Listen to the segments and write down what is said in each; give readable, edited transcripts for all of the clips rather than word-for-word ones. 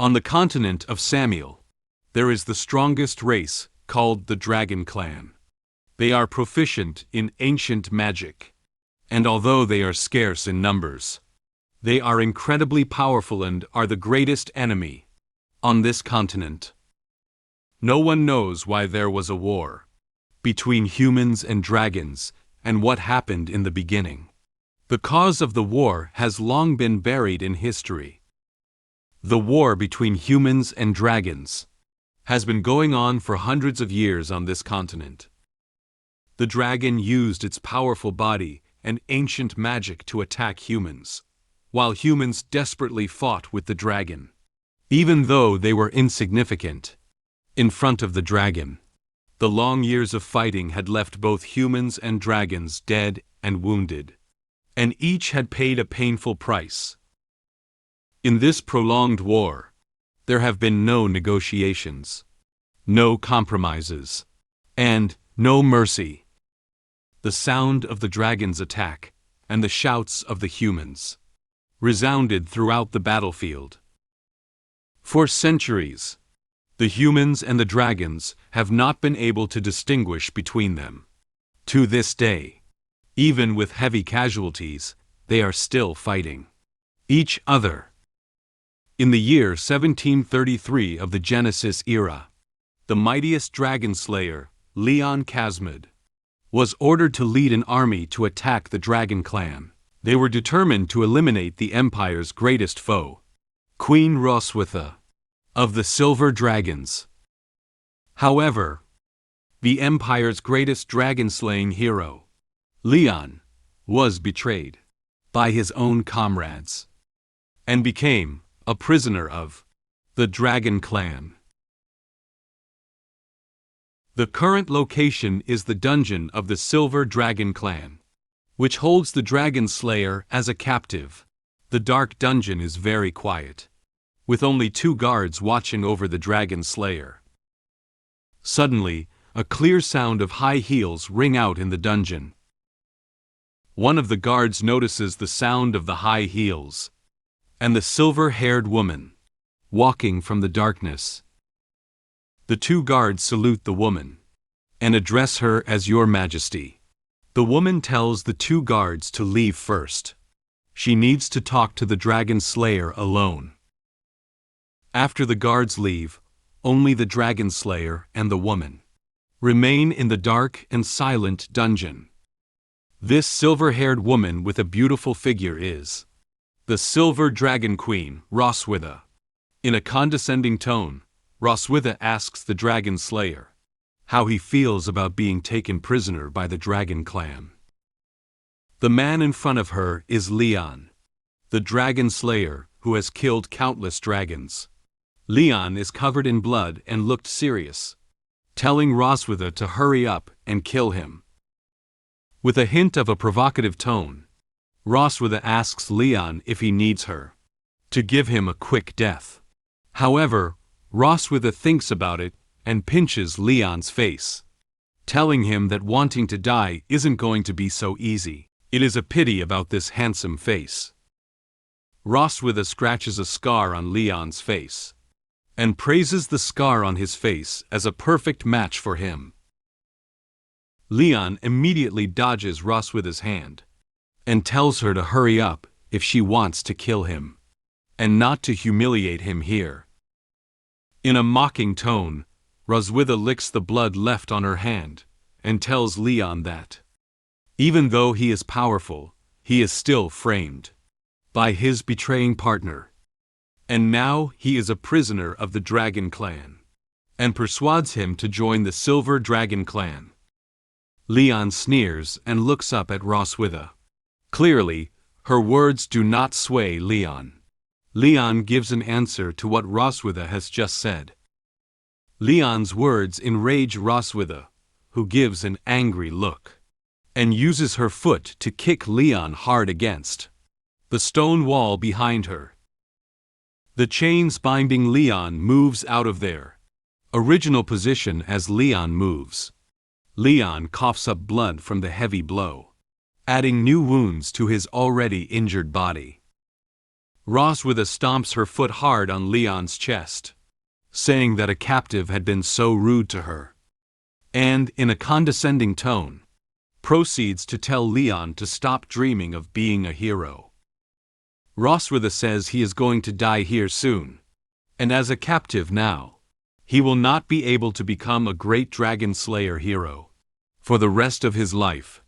On the continent of Samuel, there is the strongest race, called the Dragon Clan. They are proficient in ancient magic, and although they are scarce in numbers, they are incredibly powerful and are the greatest enemy on this continent. No one knows why there was a war between humans and dragons and what happened in the beginning. The cause of the war has long been buried in history. The war between humans and dragons has been going on for hundreds of years on this continent. The dragon used its powerful body and ancient magic to attack humans, while humans desperately fought with the dragon. Even though they were insignificant in front of the dragon, the long years of fighting had left both humans and dragons dead and wounded, and each had paid a painful price. In this prolonged war, there have been no negotiations, no compromises, and no mercy. The sound of the dragon's attack and the shouts of the humans resounded throughout the battlefield. For centuries, the humans and the dragons have not been able to distinguish between them. To this day, even with heavy casualties, they are still fighting each other. In the year 1733 of the Genesis era, the mightiest dragon slayer, Leon Casmid, was ordered to lead an army to attack the Dragon Clan. They were determined to eliminate the Empire's greatest foe, Queen Roswitha of the Silver Dragons. However, the Empire's greatest dragon-slaying hero, Leon, was betrayed by his own comrades and became a prisoner of the Dragon Clan. The current location is the dungeon of the Silver Dragon Clan, which holds the Dragon Slayer as a captive. The dark dungeon is very quiet, with only 2 guards watching over the Dragon Slayer. Suddenly, a clear sound of high heels ring out in the dungeon. One of the guards notices the sound of the high heels and the silver-haired woman walking from the darkness. The 2 guards salute the woman and address her as Your Majesty. The woman tells the 2 guards to leave first. She needs to talk to the Dragon Slayer alone. After the guards leave, only the Dragon Slayer and the woman remain in the dark and silent dungeon. This silver-haired woman with a beautiful figure is the Silver Dragon Queen, Roswitha. In a condescending tone, Roswitha asks the Dragon Slayer how he feels about being taken prisoner by the Dragon Clan. The man in front of her is Leon, the Dragon Slayer who has killed countless dragons. Leon is covered in blood and looked serious, telling Roswitha to hurry up and kill him. With a hint of a provocative tone, Roswitha asks Leon if he needs her to give him a quick death. However, Roswitha thinks about it and pinches Leon's face, telling him that wanting to die isn't going to be so easy. It is a pity about this handsome face. Roswitha scratches a scar on Leon's face and praises the scar on his face as a perfect match for him. Leon immediately dodges Roswitha's hand and tells her to hurry up if she wants to kill him, and not to humiliate him here. In a mocking tone, Roswitha licks the blood left on her hand and tells Leon that, even though he is powerful, he is still framed by his betraying partner, and now he is a prisoner of the Dragon Clan, and persuades him to join the Silver Dragon Clan. Leon sneers and looks up at Roswitha. Clearly, her words do not sway Leon. Leon gives an answer to what Roswitha has just said. Leon's words enrage Roswitha, who gives an angry look and uses her foot to kick Leon hard against the stone wall behind her. The chains binding Leon moves out of their original position as Leon moves. Leon coughs up blood from the heavy blow, adding new wounds to his already injured body. Roswitha stomps her foot hard on Leon's chest, saying that a captive had been so rude to her, and, in a condescending tone, proceeds to tell Leon to stop dreaming of being a hero. Roswitha says he is going to die here soon, and as a captive now, he will not be able to become a great dragon slayer hero for the rest of his life.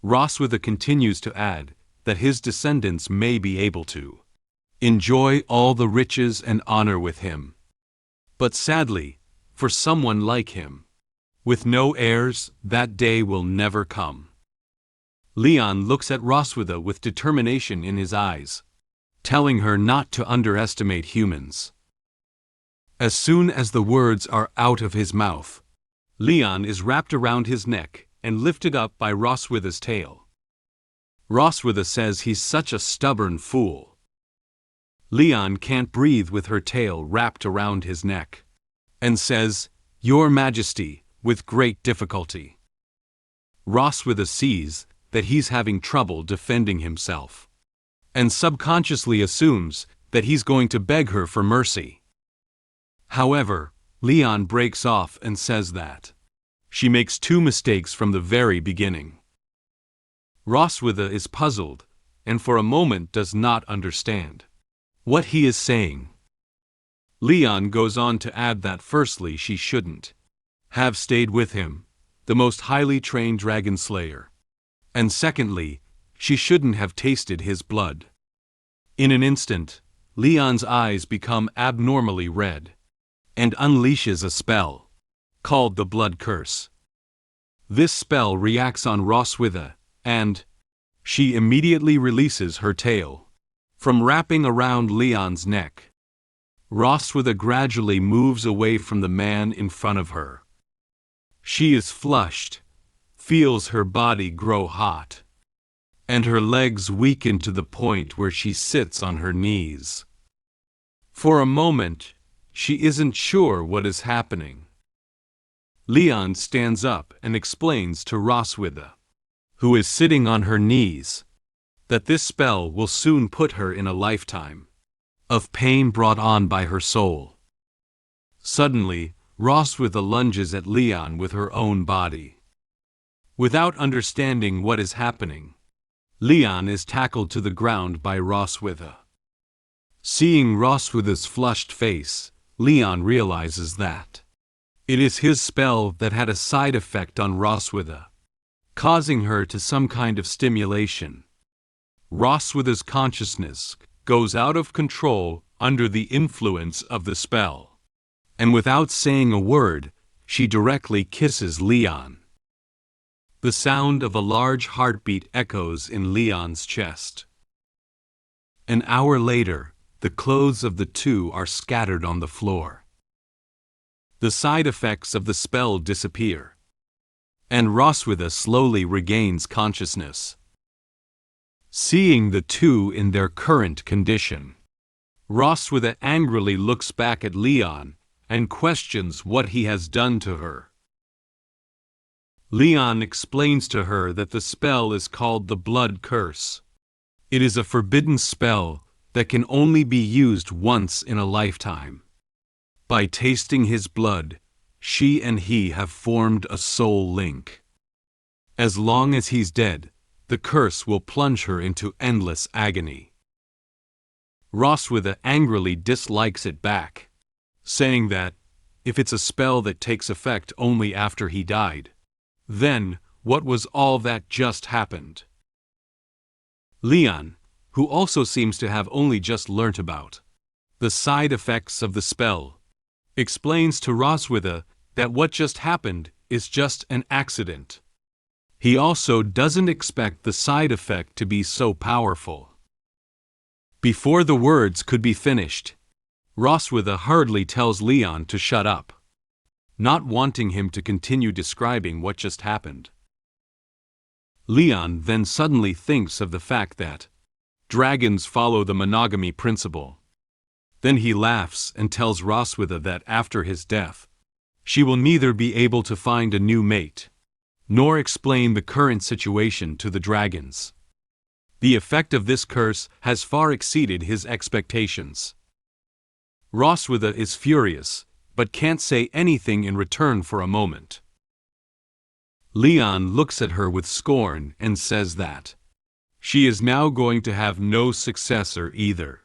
Roswitha continues to add that his descendants may be able to enjoy all the riches and honor with him. But sadly, for someone like him, with no heirs, that day will never come. Leon looks at Roswitha with determination in his eyes, telling her not to underestimate humans. As soon as the words are out of his mouth, Leon is wrapped around his neck and lifted up by Roswitha's tail. Roswitha says he's such a stubborn fool. Leon can't breathe with her tail wrapped around his neck, and says, "Your Majesty," with great difficulty. Roswitha sees that he's having trouble defending himself, and subconsciously assumes that he's going to beg her for mercy. However, Leon breaks off and says that she makes two mistakes from the very beginning. Roswitha is puzzled, and for a moment does not understand what he is saying. Leon goes on to add that firstly she shouldn't have stayed with him, the most highly trained dragon slayer, and secondly, she shouldn't have tasted his blood. In an instant, Leon's eyes become abnormally red, and unleashes a spell called the Blood Curse. This spell reacts on Roswitha, and she immediately releases her tail from wrapping around Leon's neck. Roswitha gradually moves away from the man in front of her. She is flushed, feels her body grow hot, and her legs weaken to the point where she sits on her knees. For a moment, she isn't sure what is happening. Leon stands up and explains to Roswitha, who is sitting on her knees, that this spell will soon put her in a lifetime of pain brought on by her soul. Suddenly, Roswitha lunges at Leon with her own body. Without understanding what is happening, Leon is tackled to the ground by Roswitha. Seeing Roswitha's flushed face, Leon realizes that it is his spell that had a side effect on Roswitha, causing her to some kind of stimulation. Roswitha's consciousness goes out of control under the influence of the spell, and without saying a word, she directly kisses Leon. The sound of a large heartbeat echoes in Leon's chest. An hour later, the clothes of the two are scattered on the floor. The side effects of the spell disappear, and Roswitha slowly regains consciousness. Seeing the two in their current condition, Roswitha angrily looks back at Leon and questions what he has done to her. Leon explains to her that the spell is called the Blood Curse. It is a forbidden spell that can only be used once in a lifetime. By tasting his blood, she and he have formed a soul link. As long as he's dead, the curse will plunge her into endless agony. Roswitha angrily dislikes it back, saying that, if it's a spell that takes effect only after he died, then what was all that just happened? Leon, who also seems to have only just learnt about the side effects of the spell, explains to Roswitha that what just happened is just an accident. He also doesn't expect the side effect to be so powerful. Before the words could be finished, Roswitha hurriedly tells Leon to shut up, not wanting him to continue describing what just happened. Leon then suddenly thinks of the fact that dragons follow the monogamy principle. Then he laughs and tells Roswitha that after his death, she will neither be able to find a new mate, nor explain the current situation to the dragons. The effect of this curse has far exceeded his expectations. Roswitha is furious, but can't say anything in return for a moment. Leon looks at her with scorn and says that she is now going to have no successor either.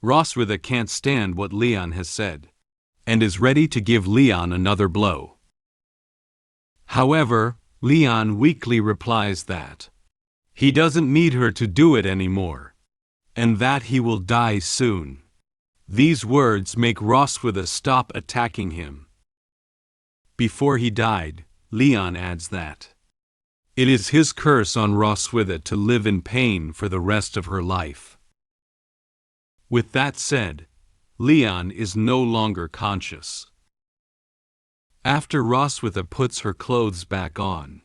Roswitha can't stand what Leon has said, and is ready to give Leon another blow. However, Leon weakly replies that he doesn't need her to do it anymore, and that he will die soon. These words make Roswitha stop attacking him. Before he died, Leon adds that it is his curse on Roswitha to live in pain for the rest of her life. With that said, Leon is no longer conscious. After Roswitha puts her clothes back on,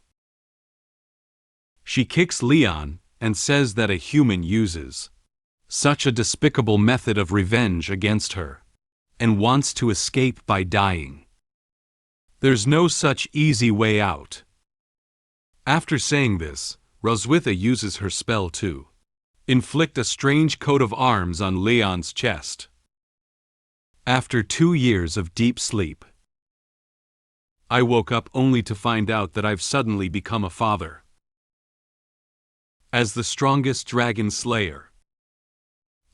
she kicks Leon and says that a human uses such a despicable method of revenge against her, and wants to escape by dying. There's no such easy way out. After saying this, Roswitha uses her spell to inflict a strange coat of arms on Leon's chest. After 2 years of deep sleep, I woke up only to find out that I've suddenly become a father. As the strongest dragon slayer,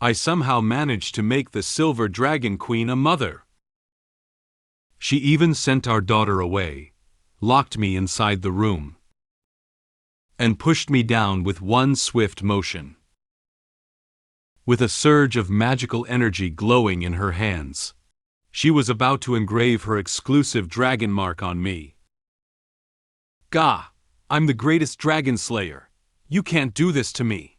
I somehow managed to make the Silver Dragon Queen a mother. She even sent our daughter away, locked me inside the room, and pushed me down with one swift motion. With a surge of magical energy glowing in her hands, she was about to engrave her exclusive dragon mark on me. Gah! I'm the greatest dragon slayer. You can't do this to me.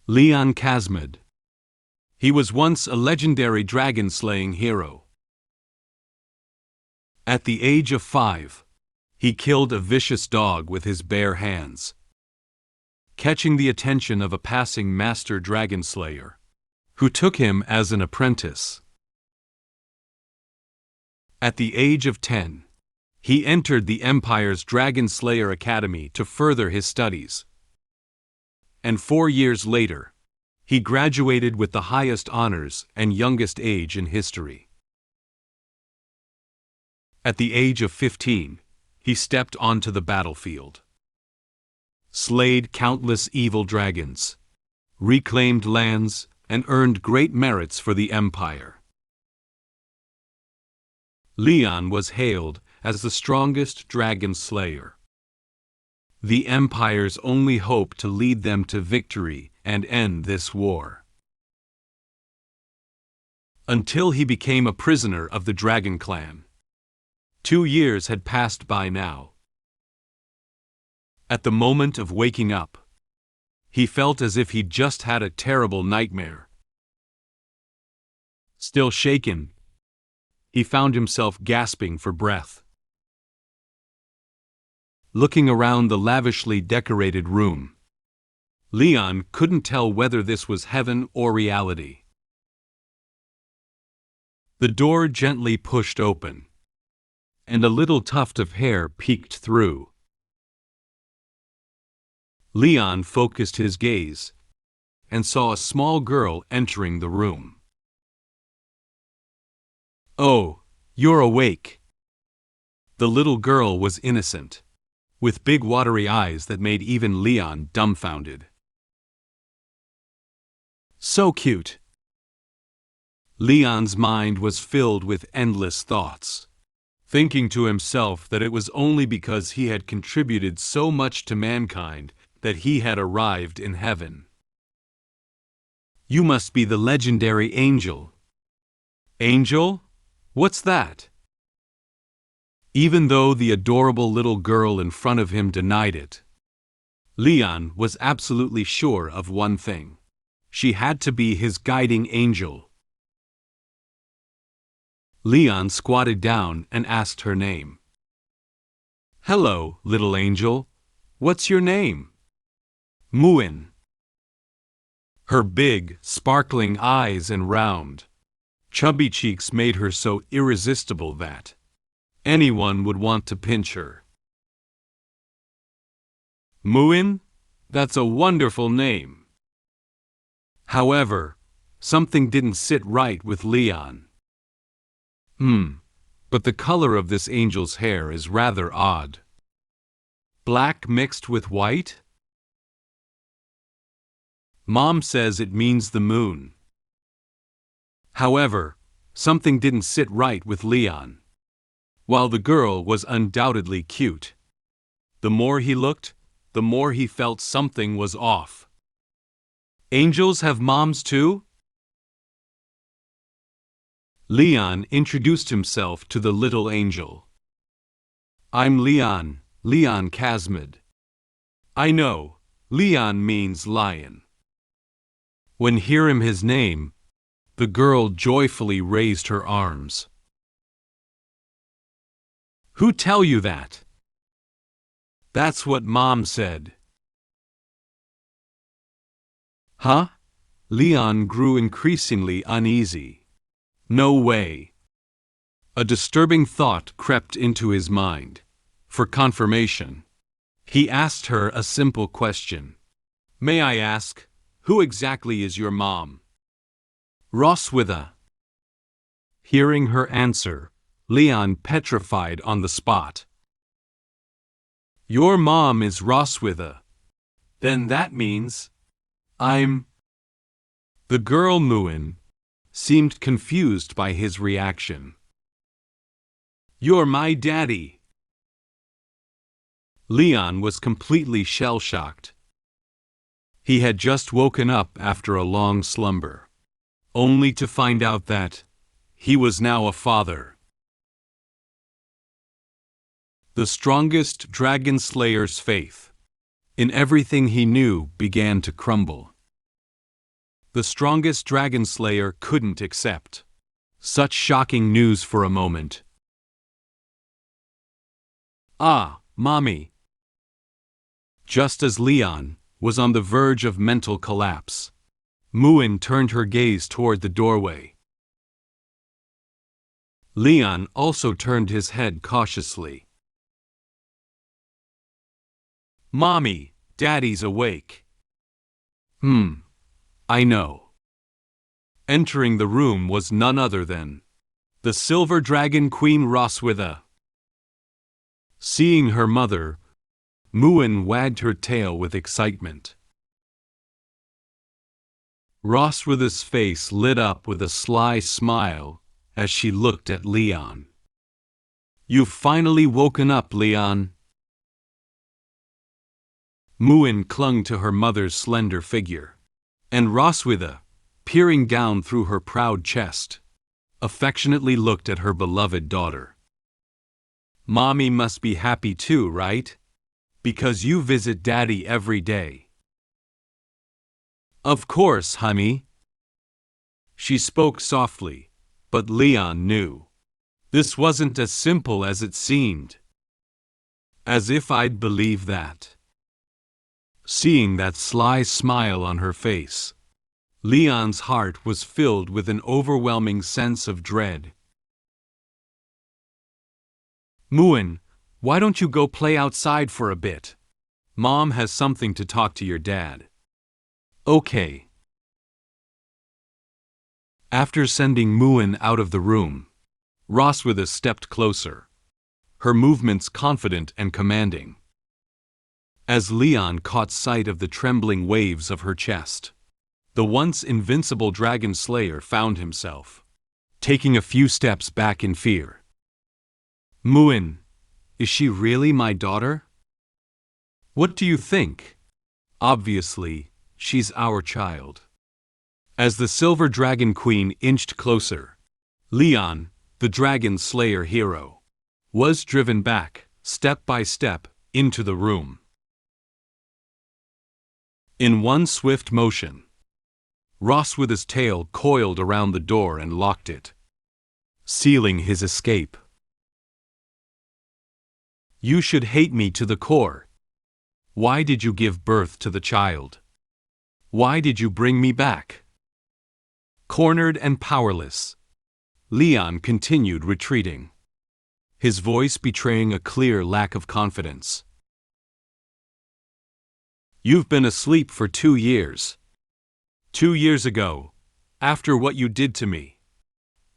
Leon Kazmid. He was once a legendary dragon-slaying hero. At the age of 5, he killed a vicious dog with his bare hands, catching the attention of a passing master dragon slayer, who took him as an apprentice. At the age of 10, he entered the Empire's Dragon Slayer Academy to further his studies. And 4 years later, he graduated with the highest honors and youngest age in history. At the age of 15, he stepped onto the battlefield, slayed countless evil dragons, reclaimed lands, and earned great merits for the Empire. Leon was hailed as the strongest dragon slayer, the Empire's only hope to lead them to victory and end this war. Until he became a prisoner of the Dragon Clan. 2 years had passed by now. At the moment of waking up, he felt as if he'd just had a terrible nightmare. Still shaken, he found himself gasping for breath. Looking around the lavishly decorated room, Leon couldn't tell whether this was heaven or reality. The door gently pushed open, and a little tuft of hair peeked through. Leon focused his gaze and saw a small girl entering the room. "Oh, you're awake." The little girl was innocent, with big watery eyes that made even Leon dumbfounded. So cute. Leon's mind was filled with endless thoughts, thinking to himself that it was only because he had contributed so much to mankind that he had arrived in heaven. "You must be the legendary Angel." "Angel? What's that?" Even though the adorable little girl in front of him denied it, Leon was absolutely sure of one thing. She had to be his guiding angel. Leon squatted down and asked her name. "Hello, little angel. What's your name?" "Muin." Her big, sparkling eyes and round, chubby cheeks made her so irresistible that anyone would want to pinch her. Muin? That's a wonderful name. However, something didn't sit right with Leon. But the color of this angel's hair is rather odd. Black mixed with white? Mom says it means the moon. However, something didn't sit right with Leon. While the girl was undoubtedly cute, the more he looked, the more he felt something was off. Angels have moms too? Leon introduced himself to the little angel. I'm Leon, Leon Casmid. I know, Leon means lion. When hearing his name, the girl joyfully raised her arms. Who tell you that? That's what Mom said. Huh? Leon grew increasingly uneasy. No way. A disturbing thought crept into his mind. For confirmation, he asked her a simple question. May I ask, who exactly is your mom? Roswitha. Hearing her answer, Leon petrified on the spot. Your mom is Roswitha. Then that means I'm... The girl Muin seemed confused by his reaction. You're my daddy. Leon was completely shell-shocked. He had just woken up after a long slumber, only to find out that he was now a father. The strongest dragon slayer's faith in everything he knew began to crumble. The strongest dragon slayer couldn't accept such shocking news for a moment. Ah, Mommy! Just as Leon was on the verge of mental collapse, Muin turned her gaze toward the doorway. Leon also turned his head cautiously. Mommy, Daddy's awake. I know. Entering the room was none other than the Silver Dragon Queen Roswitha. Seeing her mother, Muin wagged her tail with excitement. Roswitha's face lit up with a sly smile as she looked at Leon. You've finally woken up, Leon. Muin clung to her mother's slender figure, and Roswitha, peering down through her proud chest, affectionately looked at her beloved daughter. Mommy must be happy too, right? Because you visit Daddy every day. Of course, honey. She spoke softly, but Leon knew this wasn't as simple as it seemed. As if I'd believe that. Seeing that sly smile on her face, Leon's heart was filled with an overwhelming sense of dread. Muin, why don't you go play outside for a bit? Mom has something to talk to your dad. Okay. After sending Muin out of the room, Roswitha stepped closer, her movements confident and commanding. As Leon caught sight of the trembling waves of her chest, the once invincible dragon slayer found himself taking a few steps back in fear. Muin, is she really my daughter? What do you think? Obviously, she's our child. As the Silver Dragon Queen inched closer, Leon, the dragon slayer hero, was driven back, step by step, into the room. In one swift motion, Roswitha's tail coiled around the door and locked it, sealing his escape. You should hate me to the core. Why did you give birth to the child? Why did you bring me back? Cornered and powerless, Leon continued retreating, his voice betraying a clear lack of confidence. You've been asleep for 2 years. 2 years ago, after what you did to me.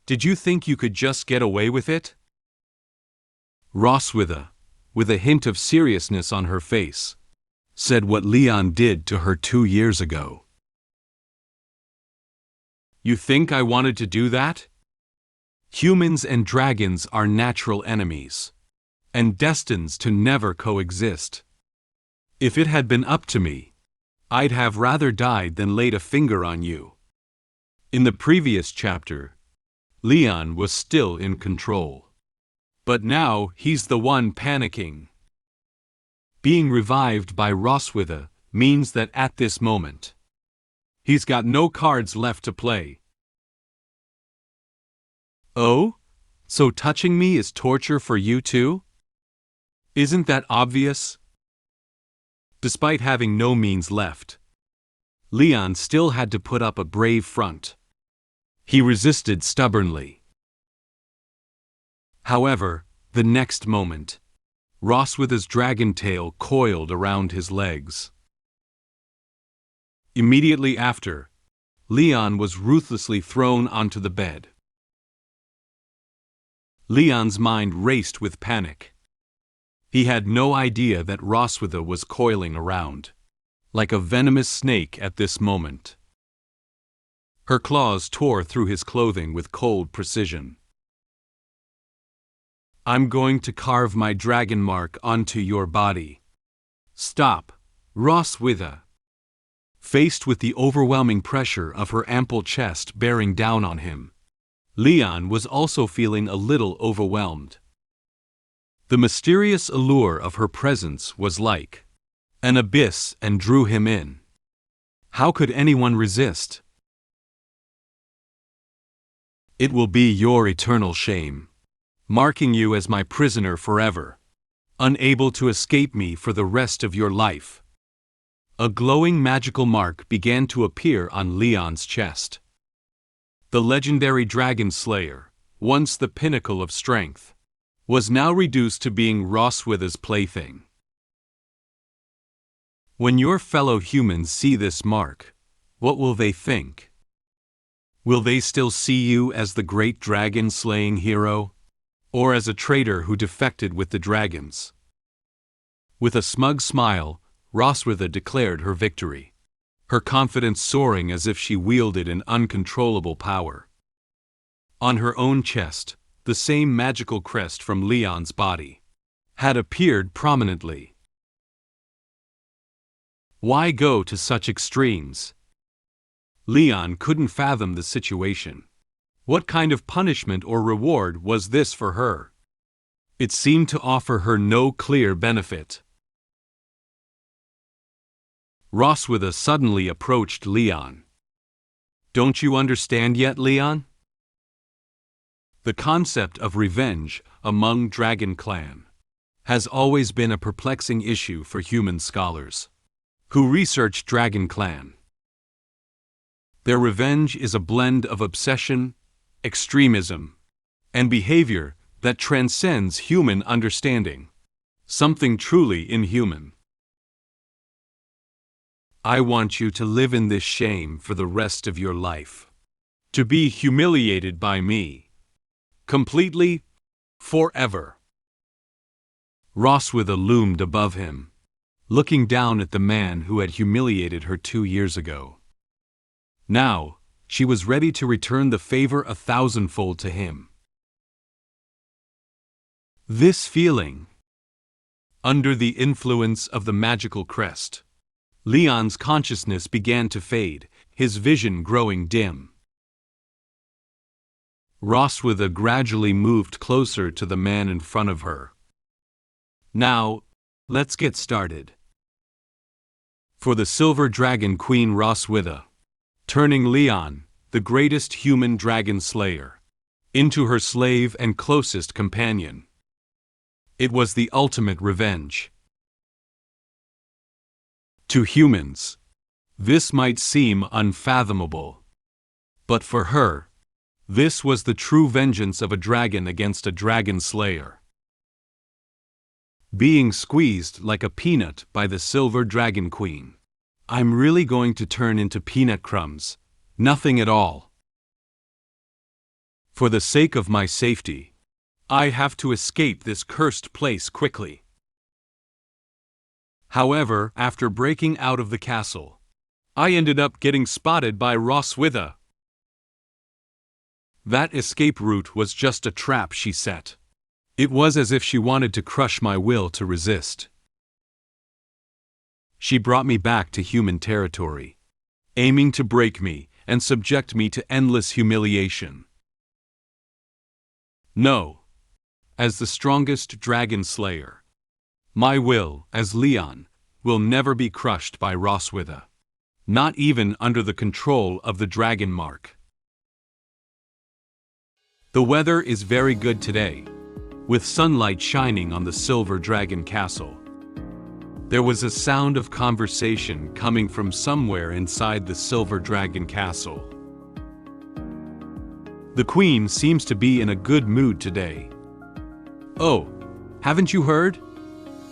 Did you think you could just get away with it? Roswitha, with a hint of seriousness on her face, said what Leon did to her 2 years ago. You think I wanted to do that? Humans and dragons are natural enemies, and destined to never coexist. If it had been up to me, I'd have rather died than laid a finger on you. In the previous chapter, Leon was still in control. But now he's the one panicking. Being revived by Roswitha means that at this moment, he's got no cards left to play. Oh? So touching me is torture for you too? Isn't that obvious? Despite having no means left, Leon still had to put up a brave front. He resisted stubbornly. However, the next moment, Roswitha's dragon tail coiled around his legs. Immediately after, Leon was ruthlessly thrown onto the bed. Leon's mind raced with panic. He had no idea that Roswitha was coiling around, like a venomous snake at this moment. Her claws tore through his clothing with cold precision. I'm going to carve my dragon mark onto your body. Stop, Roswitha. Faced with the overwhelming pressure of her ample chest bearing down on him, Leon was also feeling a little overwhelmed. The mysterious allure of her presence was like an abyss and drew him in. How could anyone resist? It will be your eternal shame, marking you as my prisoner forever, unable to escape me for the rest of your life. A glowing magical mark began to appear on Leon's chest. The legendary Dragon Slayer, once the pinnacle of strength, was now reduced to being Roswitha's plaything. When your fellow humans see this mark, what will they think? Will they still see you as the great dragon-slaying hero, or as a traitor who defected with the dragons? With a smug smile, Roswitha declared her victory, her confidence soaring as if she wielded an uncontrollable power. On her own chest, the same magical crest from Leon's body had appeared prominently. Why go to such extremes? Leon couldn't fathom the situation. What kind of punishment or reward was this for her? It seemed to offer her no clear benefit. Roswitha suddenly approached Leon. Don't you understand yet, Leon? The concept of revenge among Dragon Clan has always been a perplexing issue for human scholars who research Dragon Clan. Their revenge is a blend of obsession, extremism, and behavior that transcends human understanding, something truly inhuman. I want you to live in this shame for the rest of your life, to be humiliated by me. Completely, forever. Roswitha loomed above him, looking down at the man who had humiliated her 2 years ago. Now, she was ready to return the favor 1,000-fold to him. This feeling, under the influence of the magical crest, Leon's consciousness began to fade, his vision growing dim. Roswitha gradually moved closer to the man in front of her. Now, let's get started. For the Silver Dragon Queen Roswitha, turning Leon, the greatest human dragon slayer, into her slave and closest companion. It was the ultimate revenge. To humans, this might seem unfathomable, but for her, this was the true vengeance of a dragon against a dragon slayer. Being squeezed like a peanut by the Silver Dragon Queen, I'm really going to turn into peanut crumbs. Nothing at all. For the sake of my safety, I have to escape this cursed place quickly. However, after breaking out of the castle, I ended up getting spotted by Roswitha. That escape route was just a trap she set. It was as if she wanted to crush my will to resist. She brought me back to human territory, aiming to break me and subject me to endless humiliation. No, as the strongest dragon slayer, my will, as Leon, will never be crushed by Roswitha, not even under the control of the dragon mark. The weather is very good today, with sunlight shining on the silver dragon castle. There was a sound of conversation coming from somewhere inside the silver dragon castle. The queen seems to be in a good mood today. Oh, haven't you heard?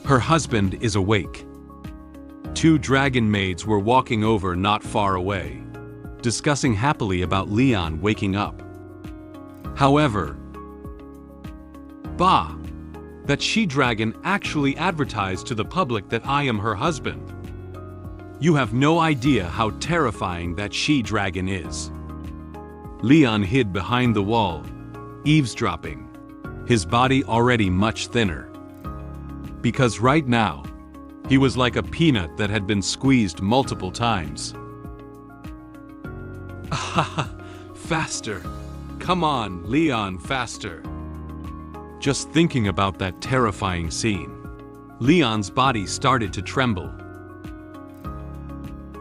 Her husband is awake. 2 dragon maids were walking over not far away, discussing happily about Leon waking up. However, bah! That she-dragon actually advertised to the public that I am her husband. You have no idea how terrifying that she-dragon is. Leon hid behind the wall, eavesdropping, his body already much thinner. Because right now, he was like a peanut that had been squeezed multiple times. Ah, faster! Come on, Leon, faster! Just thinking about that terrifying scene, Leon's body started to tremble.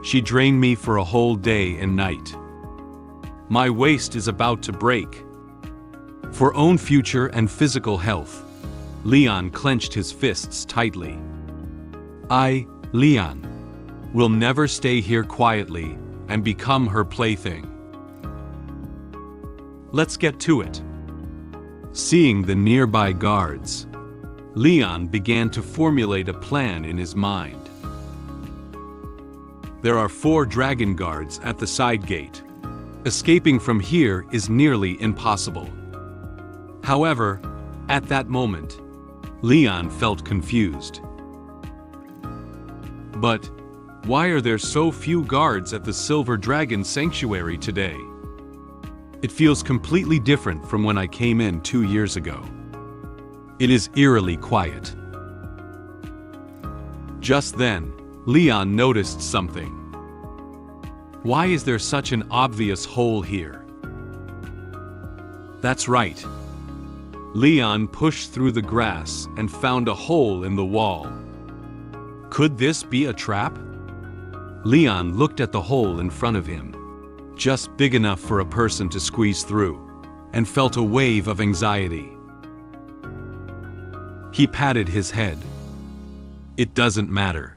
She drained me for a whole day and night. My waist is about to break. For own future and physical health, Leon clenched his fists tightly. I, Leon, will never stay here quietly and become her plaything. Let's get to it. Seeing the nearby guards, Leon began to formulate a plan in his mind. There are 4 dragon guards at the side gate. Escaping from here is nearly impossible. However, at that moment, Leon felt confused. But why are there so few guards at the Silver Dragon Sanctuary today? It feels completely different from when I came in 2 years ago. It is eerily quiet. Just then, Leon noticed something. Why is there such an obvious hole here? That's right. Leon pushed through the grass and found a hole in the wall. Could this be a trap? Leon looked at the hole in front of him, just big enough for a person to squeeze through, and felt a wave of anxiety. He patted his head. It doesn't matter.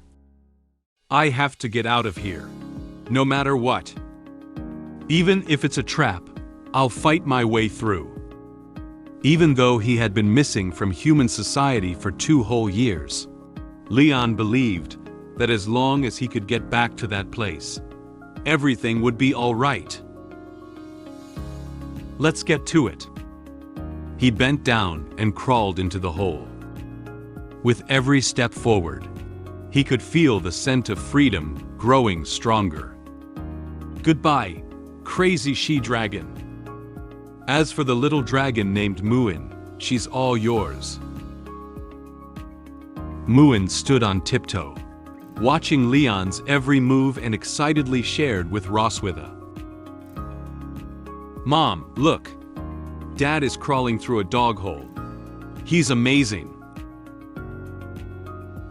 I have to get out of here, no matter what. Even if it's a trap, I'll fight my way through. Even though he had been missing from human society for 2 whole years, Leon believed that as long as he could get back to that place, everything would be all right. Let's get to it. He bent down and crawled into the hole. With every step forward, he could feel the scent of freedom growing stronger. Goodbye, crazy she-dragon. As for the little dragon named Muin, she's all yours. Muin stood on tiptoe, watching Leon's every move and excitedly shared with Roswitha. Mom, look. Dad is crawling through a dog hole. He's amazing.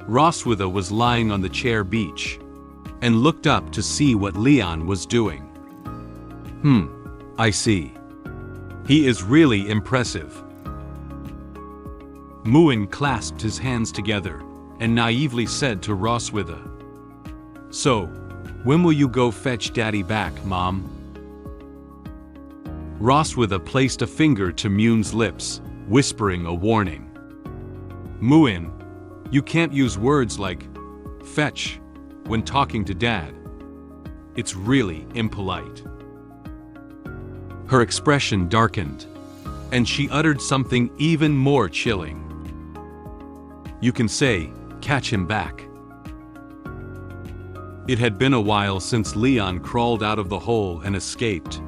Roswitha was lying on the chair beach and looked up to see what Leon was doing. I see. He is really impressive. Muin clasped his hands together and naively said to Roswitha, "So, when will you go fetch Daddy back, Mom?" Roswitha placed a finger to Muin's lips, whispering a warning. Muin, you can't use words like fetch when talking to Dad. It's really impolite." Her expression darkened, and she uttered something even more chilling. "You can say, 'Catch him back.'" It had been a while since Leon crawled out of the hole and escaped.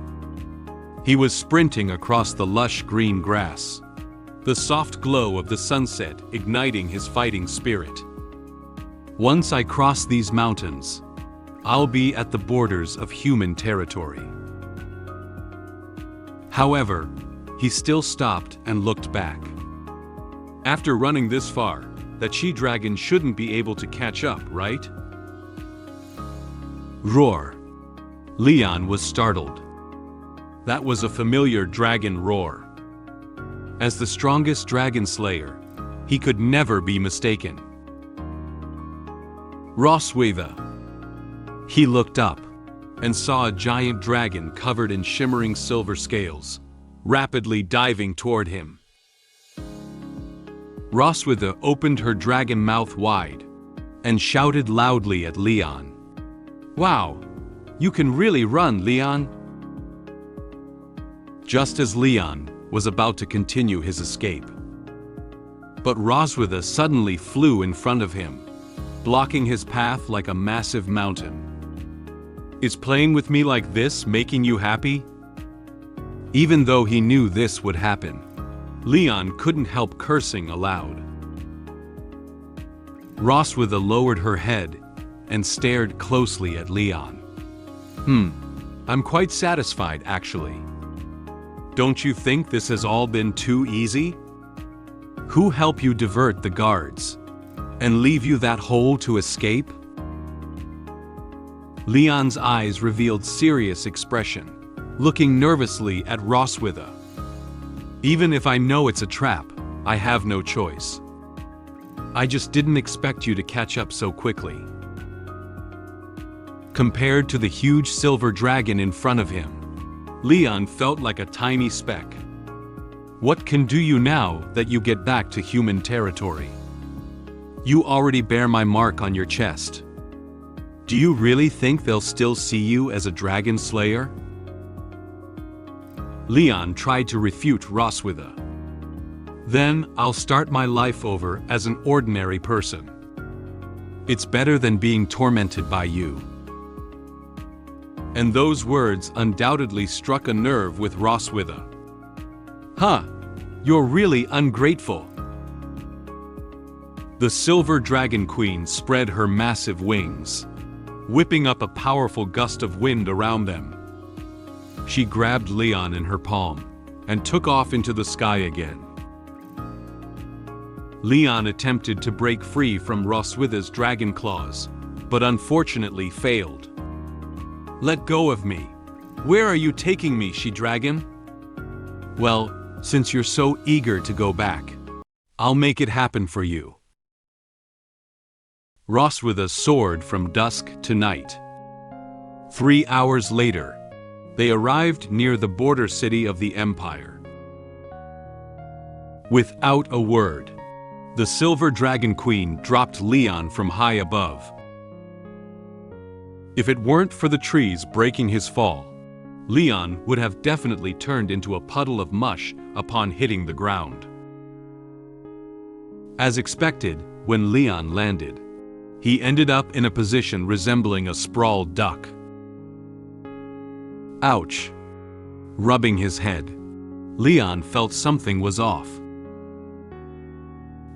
He was sprinting across the lush green grass, the soft glow of the sunset igniting his fighting spirit. "Once I cross these mountains, I'll be at the borders of human territory." However, he still stopped and looked back. After running this far, that she-dragon shouldn't be able to catch up, right? Roar! Leon was startled. That was a familiar dragon roar. As the strongest dragon slayer, he could never be mistaken. Roswitha! He looked up and saw a giant dragon covered in shimmering silver scales, rapidly diving toward him. Roswitha opened her dragon mouth wide and shouted loudly at Leon. "Wow! You can really run, Leon!" Just as Leon was about to continue his escape. But Roswitha suddenly flew in front of him, blocking his path like a massive mountain. "Is playing with me like this making you happy?" Even though he knew this would happen, Leon couldn't help cursing aloud. Roswitha lowered her head and stared closely at Leon. I'm quite satisfied, actually. Don't you think this has all been too easy? Who helped you divert the guards and leave you that hole to escape?" Leon's eyes revealed serious expression, looking nervously at Roswitha. "Even if I know it's a trap, I have no choice. I just didn't expect you to catch up so quickly." Compared to the huge silver dragon in front of him, Leon felt like a tiny speck. What can do you now that you get back to human territory? You already bear my mark on your chest. Do you really think they'll still see you as a dragon slayer? Leon tried to refute Roswitha. "Then I'll start my life over as an ordinary person. It's better than being tormented by you." And those words undoubtedly struck a nerve with Roswitha. "Huh, you're really ungrateful." The silver dragon queen spread her massive wings, whipping up a powerful gust of wind around them. She grabbed Leon in her palm and took off into the sky again. Leon attempted to break free from Roswitha's dragon claws, but unfortunately failed. "Let go of me. Where are you taking me, she-dragon?" "Well, since you're so eager to go back, I'll make it happen for you." Roswitha soared from dusk to night. 3 hours later, they arrived near the border city of the Empire. Without a word, the Silver Dragon Queen dropped Leon from high above. If it weren't for the trees breaking his fall, Leon would have definitely turned into a puddle of mush upon hitting the ground. As expected, when Leon landed, he ended up in a position resembling a sprawled duck. Ouch! Rubbing his head, Leon felt something was off.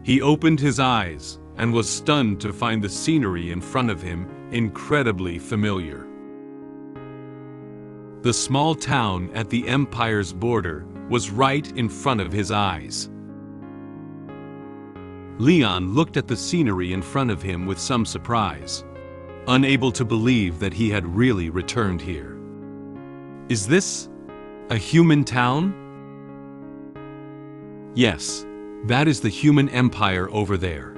He opened his eyes and was stunned to find the scenery in front of him incredibly familiar. The small town at the Empire's border was right in front of his eyes. Leon looked at the scenery in front of him with some surprise, unable to believe that he had really returned here. Is this a human town? Yes, that is the human empire over there.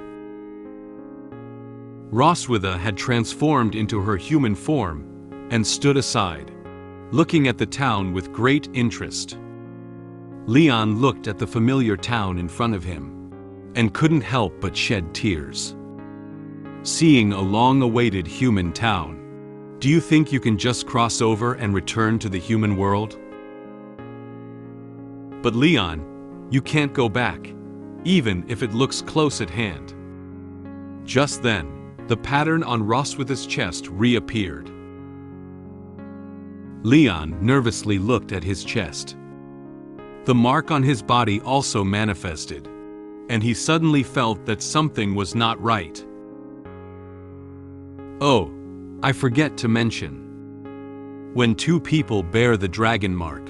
Roswitha had transformed into her human form and stood aside, looking at the town with great interest. Leon looked at the familiar town in front of him and couldn't help but shed tears. Seeing a long-awaited human town, Do you think you can just cross over and return to the human world? But Leon, you can't go back, even if it looks close at hand. Just then, the pattern on Roswitha's chest reappeared. Leon nervously looked at his chest. The mark on his body also manifested, and he suddenly felt that something was not right. Oh, I forget to mention. When two people bear the dragon mark,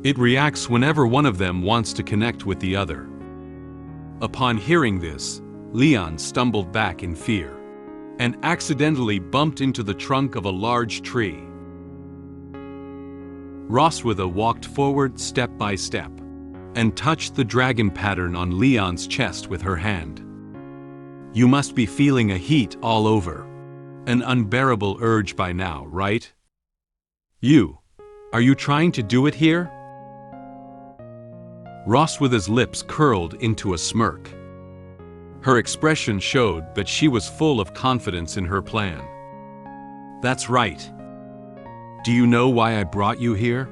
it reacts whenever one of them wants to connect with the other. Upon hearing this, Leon stumbled back in fear and accidentally bumped into the trunk of a large tree. Roswitha walked forward step by step and touched the dragon pattern on Leon's chest with her hand. You must be feeling a heat all over. An unbearable urge by now, right? Are you trying to do it here? Roswitha's lips curled into a smirk. Her expression showed that she was full of confidence in her plan. That's right. Do you know why I brought you here?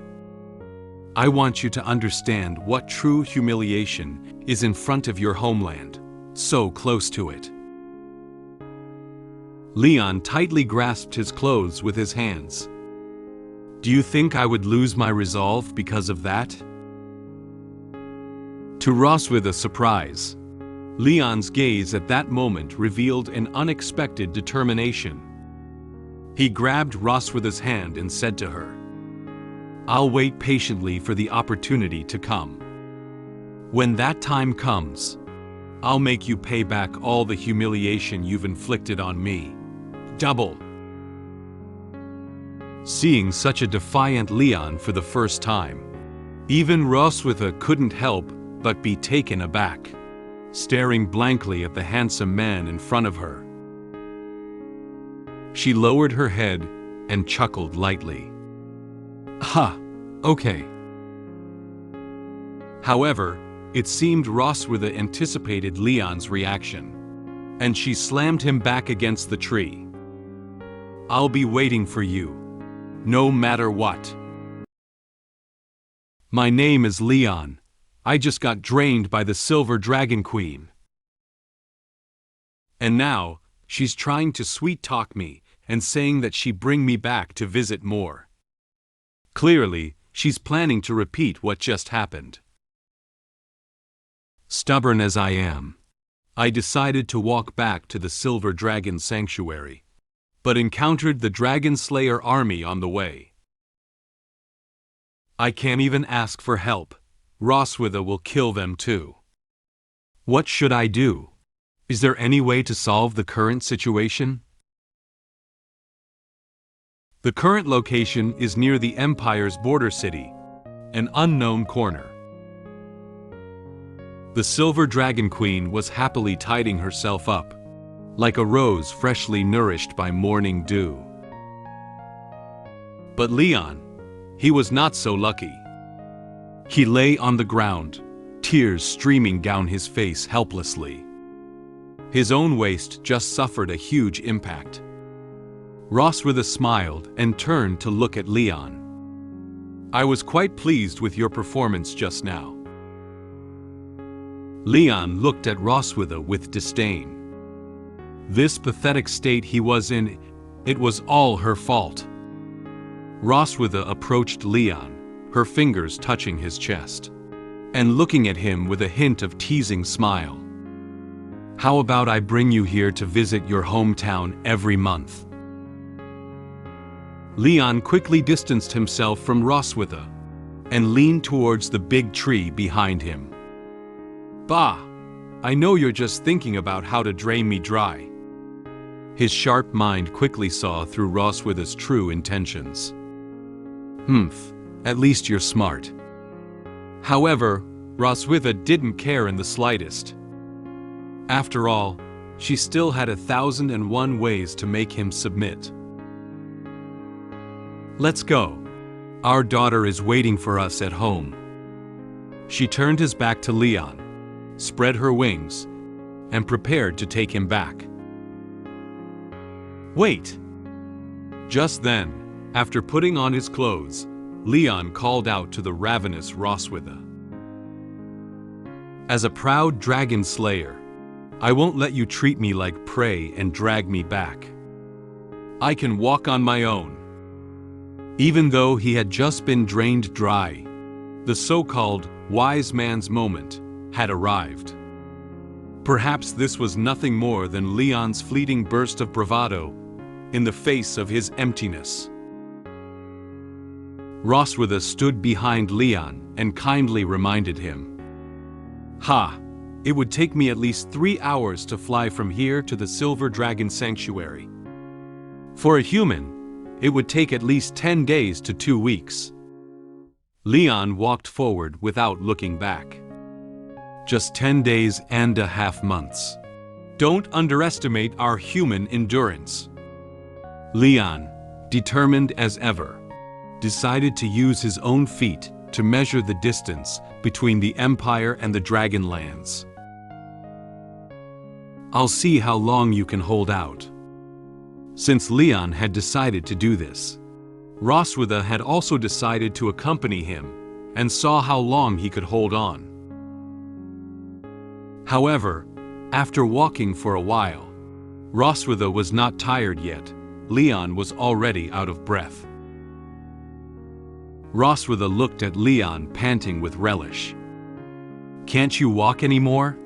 I want you to understand what true humiliation is in front of your homeland, so close to it. Leon tightly grasped his clothes with his hands. Do you think I would lose my resolve because of that? To Roswitha's surprise, Leon's gaze at that moment revealed an unexpected determination. He grabbed Roswitha's hand and said to her, I'll wait patiently for the opportunity to come. When that time comes, I'll make you pay back all the humiliation you've inflicted on me. Double. Seeing such a defiant Leon for the first time, even Roswitha couldn't help but be taken aback, staring blankly at the handsome man in front of her. She lowered her head and chuckled lightly. Ha, okay. However, it seemed Roswitha anticipated Leon's reaction, and she slammed him back against the tree. I'll be waiting for you, no matter what. My name is Leon. I just got drained by the Silver Dragon Queen. And now, she's trying to sweet-talk me and saying that she'd bring me back to visit more. Clearly, she's planning to repeat what just happened. Stubborn as I am, I decided to walk back to the Silver Dragon Sanctuary, but encountered the Dragon Slayer army on the way. I can't even ask for help. Roswitha will kill them too. What should I do? Is there any way to solve the current situation? The current location is near the Empire's border city, an unknown corner. The Silver Dragon Queen was happily tidying herself up, like a rose freshly nourished by morning dew. But Leon, he was not so lucky. He lay on the ground, tears streaming down his face helplessly. His own waist just suffered a huge impact. Roswitha smiled and turned to look at Leon. I was quite pleased with your performance just now. Leon looked at Roswitha with disdain. This pathetic state he was in, it was all her fault. Roswitha approached Leon, her fingers touching his chest, and looking at him with a hint of teasing smile. How about I bring you here to visit your hometown every month? Leon quickly distanced himself from Roswitha and leaned towards the big tree behind him. Bah! I know you're just thinking about how to drain me dry. His sharp mind quickly saw through Roswitha's true intentions. At least you're smart. However, Roswitha didn't care in the slightest. After all, she still had 1,001 ways to make him submit. Let's go. Our daughter is waiting for us at home. She turned his back to Leon, spread her wings, and prepared to take him back. Wait! Just then, after putting on his clothes, Leon called out to the ravenous Roswitha. As a proud dragon slayer, I won't let you treat me like prey and drag me back. I can walk on my own. Even though he had just been drained dry, the so-called wise man's moment had arrived. Perhaps this was nothing more than Leon's fleeting burst of bravado in the face of his emptiness. Roswitha stood behind Leon and kindly reminded him, "Ha! It would take me at least 3 hours to fly from here to the Silver Dragon Sanctuary. For a human, it would take at least 10 days to 2 weeks." Leon walked forward without looking back. Just 10 days and a half months. Don't underestimate our human endurance. Leon, determined as ever, decided to use his own feet to measure the distance between the Empire and the Dragonlands. "I'll see how long you can hold out." Since Leon had decided to do this, Roswitha had also decided to accompany him and saw how long he could hold on. However, after walking for a while, Roswitha was not tired yet. Leon was already out of breath. Roswitha looked at Leon, panting with relish. "Can't you walk anymore?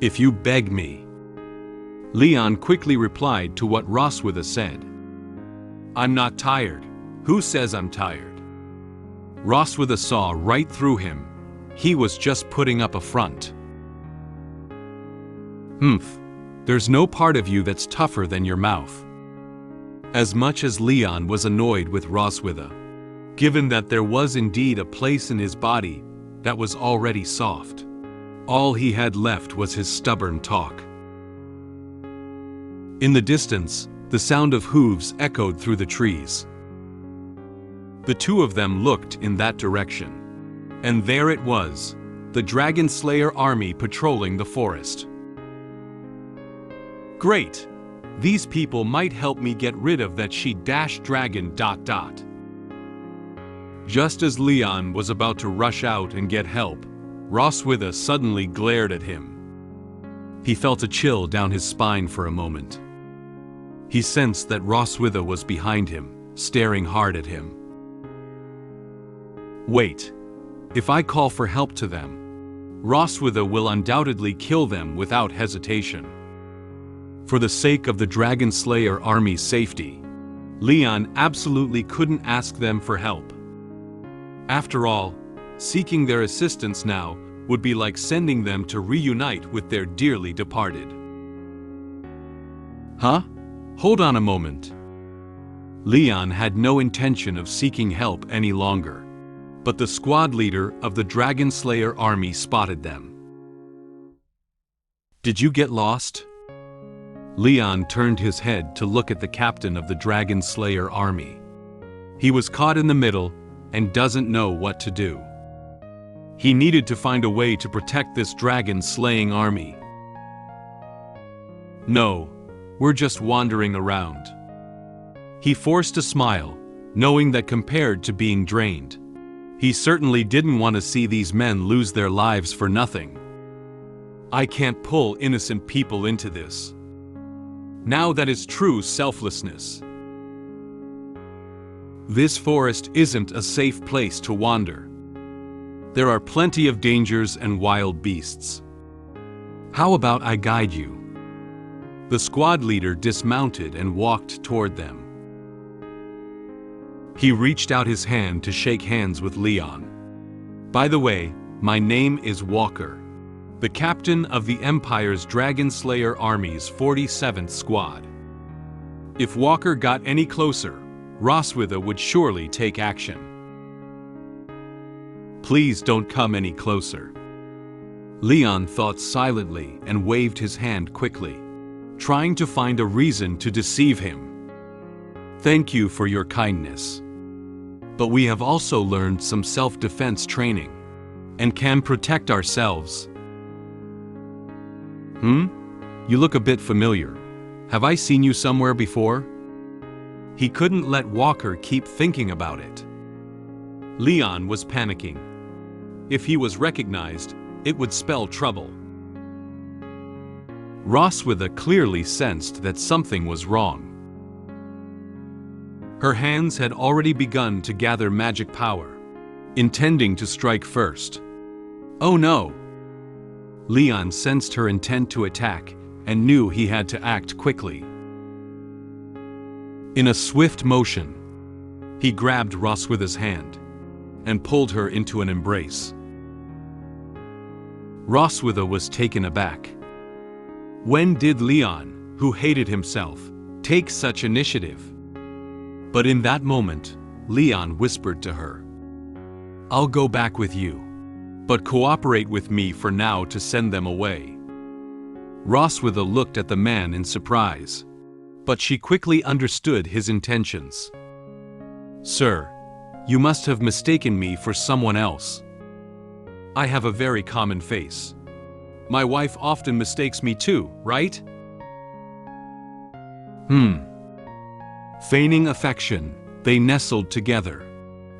If you beg me." Leon quickly replied to what Roswitha said. "I'm not tired. Who says I'm tired?" Roswitha saw right through him. He was just putting up a front. There's no part of you that's tougher than your mouth." As much as Leon was annoyed with Roswitha, given that there was indeed a place in his body that was already soft, all he had left was his stubborn talk. In the distance, the sound of hooves echoed through the trees. The two of them looked in that direction, and there it was, the Dragon Slayer army patrolling the forest. "Great! These people might help me get rid of that she-dragon ... Just as Leon was about to rush out and get help, Roswitha suddenly glared at him. He felt a chill down his spine for a moment. He sensed that Roswitha was behind him, staring hard at him. "Wait. If I call for help to them, Roswitha will undoubtedly kill them without hesitation." For the sake of the Dragon Slayer army's safety, Leon absolutely couldn't ask them for help. After all, seeking their assistance now would be like sending them to reunite with their dearly departed. "Huh? Hold on a moment." Leon had no intention of seeking help any longer, but the squad leader of the Dragon Slayer army spotted them. "Did you get lost?" Leon turned his head to look at the captain of the Dragon Slayer army. He was caught in the middle and doesn't know what to do. He needed to find a way to protect this dragon-slaying army. "No, we're just wandering around." He forced a smile, knowing that compared to being drained, he certainly didn't want to see these men lose their lives for nothing. "I can't pull innocent people into this. Now that is true selflessness. This forest isn't a safe place to wander. There are plenty of dangers and wild beasts. How about I guide you?" The squad leader dismounted and walked toward them. He reached out his hand to shake hands with Leon. "By the way, my name is Walker, the captain of the Empire's Dragon Slayer Army's 47th Squad. If Walker got any closer, Roswitha would surely take action. Please don't come any closer." Leon thought silently and waved his hand quickly, trying to find a reason to deceive him. "Thank you for your kindness. But we have also learned some self-defense training and can protect ourselves." You look a bit familiar. Have I seen you somewhere before?" He couldn't let Walker keep thinking about it. Leon was panicking. If he was recognized, it would spell trouble. Roswitha clearly sensed that something was wrong. Her hands had already begun to gather magic power, intending to strike first. Oh no! Leon sensed her intent to attack and knew he had to act quickly. In a swift motion, he grabbed Roswitha's hand and pulled her into an embrace. Roswitha was taken aback. When did Leon, who hated himself, take such initiative? But in that moment, Leon whispered to her, "I'll go back with you, but cooperate with me for now to send them away." Roswitha looked at the man in surprise, but she quickly understood his intentions. "Sir, you must have mistaken me for someone else. I have a very common face. My wife often mistakes me too, right?" Feigning affection, they nestled together,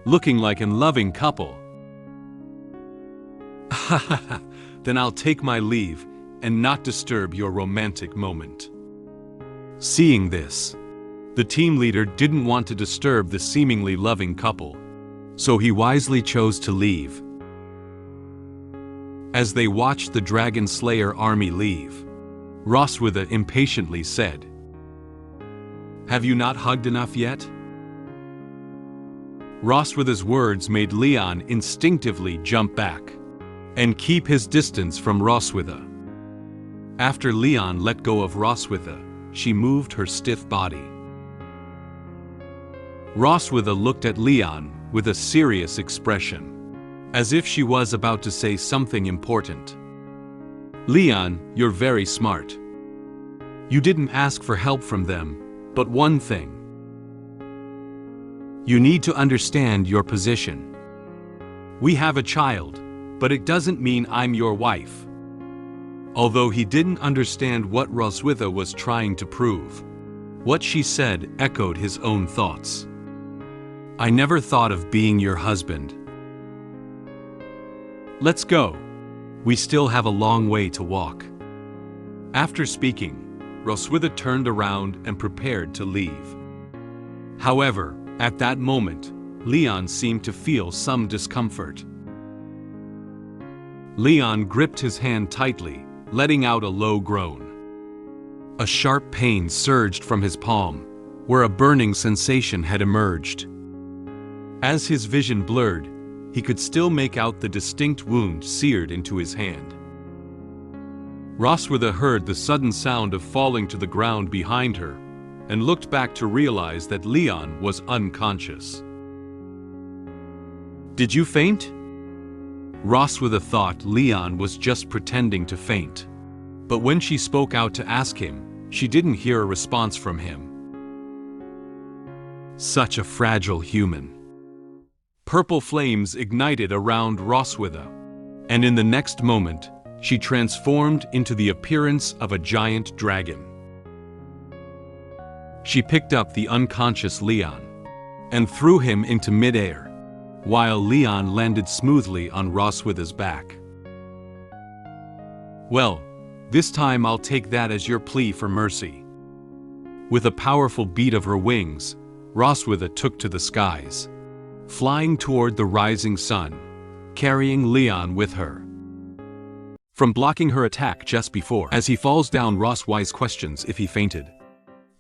looking like a loving couple. "Then I'll take my leave and not disturb your romantic moment." Seeing this, the team leader didn't want to disturb the seemingly loving couple, so he wisely chose to leave. As they watched the Dragon Slayer army leave, Roswitha impatiently said, "Have you not hugged enough yet?" Roswitha's words made Leon instinctively jump back and keep his distance from Roswitha. After Leon let go of Roswitha, she moved her stiff body. Roswitha looked at Leon with a serious expression, as if she was about to say something important. "Leon, you're very smart. You didn't ask for help from them, but one thing. You need to understand your position. We have a child, but it doesn't mean I'm your wife." Although he didn't understand what Roswitha was trying to prove, what she said echoed his own thoughts. "I never thought of being your husband. Let's go. We still have a long way to walk." After speaking, Roswitha turned around and prepared to leave. However, at that moment, Leon seemed to feel some discomfort. Leon gripped his hand tightly, letting out a low groan. A sharp pain surged from his palm, where a burning sensation had emerged. As his vision blurred, he could still make out the distinct wound seared into his hand. Roswitha heard the sudden sound of falling to the ground behind her, and looked back to realize that Leon was unconscious. "Did you faint?" Roswitha thought Leon was just pretending to faint. But when she spoke out to ask him, she didn't hear a response from him. Such a fragile human. Purple flames ignited around Roswitha, and in the next moment, she transformed into the appearance of a giant dragon. She picked up the unconscious Leon and threw him into midair, while Leon landed smoothly on Roswitha's back. "Well, this time I'll take that as your plea for mercy." With a powerful beat of her wings, Roswitha took to the skies, flying toward the rising sun, carrying Leon with her. From blocking her attack just before, as he falls down, Roswitha questions if he fainted.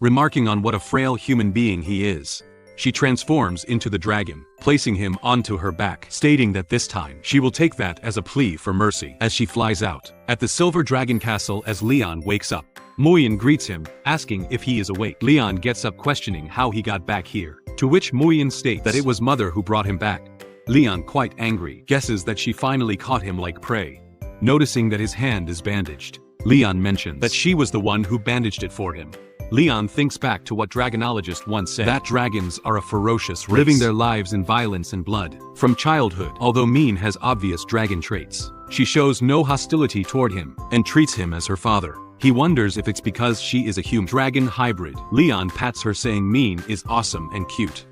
Remarking on what a frail human being he is, she transforms into the dragon, placing him onto her back, stating that this time she will take that as a plea for mercy. As she flies out, at the Silver Dragon Castle, as Leon wakes up, Muyin greets him, asking if he is awake. Leon gets up questioning how he got back here, to which Muyin states that it was Mother who brought him back. Leon, quite angry, guesses that she finally caught him like prey. Noticing that his hand is bandaged, Leon mentions that she was the one who bandaged it for him. Leon thinks back to what dragonologist once said, that dragons are a ferocious race, living their lives in violence and blood. From childhood, although Min has obvious dragon traits, she shows no hostility toward him and treats him as her father. He wonders if it's because she is a human dragon hybrid. Leon pats her saying Mean is awesome and cute.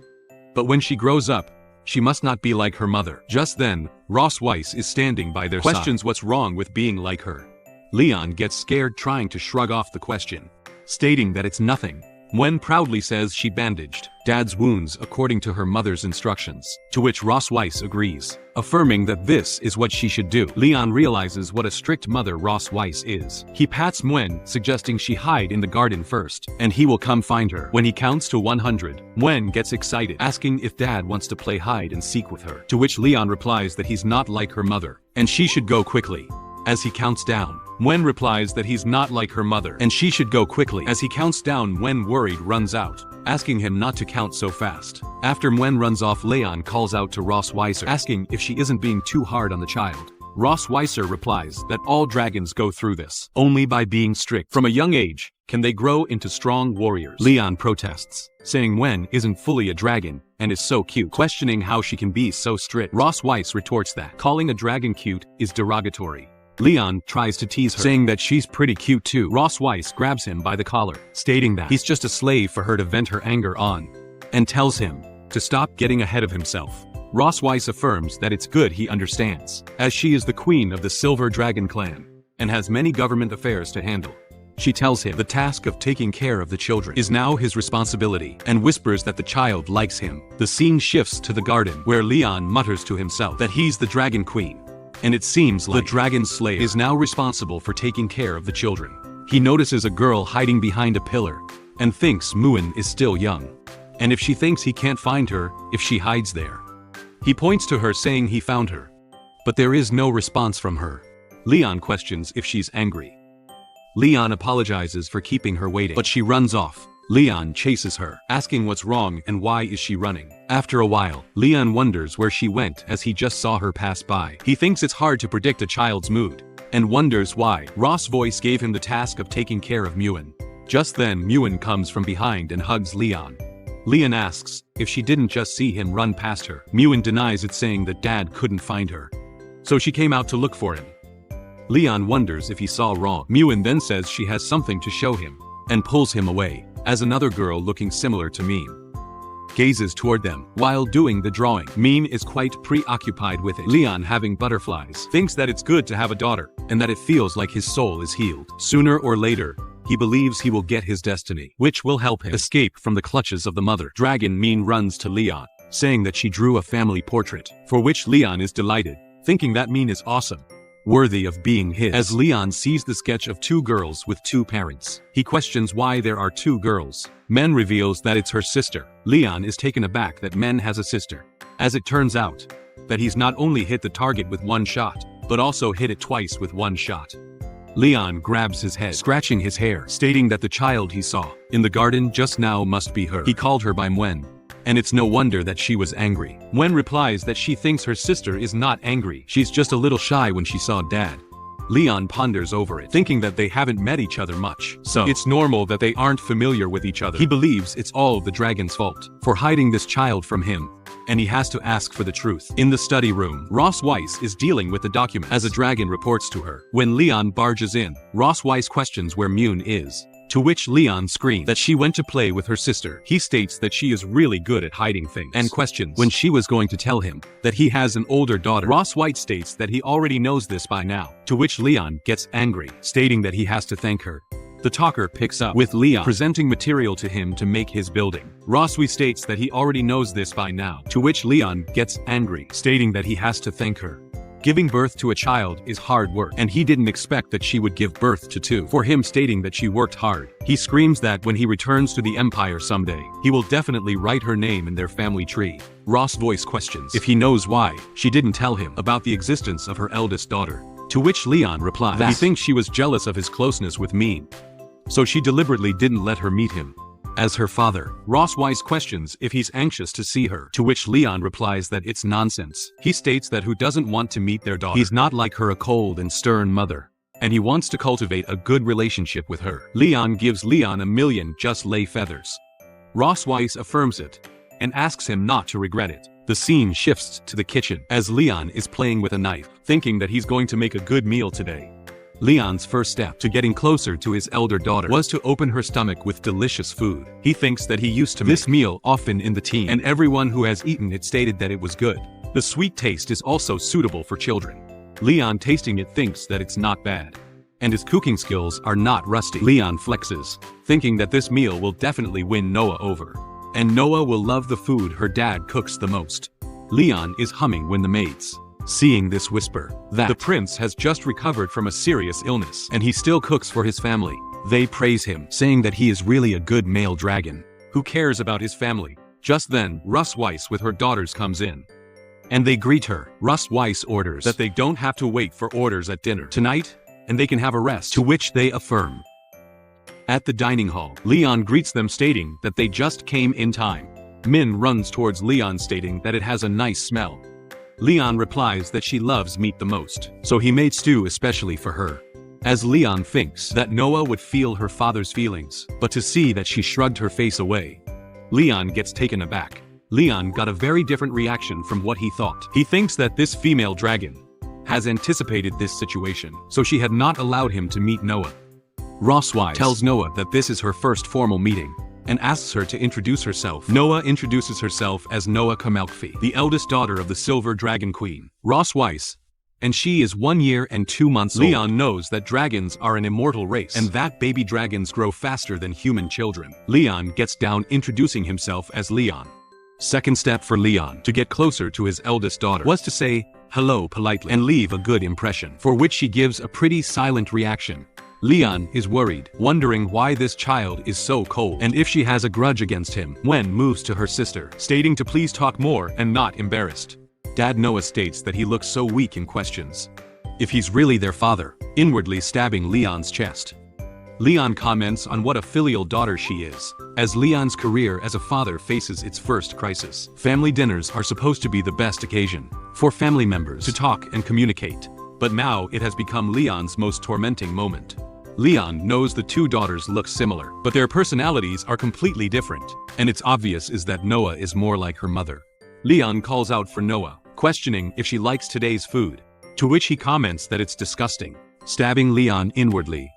But when she grows up, she must not be like her mother. Just then, Ross Weiss is standing by their side. Questions what's wrong with being like her. Leon gets scared trying to shrug off the question, stating that it's nothing. Mwen proudly says she bandaged Dad's wounds according to her mother's instructions, to which Ross Weiss agrees, affirming that this is what she should do. Leon realizes what a strict mother Ross Weiss is. He pats Mwen, suggesting she hide in the garden first, and he will come find her. When he counts to 100, Mwen gets excited, asking if Dad wants to play hide and seek with her, to which Leon replies that he's not like her mother, and she should go quickly. As he counts down, Mwen replies that he's not like her mother, and she should go quickly. As he counts down, Mwen worried runs out, asking him not to count so fast. After Mwen runs off, Leon calls out to Ross Weiser, asking if she isn't being too hard on the child. Ross Weiser replies that all dragons go through this. Only by being strict from a young age can they grow into strong warriors. Leon protests, saying Mwen isn't fully a dragon and is so cute, questioning how she can be so strict. Ross Weiss retorts that calling a dragon cute is derogatory. Leon tries to tease her, saying that she's pretty cute too. Ross Weiss grabs him by the collar, stating that he's just a slave for her to vent her anger on, and tells him to stop getting ahead of himself. Ross Weiss affirms that it's good he understands, as she is the queen of the Silver Dragon clan, and has many government affairs to handle. She tells him the task of taking care of the children is now his responsibility, and whispers that the child likes him. The scene shifts to the garden, where Leon mutters to himself that he's the Dragon Queen. And it seems like the Dragon Slayer is now responsible for taking care of the children. He notices a girl hiding behind a pillar, and thinks Muen is still young. And if she thinks he can't find her, if she hides there. He points to her saying he found her. But there is no response from her. Leon questions if she's angry. Leon apologizes for keeping her waiting, but she runs off. Leon chases her, asking what's wrong and why is she running. After a while, Leon wonders where she went as he just saw her pass by. He thinks it's hard to predict a child's mood, and wonders why. Ross Voice gave him the task of taking care of Muen. Just then, Muen comes from behind and hugs Leon. Leon asks if she didn't just see him run past her. Muen denies it, saying that Dad couldn't find her, so she came out to look for him. Leon wonders if he saw wrong. Muen then says she has something to show him, and pulls him away, as another girl looking similar to Meme gazes toward them while doing the drawing. Meme is quite preoccupied with it. Leon, having butterflies, thinks that it's good to have a daughter, and that it feels like his soul is healed. Sooner or later, he believes he will get his destiny, which will help him escape from the clutches of the mother dragon. Meme runs to Leon, saying that she drew a family portrait, for which Leon is delighted, thinking that Meme is awesome, worthy of being his. As Leon sees the sketch of two girls with two parents, he questions why there are two girls. Men reveals that it's her sister. Leon is taken aback that Men has a sister, as it turns out that he's not only hit the target with one shot, but also hit it twice with one shot. Leon grabs his head, scratching his hair, stating that the child he saw in the garden just now must be her. He called her by Mwen, and it's no wonder that she was angry. Mwen replies that she thinks her sister is not angry, she's just a little shy when she saw Dad. Leon ponders over it, thinking that they haven't met each other much, so it's normal that they aren't familiar with each other. He believes it's all the dragon's fault for hiding this child from him, and he has to ask for the truth. In the study room, Ross Weiss is dealing with the document as a dragon reports to her. When Leon barges in, Ross Weiss questions where Mune is, to which Leon screams that she went to play with her sister. He states that she is really good at hiding things, and questions when she was going to tell him that he has an older daughter. Ross White states that he already knows this by now, to which Leon gets angry, stating that he has to thank her. The talker picks up with Leon presenting material to him to make his building. Rosswe states that he already knows this by now, to which Leon gets angry, stating that he has to thank her. Giving birth to a child is hard work, and he didn't expect that she would give birth to two. For him stating that she worked hard, he screams that when he returns to the Empire someday, he will definitely write her name in their family tree. Ross voice questions if he knows why she didn't tell him about the existence of her eldest daughter, to which Leon replies that he thinks she was jealous of his closeness with Mean, so she deliberately didn't let her meet him as her father. Ross Wise questions if he's anxious to see her, to which Leon replies that it's nonsense. He states that who doesn't want to meet their daughter? He's not like her, a cold and stern mother, and he wants to cultivate a good relationship with her. Leon gives Leon $1 million just lay feathers. Ross Weiss affirms it and asks him not to regret it. The scene shifts to the kitchen as Leon is playing with a knife, thinking that he's going to make a good meal today. Leon's first step to getting closer to his elder daughter was to open her stomach with delicious food. He thinks that he used to make this meal often in the teen, and everyone who has eaten it stated that it was good. The sweet taste is also suitable for children. Leon, tasting it, thinks that it's not bad, and his cooking skills are not rusty. Leon flexes, thinking that this meal will definitely win Noah over, and Noah will love the food her dad cooks the most. Leon is humming when the maids, seeing this, whisper that the prince has just recovered from a serious illness and he still cooks for his family. They praise him, saying that he is really a good male dragon who cares about his family. Just then, Russ Weiss with her daughters comes in, and they greet her. Russ Weiss orders that they don't have to wait for orders at dinner tonight, and they can have a rest, to which they affirm. At the dining hall, Leon greets them, stating that they just came in time. Min runs towards Leon, stating that it has a nice smell. Leon replies that she loves meat the most, so he made stew especially for her. As Leon thinks that Noah would feel her father's feelings, but to see that she shrugged her face away, Leon gets taken aback. Leon got a very different reaction from what he thought. He thinks that this female dragon has anticipated this situation, so she had not allowed him to meet Noah. Russ Weiss tells Noah that this is her first formal meeting, and asks her to introduce herself. Noah introduces herself as Noah Kamelkfi, the eldest daughter of the Silver Dragon Queen, Russ Weiss, and she is 1 year and 2 months old. Leon knows that dragons are an immortal race, and that baby dragons grow faster than human children. Leon gets down, introducing himself as Leon. Second step for Leon to get closer to his eldest daughter was to say hello politely and leave a good impression, for which she gives a pretty silent reaction. Leon is worried, wondering why this child is so cold and if she has a grudge against him. Wen moves to her sister, stating to please talk more and not embarrassed. Dad Noah states that he looks so weak in questions if he's really their father, inwardly stabbing Leon's chest. Leon comments on what a filial daughter she is, as Leon's career as a father faces its first crisis. Family dinners are supposed to be the best occasion for family members to talk and communicate, but now it has become Leon's most tormenting moment. Leon knows the two daughters look similar, but their personalities are completely different, and it's obvious is that Noah is more like her mother. Leon calls out for Noah, questioning if she likes today's food, to which he comments that it's disgusting, stabbing Leon inwardly.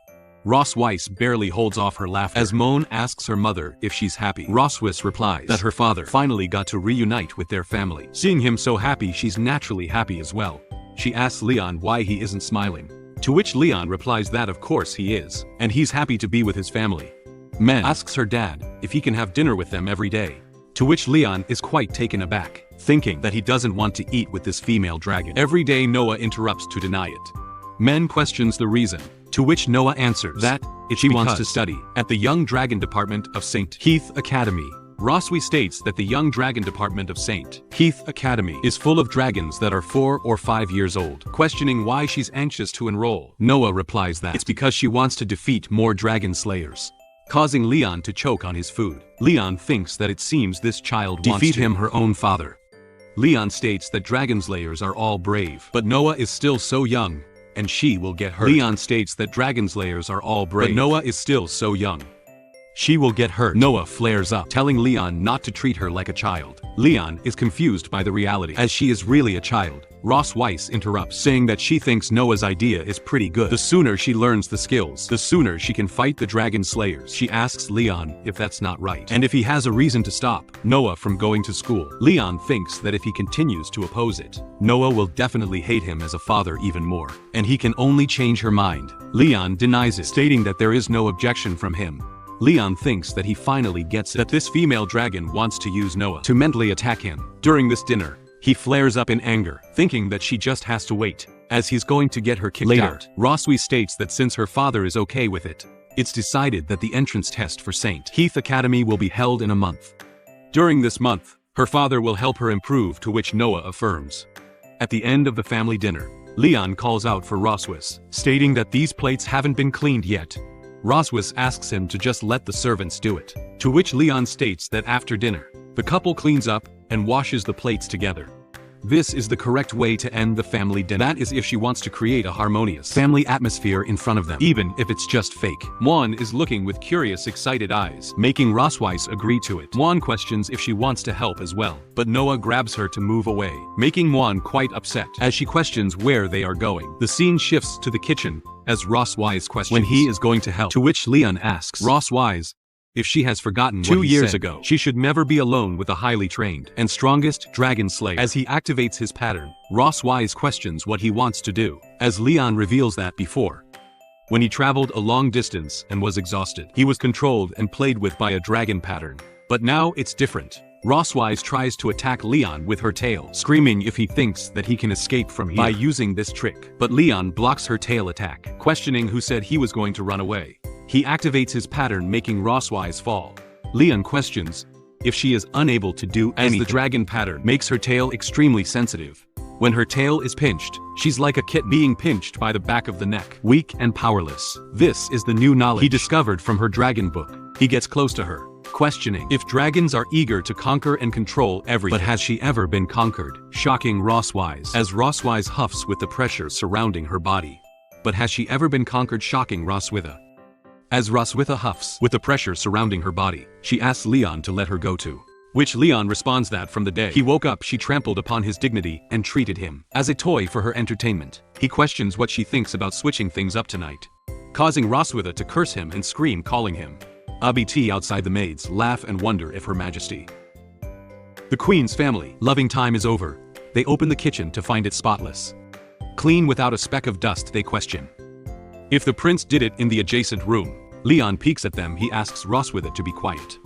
Russ Weiss barely holds off her laughter as Moan asks her mother if she's happy. Russ Weiss replies that her father finally got to reunite with their family. Seeing him so happy, she's naturally happy as well. She asks Leon why he isn't smiling, to which Leon replies that of course he is, and he's happy to be with his family. Men asks her dad if he can have dinner with them every day, to which Leon is quite taken aback, thinking that he doesn't want to eat with this female dragon every day. Noah interrupts to deny it. Men questions the reason, to which Noah answers that she wants to study at the Young Dragon Department of St. Heath Academy. Roswy states that the Young Dragon Department of St. Heath Academy is full of dragons that are 4 or 5 years old. Questioning why she's anxious to enroll, Noah replies that it's because she wants to defeat more dragon slayers, causing Leon to choke on his food. Leon thinks that it seems this child wants to defeat him, her own father. Leon states that dragon slayers are all brave, but Noah is still so young, and she will get hurt. Leon states that dragon slayers are all brave, but Noah is still so young, she will get hurt. Noah flares up, telling Leon not to treat her like a child. Leon is confused by the reality, as she is really a child. Russ Weiss interrupts, saying that she thinks Noah's idea is pretty good. The sooner she learns the skills, the sooner she can fight the dragon slayers. She asks Leon if that's not right, and if he has a reason to stop Noah from going to school. Leon thinks that if he continues to oppose it, Noah will definitely hate him as a father even more, and he can only change her mind. Leon denies it, stating that there is no objection from him. Leon thinks that he finally gets it, that this female dragon wants to use Noah to mentally attack him. During this dinner, he flares up in anger, thinking that she just has to wait, as he's going to get her kicked out. Roswy states that since her father is okay with it, it's decided that the entrance test for St. Heath Academy will be held in a month. During this month, her father will help her improve, to which Noah affirms. At the end of the family dinner, Leon calls out for Roswys, stating that these plates haven't been cleaned yet. Roswys asks him to just let the servants do it, to which Leon states that after dinner, the couple cleans up and washes the plates together. This is the correct way to end the family dinner. That is if she wants to create a harmonious family atmosphere in front of them, even if it's just fake. Muan is looking with curious, excited eyes, making Roswise agree to it. Muan questions if she wants to help as well, but Noah grabs her to move away, making Muan quite upset as she questions where they are going. The scene shifts to the kitchen as Roswise questions when he is going to help, to which Leon asks Roswise if she has forgotten 2 years ago she should never be alone with a highly trained and strongest dragon slayer. As he activates his pattern, Roswise questions what he wants to do, as Leon reveals that before, when he traveled a long distance and was exhausted, he was controlled and played with by a dragon pattern. But now it's different. Roswise tries to attack Leon with her tail, screaming if he thinks that he can escape from here by using this trick. But Leon blocks her tail attack, questioning who said he was going to run away. He activates his pattern, making Roswise fall. Leon questions if she is unable to do anything, as the dragon pattern makes her tail extremely sensitive. When her tail is pinched, she's like a kitten being pinched by the back of the neck, weak and powerless. This is the new knowledge he discovered from her dragon book. He gets close to her, questioning if dragons are eager to conquer and control everything. But has she ever been conquered? Shocking Roswise, as Roswise huffs with the pressure surrounding her body. But has she ever been conquered? Shocking Roswitha. As Roswitha huffs with the pressure surrounding her body, she asks Leon to let her go to which Leon responds that from the day he woke up she trampled upon his dignity and treated him as a toy for her entertainment. He questions what she thinks about switching things up tonight, causing Roswitha to curse him and scream, calling him Abt. Outside, the maids laugh and wonder if Her Majesty, the Queen's family, loving time is over. They open the kitchen to find it spotless, clean without a speck of dust. They question if the prince did it in the adjacent room. Leon peeks at them. He asks Roswitha to be quiet,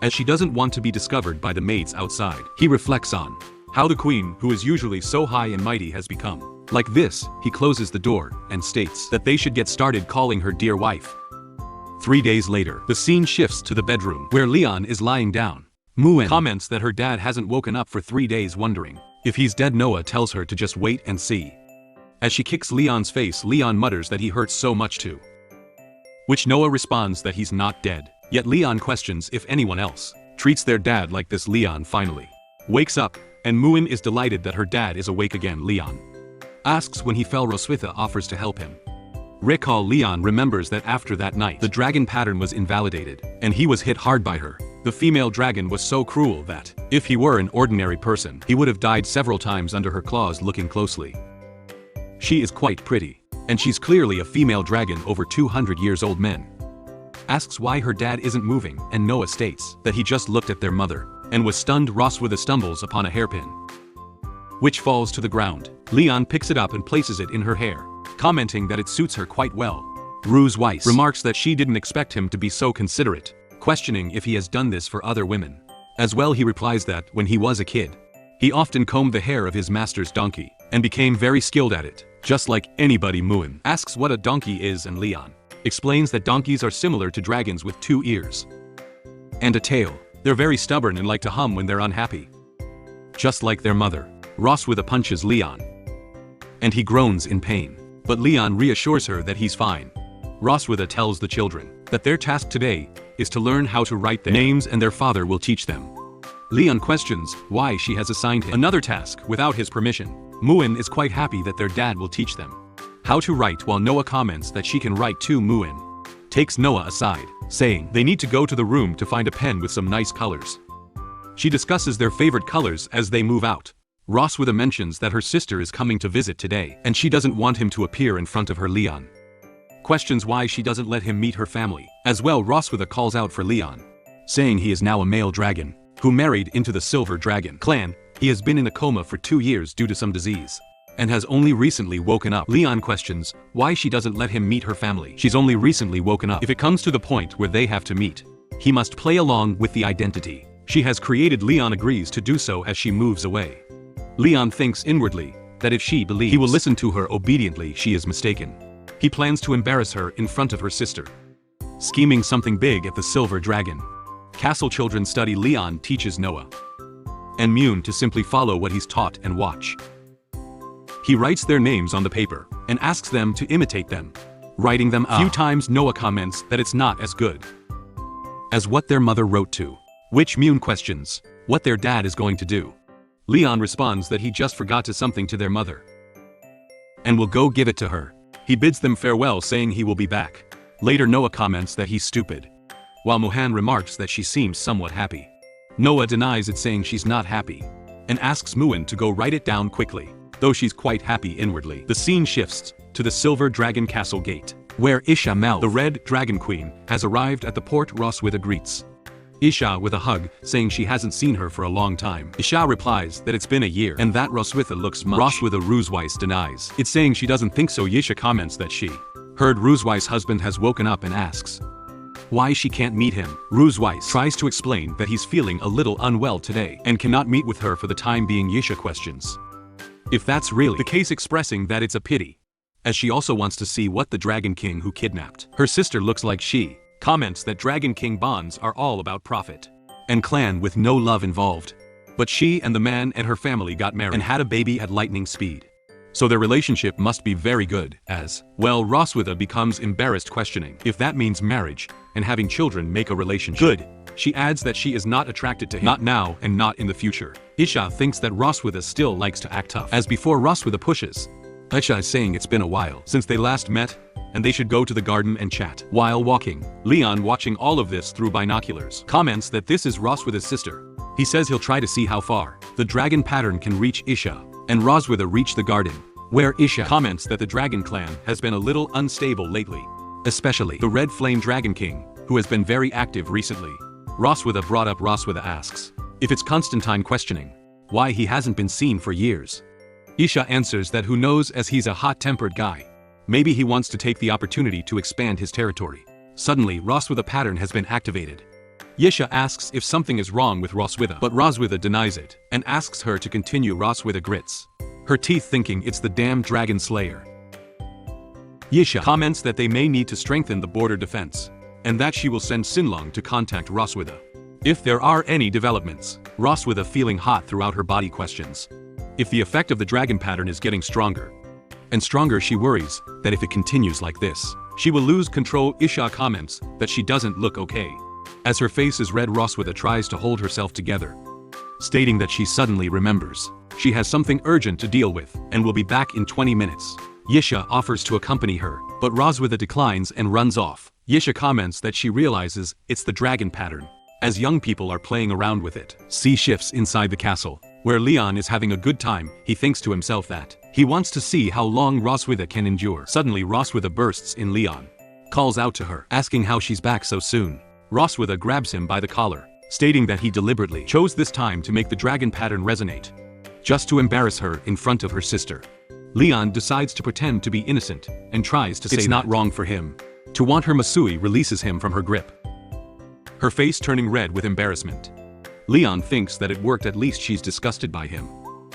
as she doesn't want to be discovered by the maids outside. He reflects on how the queen, who is usually so high and mighty, has become like this. He closes the door and states that they should get started calling her dear wife. 3 days later, the scene shifts to the bedroom where Leon is lying down. Muan comments that her dad hasn't woken up for 3 days, wondering if he's dead. Noah tells her to just wait and see. As she kicks Leon's face, Leon mutters that he hurts so much too, which Noah responds that he's not dead. Yet Leon questions if anyone else treats their dad like this. Leon finally wakes up, and Muan is delighted that her dad is awake again. Leon asks when he fell. Roswitha offers to help him. Leon remembers that after that night, the dragon pattern was invalidated, and he was hit hard by her. The female dragon was so cruel that, if he were an ordinary person, he would have died several times under her claws. Looking closely, she is quite pretty, and she's clearly a female dragon over 200 years old. Men asks why her dad isn't moving, and Noah states that he just looked at their mother and was stunned. Roswitha stumbles upon a hairpin, which falls to the ground. Leon picks it up and places it in her hair, commenting that it suits her quite well. Weiss remarks that she didn't expect him to be so considerate, questioning if he has done this for other women as well. He replies that when he was a kid, he often combed the hair of his master's donkey and became very skilled at it, just like anybody. Muan asks what a donkey is, and Leon explains that donkeys are similar to dragons with 2 ears and a tail. They're very stubborn and like to hum when they're unhappy, just like their mother. Roswitha punches Leon, and he groans in pain, but Leon reassures her that he's fine. Roswitha tells the children that their task today is to learn how to write their names, and their father will teach them. Leon questions why she has assigned him another task without his permission. Muan is quite happy that their dad will teach them how to write, while Noah comments that she can write too. Muan takes Noah aside, saying they need to go to the room to find a pen with some nice colors. She discusses their favorite colors as they move out. Roswitha mentions that her sister is coming to visit today, and she doesn't want him to appear in front of her. Leon questions why she doesn't let him meet her family. As well, Roswitha calls out for Leon, saying he is now a male dragon who married into the Silver Dragon clan. He has been in a coma for 2 years due to some disease, and has only recently woken up. Leon questions why she doesn't let him meet her family. She's only recently woken up. If it comes to the point where they have to meet, he must play along with the identity she has created. Leon agrees to do so as she moves away. Leon thinks inwardly that if she believes he will listen to her obediently, she is mistaken. He plans to embarrass her in front of her sister, scheming something big at the Silver Dragon Castle. Children study. Leon teaches Noah and Muan to simply follow what he's taught and watch. He writes their names on the paper and asks them to imitate them, writing them a few times. Noah comments that it's not as good as what their mother wrote to, which Muan questions what their dad is going to do. Leon responds that he just forgot to something to their mother and will go give it to her. He bids them farewell, saying he will be back. Later, Noah comments that he's stupid, while Mohan remarks that she seems somewhat happy. Noah denies it, saying she's not happy, and asks Muin to go write it down quickly, though she's quite happy inwardly. The scene shifts to the Silver Dragon Castle gate, where Isha Mel, the Red Dragon Queen, has arrived at the port. Roswitha greets Isha with a hug, saying she hasn't seen her for a long time. Isha replies that it's been a year and that Roswitha looks much. Roswitha Rusweiss denies it, saying she doesn't think so. Isha comments that she heard Rusweiss' husband has woken up and asks why she can't meet him. Rusweiss tries to explain that he's feeling a little unwell today and cannot meet with her for the time being. Isha questions if that's really the case, expressing that it's a pity, as she also wants to see what the Dragon King who kidnapped her sister looks like. She comments that Dragon King bonds are all about profit and clan with no love involved. But she and the man and her family got married and had a baby at lightning speed, so their relationship must be very good. As well, Roswitha becomes embarrassed, questioning if that means marriage and having children make a relationship good. She adds that she is not attracted to him, not now and not in the future. Isha thinks that Roswitha still likes to act tough. As before, Roswitha pushes Isha, saying it's been a while since they last met and they should go to the garden and chat. While walking, Leon, watching all of this through binoculars, comments that this is Roswitha's sister. He says he'll try to see how far the dragon pattern can reach Isha, and Roswitha reach the garden, where Isha comments that the Dragon Clan has been a little unstable lately, especially the Red Flame Dragon King, who has been very active recently. Roswitha brought up. Roswitha asks if it's Constantine, questioning why he hasn't been seen for years. Isha answers that who knows, as he's a hot-tempered guy. Maybe he wants to take the opportunity to expand his territory. Suddenly, Roswitha pattern has been activated. Isha asks if something is wrong with Roswitha, but Roswitha denies it and asks her to continue. Roswitha grits her teeth, thinking it's the damn dragon slayer. Isha comments that they may need to strengthen the border defense, and that she will send Sinlong to contact Roswitha if there are any developments. Roswitha, feeling hot throughout her body, questions if the effect of the dragon pattern is getting stronger and stronger. She worries that if it continues like this, she will lose control. Isha comments that she doesn't look okay, as her face is red. Roswitha tries to hold herself together, stating that she suddenly remembers she has something urgent to deal with and will be back in 20 minutes. Isha offers to accompany her, but Roswitha declines and runs off. Isha comments that she realizes it's the dragon pattern, as young people are playing around with it. Sea shifts inside the castle, where Leon is having a good time. He thinks to himself that he wants to see how long Roswitha can endure. Suddenly, Roswitha bursts in. Leon calls out to her, asking how she's back so soon. Roswitha grabs him by the collar, stating that he deliberately chose this time to make the dragon pattern resonate, just to embarrass her in front of her sister. Leon decides to pretend to be innocent and tries to say it's not wrong for him to want her. Masui releases him from her grip, her face turning red with embarrassment. Leon thinks that it worked. At least she's disgusted by him.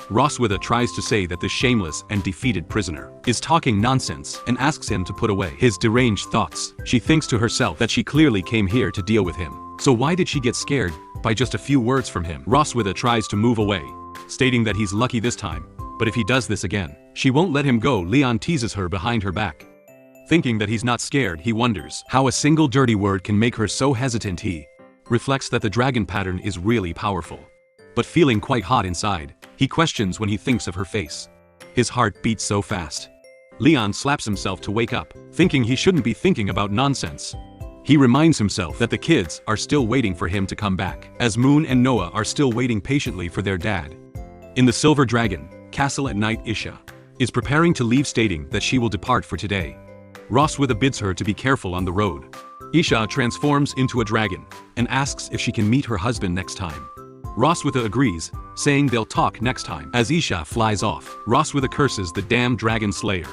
Roswitha tries to say that the shameless and defeated prisoner is talking nonsense and asks him to put away his deranged thoughts. She thinks to herself that she clearly came here to deal with him, so why did she get scared by just a few words from him? Roswitha tries to move away, stating that he's lucky this time, but if he does this again, she won't let him go. Leon teases her behind her back. Thinking that he's not scared, he wonders how a single dirty word can make her so hesitant. He reflects that the dragon pattern is really powerful, but feeling quite hot inside, he questions when he thinks of her face. His heart beats so fast. Leon slaps himself to wake up, thinking he shouldn't be thinking about nonsense. He reminds himself that the kids are still waiting for him to come back, as Moon and Noah are still waiting patiently for their dad. In the Silver Dragon Castle at night, Isha is preparing to leave, stating that she will depart for today. Roswitha bids her to be careful on the road. Isha transforms into a dragon and asks if she can meet her husband next time. Roswitha agrees, saying they'll talk next time. As Isha flies off, Roswitha curses the damn dragon slayer,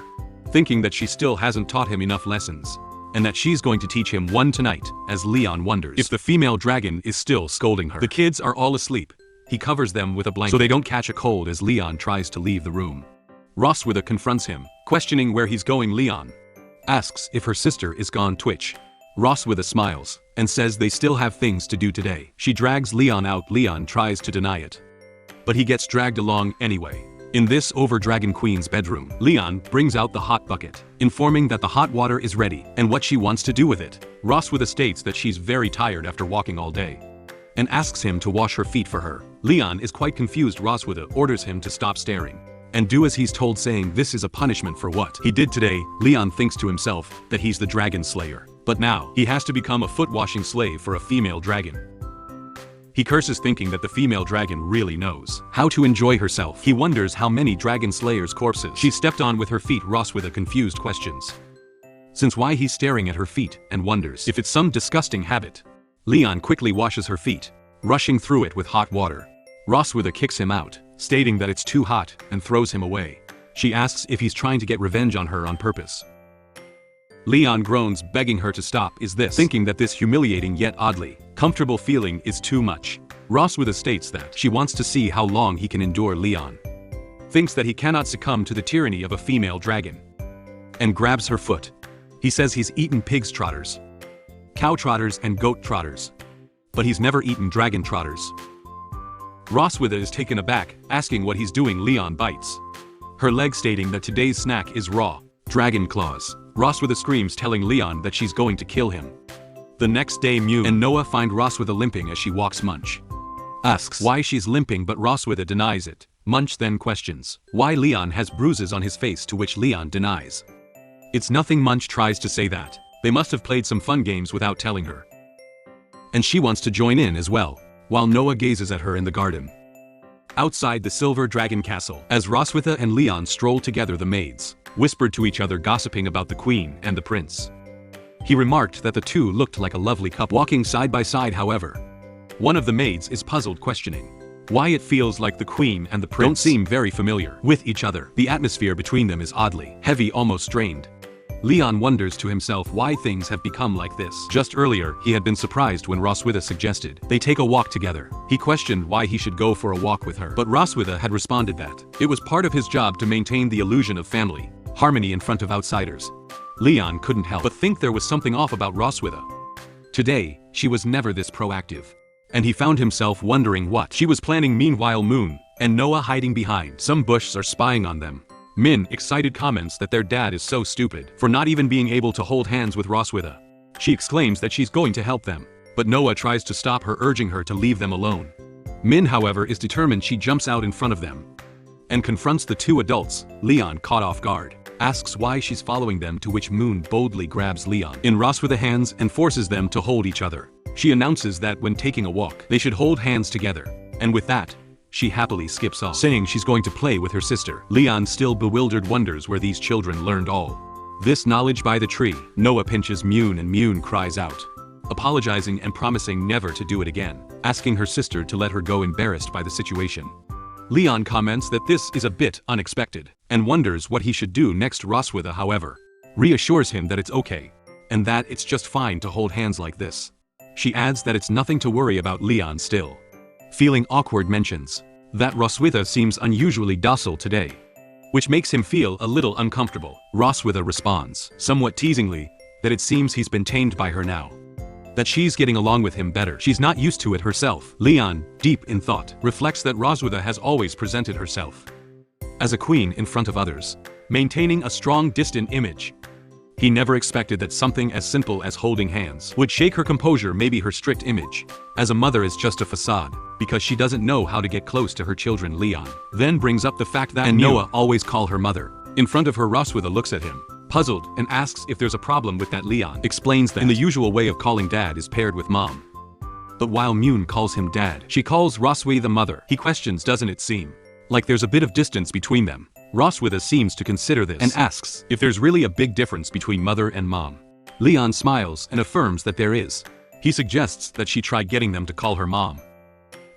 thinking that she still hasn't taught him enough lessons, and that she's going to teach him one tonight. As Leon wonders if the female dragon is still scolding her. The kids are all asleep. He covers them with a blanket so they don't catch a cold as Leon tries to leave the room. Roswitha confronts him, questioning where he's going. Leon asks if her sister is gone. Twitch. Roswitha smiles and says they still have things to do today. She drags Leon out. Leon tries to deny it, but he gets dragged along anyway. In this over Dragon Queen's bedroom, Leon brings out the hot bucket, informing that the hot water is ready and what she wants to do with it. Roswitha states that she's very tired after walking all day. and asks him to wash her feet for her. Leon is quite confused. Roswitha orders him to stop staring and do as he's told, saying this is a punishment for what he did today. Leon thinks to himself that he's the dragon slayer, but now he has to become a foot-washing slave for a female dragon. He curses, thinking that the female dragon really knows how to enjoy herself. He wonders how many dragon slayers' corpses she stepped on with her feet. Roswitha confused questions since why he's staring at her feet and wonders if it's some disgusting habit. Leon quickly washes her feet, rushing through it with hot water. Roswitha kicks him out, stating that it's too hot, and throws him away. She asks if he's trying to get revenge on her on purpose. Leon groans, begging her to stop. Is this, thinking that this humiliating yet oddly comfortable feeling is too much. Roswitha states that she wants to see how long he can endure. Leon thinks that he cannot succumb to the tyranny of a female dragon and grabs her foot. He says he's eaten pig's trotters, cow trotters and goat trotters, but he's never eaten dragon trotters. Roswitha is taken aback, asking what he's doing. Leon bites her leg, stating that today's snack is raw dragon claws. Roswitha screams, telling Leon that she's going to kill him. The next day, Mew and Noah find Roswitha limping as she walks. Munch asks why she's limping, but Roswitha denies it. Munch then questions why Leon has bruises on his face, to which Leon denies it's nothing. Munch tries to say that they must have played some fun games without telling her, and she wants to join in as well, while Noah gazes at her in the garden outside the Silver Dragon Castle. As Roswitha and Leon stroll together, the maids whispered to each other, gossiping about the queen and the prince. He remarked that the two looked like a lovely couple walking side by side. However, one of the maids is puzzled, questioning why it feels like the queen and the prince don't seem very familiar with each other. The atmosphere between them is oddly heavy, almost strained. Leon wonders to himself why things have become like this. Just earlier, he had been surprised when Roswitha suggested they take a walk together. He questioned why he should go for a walk with her, but Roswitha had responded that it was part of his job to maintain the illusion of family harmony in front of outsiders. Leon couldn't help but think there was something off about Roswitha. Today, she was never this proactive, and he found himself wondering what she was planning. Meanwhile, Moon and Noah, hiding behind some bush, are spying on them. Min, excited, comments that their dad is so stupid for not even being able to hold hands with Roswitha. She exclaims that she's going to help them, but Noah tries to stop her, urging her to leave them alone. Min, however, is determined. She jumps out in front of them and confronts the two adults. Leon, caught off guard, asks why she's following them, to which Moon boldly grabs Leon in Roswitha's hands and forces them to hold each other. She announces that when taking a walk, they should hold hands together, and with that, she happily skips off, saying she's going to play with her sister. Leon, still bewildered, wonders where these children learned all this knowledge. By the tree, Noah pinches Moon and Moon cries out, apologizing and promising never to do it again, asking her sister to let her go, embarrassed by the situation. Leon comments that this is a bit unexpected and wonders what he should do next. Roswitha, however, reassures him that it's okay and that it's just fine to hold hands like this. She adds that it's nothing to worry about. Leon, still feeling awkward, mentions that Roswitha seems unusually docile today, which makes him feel a little uncomfortable. Roswitha responds, somewhat teasingly, that it seems he's been tamed by her now, that she's getting along with him better. She's not used to it herself. Leon, deep in thought, reflects that Roswitha has always presented herself as a queen in front of others, maintaining a strong, distant image. He never expected that something as simple as holding hands would shake her composure. Maybe her strict image as a mother is just a facade, because she doesn't know how to get close to her children. Leon then brings up the fact that Noah always call her mother in front of her. Roswitha looks at him, puzzled, and asks if there's a problem with that. Leon explains that in the usual way of calling dad is paired with mom. But while Moon calls him dad, she calls Roswitha mother. He questions, doesn't it seem like there's a bit of distance between them? Roswitha seems to consider this and asks if there's really a big difference between mother and mom. Leon smiles and affirms that there is. He suggests that she try getting them to call her mom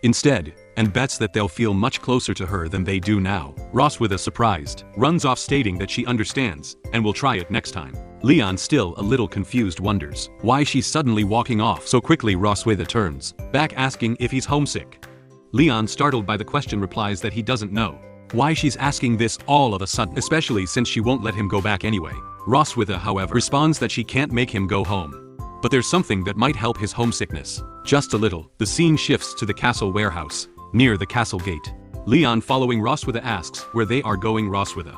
instead, and bets that they'll feel much closer to her than they do now. Roswitha, surprised, runs off, stating that she understands and will try it next time. Leon, still a little confused, wonders why she's suddenly walking off so quickly. Roswitha turns back, asking if he's homesick. Leon, startled by the question, replies that he doesn't know why she's asking this all of a sudden, especially since she won't let him go back anyway. Roswitha, however, responds that she can't make him go home, but there's something that might help his homesickness just a little. The scene shifts to the castle warehouse near the castle gate. Leon, following Roswitha, asks where they are going. Roswitha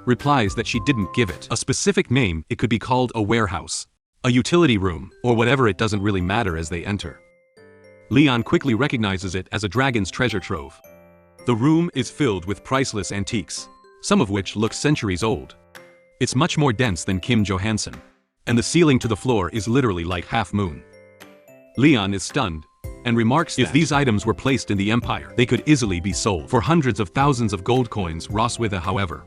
replies that she didn't give it a specific name. It could be called a warehouse, a utility room, or whatever. It doesn't really matter. As they enter, Leon quickly recognizes it as a dragon's treasure trove. The room is filled with priceless antiques, some of which look centuries old. It's much more dense than Kim Johansson, and the ceiling to the floor is literally like half moon. Leon is stunned, and remarks that if these items were placed in the Empire, they could easily be sold for hundreds of thousands of gold coins. Roswitha, however,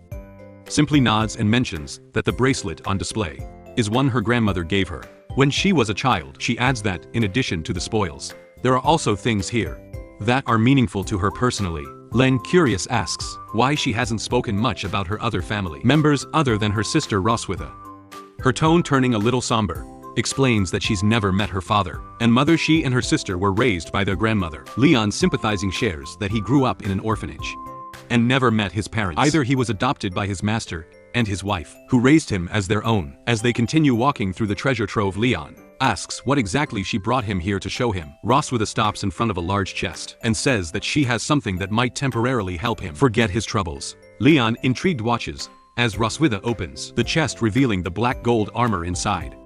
simply nods and mentions that the bracelet on display is one her grandmother gave her when she was a child. She adds that, in addition to the spoils, there are also things here that are meaningful to her personally. Len, curious, asks why she hasn't spoken much about her other family members other than her sister Roswitha. Her tone turning a little somber, explains that she's never met her father and mother. She and her sister were raised by their grandmother. Leon, sympathizing, shares that he grew up in an orphanage and never met his parents. Either he was adopted by his master and his wife, who raised him as their own. As they continue walking through the treasure trove, Leon asks what exactly she brought him here to show him. Roswitha stops in front of a large chest and says that she has something that might temporarily help him forget his troubles. Leon, intrigued, watches as Roswitha opens the chest, revealing the black gold armor inside.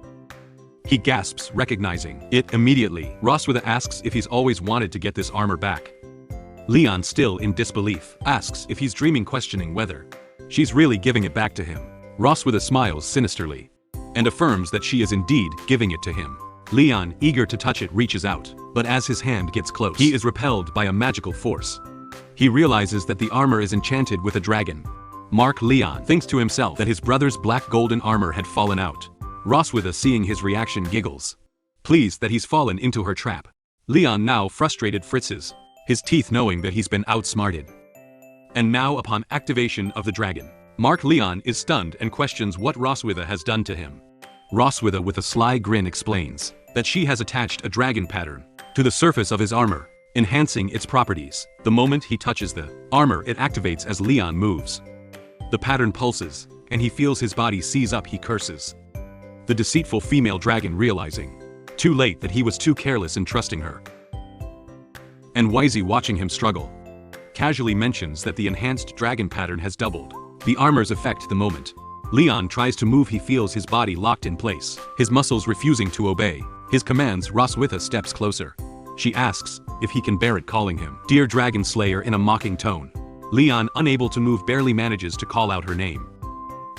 He gasps, recognizing it immediately. Roswitha asks if he's always wanted to get this armor back. Leon, still in disbelief, asks if he's dreaming, questioning whether she's really giving it back to him. Roswitha smiles sinisterly and affirms that she is indeed giving it to him. Leon, eager to touch it, reaches out, but as his hand gets close, he is repelled by a magical force. He realizes that the armor is enchanted with a dragon. Leon thinks to himself that his brother's black golden armor had fallen out. Roswitha, seeing his reaction, giggles, pleased that he's fallen into her trap. Leon, now frustrated, fritzes his teeth, knowing that he's been outsmarted. And now, upon activation of the dragon, Leon is stunned and questions what Roswitha has done to him. Roswitha, with a sly grin, explains that she has attached a dragon pattern to the surface of his armor, enhancing its properties. The moment he touches the armor, it activates as Leon moves. The pattern pulses, and he feels his body seize up. He curses the deceitful female dragon, realizing too late that he was too careless in trusting her. And Wisey, watching him struggle, casually mentions that the enhanced dragon pattern has doubled the armor's effect. The moment Leon tries to move, he feels his body locked in place, his muscles refusing to obey his commands. Roswitha steps closer. She asks if he can bear it, calling him Dear Dragon Slayer in a mocking tone. Leon, unable to move, barely manages to call out her name.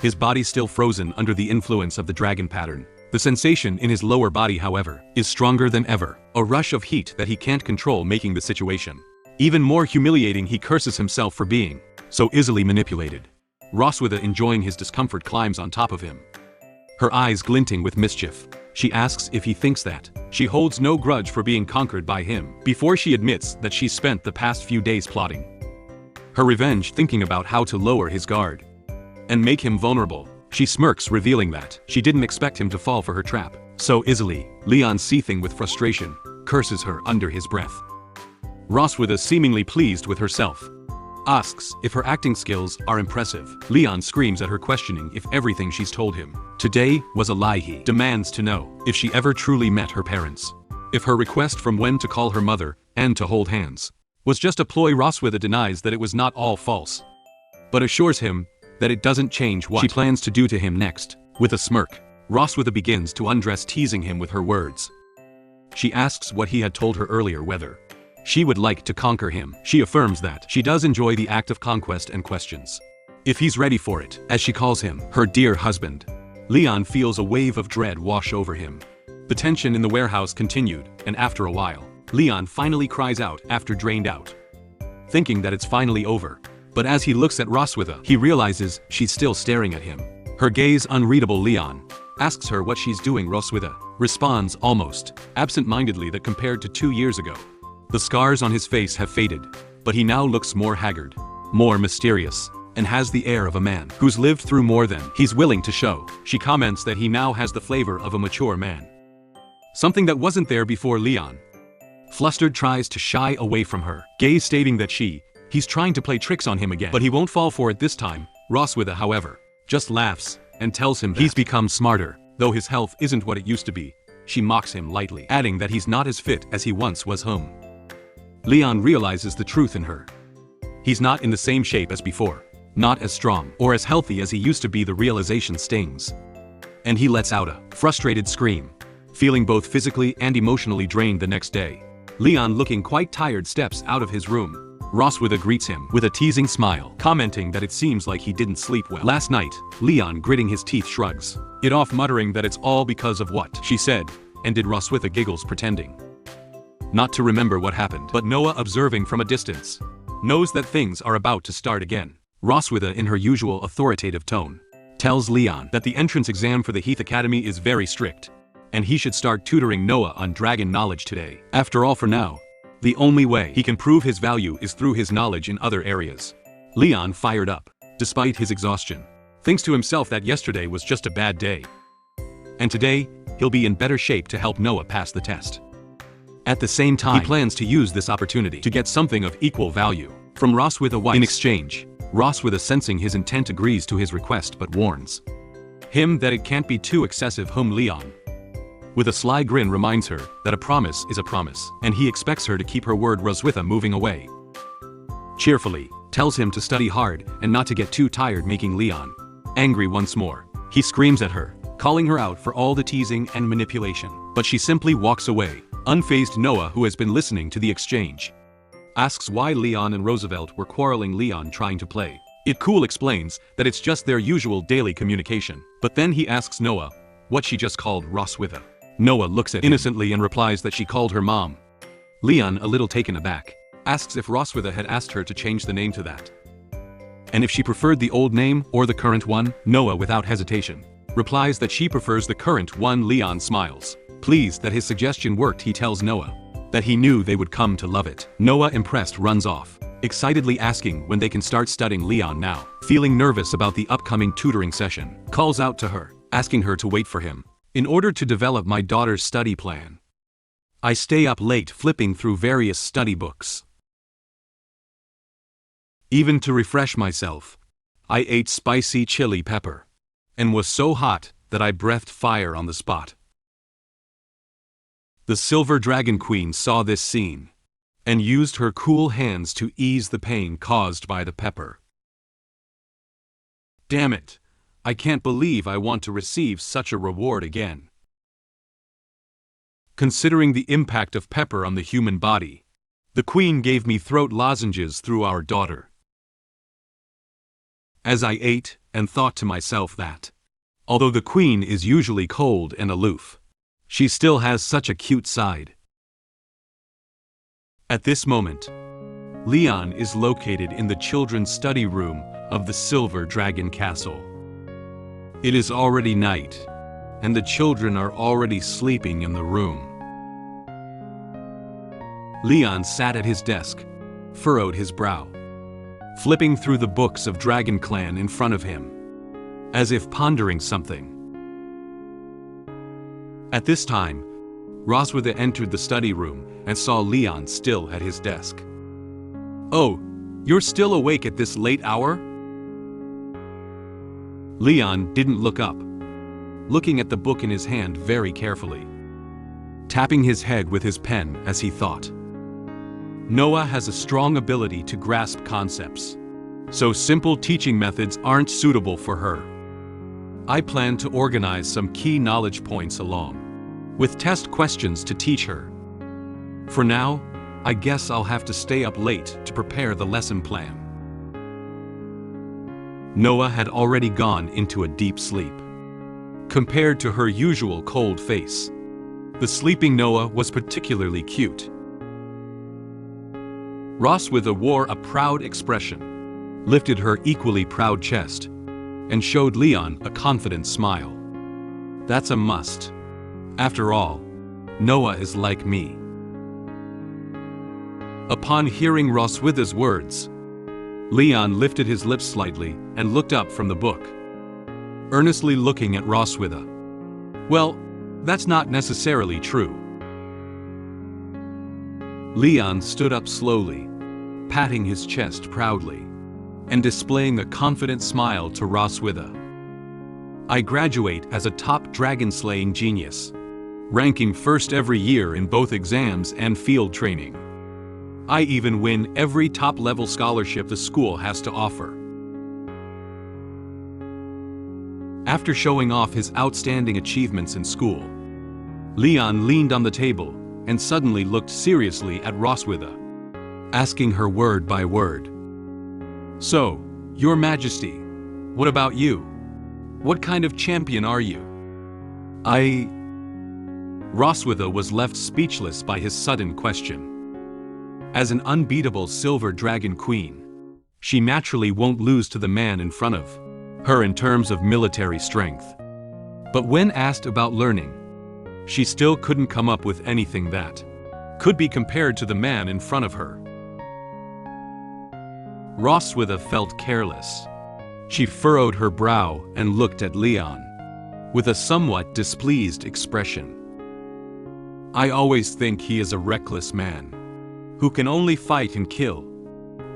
His body still frozen under the influence of the dragon pattern. The sensation in his lower body, however, is stronger than ever, a rush of heat that he can't control, making the situation even more humiliating. He curses himself for being so easily manipulated. Roswitha, enjoying his discomfort, climbs on top of him, her eyes glinting with mischief. She asks if he thinks that she holds no grudge for being conquered by him, before she admits that she spent the past few days plotting her revenge, thinking about how to lower his guard and make him vulnerable. She smirks, revealing that she didn't expect him to fall for her trap so easily. Leon, seething with frustration, curses her under his breath. Roswitha, seemingly pleased with herself, asks if her acting skills are impressive. Leon screams at her, questioning if everything she's told him today was a lie. He demands to know if she ever truly met her parents, if her request from when to call her mother and to hold hands was just a ploy. Roswitha denies that it was not all false, but assures him that it doesn't change what she plans to do to him next. With a smirk, Roswitha begins to undress, teasing him with her words. She asks what he had told her earlier, whether she would like to conquer him. She affirms that she does enjoy the act of conquest and questions if he's ready for it, as she calls him her dear husband. Leon feels a wave of dread wash over him. The tension in the warehouse continued, and after a while, Leon finally cries out after drained out, thinking that it's finally over. But as he looks at Roswitha, he realizes she's still staring at him, her gaze unreadable. Leon asks her what she's doing. Roswitha responds almost absent-mindedly that compared to 2 years ago, the scars on his face have faded, but he now looks more haggard, more mysterious, and has the air of a man who's lived through more than he's willing to show. She comments that he now has the flavor of a mature man, something that wasn't there before. Leon, flustered, tries to shy away from her gaze, stating that he's trying to play tricks on him again, but he won't fall for it this time. Roswitha, however, just laughs and tells him that he's become smarter, though his health isn't what it used to be. She mocks him lightly, adding that he's not as fit as he once was. Leon realizes the truth in her. He's not in the same shape as before, not as strong or as healthy as he used to be. The realization stings, and he lets out a frustrated scream, feeling both physically and emotionally drained. The next day, Leon, looking quite tired, steps out of his room. Roswitha greets him with a teasing smile, commenting that it seems like he didn't sleep well last night. Leon, gritting his teeth, shrugs it off, muttering that it's all because of what she said, and did. Roswitha giggles, pretending not to remember what happened. But Noah, observing from a distance, knows that things are about to start again. Roswitha, in her usual authoritative tone, tells Leon that the entrance exam for the Heath Academy is very strict, and he should start tutoring Noah on dragon knowledge today. After all, for now, the only way he can prove his value is through his knowledge in other areas. Leon, fired up, despite his exhaustion, thinks to himself that yesterday was just a bad day, and today, he'll be in better shape to help Noah pass the test. At the same time, he plans to use this opportunity to get something of equal value from Roswitha Weiss. In exchange, Roswitha, sensing his intent, agrees to his request but warns him that it can't be too excessive. Leon, with a sly grin, reminds her that a promise is a promise, and he expects her to keep her word. Roswitha, moving away, cheerfully tells him to study hard and not to get too tired, making Leon angry once more. He screams at her, calling her out for all the teasing and manipulation, but she simply walks away. Unfazed, Noah, who has been listening to the exchange, asks why Leon and Roosevelt were quarreling. Leon, trying to play it cool, explains that it's just their usual daily communication. But then he asks Noah what she just called Roswitha. Noah looks at him innocently and replies that she called her mom. Leon, a little taken aback, asks if Roswitha had asked her to change the name to that, and if she preferred the old name or the current one. Noah, without hesitation, replies that she prefers the current one. Leon smiles, pleased that his suggestion worked. He tells Noah that he knew they would come to love it. Noah, impressed, runs off, excitedly asking when they can start studying. Leon, now feeling nervous about the upcoming tutoring session, calls out to her, asking her to wait for him. In order to develop my daughter's study plan, I stay up late flipping through various study books. Even to refresh myself, I ate spicy chili pepper, and was so hot that I breathed fire on the spot. The Silver Dragon Queen saw this scene, and used her cool hands to ease the pain caused by the pepper. Damn it! I can't believe I want to receive such a reward again. Considering the impact of pepper on the human body, the Queen gave me throat lozenges through our daughter. As I ate, and thought to myself that, although the Queen is usually cold and aloof, she still has such a cute side. At this moment, Leon is located in the children's study room of the Silver Dragon Castle. It is already night, and the children are already sleeping in the room. Leon sat at his desk, furrowed his brow, flipping through the books of Dragon Clan in front of him, as if pondering something. At this time, Roswitha entered the study room and saw Leon still at his desk. "Oh, you're still awake at this late hour?" Leon didn't look up, looking at the book in his hand very carefully, tapping his head with his pen as he thought. Noah has a strong ability to grasp concepts, so simple teaching methods aren't suitable for her. I plan to organize some key knowledge points along with test questions to teach her. For now, I guess I'll have to stay up late to prepare the lesson plan. Noah had already gone into a deep sleep. Compared to her usual cold face, the sleeping Noah was particularly cute. Roswitha wore a proud expression, lifted her equally proud chest, and showed Leon a confident smile. That's a must. After all, Noah is like me. Upon hearing Roswitha's words, Leon lifted his lips slightly and looked up from the book, earnestly looking at Roswitha. Well, that's not necessarily true. Leon stood up slowly, patting his chest proudly, and displaying a confident smile to Roswitha. I graduate as a top dragon-slaying genius, ranking first every year in both exams and field training. I even win every top-level scholarship the school has to offer. After showing off his outstanding achievements in school, Leon leaned on the table and suddenly looked seriously at Roswitha, asking her word by word. "So, Your Majesty, what about you? What kind of champion are you?" Roswitha was left speechless by his sudden question. As an unbeatable silver dragon queen, she naturally won't lose to the man in front of her in terms of military strength. But when asked about learning, she still couldn't come up with anything that could be compared to the man in front of her. Roswitha felt careless. She furrowed her brow and looked at Leon with a somewhat displeased expression. "I always think he is a reckless man who can only fight and kill,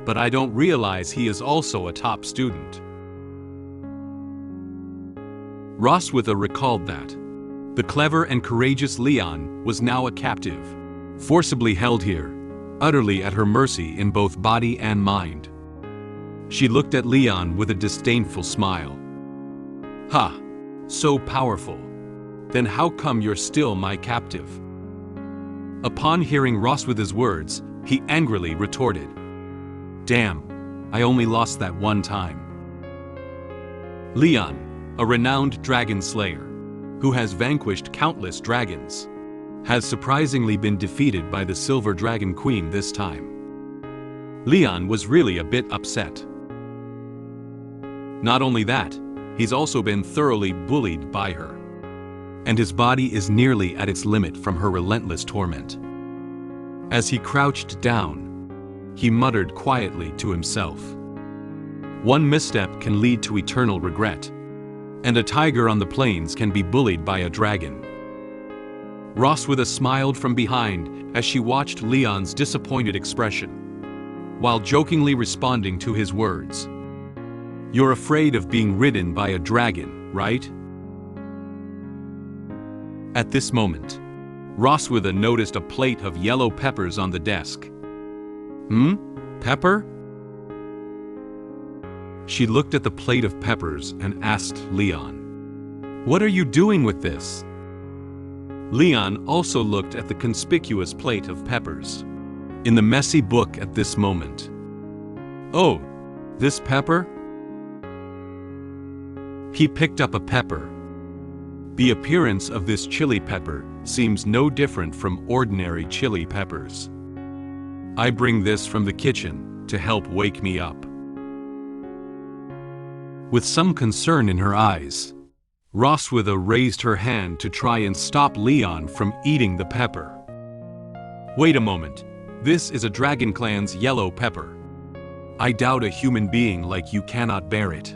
but I don't realize he is also a top student." Roswitha recalled that the clever and courageous Leon was now a captive, forcibly held here, utterly at her mercy in both body and mind. She looked at Leon with a disdainful smile. "Ha! So powerful. Then how come you're still my captive?" Upon hearing Roswitha's words, he angrily retorted, "Damn, I only lost that one time." Leon, a renowned dragon slayer, who has vanquished countless dragons, has surprisingly been defeated by the Silver Dragon Queen this time. Leon was really a bit upset. Not only that, he's also been thoroughly bullied by her, and his body is nearly at its limit from her relentless torment. As he crouched down, he muttered quietly to himself, "One misstep can lead to eternal regret, and a tiger on the plains can be bullied by a dragon." Roswitha smiled from behind as she watched Leon's disappointed expression, while jokingly responding to his words. "You're afraid of being ridden by a dragon, right?" At this moment, Roswitha noticed a plate of yellow peppers on the desk. Pepper? She looked at the plate of peppers and asked Leon, "What are you doing with this?" Leon also looked at the conspicuous plate of peppers in the messy book at this moment. "Oh, this pepper?" He picked up a pepper. The appearance of this chili pepper seems no different from ordinary chili peppers. "I bring this from the kitchen to help wake me up." With some concern in her eyes, Roswitha raised her hand to try and stop Leon from eating the pepper. "Wait a moment, this is a Dragon Clan's yellow pepper. I doubt a human being like you cannot bear it."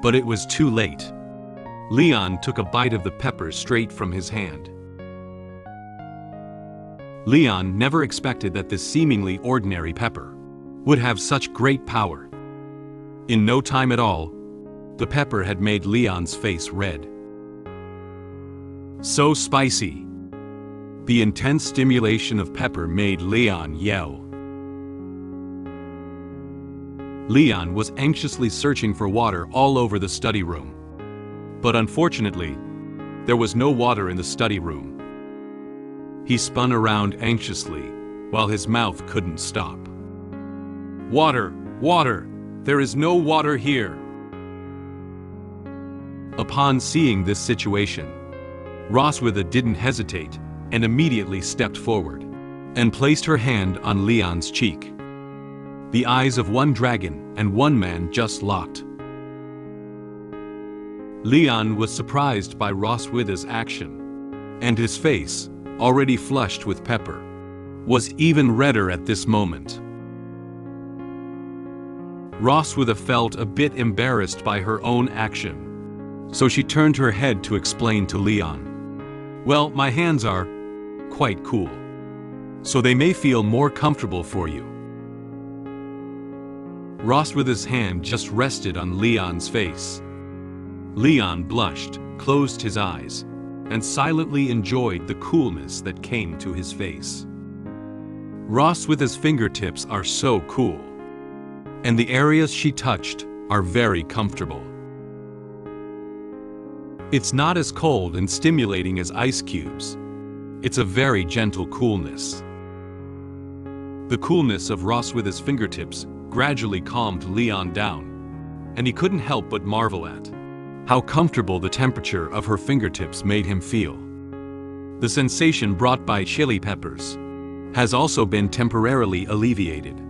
But it was too late. Leon took a bite of the pepper straight from his hand. Leon never expected that this seemingly ordinary pepper would have such great power. In no time at all, the pepper had made Leon's face red. So spicy! The intense stimulation of pepper made Leon yell. Leon was anxiously searching for water all over the study room. But unfortunately, there was no water in the study room. He spun around anxiously, while his mouth couldn't stop. "Water! Water! There is no water here!" Upon seeing this situation, Roswitha didn't hesitate and immediately stepped forward and placed her hand on Leon's cheek. The eyes of one dragon and one man just locked. Leon was surprised by Roswitha's action, and his face, already flushed with pepper, was even redder at this moment. Roswitha felt a bit embarrassed by her own action, so she turned her head to explain to Leon, "Well, my hands are quite cool, so they may feel more comfortable for you." Roswitha's hand just rested on Leon's face. Leon blushed, closed his eyes, and silently enjoyed the coolness that came to his face. Roswitha's fingertips are so cool, and the areas she touched are very comfortable. It's not as cold and stimulating as ice cubes, It's a very gentle coolness. The coolness of Roswitha's fingertips gradually calmed Leon down, and he couldn't help but marvel at how comfortable the temperature of her fingertips made him feel. The sensation brought by chili peppers has also been temporarily alleviated.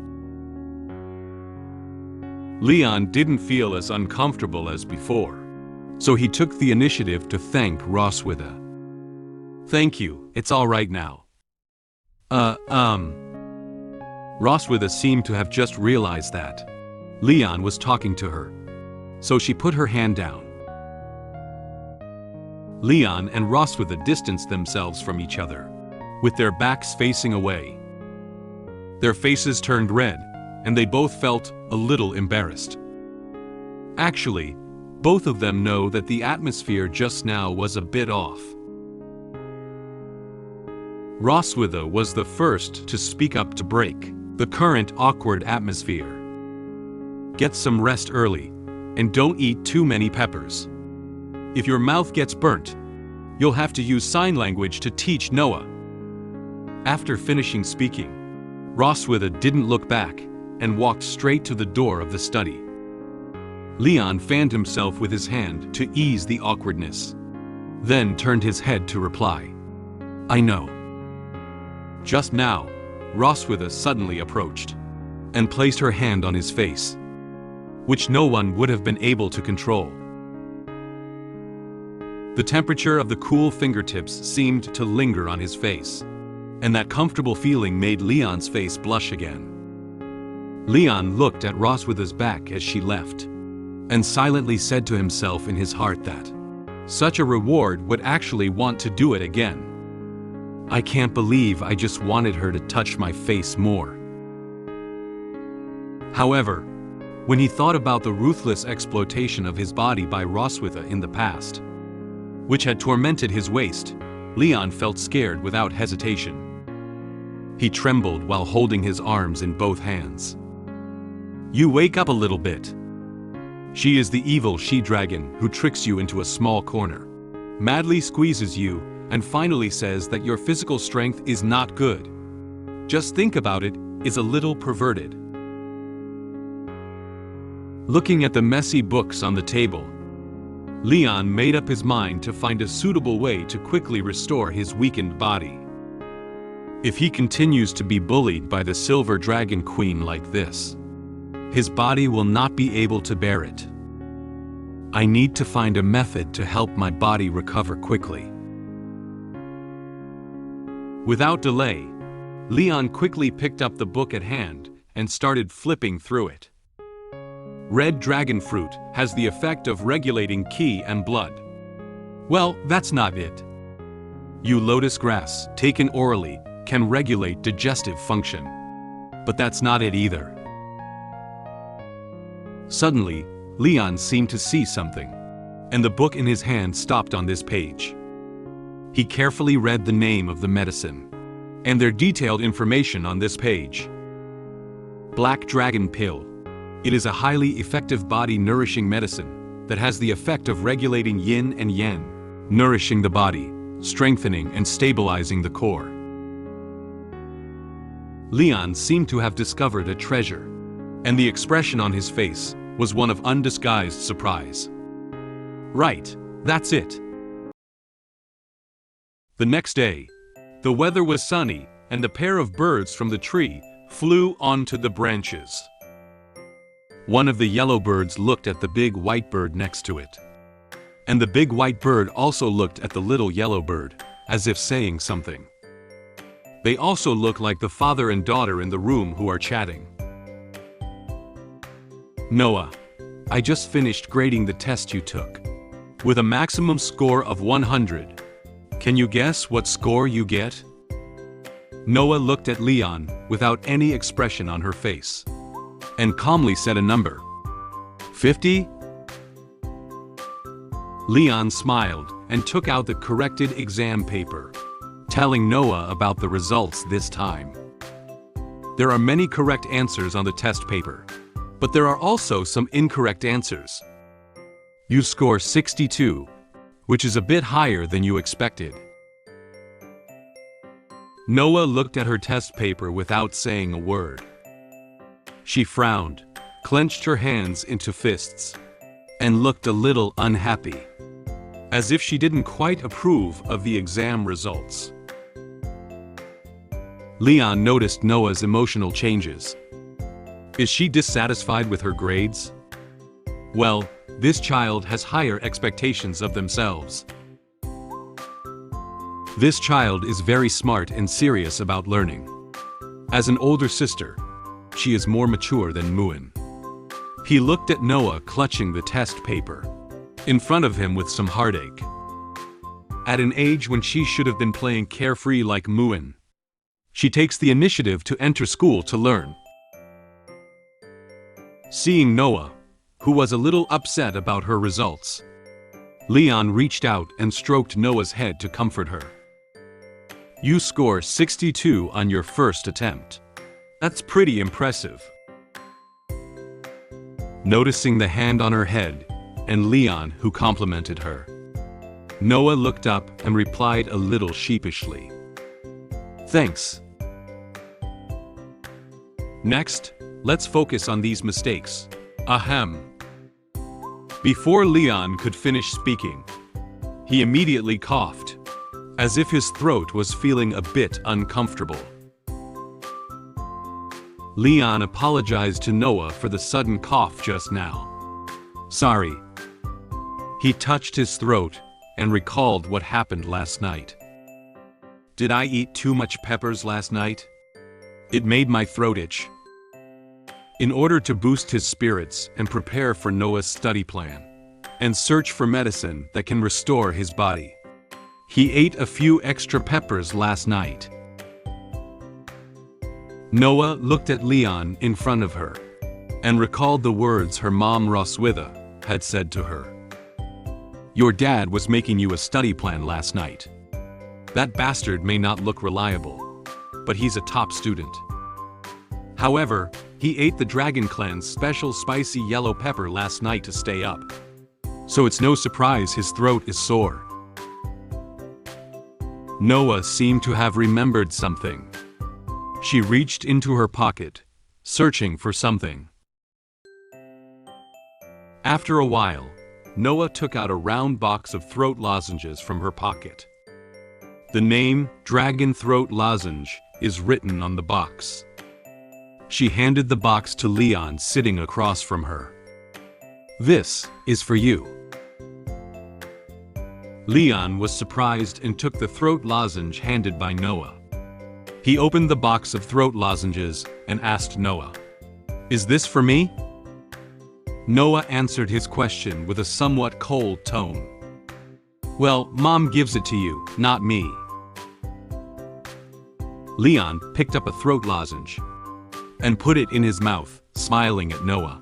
Leon didn't feel as uncomfortable as before, so he took the initiative to thank Roswitha. "Thank you, it's all right now." Roswitha seemed to have just realized that Leon was talking to her, so she put her hand down. Leon and Roswitha distanced themselves from each other, with their backs facing away. Their faces turned red, and they both felt a little embarrassed. Actually, both of them know that the atmosphere just now was a bit off. Roswitha was the first to speak up to break the current awkward atmosphere. "Get some rest early, and don't eat too many peppers. If your mouth gets burnt, you'll have to use sign language to teach Noah." After finishing speaking, Roswitha didn't look back and walked straight to the door of the study. Leon fanned himself with his hand to ease the awkwardness, then turned his head to reply, "I know." Just now, Roswitha suddenly approached and placed her hand on his face, which no one would have been able to control. The temperature of the cool fingertips seemed to linger on his face, and that comfortable feeling made Leon's face blush again. Leon looked at Roswitha's back as she left, and silently said to himself in his heart that such a reward would actually want to do it again. "I can't believe I just wanted her to touch my face more." However, when he thought about the ruthless exploitation of his body by Roswitha in the past, which had tormented his waist, Leon felt scared without hesitation. He trembled while holding his arms in both hands. "You wake up a little bit. She is the evil she-dragon who tricks you into a small corner, madly squeezes you, and finally says that your physical strength is not good. Just think about it, is a little perverted." Looking at the messy books on the table, Leon made up his mind to find a suitable way to quickly restore his weakened body. If he continues to be bullied by the Silver Dragon Queen like this, his body will not be able to bear it. I need to find a method to help my body recover quickly. Without delay, Leon quickly picked up the book at hand and started flipping through it. Red dragon fruit has the effect of regulating qi and blood. Well, that's not it. You lotus grass, taken orally, can regulate digestive function. But that's not it either. Suddenly, Leon seemed to see something, and the book in his hand stopped on this page. He carefully read the name of the medicine and their detailed information on this page. Black Dragon Pill. It is a highly effective body-nourishing medicine that has the effect of regulating yin and yang, nourishing the body, strengthening and stabilizing the core. Leon seemed to have discovered a treasure, and the expression on his face was one of undisguised surprise. Right, that's it. The next day, the weather was sunny, and a pair of birds from the tree flew onto the branches. One of the yellow birds looked at the big white bird next to it, and the big white bird also looked at the little yellow bird, as if saying something. They also look like the father and daughter in the room who are chatting. "Noah, I just finished grading the test you took, with a maximum score of 100. Can you guess what score you get?" Noah looked at Leon without any expression on her face, and calmly said a number. 50? Leon smiled and took out the corrected exam paper, telling Noah about the results this time. There are many correct answers on the test paper, but there are also some incorrect answers. You score 62, which is a bit higher than you expected. Noah looked at her test paper without saying a word. She frowned, clenched her hands into fists, and looked a little unhappy, as if she didn't quite approve of the exam results. Leon noticed Noah's emotional changes. Is she dissatisfied with her grades? Well, this child has higher expectations of themselves. This child is very smart and serious about learning. As an older sister, she is more mature than Muin. He looked at Noah clutching the test paper in front of him with some heartache. At an age when she should have been playing carefree like Muin, she takes the initiative to enter school to learn. Seeing Noah, who was a little upset about her results, Leon reached out and stroked Noah's head to comfort her. You score 62 on your first attempt. That's pretty impressive. Noticing the hand on her head, and Leon who complimented her, Noah looked up and replied a little sheepishly. Thanks. Next, let's focus on these mistakes. Ahem. Before Leon could finish speaking, he immediately coughed, as if his throat was feeling a bit uncomfortable. Leon apologized to Noah for the sudden cough just now. Sorry. He touched his throat and recalled what happened last night. Did I eat too much peppers last night? It made my throat itch. In order to boost his spirits and prepare for Noah's study plan, and search for medicine that can restore his body, he ate a few extra peppers last night. Noah looked at Leon in front of her, and recalled the words her mom Roswitha had said to her. Your dad was making you a study plan last night. That bastard may not look reliable, but he's a top student. However, he ate the Dragon Clan's special spicy yellow pepper last night to stay up. So it's no surprise his throat is sore. Noah seemed to have remembered something. She reached into her pocket, searching for something. After a while, Noah took out a round box of throat lozenges from her pocket. The name Dragon Throat Lozenge is written on the box. She handed the box to Leon sitting across from her. This is for you. Leon was surprised and took the throat lozenge handed by Noah. He opened the box of throat lozenges and asked Noah, Is this for me? Noah answered his question with a somewhat cold tone. Well, Mom gives it to you, not me. Leon picked up a throat lozenge and put it in his mouth, smiling at Noah.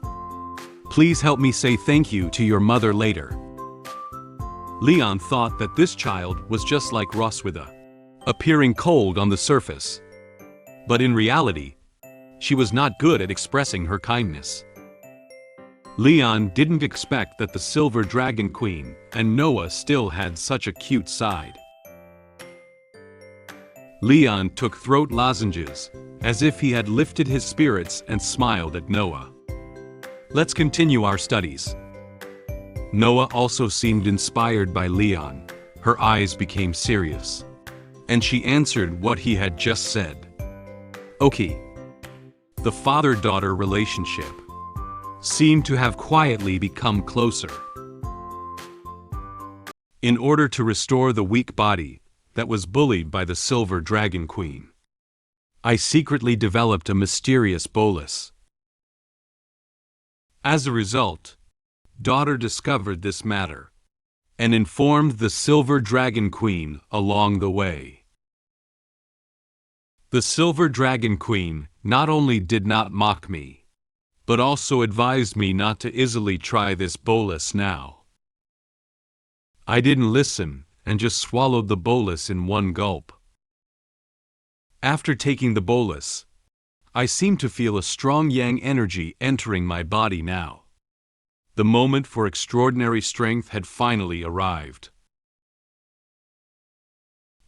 Please help me say thank you to your mother later. Leon thought that this child was just like Roswitha, appearing cold on the surface. But in reality, she was not good at expressing her kindness. Leon didn't expect that the Silver Dragon Queen and Noah still had such a cute side. Leon took throat lozenges, as if he had lifted his spirits and smiled at Noah. Let's continue our studies. Noah also seemed inspired by Leon. Her eyes became serious, and she answered what he had just said. Okay. The father-daughter relationship seemed to have quietly become closer. In order to restore the weak body that was bullied by the Silver Dragon Queen, I secretly developed a mysterious bolus. As a result, daughter discovered this matter and informed the Silver Dragon Queen along the way. The Silver Dragon Queen not only did not mock me, but also advised me not to easily try this bolus now. I didn't listen and just swallowed the bolus in one gulp. After taking the bolus, I seemed to feel a strong yang energy entering my body now. The moment for extraordinary strength had finally arrived.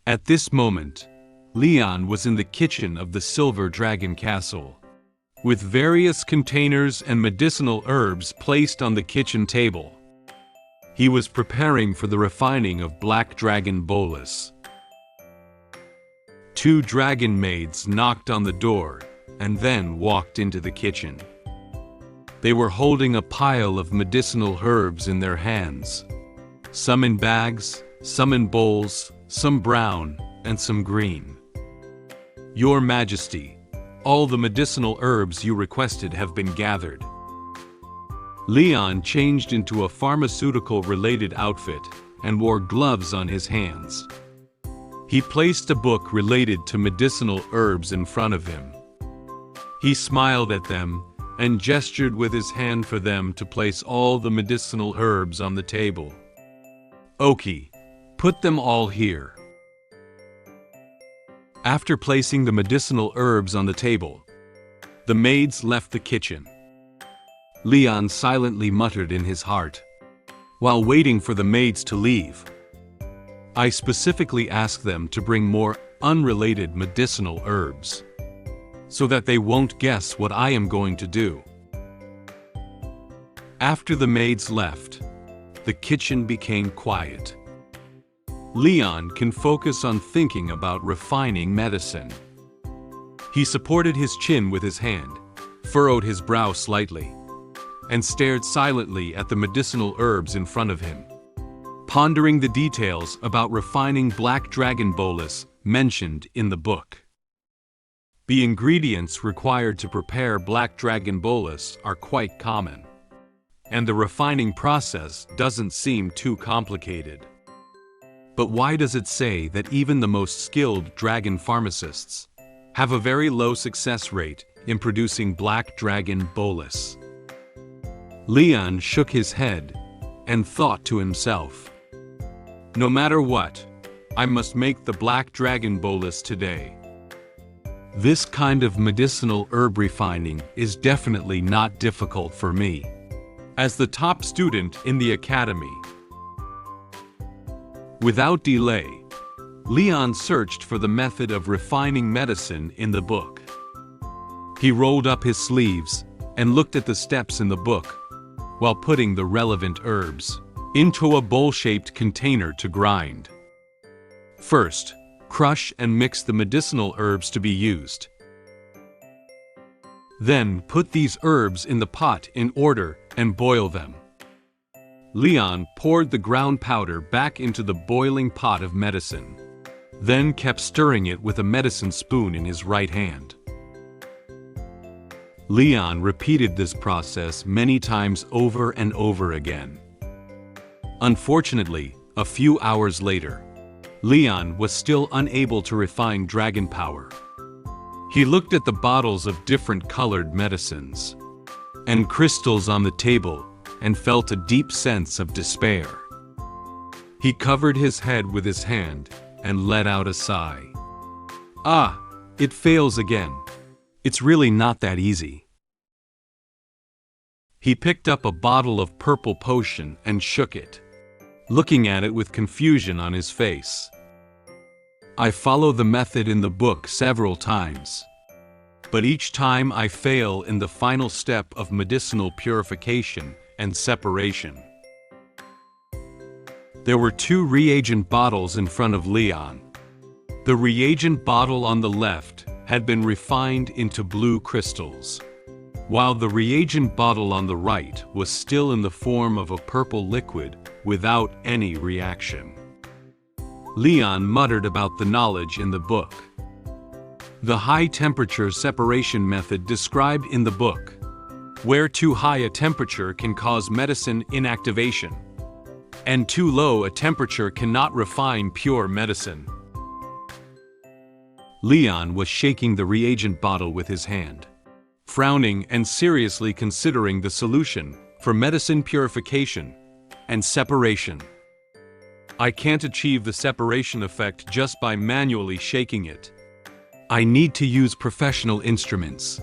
At this moment, Leon was in the kitchen of the Silver Dragon Castle, with various containers and medicinal herbs placed on the kitchen table. He was preparing for the refining of Black Dragon bolus. Two dragon maids knocked on the door and then walked into the kitchen. They were holding a pile of medicinal herbs in their hands, some in bags, some in bowls, some brown, and some green. "Your Majesty, all the medicinal herbs you requested have been gathered." Leon changed into a pharmaceutical-related outfit and wore gloves on his hands. He placed a book related to medicinal herbs in front of him. He smiled at them and gestured with his hand for them to place all the medicinal herbs on the table. "Okay, put them all here." After placing the medicinal herbs on the table, the maids left the kitchen. Leon silently muttered in his heart, while waiting for the maids to leave, "I specifically asked them to bring more unrelated medicinal herbs, so that they won't guess what I am going to do." After the maids left, the kitchen became quiet. Leon can focus on thinking about refining medicine. He supported his chin with his hand, furrowed his brow slightly, and stared silently at the medicinal herbs in front of him, pondering the details about refining Black Dragon bolus mentioned in the book. The ingredients required to prepare Black Dragon bolus are quite common, and the refining process doesn't seem too complicated. But why does it say that even the most skilled dragon pharmacists have a very low success rate in producing Black Dragon bolus? Leon shook his head and thought to himself, "No matter what, I must make the Black Dragon bolus today." This kind of medicinal herb refining is definitely not difficult for me, as the top student in the academy. Without delay, Leon searched for the method of refining medicine in the book. He rolled up his sleeves and looked at the steps in the book, while putting the relevant herbs into a bowl-shaped container to grind. First, crush and mix the medicinal herbs to be used. Then put these herbs in the pot in order and boil them. Leon poured the ground powder back into the boiling pot of medicine, then kept stirring it with a medicine spoon in his right hand. Leon repeated this process many times over and over again. Unfortunately, a few hours later, Leon was still unable to refine dragon power. He looked at the bottles of different colored medicines and crystals on the table and felt a deep sense of despair. He covered his head with his hand and let out a sigh. "Ah, it fails again. It's really not that easy." He picked up a bottle of purple potion and shook it, looking at it with confusion on his face. "I follow the method in the book several times, but each time I fail in the final step of medicinal purification and separation." There were two reagent bottles in front of Leon. The reagent bottle on the left had been refined into blue crystals, while the reagent bottle on the right was still in the form of a purple liquid without any reaction. Leon muttered about the knowledge in the book. The high-temperature separation method described in the book, where too high a temperature can cause medicine inactivation, and too low a temperature cannot refine pure medicine. Leon was shaking the reagent bottle with his hand, frowning and seriously considering the solution for medicine purification and separation. "I can't achieve the separation effect just by manually shaking it. I need to use professional instruments."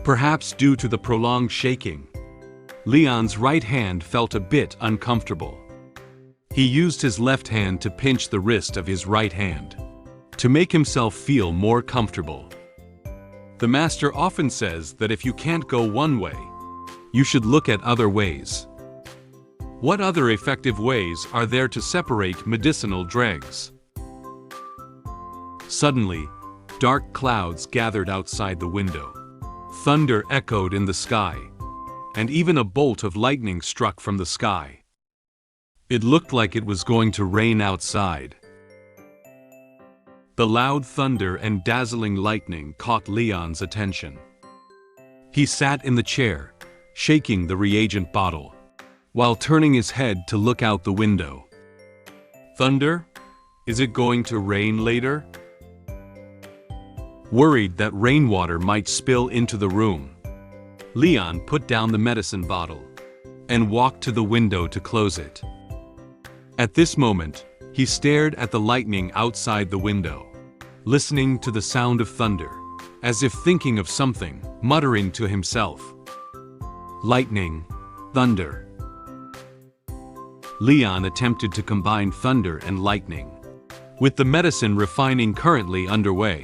Perhaps due to the prolonged shaking, Leon's right hand felt a bit uncomfortable. He used his left hand to pinch the wrist of his right hand, to make himself feel more comfortable. The master often says that if you can't go one way, you should look at other ways. What other effective ways are there to separate medicinal dregs? Suddenly, dark clouds gathered outside the window. Thunder echoed in the sky, and even a bolt of lightning struck from the sky. It looked like it was going to rain outside. The loud thunder and dazzling lightning caught Leon's attention. He sat in the chair, shaking the reagent bottle, while turning his head to look out the window. Thunder? Is it going to rain later? Worried that rainwater might spill into the room, Leon put down the medicine bottle and walked to the window to close it. At this moment, he stared at the lightning outside the window, listening to the sound of thunder, as if thinking of something, muttering to himself. Lightning, thunder. Leon attempted to combine thunder and lightning, with the medicine refining currently underway.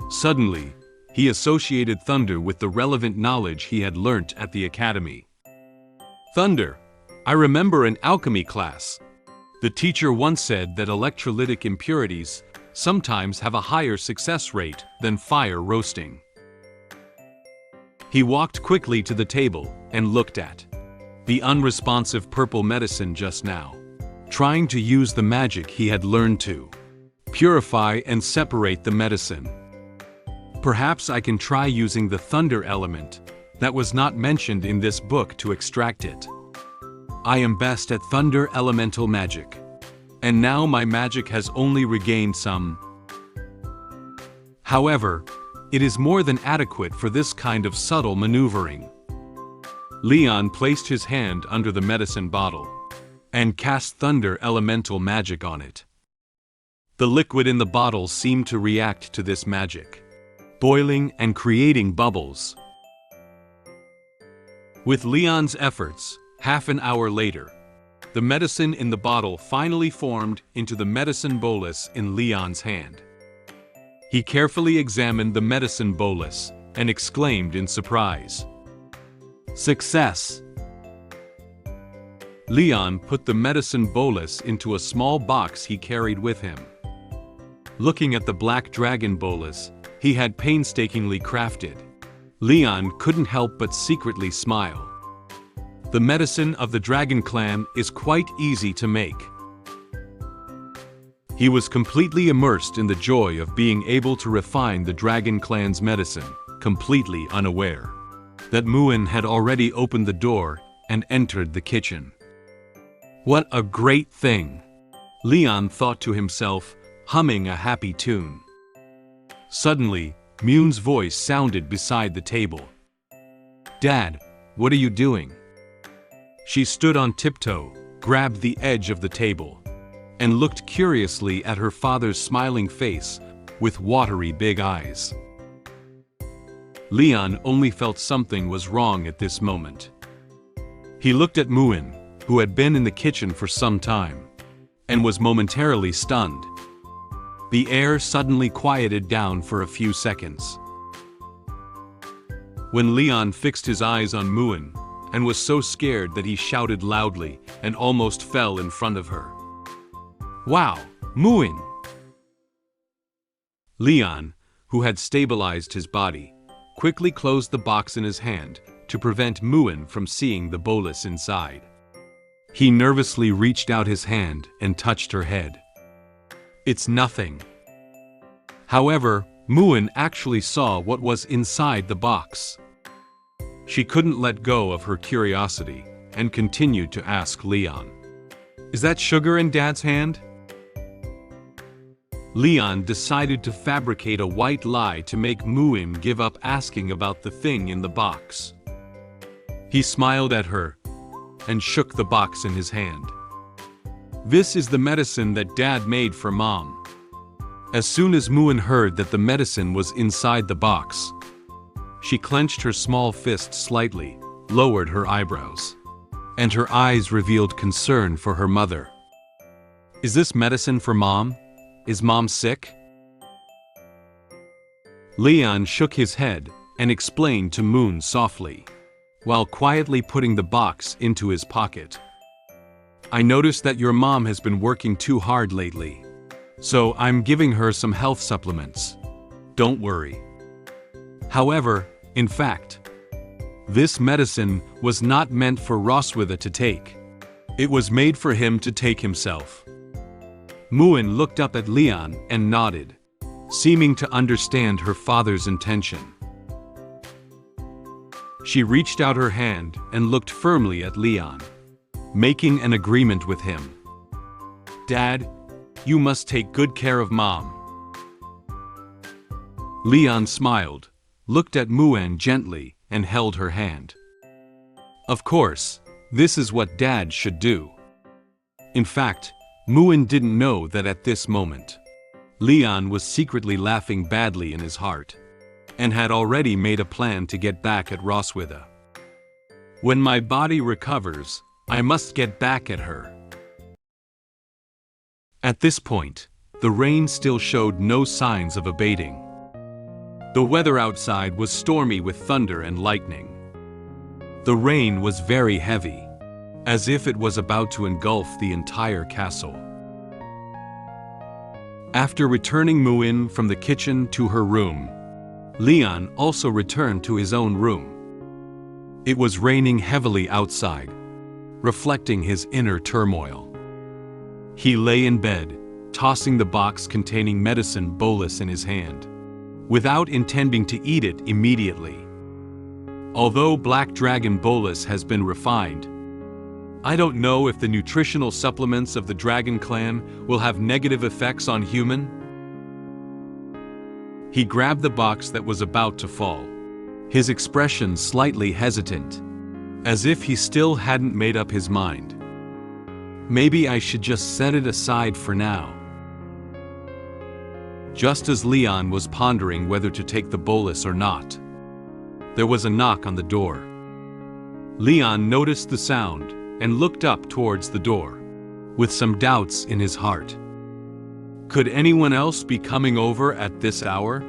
Suddenly, he associated thunder with the relevant knowledge he had learnt at the academy. Thunder. I remember in alchemy class. The teacher once said that electrolytic impurities sometimes have a higher success rate than fire roasting. He walked quickly to the table and looked at the unresponsive purple medicine just now, trying to use the magic he had learned to purify and separate the medicine. Perhaps I can try using the thunder element that was not mentioned in this book to extract it. I am best at thunder elemental magic, and now my magic has only regained some. However, it is more than adequate for this kind of subtle maneuvering. Leon placed his hand under the medicine bottle and cast thunder elemental magic on it. The liquid in the bottle seemed to react to this magic, boiling and creating bubbles. With Leon's efforts, half an hour later, the medicine in the bottle finally formed into the medicine bolus in Leon's hand. He carefully examined the medicine bolus and exclaimed in surprise, "Success!" Leon put the medicine bolus into a small box he carried with him. Looking at the black dragon bolus he had painstakingly crafted, Leon couldn't help but secretly smile. The medicine of the Dragon Clan is quite easy to make. He was completely immersed in the joy of being able to refine the Dragon Clan's medicine, completely unaware that Muin had already opened the door and entered the kitchen. What a great thing! Leon thought to himself, humming a happy tune. Suddenly, Muin's voice sounded beside the table. "Dad, what are you doing?" She stood on tiptoe, grabbed the edge of the table, and looked curiously at her father's smiling face with watery big eyes. Leon only felt something was wrong at this moment. He looked at Muin, who had been in the kitchen for some time, and was momentarily stunned. The air suddenly quieted down for a few seconds. When Leon fixed his eyes on Muin, and was so scared that he shouted loudly and almost fell in front of her. "Wow, Muin!" Leon, who had stabilized his body, quickly closed the box in his hand to prevent Muin from seeing the bolus inside. He nervously reached out his hand and touched her head. "It's nothing." However, Muin actually saw what was inside the box. She couldn't let go of her curiosity and continued to ask Leon, "Is that sugar in Dad's hand?" Leon decided to fabricate a white lie to make Muin give up asking about the thing in the box. He smiled at her and shook the box in his hand. "This is the medicine that Dad made for Mom." As soon as Muin heard that the medicine was inside the box, she clenched her small fist slightly, lowered her eyebrows, and her eyes revealed concern for her mother. "Is this medicine for Mom?" Is Mom sick? Leon shook his head and explained to Moon softly, while quietly putting the box into his pocket. I noticed that your mom has been working too hard lately, so I'm giving her some health supplements. Don't worry. However, in fact, this medicine was not meant for Roswitha to take. It was made for him to take himself. Moon looked up at Leon and nodded, seeming to understand her father's intention. She reached out her hand and looked firmly at Leon, making an agreement with him. Dad, you must take good care of Mom. Leon smiled, looked at Moon gently, and held her hand. Of course, this is what Dad should do. In fact, Moon didn't know that at this moment, Leon was secretly laughing badly in his heart, and had already made a plan to get back at Roswitha. When my body recovers, I must get back at her. At this point, the rain still showed no signs of abating. The weather outside was stormy with thunder and lightning. The rain was very heavy, as if it was about to engulf the entire castle. After returning Moon from the kitchen to her room, Leon also returned to his own room. It was raining heavily outside, reflecting his inner turmoil. He lay in bed, tossing the box containing medicine bolus in his hand, without intending to eat it immediately. Although Black Dragon bolus has been refined, I don't know if the nutritional supplements of the Dragon clan will have negative effects on human. He grabbed the box that was about to fall, his expression slightly hesitant, as if he still hadn't made up his mind. Maybe I should just set it aside for now. Just as Leon was pondering whether to take the bolus or not, there was a knock on the door. Leon noticed the sound and looked up towards the door, with some doubts in his heart. Could anyone else be coming over at this hour?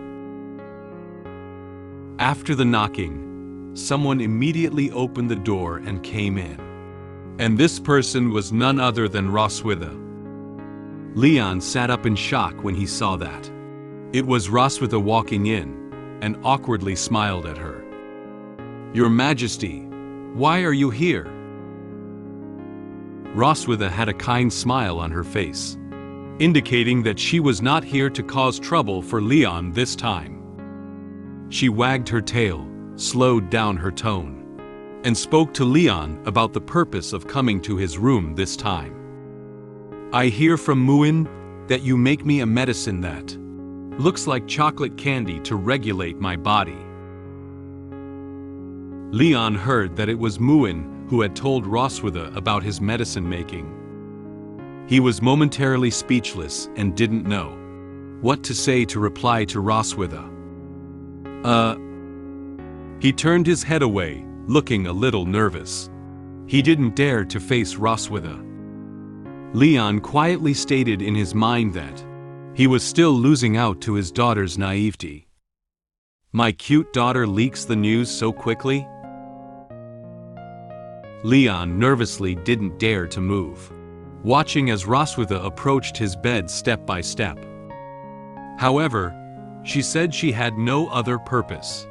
After the knocking, someone immediately opened the door and came in. And this person was none other than Roswitha. Leon sat up in shock when he saw that. It was Roswitha walking in, and awkwardly smiled at her. Your Majesty, why are you here? Roswitha had a kind smile on her face, indicating that she was not here to cause trouble for Leon this time. She wagged her tail, slowed down her tone, and spoke to Leon about the purpose of coming to his room this time. I hear from Moon that you make me a medicine that looks like chocolate candy to regulate my body. Leon heard that it was Moon who had told Roswitha about his medicine making. He was momentarily speechless and didn't know what to say to reply to Roswitha. He turned his head away, looking a little nervous. He didn't dare to face Roswitha. Leon quietly stated in his mind that he was still losing out to his daughter's naivety. My cute daughter leaks the news so quickly? Leon nervously didn't dare to move, watching as Roswitha approached his bed step by step. However, she said she had no other purpose.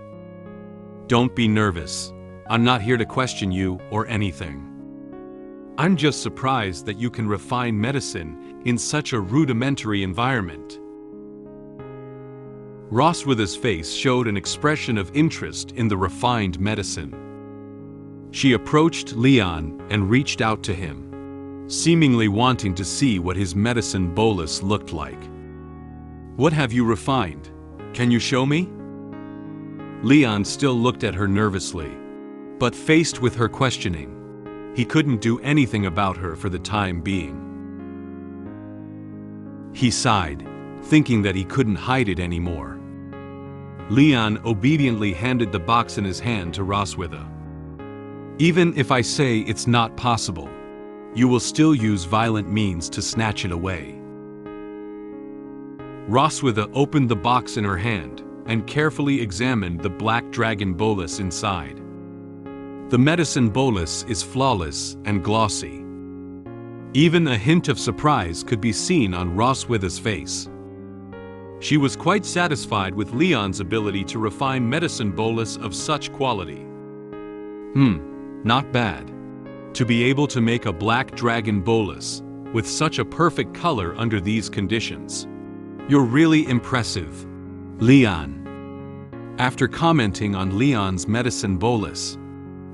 Don't be nervous. I'm not here to question you or anything. I'm just surprised that you can refine medicine in such a rudimentary environment. Roswitha's face showed an expression of interest in the refined medicine. She approached Leon and reached out to him, seemingly wanting to see what his medicine bolus looked like. What have you refined? Can you show me? Leon still looked at her nervously, but faced with her questioning, he couldn't do anything about her for the time being. He sighed, thinking that he couldn't hide it anymore. Leon obediently handed the box in his hand to Roswitha. Even if I say it's not possible, you will still use violent means to snatch it away. Roswitha opened the box in her hand and carefully examined the black dragon bolus inside. The medicine bolus is flawless and glossy. Even a hint of surprise could be seen on Roswitha's face. She was quite satisfied with Leon's ability to refine medicine bolus of such quality. Not bad. To be able to make a black dragon bolus with such a perfect color under these conditions. You're really impressive, Leon. After commenting on Leon's medicine bolus,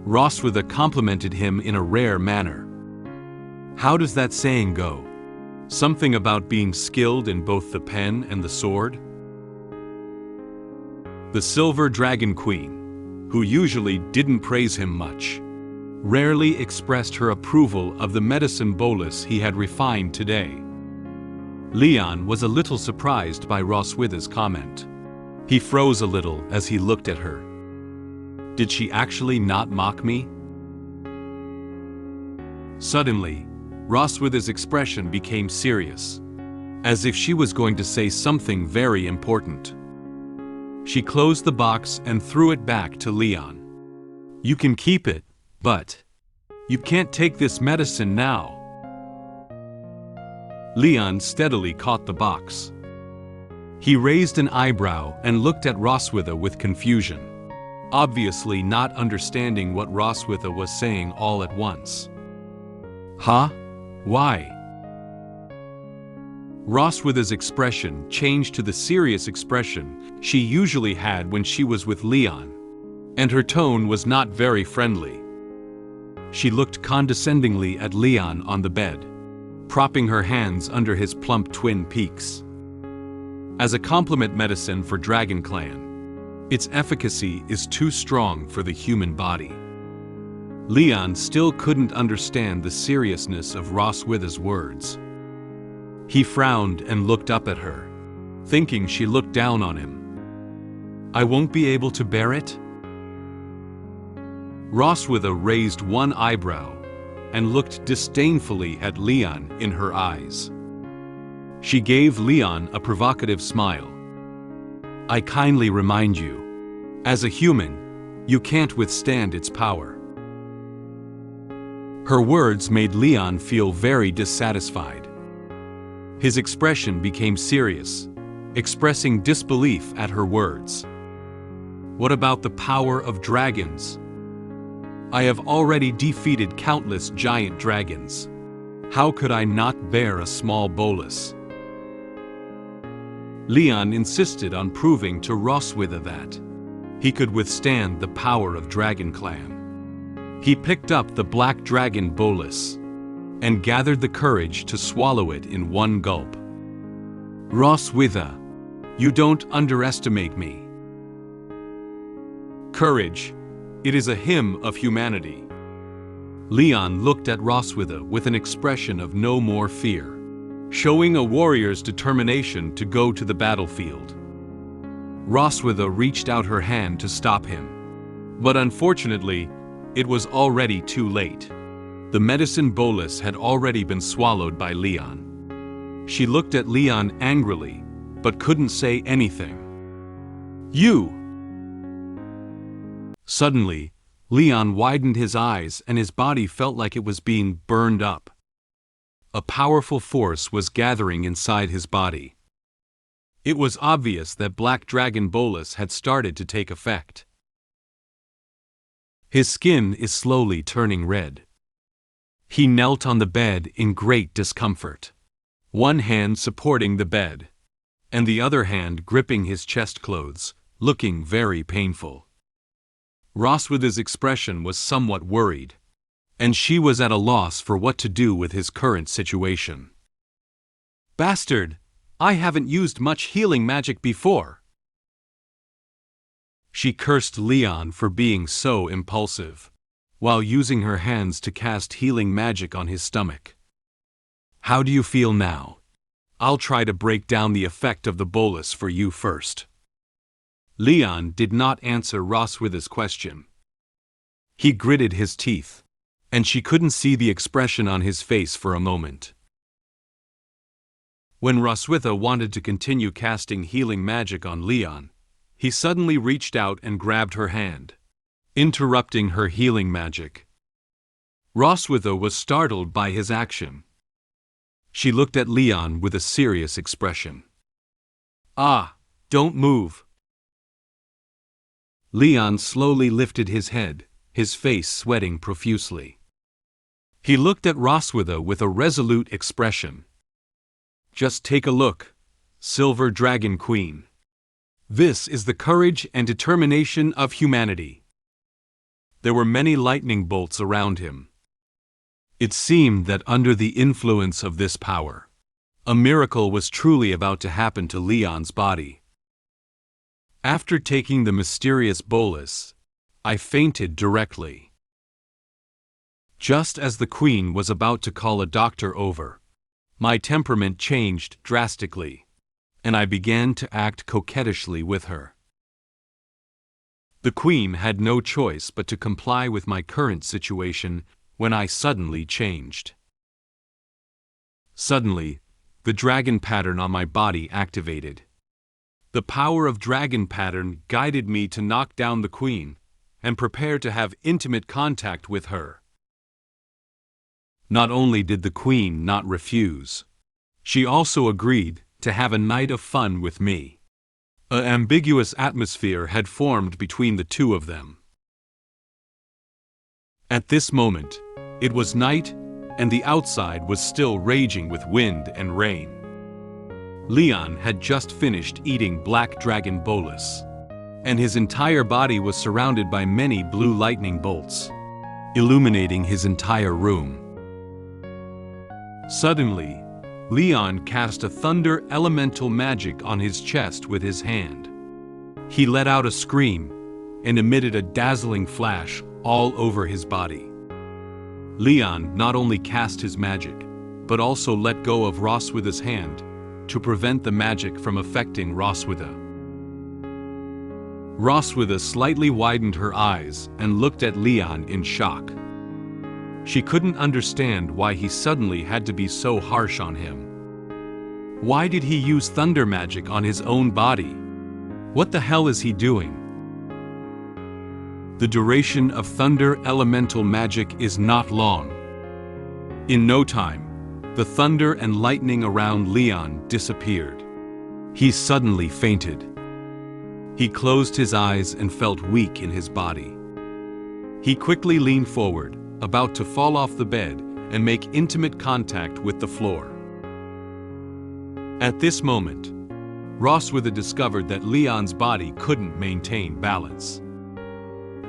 Roswitha complimented him in a rare manner. How does that saying go? Something about being skilled in both the pen and the sword? The Silver Dragon Queen, who usually didn't praise him much, rarely expressed her approval of the medicine bolus he had refined today. Leon was a little surprised by Roswitha's comment. He froze a little as he looked at her. Did she actually not mock me? Suddenly, Roswitha's expression became serious, as if she was going to say something very important. She closed the box and threw it back to Leon. You can keep it, but you can't take this medicine now. Leon steadily caught the box. He raised an eyebrow and looked at Roswitha with confusion, obviously not understanding what Roswitha was saying all at once. Huh? Why? Roswitha's expression changed to the serious expression she usually had when she was with Leon, and her tone was not very friendly. She looked condescendingly at Leon on the bed, propping her hands under his plump twin peaks. As a complement medicine for Dragon Clan, its efficacy is too strong for the human body. Leon still couldn't understand the seriousness of Roswitha's words. He frowned and looked up at her, thinking she looked down on him. I won't be able to bear it? Roswitha raised one eyebrow and looked disdainfully at Leon in her eyes. She gave Leon a provocative smile. I kindly remind you, as a human, you can't withstand its power. Her words made Leon feel very dissatisfied. His expression became serious, expressing disbelief at her words. What about the power of dragons? I have already defeated countless giant dragons. How could I not bear a small bolus? Leon insisted on proving to Roswitha that he could withstand the power of Dragon Clan. He picked up the black dragon bolus and gathered the courage to swallow it in one gulp. Roswitha, you don't underestimate me. Courage, it is a hymn of humanity. Leon looked at Roswitha with an expression of no more fear, showing a warrior's determination to go to the battlefield. Roswitha reached out her hand to stop him, but unfortunately, it was already too late. The medicine bolus had already been swallowed by Leon. She looked at Leon angrily, but couldn't say anything. You! Suddenly, Leon widened his eyes and his body felt like it was being burned up. A powerful force was gathering inside his body. It was obvious that Black Dragon Bolus had started to take effect. His skin is slowly turning red. He knelt on the bed in great discomfort, one hand supporting the bed, and the other hand gripping his chest clothes, looking very painful. Roswitha's expression was somewhat worried, and she was at a loss for what to do with his current situation. Bastard! I haven't used much healing magic before. She cursed Leon for being so impulsive, while using her hands to cast healing magic on his stomach. How do you feel now? I'll try to break down the effect of the bolus for you first. Leon did not answer Roswitha's question. He gritted his teeth, and she couldn't see the expression on his face for a moment. When Roswitha wanted to continue casting healing magic on Leon, he suddenly reached out and grabbed her hand, interrupting her healing magic. Roswitha was startled by his action. She looked at Leon with a serious expression. "Ah, don't move." Leon slowly lifted his head, his face sweating profusely. He looked at Roswitha with a resolute expression. "Just take a look, Silver Dragon Queen. This is the courage and determination of humanity." There were many lightning bolts around him. It seemed that under the influence of this power, a miracle was truly about to happen to Leon's body. After taking the mysterious bolus, I fainted directly. Just as the queen was about to call a doctor over, my temperament changed drastically, and I began to act coquettishly with her. The queen had no choice but to comply with my current situation when I suddenly changed. Suddenly, the dragon pattern on my body activated. The power of dragon pattern guided me to knock down the queen and prepare to have intimate contact with her. Not only did the queen not refuse, she also agreed to have a night of fun with me. An ambiguous atmosphere had formed between the two of them. At this moment, it was night, and the outside was still raging with wind and rain. Leon had just finished eating black dragon bolus, and his entire body was surrounded by many blue lightning bolts, illuminating his entire room. Suddenly, Leon cast a thunder elemental magic on his chest with his hand. He let out a scream and emitted a dazzling flash all over his body. Leon not only cast his magic, but also let go of Roswitha's hand to prevent the magic from affecting Roswitha. Roswitha slightly widened her eyes and looked at Leon in shock. She couldn't understand why he suddenly had to be so harsh on him. Why did he use thunder magic on his own body? What the hell is he doing? The duration of thunder elemental magic is not long. In no time, the thunder and lightning around Leon disappeared. He suddenly fainted. He closed his eyes and felt weak in his body. He quickly leaned forward, about to fall off the bed and make intimate contact with the floor. At this moment, Roswitha discovered that Leon's body couldn't maintain balance.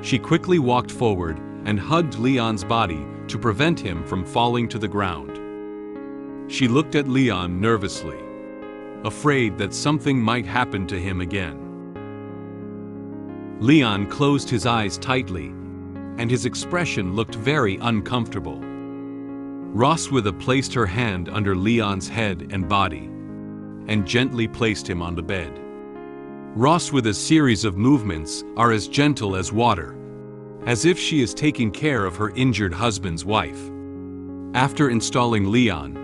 She quickly walked forward and hugged Leon's body to prevent him from falling to the ground. She looked at Leon nervously, afraid that something might happen to him again. Leon closed his eyes tightly, and his expression looked very uncomfortable. Roswitha placed her hand under Leon's head and body, and gently placed him on the bed. Roswitha's series of movements are as gentle as water, as if she is taking care of her injured husband's wife. After installing Leon,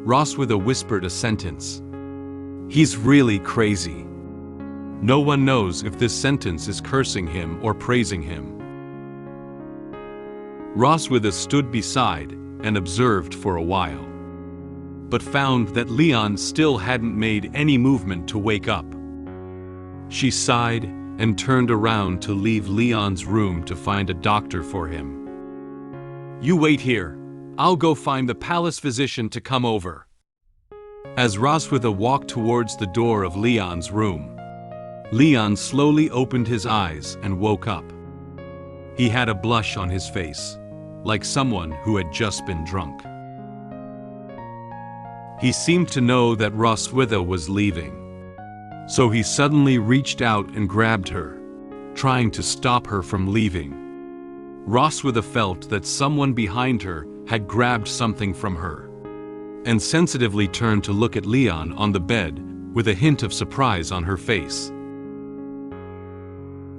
Roswitha whispered a sentence. "He's really crazy." No one knows if this sentence is cursing him or praising him. Roswitha stood beside and observed for a while, but found that Leon still hadn't made any movement to wake up. She sighed and turned around to leave Leon's room to find a doctor for him. "You wait here. I'll go find the palace physician to come over." As Roswitha walked towards the door of Leon's room, Leon slowly opened his eyes and woke up. He had a blush on his face, like someone who had just been drunk. He seemed to know that Roswitha was leaving, so he suddenly reached out and grabbed her, trying to stop her from leaving. Roswitha felt that someone behind her had grabbed something from her, and sensitively turned to look at Leon on the bed with a hint of surprise on her face.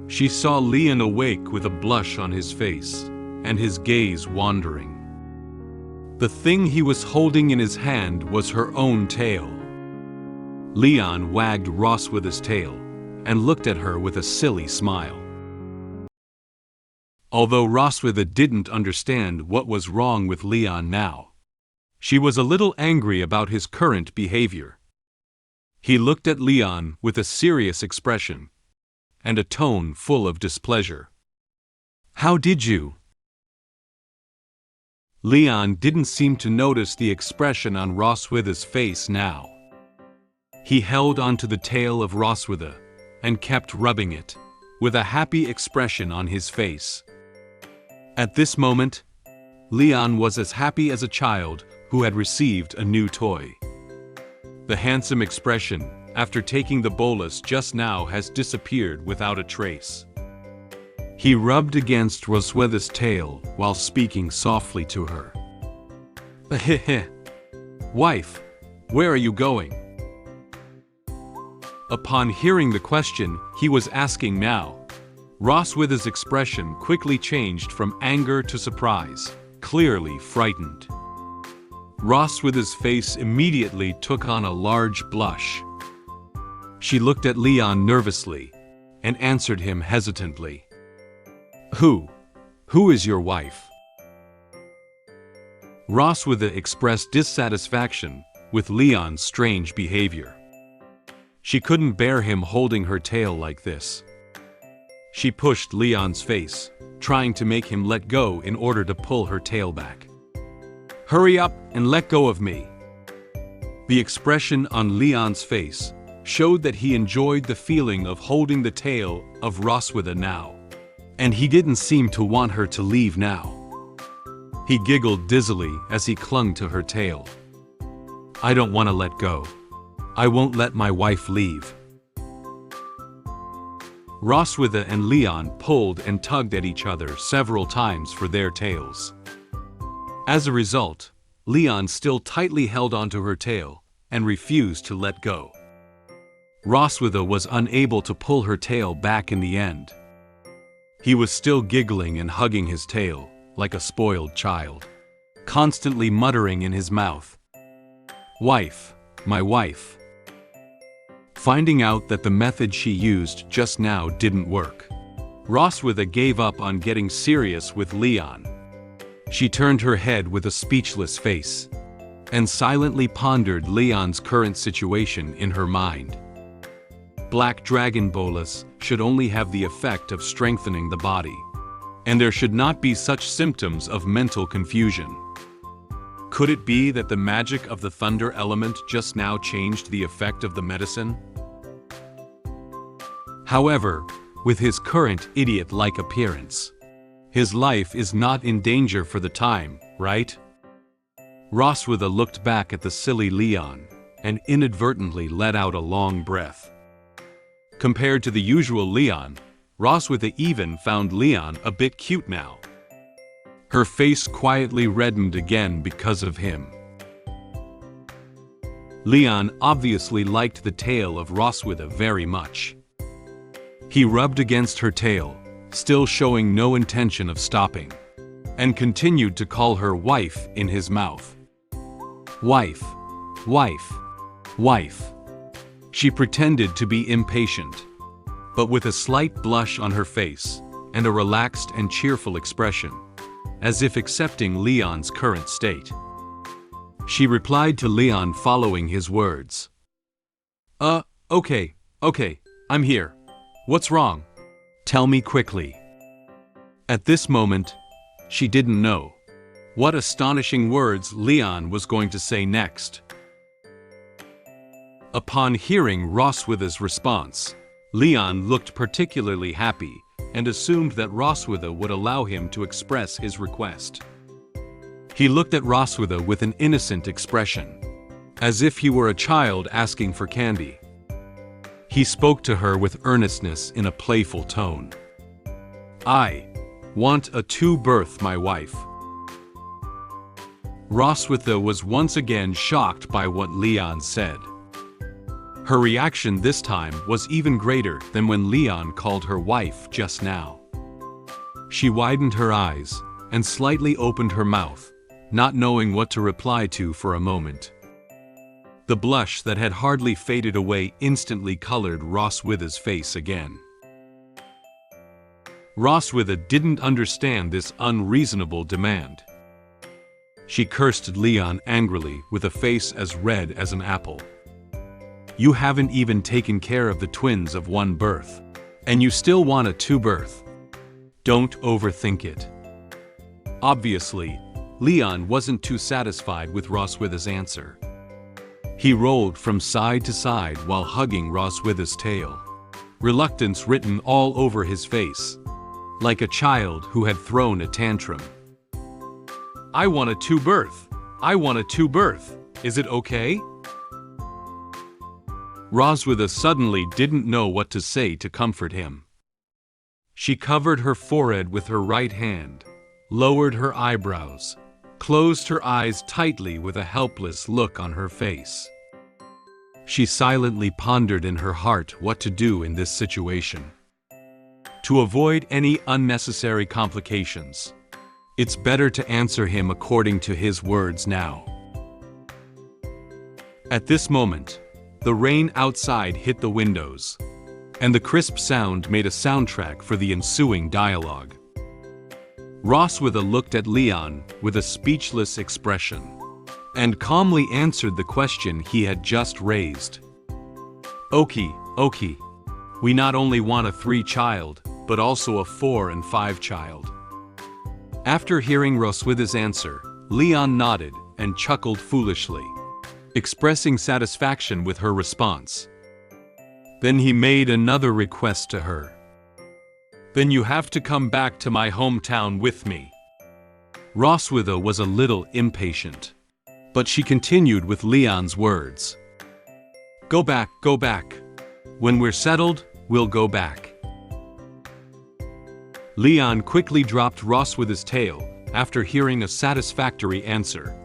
She saw Leon awake with a blush on his face, and his gaze wandering. The thing he was holding in his hand was her own tail, Leon wagged Roswitha's tail and looked at her with a silly smile. Although Roswitha didn't understand what was wrong with Leon now, she was a little angry about his current behavior. He looked at Leon with a serious expression and a tone full of displeasure. "How did you?" Leon didn't seem to notice the expression on Roswitha's face now. He held onto the tail of Roswitha and kept rubbing it, with a happy expression on his face. At this moment, Leon was as happy as a child who had received a new toy. The handsome expression, after taking the bolus just now, has disappeared without a trace. He rubbed against Roswitha's tail while speaking softly to her. "Heh. Wife, where are you going?" Upon hearing the question he was asking now, Roswitha's expression quickly changed from anger to surprise, clearly frightened. Roswitha's face immediately took on a large blush. She looked at Leon nervously and answered him hesitantly. Who is your wife?" Roswitha expressed dissatisfaction with Leon's strange behavior. She couldn't bear him holding her tail like this. She pushed Leon's face, trying to make him let go in order to pull her tail back. "Hurry up and let go of me." The expression on Leon's face showed that he enjoyed the feeling of holding the tail of Roswitha now, and he didn't seem to want her to leave now. He giggled dizzily as he clung to her tail. "I don't want to let go. I won't let my wife leave." Roswitha and Leon pulled and tugged at each other several times for their tails. As a result, Leon still tightly held onto her tail and refused to let go. Roswitha was unable to pull her tail back in the end. He was still giggling and hugging his tail like a spoiled child, constantly muttering in his mouth, "Wife, my wife." Finding out that the method she used just now didn't work, Roswitha gave up on getting serious with Leon. She turned her head with a speechless face and silently pondered Leon's current situation in her mind. Black Dragon bolus should only have the effect of strengthening the body, and there should not be such symptoms of mental confusion. Could it be that the magic of the thunder element just now changed the effect of the medicine? However, with his current idiot-like appearance, his life is not in danger for the time, right? Roswitha looked back at the silly Leon and inadvertently let out a long breath. Compared to the usual Leon, Roswitha even found Leon a bit cute now. Her face quietly reddened again because of him. Leon obviously liked the tail of Roswitha very much. He rubbed against her tail, still showing no intention of stopping, and continued to call her wife in his mouth. "Wife, wife, wife." She pretended to be impatient, but with a slight blush on her face and a relaxed and cheerful expression, as if accepting Leon's current state. She replied to Leon following his words. Okay, I'm here. What's wrong? Tell me quickly." At this moment, she didn't know what astonishing words Leon was going to say next. Upon hearing Roswitha's response, Leon looked particularly happy and assumed that Roswitha would allow him to express his request. He looked at Roswitha with an innocent expression, as if he were a child asking for candy. He spoke to her with earnestness in a playful tone. "I want a two-birth, my wife." Roswitha was once again shocked by what Leon said. Her reaction this time was even greater than when Leon called her wife just now. She widened her eyes and slightly opened her mouth, not knowing what to reply to for a moment. The blush that had hardly faded away instantly colored Roswitha's face again. Roswitha didn't understand this unreasonable demand. She cursed Leon angrily with a face as red as an apple. You haven't even taken care of the twins of one birth, and you still want a two birth. Don't overthink it. Obviously, Leon wasn't too satisfied with Roswitha's answer. He rolled from side to side while hugging Roswitha's tail, reluctance written all over his face, like a child who had thrown a tantrum. I want a two birth. I want a two birth. Is it okay? Roswitha suddenly didn't know what to say to comfort him. She covered her forehead with her right hand, lowered her eyebrows, closed her eyes tightly with a helpless look on her face. She silently pondered in her heart what to do in this situation. To avoid any unnecessary complications, it's better to answer him according to his words now. At this moment, the rain outside hit the windows, and the crisp sound made a soundtrack for the ensuing dialogue. Roswitha looked at Leon with a speechless expression, and calmly answered the question he had just raised. Okay. We not only want a 3-child, but also a 4 and 5 child. After hearing Roswitha's answer, Leon nodded and chuckled foolishly, expressing satisfaction with her response. Then he made another request to her. Then you have to come back to my hometown with me. Roswitha was a little impatient, but she continued with Leon's words. Go back. When we're settled, we'll go back. Leon quickly dropped Roswitha's tail after hearing a satisfactory answer.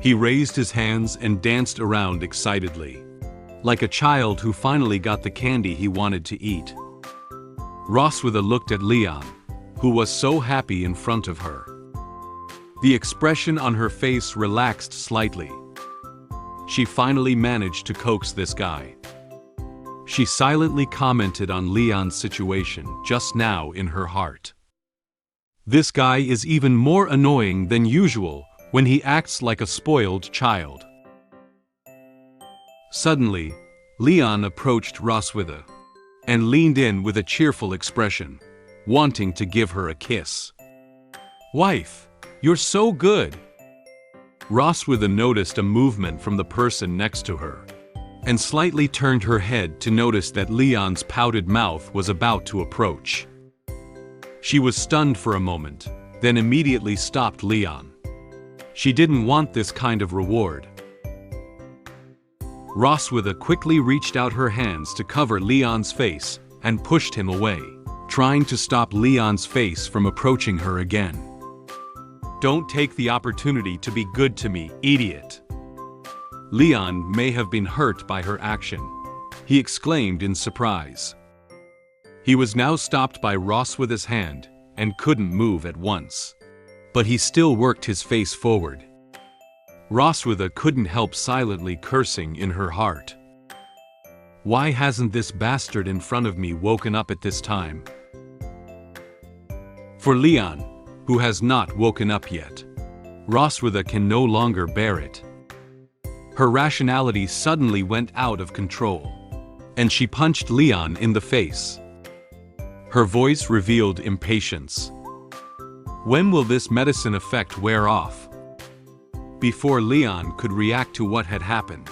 He raised his hands and danced around excitedly, like a child who finally got the candy he wanted to eat. Roswitha looked at Leon, who was so happy in front of her. The expression on her face relaxed slightly. She finally managed to coax this guy. She silently commented on Leon's situation just now in her heart. This guy is even more annoying than usual when he acts like a spoiled child. Suddenly, Leon approached Roswitha and leaned in with a cheerful expression, wanting to give her a kiss. Wife, you're so good! Roswitha noticed a movement from the person next to her, and slightly turned her head to notice that Leon's pouted mouth was about to approach. She was stunned for a moment, then immediately stopped Leon. She didn't want this kind of reward. Roswitha quickly reached out her hands to cover Leon's face and pushed him away, trying to stop Leon's face from approaching her again. Don't take the opportunity to be good to me, idiot! Leon may have been hurt by her action, he exclaimed in surprise. He was now stopped by Roswitha's hand and couldn't move at once, but he still worked his face forward. Roswitha couldn't help silently cursing in her heart. Why hasn't this bastard in front of me woken up at this time? For Leon, who has not woken up yet, Roswitha can no longer bear it. Her rationality suddenly went out of control, and she punched Leon in the face. Her voice revealed impatience. When will this medicine effect wear off? Before Leon could react to what had happened,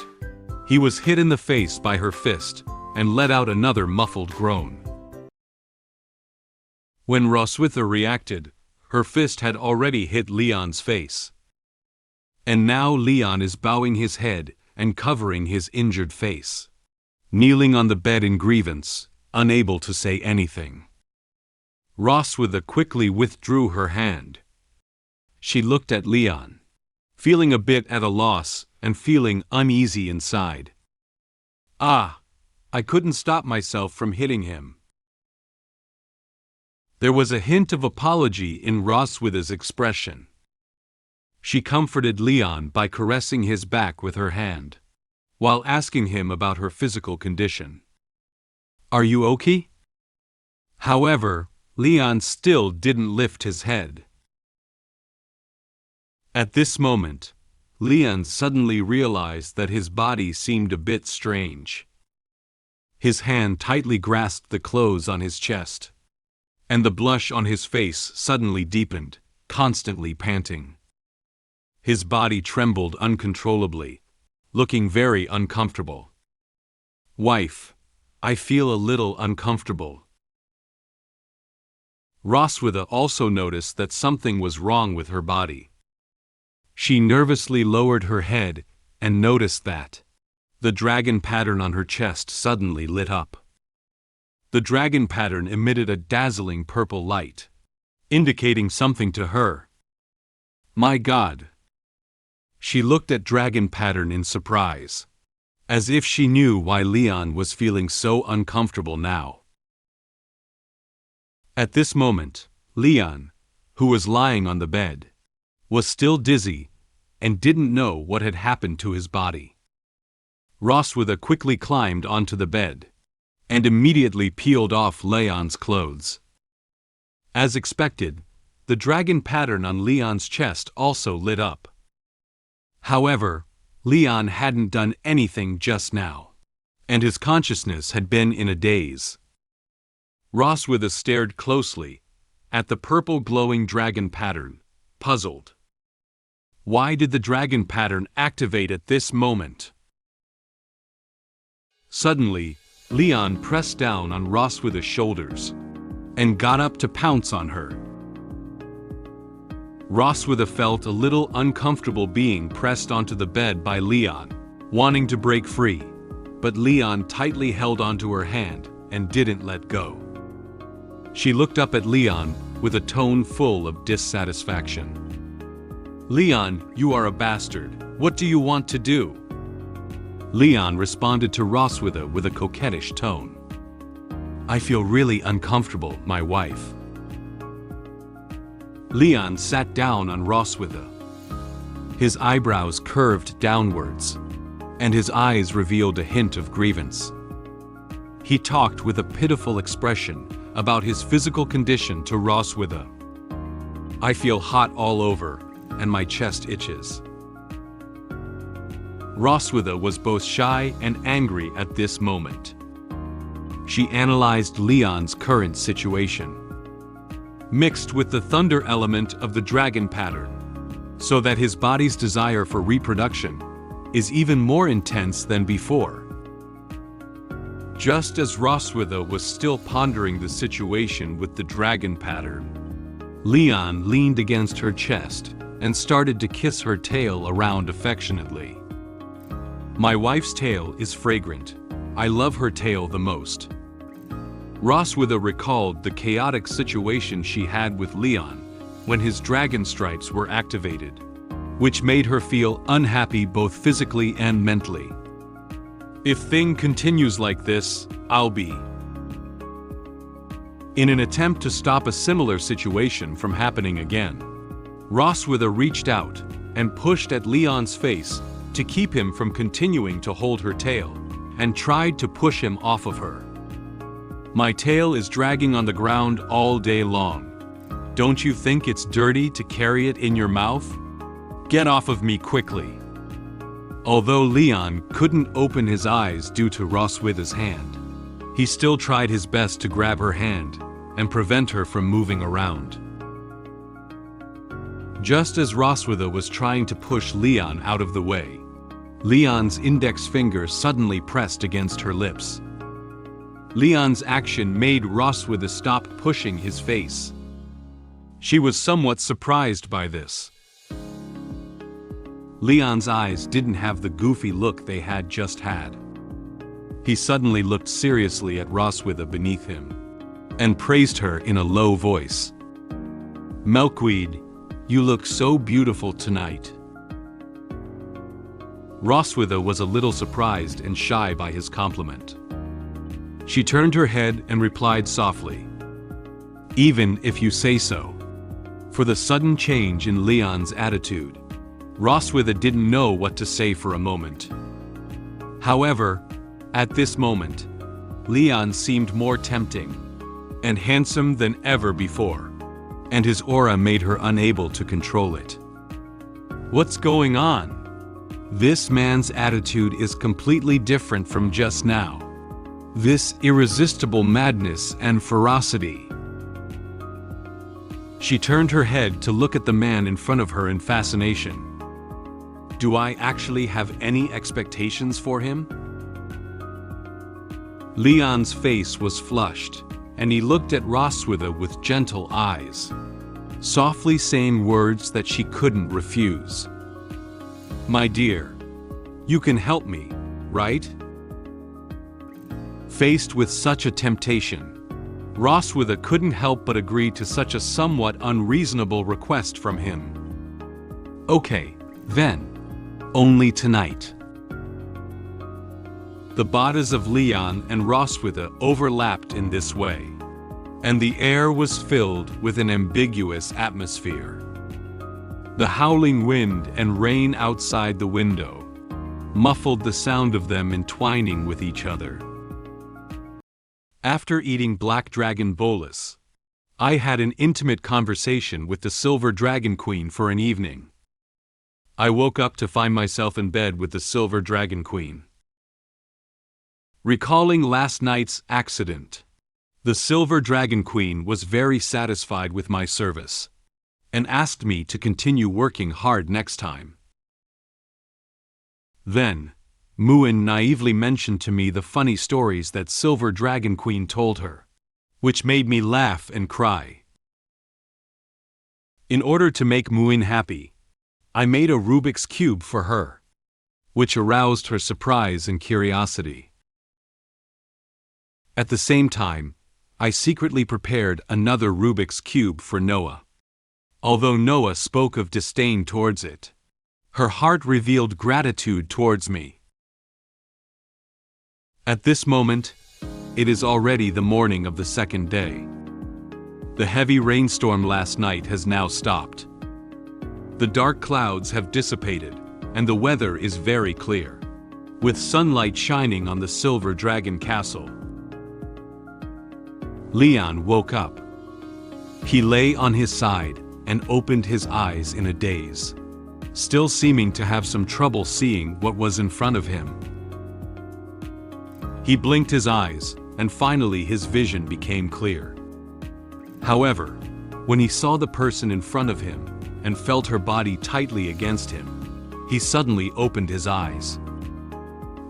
he was hit in the face by her fist and let out another muffled groan. When Roswitha reacted, her fist had already hit Leon's face. And now Leon is bowing his head and covering his injured face, kneeling on the bed in grievance, unable to say anything. Roswitha quickly withdrew her hand. She looked at Leon, feeling a bit at a loss and feeling uneasy inside. I couldn't stop myself from hitting him. There was a hint of apology in Roswitha's expression. She comforted Leon by caressing his back with her hand. while asking him about her physical condition. "Are you okay?" However, Leon still didn't lift his head. At this moment, Leon suddenly realized that his body seemed a bit strange. His hand tightly grasped the clothes on his chest, and the blush on his face suddenly deepened, constantly panting. His body trembled uncontrollably, looking very uncomfortable. "Wife, I feel a little uncomfortable." Roswitha also noticed that something was wrong with her body. She nervously lowered her head and noticed that the dragon pattern on her chest suddenly lit up. The dragon pattern emitted a dazzling purple light, indicating something to her. "My God!" She looked at dragon pattern in surprise, as if she knew why Leon was feeling so uncomfortable now. At this moment, Leon, who was lying on the bed, was still dizzy and didn't know what had happened to his body. Roswitha quickly climbed onto the bed and immediately peeled off Leon's clothes. As expected, the dragon pattern on Leon's chest also lit up. However, Leon hadn't done anything just now, and his consciousness had been in a daze. Roswitha stared closely at the purple glowing dragon pattern, puzzled. Why did the dragon pattern activate at this moment? Suddenly, Leon pressed down on Roswitha's shoulders and got up to pounce on her. Roswitha felt a little uncomfortable being pressed onto the bed by Leon, wanting to break free, but Leon tightly held onto her hand and didn't let go. She looked up at Leon with a tone full of dissatisfaction. "Leon, you are a bastard. What do you want to do?" Leon responded to Roswitha with a coquettish tone. "I feel really uncomfortable, my wife." Leon sat down on Roswitha. His eyebrows curved downwards, and his eyes revealed a hint of grievance. He talked with a pitiful expression about his physical condition to Roswitha. "I feel hot all over, and my chest itches." Roswitha was both shy and angry at this moment. She analyzed Leon's current situation, mixed with the thunder element of the dragon pattern, so that his body's desire for reproduction is even more intense than before. Just as Roswitha was still pondering the situation with the dragon pattern, Leon leaned against her chest and started to kiss her tail around affectionately. "My wife's tail is fragrant. I love her tail the most." Roswitha recalled the chaotic situation she had with Leon when his dragon stripes were activated, which made her feel unhappy both physically and mentally. "If thing continues like this, I'll be." In an attempt to stop a similar situation from happening again, Roswitha reached out and pushed at Leon's face to keep him from continuing to hold her tail, and tried to push him off of her. "My tail is dragging on the ground all day long. Don't you think it's dirty to carry it in your mouth? Get off of me quickly." Although Leon couldn't open his eyes due to Roswitha's hand, he still tried his best to grab her hand and prevent her from moving around. Just as Roswitha was trying to push Leon out of the way, Leon's index finger suddenly pressed against her lips. Leon's action made Roswitha stop pushing his face. She was somewhat surprised by this. Leon's eyes didn't have the goofy look they had just had. He suddenly looked seriously at Roswitha beneath him and praised her in a low voice. "Milkweed, you look so beautiful tonight." Roswitha was a little surprised and shy by his compliment. She turned her head and replied softly, "Even if you say so." For the sudden change in Leon's attitude, Roswitha didn't know what to say for a moment. However, at this moment, Leon seemed more tempting and handsome than ever before, and his aura made her unable to control it. What's going on? This man's attitude is completely different from just now. This irresistible madness and ferocity. She turned her head to look at the man in front of her in fascination. Do I actually have any expectations for him? Leon's face was flushed, and he looked at Roswitha with gentle eyes, softly saying words that she couldn't refuse. My dear, you can help me, right? Faced with such a temptation, Roswitha couldn't help but agree to such a somewhat unreasonable request from him. Okay, then. Only tonight. The bodies of Leon and Roswitha overlapped in this way, and the air was filled with an ambiguous atmosphere. The howling wind and rain outside the window muffled the sound of them entwining with each other. After eating Black Dragon Bolus, I had an intimate conversation with the Silver Dragon Queen for an evening. I woke up to find myself in bed with the Silver Dragon Queen. Recalling last night's accident, the Silver Dragon Queen was very satisfied with my service and asked me to continue working hard next time. Then, Muin naively mentioned to me the funny stories that Silver Dragon Queen told her, which made me laugh and cry. In order to make Muin happy, I made a Rubik's Cube for her, which aroused her surprise and curiosity. At the same time, I secretly prepared another Rubik's Cube for Noah. Although Noah spoke of disdain towards it, her heart revealed gratitude towards me. At this moment, it is already the morning of the second day. The heavy rainstorm last night has now stopped. The dark clouds have dissipated, and the weather is very clear, with sunlight shining on the Silver Dragon Castle. Leon woke up. He lay on his side and opened his eyes in a daze, still seeming to have some trouble seeing what was in front of him. He blinked his eyes, and finally his vision became clear. However, when he saw the person in front of him and felt her body tightly against him, he suddenly opened his eyes.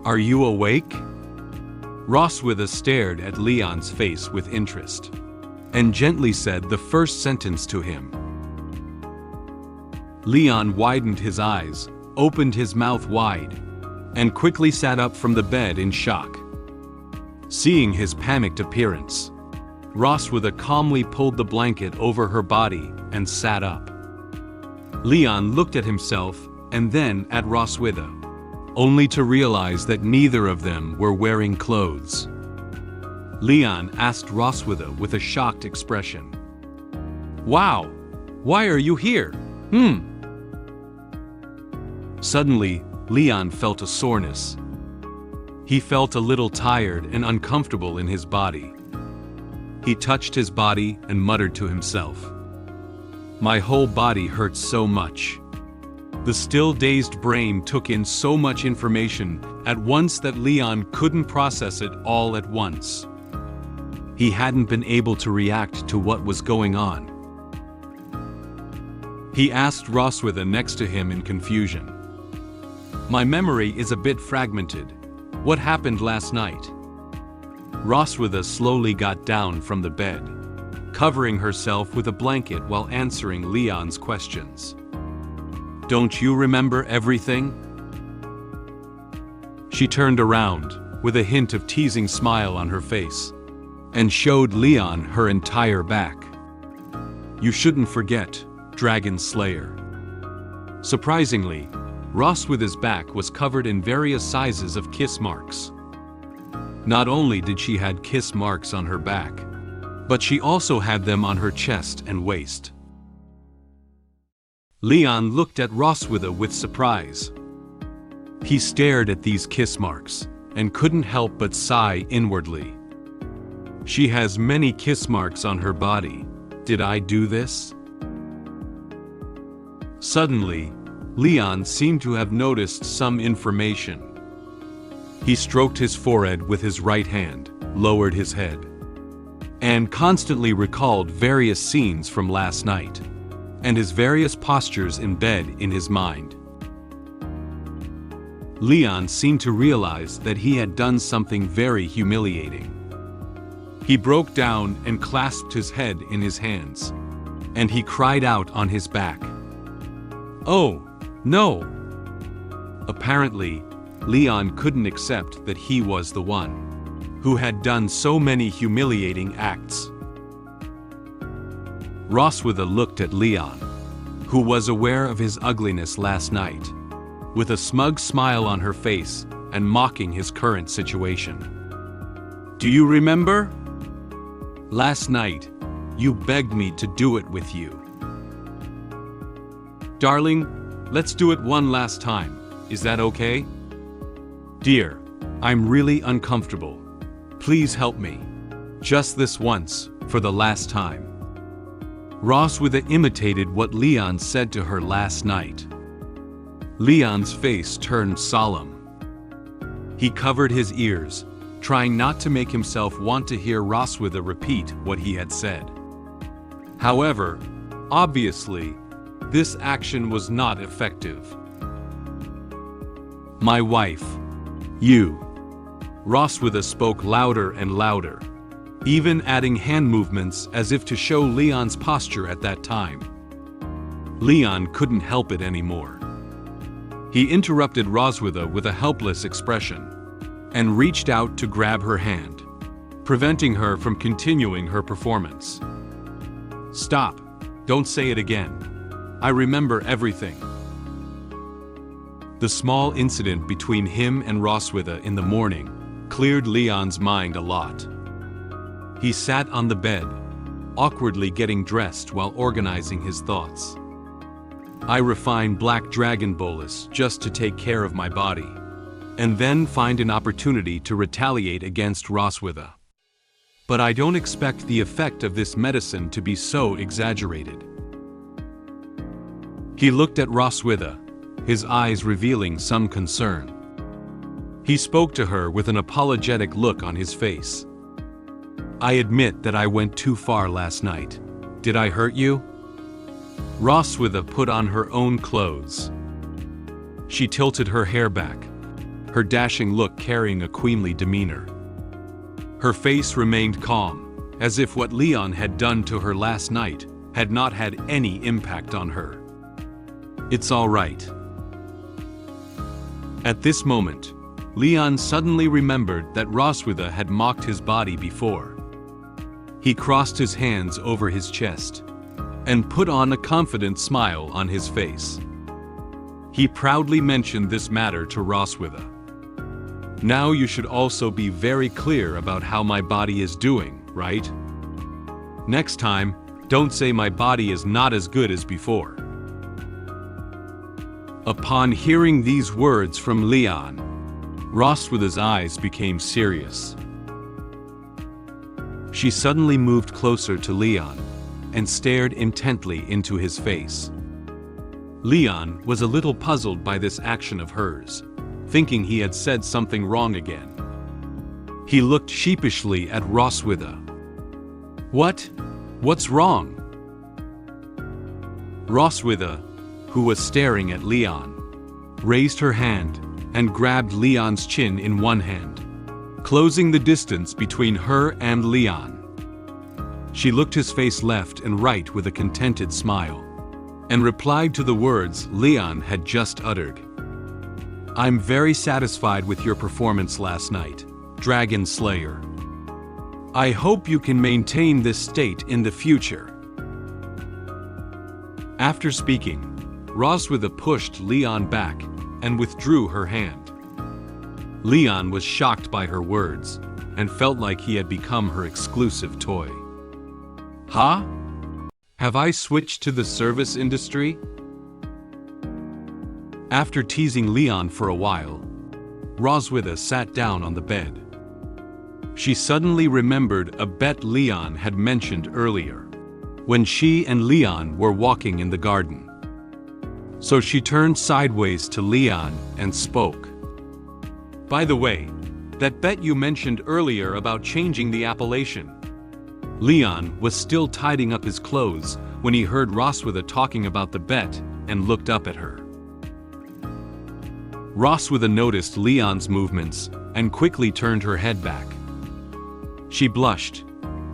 Are you awake? Roswitha stared at Leon's face with interest, and gently said the first sentence to him. Leon widened his eyes, opened his mouth wide, and quickly sat up from the bed in shock. Seeing his panicked appearance, Roswitha calmly pulled the blanket over her body and sat up. Leon looked at himself and then at Roswitha, only to realize that neither of them were wearing clothes. Leon asked Roswitha with a shocked expression. Wow, why are you here? Suddenly, Leon felt a soreness. He felt a little tired and uncomfortable in his body. He touched his body and muttered to himself. My whole body hurts so much. The still dazed brain took in so much information at once that Leon couldn't process it all at once. He hadn't been able to react to what was going on. He asked Roswitha next to him in confusion. My memory is a bit fragmented. What happened last night? Roswitha slowly got down from the bed, covering herself with a blanket while answering Leon's questions. Don't you remember everything? She turned around, with a hint of teasing smile on her face, and showed Leon her entire back. You shouldn't forget, Dragon Slayer. Surprisingly, Roswitha's back was covered in various sizes of kiss marks. Not only did she have kiss marks on her back, but she also had them on her chest and waist. Leon looked at Roswitha with surprise. He stared at these kiss marks and couldn't help but sigh inwardly. She has many kiss marks on her body. Did I do this? Suddenly, Leon seemed to have noticed some information. He stroked his forehead with his right hand, lowered his head, and constantly recalled various scenes from last night, and his various postures in bed in his mind. Leon seemed to realize that he had done something very humiliating. He broke down and clasped his head in his hands, and he cried out on his back. "Oh, no!" Apparently, Leon couldn't accept that he was the one who had done so many humiliating acts. Roswitha looked at Leon, who was aware of his ugliness last night, with a smug smile on her face and mocking his current situation. "Do you remember? Last night, you begged me to do it with you. Darling, let's do it one last time. Is that okay? Dear, I'm really uncomfortable. Please help me. Just this once, for the last time." Roswitha imitated what Leon said to her last night. Leon's face turned solemn. He covered his ears, trying not to make himself want to hear Roswitha repeat what he had said. However, obviously, this action was not effective. "My wife. You." Roswitha spoke louder and louder, even adding hand movements as if to show Leon's posture at that time. Leon couldn't help it anymore. He interrupted Roswitha with a helpless expression and reached out to grab her hand, preventing her from continuing her performance. "Stop. Don't say it again. I remember everything." The small incident between him and Roswitha in the morning cleared Leon's mind a lot. He sat on the bed, awkwardly getting dressed while organizing his thoughts. "I refine black dragon bolus just to take care of my body, and then find an opportunity to retaliate against Roswitha. But I don't expect the effect of this medicine to be so exaggerated." He looked at Roswitha, his eyes revealing some concern. He spoke to her with an apologetic look on his face. "I admit that I went too far last night. Did I hurt you?" Roswitha put on her own clothes. She tilted her hair back, her dashing look carrying a queenly demeanor. Her face remained calm, as if what Leon had done to her last night had not had any impact on her. "It's all right." At this moment, Leon suddenly remembered that Roswitha had mocked his body before. He crossed his hands over his chest and put on a confident smile on his face. He proudly mentioned this matter to Roswitha. "Now you should also be very clear about how my body is doing, right? Next time, don't say my body is not as good as before." Upon hearing these words from Leon, Roswitha's eyes became serious. She suddenly moved closer to Leon and stared intently into his face. Leon was a little puzzled by this action of hers, thinking he had said something wrong again. He looked sheepishly at Roswitha. What's wrong?" Roswitha, who was staring at Leon, raised her hand and grabbed Leon's chin in one hand, closing the distance between her and Leon. She looked his face left and right with a contented smile, and replied to the words Leon had just uttered. "I'm very satisfied with your performance last night, Dragon Slayer. I hope you can maintain this state in the future." After speaking, Roswitha pushed Leon back and withdrew her hand. Leon was shocked by her words and felt like he had become her exclusive toy. "Huh? Have I switched to the service industry?" After teasing Leon for a while, Roswitha sat down on the bed. She suddenly remembered a bet Leon had mentioned earlier, when she and Leon were walking in the garden. So she turned sideways to Leon and spoke. "By the way, that bet you mentioned earlier about changing the appellation." Leon was still tidying up his clothes when he heard Roswitha talking about the bet and looked up at her. Roswitha noticed Leon's movements and quickly turned her head back. She blushed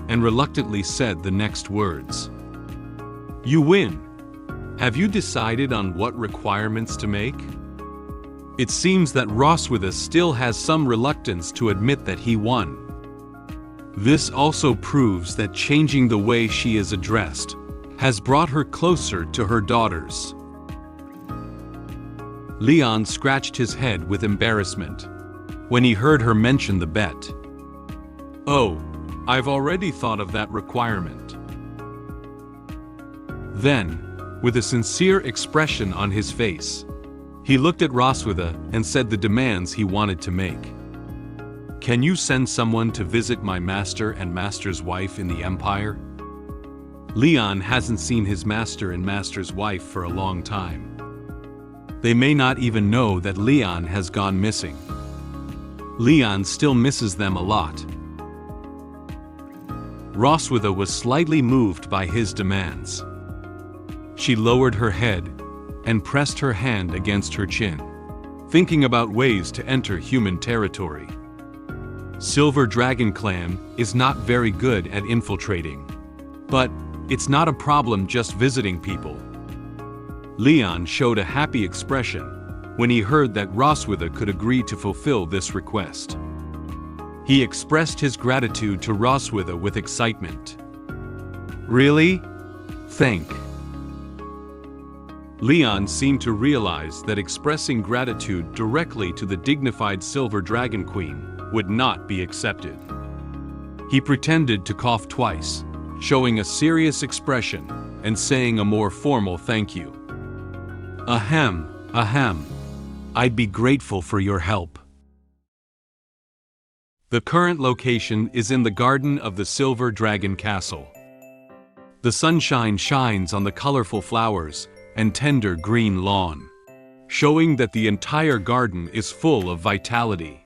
and reluctantly said the next words. "You win. Have you decided on what requirements to make?" It seems that Roswitha still has some reluctance to admit that he won. This also proves that changing the way she is addressed has brought her closer to her daughters. Leon scratched his head with embarrassment when he heard her mention the bet. "Oh, I've already thought of that requirement." Then, with a sincere expression on his face, he looked at Roswitha and said the demands he wanted to make. "Can you send someone to visit my master and master's wife in the Empire?" Leon hasn't seen his master and master's wife for a long time. They may not even know that Leon has gone missing. Leon still misses them a lot. Roswitha was slightly moved by his demands. She lowered her head and pressed her hand against her chin, thinking about ways to enter human territory. Silver Dragon Clan is not very good at infiltrating, but it's not a problem just visiting people. Leon showed a happy expression when he heard that Roswitha could agree to fulfill this request. He expressed his gratitude to Roswitha with excitement. "Really? Thank." Leon seemed to realize that expressing gratitude directly to the dignified Silver Dragon Queen would not be accepted. He pretended to cough twice, showing a serious expression and saying a more formal thank you. Ahem, ahem. I'd be grateful for your help." The current location is in the garden of the Silver Dragon Castle. The sunshine shines on the colorful flowers and tender green lawn, showing that the entire garden is full of vitality.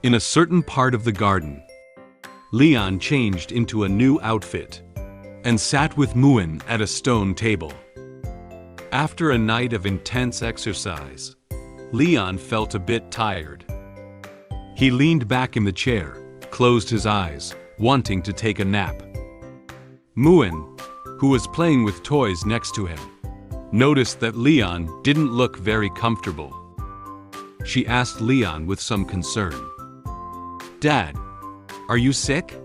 In a certain part of the garden, Leon changed into a new outfit and sat with Muin at a stone table. After a night of intense exercise, Leon felt a bit tired. He leaned back in the chair, closed his eyes, wanting to take a nap. Muin, who was playing with toys next to him, noticed that Leon didn't look very comfortable. She asked Leon with some concern, "Dad, are you sick?"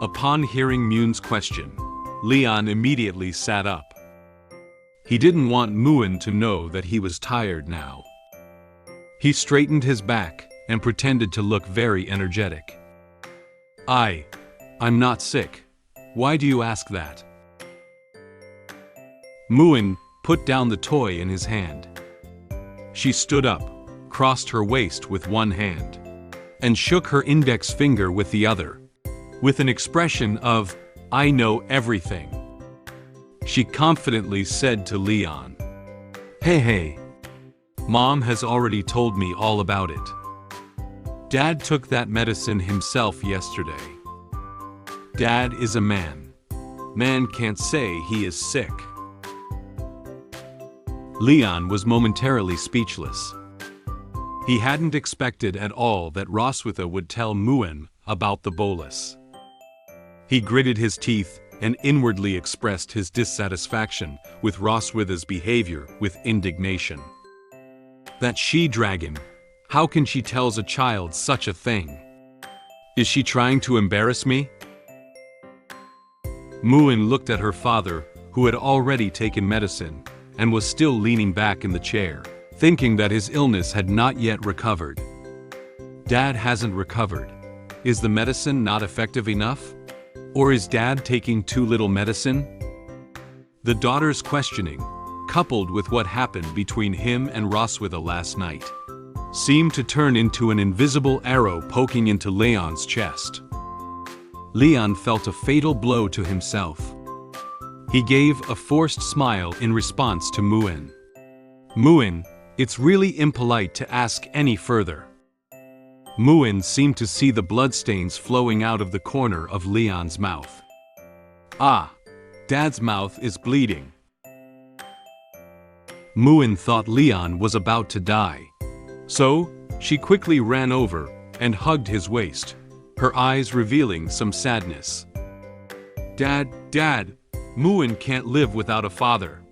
Upon hearing Muin's question, Leon immediately sat up. He didn't want Muin to know that he was tired now. He straightened his back and pretended to look very energetic. I'm not sick. Why do you ask that?" Muin put down the toy in his hand. She stood up, crossed her waist with one hand, and shook her index finger with the other, with an expression of, "I know everything." She confidently said to Leon, Hey, Mom has already told me all about it. Dad took that medicine himself yesterday. Dad is a man. Man can't say he is sick." Leon was momentarily speechless. He hadn't expected at all that Roswitha would tell Muin about the bolus. He gritted his teeth and inwardly expressed his dissatisfaction with Roswitha's behavior with indignation. That she-dragon, how can she tell a child such a thing? Is she trying to embarrass me? Muin looked at her father, who had already taken medicine and was still leaning back in the chair, thinking that his illness had not yet recovered. Dad hasn't recovered. Is the medicine not effective enough? Or is Dad taking too little medicine? The daughter's questioning, coupled with what happened between him and Roswitha last night, seemed to turn into an invisible arrow poking into Leon's chest. Leon felt a fatal blow to himself. He gave a forced smile in response to Muin. Muin, it's really impolite to ask any further. Muin seemed to see the bloodstains flowing out of the corner of Leon's mouth. Ah, Dad's mouth is bleeding. Muin thought Leon was about to die. So, she quickly ran over and hugged his waist, her eyes revealing some sadness. Dad, Muin can't live without a father.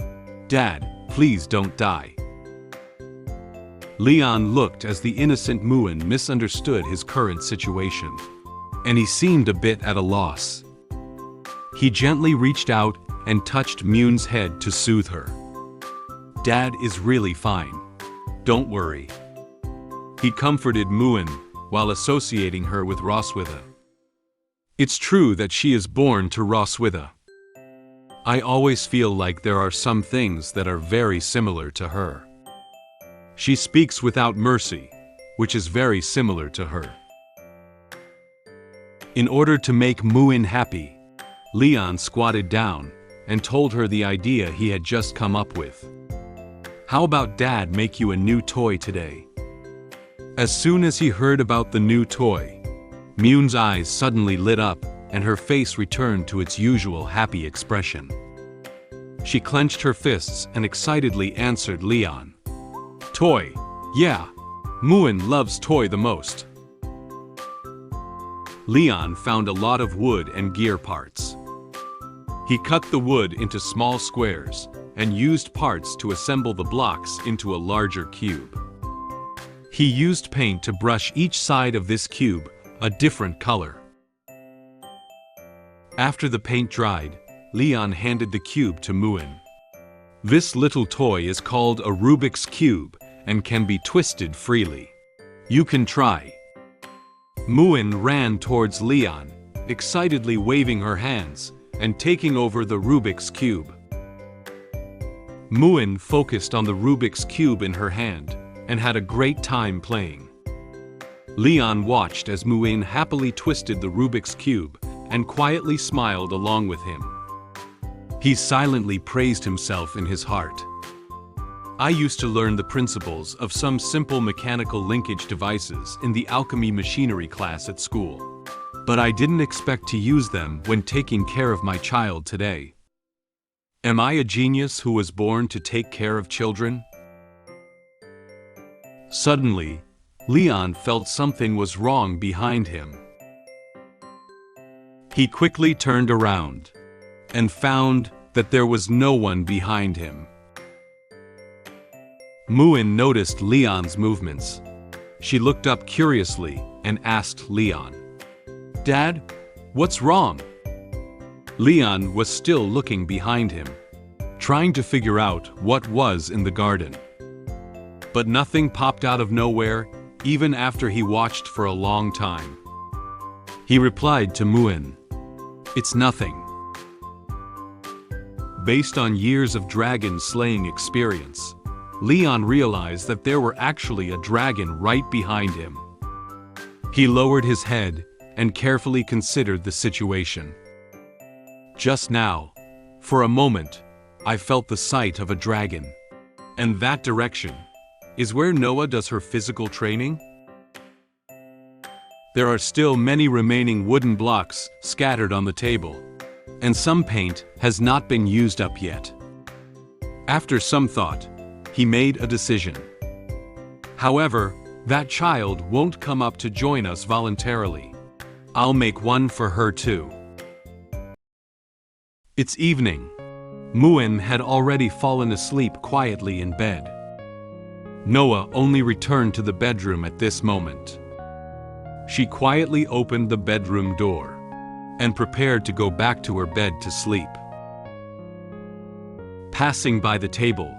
Dad, please don't die. Leon looked as the innocent Muin misunderstood his current situation, and he seemed a bit at a loss. He gently reached out and touched Muin's head to soothe her. Dad is really fine. Don't worry. He comforted Muin while associating her with Roswitha. It's true that she is born to Roswitha. I always feel like there are some things that are very similar to her. She speaks without mercy, which is very similar to her. In order to make Muin happy, Leon squatted down and told her the idea he had just come up with. How about Dad make you a new toy today? As soon as he heard about the new toy, Muin's eyes suddenly lit up and her face returned to its usual happy expression. She clenched her fists and excitedly answered Leon. Toy, yeah, Muin loves toy the most. Leon found a lot of wood and gear parts. He cut the wood into small squares and used parts to assemble the blocks into a larger cube. He used paint to brush each side of this cube a different color. After the paint dried, Leon handed the cube to Muin. This little toy is called a Rubik's Cube and can be twisted freely. You can try. Muin ran towards Leon, excitedly waving her hands and taking over the Rubik's Cube. Muin focused on the Rubik's Cube in her hand and had a great time playing. Leon watched as Muin happily twisted the Rubik's Cube and quietly smiled along with him. He silently praised himself in his heart. I used to learn the principles of some simple mechanical linkage devices in the alchemy machinery class at school, but I didn't expect to use them when taking care of my child today. Am I a genius who was born to take care of children? Suddenly, Leon felt something was wrong behind him. He quickly turned around and found that there was no one behind him. Muin noticed Leon's movements. She looked up curiously and asked Leon, Dad, what's wrong? Leon was still looking behind him, trying to figure out what was in the garden. But nothing popped out of nowhere, even after he watched for a long time. He replied to Muin, It's nothing. Based on years of dragon slaying experience, Leon realized that there were actually a dragon right behind him. He lowered his head and carefully considered the situation. Just now, for a moment, I felt the sight of a dragon. And that direction is where Noah does her physical training? There are still many remaining wooden blocks scattered on the table, and some paint has not been used up yet. After some thought, he made a decision. However, that child won't come up to join us voluntarily. I'll make one for her too. It's evening. Muin had already fallen asleep quietly in bed. Noah only returned to the bedroom at this moment. She quietly opened the bedroom door and prepared to go back to her bed to sleep. Passing by the table,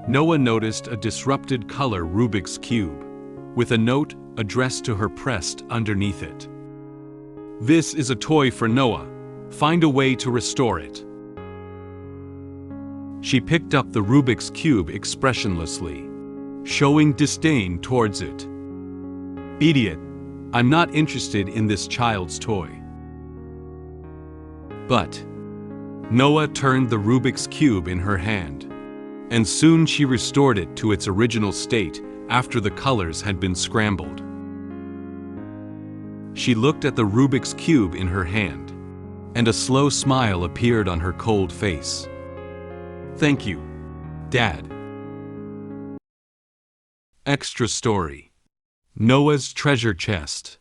Noah noticed a disrupted color Rubik's Cube, with a note addressed to her pressed underneath it. This is a toy for Noah. Find a way to restore it. She picked up the Rubik's Cube expressionlessly, showing disdain towards it. "Idiot, I'm not interested in this child's toy." But Noah turned the Rubik's Cube in her hand, and soon she restored it to its original state after the colors had been scrambled. She looked at the Rubik's Cube in her hand, and a slow smile appeared on her cold face. "Thank you, Dad." Extra story: Noah's treasure chest.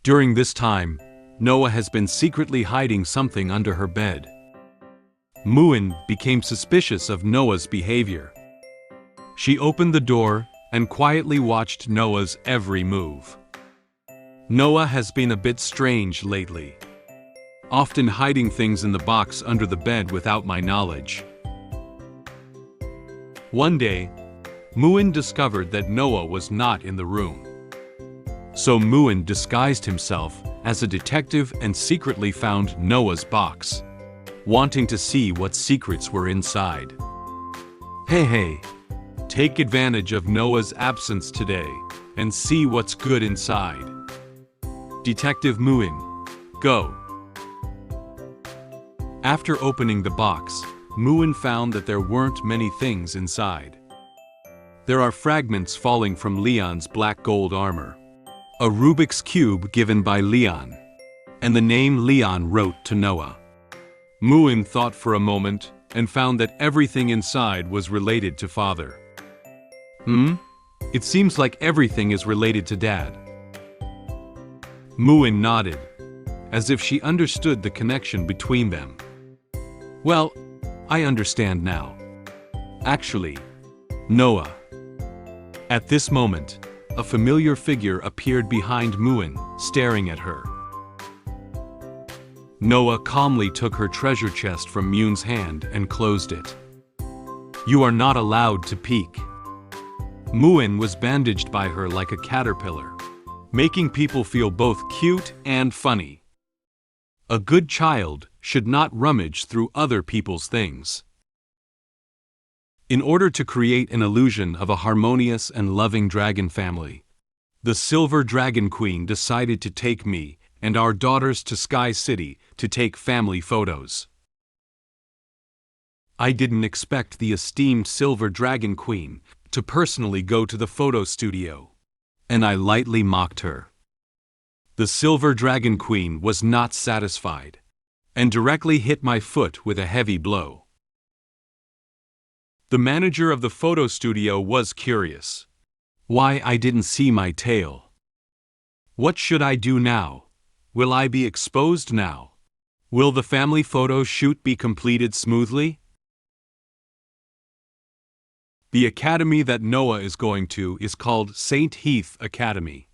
During this time, Noah has been secretly hiding something under her bed. Muin became suspicious of Noah's behavior. She opened the door and quietly watched Noah's every move. Noah has been a bit strange lately, often hiding things in the box under the bed without my knowledge. One day, Muin discovered that Noah was not in the room. So Muin disguised himself as a detective and secretly found Noah's box, wanting to see what secrets were inside. Hey, take advantage of Noah's absence today and see what's good inside. Detective Muin, go. After opening the box, Muin found that there weren't many things inside. There are fragments falling from Leon's black gold armor, a Rubik's Cube given by Leon, and the name Leon wrote to Noah. Muin thought for a moment and found that everything inside was related to Father. It seems like everything is related to Dad. Muin nodded, as if she understood the connection between them. Well, I understand now. Actually, Noah. At this moment, a familiar figure appeared behind Muin, staring at her. Noah calmly took her treasure chest from Muin's hand and closed it. "You are not allowed to peek." Muin was bandaged by her like a caterpillar, making people feel both cute and funny. A good child should not rummage through other people's things. In order to create an illusion of a harmonious and loving dragon family, the Silver Dragon Queen decided to take me and our daughters to Sky City to take family photos. I didn't expect the esteemed Silver Dragon Queen to personally go to the photo studio, and I lightly mocked her. The Silver Dragon Queen was not satisfied, and directly hit my foot with a heavy blow. The manager of the photo studio was curious why I didn't see my tail. What should I do now? Will I be exposed now? Will the family photo shoot be completed smoothly? The academy that Noah is going to is called St. Heath Academy.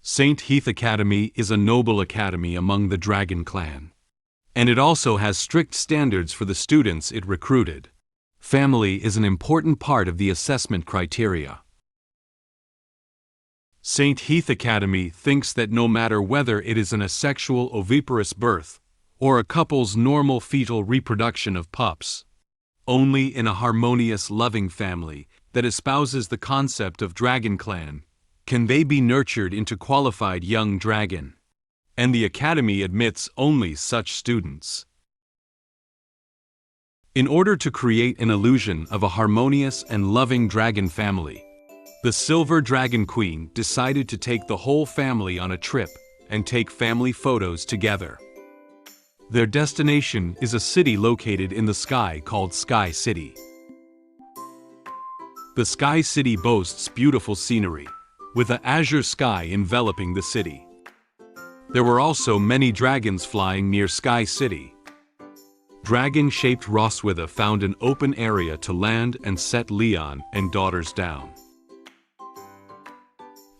St. Heath Academy is a noble academy among the Dragon clan, and it also has strict standards for the students it recruited. Family is an important part of the assessment criteria. St. Heath Academy thinks that no matter whether it is an asexual oviparous birth or a couple's normal fetal reproduction of pups, only in a harmonious, loving family that espouses the concept of Dragon Clan can they be nurtured into qualified young dragon, and the Academy admits only such students. In order to create an illusion of a harmonious and loving dragon family, the Silver Dragon Queen decided to take the whole family on a trip and take family photos together. Their destination is a city located in the sky called Sky City. The Sky City boasts beautiful scenery, with an azure sky enveloping the city. There were also many dragons flying near Sky City. Dragon-shaped Roswitha found an open area to land and set Leon and daughters down.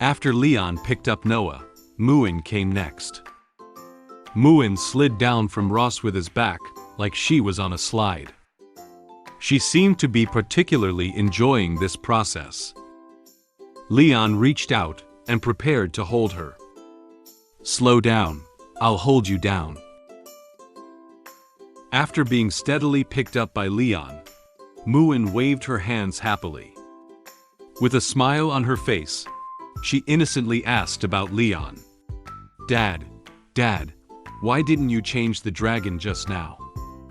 After Leon picked up Noah, Muin came next. Muin slid down from Roswitha's back like she was on a slide. She seemed to be particularly enjoying this process. Leon reached out and prepared to hold her. "Slow down, I'll hold you down." After being steadily picked up by Leon, Muin waved her hands happily. With a smile on her face, she innocently asked about Leon. Dad, why didn't you change the dragon just now?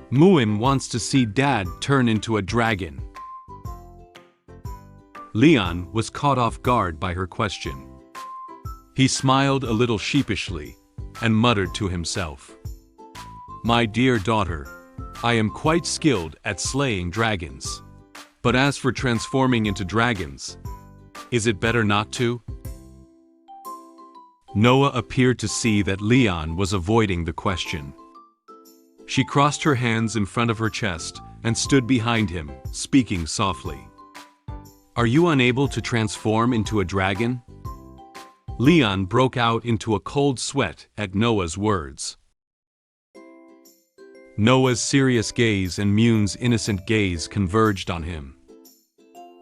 Muin wants to see Dad turn into a dragon. Leon was caught off guard by her question. He smiled a little sheepishly and muttered to himself, My dear daughter, I am quite skilled at slaying dragons. But as for transforming into dragons, is it better not to? Noah appeared to see that Leon was avoiding the question. She crossed her hands in front of her chest and stood behind him, speaking softly. Are you unable to transform into a dragon? Leon broke out into a cold sweat at Noah's words. Noah's serious gaze and Muin's innocent gaze converged on him.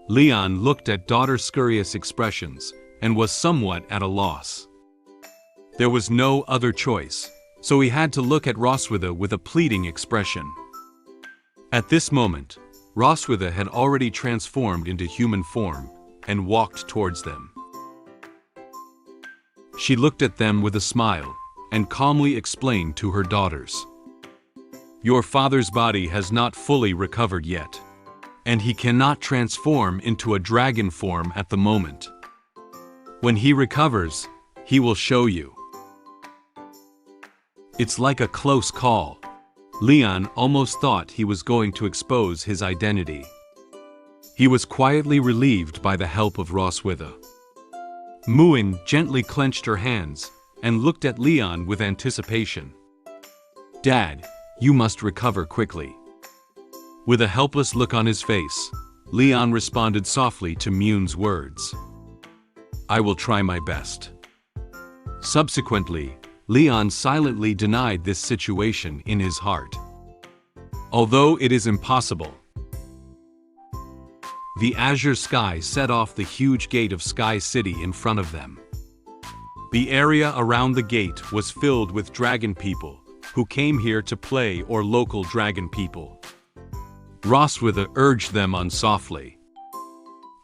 Leon looked at daughter's curious expressions and was somewhat at a loss. There was no other choice, so he had to look at Roswitha with a pleading expression. At this moment, Roswitha had already transformed into human form and walked towards them. She looked at them with a smile and calmly explained to her daughters. Your father's body has not fully recovered yet, and he cannot transform into a dragon form at the moment. When he recovers, he will show you. It's like a close call. Leon almost thought he was going to expose his identity. He was quietly relieved by the help of Roswitha. Muin gently clenched her hands and looked at Leon with anticipation. Dad, you must recover quickly. With a helpless look on his face, Leon responded softly to Muin's words. I will try my best. Subsequently, Leon silently denied this situation in his heart. Although it is impossible. The azure sky set off the huge gate of Sky City in front of them. The area around the gate was filled with dragon people who came here to play or local dragon people. Roswitha urged them on softly.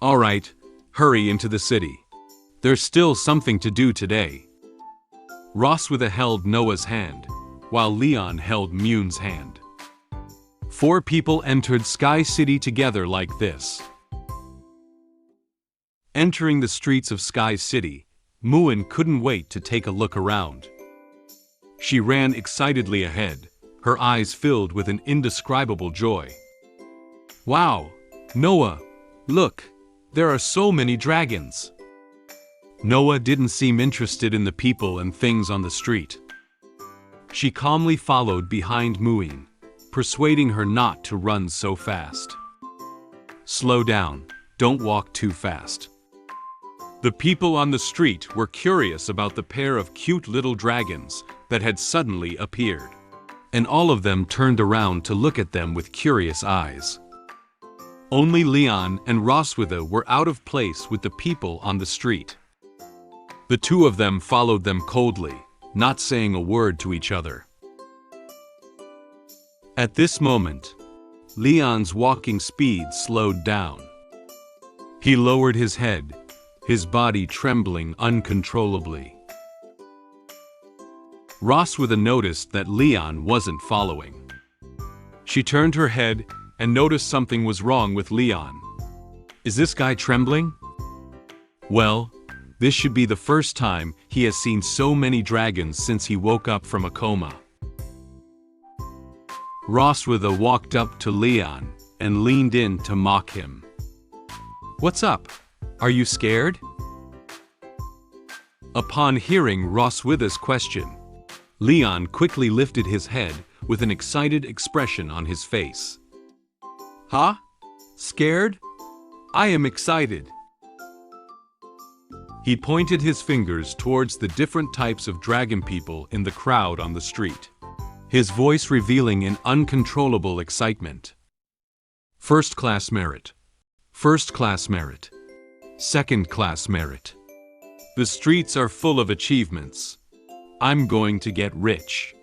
All right, hurry into the city. There's still something to do today. Roswitha held Noah's hand, while Leon held Muin's hand. 4 people entered Sky City together like this. Entering the streets of Sky City, Muin couldn't wait to take a look around. She ran excitedly ahead, her eyes filled with an indescribable joy. Wow, Noah, look, there are so many dragons. Noah didn't seem interested in the people and things on the street. She calmly followed behind Muin, persuading her not to run so fast. Slow down, don't walk too fast. The people on the street were curious about the pair of cute little dragons that had suddenly appeared, and all of them turned around to look at them with curious eyes. Only Leon and Roswitha were out of place with the people on the street. The 2 of them followed them coldly, not saying a word to each other. At this moment, Leon's walking speed slowed down. He lowered his head, his body trembling uncontrollably. Roswitha noticed that Leon wasn't following. She turned her head and noticed something was wrong with Leon. Is this guy trembling? Well, this should be the first time he has seen so many dragons since he woke up from a coma. Roswitha walked up to Leon and leaned in to mock him. What's up? Are you scared? Upon hearing Roswitha's question, Leon quickly lifted his head with an excited expression on his face. Huh? Scared? I am excited. He pointed his fingers towards the different types of dragon people in the crowd on the street, his voice revealing an uncontrollable excitement. First class merit. First class merit. Second class merit. The streets are full of achievements. I'm going to get rich.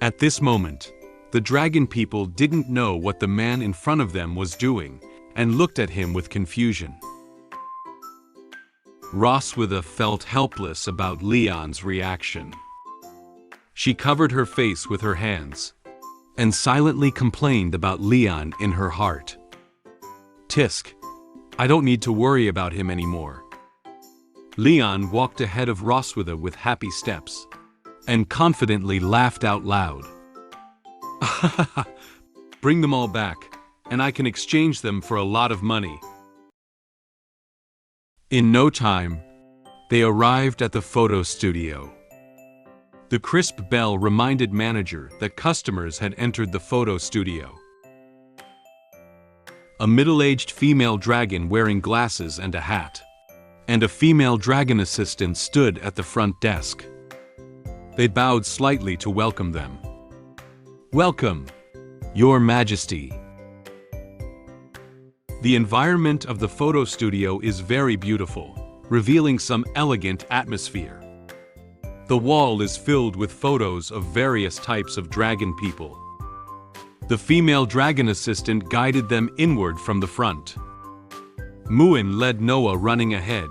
At this moment, The dragon people didn't know what the man in front of them was doing and looked at him with confusion. Roswitha felt helpless about Leon's reaction. She covered her face with her hands and silently complained about Leon in her heart. Tisk, I don't need to worry about him anymore. Leon walked ahead of Roswitha with happy steps and confidently laughed out loud. Bring them all back, and I can exchange them for a lot of money. In no time, they arrived at the photo studio. The crisp bell reminded manager that customers had entered the photo studio. A middle-aged female dragon wearing glasses and a hat, and a female dragon assistant stood at the front desk. They bowed slightly to welcome them. Welcome, Your Majesty. The environment of the photo studio is very beautiful, revealing some elegant atmosphere. The wall is filled with photos of various types of dragon people. The female dragon assistant guided them inward from the front. Muin led Noah running ahead,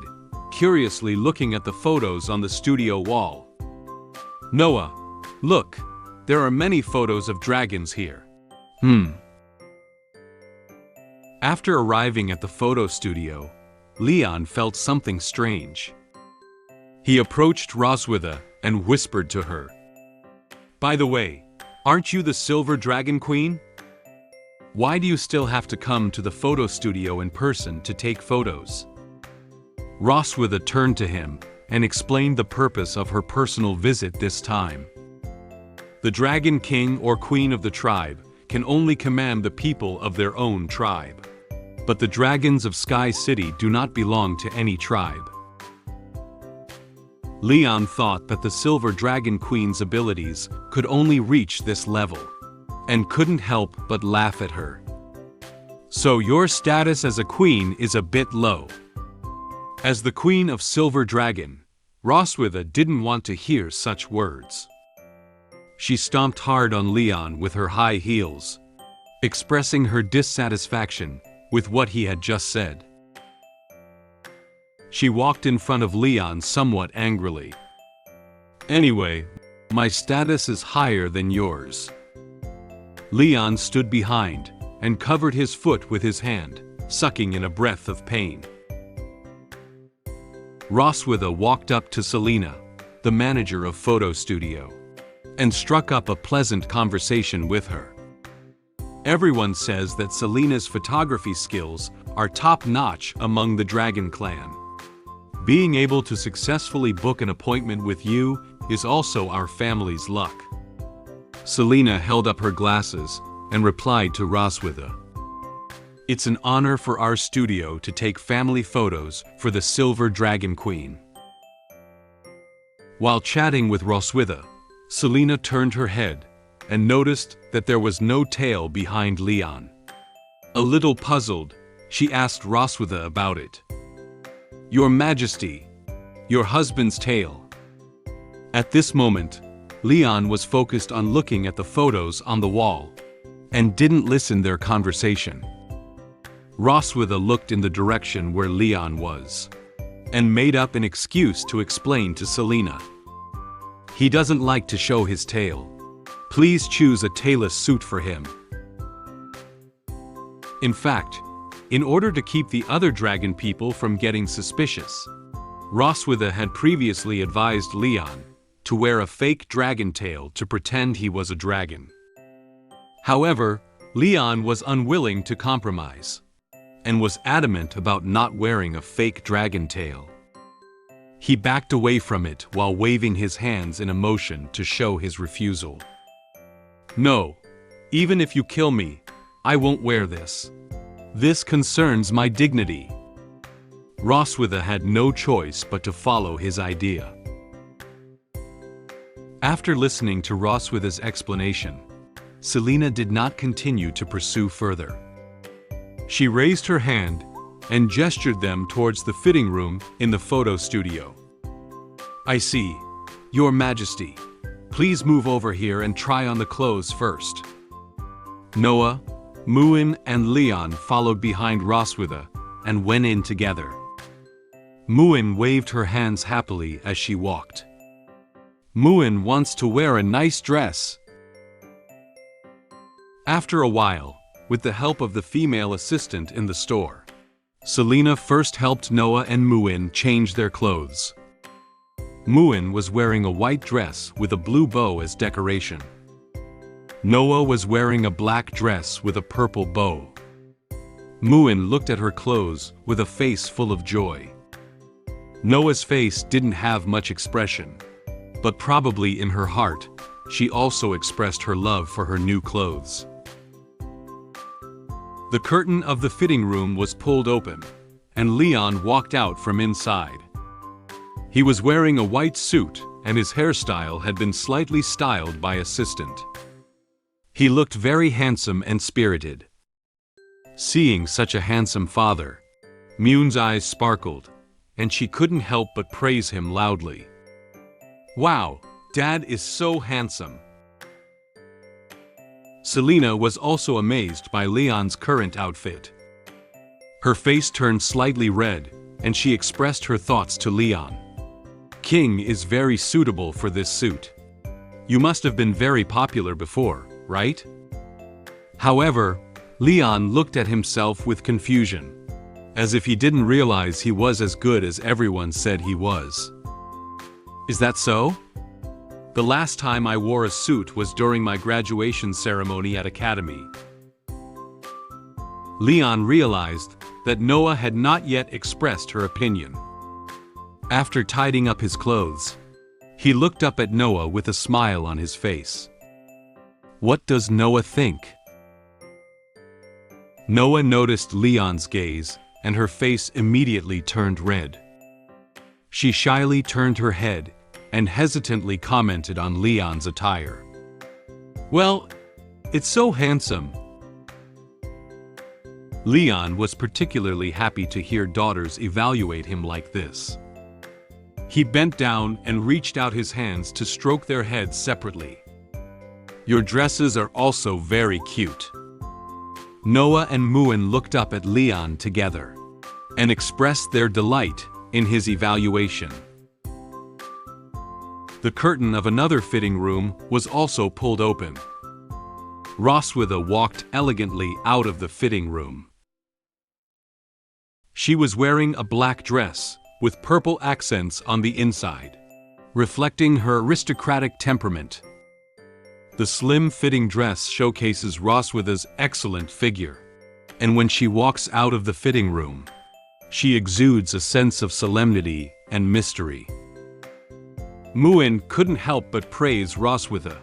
curiously looking at the photos on the studio wall. Noah, look, there are many photos of dragons here. After arriving at the photo studio, Leon felt something strange. He approached Roswitha and whispered to her. By the way, aren't you the Silver Dragon Queen? Why do you still have to come to the photo studio in person to take photos? Roswitha turned to him and explained the purpose of her personal visit this time. The Dragon King or Queen of the tribe can only command the people of their own tribe. But the dragons of Sky City do not belong to any tribe. Leon thought that the Silver Dragon Queen's abilities could only reach this level, and couldn't help but laugh at her. So your status as a queen is a bit low. As the Queen of Silver Dragon, Roswitha didn't want to hear such words. She stomped hard on Leon with her high heels, expressing her dissatisfaction with what he had just said. She walked in front of Leon somewhat angrily. Anyway, my status is higher than yours. Leon stood behind and covered his foot with his hand, sucking in a breath of pain. Roswitha walked up to Selena, the manager of photo studio, and struck up a pleasant conversation with her. Everyone says that Selena's photography skills are top-notch among the Dragon Clan. Being able to successfully book an appointment with you is also our family's luck. Selena held up her glasses and replied to Roswitha. It's an honor for our studio to take family photos for the Silver Dragon Queen. While chatting with Roswitha, Selena turned her head and noticed that there was no tail behind Leon. A little puzzled, she asked Roswitha about it. Your Majesty, your husband's tail. At this moment, Leon was focused on looking at the photos on the wall and didn't listen their conversation. Roswitha looked in the direction where Leon was and made up an excuse to explain to Selena. He doesn't like to show his tail. Please choose a tailless suit for him. In fact, in order to keep the other dragon people from getting suspicious, Roswitha had previously advised Leon to wear a fake dragon tail to pretend he was a dragon. However, Leon was unwilling to compromise and was adamant about not wearing a fake dragon tail. He backed away from it while waving his hands in a motion to show his refusal. No, even if you kill me, I won't wear this. This concerns my dignity. Roswitha had no choice but to follow his idea. After listening to Roswitha's explanation, Selena did not continue to pursue further. She raised her hand and gestured them towards the fitting room in the photo studio. I see, Your Majesty. Please move over here and try on the clothes first. Noah, Muin and Leon followed behind Roswitha and went in together. Muin waved her hands happily as she walked. Muin wants to wear a nice dress. After a while, with the help of the female assistant in the store, Selena first helped Noah and Muin change their clothes. Muin was wearing a white dress with a blue bow as decoration. Noah was wearing a black dress with a purple bow. Muin looked at her clothes with a face full of joy. Noah's face didn't have much expression, but probably in her heart, she also expressed her love for her new clothes. The curtain of the fitting room was pulled open, and Leon walked out from inside. He was wearing a white suit, and his hairstyle had been slightly styled by assistant. He looked very handsome and spirited. Seeing such a handsome father, Muin's eyes sparkled, and she couldn't help but praise him loudly. "Wow, Dad is so handsome." Selena was also amazed by Leon's current outfit. Her face turned slightly red, and she expressed her thoughts to Leon. "King is very suitable for this suit. You must have been very popular before, right?" However, Leon looked at himself with confusion, as if he didn't realize he was as good as everyone said he was. "Is that so? The last time I wore a suit was during my graduation ceremony at Academy." Leon realized that Noah had not yet expressed her opinion. After tidying up his clothes, he looked up at Noah with a smile on his face. What does Noah think? Noah noticed Leon's gaze, and her face immediately turned red. She shyly turned her head and hesitantly commented on Leon's attire. "Well, it's so handsome." Leon was particularly happy to hear daughters evaluate him like this. He bent down and reached out his hands to stroke their heads separately. "Your dresses are also very cute." Noah and Muin looked up at Leon together and expressed their delight in his evaluation. The curtain of another fitting room was also pulled open. Roswitha walked elegantly out of the fitting room. She was wearing a black dress with purple accents on the inside, reflecting her aristocratic temperament. The slim-fitting dress showcases Roswitha's excellent figure, and when she walks out of the fitting room, she exudes a sense of solemnity and mystery. Muin couldn't help but praise Roswitha.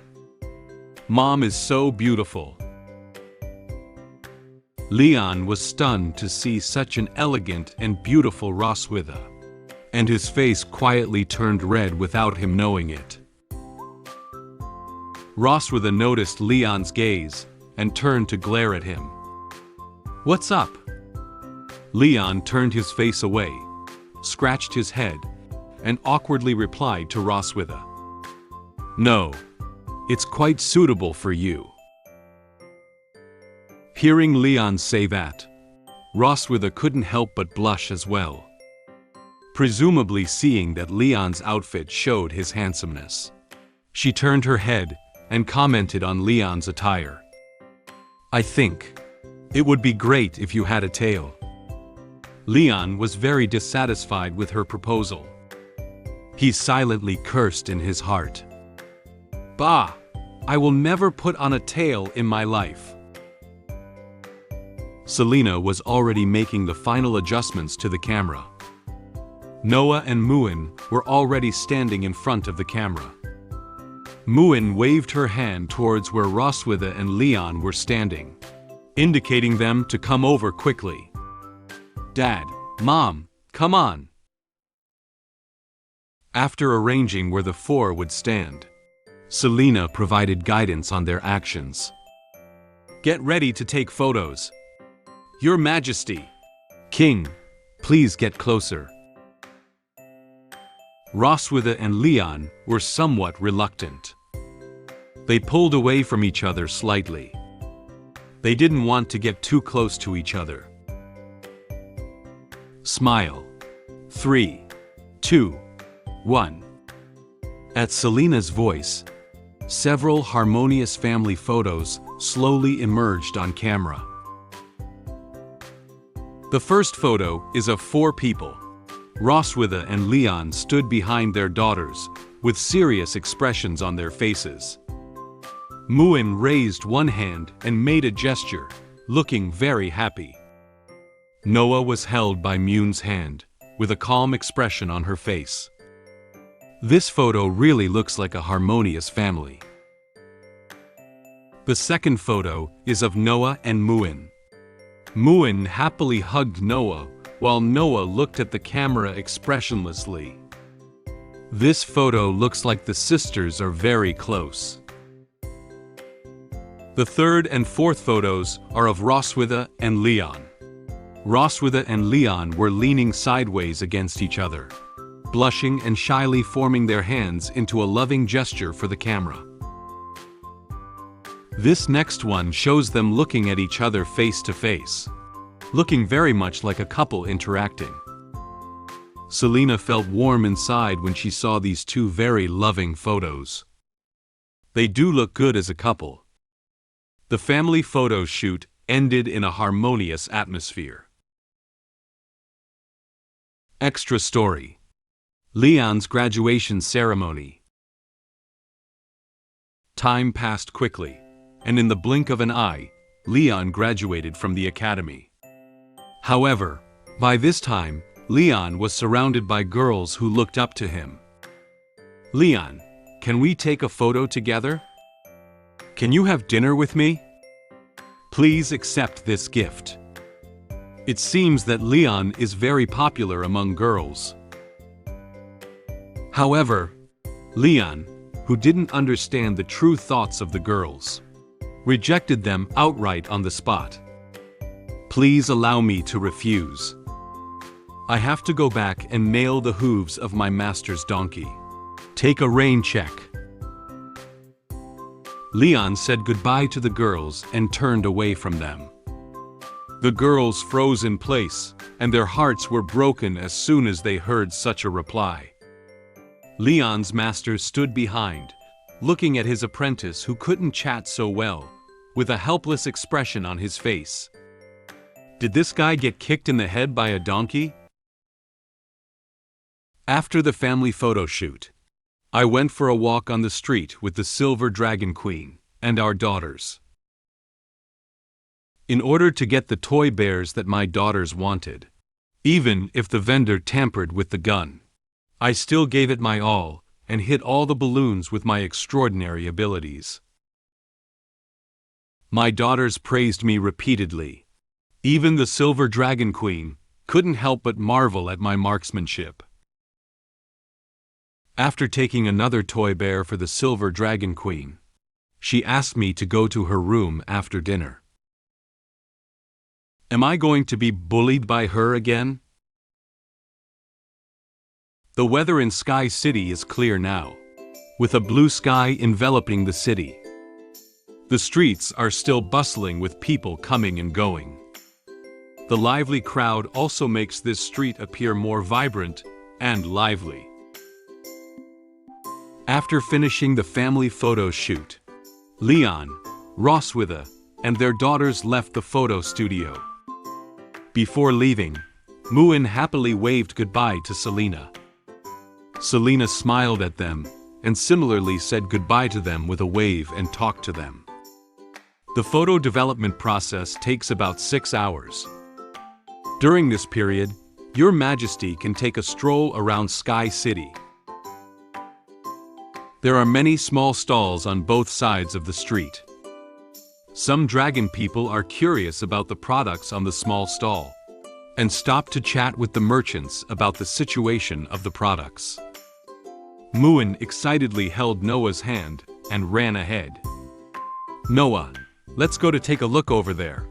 "Mom is so beautiful." Leon was stunned to see such an elegant and beautiful Roswitha, and his face quietly turned red without him knowing it. Roswitha noticed Leon's gaze and turned to glare at him. "What's up?" Leon turned his face away, scratched his head, and awkwardly replied to Roswitha. "No, it's quite suitable for you." Hearing Leon say that, Roswitha couldn't help but blush as well, presumably seeing that Leon's outfit showed his handsomeness. She turned her head and commented on Leon's attire. "I think it would be great if you had a tail." Leon was very dissatisfied with her proposal. He silently cursed in his heart. "Bah! I will never put on a tail in my life." Selena was already making the final adjustments to the camera. Noah and Muin were already standing in front of the camera. Muin waved her hand towards where Roswitha and Leon were standing, indicating them to come over quickly. "Dad, Mom, come on." After arranging where the four would stand, Selena provided guidance on their actions. "Get ready to take photos. Your Majesty." "King, please get closer." Roswitha and Leon were somewhat reluctant. They pulled away from each other slightly. They didn't want to get too close to each other. Smile. 3, 2, 1. At Selena's voice, several harmonious family photos slowly emerged on camera. The first photo is of 4 people. Roswitha and Leon stood behind their daughters, with serious expressions on their faces. Muin raised one hand and made a gesture, looking very happy. Noah was held by Muin's hand, with a calm expression on her face. This photo really looks like a harmonious family. The second photo is of Noah and Muin. Muin happily hugged Noah, while Noah looked at the camera expressionlessly. This photo looks like the sisters are very close. The third and fourth photos are of Roswitha and Leon. Roswitha and Leon were leaning sideways against each other, blushing and shyly forming their hands into a loving gesture for the camera. This next one shows them looking at each other face to face, looking very much like a couple interacting. Selena felt warm inside when she saw these 2 very loving photos. They do look good as a couple. The family photo shoot ended in a harmonious atmosphere. Extra story. Leon's graduation ceremony. Time passed quickly, and in the blink of an eye, Leon graduated from the academy. However, by this time, Leon was surrounded by girls who looked up to him. "Leon, can we take a photo together? Can you have dinner with me? Please accept this gift." It seems that Leon is very popular among girls. However, Leon, who didn't understand the true thoughts of the girls, rejected them outright on the spot. "Please allow me to refuse. I have to go back and nail the hooves of my master's donkey. Take a rain check." Leon said goodbye to the girls and turned away from them. The girls froze in place, and their hearts were broken as soon as they heard such a reply. Leon's master stood behind, looking at his apprentice who couldn't chat so well, with a helpless expression on his face. Did this guy get kicked in the head by a donkey? After the family photo shoot, I went for a walk on the street with the Silver Dragon Queen and our daughters. In order to get the toy bears that my daughters wanted, even if the vendor tampered with the gun, I still gave it my all and hit all the balloons with my extraordinary abilities. My daughters praised me repeatedly. Even the Silver Dragon Queen couldn't help but marvel at my marksmanship. After taking another toy bear for the Silver Dragon Queen, she asked me to go to her room after dinner. Am I going to be bullied by her again? The weather in Sky City is clear now, with a blue sky enveloping the city. The streets are still bustling with people coming and going. The lively crowd also makes this street appear more vibrant and lively. After finishing the family photo shoot, Leon, Roswitha, and their daughters left the photo studio. Before leaving, Muin happily waved goodbye to Selena. Selena smiled at them and similarly said goodbye to them with a wave and talked to them. The photo development process takes about 6 hours. During this period, Your Majesty can take a stroll around Sky City. There are many small stalls on both sides of the street. Some dragon people are curious about the products on the small stall and stop to chat with the merchants about the situation of the products. Muin excitedly held Noah's hand and ran ahead. "Noah, let's go to take a look over there."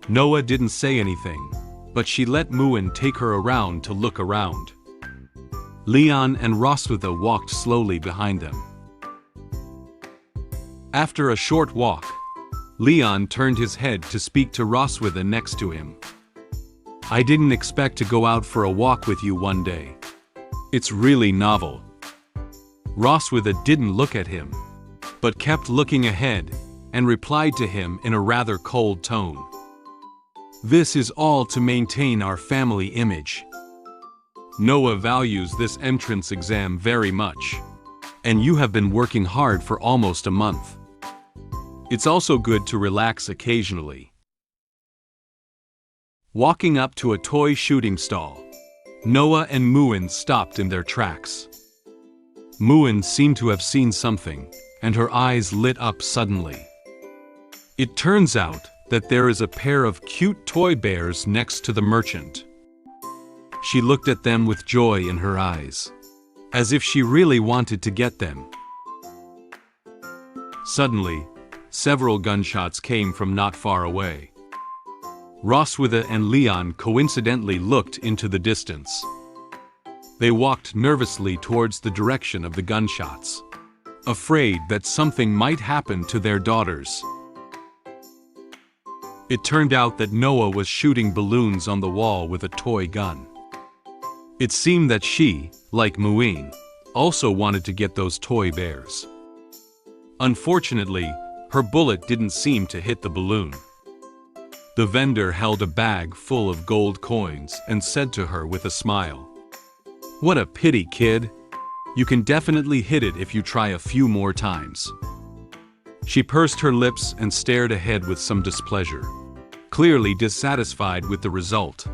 Noah didn't say anything, but she let Muin take her around to look around. Leon and Roswitha walked slowly behind them. After a short walk, Leon turned his head to speak to Roswitha next to him. I didn't expect to go out for a walk with you one day. It's really novel. Roswitha didn't look at him, but kept looking ahead and replied to him in a rather cold tone. This is all to maintain our family image. Noah values this entrance exam very much, and you have been working hard for almost a month. It's also good to relax occasionally. Walking up to a toy shooting stall, Noah and Muin stopped in their tracks. Muin seemed to have seen something, and her eyes lit up suddenly. It turns out that there is a pair of cute toy bears next to the merchant. She looked at them with joy in her eyes, as if she really wanted to get them. Suddenly, several gunshots came from not far away. Roswitha and Leon coincidentally looked into the distance. They walked nervously towards the direction of the gunshots, afraid that something might happen to their daughters. It turned out that Noah was shooting balloons on the wall with a toy gun. It seemed that she, like Muin, also wanted to get those toy bears. Unfortunately, her bullet didn't seem to hit the balloon. The vendor held a bag full of gold coins and said to her with a smile, "What a pity, kid. You can definitely hit it if you try a few more times." She pursed her lips and stared ahead with some displeasure, clearly dissatisfied with the result.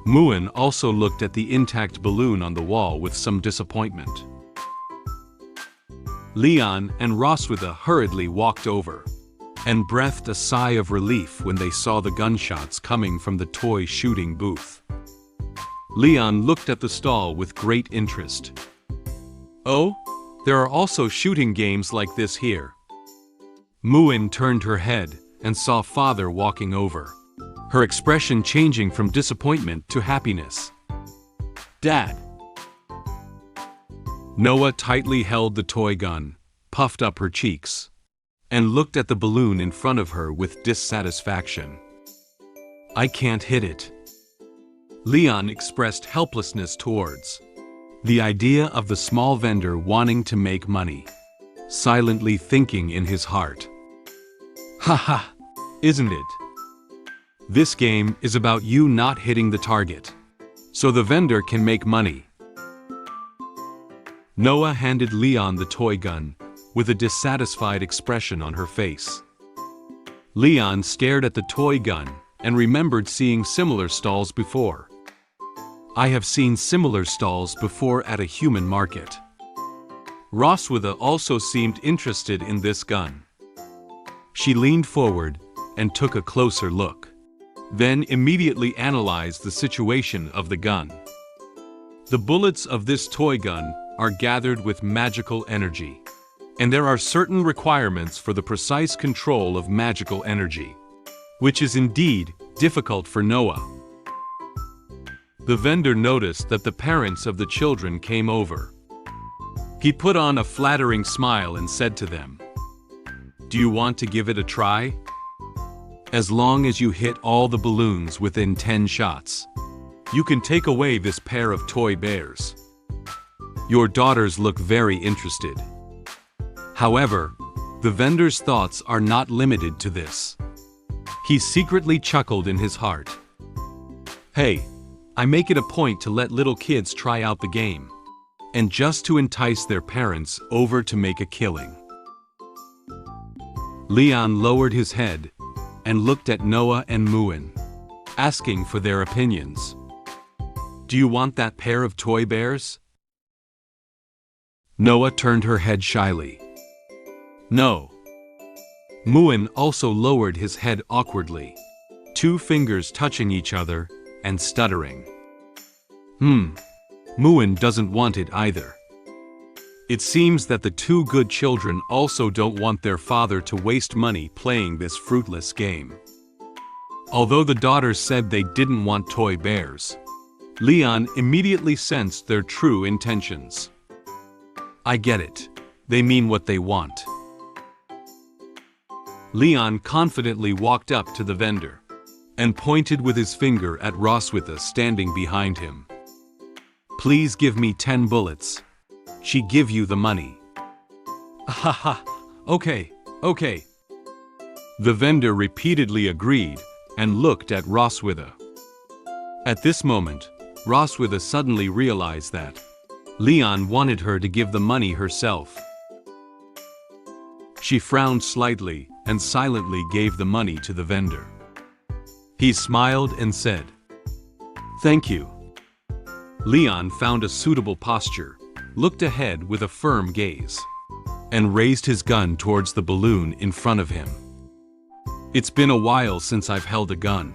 Muin also looked at the intact balloon on the wall with some disappointment. Leon and Roswitha hurriedly walked over, and breathed a sigh of relief when they saw the gunshots coming from the toy shooting booth. Leon looked at the stall with great interest. "Oh, there are also shooting games like this here." Muin turned her head and saw father walking over, her expression changing from disappointment to happiness. "Dad." Noah tightly held the toy gun, puffed up her cheeks, and looked at the balloon in front of her with dissatisfaction. "I can't hit it." Leon expressed helplessness towards the idea of the small vendor wanting to make money, silently thinking in his heart, "Haha, isn't it? This game is about you not hitting the target, so the vendor can make money." Noah handed Leon the toy gun, with a dissatisfied expression on her face. Leon stared at the toy gun and remembered seeing similar stalls before. "I have seen similar stalls before at a human market." Roswitha also seemed interested in this gun. She leaned forward and took a closer look, then immediately analyzed the situation of the gun. The bullets of this toy gun are gathered with magical energy, and there are certain requirements for the precise control of magical energy, which is indeed difficult for Noah. The vendor noticed that the parents of the children came over. He put on a flattering smile and said to them, "Do you want to give it a try? As long as you hit all the balloons within 10 shots, you can take away this pair of toy bears." Your daughters look very interested. However, the vendor's thoughts are not limited to this. He secretly chuckled in his heart. "Hey, I make it a point to let little kids try out the game, and just to entice their parents over to make a killing." Leon lowered his head and looked at Noah and Muin, asking for their opinions. "Do you want that pair of toy bears?" Noah turned her head shyly. "No." Muin also lowered his head awkwardly, 2 fingers touching each other and stuttering. Muin doesn't want it either. It seems that the 2 good children also don't want their father to waste money playing this fruitless game. Although the daughters said they didn't want toy bears, Leon immediately sensed their true intentions. "I get it. They mean what they want." Leon confidently walked up to the vendor and pointed with his finger at Roswitha standing behind him. "Please give me 10 bullets. She give you the money." "Haha, okay. The vendor repeatedly agreed and looked at Roswitha. At this moment, Roswitha suddenly realized that Leon wanted her to give the money herself. She frowned slightly and silently gave the money to the vendor. He smiled and said, "Thank you." Leon found a suitable posture, looked ahead with a firm gaze, and raised his gun towards the balloon in front of him. "It's been a while since I've held a gun.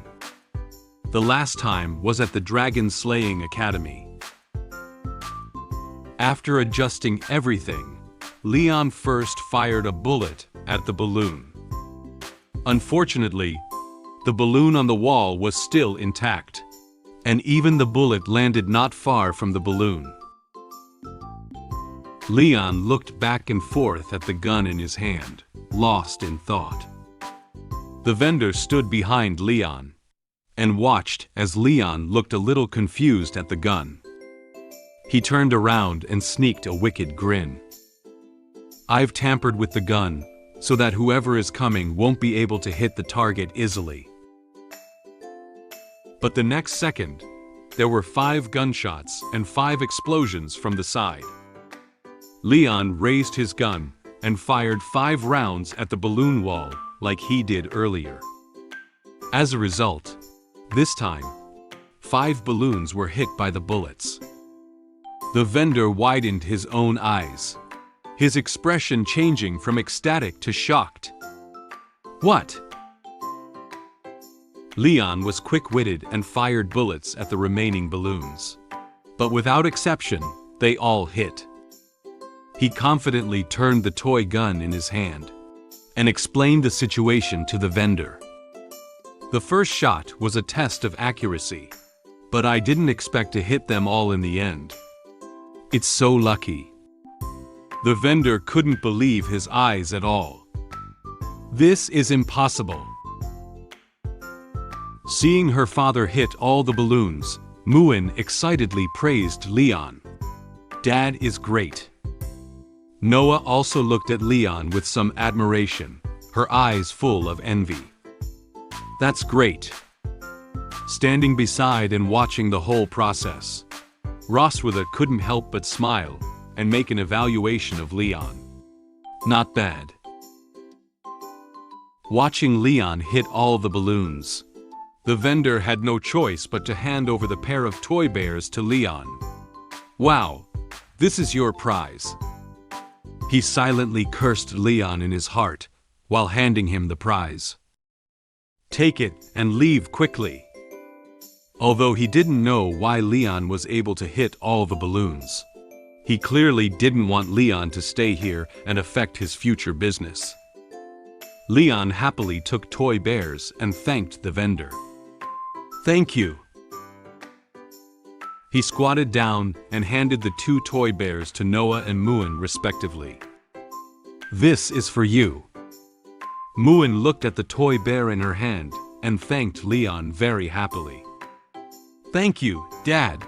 The last time was at the Dragon Slaying Academy." After adjusting everything, Leon first fired a bullet at the balloon. Unfortunately, the balloon on the wall was still intact, and even the bullet landed not far from the balloon. Leon looked back and forth at the gun in his hand, lost in thought. The vendor stood behind Leon and watched as Leon looked a little confused at the gun. He turned around and sneaked a wicked grin. "I've tampered with the gun so that whoever is coming won't be able to hit the target easily." But the next second, there were 5 gunshots and 5 explosions from the side. Leon raised his gun and fired 5 rounds at the balloon wall like he did earlier. As a result, this time, 5 balloons were hit by the bullets. The vendor widened his own eyes, his expression changing from ecstatic to shocked. "What?" Leon was quick-witted and fired bullets at the remaining balloons. But without exception, they all hit. He confidently turned the toy gun in his hand and explained the situation to the vendor. "The first shot was a test of accuracy, but I didn't expect to hit them all in the end. It's so lucky." The vendor couldn't believe his eyes at all. "This is impossible." Seeing her father hit all the balloons, Muin excitedly praised Leon. "Dad is great." Noah also looked at Leon with some admiration, her eyes full of envy. "That's great." Standing beside and watching the whole process, Roswitha couldn't help but smile and make an evaluation of Leon. "Not bad." Watching Leon hit all the balloons, the vendor had no choice but to hand over the pair of toy bears to Leon. "Wow, this is your prize." He silently cursed Leon in his heart while handing him the prize. "Take it and leave quickly." Although he didn't know why Leon was able to hit all the balloons, he clearly didn't want Leon to stay here and affect his future business. Leon happily took toy bears and thanked the vendor. "Thank you." He squatted down and handed the 2 toy bears to Noah and Muin respectively. "This is for you." Muin looked at the toy bear in her hand and thanked Leon very happily. "Thank you, Dad."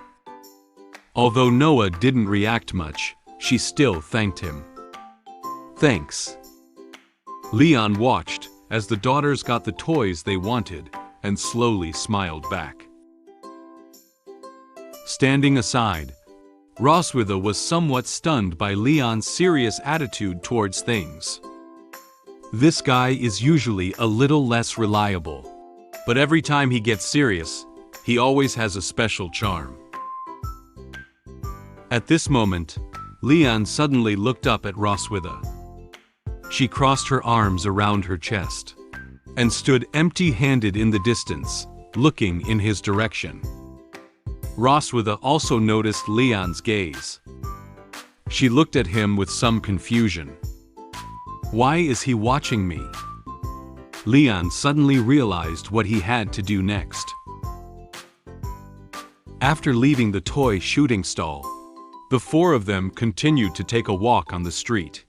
Although Noah didn't react much, she still thanked him. "Thanks." Leon watched as the daughters got the toys they wanted and slowly smiled back. Standing aside, Roswitha was somewhat stunned by Leon's serious attitude towards things. This guy is usually a little less reliable, but every time he gets serious, he always has a special charm. At this moment, Leon suddenly looked up at Roswitha. She crossed her arms around her chest and stood empty-handed in the distance, looking in his direction. Roswitha also noticed Leon's gaze. She looked at him with some confusion. Why is he watching me? Leon suddenly realized what he had to do next. After leaving the toy shooting stall, the 4 of them continued to take a walk on the street.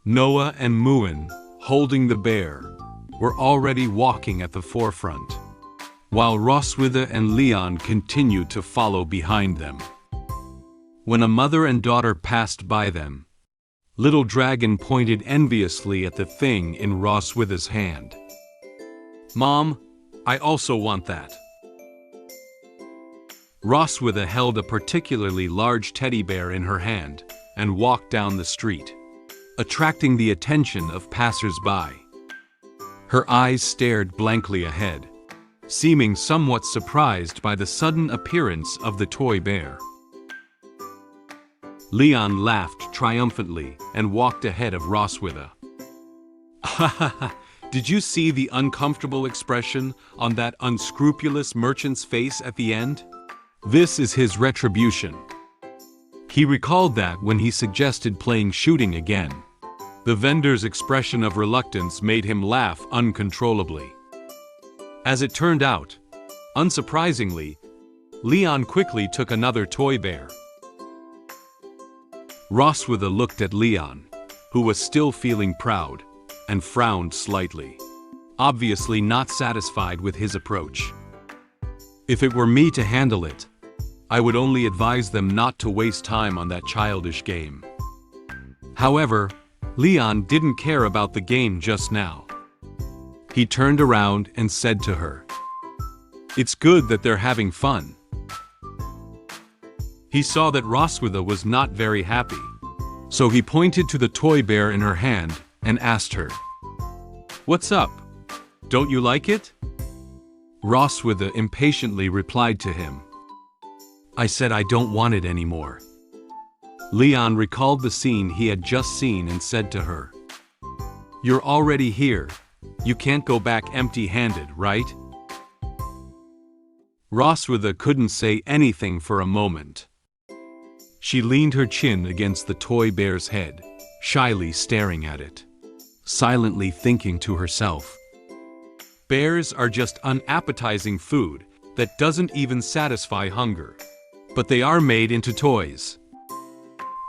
Noah and Muin, holding the bear, were already walking at the forefront, while Roswitha and Leon continued to follow behind them. When a mother and daughter passed by them, Little Dragon pointed enviously at the thing in Roswitha's hand. "Mom, I also want that." Roswitha held a particularly large teddy bear in her hand and walked down the street, attracting the attention of passers-by. Her eyes stared blankly ahead, seeming somewhat surprised by the sudden appearance of the toy bear. Leon laughed triumphantly and walked ahead of Roswitha. "Ha ha ha! Did you see the uncomfortable expression on that unscrupulous merchant's face at the end? This is his retribution." He recalled that when he suggested playing shooting again. The vendor's expression of reluctance made him laugh uncontrollably. As it turned out, unsurprisingly, Leon quickly took another toy bear. Roswitha looked at Leon, who was still feeling proud, and frowned slightly, obviously not satisfied with his approach. "If it were me to handle it, I would only advise them not to waste time on that childish game." However, Leon didn't care about the game just now. He turned around and said to her, "It's good that they're having fun." He saw that Roswitha was not very happy, so he pointed to the toy bear in her hand and asked her, "What's up? Don't you like it?" Roswitha impatiently replied to him, "I said I don't want it anymore." Leon recalled the scene he had just seen and said to her, "You're already here. You can't go back empty-handed, right?" Roswitha couldn't say anything for a moment. She leaned her chin against the toy bear's head, shyly staring at it, silently thinking to herself, "Bears are just unappetizing food that doesn't even satisfy hunger. But they are made into toys.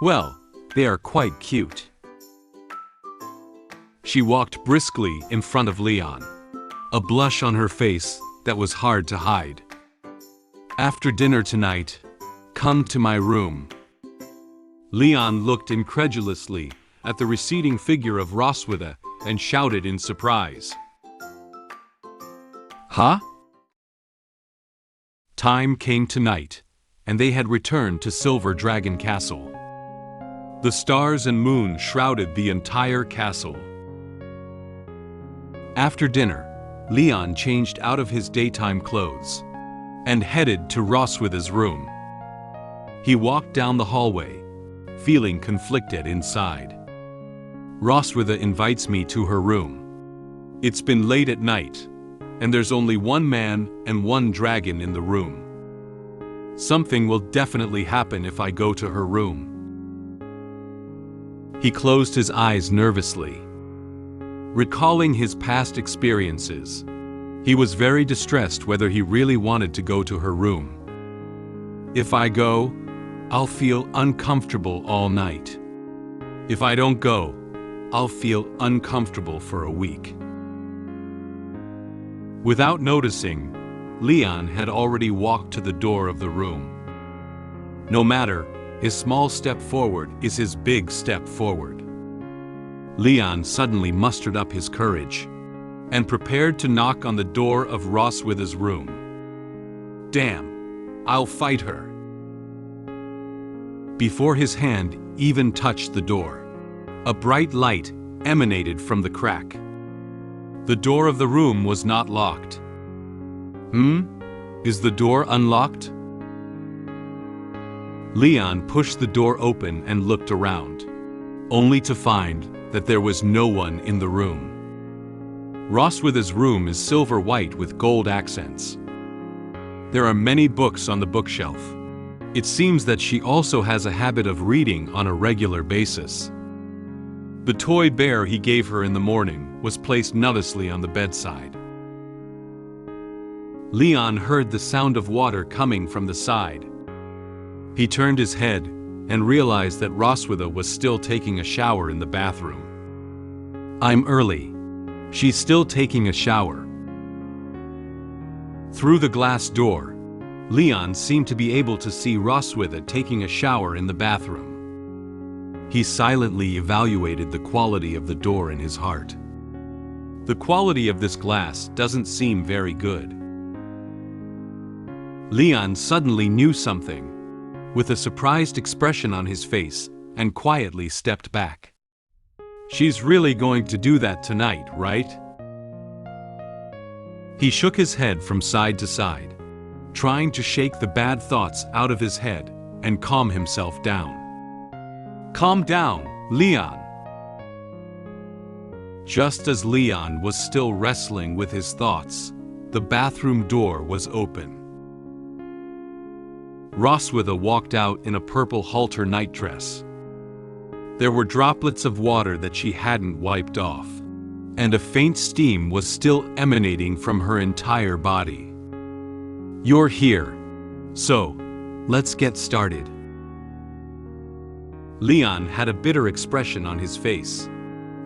Well, they are quite cute." She walked briskly in front of Leon, a blush on her face that was hard to hide. "After dinner tonight, come to my room." Leon looked incredulously at the receding figure of Roswitha and shouted in surprise, "Huh?" Time came tonight, and they had returned to Silver Dragon Castle. The stars and moon shrouded the entire castle. After dinner, Leon changed out of his daytime clothes and headed to Roswitha's room. He walked down the hallway, feeling conflicted inside. "Roswitha invites me to her room. It's been late at night, and there's only one man and one dragon in the room. Something will definitely happen if I go to her room." He closed his eyes nervously. Recalling his past experiences, he was very distressed whether he really wanted to go to her room. "If I go, I'll feel uncomfortable all night. If I don't go, I'll feel uncomfortable for a week." Without noticing, Leon had already walked to the door of the room. No matter, his small step forward is his big step forward. Leon suddenly mustered up his courage and prepared to knock on the door of Roswitha's room. "Damn, I'll fight her." Before his hand even touched the door, a bright light emanated from the crack. The door of the room was not locked. Is the door unlocked?" Leon pushed the door open and looked around, only to find that there was no one in the room. Roswitha's room is silver white with gold accents. There are many books on the bookshelf. It seems that she also has a habit of reading on a regular basis. The toy bear he gave her in the morning was placed nutlessly on the bedside. Leon heard the sound of water coming from the side. He turned his head and realized that Roswitha was still taking a shower in the bathroom. I'm early. She's still taking a shower. Through the glass door, Leon seemed to be able to see Roswitha taking a shower in the bathroom. He silently evaluated the quality of the door in his heart. The quality of this glass doesn't seem very good. Leon suddenly knew something, with a surprised expression on his face, and quietly stepped back. She's really going to do that tonight, right? He shook his head from side to side, trying to shake the bad thoughts out of his head and calm himself down. Calm down, Leon. Just as Leon was still wrestling with his thoughts, the bathroom door was open. Roswitha walked out in a purple halter nightdress. There were droplets of water that she hadn't wiped off, and a faint steam was still emanating from her entire body. You're here. So, let's get started. Leon had a bitter expression on his face,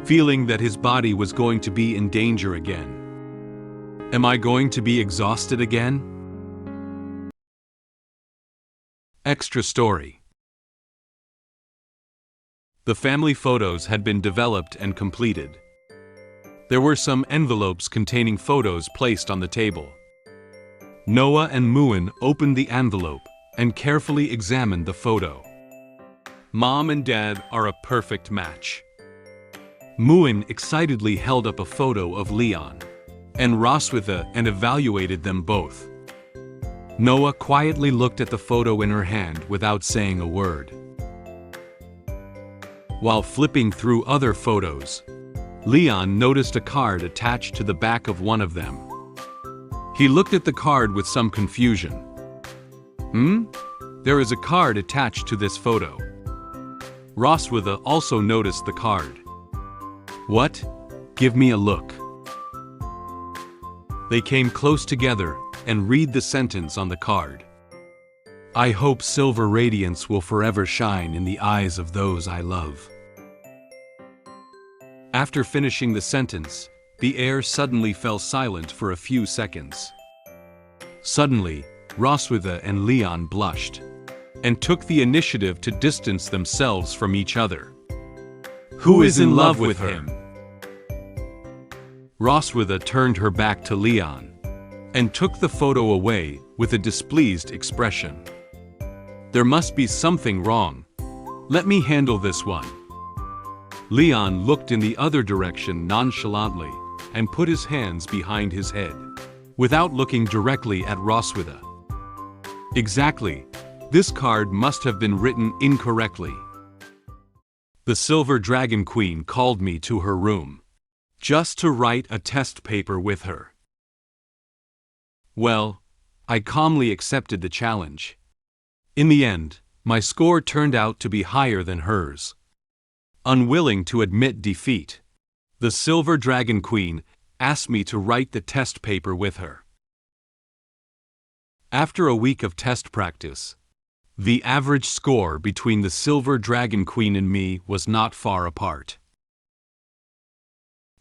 feeling that his body was going to be in danger again. Am I going to be exhausted again? Extra story. The family photos had been developed and completed. There were some envelopes containing photos placed on the table. Noah and Muin opened the envelope and carefully examined the photo. Mom and Dad are a perfect match. Muin excitedly held up a photo of Leon and Roswitha and evaluated them both. Noah quietly looked at the photo in her hand without saying a word. While flipping through other photos, Leon noticed a card attached to the back of one of them. He looked at the card with some confusion. There is a card attached to this photo. Roswitha also noticed the card. What? Give me a look. They came close together and read the sentence on the card. I hope silver radiance will forever shine in the eyes of those I love. After finishing the sentence, the air suddenly fell silent for a few seconds. Suddenly, Roswitha and Leon blushed and took the initiative to distance themselves from each other. Who is in love with him? Roswitha turned her back to Leon and took the photo away with a displeased expression. There must be something wrong. Let me handle this one. Leon looked in the other direction nonchalantly and put his hands behind his head, without looking directly at Roswitha. Exactly. This card must have been written incorrectly. The Silver Dragon Queen called me to her room, just to write a test paper with her. Well, I calmly accepted the challenge. In the end, my score turned out to be higher than hers. Unwilling to admit defeat, the Silver Dragon Queen asked me to write the test paper with her. After a week of test practice, the average score between the Silver Dragon Queen and me was not far apart.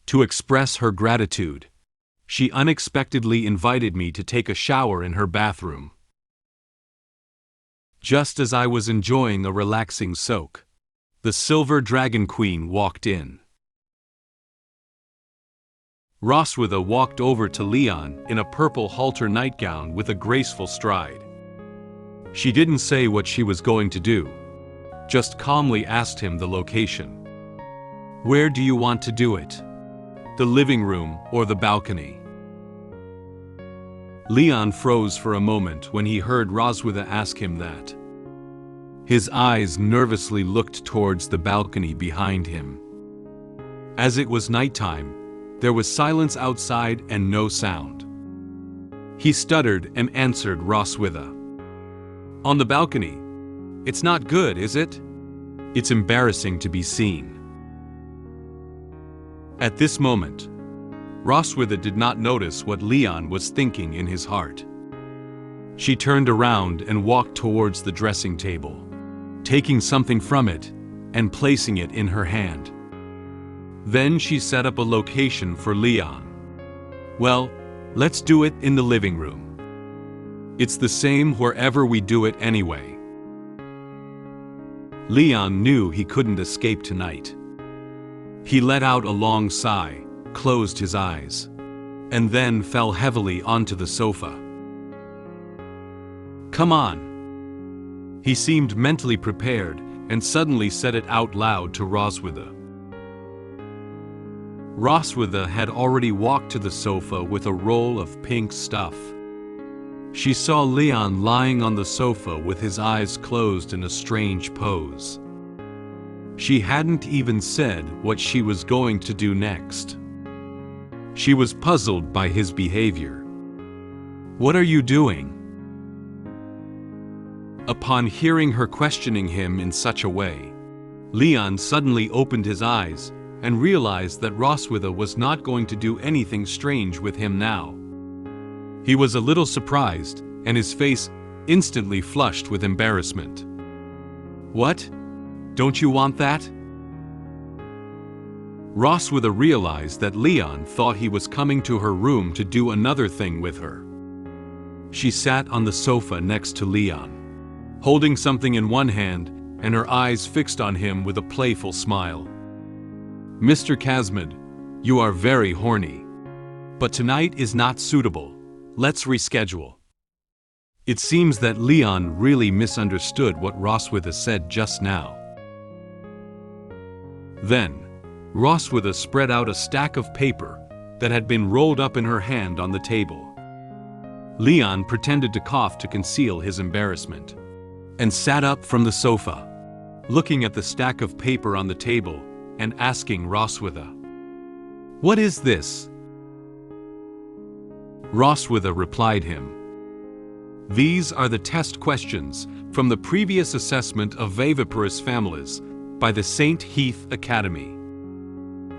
To express her gratitude, she unexpectedly invited me to take a shower in her bathroom. Just as I was enjoying a relaxing soak, the Silver Dragon Queen walked in. Roswitha walked over to Leon in a purple halter nightgown with a graceful stride. She didn't say what she was going to do, just calmly asked him the location. Where do you want to do it? The living room or the balcony? Leon froze for a moment when he heard Roswitha ask him that. His eyes nervously looked towards the balcony behind him. As it was nighttime, there was silence outside and no sound. He stuttered and answered Roswitha. On the balcony. It's not good, is it? It's embarrassing to be seen. At this moment, Roswitha did not notice what Leon was thinking in his heart. She turned around and walked towards the dressing table, taking something from it and placing it in her hand. Then she set up a location for Leon. Well, let's do it in the living room. It's the same wherever we do it anyway. Leon knew he couldn't escape tonight. He let out a long sigh, closed his eyes, and then fell heavily onto the sofa. Come on. He seemed mentally prepared and suddenly said it out loud to Roswitha. Roswitha had already walked to the sofa with a roll of pink stuff. She saw Leon lying on the sofa with his eyes closed in a strange pose. She hadn't even said what she was going to do next. She was puzzled by his behavior. What are you doing? Upon hearing her questioning him in such a way, Leon suddenly opened his eyes and realized that Roswitha was not going to do anything strange with him now. He was a little surprised, and his face instantly flushed with embarrassment. What? Don't you want that? Roswitha realized that Leon thought he was coming to her room to do another thing with her. She sat on the sofa next to Leon, holding something in one hand and her eyes fixed on him with a playful smile. Mr. Casmid, you are very horny. But tonight is not suitable. Let's reschedule. It seems that Leon really misunderstood what Roswitha said just now. Then, Roswitha spread out a stack of paper that had been rolled up in her hand on the table. Leon pretended to cough to conceal his embarrassment, and sat up from the sofa, looking at the stack of paper on the table and asking Roswitha, "What is this?" Roswitha replied him, "These are the test questions from the previous assessment of viviparous families by the St. Heath Academy.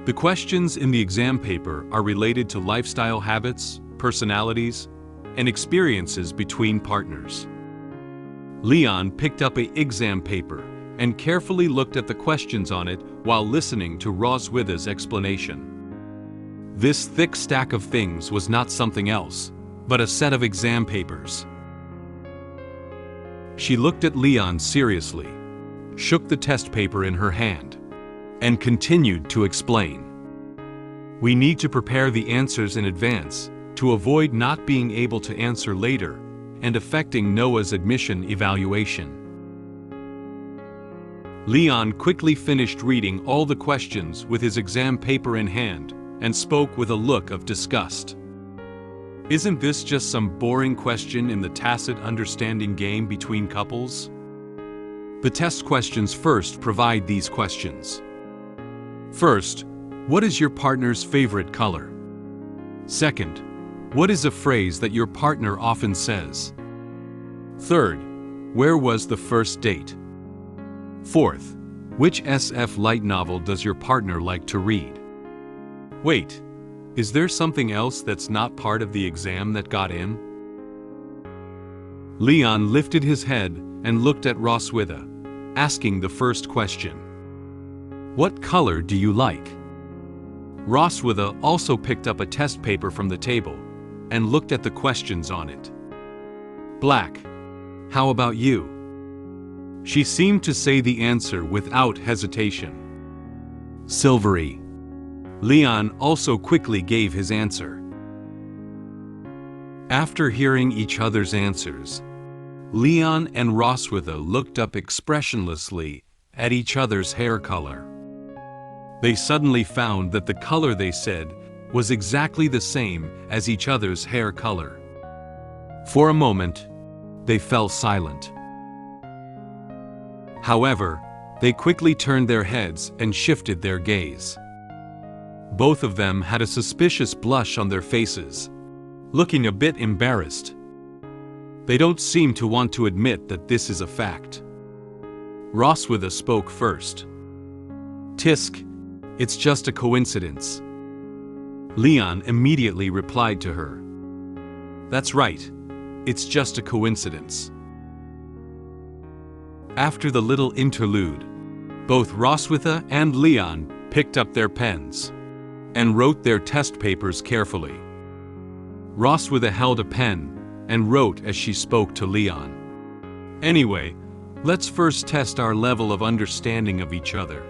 The questions in the exam paper are related to lifestyle habits, personalities, and experiences between partners." Leon picked up an exam paper and carefully looked at the questions on it while listening to Roswitha's explanation. This thick stack of things was not something else, but a set of exam papers. She looked at Leon seriously, shook the test paper in her hand, and continued to explain. "We need to prepare the answers in advance to avoid not being able to answer later and affecting Noah's admission evaluation." Leon quickly finished reading all the questions with his exam paper in hand and spoke with a look of disgust. "Isn't this just some boring question in the tacit understanding game between couples? The test questions first provide these questions. First, what is your partner's favorite color? Second, what is a phrase that your partner often says? Third, where was the first date? Fourth, which SF light novel does your partner like to read? Wait, is there something else that's not part of the exam that got in?" Leon lifted his head and looked at Roswitha, asking the first question. "What color do you like?" Roswitha also picked up a test paper from the table and looked at the questions on it. "Black. How about you?" She seemed to say the answer without hesitation. "Silvery." Leon also quickly gave his answer. After hearing each other's answers, Leon and Roswitha looked up expressionlessly at each other's hair color. They suddenly found that the color they said was exactly the same as each other's hair color. For a moment, they fell silent. However, they quickly turned their heads and shifted their gaze. Both of them had a suspicious blush on their faces, looking a bit embarrassed. They don't seem to want to admit that this is a fact. Roswitha spoke first. "Tisk, it's just a coincidence." Leon immediately replied to her. "That's right, it's just a coincidence." After the little interlude, both Roswitha and Leon picked up their pens and wrote their test papers carefully. Roswitha held a pen and wrote as she spoke to Leon. "Anyway, let's first test our level of understanding of each other."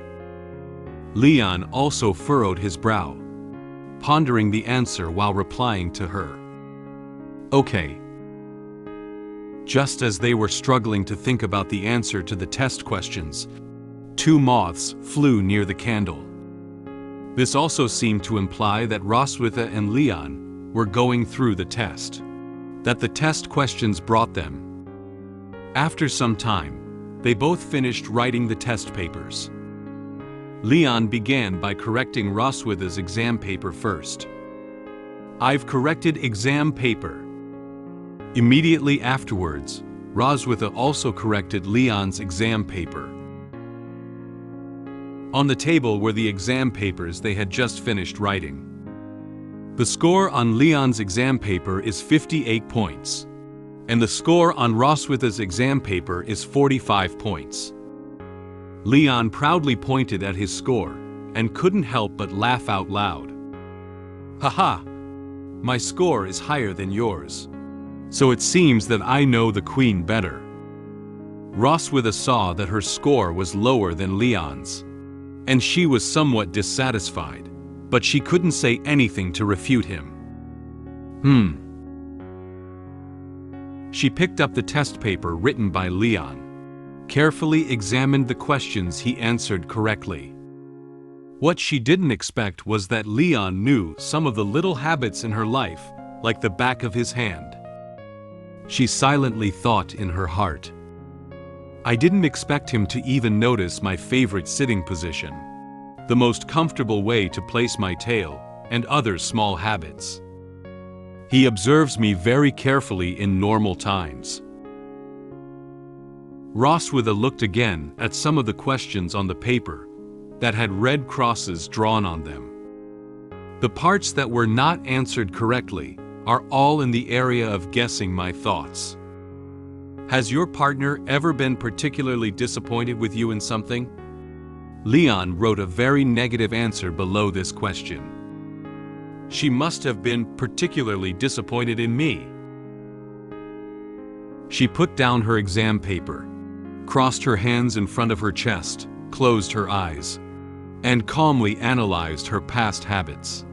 Leon also furrowed his brow, pondering the answer while replying to her. "Okay." Just as they were struggling to think about the answer to the test questions, 2 moths flew near the candle. This also seemed to imply that Roswitha and Leon were going through the test that the test questions brought them. After some time, they both finished writing the test papers. Leon began by correcting Roswitha's exam paper first. "I've corrected exam paper." Immediately afterwards, Roswitha also corrected Leon's exam paper. On the table were the exam papers they had just finished writing. The score on Leon's exam paper is 58 points, and the score on Roswitha's exam paper is 45 points. Leon proudly pointed at his score and couldn't help but laugh out loud. "Haha! My score is higher than yours. So it seems that I know the queen better." Roswitha saw that her score was lower than Leon's, and she was somewhat dissatisfied, but she couldn't say anything to refute him. She picked up the test paper written by Leon, carefully examined the questions he answered correctly. What she didn't expect was that Leon knew some of the little habits in her life like the back of his hand. She silently thought in her heart, "I didn't expect him to even notice my favorite sitting position, the most comfortable way to place my tail, and other small habits. He observes me very carefully in normal times." Roswitha looked again at some of the questions on the paper that had red crosses drawn on them. The parts that were not answered correctly are all in the area of guessing my thoughts. Has your partner ever been particularly disappointed with you in something? Leon wrote a very negative answer below this question. She must have been particularly disappointed in me. She put down her exam paper, crossed her hands in front of her chest, closed her eyes, and calmly analyzed her past habits.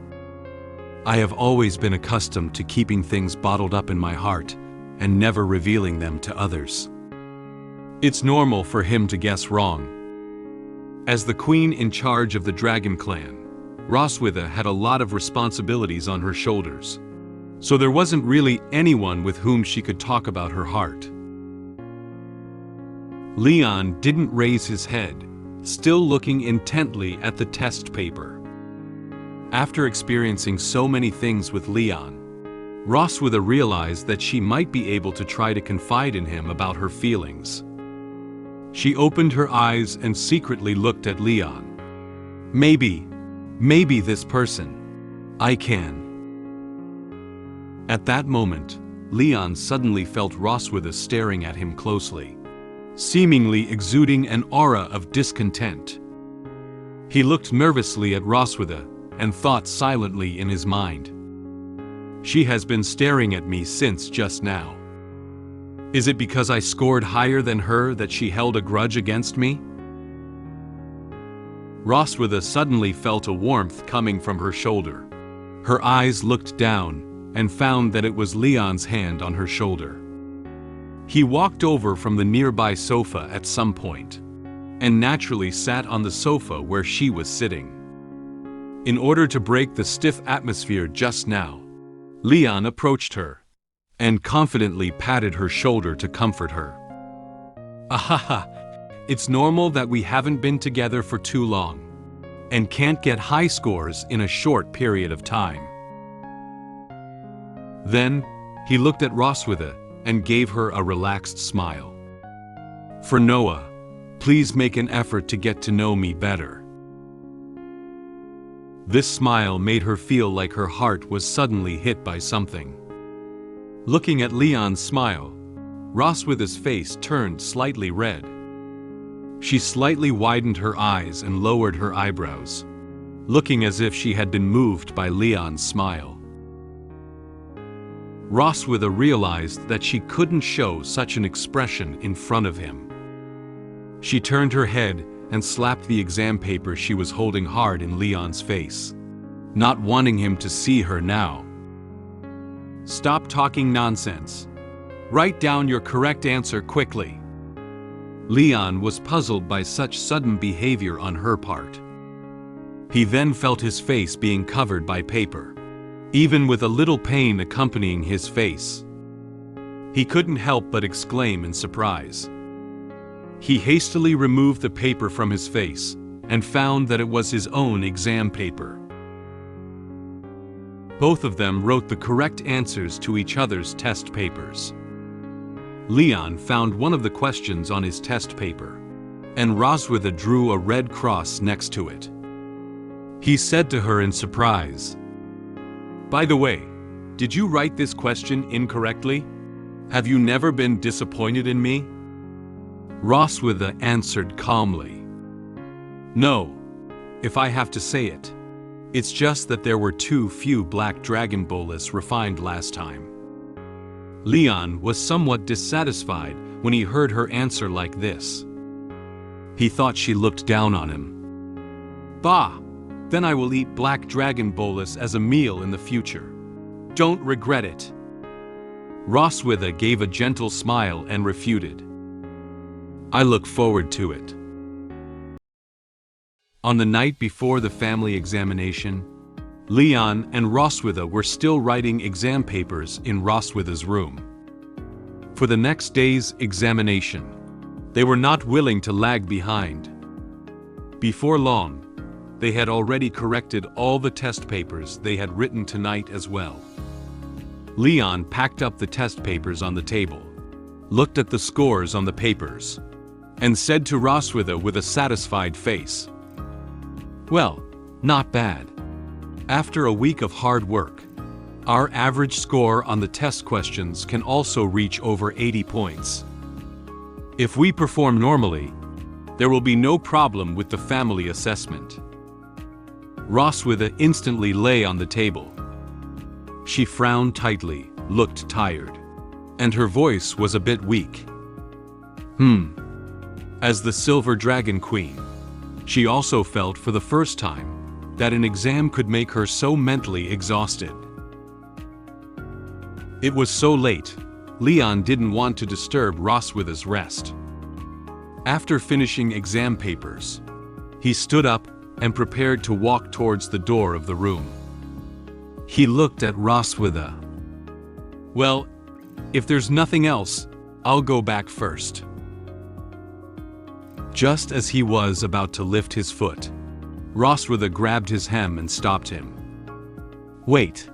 "I have always been accustomed to keeping things bottled up in my heart and never revealing them to others. It's normal for him to guess wrong." As the queen in charge of the Dragon clan, Roswitha had a lot of responsibilities on her shoulders, so there wasn't really anyone with whom she could talk about her heart. Leon didn't raise his head, still looking intently at the test paper. After experiencing so many things with Leon, Roswitha realized that she might be able to try to confide in him about her feelings. She opened her eyes and secretly looked at Leon. Maybe this person. I can." At that moment, Leon suddenly felt Roswitha staring at him closely, seemingly exuding an aura of discontent. He looked nervously at Roswitha and thought silently in his mind, "She has been staring at me since just now. Is it because I scored higher than her that she held a grudge against me?" Roswitha suddenly felt a warmth coming from her shoulder. Her eyes looked down and found that it was Leon's hand on her shoulder. He walked over from the nearby sofa at some point, and naturally sat on the sofa where she was sitting. In order to break the stiff atmosphere just now, Leon approached her and confidently patted her shoulder to comfort her. "Ahaha, it's normal that we haven't been together for too long, and can't get high scores in a short period of time." Then, he looked at Roswitha and gave her a relaxed smile. "For Noah, please make an effort to get to know me better." This smile made her feel like her heart was suddenly hit by something. Looking at Leon's smile, Roswitha's face turned slightly red. She slightly widened her eyes and lowered her eyebrows, looking as if she had been moved by Leon's smile. Roswitha realized that she couldn't show such an expression in front of him. She turned her head and slapped the exam paper she was holding hard in Leon's face, not wanting him to see her now. "Stop talking nonsense. Write down your correct answer quickly." Leon was puzzled by such sudden behavior on her part. He then felt his face being covered by paper, even with a little pain accompanying his face. He couldn't help but exclaim in surprise. He hastily removed the paper from his face and found that it was his own exam paper. Both of them wrote the correct answers to each other's test papers. Leon found one of the questions on his test paper, and Roswitha drew a red cross next to it. He said to her in surprise, "By the way, did you write this question incorrectly? Have you never been disappointed in me?" Roswitha answered calmly, "No, if I have to say it. It's just that there were too few black dragon bolas refined last time." Leon was somewhat dissatisfied when he heard her answer like this. He thought she looked down on him. "Bah! Then I will eat black dragon bolas as a meal in the future. Don't regret it." Roswitha gave a gentle smile and refuted, "I look forward to it." On the night before the family examination, Leon and Roswitha were still writing exam papers in Roswitha's room. For the next day's examination, they were not willing to lag behind. Before long, they had already corrected all the test papers they had written tonight as well. Leon packed up the test papers on the table, looked at the scores on the papers, and said to Roswitha with a satisfied face, "Well, not bad. After a week of hard work, our average score on the test questions can also reach over 80 points. If we perform normally, there will be no problem with the family assessment." Roswitha instantly lay on the table. She frowned tightly, looked tired, and her voice was a bit weak. As the Silver Dragon Queen, she also felt for the first time that an exam could make her so mentally exhausted. It was so late, Leon didn't want to disturb Roswitha's rest. After finishing exam papers, he stood up and prepared to walk towards the door of the room. He looked at Roswitha. "Well, if there's nothing else, I'll go back first." Just as he was about to lift his foot, Roswitha grabbed his hem and stopped him. "Wait."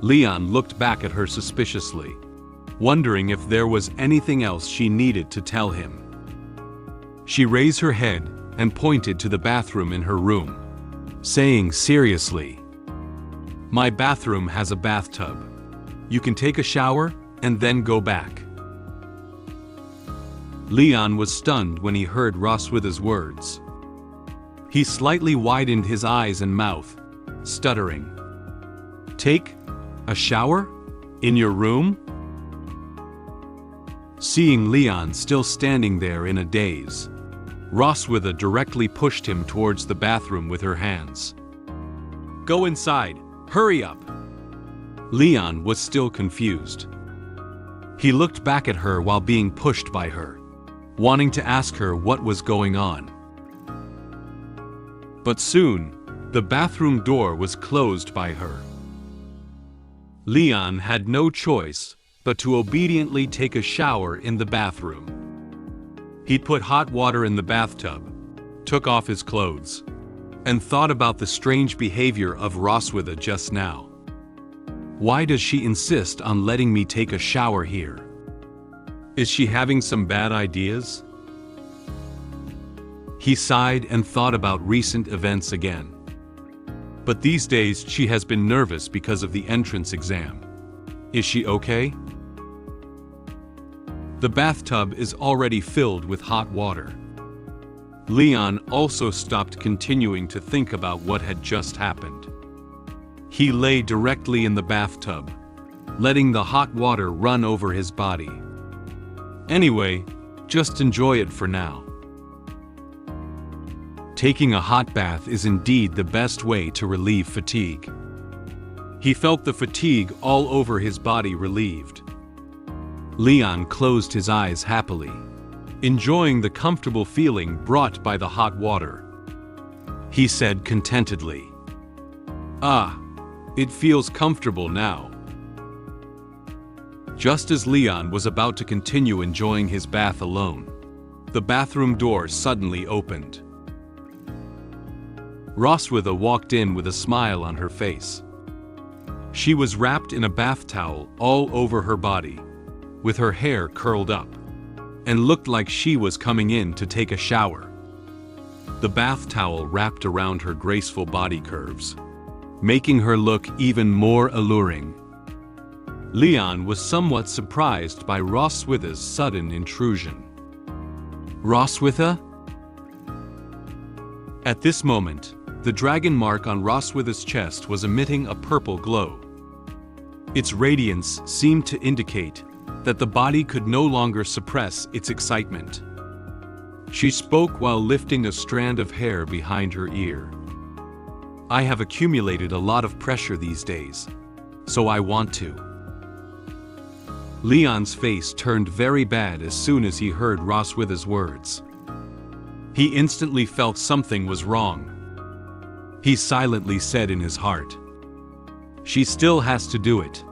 Leon looked back at her suspiciously, wondering if there was anything else she needed to tell him. She raised her head and pointed to the bathroom in her room, saying seriously, "My bathroom has a bathtub. You can take a shower and then go back." Leon was stunned when he heard Roswitha's words. He slightly widened his eyes and mouth, stuttering, "Take a shower? In your room?" Seeing Leon still standing there in a daze, Roswitha directly pushed him towards the bathroom with her hands. "Go inside, hurry up!" Leon was still confused. He looked back at her while being pushed by her, wanting to ask her what was going on. But soon, the bathroom door was closed by her. Leon had no choice but to obediently take a shower in the bathroom. He put hot water in the bathtub, took off his clothes, and thought about the strange behavior of Roswitha just now. Why does she insist on letting me take a shower here? Is she having some bad ideas? He sighed and thought about recent events again. But these days she has been nervous because of the entrance exam. Is she okay? The bathtub is already filled with hot water. Leon also stopped continuing to think about what had just happened. He lay directly in the bathtub, letting the hot water run over his body. Anyway, just enjoy it for now. Taking a hot bath is indeed the best way to relieve fatigue. He felt the fatigue all over his body relieved. Leon closed his eyes happily, enjoying the comfortable feeling brought by the hot water. He said contentedly, "Ah, it feels comfortable now." Just as Leon was about to continue enjoying his bath alone, the bathroom door suddenly opened. Roswitha walked in with a smile on her face. She was wrapped in a bath towel all over her body, with her hair curled up, and looked like she was coming in to take a shower. The bath towel wrapped around her graceful body curves, making her look even more alluring. Leon was somewhat surprised by Roswitha's sudden intrusion. "Roswitha?" At this moment, the dragon mark on Roswitha's chest was emitting a purple glow. Its radiance seemed to indicate that the body could no longer suppress its excitement. She spoke while lifting a strand of hair behind her ear. "I have accumulated a lot of pressure these days, so I want to." Leon's face turned very bad as soon as he heard Roswitha's words. He instantly felt something was wrong. He silently said in his heart, "She still has to do it."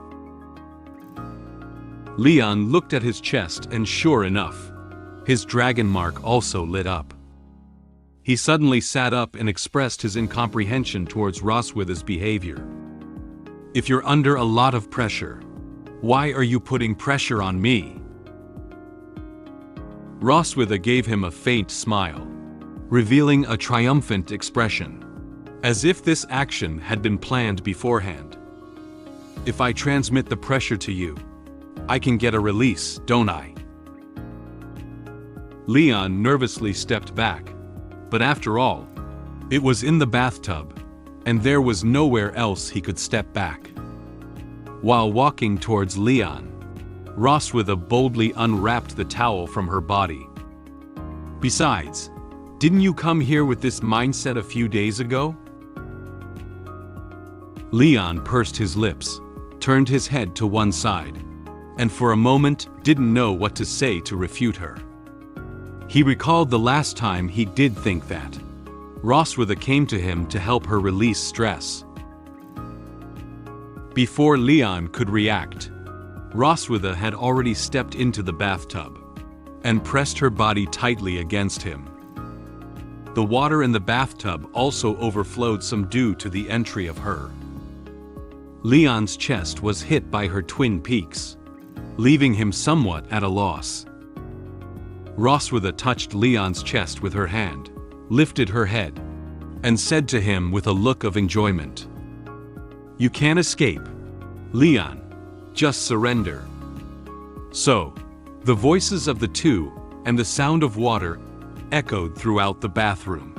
Leon looked at his chest and sure enough, his dragon mark also lit up. He suddenly sat up and expressed his incomprehension towards Roswitha's behavior. "If you're under a lot of pressure, why are you putting pressure on me?" Roswitha gave him a faint smile, revealing a triumphant expression, as if this action had been planned beforehand. "If I transmit the pressure to you, I can get a release, don't I?" Leon nervously stepped back, but after all, it was in the bathtub, and there was nowhere else he could step back. While walking towards Leon, Roswitha boldly unwrapped the towel from her body. "Besides, didn't you come here with this mindset a few days ago?" Leon pursed his lips, turned his head to one side, and for a moment didn't know what to say to refute her. He recalled the last time he did think that. Roswitha came to him to help her release stress. Before Leon could react, Roswitha had already stepped into the bathtub and pressed her body tightly against him. The water in the bathtub also overflowed some due to the entry of her. Leon's chest was hit by her twin peaks, leaving him somewhat at a loss. Roswitha touched Leon's chest with her hand, lifted her head, and said to him with a look of enjoyment, "You can't escape, Leon. Just surrender." So, the voices of the two and the sound of water echoed throughout the bathroom.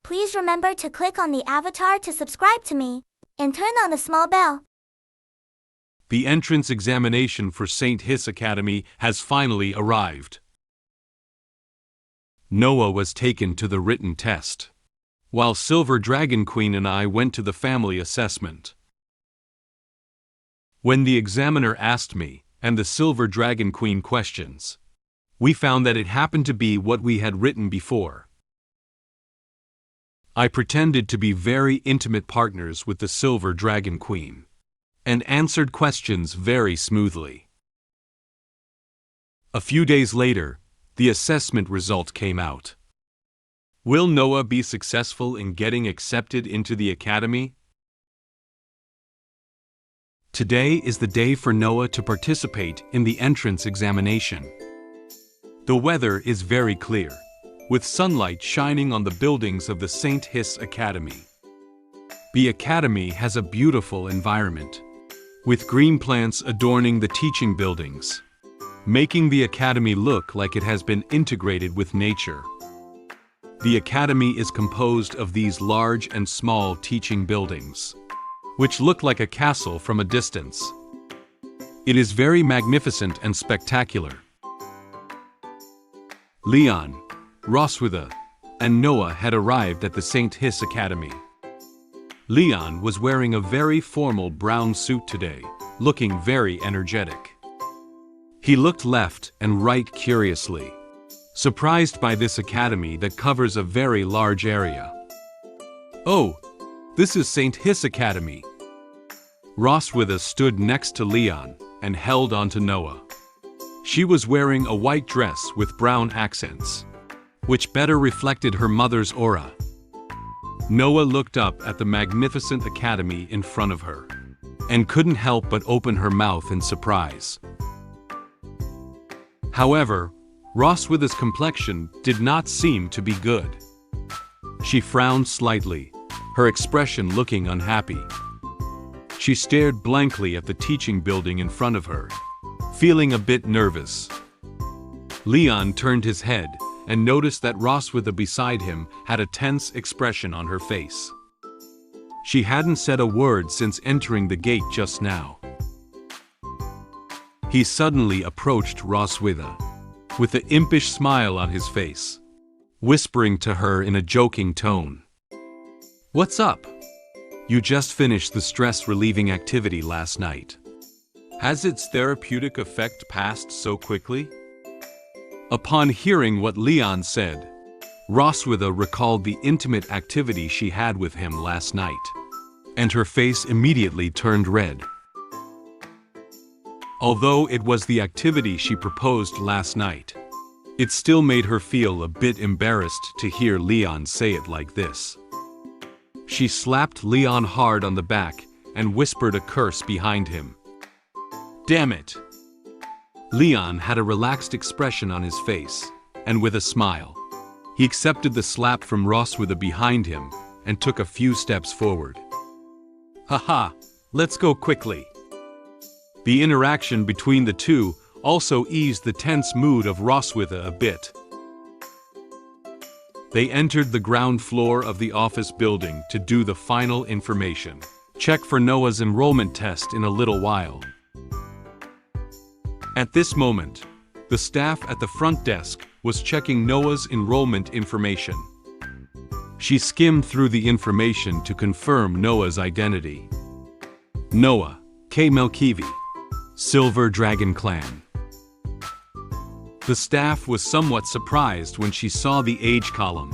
Please remember to click on the avatar to subscribe to me, and turn on the small bell. The entrance examination for St. Hiss Academy has finally arrived. Noah was taken to the written test, while Silver Dragon Queen and I went to the family assessment. When the examiner asked me and the Silver Dragon Queen questions, we found that it happened to be what we had written before. I pretended to be very intimate partners with the Silver Dragon Queen, and answered questions very smoothly. A few days later, the assessment result came out. Will Noah be successful in getting accepted into the academy? Today is the day for Noah to participate in the entrance examination. The weather is very clear, with sunlight shining on the buildings of the St. Hiss Academy. The academy has a beautiful environment, with green plants adorning the teaching buildings, making the academy look like it has been integrated with nature. The academy is composed of these large and small teaching buildings, which look like a castle from a distance. It is very magnificent and spectacular. Leon, Roswitha, and Noah had arrived at the St. Hiss Academy. Leon was wearing a very formal brown suit today, looking very energetic. He looked left and right curiously, surprised by this academy that covers a very large area. "Oh, this is St. Hiss Academy." Roswitha stood next to Leon and held on to Noah. She was wearing a white dress with brown accents, which better reflected her mother's aura. Noah looked up at the magnificent academy in front of her, and couldn't help but open her mouth in surprise. However, Roswitha's complexion did not seem to be good. She frowned slightly, her expression looking unhappy. She stared blankly at the teaching building in front of her, feeling a bit nervous. Leon turned his head and noticed that Roswitha beside him had a tense expression on her face. She hadn't said a word since entering the gate just now. He suddenly approached Roswitha, with an impish smile on his face, whispering to her in a joking tone. "What's up? You just finished the stress-relieving activity last night. Has its therapeutic effect passed so quickly?" Upon hearing what Leon said, Roswitha recalled the intimate activity she had with him last night, and her face immediately turned red. Although it was the activity she proposed last night, it still made her feel a bit embarrassed to hear Leon say it like this. She slapped Leon hard on the back and whispered a curse behind him. "Damn it!" Leon had a relaxed expression on his face, and with a smile, he accepted the slap from Roswitha behind him and took a few steps forward. "Haha, let's go quickly." The interaction between the two also eased the tense mood of Roswitha a bit. They entered the ground floor of the office building to do the final information check for Noah's enrollment test in a little while. At this moment, the staff at the front desk was checking Noah's enrollment information. She skimmed through the information to confirm Noah's identity. Noah K. Melkivi, Silver Dragon Clan. The staff was somewhat surprised when she saw the age column.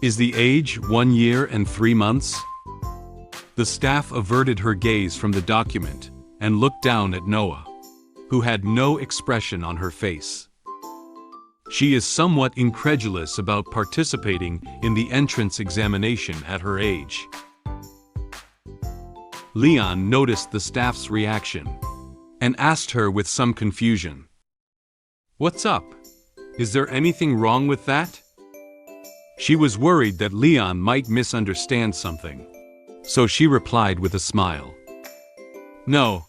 Is the age 1 year and 3 months? The staff averted her gaze from the document and looked down at Noah, who had no expression on her face. She is somewhat incredulous about participating in the entrance examination at her age. Leon noticed the staff's reaction and asked her with some confusion, "What's up? Is there anything wrong with that?" She was worried that Leon might misunderstand something, so she replied with a smile, "No,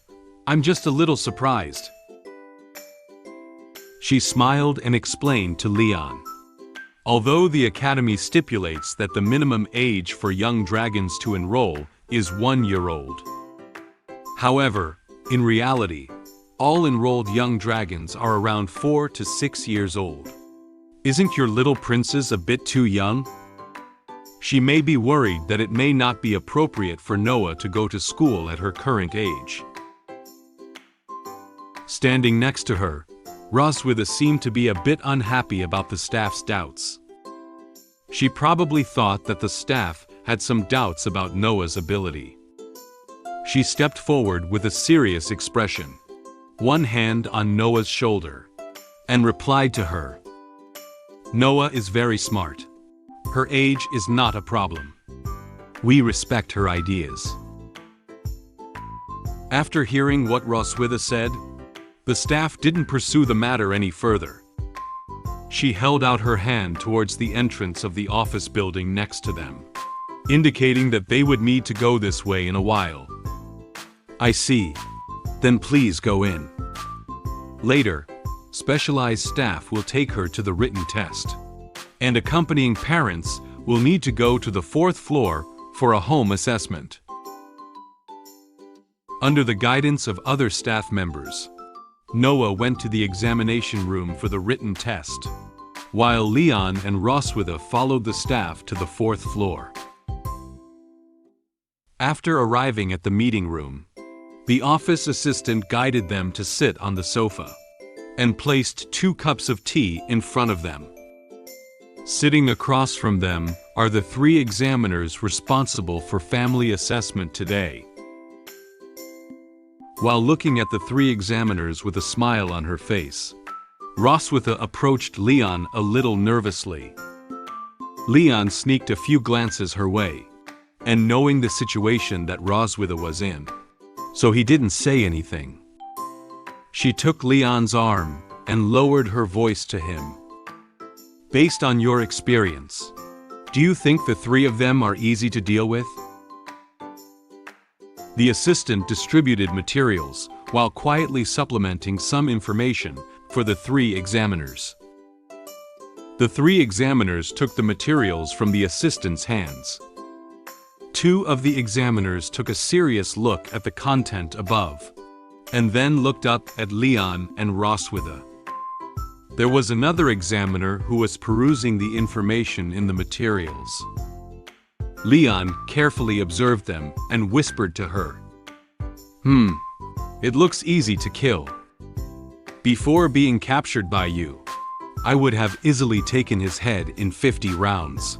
I'm just a little surprised." She smiled and explained to Leon. Although the academy stipulates that the minimum age for young dragons to enroll is 1 year old. However, in reality, all enrolled young dragons are around 4 to 6 years old. Isn't your little princess a bit too young? She may be worried that it may not be appropriate for Noah to go to school at her current age. Standing next to her, Roswitha seemed to be a bit unhappy about the staff's doubts. She probably thought that the staff had some doubts about Noah's ability. She stepped forward with a serious expression, one hand on Noah's shoulder, and replied to her, "Noah is very smart. Her age is not a problem. We respect her ideas." After hearing what Roswitha said, the staff didn't pursue the matter any further. She held out her hand towards the entrance of the office building next to them, indicating that they would need to go this way in a while. "I see. Then please go in. Later, specialized staff will take her to the written test. and accompanying parents will need to go to the 4th floor for a home assessment. Under the guidance of other staff members, Noah went to the examination room for the written test, while Leon and Roswitha followed the staff to the 4th floor. After arriving at the meeting room, the office assistant guided them to sit on the sofa and placed 2 cups of tea in front of them. Sitting across from them are the 3 examiners responsible for family assessment today. While looking at the 3 examiners with a smile on her face, Roswitha approached Leon a little nervously. Leon sneaked a few glances her way, and knowing the situation that Roswitha was in, so he didn't say anything. She took Leon's arm and lowered her voice to him. Based on your experience, do you think the 3 of them are easy to deal with? The assistant distributed materials while quietly supplementing some information for the 3 examiners. The 3 examiners took the materials from the assistant's hands. 2 of the examiners took a serious look at the content above, and then looked up at Leon and Roswitha. There was another examiner who was perusing the information in the materials. Leon carefully observed them and whispered to her, It looks easy to kill. Before being captured by you, I would have easily taken his head in 50 rounds.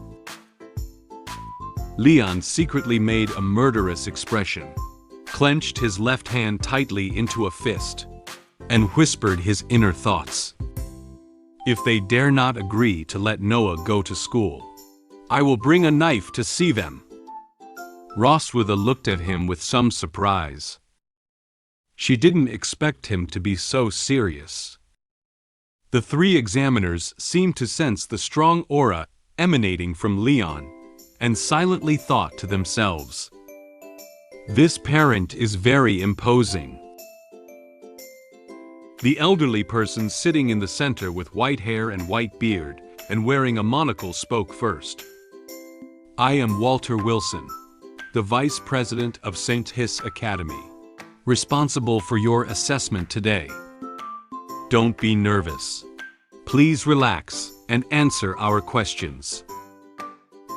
Leon secretly made a murderous expression, clenched his left hand tightly into a fist, and whispered his inner thoughts. If they dare not agree to let Noah go to school, I will bring a knife to see them. Roswitha looked at him with some surprise. She didn't expect him to be so serious. The 3 examiners seemed to sense the strong aura emanating from Leon, and silently thought to themselves, "This parent is very imposing." The elderly person sitting in the center with white hair and white beard and wearing a monocle spoke first. "I am Walter Wilson, the Vice President of St. Hiss Academy, responsible for your assessment today. Don't be nervous. Please relax and answer our questions."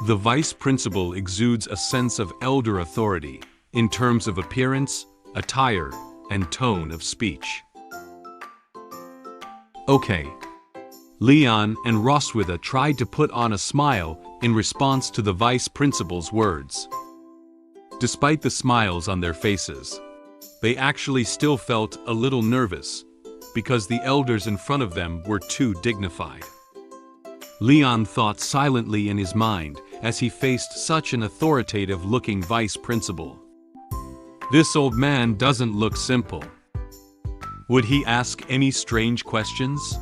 The vice principal exudes a sense of elder authority in terms of appearance, attire, and tone of speech. Okay. Leon and Roswitha tried to put on a smile in response to the vice principal's words. Despite the smiles on their faces, they actually still felt a little nervous because the elders in front of them were too dignified. Leon thought silently in his mind as he faced such an authoritative-looking vice principal. This old man doesn't look simple. Would he ask any strange questions?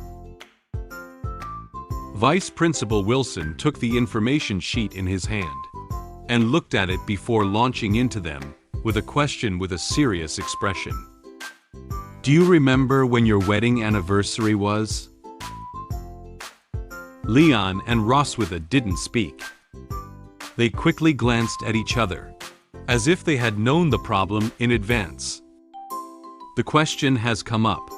Vice Principal Wilson took the information sheet in his hand and looked at it before launching into them with a question with a serious expression. "Do you remember when your wedding anniversary was?" Leon and Roswitha didn't speak. They quickly glanced at each other, as if they had known the problem in advance. The question has come up.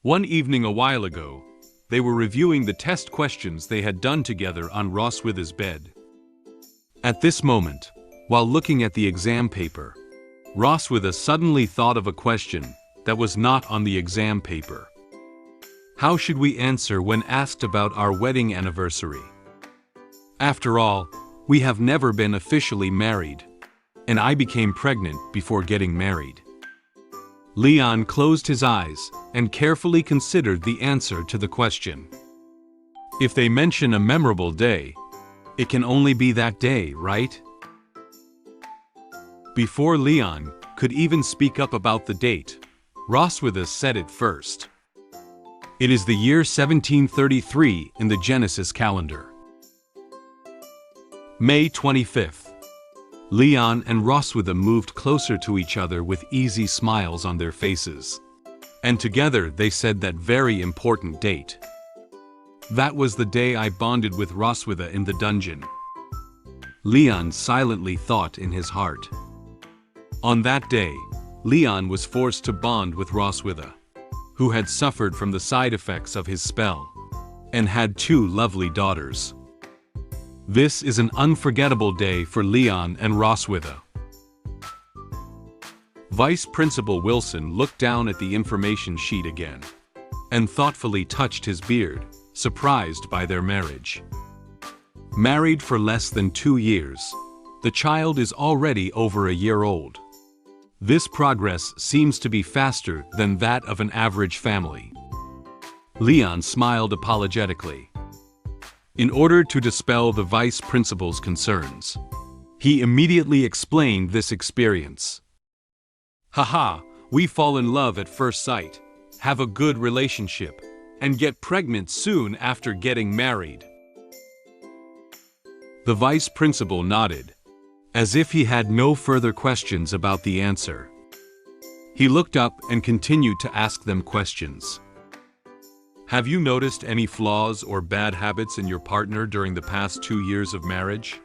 One evening a while ago, they were reviewing the test questions they had done together on Roswitha's bed. At this moment, while looking at the exam paper, Roswitha suddenly thought of a question that was not on the exam paper. How should we answer when asked about our wedding anniversary? After all, we have never been officially married, and I became pregnant before getting married. Leon closed his eyes and carefully considered the answer to the question. If they mention a memorable day, it can only be that day, right? Before Leon could even speak up about the date, Roswitha said it first. It is the year 1733 in the Genesis calendar. May 25th. Leon and Roswitha moved closer to each other with easy smiles on their faces. And together they said that very important date. That was the day I bonded with Roswitha in the dungeon. Leon silently thought in his heart. On that day, Leon was forced to bond with Roswitha, who had suffered from the side effects of his spell, and had 2 lovely daughters. This is an unforgettable day for Leon and Roswitha. Vice Principal Wilson looked down at the information sheet again, and thoughtfully touched his beard, surprised by their marriage. Married for less than 2 years, the child is already over a year old. This progress seems to be faster than that of an average family. Leon smiled apologetically. In order to dispel the vice principal's concerns, he immediately explained this experience. Haha, we fall in love at first sight, have a good relationship, and get pregnant soon after getting married. The vice principal nodded, as if he had no further questions about the answer. He looked up and continued to ask them questions. Have you noticed any flaws or bad habits in your partner during the past 2 years of marriage?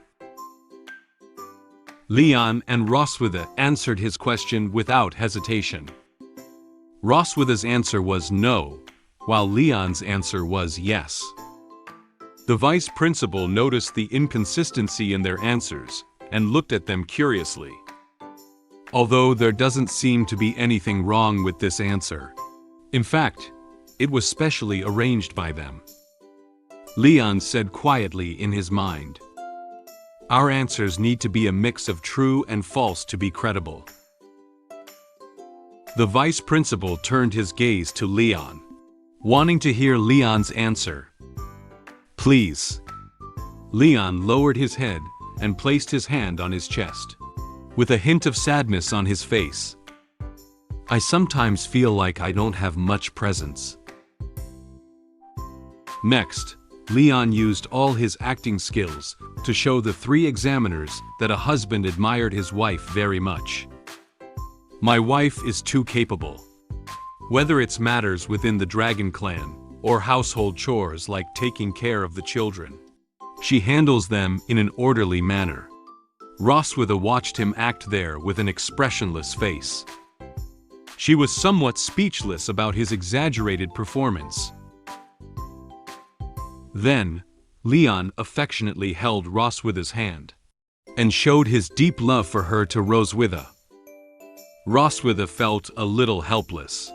Leon and Roswitha answered his question without hesitation. Roswitha's answer was no, while Leon's answer was yes. The vice principal noticed the inconsistency in their answers and looked at them curiously. Although there doesn't seem to be anything wrong with this answer. In fact, it was specially arranged by them. Leon said quietly in his mind, "Our answers need to be a mix of true and false to be credible." The vice principal turned his gaze to Leon, wanting to hear Leon's answer. "Please." Leon lowered his head and placed his hand on his chest, with a hint of sadness on his face. "I sometimes feel like I don't have much presence." Next, Leon used all his acting skills to show the 3 examiners that a husband admired his wife very much. "My wife is too capable. Whether it's matters within the Dragon clan, or household chores like taking care of the children, she handles them in an orderly manner." Roswitha watched him act there with an expressionless face. She was somewhat speechless about his exaggerated performance. Then, Leon affectionately held Roswitha's hand, and showed his deep love for her to Roswitha. Roswitha felt a little helpless,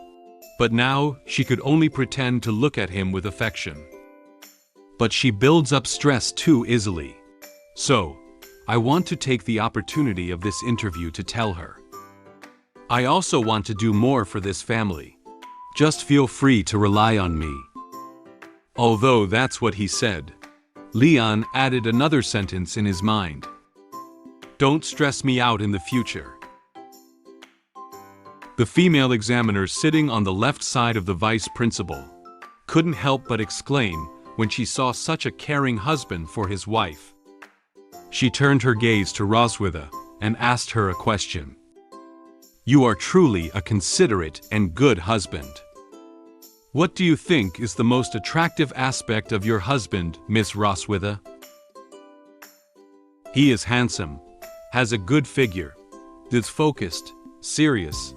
but now she could only pretend to look at him with affection. But she builds up stress too easily. So, I want to take the opportunity of this interview to tell her. I also want to do more for this family. Just feel free to rely on me. Although that's what he said, Leon added another sentence in his mind. Don't stress me out in the future. The female examiner sitting on the left side of the vice principal couldn't help but exclaim when she saw such a caring husband for his wife. She turned her gaze to Roswitha and asked her a question. You are truly a considerate and good husband. What do you think is the most attractive aspect of your husband, Miss Roswitha? He is handsome, has a good figure, is focused, serious,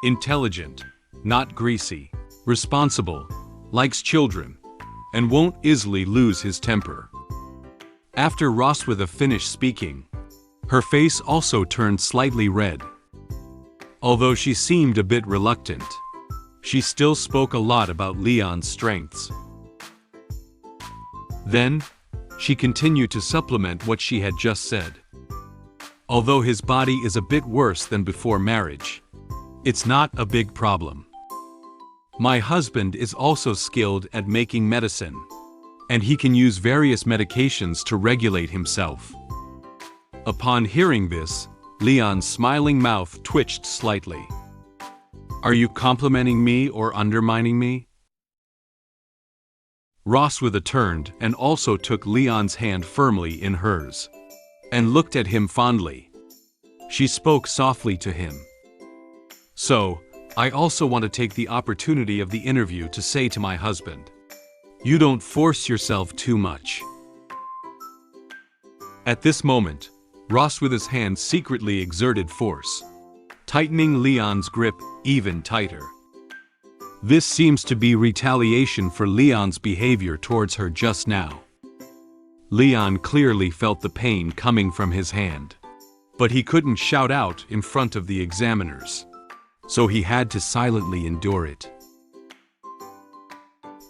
intelligent, not greasy, responsible, likes children, and won't easily lose his temper. After Roswitha finished speaking, her face also turned slightly red. Although she seemed a bit reluctant, she still spoke a lot about Leon's strengths. Then, she continued to supplement what she had just said. Although his body is a bit worse than before marriage, it's not a big problem. My husband is also skilled at making medicine, and he can use various medications to regulate himself. Upon hearing this, Leon's smiling mouth twitched slightly. Are you complimenting me or undermining me? Roswitha turned and also took Leon's hand firmly in hers, and looked at him fondly. She spoke softly to him. So, I also want to take the opportunity of the interview to say to my husband, You don't force yourself too much. At this moment, Ross with his hand secretly exerted force, tightening Leon's grip even tighter. This seems to be retaliation for Leon's behavior towards her just now. Leon clearly felt the pain coming from his hand, but he couldn't shout out in front of the examiners, so he had to silently endure it.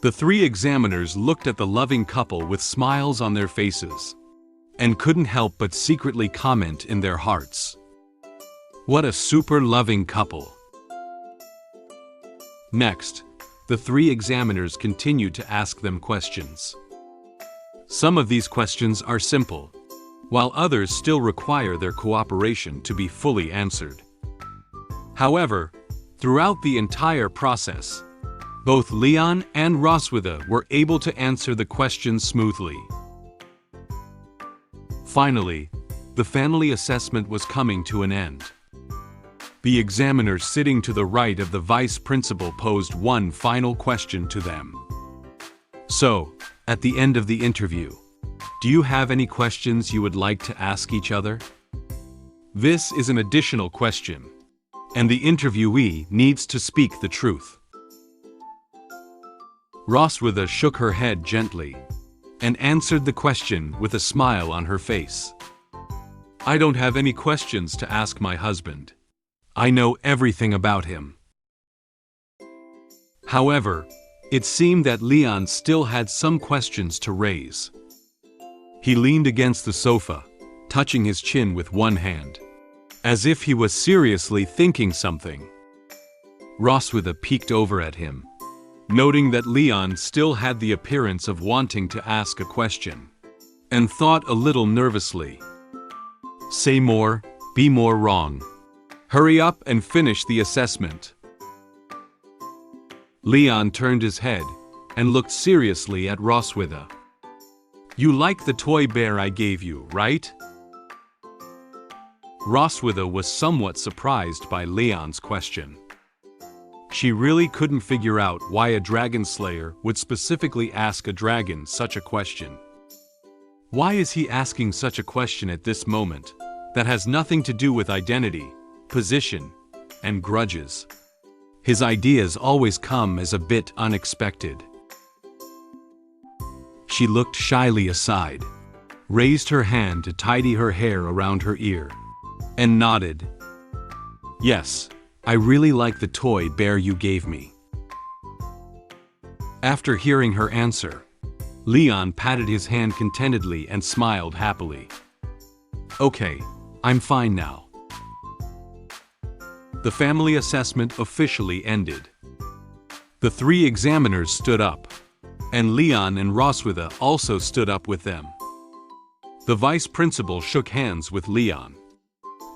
The three examiners looked at the loving couple with smiles on their faces, and couldn't help but secretly comment in their hearts. What a super loving couple. Next, the three examiners continued to ask them questions. Some of these questions are simple, while others still require their cooperation to be fully answered. However, throughout the entire process, both Leon and Roswitha were able to answer the questions smoothly. Finally, the family assessment was coming to an end. The examiner sitting to the right of the vice principal posed one final question to them. So, at the end of the interview, do you have any questions you would like to ask each other? This is an additional question, and the interviewee needs to speak the truth. Roswitha shook her head gently and answered the question with a smile on her face. I don't have any questions to ask my husband. I know everything about him. However, it seemed that Leon still had some questions to raise. He leaned against the sofa, touching his chin with one hand, as if he was seriously thinking something. Roswitha peeked over at him, noting that Leon still had the appearance of wanting to ask a question, and thought a little nervously. Say more, be more wrong. Hurry up and finish the assessment. Leon turned his head and looked seriously at Roswitha. You like the toy bear I gave you, right? Roswitha was somewhat surprised by Leon's question. She really couldn't figure out why a dragon slayer would specifically ask a dragon such a question. Why is he asking such a question at this moment that has nothing to do with identity, position, and grudges? His ideas always come as a bit unexpected. She looked shyly aside, raised her hand to tidy her hair around her ear, and nodded. Yes, I really like the toy bear you gave me. After hearing her answer, Leon patted his hand contentedly and smiled happily. Okay, I'm fine now. The family assessment officially ended. The three examiners stood up, and Leon and Roswitha also stood up with them. The vice principal shook hands with Leon.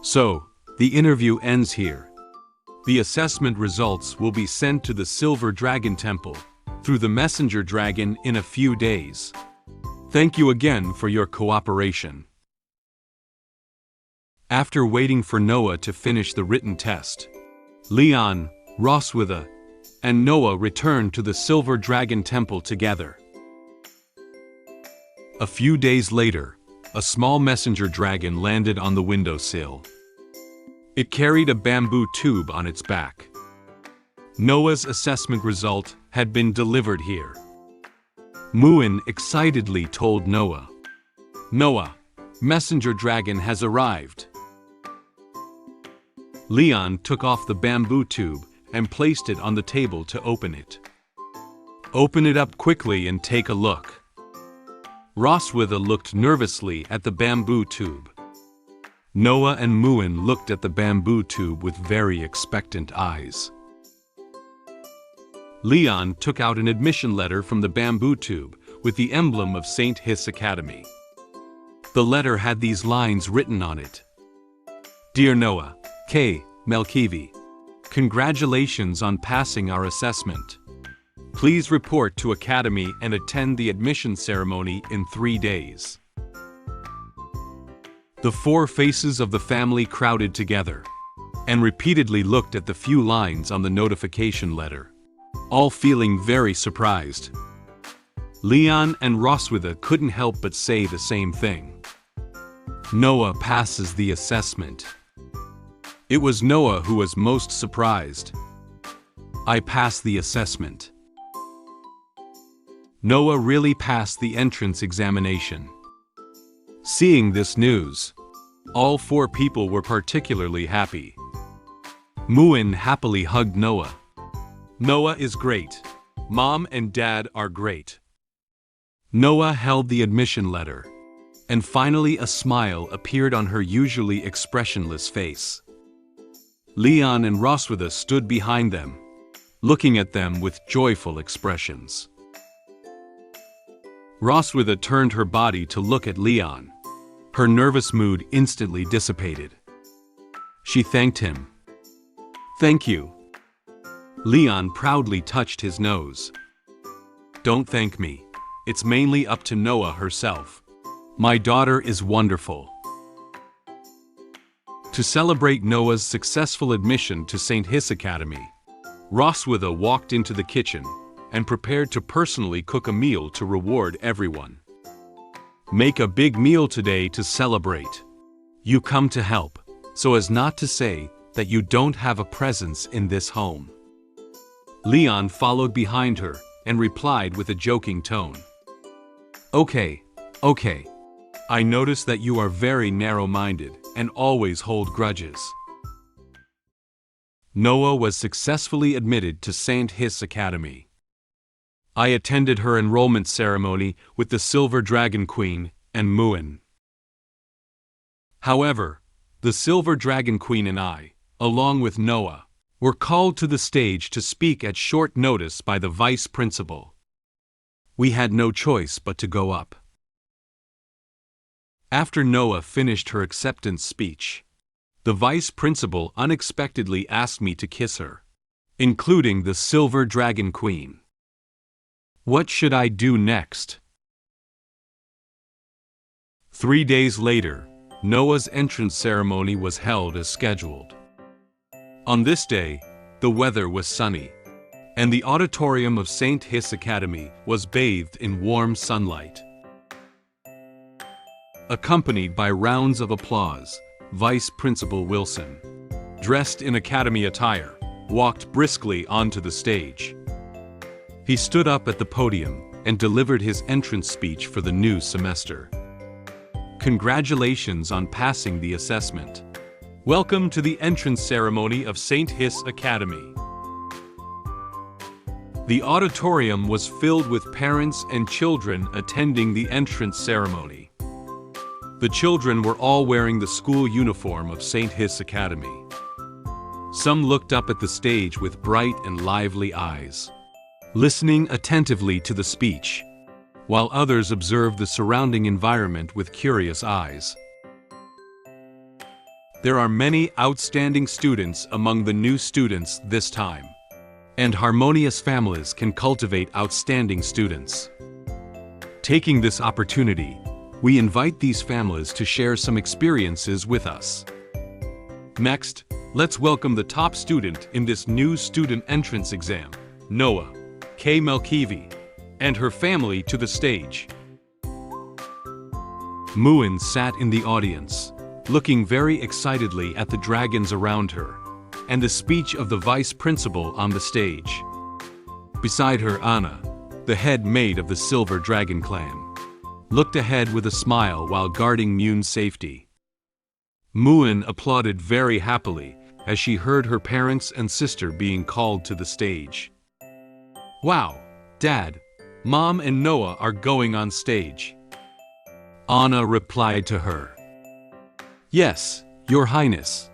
So, the interview ends here. The assessment results will be sent to the Silver Dragon Temple through the messenger dragon in a few days. Thank you again for your cooperation. After waiting for Noah to finish the written test, Leon, Roswitha, and Noah returned to the Silver Dragon Temple together. A few days later, a small messenger dragon landed on the windowsill. It carried a bamboo tube on its back. Noah's assessment result had been delivered here. Muin excitedly told Noah, "Noah, messenger dragon has arrived." Leon took off the bamboo tube and placed it on the table to open it. Open it up quickly and take a look. Roswitha looked nervously at the bamboo tube. Noah and Muin looked at the bamboo tube with very expectant eyes. Leon took out an admission letter from the bamboo tube with the emblem of St. Hiss Academy. The letter had these lines written on it. Dear Noah, K. Melkivi, congratulations on passing our assessment. Please report to Academy and attend the admission ceremony in 3 days. The four faces of the family crowded together and repeatedly looked at the few lines on the notification letter, all feeling very surprised. Leon and Roswitha couldn't help but say the same thing. Noah passes the assessment. It was Noah who was most surprised. I passed the assessment. Noah really passed the entrance examination. Seeing this news, all four people were particularly happy. Muin happily hugged Noah. Noah is great. Mom and Dad are great. Noah held the admission letter, and finally a smile appeared on her usually expressionless face. Leon and Roswitha stood behind them, looking at them with joyful expressions. Roswitha turned her body to look at Leon. Her nervous mood instantly dissipated. She thanked him. Thank you. Leon proudly touched his nose. Don't thank me. It's mainly up to Noah herself. My daughter is wonderful. To celebrate Noah's successful admission to St. Hiss Academy, Roswitha walked into the kitchen and prepared to personally cook a meal to reward everyone. Make a big meal today to celebrate. You come to help, so as not to say that you don't have a presence in this home. Leon followed behind her and replied with a joking tone. Okay. I notice that you are very narrow-minded and always hold grudges. Noah was successfully admitted to St. Hiss Academy. I attended her enrollment ceremony with the Silver Dragon Queen and Muin. However, the Silver Dragon Queen and I, along with Noah, were called to the stage to speak at short notice by the vice principal. We had no choice but to go up. After Noah finished her acceptance speech, the vice principal unexpectedly asked me to kiss her, including the Silver Dragon Queen. What should I do next? 3 days later, Noah's entrance ceremony was held as scheduled. On this day, the weather was sunny, and the auditorium of St. Hiss Academy was bathed in warm sunlight. Accompanied by rounds of applause, Vice Principal Wilson, dressed in academy attire, walked briskly onto the stage. He stood up at the podium and delivered his entrance speech for the new semester. Congratulations on passing the assessment. Welcome to the entrance ceremony of St. Hiss Academy. The auditorium was filled with parents and children attending the entrance ceremony. The children were all wearing the school uniform of St. Hiss Academy. Some looked up at the stage with bright and lively eyes, listening attentively to the speech, while others observed the surrounding environment with curious eyes. There are many outstanding students among the new students this time, and harmonious families can cultivate outstanding students. Taking this opportunity, we invite these families to share some experiences with us. Next, let's welcome the top student in this new student entrance exam, Noah K. Melkivi, and her family to the stage. Muin sat in the audience, looking very excitedly at the dragons around her, and the speech of the vice principal on the stage. Beside her, Anna, the head maid of the Silver Dragon clan, looked ahead with a smile while guarding Muin's safety. Muin applauded very happily as she heard her parents and sister being called to the stage. Wow, Dad, Mom and Noah are going on stage. Anna replied to her. Yes, Your Highness.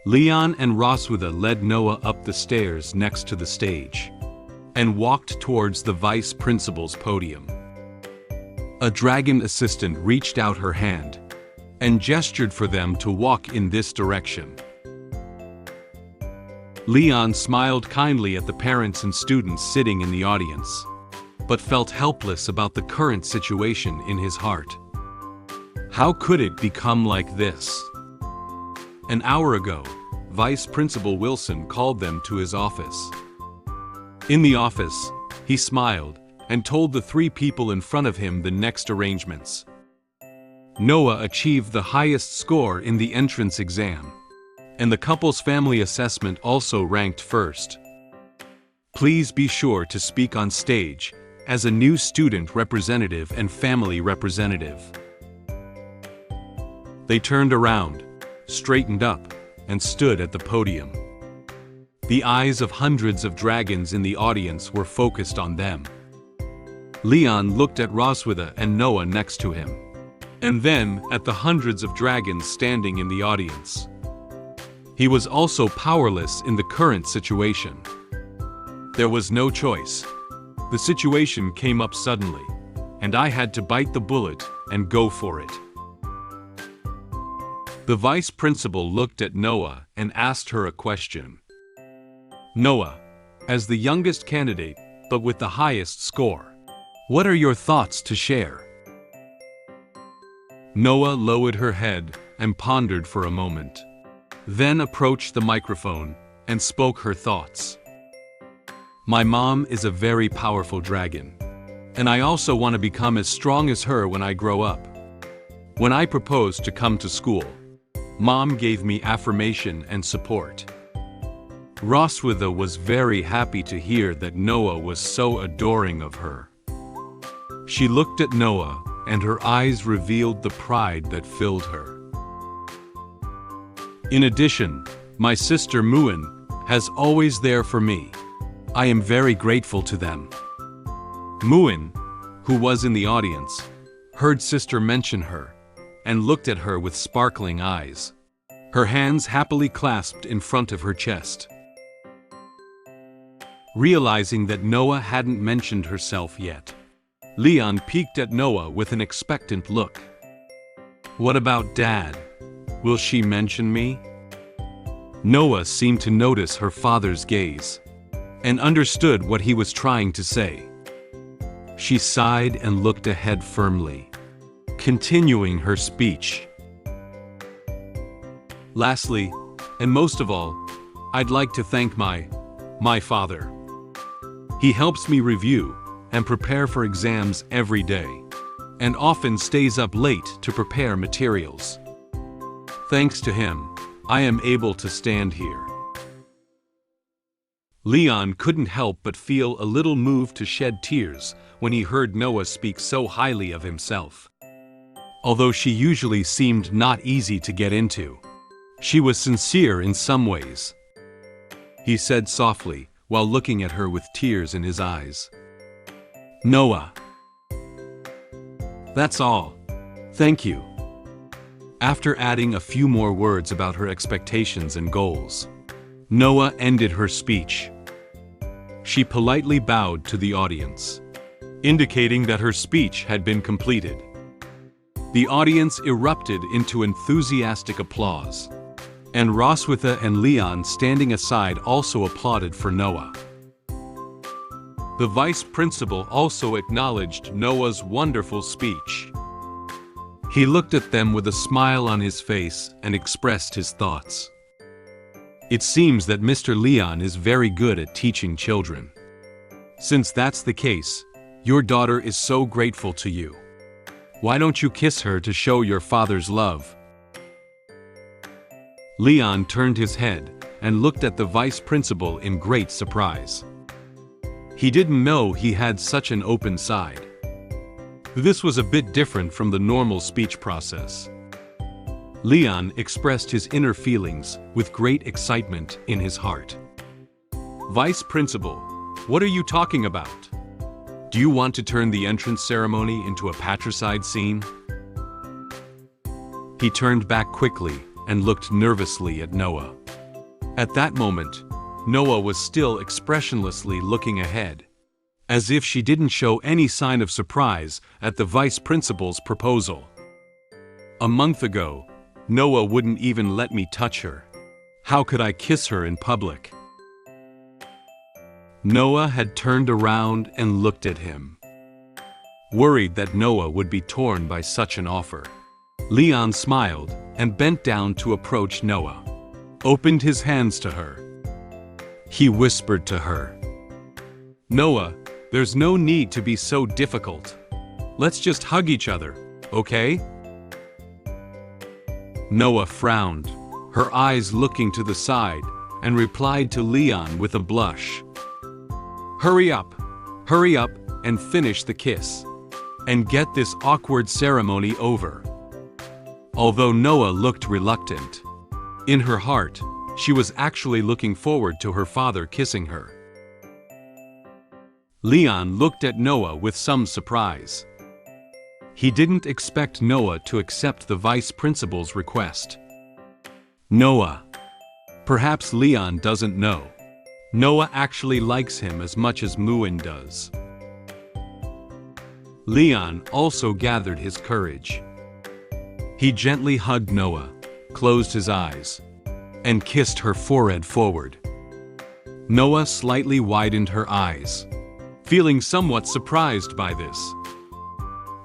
Leon and Roswitha led Noah up the stairs next to the stage and walked towards the vice principal's podium. A dragon assistant reached out her hand and gestured for them to walk in this direction. Leon smiled kindly at the parents and students sitting in the audience, but felt helpless about the current situation in his heart. How could it become like this? An hour ago, Vice Principal Wilson called them to his office. In the office, He smiled and told the 3 people in front of him the next arrangements. Noah achieved the highest score in the entrance exam, and the couple's family assessment also ranked first. Please be sure to speak on stage as a new student representative and family representative. They turned around, straightened up, and stood at the podium. The eyes of hundreds of dragons in the audience were focused on them. Leon looked at Roswitha and Noah next to him, and then at the hundreds of dragons standing in the audience. He was also powerless in the current situation. There was no choice. The situation came up suddenly, and I had to bite the bullet and go for it. The vice principal looked at Noah and asked her a question. Noah, as the youngest candidate, but with the highest score, what are your thoughts to share? Noah lowered her head and pondered for a moment, then approached the microphone and spoke her thoughts. My mom is a very powerful dragon, and I also want to become as strong as her when I grow up. When I proposed to come to school, Mom gave me affirmation and support. Roswitha was very happy to hear that Noah was so adoring of her. She looked at Noah, and her eyes revealed the pride that filled her. In addition, my sister Muin has always there for me. I am very grateful to them. Muin, who was in the audience, heard sister mention her, and looked at her with sparkling eyes, her hands happily clasped in front of her chest. Realizing that Noah hadn't mentioned herself yet, Leon peeked at Noah with an expectant look. What about Dad? Will she mention me? Noah seemed to notice her father's gaze, and understood what he was trying to say. She sighed and looked ahead firmly, continuing her speech. Lastly, and most of all, I'd like to thank my father. He helps me review and prepare for exams every day, and often stays up late to prepare materials. Thanks to him, I am able to stand here. Leon couldn't help but feel a little moved to shed tears when he heard Noah speak so highly of himself. Although she usually seemed not easy to get into, she was sincere in some ways. He said softly, while looking at her with tears in his eyes. Noah. That's all. Thank you. After adding a few more words about her expectations and goals, Noah ended her speech. She politely bowed to the audience, indicating that her speech had been completed. The audience erupted into enthusiastic applause, and Roswitha and Leon standing aside also applauded for Noah. The vice principal also acknowledged Noah's wonderful speech. He looked at them with a smile on his face and expressed his thoughts. It seems that Mr. Leon is very good at teaching children. Since that's the case, your daughter is so grateful to you. Why don't you kiss her to show your father's love? Leon turned his head and looked at the vice principal in great surprise. He didn't know he had such an open side. This was a bit different from the normal speech process. Leon expressed his inner feelings with great excitement in his heart. Vice Principal, what are you talking about? Do you want to turn the entrance ceremony into a patricide scene? He turned back quickly and looked nervously at Noah. At that moment, Noah was still expressionlessly looking ahead, as if she didn't show any sign of surprise at the vice principal's proposal. A month ago, Noah wouldn't even let me touch her. How could I kiss her in public? Noah had turned around and looked at him, worried that Noah would be torn by such an offer. Leon smiled and bent down to approach Noah, opened his hands to her. He whispered to her, Noah, There's no need to be so difficult. Let's just hug each other, okay? Noah frowned, her eyes looking to the side, and replied to Leon with a blush. Hurry up, and finish the kiss. And get this awkward ceremony over. Although Noah looked reluctant, in her heart, she was actually looking forward to her father kissing her. Leon looked at Noah with some surprise. He didn't expect Noah to accept the vice principal's request. Noah. Perhaps Leon doesn't know. Noah actually likes him as much as Muin does. Leon also gathered his courage. He gently hugged Noah, closed his eyes, and kissed her forehead forward. Noah slightly widened her eyes, feeling somewhat surprised by this.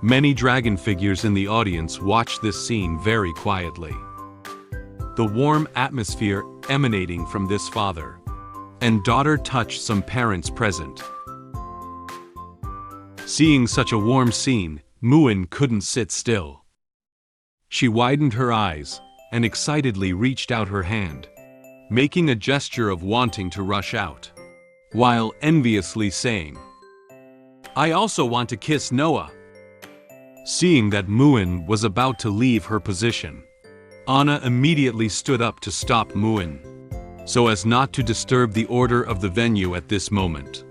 Many dragon figures in the audience watched this scene very quietly. The warm atmosphere emanating from this father and daughter touched some parents present. Seeing such a warm scene, Muin couldn't sit still. She widened her eyes and excitedly reached out her hand, making a gesture of wanting to rush out, while enviously saying, "I also want to kiss Noah." Seeing that Muin was about to leave her position, Anna immediately stood up to stop Muin, so as not to disturb the order of the venue at this moment.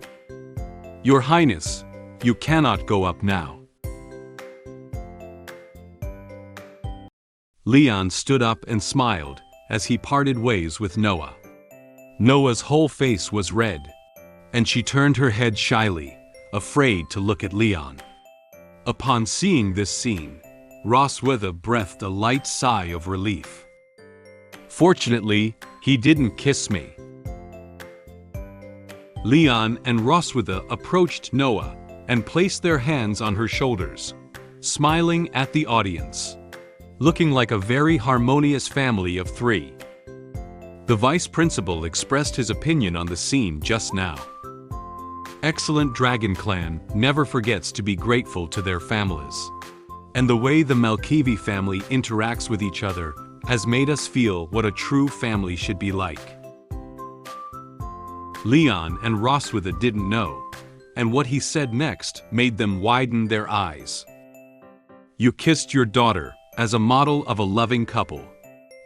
"Your Highness, you cannot go up now." Leon stood up and smiled as he parted ways with Noah. Noah's whole face was red, and she turned her head shyly, afraid to look at Leon. Upon seeing this scene, Roswitha breathed a light sigh of relief. "Fortunately, he didn't kiss me." Leon and Roswitha approached Noah and placed their hands on her shoulders, smiling at the audience, looking like a very harmonious family of three. The vice principal expressed his opinion on the scene just now. Excellent Dragon Clan never forgets to be grateful to their families. And the way the Malkivi family interacts with each other has made us feel what a true family should be like. Leon and Roswitha didn't know, and what he said next made them widen their eyes. "You kissed your daughter as a model of a loving couple.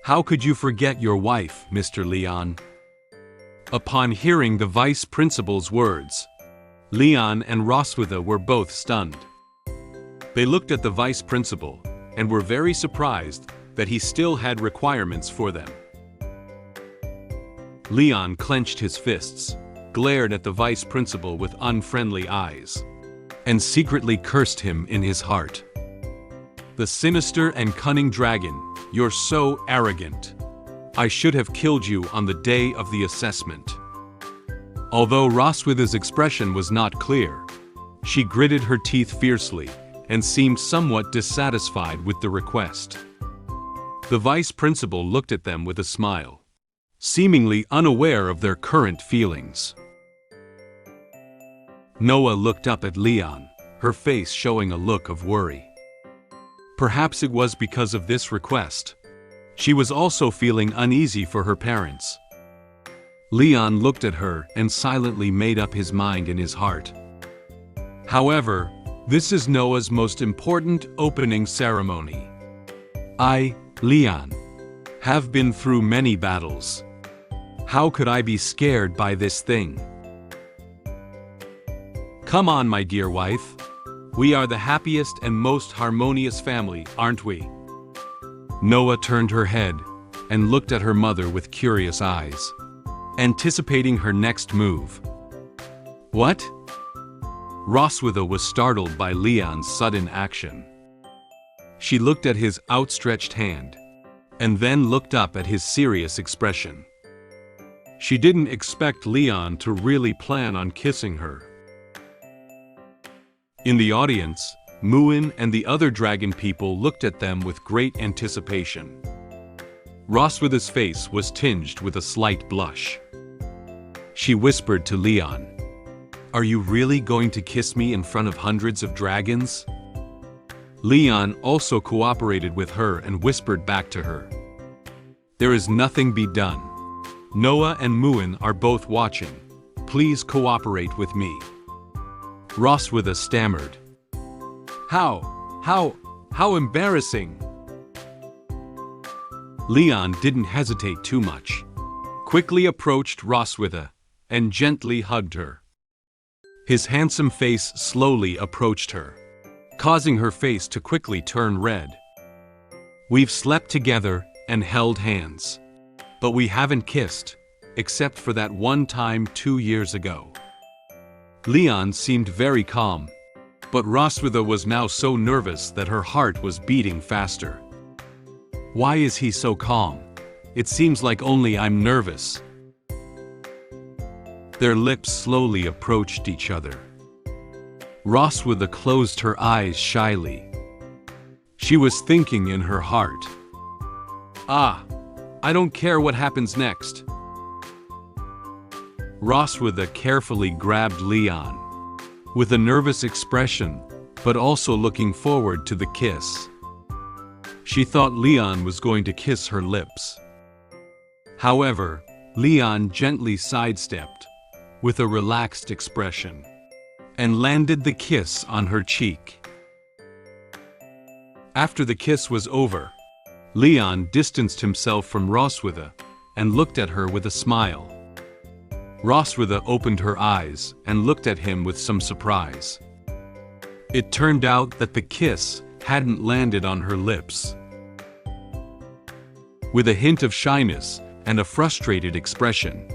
How could you forget your wife, Mr. Leon?" Upon hearing the vice principal's words, Leon and Roswitha were both stunned. They looked at the vice principal and were very surprised that he still had requirements for them. Leon clenched his fists, glared at the vice principal with unfriendly eyes, and secretly cursed him in his heart. "The sinister and cunning dragon, you're so arrogant. I should have killed you on the day of the assessment." Although Roswitha's expression was not clear, she gritted her teeth fiercely and seemed somewhat dissatisfied with the request. The vice principal looked at them with a smile, seemingly unaware of their current feelings. Noah looked up at Leon, her face showing a look of worry. Perhaps it was because of this request. She was also feeling uneasy for her parents. Leon looked at her and silently made up his mind in his heart. However, this is Noah's most important opening ceremony. I, Leon, have been through many battles. How could I be scared by this thing? Come on, my dear wife. We are the happiest and most harmonious family, aren't we? Noah turned her head and looked at her mother with curious eyes, anticipating her next move. What? Roswitha was startled by Leon's sudden action. She looked at his outstretched hand, and then looked up at his serious expression. She didn't expect Leon to really plan on kissing her. In the audience, Muin and the other dragon people looked at them with great anticipation. Roswitha's face was tinged with a slight blush. She whispered to Leon, Are you really going to kiss me in front of hundreds of dragons? Leon also cooperated with her and whispered back to her. There is nothing be done. Noah and Muin are both watching. Please cooperate with me. Roswitha stammered. How embarrassing. Leon didn't hesitate too much. Quickly approached Roswitha and gently hugged her. His handsome face slowly approached her, causing her face to quickly turn red. We've slept together and held hands, but we haven't kissed, except for that one time 2 years ago. Leon seemed very calm, but Roswitha was now so nervous that her heart was beating faster. Why is he so calm? It seems like only I'm nervous. Their lips slowly approached each other. Roswitha closed her eyes shyly. She was thinking in her heart, I don't care what happens next. Roswitha carefully grabbed Leon, with a nervous expression, but also looking forward to the kiss. She thought Leon was going to kiss her lips. However, Leon gently sidestepped, with a relaxed expression, and landed the kiss on her cheek. After the kiss was over, Leon distanced himself from Roswitha and looked at her with a smile. Roswitha opened her eyes and looked at him with some surprise. It turned out that the kiss hadn't landed on her lips. With a hint of shyness and a frustrated expression,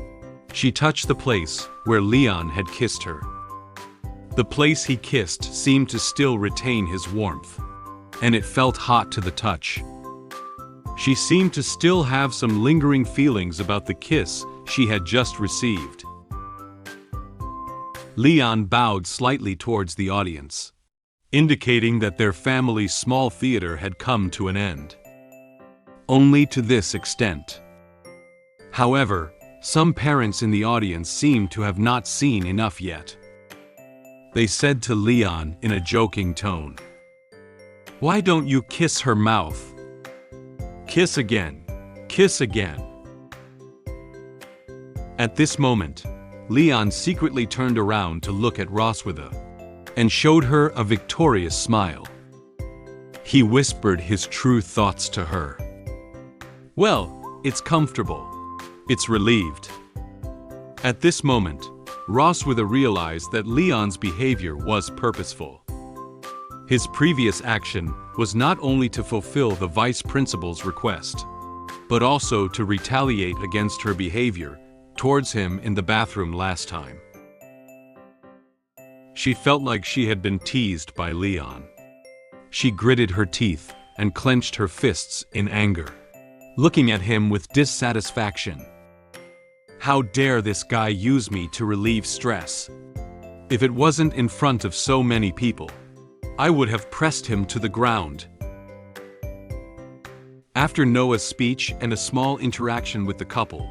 she touched the place where Leon had kissed her. The place he kissed seemed to still retain his warmth, and it felt hot to the touch. She seemed to still have some lingering feelings about the kiss she had just received. Leon bowed slightly towards the audience, indicating that their family's small theater had come to an end. Only to this extent. However, some parents in the audience seemed to have not seen enough yet. They said to Leon in a joking tone, "Why don't you kiss her mouth? Kiss again. Kiss again." At this moment, Leon secretly turned around to look at Roswitha and showed her a victorious smile. He whispered his true thoughts to her. Well, it's comfortable. It's relieved. At this moment, Roswitha realized that Leon's behavior was purposeful. His previous action was not only to fulfill the vice principal's request, but also to retaliate against her behavior towards him in the bathroom last time. She felt like she had been teased by Leon. She gritted her teeth and clenched her fists in anger, looking at him with dissatisfaction. How dare this guy use me to relieve stress? If it wasn't in front of so many people, I would have pressed him to the ground. After Noah's speech and a small interaction with the couple,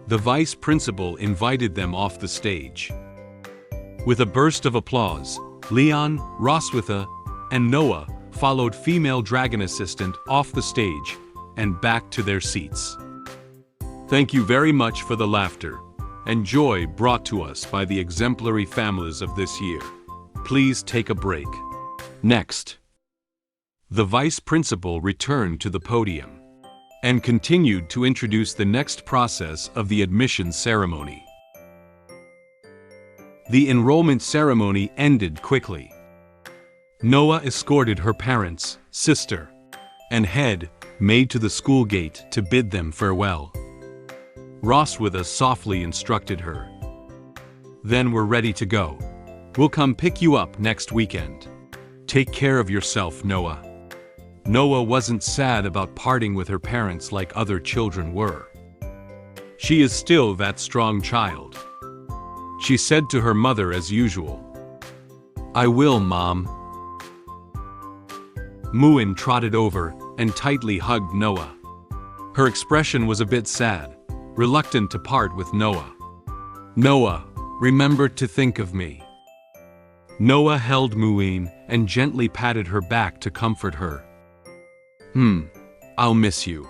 the vice principal invited them off the stage. With a burst of applause, Leon, Roswitha, and Noah followed female dragon assistant off the stage and back to their seats. Thank you very much for the laughter and joy brought to us by the exemplary families of this year. Please take a break. Next, the vice principal returned to the podium and continued to introduce the next process of the admission ceremony. The enrollment ceremony ended quickly. Noah escorted her parents, sister, and head maid to the school gate to bid them farewell. Roswitha softly instructed her. Then we're ready to go. We'll come pick you up next weekend. Take care of yourself, Noah. Noah wasn't sad about parting with her parents like other children were. She is still that strong child. She said to her mother as usual, "I will, Mom." Muin trotted over and tightly hugged Noah. Her expression was a bit sad, reluctant to part with Noah. "Noah, remember to think of me. Noah held Muin and gently patted her back to comfort her. I'll miss you.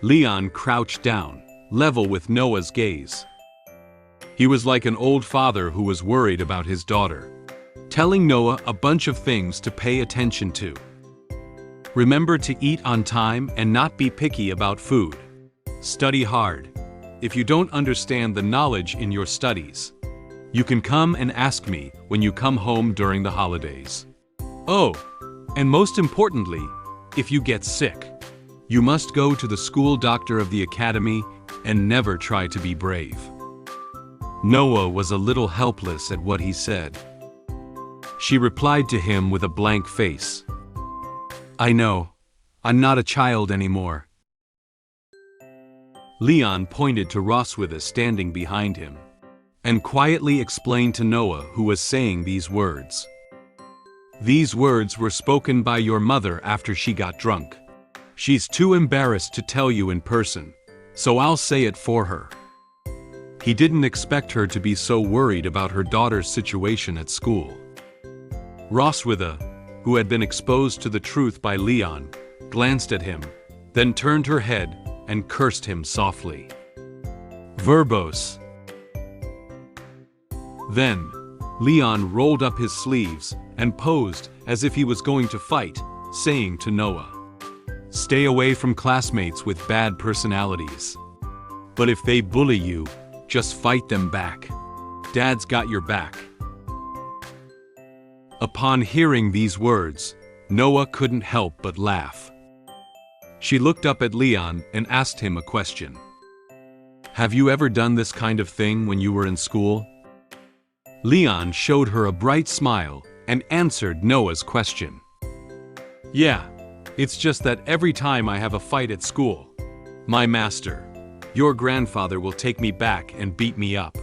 Leon crouched down, level with Noah's gaze. He was like an old father who was worried about his daughter, telling Noah a bunch of things to pay attention to. Remember to eat on time and not be picky about food. Study hard. If you don't understand the knowledge in your studies, you can come and ask me when you come home during the holidays. Oh, and most importantly, if you get sick, you must go to the school doctor of the academy and never try to be brave. Noah was a little helpless at what he said. She replied to him with a blank face. I know. I'm not a child anymore. Leon pointed to Roswitha standing behind him and quietly explained to Noah who was saying these words. These words were spoken by your mother after she got drunk. She's too embarrassed to tell you in person, so I'll say it for her. He didn't expect her to be so worried about her daughter's situation at school. Roswitha, who had been exposed to the truth by Leon, glanced at him, then turned her head and cursed him softly. Verbose. Then, Leon rolled up his sleeves and posed as if he was going to fight, saying to Noah, stay away from classmates with bad personalities. But if they bully you, just fight them back. Dad's got your back. Upon hearing these words, Noah couldn't help but laugh. She looked up at Leon and asked him a question. Have you ever done this kind of thing when you were in school? Leon showed her a bright smile and answered Noah's question. Yeah, it's just that every time I have a fight at school, my master, your grandfather, will take me back and beat me up.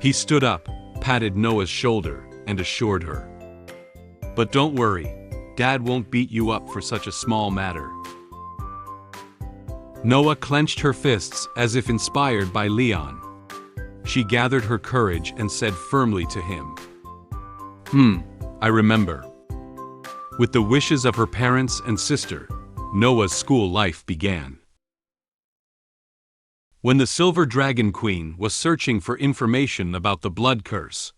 He stood up, patted Noah's shoulder, and assured her. But don't worry, Dad won't beat you up for such a small matter. Noah clenched her fists as if inspired by Leon. She gathered her courage and said firmly to him, I remember. With the wishes of her parents and sister, Noah's school life began. When the Silver Dragon Queen was searching for information about the blood curse,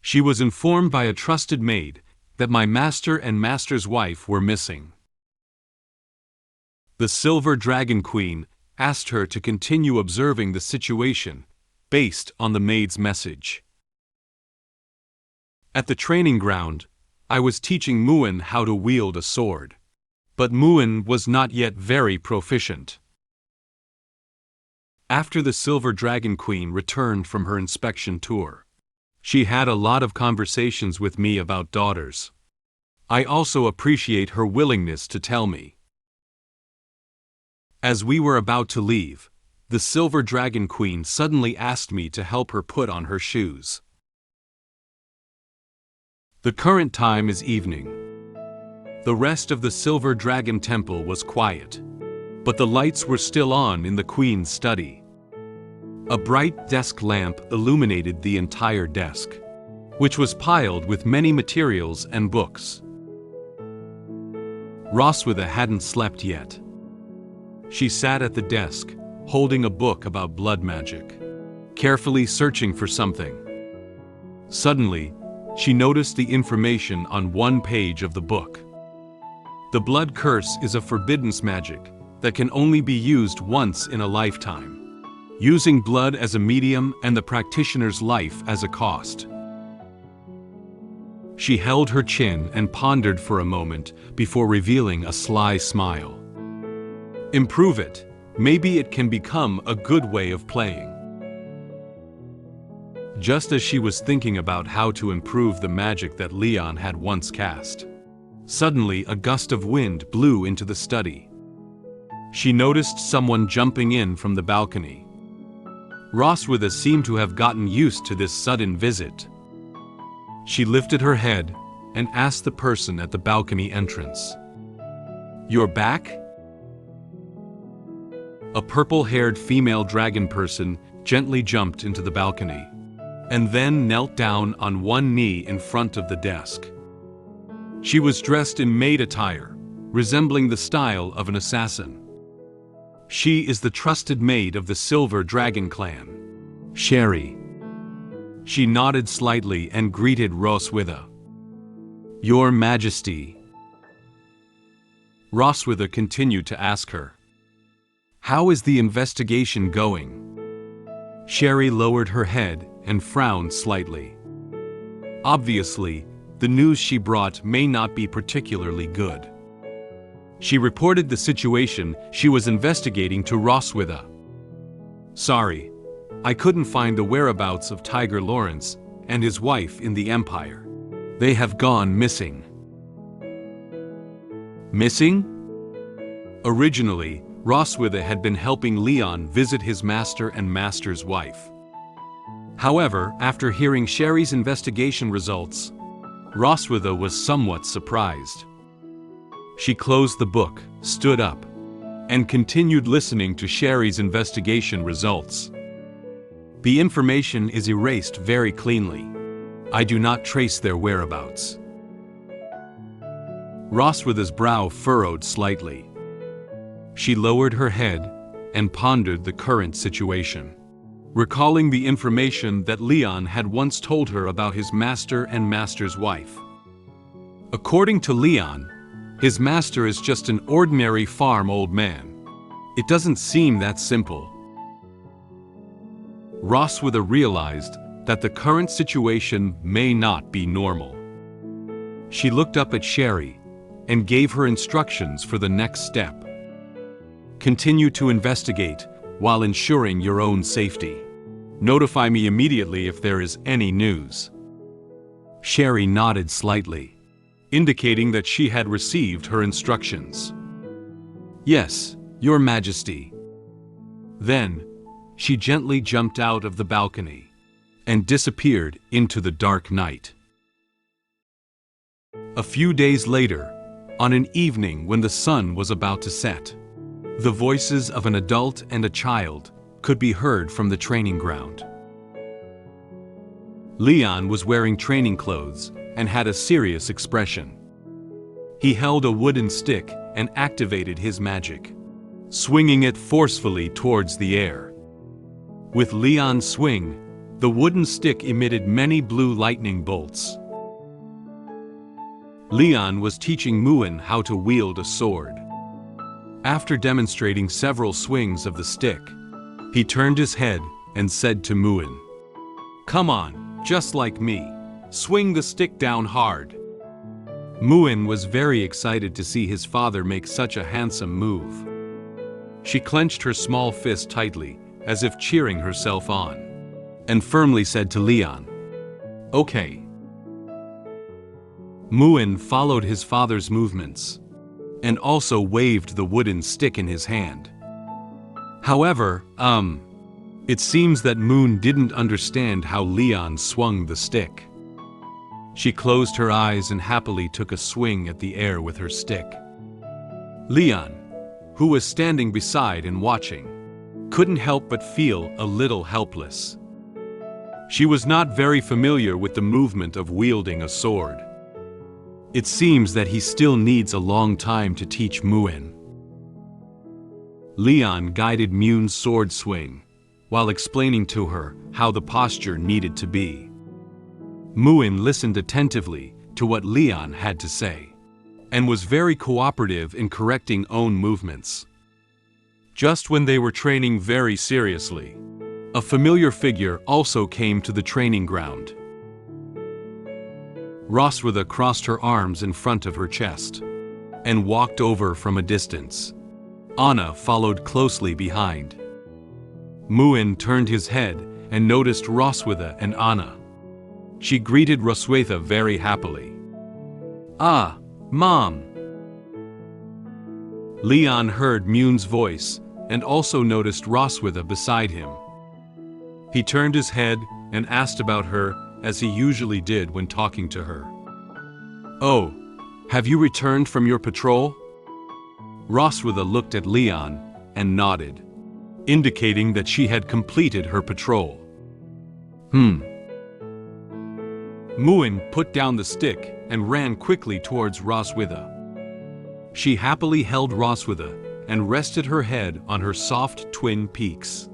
she was informed by a trusted maid that my master and master's wife were missing. The Silver Dragon Queen asked her to continue observing the situation based on the maid's message. At the training ground, I was teaching Muin how to wield a sword, but Muin was not yet very proficient. After the Silver Dragon Queen returned from her inspection tour, she had a lot of conversations with me about daughters. I also appreciate her willingness to tell me. As we were about to leave, the Silver Dragon Queen suddenly asked me to help her put on her shoes. The current time is evening. The rest of the Silver Dragon Temple was quiet, but the lights were still on in the Queen's study. A bright desk lamp illuminated the entire desk, which was piled with many materials and books. Roswitha hadn't slept yet. She sat at the desk, holding a book about blood magic, carefully searching for something. Suddenly, she noticed the information on one page of the book. The blood curse is a forbidden magic that can only be used once in a lifetime, using blood as a medium and the practitioner's life as a cost. She held her chin and pondered for a moment before revealing a sly smile. Improve it. Maybe it can become a good way of playing. Just as she was thinking about how to improve the magic that Leon had once cast, suddenly a gust of wind blew into the study. She noticed someone jumping in from the balcony. Roswitha seemed to have gotten used to this sudden visit. She lifted her head and asked the person at the balcony entrance, "You're back?" A purple-haired female dragon person gently jumped into the balcony. and then knelt down on one knee in front of the desk. She was dressed in maid attire, resembling the style of an assassin. She is the trusted maid of the Silver Dragon clan. Sherry. She nodded slightly and greeted Roswitha. Your Majesty. Roswitha continued to ask her. How is the investigation going? Sherry lowered her head and frowned slightly. Obviously, the news she brought may not be particularly good. She reported the situation she was investigating to Roswitha. Sorry, I couldn't find the whereabouts of Tiger Lawrence and his wife in the Empire. They have gone missing. Missing? Originally, Roswitha had been helping Leon visit his master and master's wife. However, after hearing Sherry's investigation results, Roswitha was somewhat surprised. She closed the book, stood up, and continued listening to Sherry's investigation results. The information is erased very cleanly. I do not trace their whereabouts. Roswitha's brow furrowed slightly. She lowered her head and pondered the current situation, recalling the information that Leon had once told her about his master and master's wife. According to Leon, his master is just an ordinary farm old man. It doesn't seem that simple. Roswitha realized that the current situation may not be normal. She looked up at Sherry and gave her instructions for the next step. Continue to investigate while ensuring your own safety. Notify me immediately if there is any news. Sherry nodded slightly, indicating that she had received her instructions. Yes, Your Majesty. Then, she gently jumped out of the balcony and disappeared into the dark night. A few days later, on an evening when the sun was about to set, the voices of an adult and a child could be heard from the training ground. Leon was wearing training clothes and had a serious expression. He held a wooden stick and activated his magic, swinging it forcefully towards the air. With Leon's swing, the wooden stick emitted many blue lightning bolts. Leon was teaching Muin how to wield a sword. After demonstrating several swings of the stick, he turned his head and said to Muin, "Come on, just like me. Swing the stick down hard." Muin was very excited to see his father make such a handsome move. She clenched her small fist tightly, as if cheering herself on, and firmly said to Leon, "Okay." Muin followed his father's movements, and also waved the wooden stick in his hand. However, it seems that Moon didn't understand how Leon swung the stick. She closed her eyes and happily took a swing at the air with her stick. Leon, who was standing beside and watching, couldn't help but feel a little helpless. She was not very familiar with the movement of wielding a sword. It seems that he still needs a long time to teach Muin. Leon guided Muin's sword swing, while explaining to her how the posture needed to be. Muin listened attentively to what Leon had to say, and was very cooperative in correcting own movements. Just when they were training very seriously, a familiar figure also came to the training ground. Roswitha crossed her arms in front of her chest and walked over from a distance. Anna followed closely behind. Muin turned his head and noticed Roswitha and Anna. She greeted Roswitha very happily. "Ah, Mom!" Leon heard Muin's voice and also noticed Roswitha beside him. He turned his head and asked about her, as he usually did when talking to her. "Oh, have you returned from your patrol?" Roswitha looked at Leon and nodded, indicating that she had completed her patrol. Muin put down the stick and ran quickly towards Roswitha. She happily held Roswitha and rested her head on her soft twin peaks.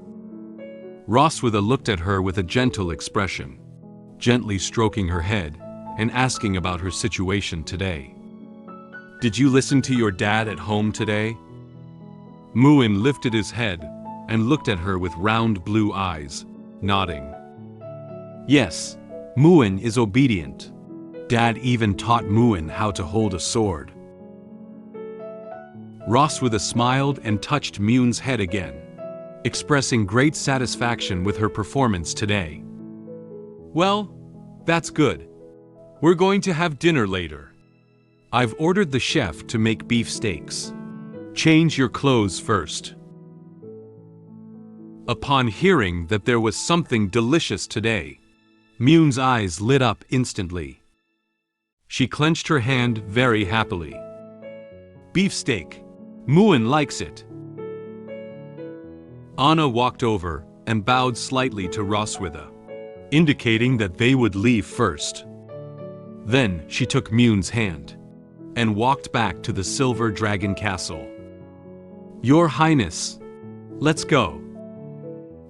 Roswitha looked at her with a gentle expression, gently stroking her head and asking about her situation today. "Did you listen to your dad at home today?" Muin lifted his head and looked at her with round blue eyes, nodding. "Yes, Muin is obedient. Dad even taught Muin how to hold a sword." Roswitha smiled and touched Muin's head again, expressing great satisfaction with her performance today. "Well, that's good. We're going to have dinner later. I've ordered the chef to make beef steaks. Change your clothes first." Upon hearing that there was something delicious today, Muin's eyes lit up instantly. She clenched her hand very happily. "Beefsteak. Muin likes it." Anna walked over and bowed slightly to Roswitha, indicating that they would leave first. Then she took Muin's hand and walked back to the Silver Dragon Castle. "Your Highness, let's go."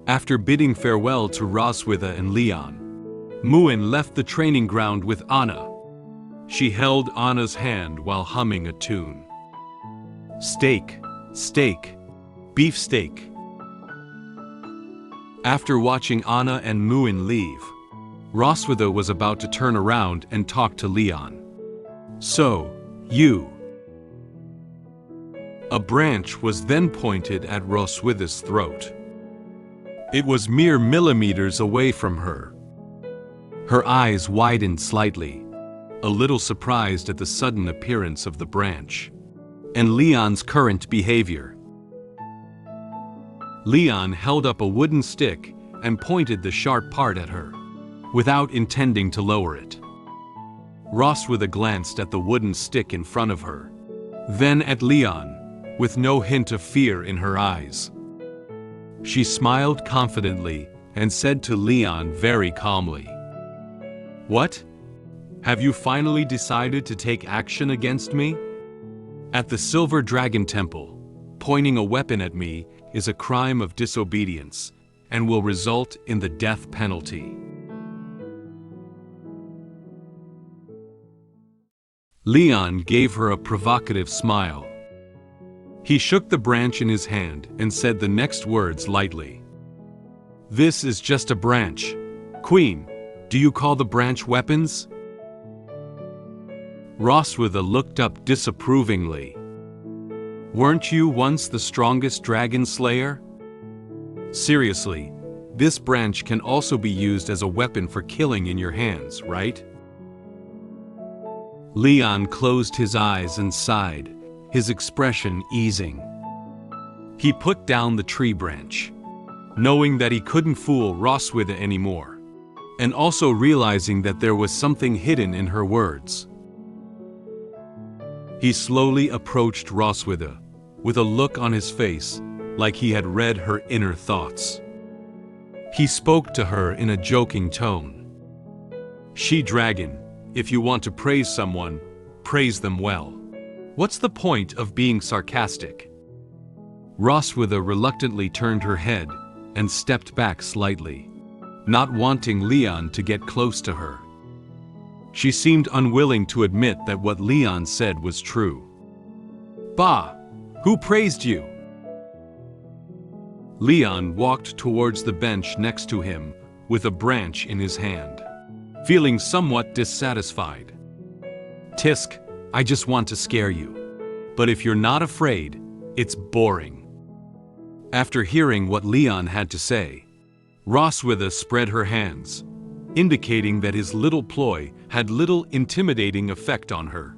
After bidding farewell to Roswitha and Leon, Muin left the training ground with Anna. She held Anna's hand while humming a tune. "Steak, steak, beef steak." After watching Anna and Muin leave, Roswitha was about to turn around and talk to Leon. "So, you..." A branch was then pointed at Roswitha's throat. It was mere millimeters away from her. Her eyes widened slightly, a little surprised at the sudden appearance of the branch and Leon's current behavior. Leon held up a wooden stick and pointed the sharp part at her, without intending to lower it. Roswitha glanced at the wooden stick in front of her, then at Leon, with no hint of fear in her eyes. She smiled confidently and said to Leon very calmly, "What? Have you finally decided to take action against me? At the Silver Dragon Temple, pointing a weapon at me is a crime of disobedience and will result in the death penalty." Leon gave her a provocative smile. He shook the branch in his hand and said the next words lightly. "This is just a branch. Queen, do you call the branch weapons?" Roswitha looked up disapprovingly. "Weren't you once the strongest dragon slayer? Seriously, this branch can also be used as a weapon for killing in your hands, right?" Leon closed his eyes and sighed, his expression easing. He put down the tree branch, knowing that he couldn't fool Roswitha anymore, and also realizing that there was something hidden in her words. He slowly approached Roswitha, with a look on his face like he had read her inner thoughts. He spoke to her in a joking tone. "She-dragon, if you want to praise someone, praise them well. What's the point of being sarcastic?" Roswitha reluctantly turned her head and stepped back slightly, not wanting Leon to get close to her. She seemed unwilling to admit that what Leon said was true. "Bah! Who praised you?" Leon walked towards the bench next to him with a branch in his hand, feeling somewhat dissatisfied. "Tisk, I just want to scare you. But if you're not afraid, it's boring." After hearing what Leon had to say, Roswitha spread her hands, indicating that his little ploy had little intimidating effect on her.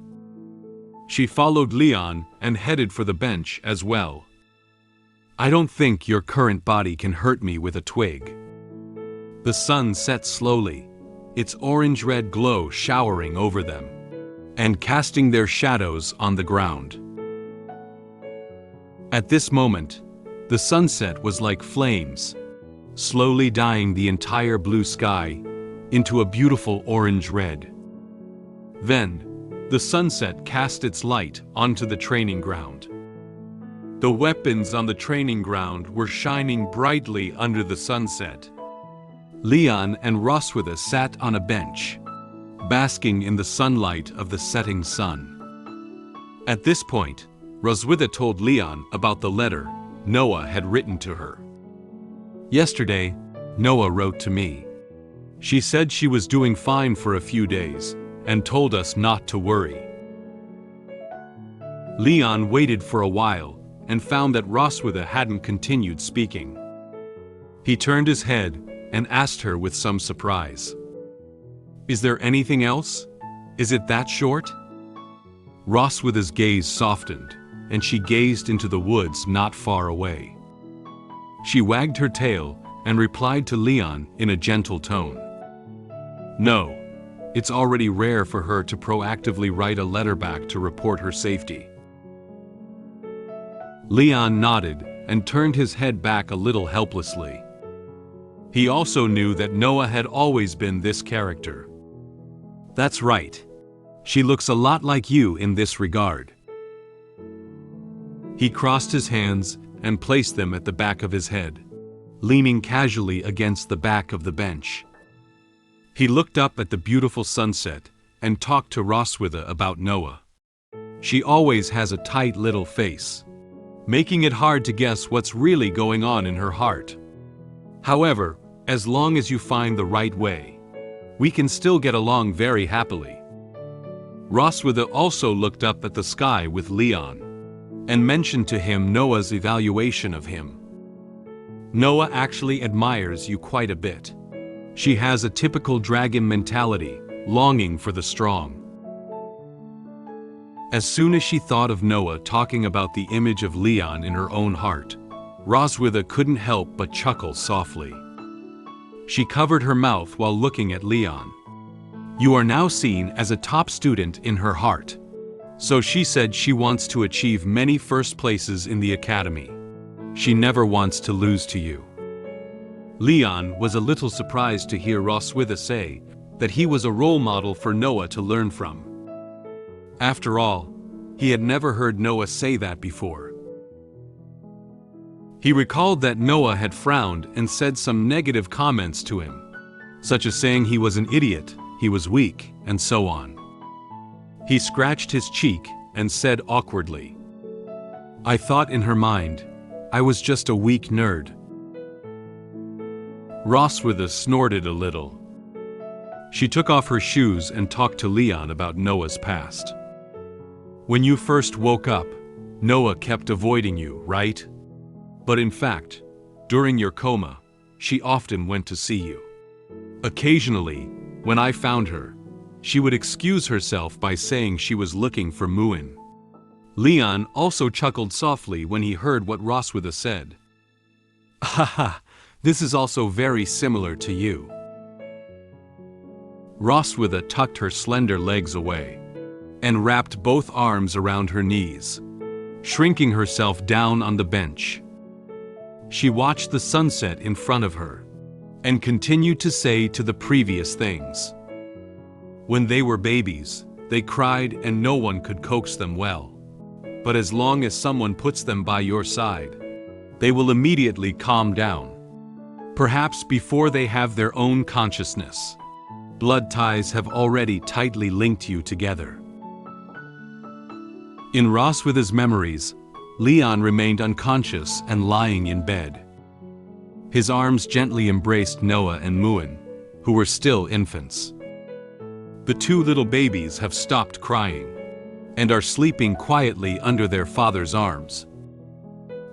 She followed Leon and headed for the bench as well. "I don't think your current body can hurt me with a twig." The sun set slowly, its orange-red glow showering over them and casting their shadows on the ground. At this moment, the sunset was like flames, slowly dyeing the entire blue sky into a beautiful orange-red. Then, the sunset cast its light onto the training ground. The weapons on the training ground were shining brightly under the sunset. Leon and Roswitha sat on a bench, basking in the sunlight of the setting sun. At this point, Roswitha told Leon about the letter Noah had written to her. "Yesterday, Noah wrote to me. She said she was doing fine for a few days and told us not to worry." Leon waited for a while and found that Roswitha hadn't continued speaking. He turned his head and asked her with some surprise, "Is there anything else? Is it that short?" Roswitha's gaze softened, and she gazed into the woods not far away. She wagged her tail and replied to Leon in a gentle tone. "No, it's already rare for her to proactively write a letter back to report her safety." Leon nodded and turned his head back a little helplessly. He also knew that Noah had always been this character. "That's right. She looks a lot like you in this regard." He crossed his hands and placed them at the back of his head, leaning casually against the back of the bench. He looked up at the beautiful sunset and talked to Roswitha about Noah. She always has a tight little face, making it hard to guess what's really going on in her heart. However, as long as you find the right way, we can still get along very happily. Roswitha also looked up at the sky with Leon and mentioned to him Noah's evaluation of him. "Noah actually admires you quite a bit. She has a typical dragon mentality, longing for the strong." As soon as she thought of Noah talking about the image of Leon in her own heart, Roswitha couldn't help but chuckle softly. She covered her mouth while looking at Leon. "You are now seen as a top student in her heart. So she said she wants to achieve many first places in the academy. She never wants to lose to you." Leon was a little surprised to hear Roswitha say that he was a role model for Noah to learn from. After all, he had never heard Noah say that before. He recalled that Noah had frowned and said some negative comments to him, such as saying he was an idiot, he was weak, and so on. He scratched his cheek and said awkwardly, "I thought in her mind, I was just a weak nerd." Roswitha snorted a little. She took off her shoes and talked to Leon about Noah's past. "When you first woke up, Noah kept avoiding you, right? But in fact, during your coma, she often went to see you. Occasionally, when I found her, she would excuse herself by saying she was looking for Muin." Leon also chuckled softly when he heard what Roswitha said. "Haha, this is also very similar to you." Roswitha tucked her slender legs away and wrapped both arms around her knees, shrinking herself down on the bench. She watched the sunset in front of her and continued to say to the previous things. When they were babies, they cried and no one could coax them well. But as long as someone puts them by your side, they will immediately calm down. Perhaps before they have their own consciousness, blood ties have already tightly linked you together. In Roswitha's memories, Leon remained unconscious and lying in bed. His arms gently embraced Noah and Muin, who were still infants. The two little babies have stopped crying and are sleeping quietly under their father's arms.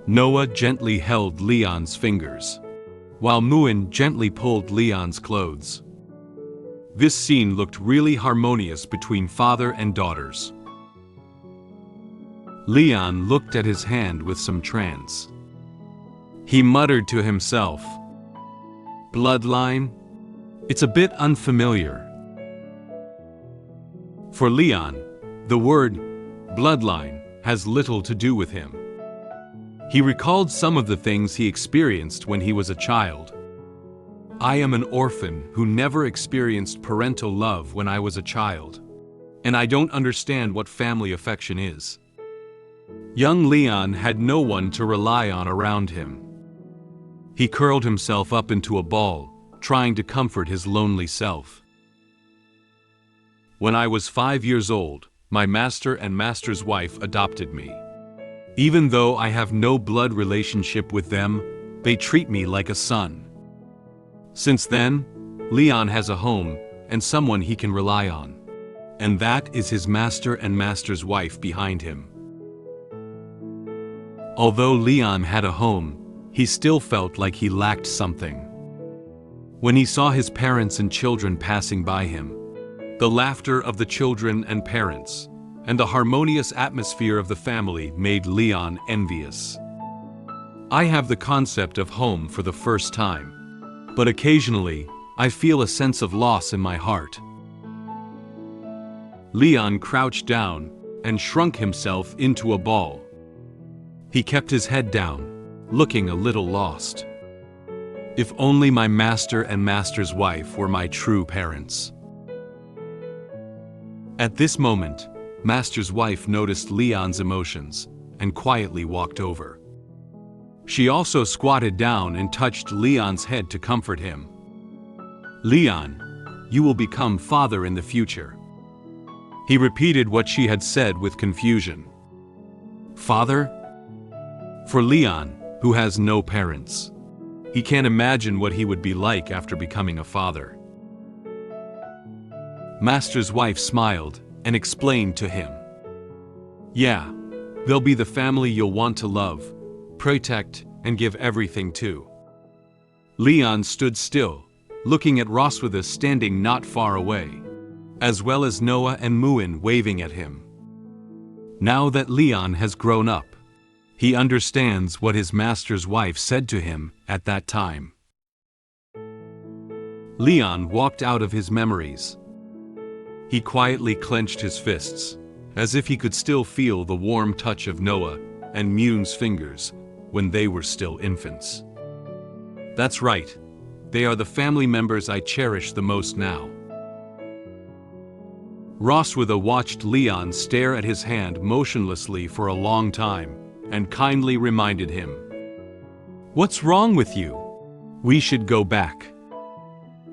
Noah gently held Leon's fingers, while Muin gently pulled Leon's clothes. This scene looked really harmonious between father and daughters. Leon looked at his hand with some trance. He muttered to himself, "Bloodline? It's a bit unfamiliar." For Leon, the word bloodline has little to do with him. He recalled some of the things he experienced when he was a child. I am an orphan who never experienced parental love when I was a child, and I don't understand what family affection is. Young Leon had no one to rely on around him. He curled himself up into a ball, trying to comfort his lonely self. When I was 5 years old, my master and master's wife adopted me. Even though I have no blood relationship with them, they treat me like a son. Since then, Leon has a home and someone he can rely on. And that is his master and master's wife behind him. Although Leon had a home, he still felt like he lacked something. When he saw his parents and children passing by him, the laughter of the children and parents, and the harmonious atmosphere of the family made Leon envious. I have the concept of home for the first time, but occasionally, I feel a sense of loss in my heart. Leon crouched down and shrunk himself into a ball. He kept his head down, looking a little lost. If only my master and master's wife were my true parents. At this moment, master's wife noticed Leon's emotions and quietly walked over. She also squatted down and touched Leon's head to comfort him. "Leon, you will become father in the future." He repeated what she had said with confusion. Father? For Leon, who has no parents, he can't imagine what he would be like after becoming a father. Master's wife smiled and explained to him. "Yeah, they'll be the family you'll want to love, protect, and give everything to." Leon stood still, looking at Roswitha standing not far away, as well as Noah and Muin waving at him. Now that Leon has grown up, he understands what his master's wife said to him at that time. Leon walked out of his memories. He quietly clenched his fists, as if he could still feel the warm touch of Noah and Muin's fingers when they were still infants. That's right, they are the family members I cherish the most now. Roswitha watched Leon stare at his hand motionlessly for a long time, and kindly reminded him, "What's wrong with you? We should go back."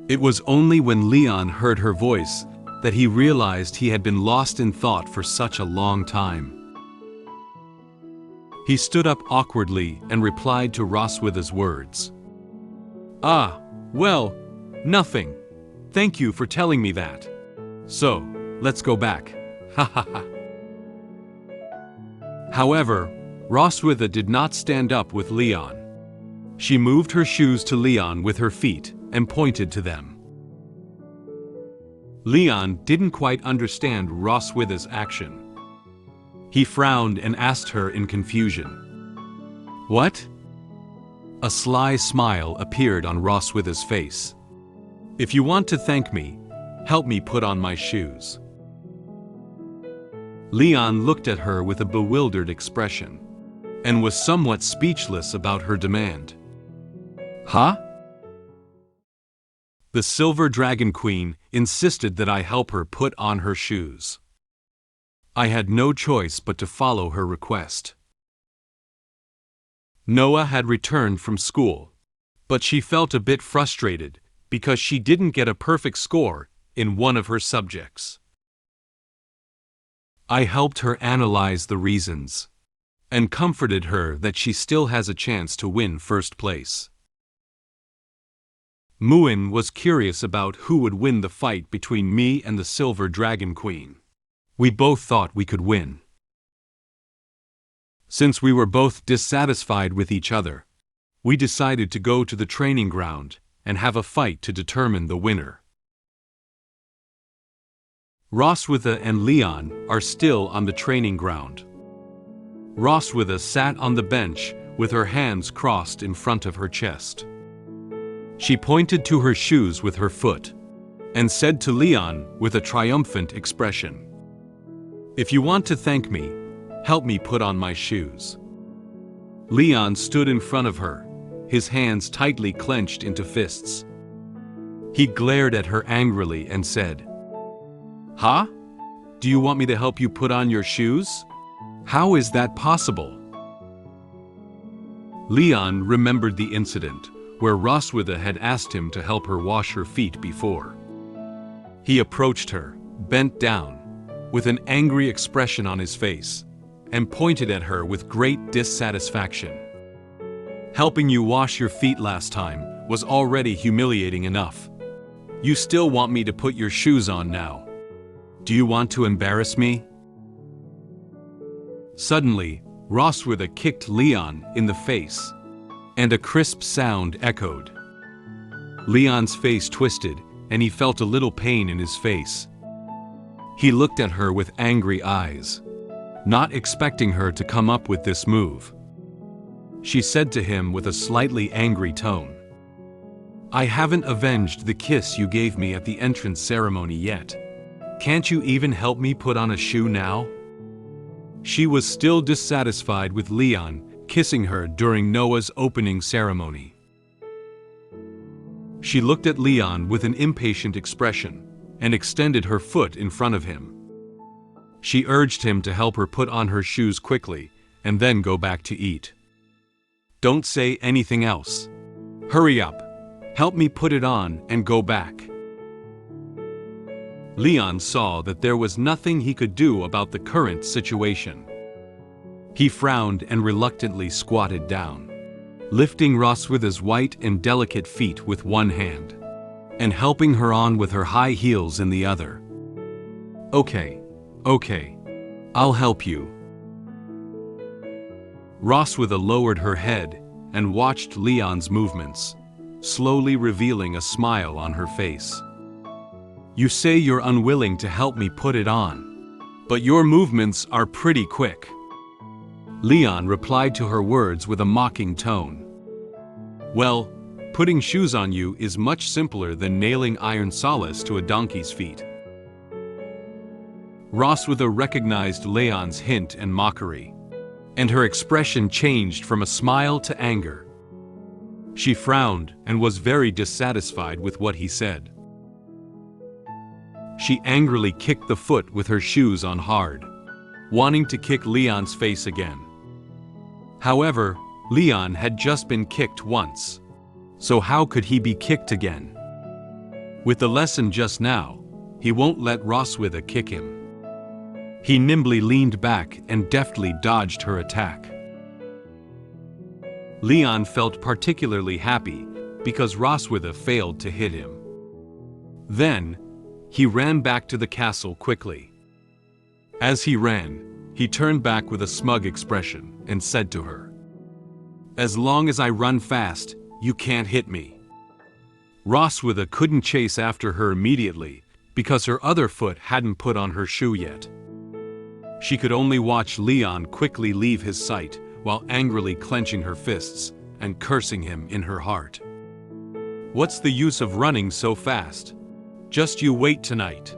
It was only when Leon heard her voice that he realized he had been lost in thought for such a long time. He stood up awkwardly and replied to Roswitha's words. "Ah, well, nothing. Thank you for telling me that. So, let's go back. Ha ha ha." However, Roswitha did not stand up with Leon. She moved her shoes to Leon with her feet and pointed to them. Leon didn't quite understand Roswitha's action. He frowned and asked her in confusion, "What?" A sly smile appeared on Roswitha's face. "If you want to thank me, help me put on my shoes." Leon looked at her with a bewildered expression, and was somewhat speechless about her demand. "Huh?" The Silver Dragon Queen insisted that I help her put on her shoes. I had no choice but to follow her request. Noah had returned from school, but she felt a bit frustrated because she didn't get a perfect score in one of her subjects. I helped her analyze the reasons, and comforted her that she still has a chance to win first place. Muin was curious about who would win the fight between me and the Silver Dragon Queen. We both thought we could win. Since we were both dissatisfied with each other, we decided to go to the training ground and have a fight to determine the winner. Roswitha and Leon are still on the training ground. Roswitha sat on the bench with her hands crossed in front of her chest. She pointed to her shoes with her foot and said to Leon with a triumphant expression, "If you want to thank me, help me put on my shoes." Leon stood in front of her, his hands tightly clenched into fists. He glared at her angrily and said, "Huh? Do you want me to help you put on your shoes? How is that possible?" Leon remembered the incident where Roswitha had asked him to help her wash her feet before. He approached her, bent down, with an angry expression on his face, and pointed at her with great dissatisfaction. "Helping you wash your feet last time was already humiliating enough. You still want me to put your shoes on now? Do you want to embarrass me?" Suddenly, Roswitha kicked Leon in the face, and a crisp sound echoed. Leon's face twisted, and he felt a little pain in his face. He looked at her with angry eyes, not expecting her to come up with this move. She said to him with a slightly angry tone, "I haven't avenged the kiss you gave me at the entrance ceremony yet. Can't you even help me put on a shoe now?" She was still dissatisfied with Leon kissing her during Noah's opening ceremony. She looked at Leon with an impatient expression and extended her foot in front of him. She urged him to help her put on her shoes quickly and then go back to eat. "Don't say anything else. Hurry up. Help me put it on and go back." Leon saw that there was nothing he could do about the current situation. He frowned and reluctantly squatted down, lifting Roswitha's white and delicate feet with one hand, and helping her on with her high heels in the other. Okay, I'll help you." Roswitha lowered her head and watched Leon's movements, slowly revealing a smile on her face. "You say you're unwilling to help me put it on, but your movements are pretty quick." Leon replied to her words with a mocking tone. "Well, putting shoes on you is much simpler than nailing iron solace to a donkey's feet." Roswitha recognized Leon's hint and mockery, and her expression changed from a smile to anger. She frowned and was very dissatisfied with what he said. She angrily kicked the foot with her shoes on hard, wanting to kick Leon's face again. However, Leon had just been kicked once, so how could he be kicked again? With the lesson just now, he won't let Roswitha kick him. He nimbly leaned back and deftly dodged her attack. Leon felt particularly happy because Roswitha failed to hit him. Then, he ran back to the castle quickly. As he ran, he turned back with a smug expression and said to her, "As long as I run fast, you can't hit me." Roswitha couldn't chase after her immediately because her other foot hadn't put on her shoe yet. She could only watch Leon quickly leave his sight while angrily clenching her fists and cursing him in her heart. "What's the use of running so fast? Just you wait tonight."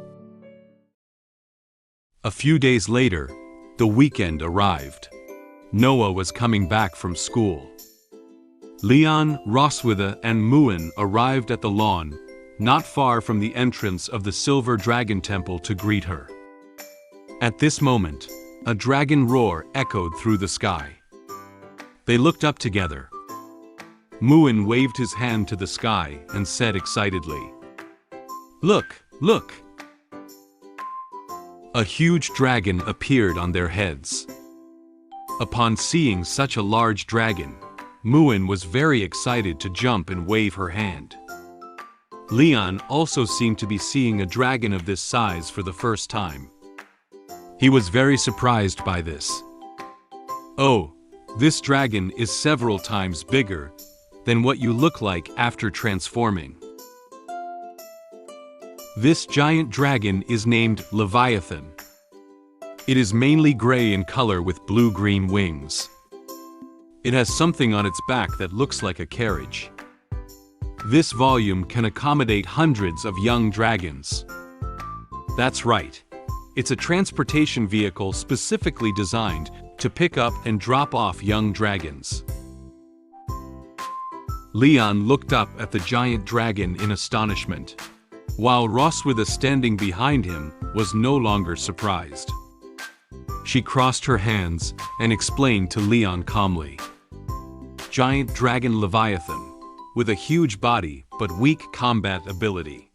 A few days later, the weekend arrived. Noah was coming back from school. Leon, Roswitha, and Muin arrived at the lawn, not far from the entrance of the Silver Dragon Temple to greet her. At this moment, a dragon roar echoed through the sky. They looked up together. Muin waved his hand to the sky and said excitedly, "Look, look!" A huge dragon appeared on their heads. Upon seeing such a large dragon, Muin was very excited to jump and wave her hand. Leon also seemed to be seeing a dragon of this size for the first time. He was very surprised by this. "Oh, this dragon is several times bigger than what you look like after transforming. This giant dragon is named Leviathan. It is mainly gray in color with blue-green wings. It has something on its back that looks like a carriage. This volume can accommodate hundreds of young dragons." That's right. It's a transportation vehicle specifically designed to pick up and drop off young dragons. Leon looked up at the giant dragon in astonishment, while Roswitha, standing behind him, was no longer surprised. She crossed her hands and explained to Leon calmly. Giant dragon Leviathan, with a huge body but weak combat ability,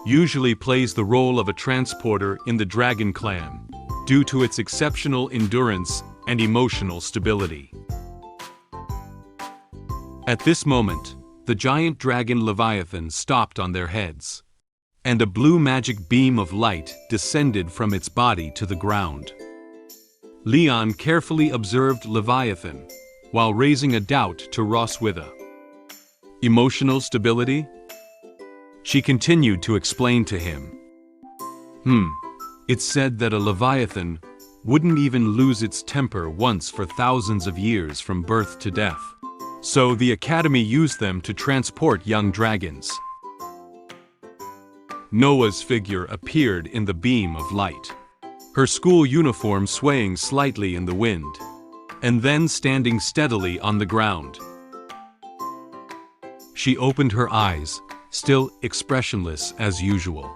usually plays the role of a transporter in the Dragon clan, due to its exceptional endurance and emotional stability. At this moment, the giant dragon Leviathan stopped on their heads, and a blue magic beam of light descended from its body to the ground. Leon carefully observed Leviathan, while raising a doubt to Roswitha. Emotional stability? She continued to explain to him. It's said that a Leviathan wouldn't even lose its temper once for thousands of years from birth to death. So the Academy used them to transport young dragons. Noah's figure appeared in the beam of light, her school uniform swaying slightly in the wind, and then standing steadily on the ground. She opened her eyes, still expressionless as usual.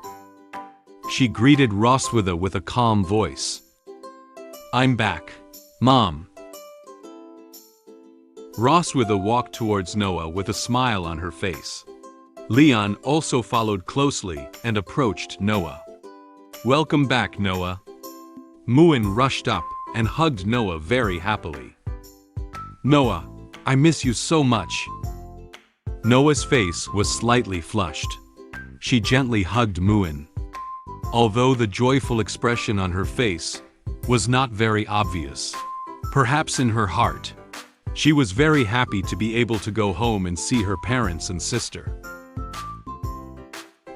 She greeted Roswitha with a calm voice. "I'm back, Mom." Roswitha walked towards Noah with a smile on her face. Leon also followed closely and approached Noah. "Welcome back, Noah." Muin rushed up and hugged Noah very happily. "Noah, I miss you so much." Noah's face was slightly flushed. She gently hugged Muin, although the joyful expression on her face was not very obvious. Perhaps in her heart, she was very happy to be able to go home and see her parents and sister.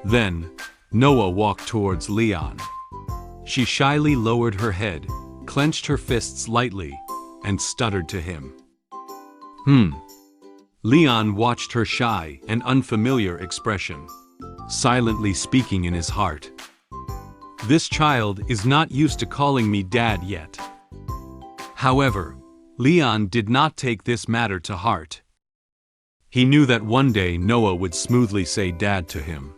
Then, Noah walked towards Leon. She shyly lowered her head, clenched her fists lightly, and stuttered to him. Leon watched her shy and unfamiliar expression, silently speaking in his heart. "This child is not used to calling me Dad yet." However, Leon did not take this matter to heart. He knew that one day Noah would smoothly say Dad to him.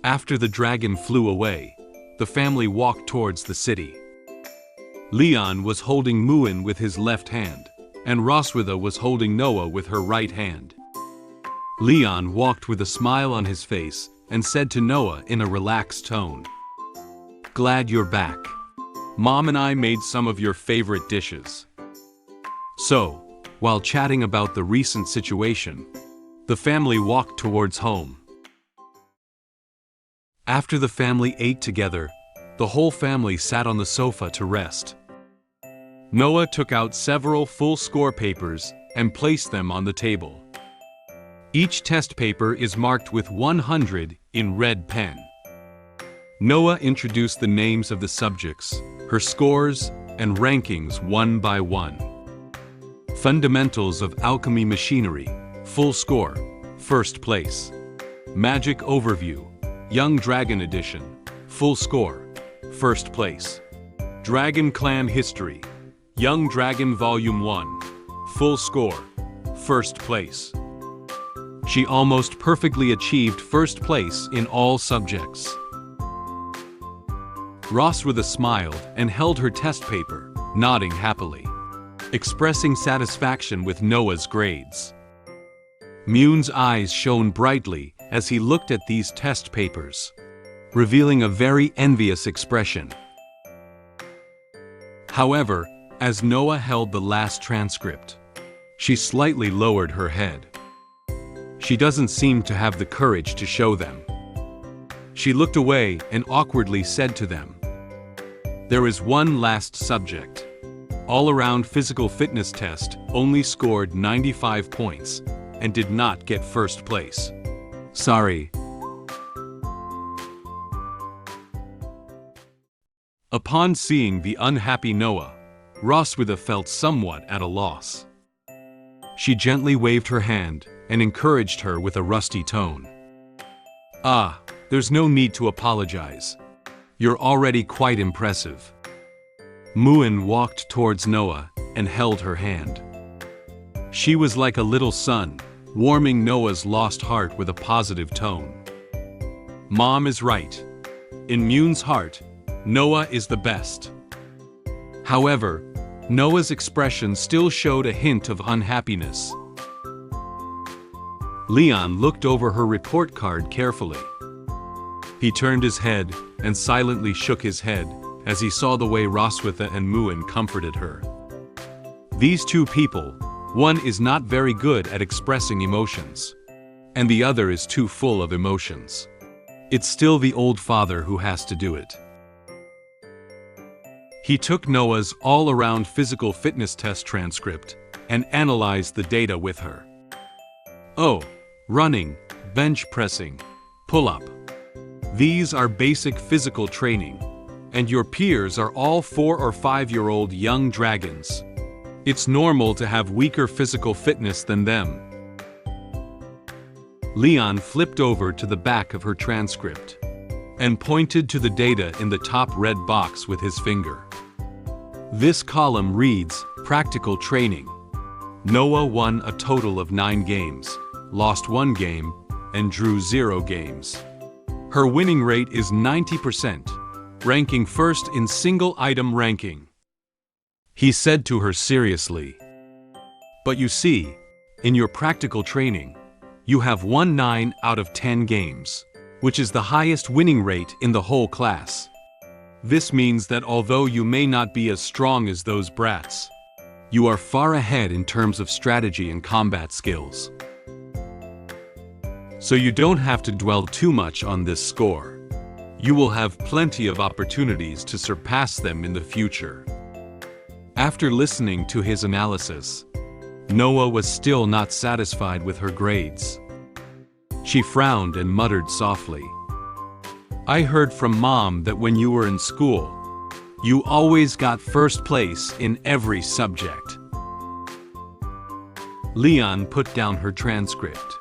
After the dragon flew away, the family walked towards the city. Leon was holding Muin with his left hand, and Roswitha was holding Noah with her right hand. Leon walked with a smile on his face and said to Noah in a relaxed tone, "Glad you're back. Mom and I made some of your favorite dishes." So, while chatting about the recent situation, the family walked towards home. After the family ate together, the whole family sat on the sofa to rest. Noah took out several full score papers and placed them on the table. Each test paper is marked with 100 in red pen. Noah introduced the names of the subjects, her scores, and rankings one by one. Fundamentals of Alchemy Machinery, full score, first place. Magic Overview, Young Dragon Edition, full score, first place. Dragon Clan History, Young Dragon Volume 1, full score, first place. She almost perfectly achieved first place in all subjects. Roswitha smiled and held her test paper, nodding happily, expressing satisfaction with Noah's grades. Muin's eyes shone brightly as he looked at these test papers, revealing a very envious expression. However, as Noah held the last transcript, she slightly lowered her head. She doesn't seem to have the courage to show them. She looked away and awkwardly said to them, "There is one last subject. All-around physical fitness test only scored 95 points and did not get first place. Sorry." Upon seeing the unhappy Noah, Roswitha felt somewhat at a loss. She gently waved her hand and encouraged her with a rusty tone. "Ah, there's no need to apologize. You're already quite impressive." Muin walked towards Noah and held her hand. She was like a little sun, warming Noah's lost heart with a positive tone. Mom is right. In Moon's heart, Noah is the best. However, Noah's expression still showed a hint of unhappiness. Leon looked over her report card carefully. He turned his head and silently shook his head as he saw the way Roswitha and Moon comforted her. These two people, one is not very good at expressing emotions, and the other is too full of emotions. It's still the old father who has to do it. He took Noah's all-around physical fitness test transcript and analyzed the data with her. Oh, running, bench pressing, pull-up. These are basic physical training, and your peers are all 4 or 5-year-old young dragons. It's normal to have weaker physical fitness than them. Leon flipped over to the back of her transcript and pointed to the data in the top red box with his finger. This column reads, Practical Training. Noah won a total of 9 games, lost 1 game, and drew 0 games. Her winning rate is 90%, ranking first in single item ranking. He said to her seriously, But you see, in your practical training, you have won 9 out of 10 games, which is the highest winning rate in the whole class. This means that although you may not be as strong as those brats, you are far ahead in terms of strategy and combat skills. So you don't have to dwell too much on this score. You will have plenty of opportunities to surpass them in the future. After listening to his analysis, Noah was still not satisfied with her grades. She frowned and muttered softly, I heard from Mom that when you were in school, you always got first place in every subject. Leon put down her transcript.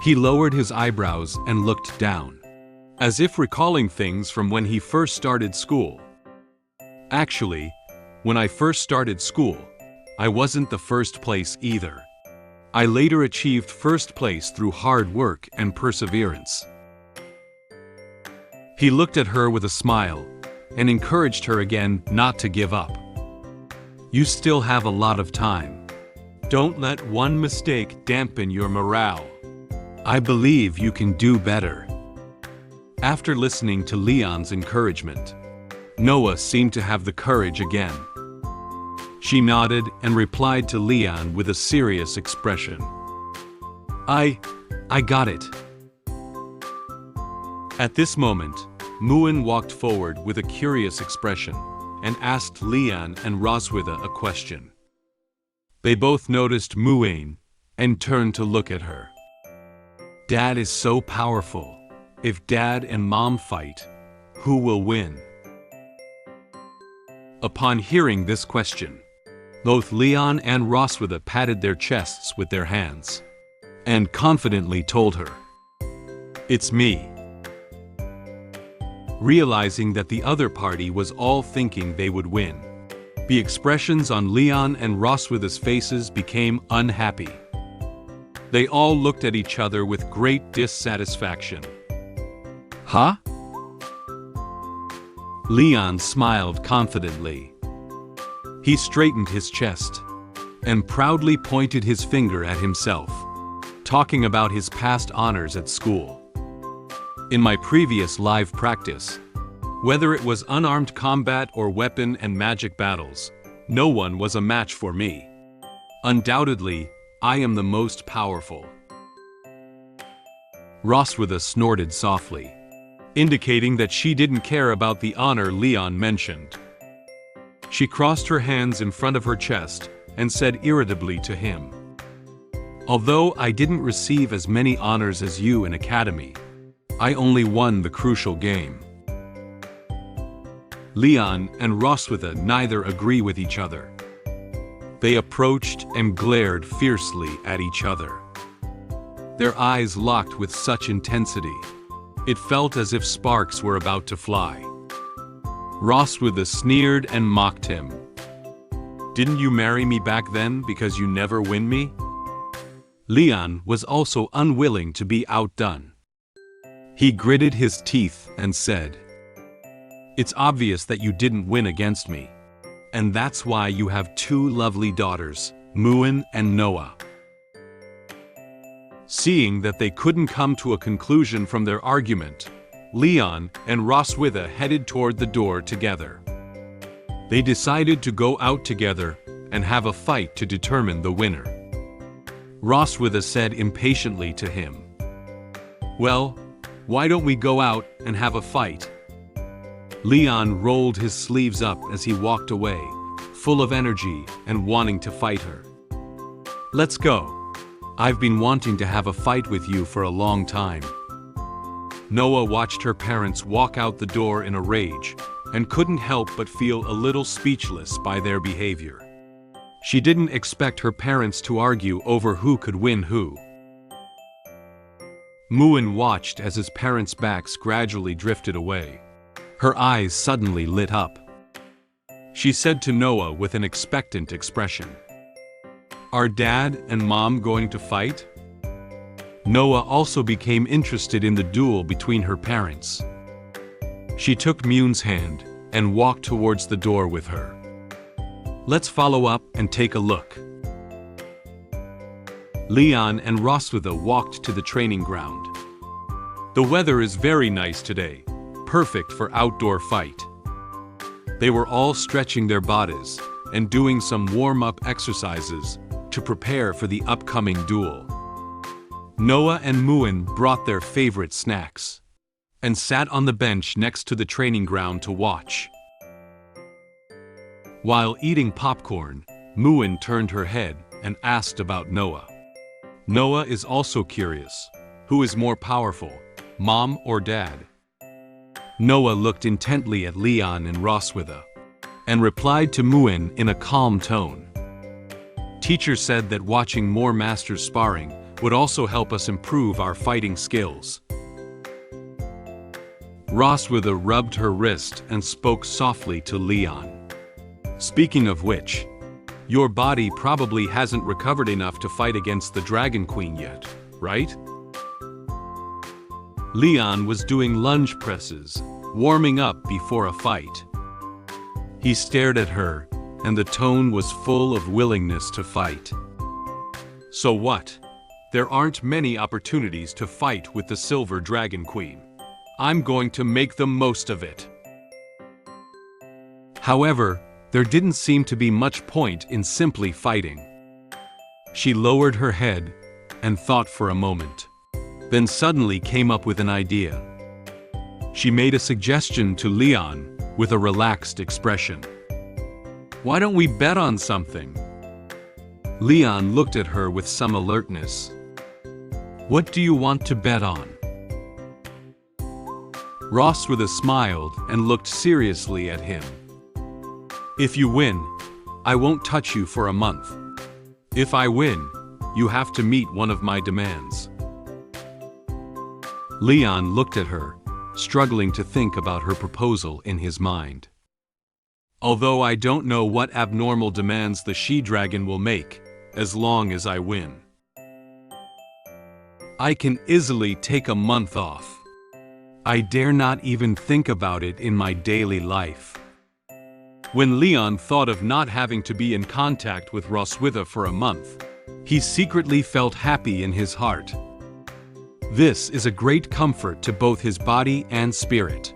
He lowered his eyebrows and looked down, as if recalling things from when he first started school. Actually, when I first started school, I wasn't the first place either. I later achieved first place through hard work and perseverance. He looked at her with a smile and encouraged her again not to give up. You still have a lot of time. Don't let one mistake dampen your morale. I believe you can do better. After listening to Leon's encouragement, Noah seemed to have the courage again. She nodded and replied to Leon with a serious expression. I got it. At this moment, Moon walked forward with a curious expression and asked Leon and Roswitha a question. They both noticed Moon and turned to look at her. Dad is so powerful. If Dad and Mom fight, who will win? Upon hearing this question, both Leon and Roswitha patted their chests with their hands and confidently told her, It's me. Realizing that the other party was all thinking they would win, the expressions on Leon and Roswitha's faces became unhappy. They all looked at each other with great dissatisfaction. Huh? Leon smiled confidently. He straightened his chest and proudly pointed his finger at himself, talking about his past honors at school. In my previous live practice, whether it was unarmed combat or weapon and magic battles, no one was a match for me. Undoubtedly, I am the most powerful. Roswitha snorted softly, indicating that she didn't care about the honor Leon mentioned. She crossed her hands in front of her chest and said irritably to him, Although I didn't receive as many honors as you in academy, I only won the crucial game. Leon and Roswitha neither agree with each other. They approached and glared fiercely at each other. Their eyes locked with such intensity, it felt as if sparks were about to fly. Roswitha sneered and mocked him. Didn't you marry me back then because you never win me? Leon was also unwilling to be outdone. He gritted his teeth and said, "It's obvious that you didn't win against me. And that's why you have two lovely daughters, Muin and Noah." Seeing that they couldn't come to a conclusion from their argument, Leon and Roswitha headed toward the door together. They decided to go out together and have a fight to determine the winner. Roswitha said impatiently to him, "Well, why don't we go out and have a fight?" Leon rolled his sleeves up as he walked away, full of energy and wanting to fight her. "Let's go. I've been wanting to have a fight with you for a long time." Noah watched her parents walk out the door in a rage and couldn't help but feel a little speechless by their behavior. She didn't expect her parents to argue over who could win who. Muin watched as his parents' backs gradually drifted away. Her eyes suddenly lit up. She said to Noah with an expectant expression, "Are Dad and Mom going to fight?" Noah also became interested in the duel between her parents. She took Muin's hand and walked towards the door with her. "Let's follow up and take a look." Leon and Roswitha walked to the training ground. The weather is very nice today, perfect for outdoor fight. They were all stretching their bodies and doing some warm-up exercises to prepare for the upcoming duel. Noah and Muin brought their favorite snacks and sat on the bench next to the training ground to watch. While eating popcorn, Muin turned her head and asked about Noah. Noah is also curious. Who is more powerful, Mom or Dad? Noah looked intently at Leon and Roswitha and replied to Muin in a calm tone. "Teacher said that watching more masters sparring would also help us improve our fighting skills." Roswitha rubbed her wrist and spoke softly to Leon. "Speaking of which, your body probably hasn't recovered enough to fight against the Dragon Queen yet, right?" Leon was doing lunge presses, warming up before a fight. He stared at her, and the tone was full of willingness to fight. "So what? There aren't many opportunities to fight with the Silver Dragon Queen. I'm going to make the most of it." However, there didn't seem to be much point in simply fighting. She lowered her head and thought for a moment, then suddenly came up with an idea. She made a suggestion to Leon with a relaxed expression. "Why don't we bet on something?" Leon looked at her with some alertness. "What do you want to bet on?" Roswitha smiled and looked seriously at him. "If you win, I won't touch you for a month. If I win, you have to meet one of my demands." Leon looked at her, struggling to think about her proposal in his mind. "Although I don't know what abnormal demands the she-dragon will make, as long as I win. I can easily take a month off. I dare not even think about it in my daily life." When Leon thought of not having to be in contact with Roswitha for a month, he secretly felt happy in his heart. This is a great comfort to both his body and spirit.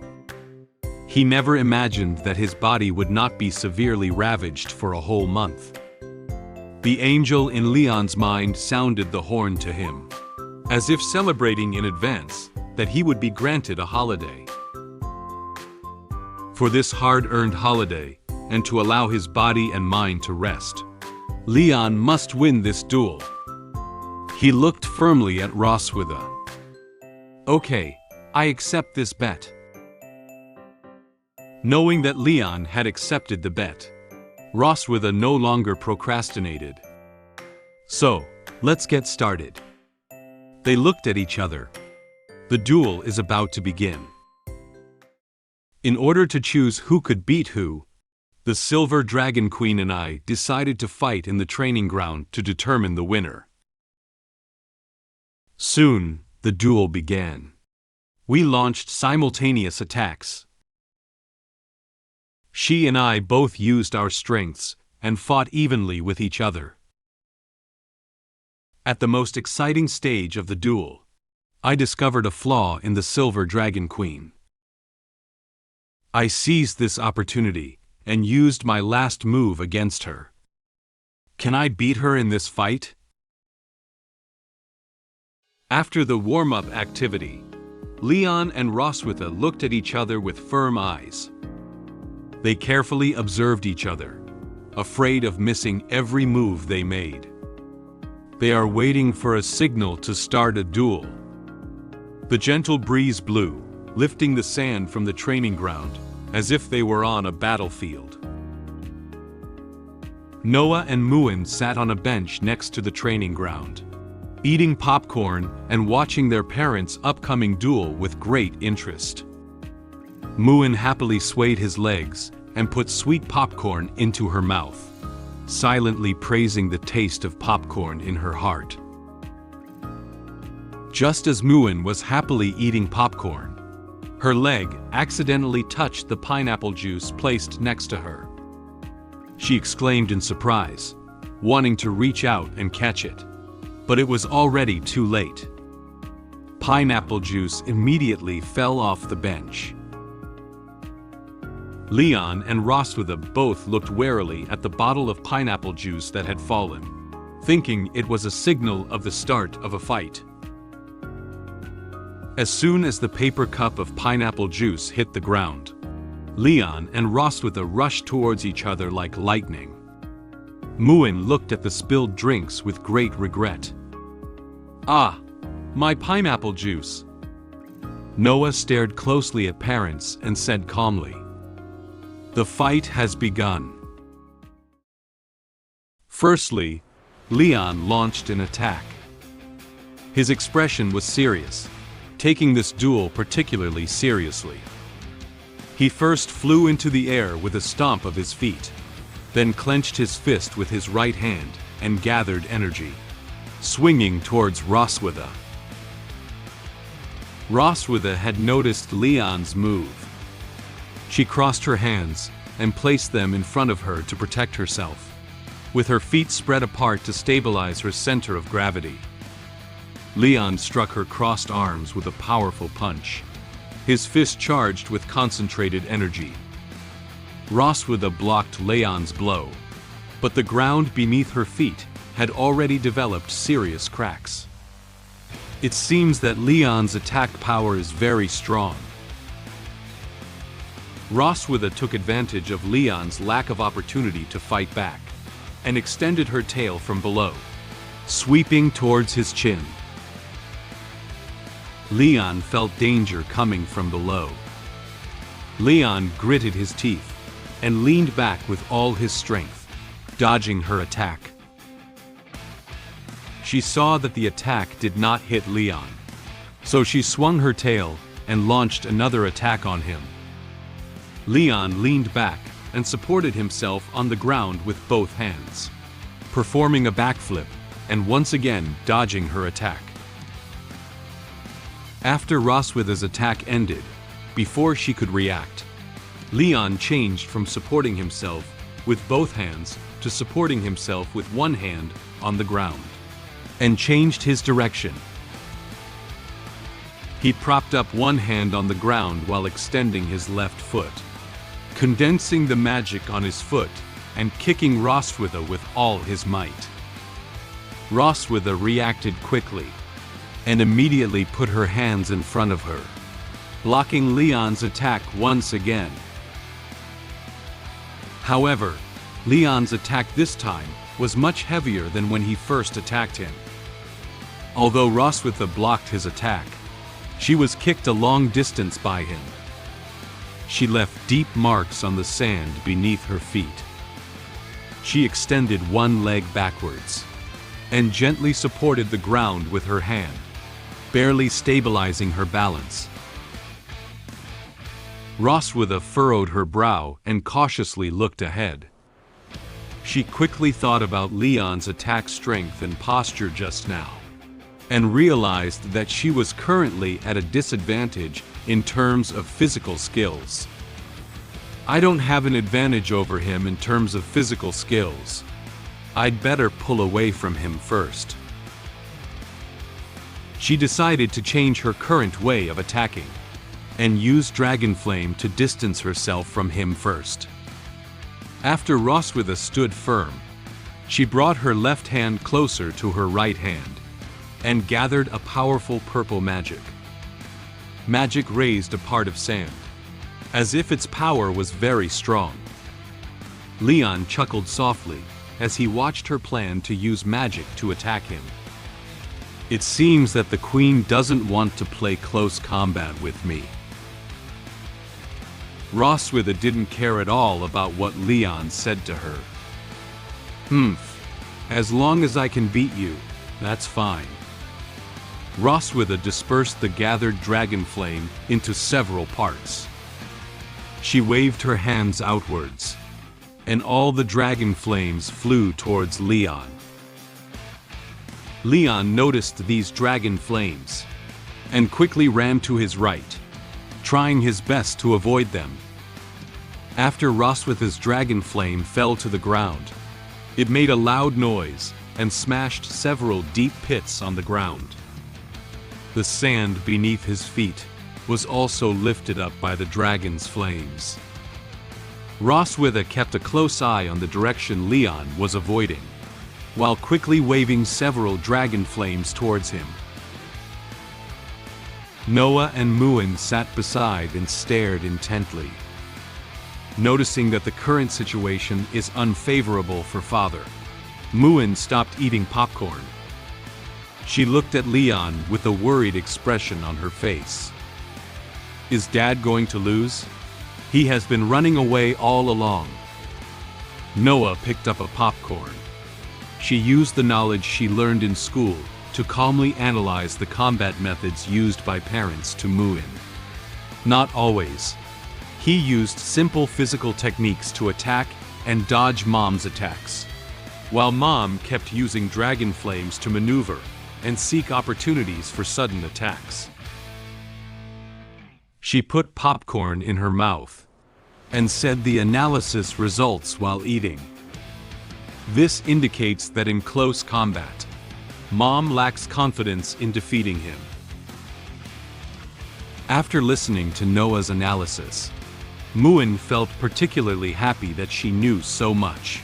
He never imagined that his body would not be severely ravaged for a whole month. The angel in Leon's mind sounded the horn to him, as if celebrating in advance that he would be granted a holiday. For this hard-earned holiday, and to allow his body and mind to rest, Leon must win this duel. He looked firmly at Roswitha. "Okay, I accept this bet." Knowing that Leon had accepted the bet, Roswitha no longer procrastinated. "So, let's get started." They looked at each other. The duel is about to begin. In order to choose who could beat who, The Silver Dragon Queen and I decided to fight in the training ground to determine the winner. Soon, the duel began. We launched simultaneous attacks. She and I both used our strengths and fought evenly with each other. At the most exciting stage of the duel, I discovered a flaw in the Silver Dragon Queen. I seized this opportunity and used my last move against her. Can I beat her in this fight? After the warm-up activity, Leon and Roswitha looked at each other with firm eyes. They carefully observed each other, afraid of missing every move they made. They are waiting for a signal to start a duel. The gentle breeze blew, lifting the sand from the training ground, as if they were on a battlefield. Noah and Muin sat on a bench next to the training ground, eating popcorn and watching their parents' upcoming duel with great interest. Muin happily swayed his legs and put sweet popcorn into her mouth, silently praising the taste of popcorn in her heart. Just as Muin was happily eating popcorn, her leg accidentally touched the pineapple juice placed next to her. She exclaimed in surprise, wanting to reach out and catch it, but it was already too late. Pineapple juice immediately fell off the bench. Leon and Roswitha both looked warily at the bottle of pineapple juice that had fallen, thinking it was a signal of the start of a fight. As soon as the paper cup of pineapple juice hit the ground, Leon and Roswitha rushed towards each other like lightning. Muin looked at the spilled drinks with great regret. "Ah, my pineapple juice." Noah stared closely at parents and said calmly, "The fight has begun." Firstly, Leon launched an attack. His expression was serious, taking this duel particularly seriously. He first flew into the air with a stomp of his feet, then clenched his fist with his right hand and gathered energy, swinging towards Roswitha. Roswitha had noticed Leon's move. She crossed her hands and placed them in front of her to protect herself, with her feet spread apart to stabilize her center of gravity. Leon struck her crossed arms with a powerful punch, his fist charged with concentrated energy. Roswitha blocked Leon's blow, but the ground beneath her feet had already developed serious cracks. It seems that Leon's attack power is very strong. Roswitha took advantage of Leon's lack of opportunity to fight back, and extended her tail from below, sweeping towards his chin. Leon felt danger coming from below. Leon gritted his teeth and leaned back with all his strength, dodging her attack. She saw that the attack did not hit Leon, so she swung her tail and launched another attack on him. Leon leaned back and supported himself on the ground with both hands, performing a backflip and once again dodging her attack. After Roswitha's attack ended, before she could react, Leon changed from supporting himself with both hands to supporting himself with one hand on the ground, and changed his direction. He propped up one hand on the ground while extending his left foot, condensing the magic on his foot and kicking Roswitha with all his might. Roswitha reacted quickly and immediately put her hands in front of her, blocking Leon's attack once again. However, Leon's attack this time was much heavier than when he first attacked him. Although Roswitha blocked his attack, she was kicked a long distance by him. She left deep marks on the sand beneath her feet. She extended one leg backwards and gently supported the ground with her hand, barely stabilizing her balance. Roswitha furrowed her brow and cautiously looked ahead. She quickly thought about Leon's attack strength and posture just now, and realized that she was currently at a disadvantage in terms of physical skills. I don't have an advantage over him in terms of physical skills. I'd better pull away from him first. She decided to change her current way of attacking, and use Dragon Flame to distance herself from him first. After Roswitha stood firm, she brought her left hand closer to her right hand, and gathered a powerful purple magic. Magic raised a part of sand, as if its power was very strong. Leon chuckled softly as he watched her plan to use magic to attack him. It seems that the Queen doesn't want to play close combat with me. Roswitha didn't care at all about what Leon said to her. As long as I can beat you, that's fine. Roswitha dispersed the gathered dragon flame into several parts. She waved her hands outwards, and all the dragon flames flew towards Leon. Leon noticed these dragon flames, and quickly ran to his right, trying his best to avoid them. After Roswitha's dragon flame fell to the ground, it made a loud noise and smashed several deep pits on the ground. The sand beneath his feet was also lifted up by the dragon's flames. Roswitha kept a close eye on the direction Leon was avoiding, while quickly waving several dragon flames towards him. Noah and Muin sat beside and stared intently. Noticing that the current situation is unfavorable for father, Muin stopped eating popcorn. She looked at Leon with a worried expression on her face. Is Dad going to lose? He has been running away all along. Noah picked up a popcorn. She used the knowledge she learned in school to calmly analyze the combat methods used by parents to Muin. Not always. He used simple physical techniques to attack and dodge Mom's attacks, while Mom kept using dragon flames to maneuver and seek opportunities for sudden attacks. She put popcorn in her mouth and said the analysis results while eating. This indicates that in close combat, Mom lacks confidence in defeating him. After listening to Noah's analysis, Muin felt particularly happy that she knew so much.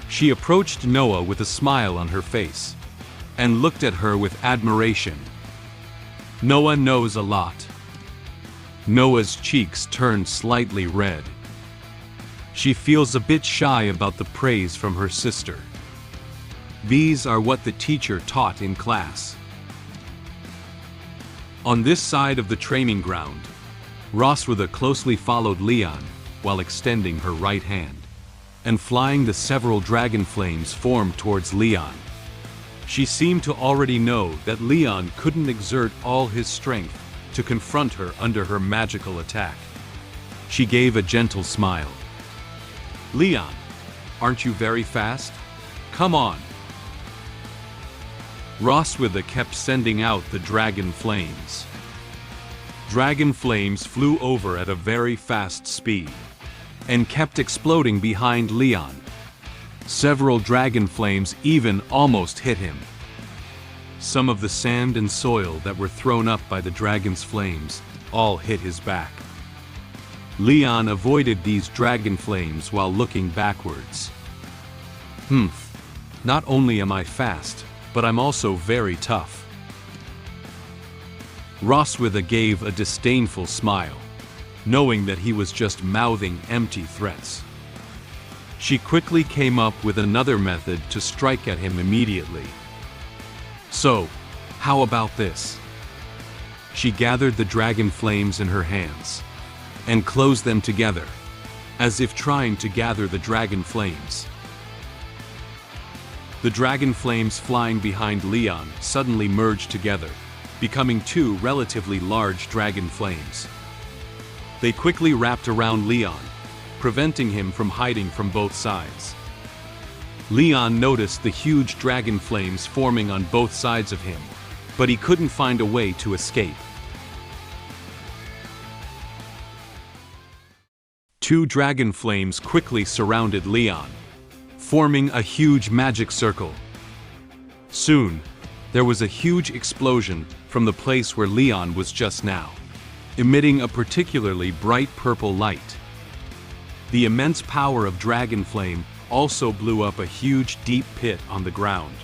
She approached Noah with a smile on her face and looked at her with admiration. Noah knows a lot. Noah's cheeks turned slightly red. She feels a bit shy about the praise from her sister. These are what the teacher taught in class. On this side of the training ground, Roswitha closely followed Leon while extending her right hand and flying the several dragon flames formed towards Leon. She seemed to already know that Leon couldn't exert all his strength to confront her under her magical attack. She gave a gentle smile. Leon, aren't you very fast? Come on. Roswitha kept sending out the dragon flames. Dragon flames flew over at a very fast speed and kept exploding behind Leon. Several dragon flames even almost hit him. Some of the sand and soil that were thrown up by the dragon's flames all hit his back. Leon avoided these dragon flames while looking backwards. Not only am I fast, but I'm also very tough. Roswitha gave a disdainful smile, knowing that he was just mouthing empty threats. She quickly came up with another method to strike at him immediately. So, how about this? She gathered the dragon flames in her hands and closed them together, as if trying to gather the dragon flames. The dragon flames flying behind Leon suddenly merged together, becoming two relatively large dragon flames. They quickly wrapped around Leon, preventing him from hiding from both sides. Leon noticed the huge dragon flames forming on both sides of him, but he couldn't find a way to escape. Two dragon flames quickly surrounded Leon, forming a huge magic circle. Soon, there was a huge explosion from the place where Leon was just now, emitting a particularly bright purple light. The immense power of dragon flame also blew up a huge deep pit on the ground.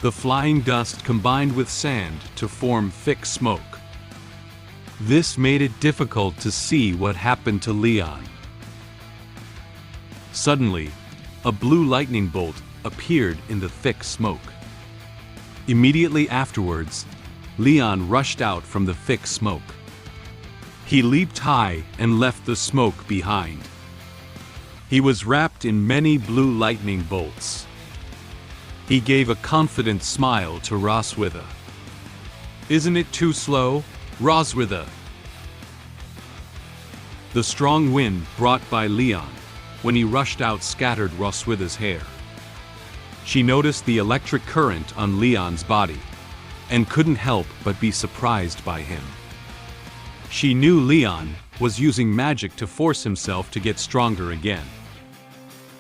The flying dust combined with sand to form thick smoke. This made it difficult to see what happened to Leon. Suddenly, a blue lightning bolt appeared in the thick smoke. Immediately afterwards, Leon rushed out from the thick smoke. He leaped high and left the smoke behind. He was wrapped in many blue lightning bolts. He gave a confident smile to Roswitha. "Isn't it too slow, Roswitha?" The strong wind brought by Leon, when he rushed out, scattered Roswitha's hair. She noticed the electric current on Leon's body, and couldn't help but be surprised by him. She knew Leon was using magic to force himself to get stronger again.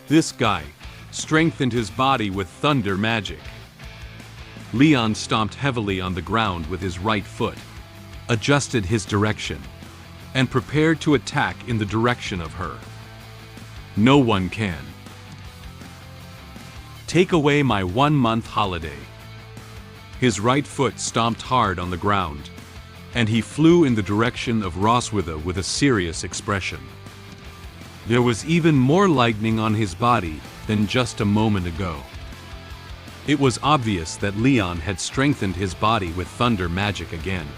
This guy strengthened his body with thunder magic. Leon stomped heavily on the ground with his right foot, adjusted his direction, and prepared to attack in the direction of her. No one can take away my 1-month holiday. His right foot stomped hard on the ground, and he flew in the direction of Roswitha with a serious expression. There was even more lightning on his body than just a moment ago. It was obvious that Leon had strengthened his body with thunder magic again.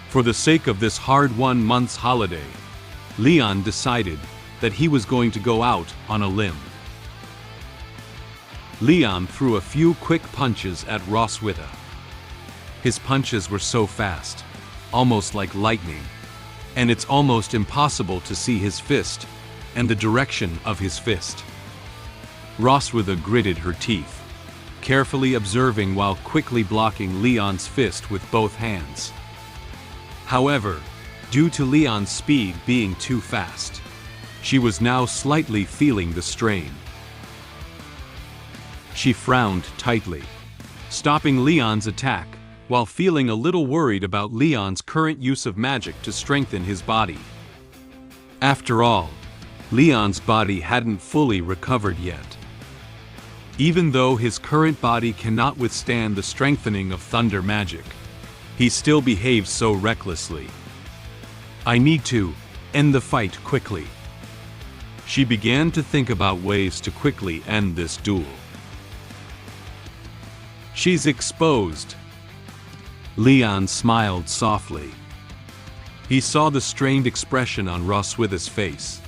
For the sake of this hard 1-month's holiday, Leon decided that he was going to go out on a limb. Leon threw a few quick punches at Roswitha. His punches were so fast, almost like lightning, and it's almost impossible to see his fist and the direction of his fist. Roswitha gritted her teeth, carefully observing while quickly blocking Leon's fist with both hands. However, due to Leon's speed being too fast, she was now slightly feeling the strain. She frowned tightly, stopping Leon's attack while feeling a little worried about Leon's current use of magic to strengthen his body. After all, Leon's body hadn't fully recovered yet. Even though his current body cannot withstand the strengthening of thunder magic, he still behaves so recklessly. I need to end the fight quickly. She began to think about ways to quickly end this duel. She's exposed. Leon smiled softly. He saw the strained expression on Roswitha's face,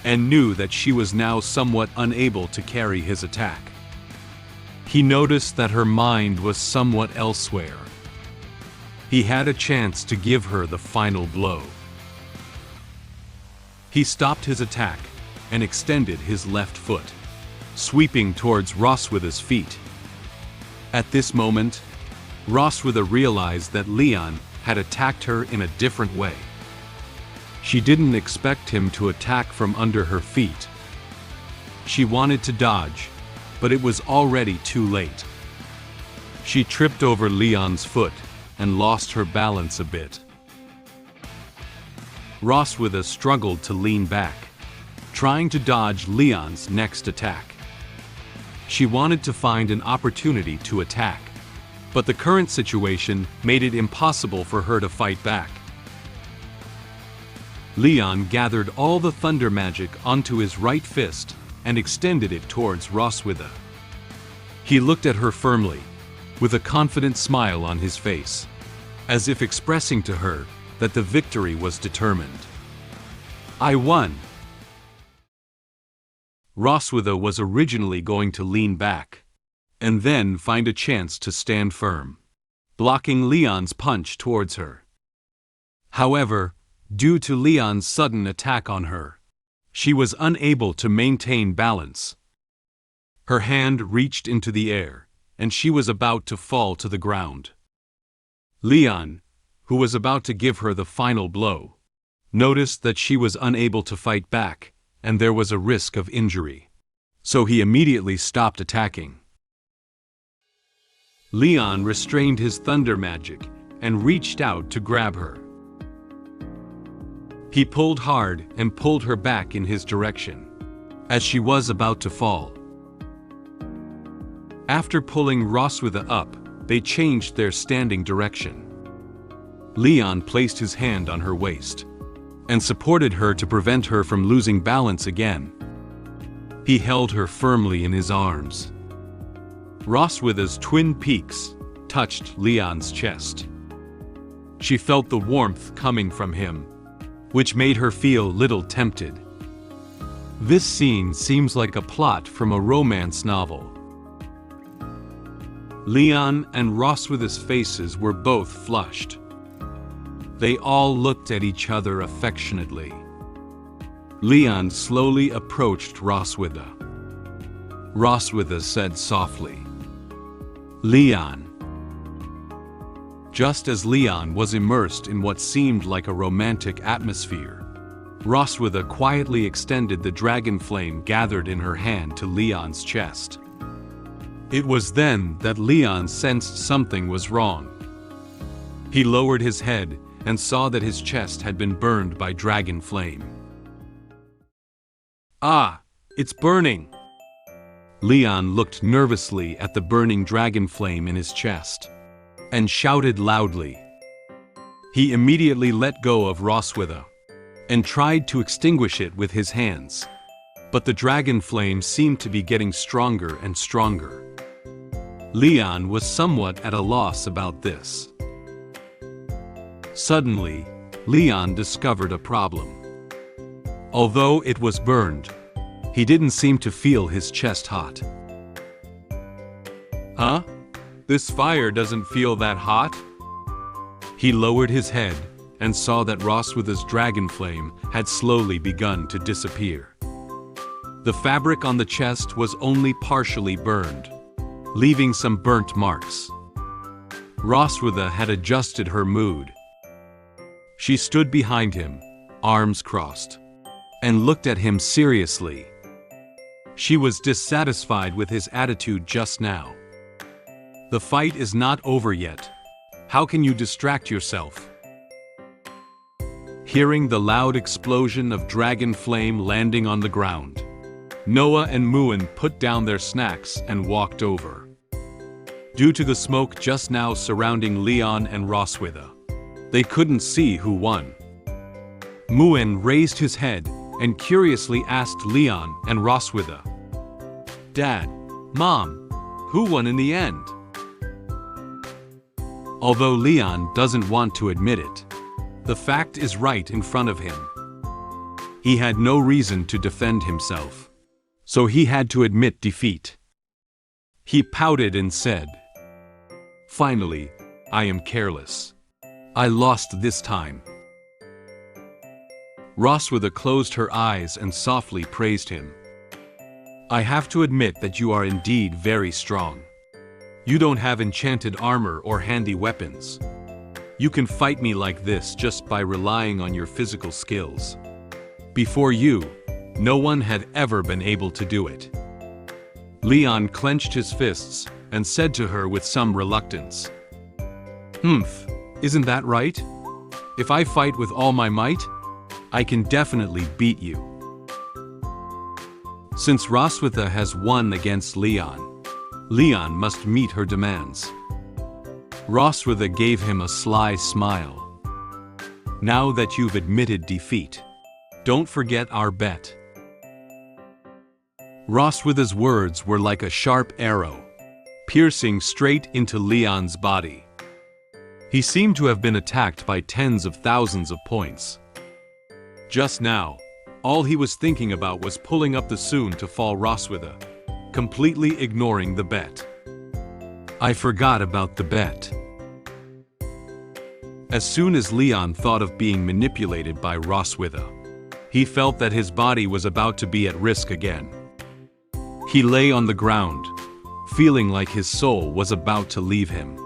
and knew that she was now somewhat unable to carry his attack. He noticed that her mind was somewhat elsewhere. He had a chance to give her the final blow. He stopped his attack and extended his left foot, sweeping towards Roswitha's feet. At this moment, Roswitha realized that Leon had attacked her in a different way. She didn't expect him to attack from under her feet. She wanted to dodge, but it was already too late. She tripped over Leon's foot and lost her balance a bit. Roswitha struggled to lean back, trying to dodge Leon's next attack. She wanted to find an opportunity to attack, but the current situation made it impossible for her to fight back. Leon gathered all the thunder magic onto his right fist and extended it towards Roswitha. He looked at her firmly, with a confident smile on his face, as if expressing to her that the victory was determined. I won! Roswitha was originally going to lean back, and then find a chance to stand firm, blocking Leon's punch towards her. However, due to Leon's sudden attack on her, she was unable to maintain balance. Her hand reached into the air, and she was about to fall to the ground. Leon, who was about to give her the final blow, noticed that she was unable to fight back, and there was a risk of injury. So he immediately stopped attacking. Leon restrained his thunder magic and reached out to grab her. He pulled hard and pulled her back in his direction, as she was about to fall. After pulling Roswitha up, they changed their standing direction. Leon placed his hand on her waist and supported her to prevent her from losing balance again. He held her firmly in his arms. Roswitha's twin peaks touched Leon's chest. She felt the warmth coming from him, which made her feel little tempted. This scene seems like a plot from a romance novel. Leon and Roswitha's faces were both flushed. They all looked at each other affectionately. Leon slowly approached Roswitha. Roswitha said softly, "Leon." Just as Leon was immersed in what seemed like a romantic atmosphere, Roswitha quietly extended the dragon flame gathered in her hand to Leon's chest. It was then that Leon sensed something was wrong. He lowered his head and saw that his chest had been burned by dragon flame. "Ah, it's burning!" Leon looked nervously at the burning dragon flame in his chest and shouted loudly. He immediately let go of Roswitha and tried to extinguish it with his hands, but the dragon flame seemed to be getting stronger and stronger. Leon was somewhat at a loss about this. Suddenly, Leon discovered a problem. Although it was burned, he didn't seem to feel his chest hot. "Huh? This fire doesn't feel that hot?" He lowered his head and saw that Roswitha's dragon flame had slowly begun to disappear. The fabric on the chest was only partially burned, leaving some burnt marks. Roswitha had adjusted her mood. She stood behind him, arms crossed, and looked at him seriously. She was dissatisfied with his attitude just now. "The fight is not over yet. How can you distract yourself?" Hearing the loud explosion of dragon flame landing on the ground, Noah and Muin put down their snacks and walked over. Due to the smoke just now surrounding Leon and Roswitha, they couldn't see who won. Muin raised his head and curiously asked Leon and Roswitha, "Dad, Mom, who won in the end?" Although Leon doesn't want to admit it, the fact is right in front of him. He had no reason to defend himself, so he had to admit defeat. He pouted and said, "Finally, I am careless. I lost this time." Roswitha closed her eyes and softly praised him. "I have to admit that you are indeed very strong. You don't have enchanted armor or handy weapons. You can fight me like this just by relying on your physical skills. Before you, no one had ever been able to do it." Leon clenched his fists and said to her with some reluctance, "Humph, isn't that right? If I fight with all my might, I can definitely beat you." Since Roswitha has won against Leon, Leon must meet her demands. Roswitha gave him a sly smile. "Now that you've admitted defeat, don't forget our bet." Roswitha's words were like a sharp arrow, piercing straight into Leon's body. He seemed to have been attacked by tens of thousands of points. Just now, all he was thinking about was pulling up the soon-to-fall Roswitha, completely ignoring the bet. "I forgot about the bet." As soon as Leon thought of being manipulated by Roswitha, he felt that his body was about to be at risk again. He lay on the ground, feeling like his soul was about to leave him.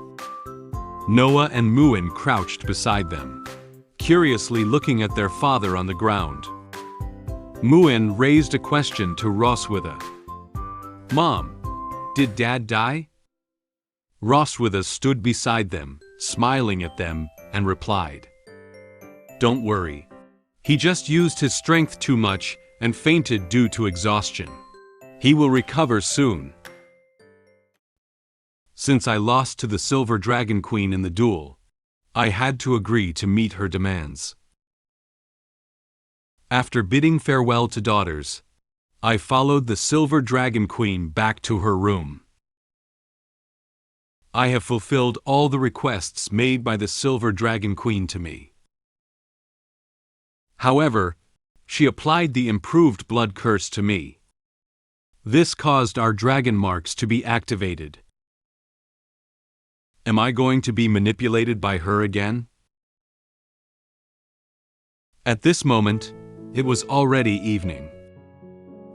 Noah and Muin crouched beside them, curiously looking at their father on the ground. Muin raised a question to Roswitha. "Mom, did Dad die?" Roswitha stood beside them, smiling at them, and replied, "Don't worry. He just used his strength too much and fainted due to exhaustion. He will recover soon." Since I lost to the Silver Dragon Queen in the duel, I had to agree to meet her demands. After bidding farewell to daughters, I followed the Silver Dragon Queen back to her room. I have fulfilled all the requests made by the Silver Dragon Queen to me. However, she applied the improved blood curse to me. This caused our dragon marks to be activated. Am I going to be manipulated by her again? At this moment, it was already evening.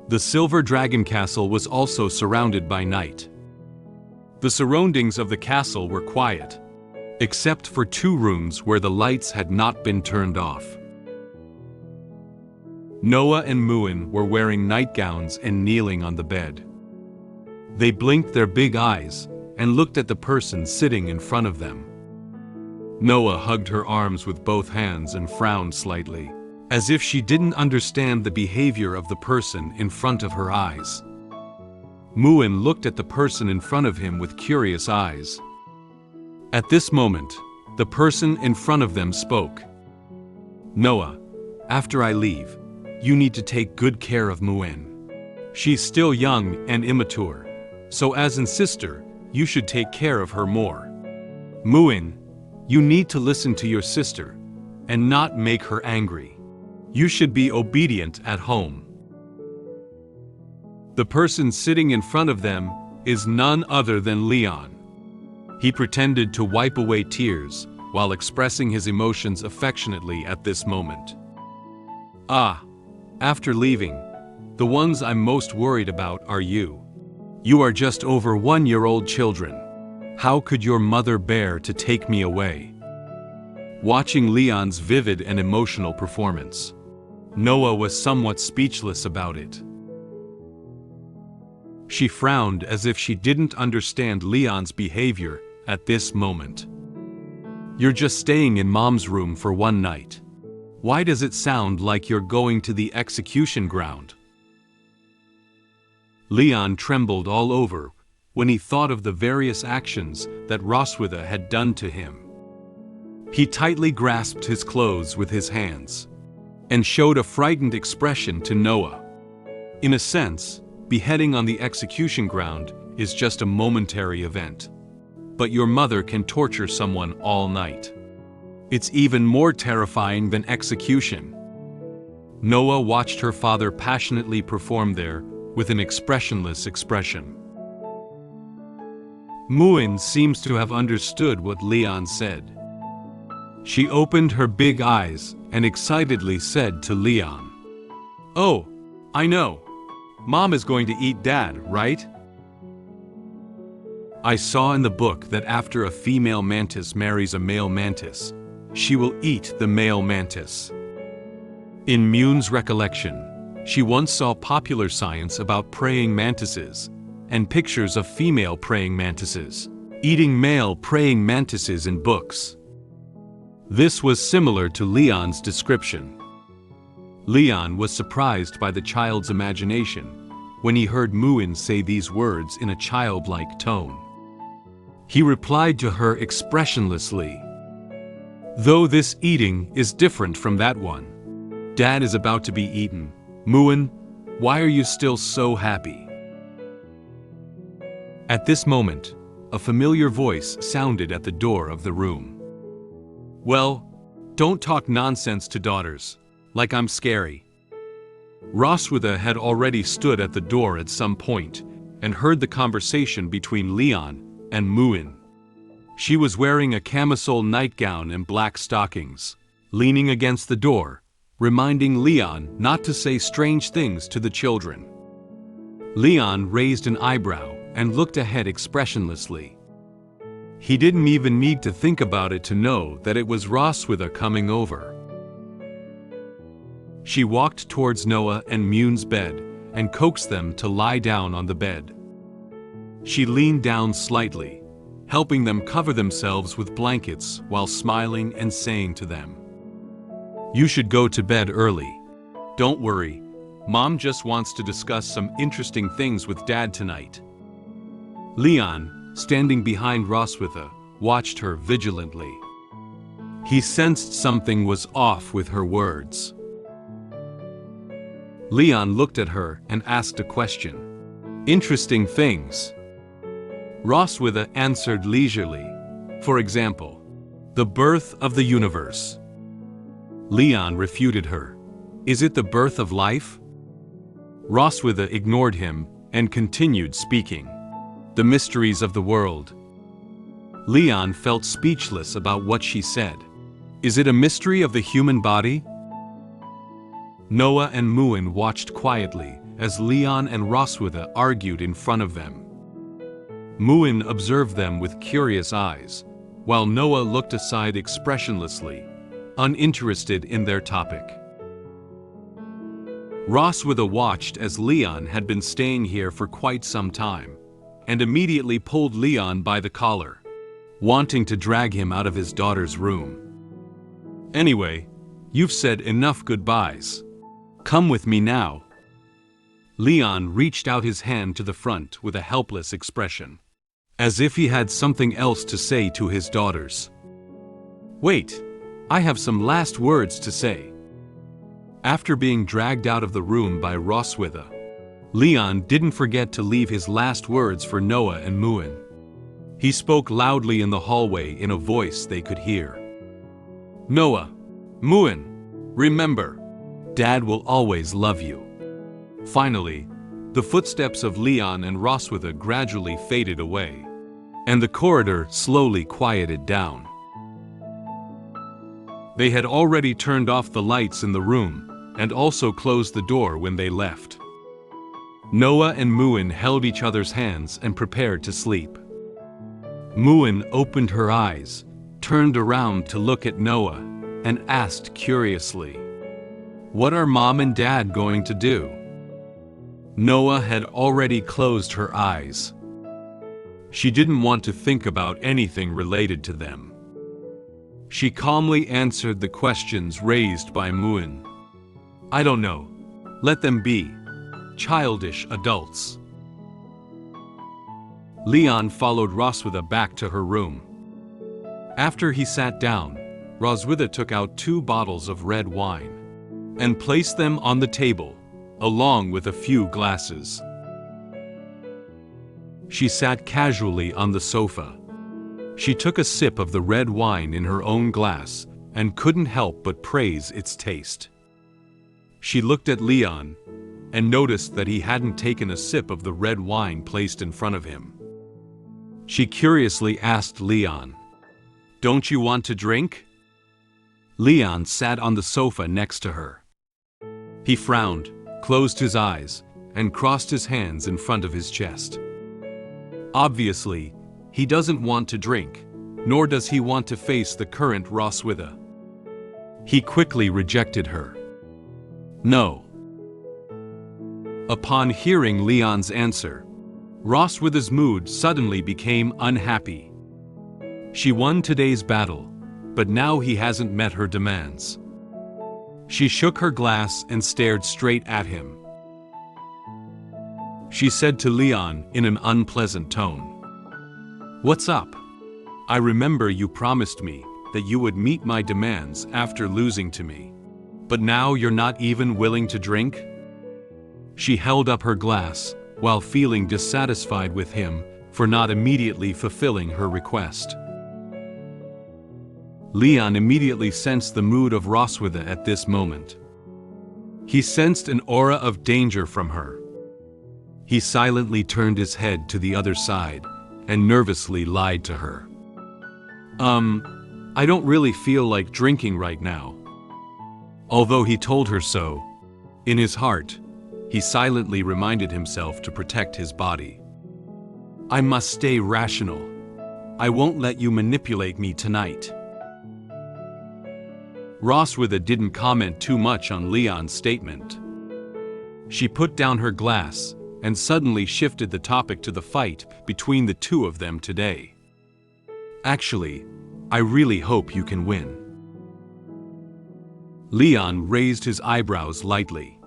The Silver Dragon Castle was also surrounded by night. The surroundings of the castle were quiet, except for 2 rooms where the lights had not been turned off. Noah and Muin were wearing nightgowns and kneeling on the bed. They blinked their big eyes and looked at the person sitting in front of them. Noah hugged her arms with both hands and frowned slightly, as if she didn't understand the behavior of the person in front of her eyes. Muin looked at the person in front of him with curious eyes. At this moment, the person in front of them spoke. "Noah, after I leave, you need to take good care of Muin. She's still young and immature, so as a sister, you should take care of her more. Muin, you need to listen to your sister and not make her angry. You should be obedient at home." The person sitting in front of them is none other than Leon. He pretended to wipe away tears while expressing his emotions affectionately at this moment. "Ah, after leaving, the ones I'm most worried about are you. You are just over 1-year-old children. How could your mother bear to take me away?" Watching Leon's vivid and emotional performance, Noah was somewhat speechless about it. She frowned as if she didn't understand Leon's behavior at this moment. "You're just staying in Mom's room for 1 night. Why does it sound like you're going to the execution ground?" Leon trembled all over when he thought of the various actions that Roswitha had done to him. He tightly grasped his clothes with his hands and showed a frightened expression to Noah. In a sense, beheading on the execution ground is just a momentary event. But your mother can torture someone all night. It's even more terrifying than execution. Noah watched her father passionately perform there with an expressionless expression. Muin seems to have understood what Leon said. She opened her big eyes and excitedly said to Leon, "Oh, I know. Mom is going to eat Dad, right? I saw in the book that after a female mantis marries a male mantis, she will eat the male mantis." In Muin's recollection, she once saw popular science about praying mantises and pictures of female praying mantises eating male praying mantises in books. This was similar to Leon's description. Leon was surprised by the child's imagination when he heard Muin say these words in a childlike tone. He replied to her expressionlessly, "Though this eating is different from that one. Dad is about to be eaten. Muin, why are you still so happy?" At this moment, a familiar voice sounded at the door of the room. "Well, don't talk nonsense to daughters, like I'm scary." Roswitha had already stood at the door at some point and heard the conversation between Leon and Muin. She was wearing a camisole nightgown and black stockings, leaning against the door, reminding Leon not to say strange things to the children. Leon raised an eyebrow and looked ahead expressionlessly. He didn't even need to think about it to know that it was Roswitha coming over. She walked towards Noah and Mune's bed and coaxed them to lie down on the bed. She leaned down slightly, helping them cover themselves with blankets while smiling and saying to them, "You should go to bed early. Don't worry, Mom just wants to discuss some interesting things with Dad tonight." Leon, standing behind Roswitha, watched her vigilantly. He sensed something was off with her words. Leon looked at her and asked a question. "Interesting things?" Roswitha answered leisurely. "For example, the birth of the universe." Leon refuted her. "Is it the birth of life?" Roswitha ignored him and continued speaking. "The mysteries of the world." Leon felt speechless about what she said. "Is it a mystery of the human body?" Noah and Muin watched quietly as Leon and Roswitha argued in front of them. Muin observed them with curious eyes, while Noah looked aside expressionlessly, uninterested in their topic. Roswitha watched as Leon had been staying here for quite some time, and immediately pulled Leon by the collar, wanting to drag him out of his daughter's room. "Anyway, you've said enough goodbyes. Come with me now." Leon reached out his hand to the front with a helpless expression, as if he had something else to say to his daughters. "Wait, I have some last words to say." After being dragged out of the room by Roswitha, Leon didn't forget to leave his last words for Noah and Muin. He spoke loudly in the hallway in a voice they could hear. "Noah, Muin, remember, Dad will always love you." Finally, the footsteps of Leon and Roswitha gradually faded away, and the corridor slowly quieted down. They had already turned off the lights in the room and also closed the door when they left. Noah and Muin held each other's hands and prepared to sleep. Muin opened her eyes, turned around to look at Noah, and asked curiously, "What are Mom and Dad going to do?" Noah had already closed her eyes. She didn't want to think about anything related to them. She calmly answered the questions raised by Muin. "I don't know. Let them be. Childish adults." Leon followed Roswitha back to her room. After he sat down, Roswitha took out 2 bottles of red wine and placed them on the table, along with a few glasses. She sat casually on the sofa. She took a sip of the red wine in her own glass and couldn't help but praise its taste. She looked at Leon and noticed that he hadn't taken a sip of the red wine placed in front of him. She curiously asked Leon, "Don't you want to drink?" Leon sat on the sofa next to her. He frowned, closed his eyes, and crossed his hands in front of his chest. Obviously, he doesn't want to drink, nor does he want to face the current Roswitha. He quickly rejected her. "No." Upon hearing Leon's answer, Roswitha's mood suddenly became unhappy. She won today's battle, but now he hasn't met her demands. She shook her glass and stared straight at him. She said to Leon in an unpleasant tone, "What's up? I remember you promised me that you would meet my demands after losing to me, but now you're not even willing to drink?" She held up her glass while feeling dissatisfied with him for not immediately fulfilling her request. Leon immediately sensed the mood of Roswitha at this moment. He sensed an aura of danger from her. He silently turned his head to the other side and nervously lied to her. I don't really feel like drinking right now. Although he told her so, in his heart, he silently reminded himself to protect his body. I must stay rational. I won't let you manipulate me tonight. Roswitha didn't comment too much on Leon's statement. She put down her glass and suddenly shifted the topic to the fight between the two of them today. Actually, I really hope you can win. Leon raised his eyebrows lightly,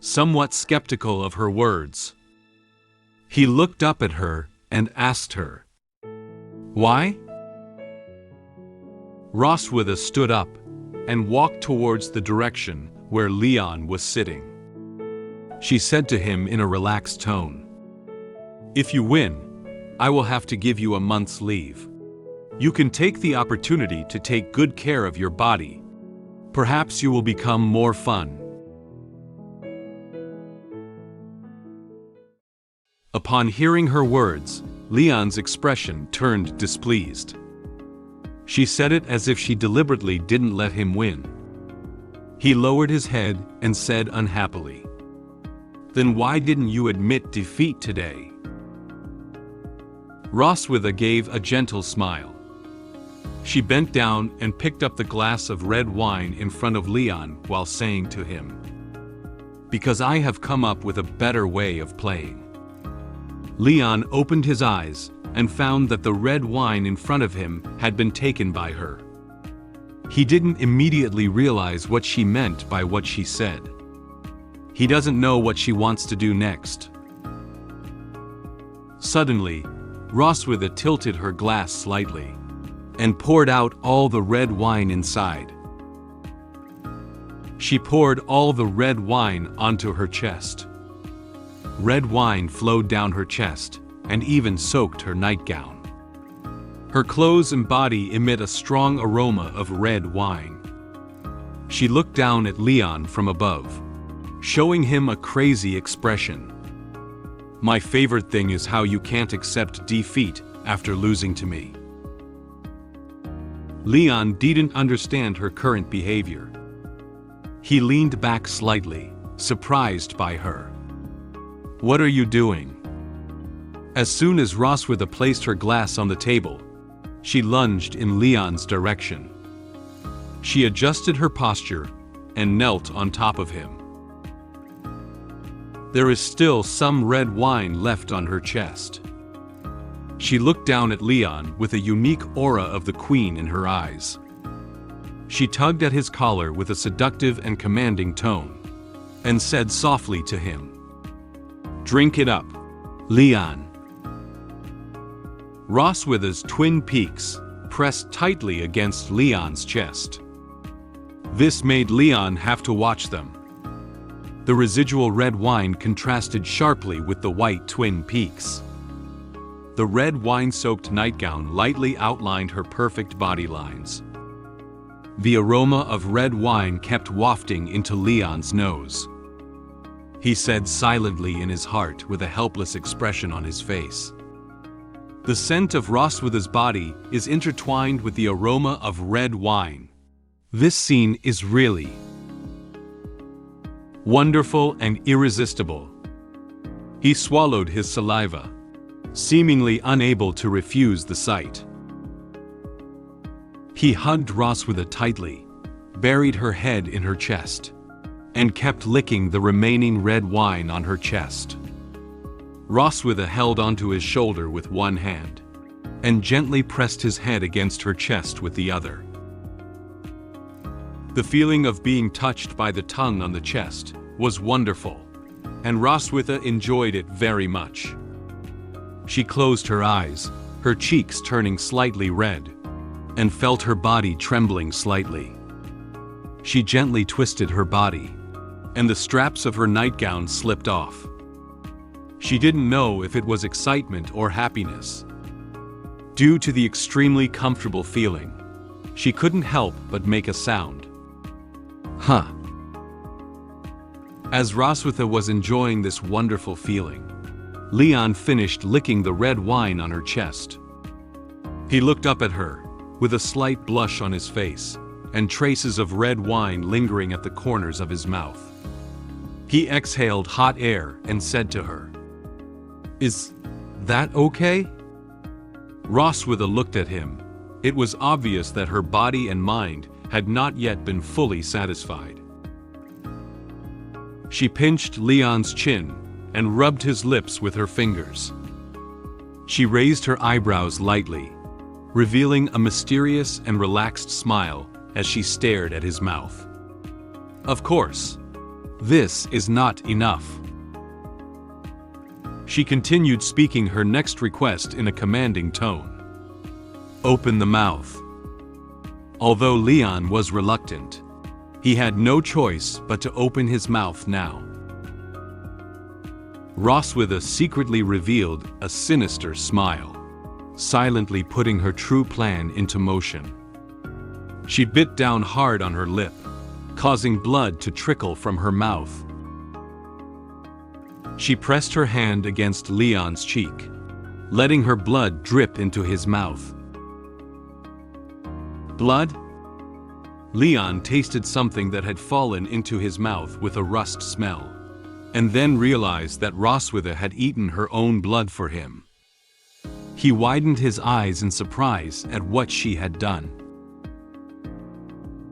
somewhat skeptical of her words. He looked up at her and asked her, "Why?" Roswitha stood up and walked towards the direction where Leon was sitting. She said to him in a relaxed tone, "If you win, I will have to give you a month's leave. You can take the opportunity to take good care of your body. Perhaps you will become more fun." Upon hearing her words, Leon's expression turned displeased. She said it as if she deliberately didn't let him win. He lowered his head and said unhappily, "Then why didn't you admit defeat today?" Roswitha gave a gentle smile. She bent down and picked up the glass of red wine in front of Leon while saying to him, "Because I have come up with a better way of playing." Leon opened his eyes and found that the red wine in front of him had been taken by her. He didn't immediately realize what she meant by what she said. He doesn't know what she wants to do next. Suddenly, Roswitha tilted her glass slightly and poured out all the red wine inside. She poured all the red wine onto her chest. Red wine flowed down her chest and even soaked her nightgown. Her clothes and body emit a strong aroma of red wine. She looked down at Leon from above, showing him a crazy expression. "My favorite thing is how you can't accept defeat after losing to me." Leon didn't understand her current behavior. He leaned back slightly, surprised by her. "What are you doing?" As soon as Roswitha placed her glass on the table, she lunged in Leon's direction. She adjusted her posture and knelt on top of him. There is still some red wine left on her chest. She looked down at Leon with a unique aura of the queen in her eyes. She tugged at his collar with a seductive and commanding tone, and said softly to him, "Drink it up, Leon." Roswitha's twin peaks pressed tightly against Leon's chest. This made Leon have to watch them. The residual red wine contrasted sharply with the white twin peaks. The red wine-soaked nightgown lightly outlined her perfect body lines. The aroma of red wine kept wafting into Leon's nose. He said silently in his heart with a helpless expression on his face, "The scent of Roswitha's body is intertwined with the aroma of red wine. This scene is really wonderful and irresistible." He swallowed his saliva, seemingly unable to refuse the sight. He hugged Roswitha tightly, buried her head in her chest, and kept licking the remaining red wine on her chest. Roswitha held onto his shoulder with one hand, and gently pressed his head against her chest with the other. The feeling of being touched by the tongue on the chest was wonderful, and Roswitha enjoyed it very much. She closed her eyes, her cheeks turning slightly red, and felt her body trembling slightly. She gently twisted her body, and the straps of her nightgown slipped off. She didn't know if it was excitement or happiness. Due to the extremely comfortable feeling, she couldn't help but make a sound. Huh. As Roswitha was enjoying this wonderful feeling, Leon finished licking the red wine on her chest. He looked up at her, with a slight blush on his face, and traces of red wine lingering at the corners of his mouth. He exhaled hot air and said to her, "Is that okay?" Roswitha looked at him. It was obvious that her body and mind had not yet been fully satisfied. She pinched Leon's chin and rubbed his lips with her fingers. She raised her eyebrows lightly, revealing a mysterious and relaxed smile as she stared at his mouth. "Of course, this is not enough." She continued, speaking her next request in a commanding tone. "Open the mouth." Although Leon was reluctant, he had no choice but to open his mouth now. Roswitha secretly revealed a sinister smile, silently putting her true plan into motion. She bit down hard on her lip, causing blood to trickle from her mouth. She pressed her hand against Leon's cheek, letting her blood drip into his mouth. Blood? Leon tasted something that had fallen into his mouth with a rust smell, and then realized that Roswitha had eaten her own blood for him. He widened his eyes in surprise at what she had done.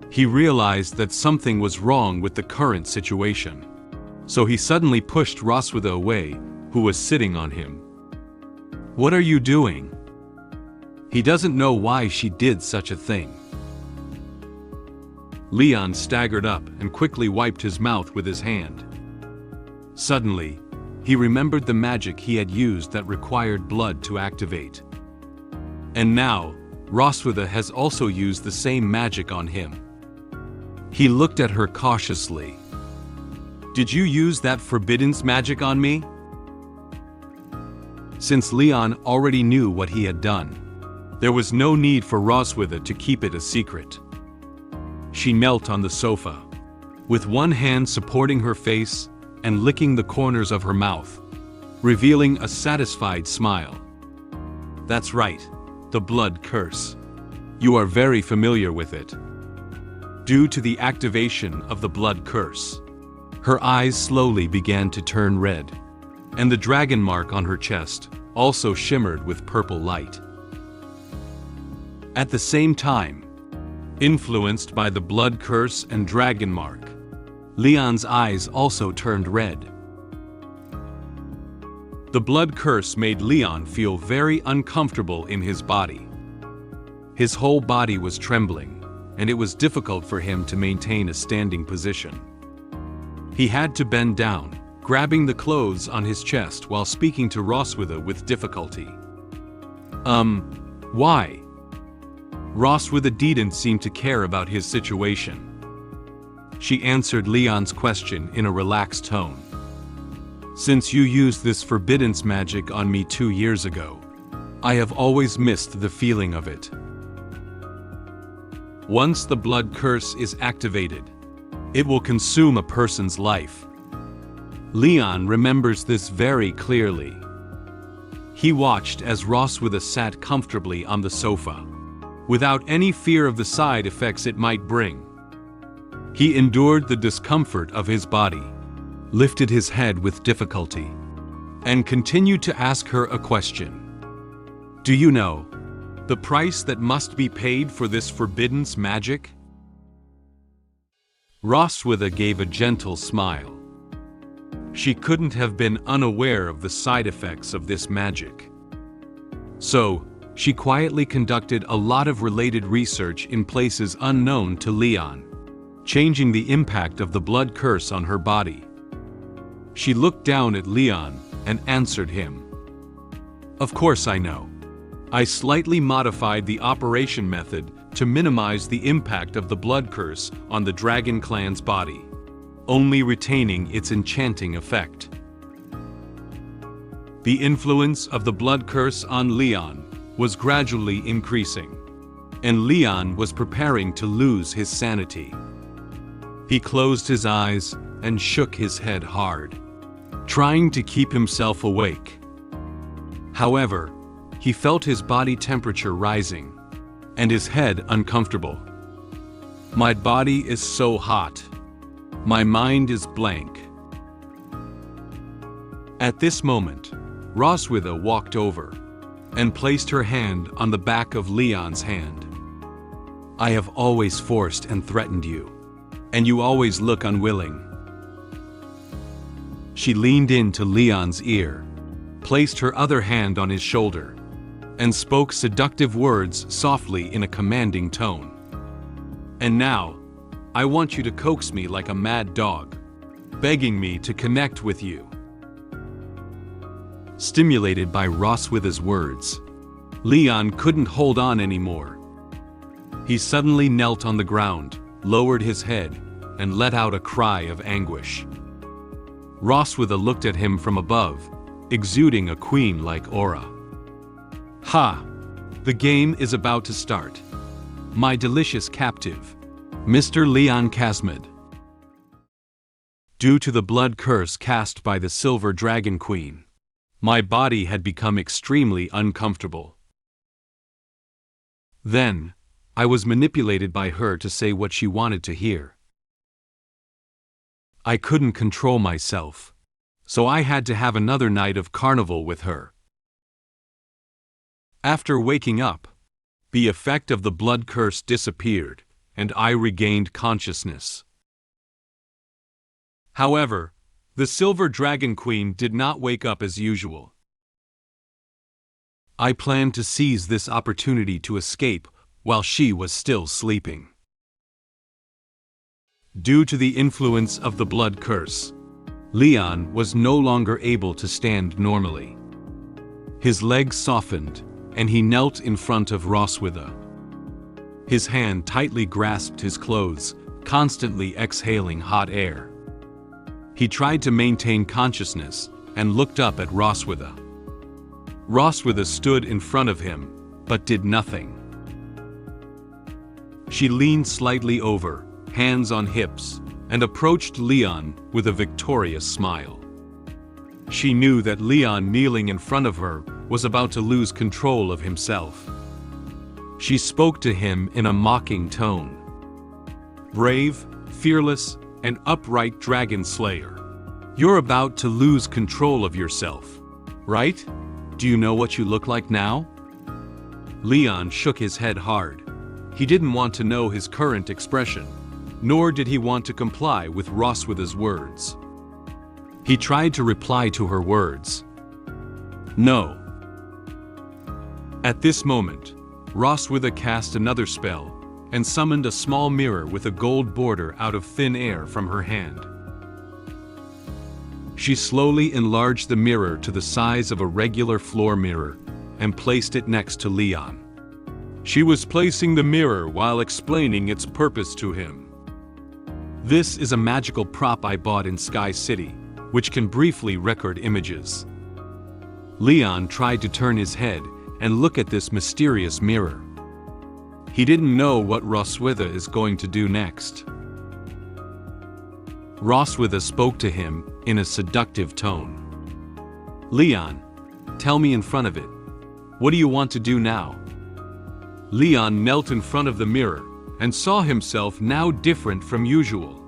He realized that something was wrong with the current situation, so he suddenly pushed Roswitha away, who was sitting on him. "What are you doing?" He doesn't know why she did such a thing. Leon staggered up and quickly wiped his mouth with his hand. Suddenly, he remembered the magic he had used that required blood to activate. And now, Roswitha has also used the same magic on him. He looked at her cautiously. "Did you use that forbidden magic on me?" Since Leon already knew what he had done, there was no need for Roswitha to keep it a secret. She knelt on the sofa, with one hand supporting her face and licking the corners of her mouth, revealing a satisfied smile. "That's right, the blood curse. You are very familiar with it." Due to the activation of the blood curse, her eyes slowly began to turn red, and the dragon mark on her chest also shimmered with purple light. At the same time, influenced by the blood curse and dragon mark, Leon's eyes also turned red. The blood curse made Leon feel very uncomfortable in his body. His whole body was trembling, and it was difficult for him to maintain a standing position. He had to bend down, grabbing the clothes on his chest while speaking to Roswitha with difficulty. Why?" Roswitha didn't seem to care about his situation. She answered Leon's question in a relaxed tone. "Since you used this forbidden magic on me 2 years ago, I have always missed the feeling of it. Once the blood curse is activated, it will consume a person's life." Leon remembers this very clearly. He watched as Roswitha sat comfortably on the sofa, without any fear of the side effects it might bring. He endured the discomfort of his body, lifted his head with difficulty, and continued to ask her a question. "Do you know the price that must be paid for this forbidden magic?" Roswitha gave a gentle smile. She couldn't have been unaware of the side effects of this magic. So, she quietly conducted a lot of related research in places unknown to Leon, changing the impact of the blood curse on her body. She looked down at Leon and answered him. "Of course I know. I slightly modified the operation method to minimize the impact of the blood curse on the dragon clan's body, only retaining its enchanting effect." The influence of the blood curse on Leon was gradually increasing, and Leon was preparing to lose his sanity. He closed his eyes and shook his head hard, trying to keep himself awake. However, he felt his body temperature rising, and his head uncomfortable. My body is so hot. My mind is blank. At this moment, Roswitha walked over and placed her hand on the back of Leon's hand. I have always forced and threatened you, and you always look unwilling. She leaned into Leon's ear, placed her other hand on his shoulder, and spoke seductive words softly in a commanding tone. And now, I want you to coax me like a mad dog, begging me to connect with you. Stimulated by Roswitha's words, Leon couldn't hold on anymore. He suddenly knelt on the ground, lowered his head, and let out a cry of anguish. Roswitha looked at him from above, exuding a queen-like aura. Ha! The game is about to start. My delicious captive, Mr. Leon Casmid. Due to the blood curse cast by the Silver Dragon Queen, my body had become extremely uncomfortable. Then, I was manipulated by her to say what she wanted to hear. I couldn't control myself, so I had to have another night of carnival with her. After waking up, the effect of the blood curse disappeared, and I regained consciousness. However, the Silver Dragon Queen did not wake up as usual. I planned to seize this opportunity to escape while she was still sleeping. Due to the influence of the blood curse, Leon was no longer able to stand normally. His legs softened, and he knelt in front of Roswitha. His hand tightly grasped his clothes, constantly exhaling hot air. He tried to maintain consciousness and looked up at Roswitha. Roswitha stood in front of him, but did nothing. She leaned slightly over, hands on hips, and approached Leon with a victorious smile. She knew that Leon kneeling in front of her was about to lose control of himself. She spoke to him in a mocking tone. Brave, fearless, and upright dragon slayer, you're about to lose control of yourself, right? Do you know what you look like now? Leon shook his head hard. He didn't want to know his current expression, nor did he want to comply with Roswitha's words. He tried to reply to her words. No. At this moment, Roswitha cast another spell and summoned a small mirror with a gold border out of thin air from her hand. She slowly enlarged the mirror to the size of a regular floor mirror and placed it next to Leon. She was placing the mirror while explaining its purpose to him. This is a magical prop I bought in Sky City, which can briefly record images. Leon tried to turn his head and look at this mysterious mirror. He didn't know what Roswitha is going to do next. Roswitha spoke to him in a seductive tone. Leon, tell me in front of it. What do you want to do now? Leon knelt in front of the mirror and saw himself now different from usual.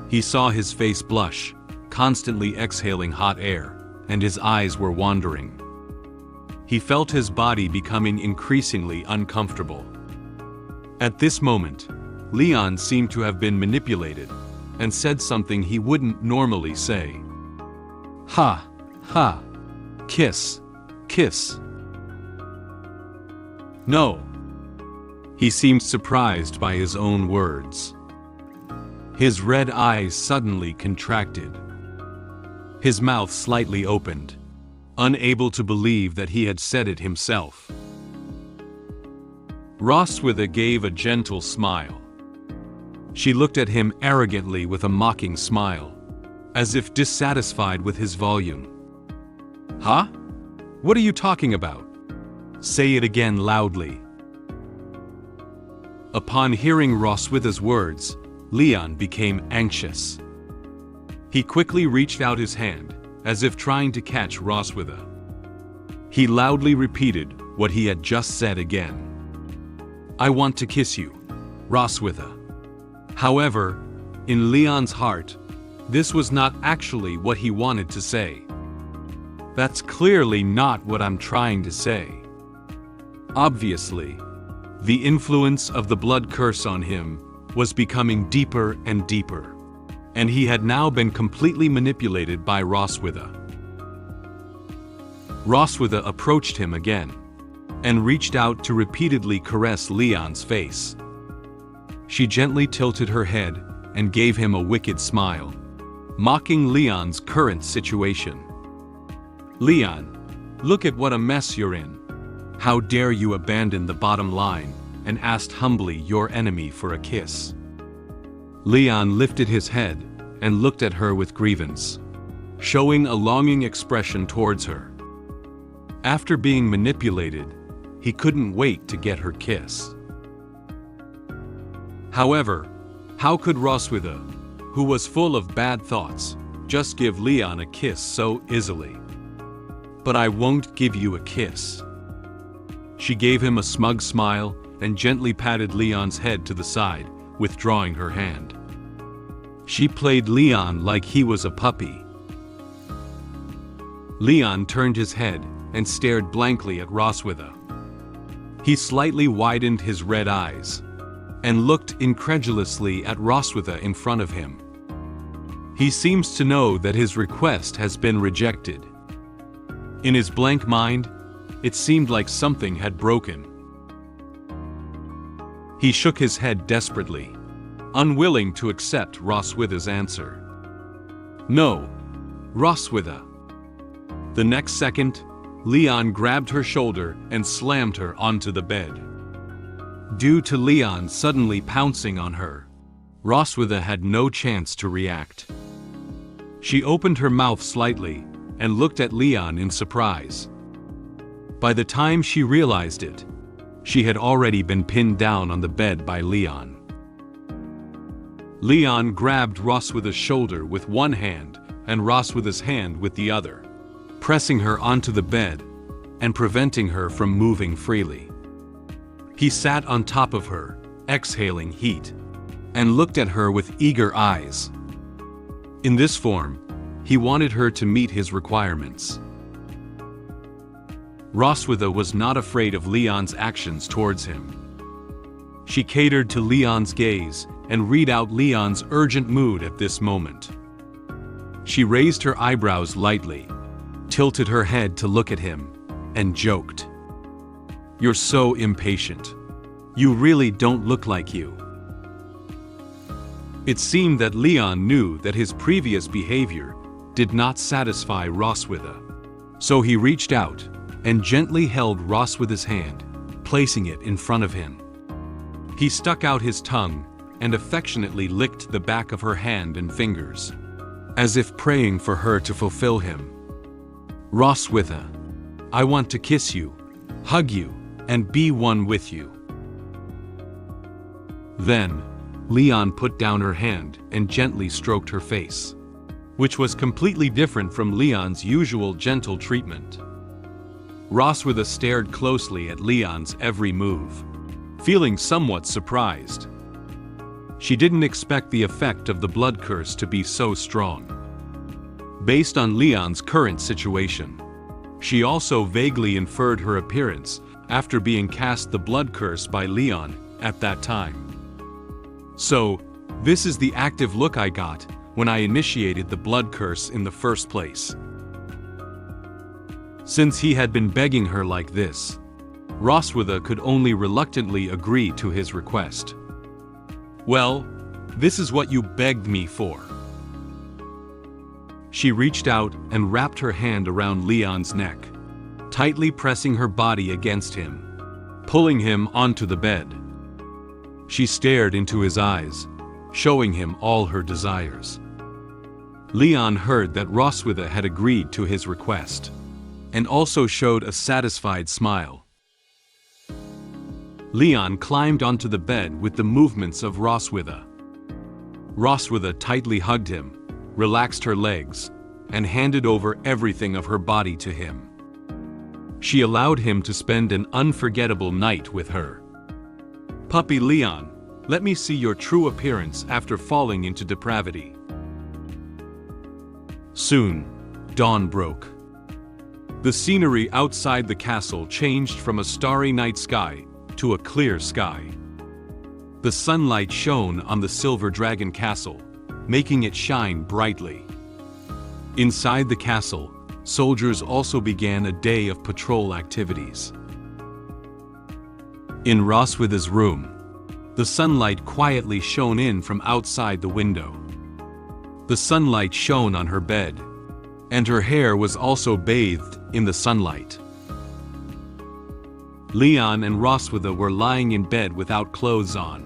He saw his face blush, constantly exhaling hot air, and his eyes were wandering. He felt his body becoming increasingly uncomfortable. At this moment, Leon seemed to have been manipulated and said something he wouldn't normally say. Ha, ha, kiss, kiss. No. He seemed surprised by his own words. His red eyes suddenly contracted. His mouth slightly opened, unable to believe that he had said it himself. Roswitha gave a gentle smile. She looked at him arrogantly with a mocking smile, as if dissatisfied with his volume. Huh? What are you talking about? Say it again loudly. Upon hearing Roswitha's words, Leon became anxious. He quickly reached out his hand, as if trying to catch Roswitha. He loudly repeated what he had just said again. I want to kiss you, Roswitha. However, in Leon's heart, this was not actually what he wanted to say. That's clearly not what I'm trying to say. Obviously, the influence of the blood curse on him was becoming deeper and deeper, and he had now been completely manipulated by Roswitha. Roswitha approached him again, and reached out to repeatedly caress Leon's face. She gently tilted her head and gave him a wicked smile, mocking Leon's current situation. Leon, look at what a mess you're in. How dare you abandon the bottom line and ask humbly your enemy for a kiss? Leon lifted his head and looked at her with grievance, showing a longing expression towards her. After being manipulated, he couldn't wait to get her kiss. However, how could Roswitha, who was full of bad thoughts, just give Leon a kiss so easily? But I won't give you a kiss. She gave him a smug smile and gently patted Leon's head to the side, withdrawing her hand. She played Leon like he was a puppy. Leon turned his head and stared blankly at Roswitha. He slightly widened his red eyes and looked incredulously at Roswitha in front of him. He seems to know that his request has been rejected. In his blank mind, it seemed like something had broken. He shook his head desperately, unwilling to accept Roswitha's answer. No, Roswitha. The next second, Leon grabbed her shoulder and slammed her onto the bed. Due to Leon suddenly pouncing on her, Roswitha had no chance to react. She opened her mouth slightly and looked at Leon in surprise. By the time she realized it, she had already been pinned down on the bed by Leon. Leon grabbed Roswitha's shoulder with one hand and Roswitha's hand with the other, pressing her onto the bed and preventing her from moving freely. He sat on top of her, exhaling heat, and looked at her with eager eyes. In this form, he wanted her to meet his requirements. Roswitha was not afraid of Leon's actions towards him. She catered to Leon's gaze and read out Leon's urgent mood at this moment. She raised her eyebrows lightly, tilted her head to look at him, and joked. You're so impatient. You really don't look like you. It seemed that Leon knew that his previous behavior did not satisfy Roswitha, so he reached out and gently held Roswitha's hand, placing it in front of him. He stuck out his tongue and affectionately licked the back of her hand and fingers, as if praying for her to fulfill him. Roswitha, I want to kiss you, hug you, and be one with you. Then, Leon put down her hand and gently stroked her face, which was completely different from Leon's usual gentle treatment. Roswitha stared closely at Leon's every move, feeling somewhat surprised. She didn't expect the effect of the blood curse to be so strong. Based on Leon's current situation, she also vaguely inferred her appearance after being cast the blood curse by Leon at that time. So, this is the active look I got when I initiated the blood curse in the first place. Since he had been begging her like this, Roswitha could only reluctantly agree to his request. Well, this is what you begged me for. She reached out and wrapped her hand around Leon's neck, tightly pressing her body against him, pulling him onto the bed. She stared into his eyes, showing him all her desires. Leon heard that Roswitha had agreed to his request, and also showed a satisfied smile. Leon climbed onto the bed with the movements of Roswitha. Roswitha tightly hugged him, relaxed her legs, and handed over everything of her body to him. She allowed him to spend an unforgettable night with her. Puppy Leon, let me see your true appearance after falling into depravity. Soon, dawn broke. The scenery outside the castle changed from a starry night sky to a clear sky. The sunlight shone on the silver dragon castle, making it shine brightly. Inside the castle, soldiers also began a day of patrol activities. In Roswitha's room, the sunlight quietly shone in from outside the window. The sunlight shone on her bed, and her hair was also bathed in the sunlight. Leon and Roswitha were lying in bed without clothes on.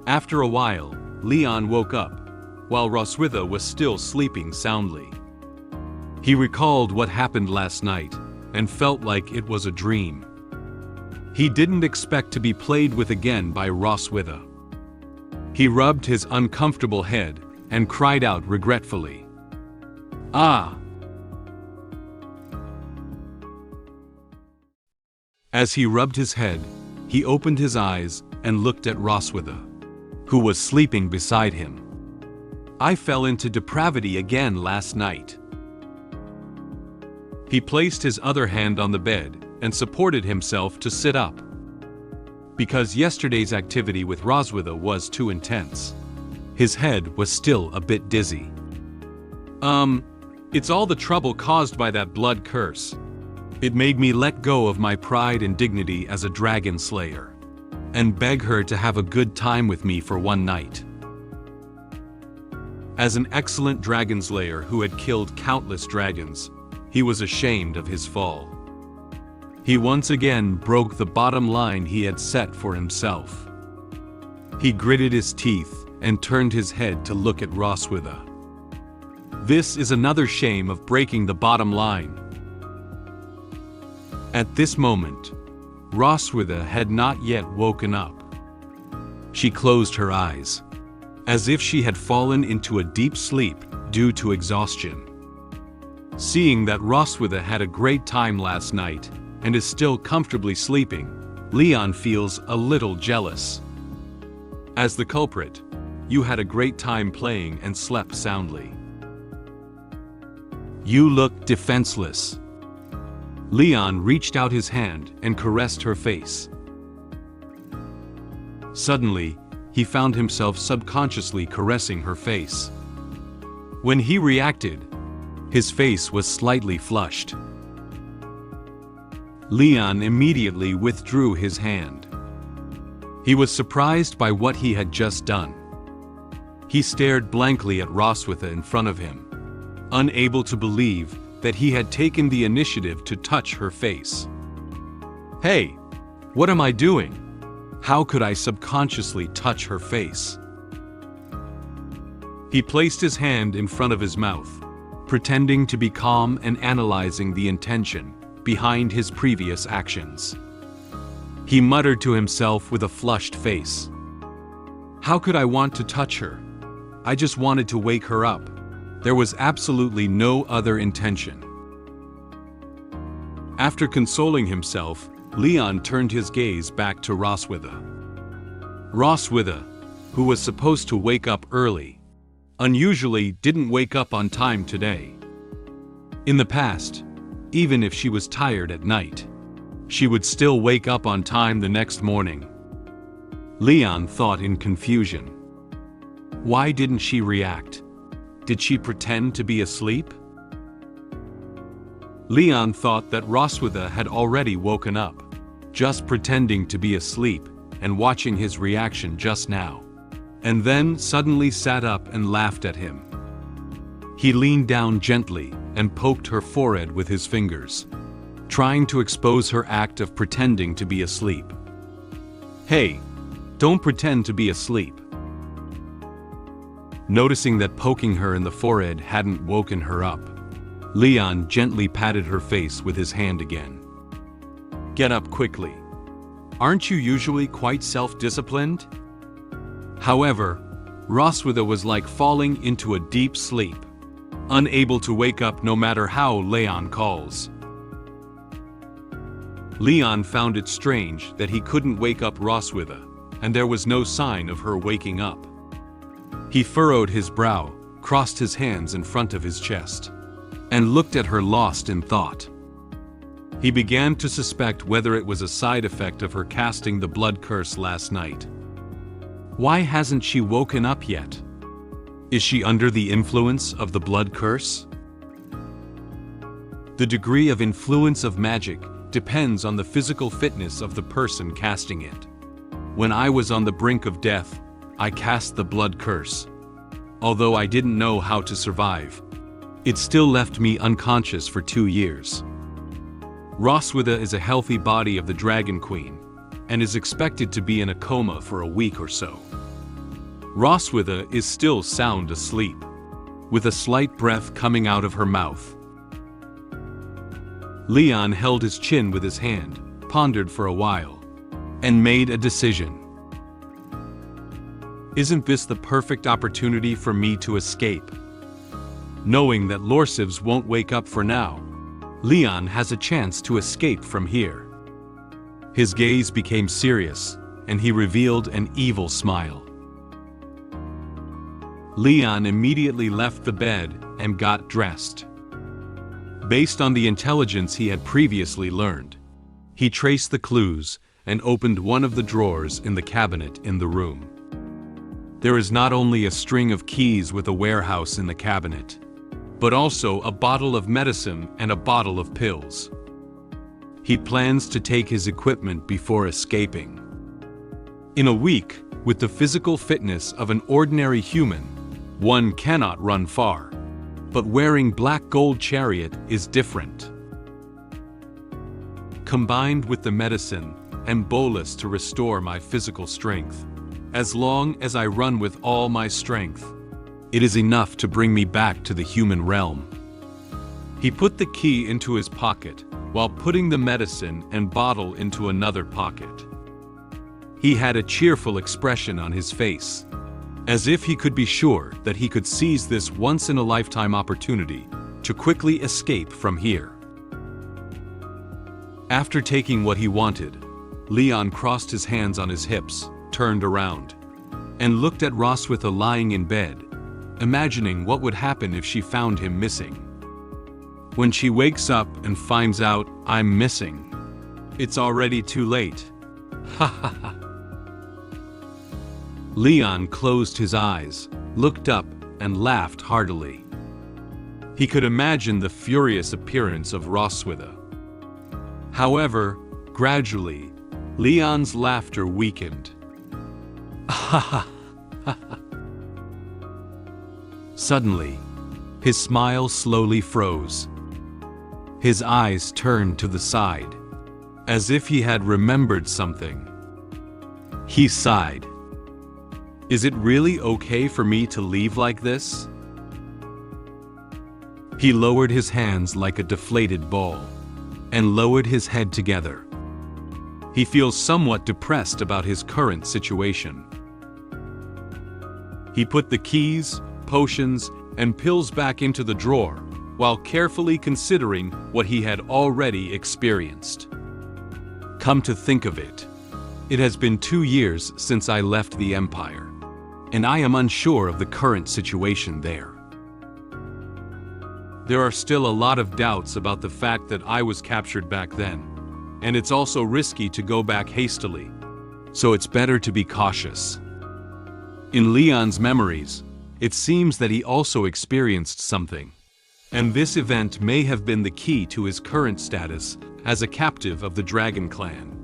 After a while, Leon woke up, while Roswitha was still sleeping soundly. He recalled what happened last night, and felt like it was a dream. He didn't expect to be played with again by Roswitha. He rubbed his uncomfortable head, and cried out regretfully, "Ah!" As he rubbed his head, he opened his eyes and looked at Roswitha, who was sleeping beside him. "I fell into depravity again last night." He placed his other hand on the bed and supported himself to sit up. Because yesterday's activity with Roswitha was too intense, his head was still a bit dizzy. It's all the trouble caused by that blood curse. It made me let go of my pride and dignity as a dragon slayer, and beg her to have a good time with me for one night. As an excellent dragon slayer who had killed countless dragons, he was ashamed of his fall. He once again broke the bottom line he had set for himself. He gritted his teeth and turned his head to look at Roswitha. This is another shame of breaking the bottom line. At this moment, Roswitha had not yet woken up. She closed her eyes, as if she had fallen into a deep sleep due to exhaustion. Seeing that Roswitha had a great time last night and is still comfortably sleeping, Leon feels a little jealous. As the culprit, you had a great time playing and slept soundly. You look defenseless. Leon reached out his hand and caressed her face. Suddenly, he found himself subconsciously caressing her face. When he reacted, his face was slightly flushed. Leon immediately withdrew his hand. He was surprised by what he had just done. He stared blankly at Roswitha in front of him, unable to believe that he had taken the initiative to touch her face. "Hey, what am I doing? How could I subconsciously touch her face?" He placed his hand in front of his mouth, pretending to be calm and analyzing the intention behind his previous actions. He muttered to himself with a flushed face, "How could I want to touch her? I just wanted to wake her up. There was absolutely no other intention." After consoling himself, Leon turned his gaze back to Roswitha. Roswitha, who was supposed to wake up early, unusually didn't wake up on time today. In the past, even if she was tired at night, she would still wake up on time the next morning. Leon thought in confusion. Why didn't she react? Did she pretend to be asleep? Leon thought that Roswitha had already woken up, just pretending to be asleep and watching his reaction just now, and then suddenly sat up and laughed at him. He leaned down gently and poked her forehead with his fingers, trying to expose her act of pretending to be asleep. "Hey, don't pretend to be asleep." Noticing that poking her in the forehead hadn't woken her up, Leon gently patted her face with his hand again. "Get up quickly. Aren't you usually quite self-disciplined?" However, Roswitha was like falling into a deep sleep, unable to wake up no matter how Leon calls. Leon found it strange that he couldn't wake up Roswitha, and there was no sign of her waking up. He furrowed his brow, crossed his hands in front of his chest, and looked at her lost in thought. He began to suspect whether it was a side effect of her casting the blood curse last night. Why hasn't she woken up yet? Is she under the influence of the blood curse? The degree of influence of magic depends on the physical fitness of the person casting it. When I was on the brink of death, I cast the blood curse. Although I didn't know how to survive, it still left me unconscious for 2 years. Roswitha is a healthy body of the Dragon Queen, and is expected to be in a coma for a week or so. Roswitha is still sound asleep, with a slight breath coming out of her mouth. Leon held his chin with his hand, pondered for a while, and made a decision. Isn't this the perfect opportunity for me to escape? Knowing that Lorsivs won't wake up for now, Leon has a chance to escape from here. His gaze became serious, and he revealed an evil smile. Leon immediately left the bed and got dressed. Based on the intelligence he had previously learned, he traced the clues and opened one of the drawers in the cabinet in the room. There is not only a string of keys with a warehouse in the cabinet, but also a bottle of medicine and a bottle of pills. He plans to take his equipment before escaping. In a week, with the physical fitness of an ordinary human, one cannot run far. But wearing black gold chariot is different. Combined with the medicine and bolus to restore my physical strength, as long as I run with all my strength, it is enough to bring me back to the human realm. He put the key into his pocket while putting the medicine and bottle into another pocket. He had a cheerful expression on his face, as if he could be sure that he could seize this once-in-a-lifetime opportunity to quickly escape from here. After taking what he wanted, Leon crossed his hands on his hips, turned around, and looked at Roswitha lying in bed, imagining what would happen if she found him missing. When she wakes up and finds out I'm missing, it's already too late. Ha ha ha. Leon closed his eyes, looked up, and laughed heartily. He could imagine the furious appearance of Roswitha. However, gradually, Leon's laughter weakened. Ha ha ha ha. Suddenly, his smile slowly froze. His eyes turned to the side, as if he had remembered something. He sighed. Is it really okay for me to leave like this? He lowered his hands like a deflated ball, and lowered his head together. He feels somewhat depressed about his current situation. He put the keys, potions, and pills back into the drawer, while carefully considering what he had already experienced. Come to think of it, it has been 2 years since I left the Empire, and I am unsure of the current situation there. There are still a lot of doubts about the fact that I was captured back then, and it's also risky to go back hastily, so it's better to be cautious. In Leon's memories, it seems that he also experienced something, and this event may have been the key to his current status as a captive of the Dragon Clan.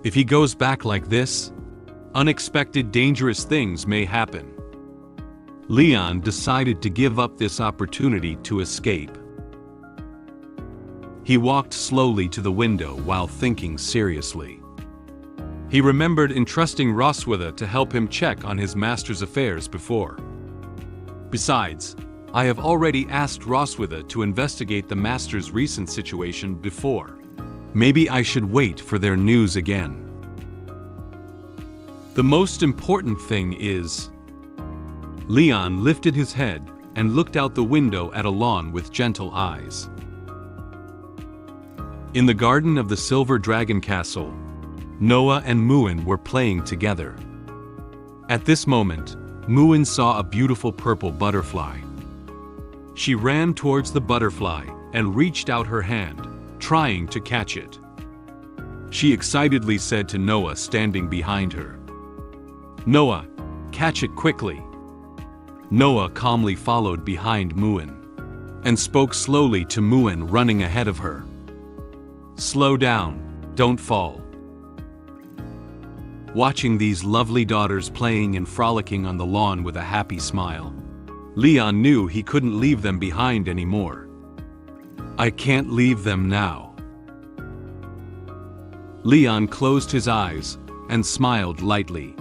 If he goes back like this, unexpected dangerous things may happen. Leon decided to give up this opportunity to escape. He walked slowly to the window while thinking seriously. He remembered entrusting Roswitha to help him check on his master's affairs before. Besides, I have already asked Roswitha to investigate the master's recent situation before. Maybe I should wait for their news again. The most important thing is... Leon lifted his head and looked out the window at a lawn with gentle eyes. In the garden of the Silver Dragon Castle, Noah and Muin were playing together. At this moment, Muin saw a beautiful purple butterfly. She ran towards the butterfly and reached out her hand, trying to catch it. She excitedly said to Noah standing behind her, "Noah, catch it quickly." Noah calmly followed behind Muin and spoke slowly to Muin running ahead of her. "Slow down, don't fall." Watching these lovely daughters playing and frolicking on the lawn with a happy smile, Leon knew he couldn't leave them behind anymore. "I can't leave them now." Leon closed his eyes and smiled lightly,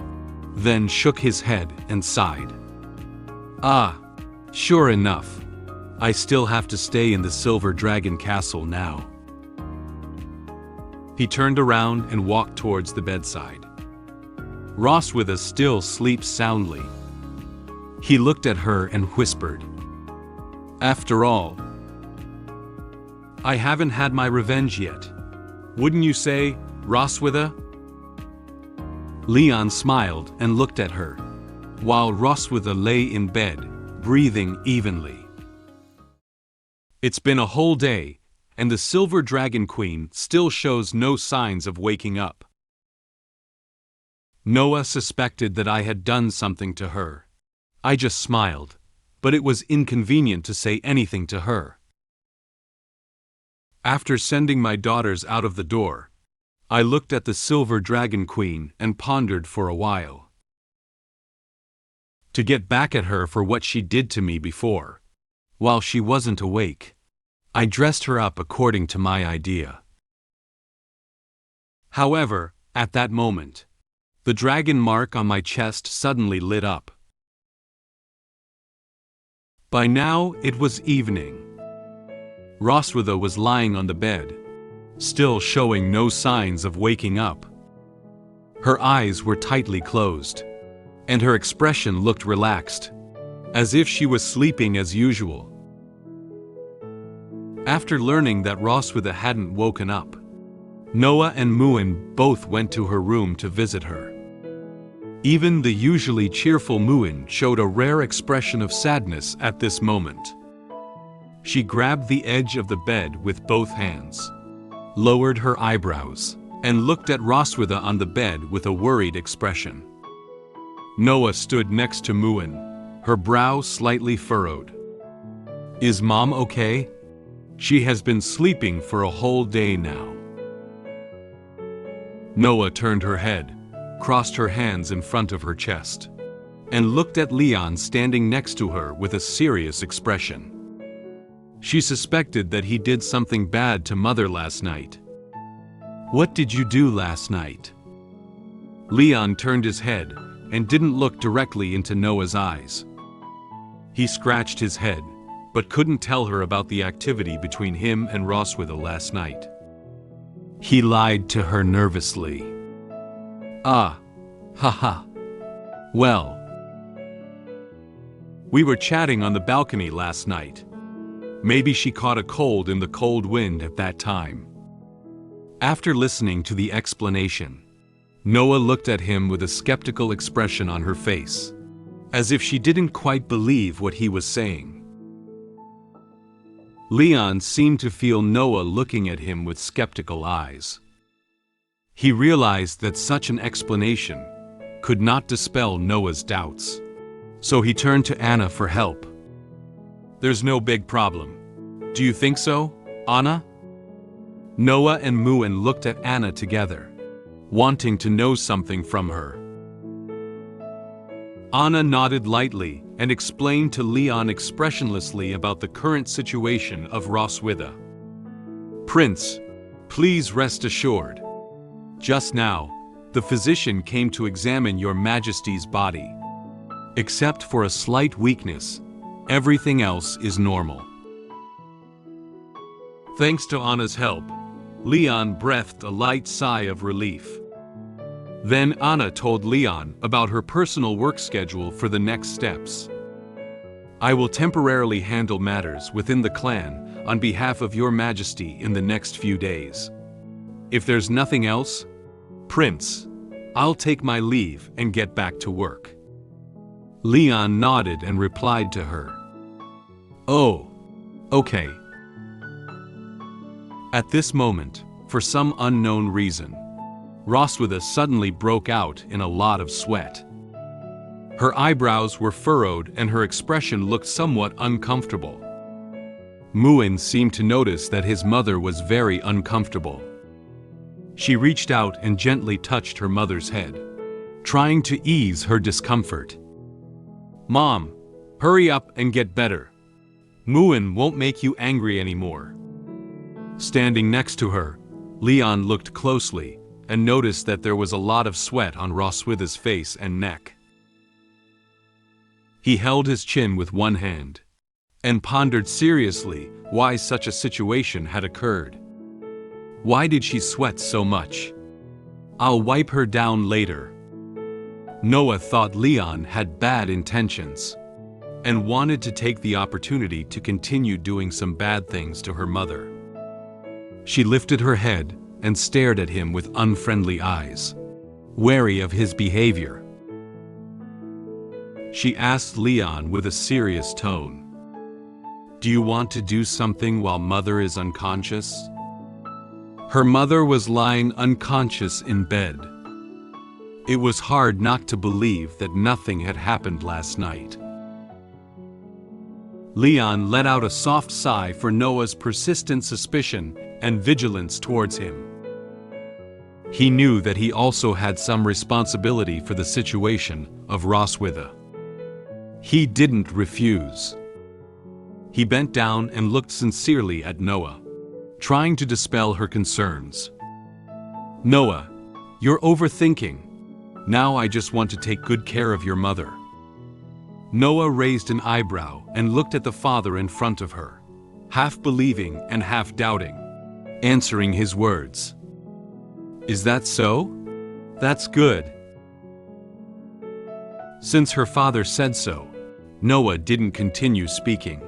then shook his head and sighed. "Ah, sure enough. I still have to stay in the Silver Dragon Castle now." He turned around and walked towards the bedside. Roswitha still sleeps soundly. He looked at her and whispered, "After all, I haven't had my revenge yet. Wouldn't you say, Roswitha?" Leon smiled and looked at her, while Roswitha lay in bed, breathing evenly. It's been a whole day, and the Silver Dragon Queen still shows no signs of waking up. Noah suspected that I had done something to her. I just smiled, but it was inconvenient to say anything to her. After sending my daughters out of the door, I looked at the Silver Dragon Queen and pondered for a while. To get back at her for what she did to me before, while she wasn't awake, I dressed her up according to my idea. However, at that moment, the dragon mark on my chest suddenly lit up. By now, it was evening. Roswitha was lying on the bed, still showing no signs of waking up. Her eyes were tightly closed, and her expression looked relaxed, as if she was sleeping as usual. After learning that Roswitha hadn't woken up, Noah and Muin both went to her room to visit her. Even the usually cheerful Muin showed a rare expression of sadness at this moment. She grabbed the edge of the bed with both hands, lowered her eyebrows, and looked at Roswitha on the bed with a worried expression. Noah stood next to Muin, her brow slightly furrowed. "Is Mom okay? She has been sleeping for a whole day now." Noah turned her head, crossed her hands in front of her chest, and looked at Leon standing next to her with a serious expression. She suspected that he did something bad to Mother last night. "What did you do last night?" Leon turned his head and didn't look directly into Noah's eyes. He scratched his head, but couldn't tell her about the activity between him and Roswitha last night. He lied to her nervously. "Ah, haha. Well, we were chatting on the balcony last night. Maybe she caught a cold in the cold wind at that time." After listening to the explanation, Noah looked at him with a skeptical expression on her face, as if she didn't quite believe what he was saying. Leon seemed to feel Noah looking at him with skeptical eyes. He realized that such an explanation could not dispel Noah's doubts, so he turned to Anna for help. "There's no big problem. Do you think so, Anna?" Noah and Muin looked at Anna together, wanting to know something from her. Anna nodded lightly and explained to Leon expressionlessly about the current situation of Roswitha. "Prince, please rest assured. Just now, the physician came to examine your Majesty's body. Except for a slight weakness, everything else is normal." Thanks to Anna's help, Leon breathed a light sigh of relief. Then Anna told Leon about her personal work schedule for the next steps. "I will temporarily handle matters within the clan on behalf of your majesty in the next few days. If there's nothing else, Prince, I'll take my leave and get back to work." Leon nodded and replied to her, "Oh, okay." At this moment, for some unknown reason, Roswitha suddenly broke out in a lot of sweat. Her eyebrows were furrowed and her expression looked somewhat uncomfortable. Muin seemed to notice that his mother was very uncomfortable. She reached out and gently touched her mother's head, trying to ease her discomfort. "Mom, hurry up and get better. Muin won't make you angry anymore." Standing next to her, Leon looked closely and noticed that there was a lot of sweat on Roswitha's face and neck. He held his chin with one hand and pondered seriously why such a situation had occurred. Why did she sweat so much? "I'll wipe her down later." Noah thought Leon had bad intentions and wanted to take the opportunity to continue doing some bad things to her mother. She lifted her head and stared at him with unfriendly eyes, wary of his behavior. She asked Leon with a serious tone, "Do you want to do something while Mother is unconscious?" Her mother was lying unconscious in bed. It was hard not to believe that nothing had happened last night. Leon let out a soft sigh for Noah's persistent suspicion and vigilance towards him. He knew that he also had some responsibility for the situation of Roswitha. He didn't refuse. He bent down and looked sincerely at Noah, trying to dispel her concerns. "Noah, you're overthinking. Now I just want to take good care of your mother." Noah raised an eyebrow and looked at the father in front of her, half believing and half doubting, answering his words. "Is that so? That's good." Since her father said so, Noah didn't continue speaking.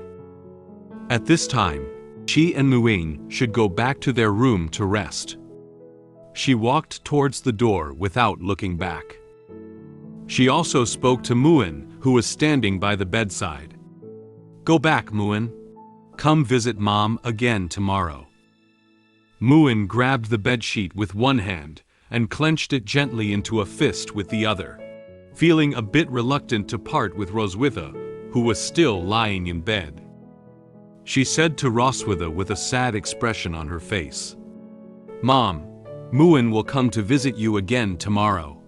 At this time, she and Muin should go back to their room to rest. She walked towards the door without looking back. She also spoke to Muin, who was standing by the bedside. "Go back, Muin. Come visit Mom again tomorrow." Muin grabbed the bedsheet with one hand and clenched it gently into a fist with the other, feeling a bit reluctant to part with Roswitha, who was still lying in bed. She said to Roswitha with a sad expression on her face, "Mom, Muin will come to visit you again tomorrow."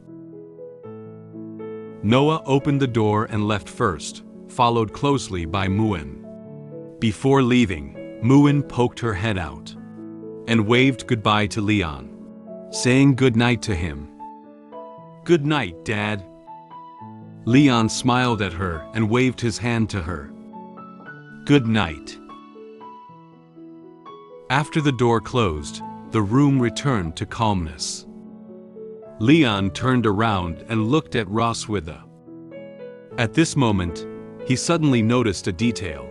Noah opened the door and left first, followed closely by Muin. Before leaving, Muin poked her head out and waved goodbye to Leon, saying good night to him. "Good night, Dad." Leon smiled at her and waved his hand to her. "Good night." After the door closed, the room returned to calmness. Leon turned around and looked at Roswitha. At this moment, he suddenly noticed a detail.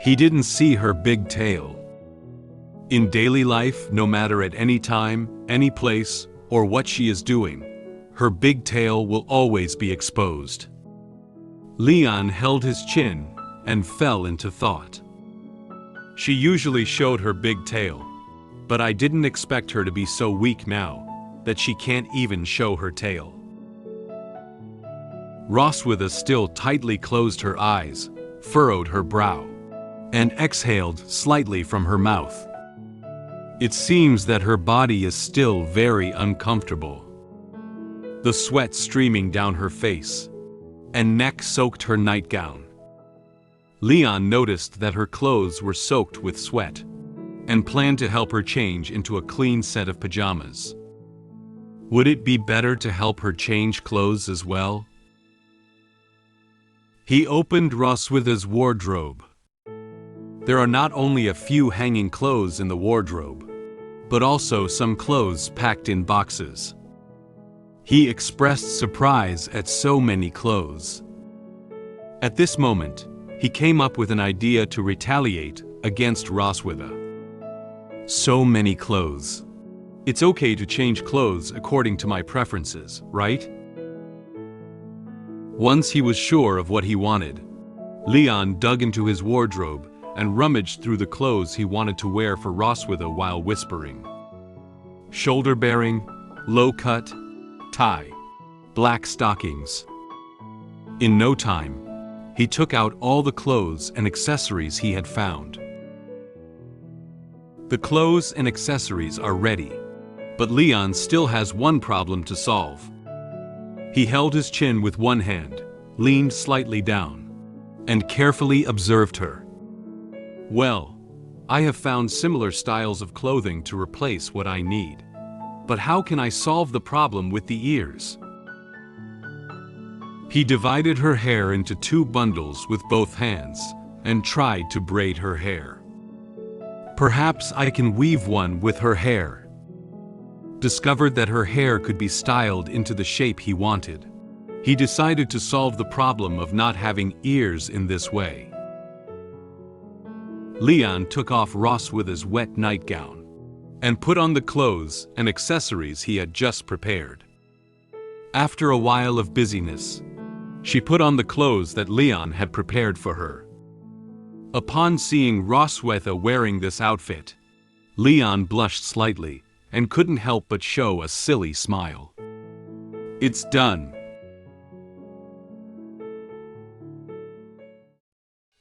He didn't see her big tail. In daily life, no matter at any time, any place, or what she is doing, her big tail will always be exposed. Leon held his chin and fell into thought. She usually showed her big tail, but I didn't expect her to be so weak now that she can't even show her tail. Roswitha still tightly closed her eyes, furrowed her brow, and exhaled slightly from her mouth. It seems that her body is still very uncomfortable. The sweat streaming down her face and neck soaked her nightgown. Leon noticed that her clothes were soaked with sweat and planned to help her change into a clean set of pajamas. Would it be better to help her change clothes as well? He opened Roswitha's wardrobe. There are not only a few hanging clothes in the wardrobe, but also some clothes packed in boxes. He expressed surprise at so many clothes. At this moment, he came up with an idea to retaliate against Roswitha. So many clothes. It's okay to change clothes according to my preferences, right? Once he was sure of what he wanted, Leon dug into his wardrobe and rummaged through the clothes he wanted to wear for Roswitha while whispering. Shoulder-bearing, low-cut, tie, black stockings. In no time, he took out all the clothes and accessories he had found. The clothes and accessories are ready, but Leon still has one problem to solve. He held his chin with one hand, leaned slightly down, and carefully observed her. Well, I have found similar styles of clothing to replace what I need. But how can I solve the problem with the ears? He divided her hair into 2 bundles with both hands and tried to braid her hair. Perhaps I can weave one with her hair. Discovered that her hair could be styled into the shape he wanted. He decided to solve the problem of not having ears in this way. Leon took off Roswitha's wet nightgown and put on the clothes and accessories he had just prepared. After a while of busyness, she put on the clothes that Leon had prepared for her. Upon seeing Roswitha wearing this outfit, Leon blushed slightly and couldn't help but show a silly smile. It's done.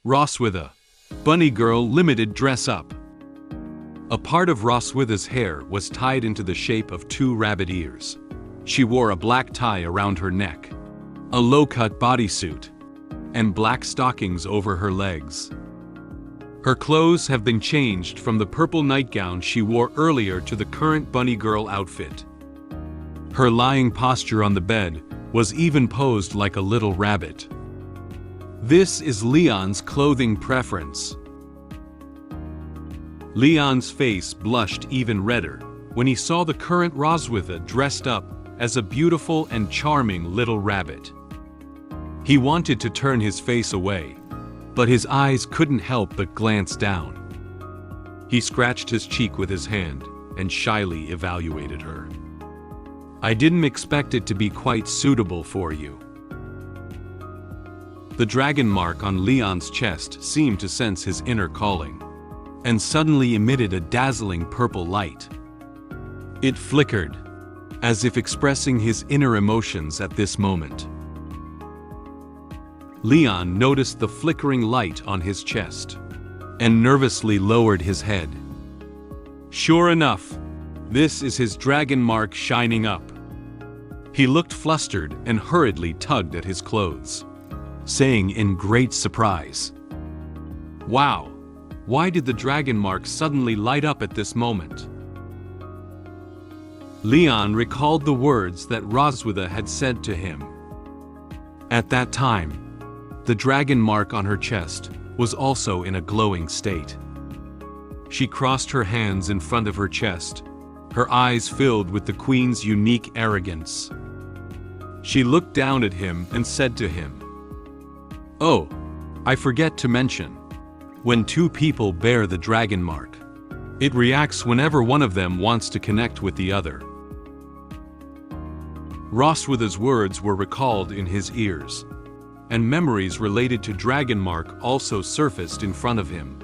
Roswitha, Bunny Girl Limited Dress Up. A part of Roswitha's hair was tied into the shape of 2 rabbit ears. She wore a black tie around her neck, a low-cut bodysuit, and black stockings over her legs. Her clothes have been changed from the purple nightgown she wore earlier to the current Bunny Girl outfit. Her lying posture on the bed was even posed like a little rabbit. This is Leon's clothing preference. Leon's face blushed even redder when he saw the current Roswitha dressed up as a beautiful and charming little rabbit. He wanted to turn his face away, but his eyes couldn't help but glance down. He scratched his cheek with his hand and shyly evaluated her. I didn't expect it to be quite suitable for you. The dragon mark on Leon's chest seemed to sense his inner calling, and suddenly emitted a dazzling purple light. It flickered, as if expressing his inner emotions at this moment. Leon noticed the flickering light on his chest, and nervously lowered his head. Sure enough, this is his dragon mark shining up. He looked flustered and hurriedly tugged at his clothes, saying in great surprise, "Wow! Why did the dragon mark suddenly light up at this moment?" Leon recalled the words that Roswitha had said to him. At that time, the dragon mark on her chest was also in a glowing state. She crossed her hands in front of her chest, her eyes filled with the queen's unique arrogance. She looked down at him and said to him, "Oh, I forget to mention. When 2 people bear the dragon mark, it reacts whenever one of them wants to connect with the other." Roswitha's words were recalled in his ears, and memories related to dragon mark also surfaced in front of him.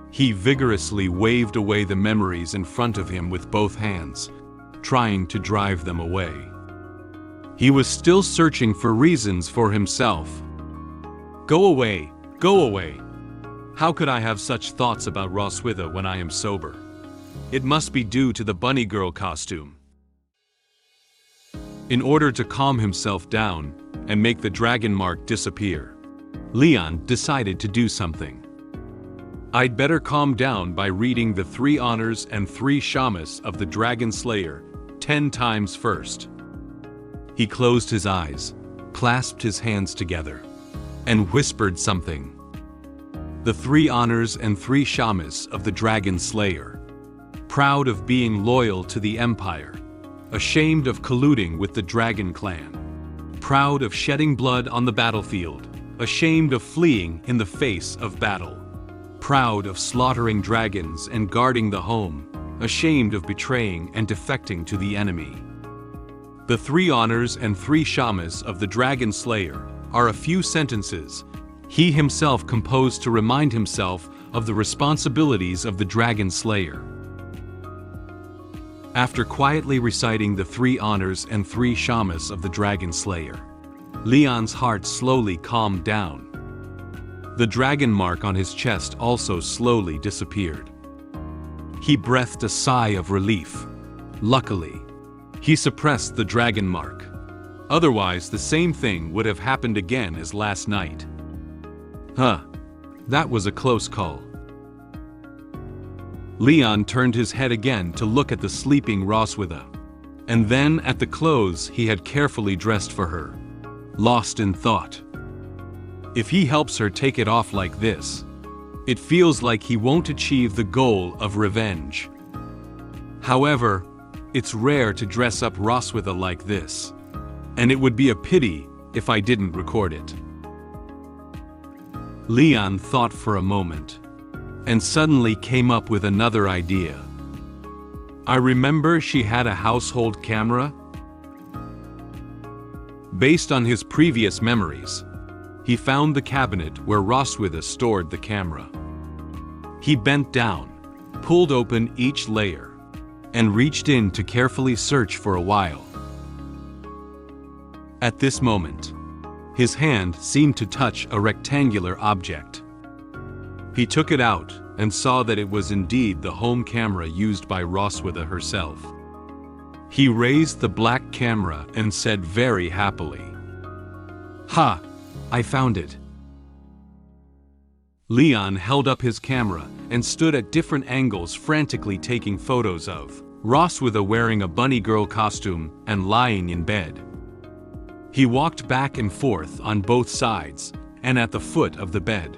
He vigorously waved away the memories in front of him with both hands, trying to drive them away. He was still searching for reasons for himself. Go away, go away. How could I have such thoughts about Roswitha when I am sober? It must be due to the bunny girl costume. In order to calm himself down and make the dragon mark disappear, Leon decided to do something. I'd better calm down by reading the 3 honors and 3 shamas of the Dragon Slayer 10 times first. He closed his eyes, clasped his hands together, and whispered something. The 3 honors and 3 shamas of the Dragon Slayer. Proud of being loyal to the Empire. Ashamed of colluding with the Dragon Clan. Proud of shedding blood on the battlefield. Ashamed of fleeing in the face of battle. proud of slaughtering dragons and guarding the home, ashamed of betraying and defecting to the enemy. The 3 honors and 3 shamas of the Dragon Slayer are a few sentences he himself composed to remind himself of the responsibilities of the Dragon Slayer. After quietly reciting the 3 honors and 3 shamas of the Dragon Slayer, Leon's heart slowly calmed down. The dragon mark on his chest also slowly disappeared. He breathed a sigh of relief. Luckily, he suppressed the dragon mark. Otherwise, the same thing would have happened again as last night. That was a close call. Leon turned his head again to look at the sleeping Roswitha, and then at the clothes he had carefully dressed for her, lost in thought. If he helps her take it off like this, it feels like he won't achieve the goal of revenge. However, it's rare to dress up Roswitha like this, and it would be a pity if I didn't record it. Leon thought for a moment, and suddenly came up with another idea. I remember she had a household camera. Based on his previous memories, he found the cabinet where Roswitha stored the camera. He bent down, pulled open each layer, and reached in to carefully search for a while. At this moment, his hand seemed to touch a rectangular object. He took it out and saw that it was indeed the home camera used by Roswitha herself. He raised the black camera and said very happily, "Ha! I found it." Leon held up his camera and stood at different angles frantically taking photos of Roswitha wearing a bunny girl costume and lying in bed. He walked back and forth on both sides and at the foot of the bed,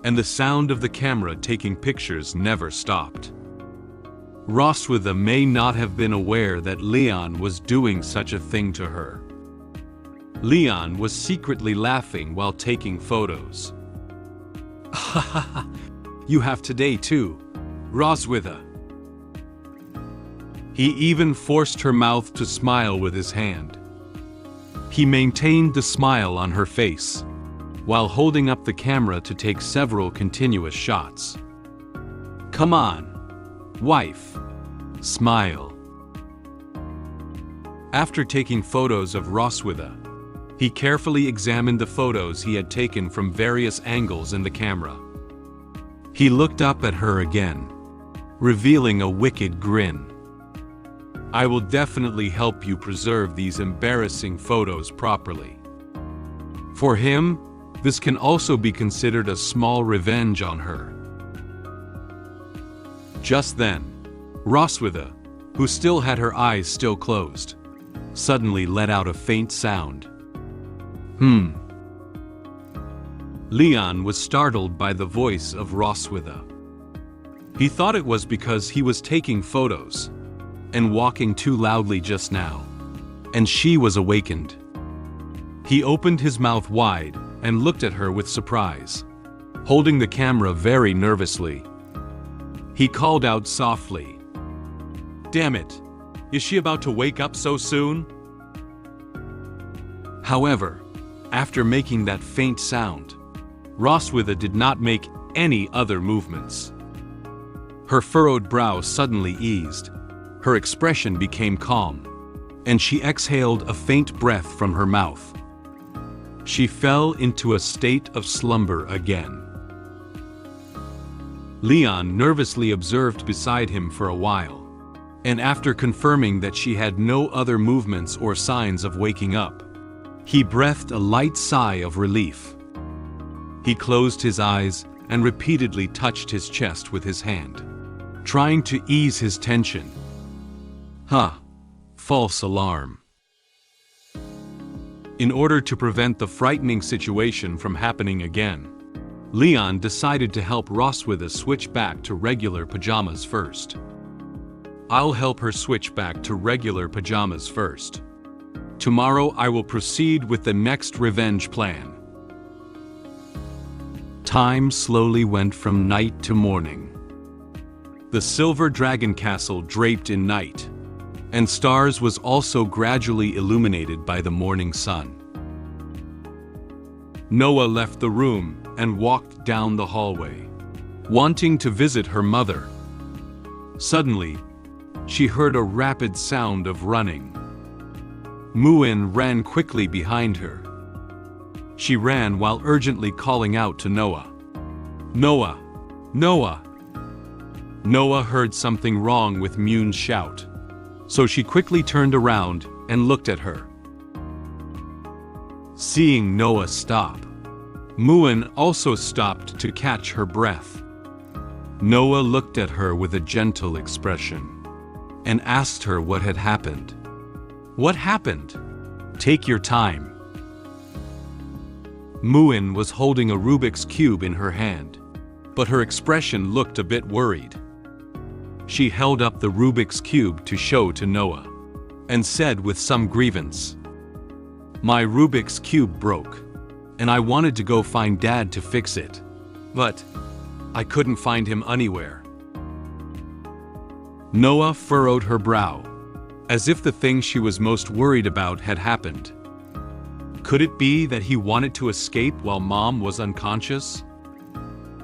and the sound of the camera taking pictures never stopped. Roswitha may not have been aware that Leon was doing such a thing to her. Leon was secretly laughing while taking photos. "Ha ha ha, you have today too, Roswitha." He even forced her mouth to smile with his hand. He maintained the smile on her face, while holding up the camera to take several continuous shots. "Come on, wife, smile." After taking photos of Roswitha, he carefully examined the photos he had taken from various angles in the camera. He looked up at her again, revealing a wicked grin. "I will definitely help you preserve these embarrassing photos properly." For him, this can also be considered a small revenge on her. Just then, Roswitha, who still had her eyes still closed, suddenly let out a faint sound. Leon was startled by the voice of Roswitha. He thought it was because he was taking photos and walking too loudly just now, and she was awakened. He opened his mouth wide and looked at her with surprise, holding the camera very nervously. He called out softly, "Damn it, is she about to wake up so soon?" However, after making that faint sound, Roswitha did not make any other movements. Her furrowed brow suddenly eased, her expression became calm, and she exhaled a faint breath from her mouth. She fell into a state of slumber again. Leon nervously observed beside him for a while, and after confirming that she had no other movements or signs of waking up, he breathed a light sigh of relief. He closed his eyes and repeatedly touched his chest with his hand, trying to ease his tension. False alarm. In order to prevent the frightening situation from happening again, Leon decided to help Roswitha switch back to regular pajamas first. "I'll help her switch back to regular pajamas first. Tomorrow I will proceed with the next revenge plan." Time slowly went from night to morning. The silver dragon castle draped in night, and stars was also gradually illuminated by the morning sun. Noah left the room and walked down the hallway, wanting to visit her mother. Suddenly, she heard a rapid sound of running. Muin ran quickly behind her. She ran while urgently calling out to Noah. "Noah! Noah!" Noah heard something wrong with Muin's shout, so she quickly turned around and looked at her. Seeing Noah stop, Muin also stopped to catch her breath. Noah looked at her with a gentle expression and asked her what had happened. "What happened? Take your time." Muin was holding a Rubik's Cube in her hand, but her expression looked a bit worried. She held up the Rubik's Cube to show to Noah, and said with some grievance, "My Rubik's Cube broke, and I wanted to go find Dad to fix it, but I couldn't find him anywhere." Noah furrowed her brow, as if the thing she was most worried about had happened. Could it be that he wanted to escape while Mom was unconscious?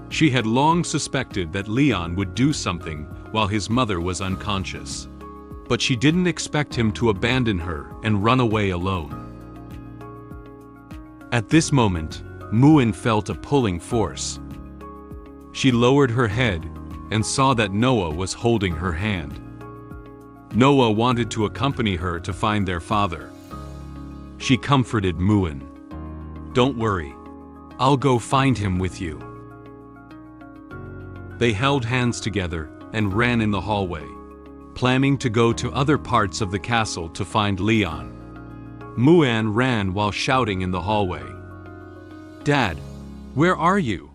She had long suspected that Leon would do something while his mother was unconscious, but she didn't expect him to abandon her and run away alone. At this moment, Muin felt a pulling force. She lowered her head and saw that Noah was holding her hand. Noah wanted to accompany her to find their father. She comforted Muin. "Don't worry, I'll go find him with you." They held hands together and ran in the hallway, planning to go to other parts of the castle to find Leon. Muin ran while shouting in the hallway, "Dad, where are you?"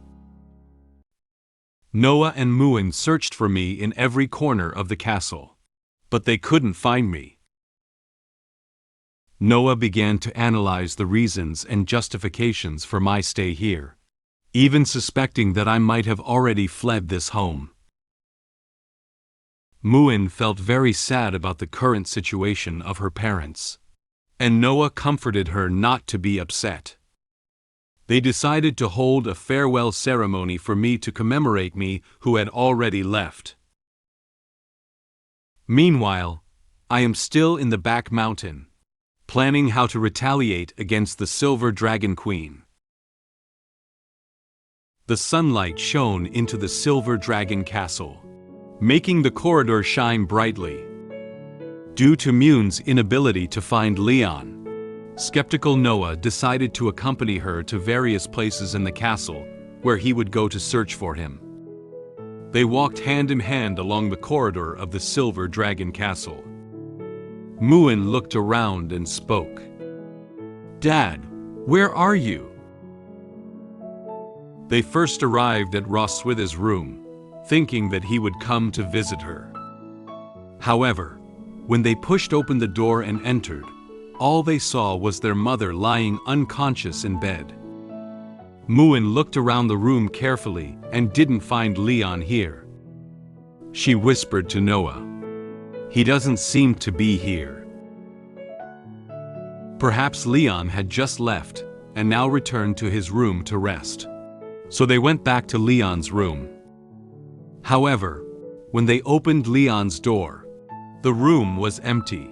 Noah and Muin searched for me in every corner of the castle, but they couldn't find me. Noah began to analyze the reasons and justifications for my stay here, even suspecting that I might have already fled this home. Muin felt very sad about the current situation of her parents, and Noah comforted her not to be upset. They decided to hold a farewell ceremony for me to commemorate me who had already left. Meanwhile, I am still in the back mountain, planning how to retaliate against the Silver Dragon Queen. The sunlight shone into the Silver Dragon Castle, making the corridor shine brightly. Due to Muin's inability to find Leon, skeptical Noah decided to accompany her to various places in the castle where he would go to search for him. They walked hand in hand along the corridor of the Silver Dragon Castle. Muin looked around and spoke. "Dad, where are you?" They first arrived at Roswitha's room, thinking that he would come to visit her. However, when they pushed open the door and entered, all they saw was their mother lying unconscious in bed. Muin looked around the room carefully and didn't find Leon here. She whispered to Noah, "He doesn't seem to be here." Perhaps Leon had just left and now returned to his room to rest. So they went back to Leon's room. However, when they opened Leon's door, the room was empty.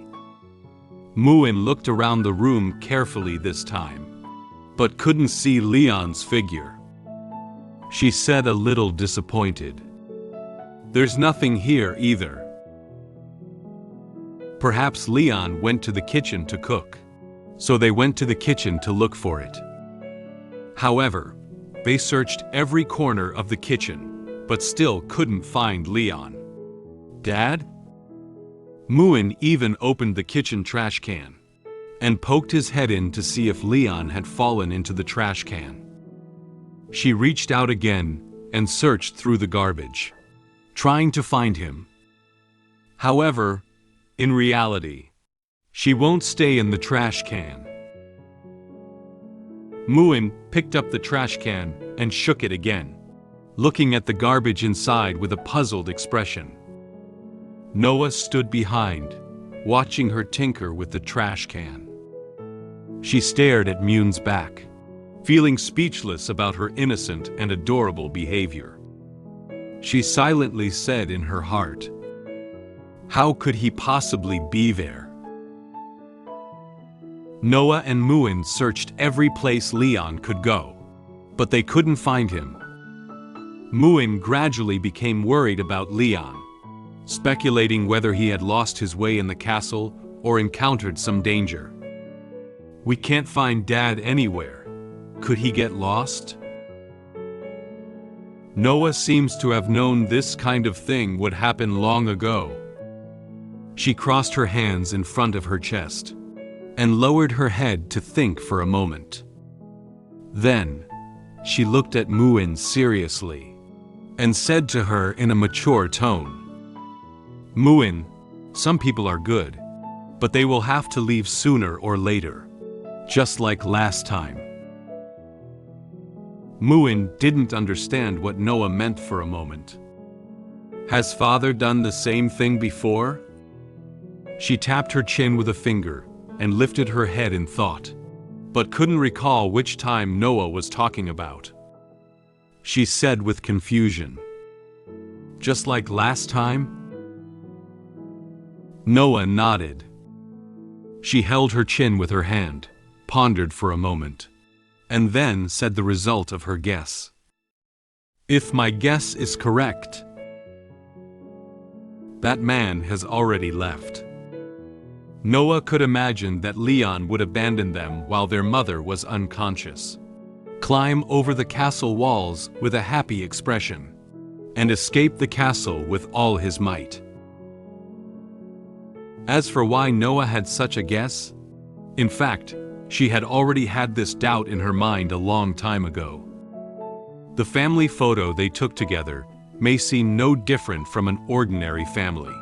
Muin looked around the room carefully this time, but couldn't see Leon's figure. She said a little disappointed, "There's nothing here either." Perhaps Leon went to the kitchen to cook, so they went to the kitchen to look for it. However, they searched every corner of the kitchen, but still couldn't find Leon. "Dad?" Muin even opened the kitchen trash can and poked his head in to see if Leon had fallen into the trash can. She reached out again and searched through the garbage, trying to find him. However, in reality, she won't stay in the trash can. Muin picked up the trash can and shook it again, looking at the garbage inside with a puzzled expression. Noah stood behind, watching her tinker with the trash can. She stared at Muin's back, feeling speechless about her innocent and adorable behavior. She silently said in her heart, "How could he possibly be there?" Noah and Muin searched every place Leon could go, but they couldn't find him. Muin gradually became worried about Leon, speculating whether he had lost his way in the castle or encountered some danger. "We can't find Dad anywhere. Could he get lost?" Noah seems to have known this kind of thing would happen long ago. She crossed her hands in front of her chest and lowered her head to think for a moment. Then, she looked at Muin seriously and said to her in a mature tone, "Muin, some people are good, but they will have to leave sooner or later, just like last time." Muin didn't understand what Noah meant for a moment. Has father done the same thing before? She tapped her chin with a finger and lifted her head in thought, but couldn't recall which time Noah was talking about. She said with confusion, "Just like last time?" Noah nodded. She held her chin with her hand, pondered for a moment, and then said the result of her guess. "If my guess is correct, that man has already left." Noah could imagine that Leon would abandon them while their mother was unconscious, climb over the castle walls with a happy expression, and escape the castle with all his might. As for why Noah had such a guess, in fact, she had already had this doubt in her mind a long time ago. The family photo they took together may seem no different from an ordinary family,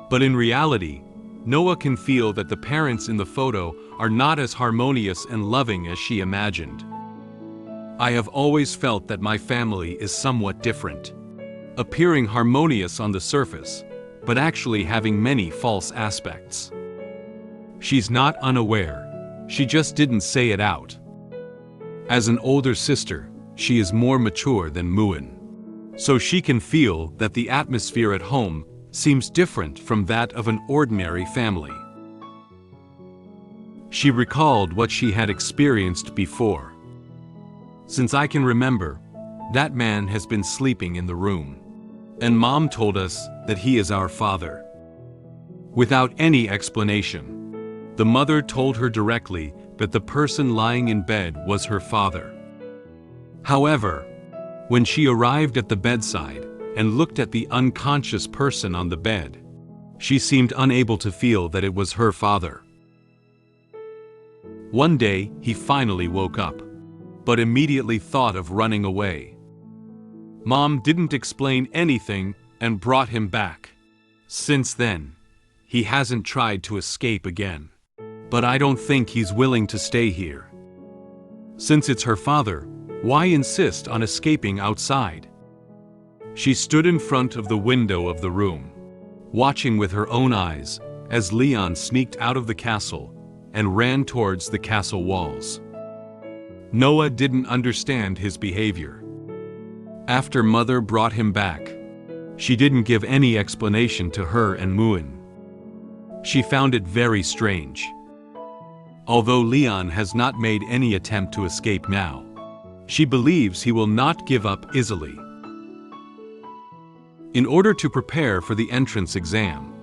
but in reality, Noah can feel that the parents in the photo are not as harmonious and loving as she imagined. "I have always felt that my family is somewhat different, appearing harmonious on the surface, but actually having many false aspects." She's not unaware, she just didn't say it out. As an older sister, she is more mature than Muin, so she can feel that the atmosphere at home seems different from that of an ordinary family. She recalled what she had experienced before. "Since I can remember, that man has been sleeping in the room, and Mom told us that he is our father." Without any explanation, the mother told her directly that the person lying in bed was her father. However, when she arrived at the bedside and looked at the unconscious person on the bed, she seemed unable to feel that it was her father. One day, he finally woke up, but immediately thought of running away. Mom didn't explain anything and brought him back. Since then, he hasn't tried to escape again. But I don't think he's willing to stay here. Since it's her father, why insist on escaping outside? She stood in front of the window of the room, watching with her own eyes as Leon sneaked out of the castle and ran towards the castle walls. Noah didn't understand his behavior. After Mother brought him back, she didn't give any explanation to her and Muin. She found it very strange. Although Leon has not made any attempt to escape now, she believes he will not give up easily. In order to prepare for the entrance exam,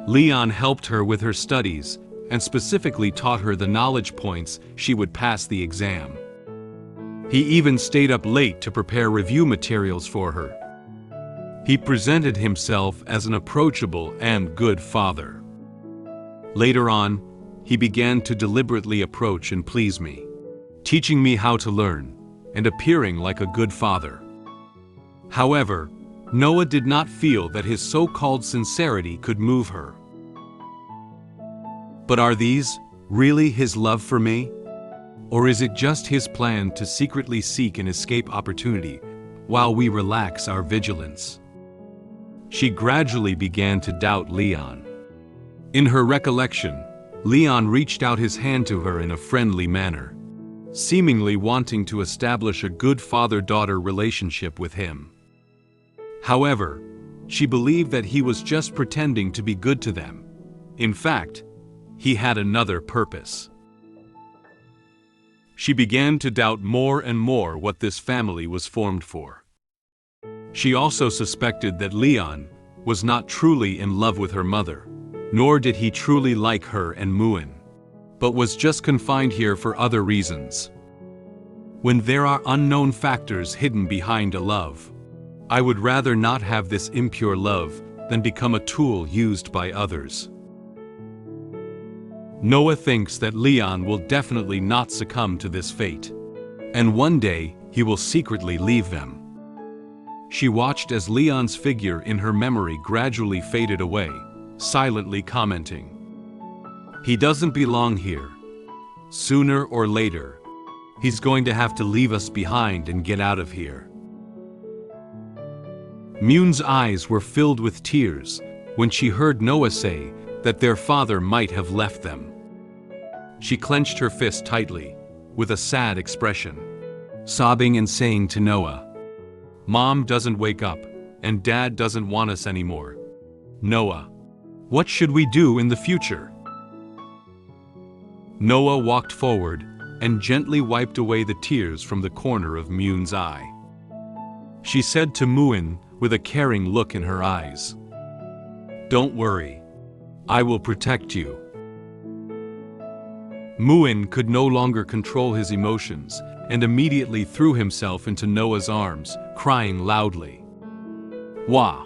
Leon helped her with her studies and specifically taught her the knowledge points she would pass the exam. He even stayed up late to prepare review materials for her. He presented himself as an approachable and good father. Later on, he began to deliberately approach and please me, teaching me how to learn and appearing like a good father. However, Noah did not feel that his so-called sincerity could move her. But are these really his love for me? Or is it just his plan to secretly seek an escape opportunity while we relax our vigilance? She gradually began to doubt Leon. In her recollection, Leon reached out his hand to her in a friendly manner, seemingly wanting to establish a good father-daughter relationship with him. However, she believed that he was just pretending to be good to them. In fact, he had another purpose. She began to doubt more and more what this family was formed for. She also suspected that Leon was not truly in love with her mother, nor did he truly like her and Muin, but was just confined here for other reasons. When there are unknown factors hidden behind a love, I would rather not have this impure love than become a tool used by others. Noah thinks that Leon will definitely not succumb to this fate, and one day he will secretly leave them. She watched as Leon's figure in her memory gradually faded away, silently commenting, "He doesn't belong here. Sooner or later, he's going to have to leave us behind and get out of here." Muin's eyes were filled with tears when she heard Noah say that their father might have left them. She clenched her fist tightly, with a sad expression, sobbing and saying to Noah, "Mom doesn't wake up, and Dad doesn't want us anymore. Noah, what should we do in the future?" Noah walked forward and gently wiped away the tears from the corner of Muin's eye. She said to Muin with a caring look in her eyes, "Don't worry, I will protect you." Muin could no longer control his emotions and immediately threw himself into Noah's arms, crying loudly. "Wah!"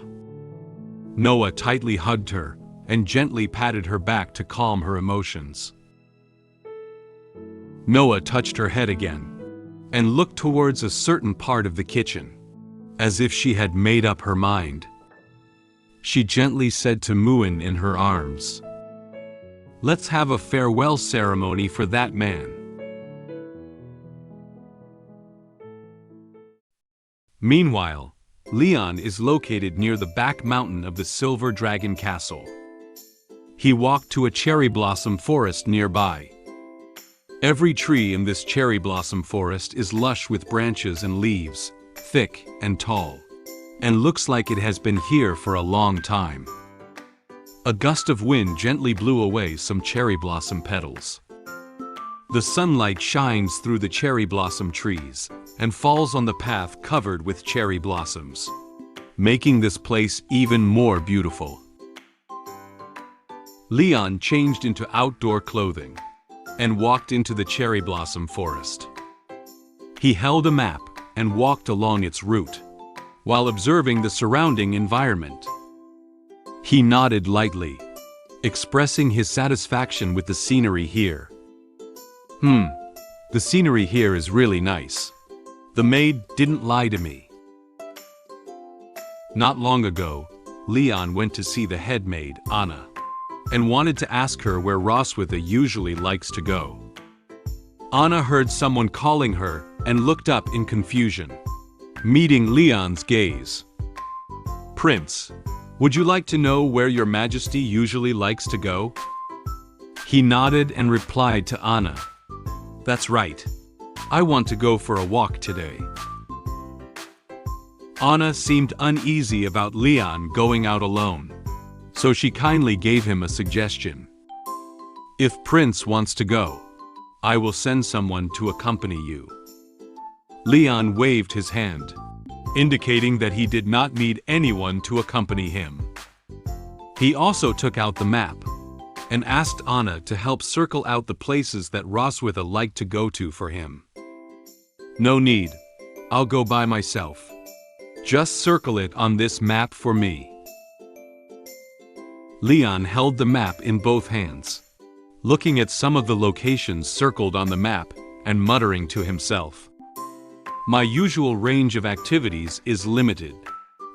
Noah tightly hugged her and gently patted her back to calm her emotions. Noah touched her head again and looked towards a certain part of the kitchen, as if she had made up her mind. She gently said to Muin in her arms, "Let's have a farewell ceremony for that man." Meanwhile, Leon is located near the back mountain of the Silver Dragon Castle. He walked to a cherry blossom forest nearby. Every tree in this cherry blossom forest is lush with branches and leaves, thick and tall, and looks like it has been here for a long time. A gust of wind gently blew away some cherry blossom petals. The sunlight shines through the cherry blossom trees and falls on the path covered with cherry blossoms, making this place even more beautiful. Leon changed into outdoor clothing and walked into the cherry blossom forest. He held a map and walked along its route, while observing the surrounding environment. He nodded lightly, expressing his satisfaction with the scenery here. The scenery here is really nice. The maid didn't lie to me." Not long ago, Leon went to see the head maid, Anna, and wanted to ask her where Roswitha usually likes to go. Anna heard someone calling her and looked up in confusion, meeting Leon's gaze. "Prince, would you like to know where your Majesty usually likes to go?" He nodded and replied to Anna, "That's right. I want to go for a walk today." Anna seemed uneasy about Leon going out alone, so she kindly gave him a suggestion. "If Prince wants to go, I will send someone to accompany you." Leon waved his hand, indicating that he did not need anyone to accompany him. He also took out the map and asked Anna to help circle out the places that Roswitha liked to go to for him. "No need, I'll go by myself. Just circle it on this map for me." Leon held the map in both hands, looking at some of the locations circled on the map and muttering to himself, "My usual range of activities is limited,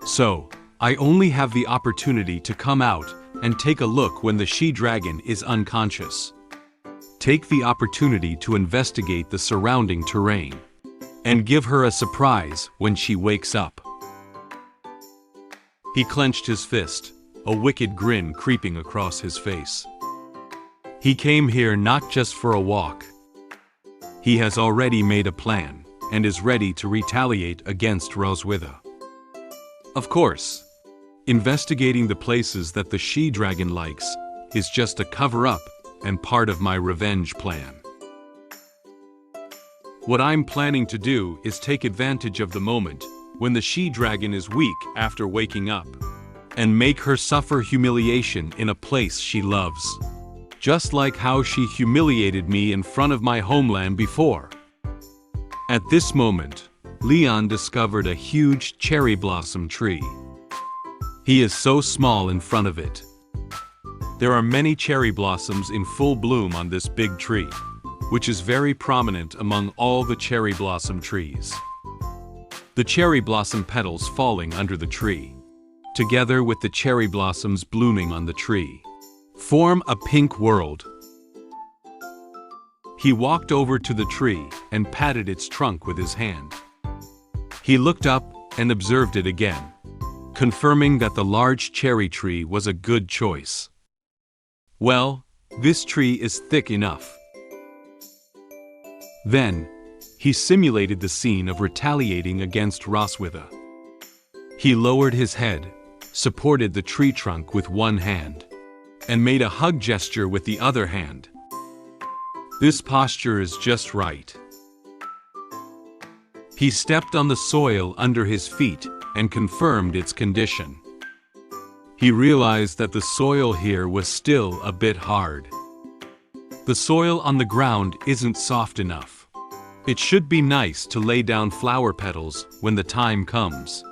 so I only have the opportunity to come out and take a look when the she-dragon is unconscious. take the opportunity to investigate the surrounding terrain and give her a surprise when she wakes up. He clenched his fist, a wicked grin creeping across his face. He came here not just for a walk. He has already made a plan and is ready to retaliate against Roswitha. Of course, investigating the places that the she-dragon likes is just a cover-up and part of my revenge plan. What I'm planning to do is take advantage of the moment when the she-dragon is weak after waking up and make her suffer humiliation in a place she loves, just like how she humiliated me in front of my homeland before. At this moment, Leon discovered a huge cherry blossom tree. He is so small in front of it. There are many cherry blossoms in full bloom on this big tree, which is very prominent among all the cherry blossom trees. The cherry blossom petals falling under the tree, together with the cherry blossoms blooming on the tree, form a pink world. He walked over to the tree and patted its trunk with his hand. He looked up and observed it again, confirming that the large cherry tree was a good choice. Well, this tree is thick enough. Then, he simulated the scene of retaliating against Roswitha. He lowered his head, supported the tree trunk with one hand, and made a hug gesture with the other hand. This posture is just right. He stepped on the soil under his feet and confirmed its condition. He realized that the soil here was still a bit hard. The soil on the ground isn't soft enough. It should be nice to lay down flower petals when the time comes.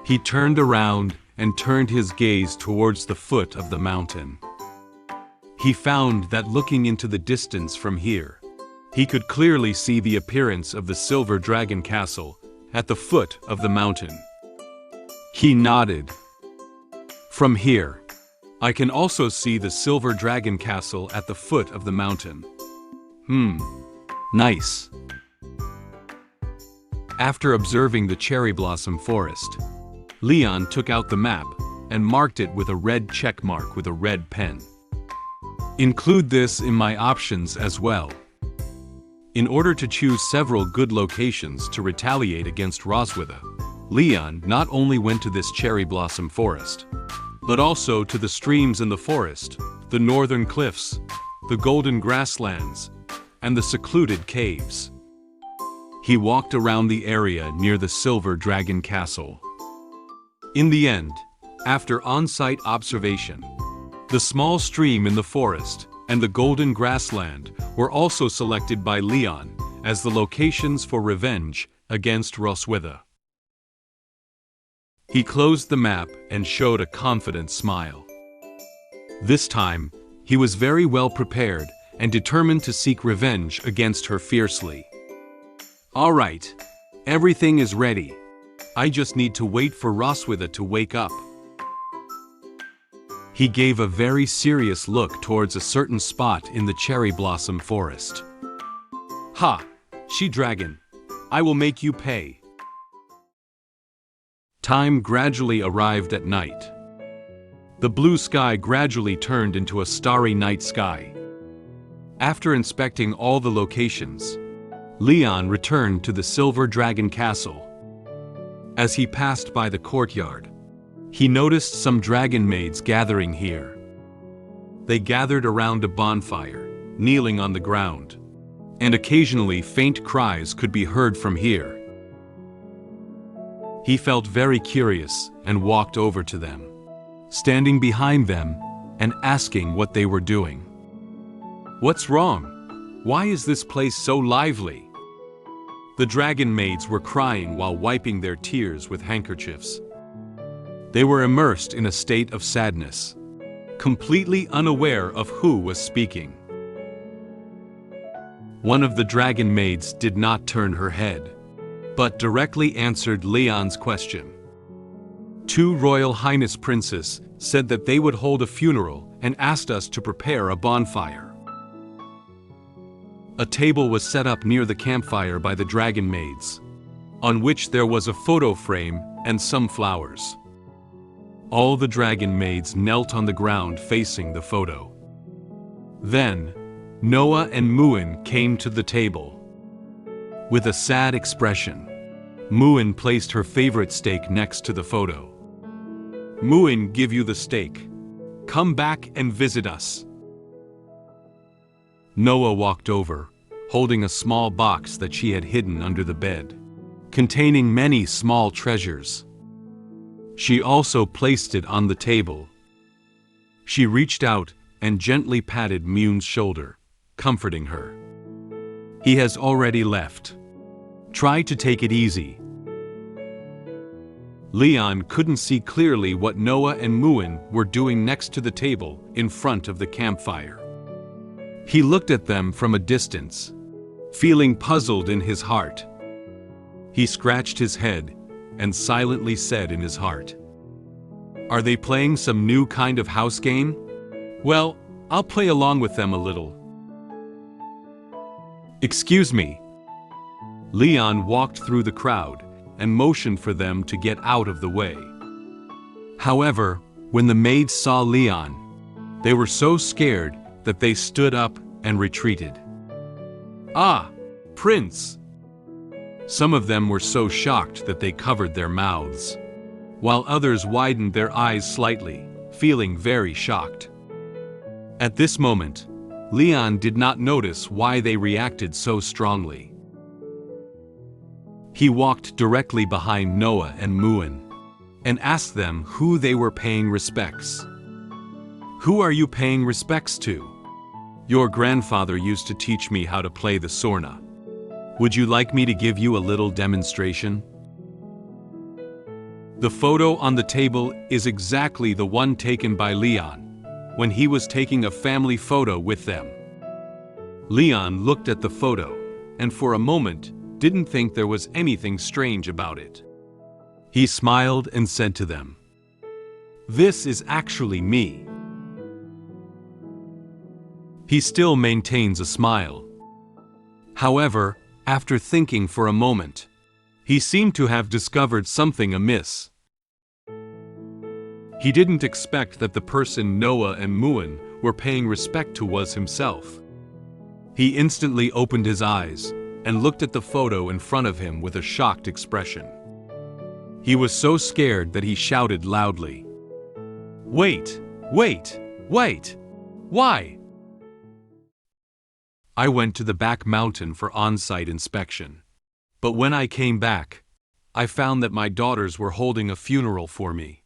He turned around and turned his gaze towards the foot of the mountain. He found that looking into the distance from here, he could clearly see the appearance of the Silver Dragon Castle at the foot of the mountain. He nodded. From here, I can also see the Silver Dragon Castle at the foot of the mountain. Nice. After observing the cherry blossom forest, Leon took out the map and marked it with a red check mark with a red pen. Include this in my options as well. In order to choose several good locations to retaliate against Roswitha, Leon not only went to this cherry blossom forest, but also to the streams in the forest, the northern cliffs, the golden grasslands, and the secluded caves. He walked around the area near the Silver Dragon Castle. In the end, after on-site observation, the small stream in the forest and the golden grassland were also selected by Leon as the locations for revenge against Roswitha. He closed the map and showed a confident smile. This time, he was very well prepared and determined to seek revenge against her fiercely. All right, everything is ready. I just need to wait for Roswitha to wake up. He gave a very serious look towards a certain spot in the cherry blossom forest. Ha! She-dragon, I will make you pay. Time gradually arrived at night. The blue sky gradually turned into a starry night sky. After inspecting all the locations, Leon returned to the Silver Dragon Castle. As he passed by the courtyard, he noticed some dragon maids gathering here. They gathered around a bonfire, kneeling on the ground, and occasionally faint cries could be heard from here. He felt very curious and walked over to them, standing behind them and asking what they were doing. What's wrong? Why is this place so lively? The dragon maids were crying while wiping their tears with handkerchiefs. They were immersed in a state of sadness, completely unaware of who was speaking. One of the dragon maids did not turn her head, but directly answered Leon's question. Two Royal Highness Princes said that they would hold a funeral and asked us to prepare a bonfire. A table was set up near the campfire by the dragon maids, on which there was a photo frame and some flowers. All the dragon maids knelt on the ground facing the photo. Then, Noah and Muin came to the table. With a sad expression, Muin placed her favorite steak next to the photo. "Muin give you the steak. Come back and visit us." Noah walked over, holding a small box that she had hidden under the bed, containing many small treasures. She also placed it on the table. She reached out and gently patted Muin's shoulder, comforting her. "He has already left. Try to take it easy." Leon couldn't see clearly what Noah and Muin were doing next to the table in front of the campfire. He looked at them from a distance, feeling puzzled in his heart. He scratched his head and silently said in his heart, "Are they playing some new kind of house game? Well, I'll play along with them a little." "Excuse me." Leon walked through the crowd and motioned for them to get out of the way. However, when the maids saw Leon, they were so scared that they stood up and retreated. "Ah, Prince!" Some of them were so shocked that they covered their mouths, while others widened their eyes slightly, feeling very shocked. At this moment, Leon did not notice why they reacted so strongly. He walked directly behind Noah and Muin and asked them who they were paying respects. "Who are you paying respects to?" "Your grandfather used to teach me how to play the sorna. Would you like me to give you a little demonstration?" The photo on the table is exactly the one taken by Leon when he was taking a family photo with them. Leon looked at the photo and for a moment didn't think there was anything strange about it. He smiled and said to them, "This is actually me." He still maintains a smile. However, after thinking for a moment, he seemed to have discovered something amiss. He didn't expect that the person Noah and Muin were paying respect to was himself. He instantly opened his eyes and looked at the photo in front of him with a shocked expression. He was so scared that he shouted loudly, "Wait, wait, wait! Why?" I went to the back mountain for on-site inspection, but when I came back, I found that my daughters were holding a funeral for me.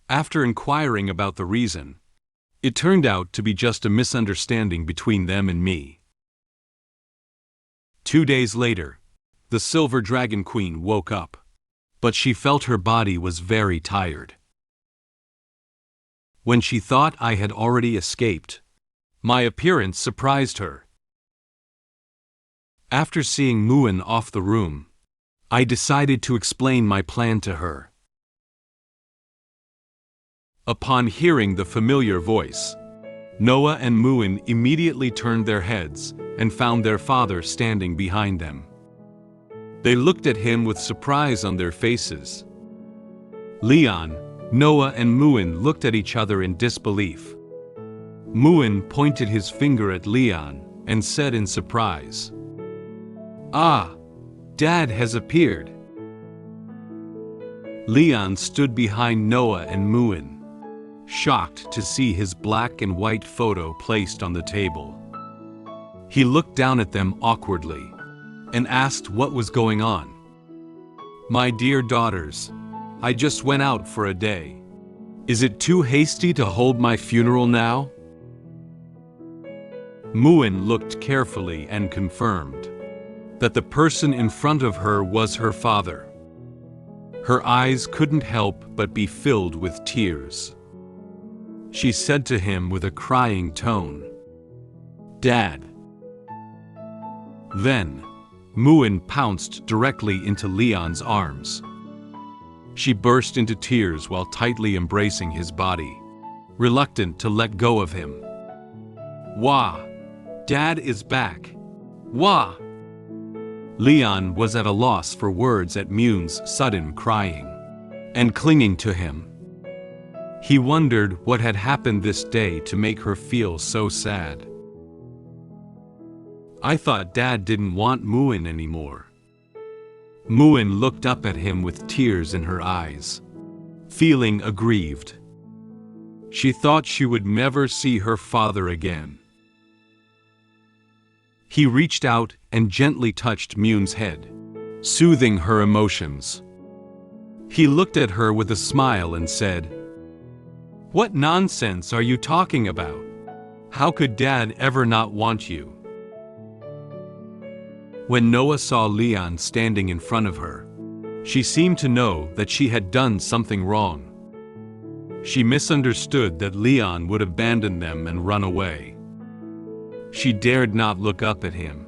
After inquiring about the reason, it turned out to be just a misunderstanding between them and me. 2 days later, the Silver Dragon Queen woke up, but she felt her body was very tired. When she thought I had already escaped, my appearance surprised her. After seeing Muin off the room, I decided to explain my plan to her. Upon hearing the familiar voice, Noah and Muin immediately turned their heads and found their father standing behind them. They looked at him with surprise on their faces. Leon, Noah and Muin looked at each other in disbelief. Muin pointed his finger at Leon and said in surprise, "Ah, Dad has appeared." Leon stood behind Noah and Muin, shocked to see his black and white photo placed on the table. He looked down at them awkwardly and asked what was going on. "My dear daughters, I just went out for a day. Is it too hasty to hold my funeral now?" Muin looked carefully and confirmed that the person in front of her was her father. Her eyes couldn't help but be filled with tears. She said to him with a crying tone, "Dad." Then, Muin pounced directly into Leon's arms. She burst into tears while tightly embracing his body, reluctant to let go of him. Wah! Dad is back! Wah! Leon was at a loss for words at Mune's sudden crying and clinging to him. He wondered what had happened this day to make her feel so sad. I thought Dad didn't want Moon anymore. Moon looked up at him with tears in her eyes, feeling aggrieved. She thought she would never see her father again. He reached out and gently touched Moon's head, soothing her emotions. He looked at her with a smile and said, "What nonsense are you talking about? How could Dad ever not want you?" When Noah saw Leon standing in front of her, she seemed to know that she had done something wrong. She misunderstood that Leon would abandon them and run away. She dared not look up at him.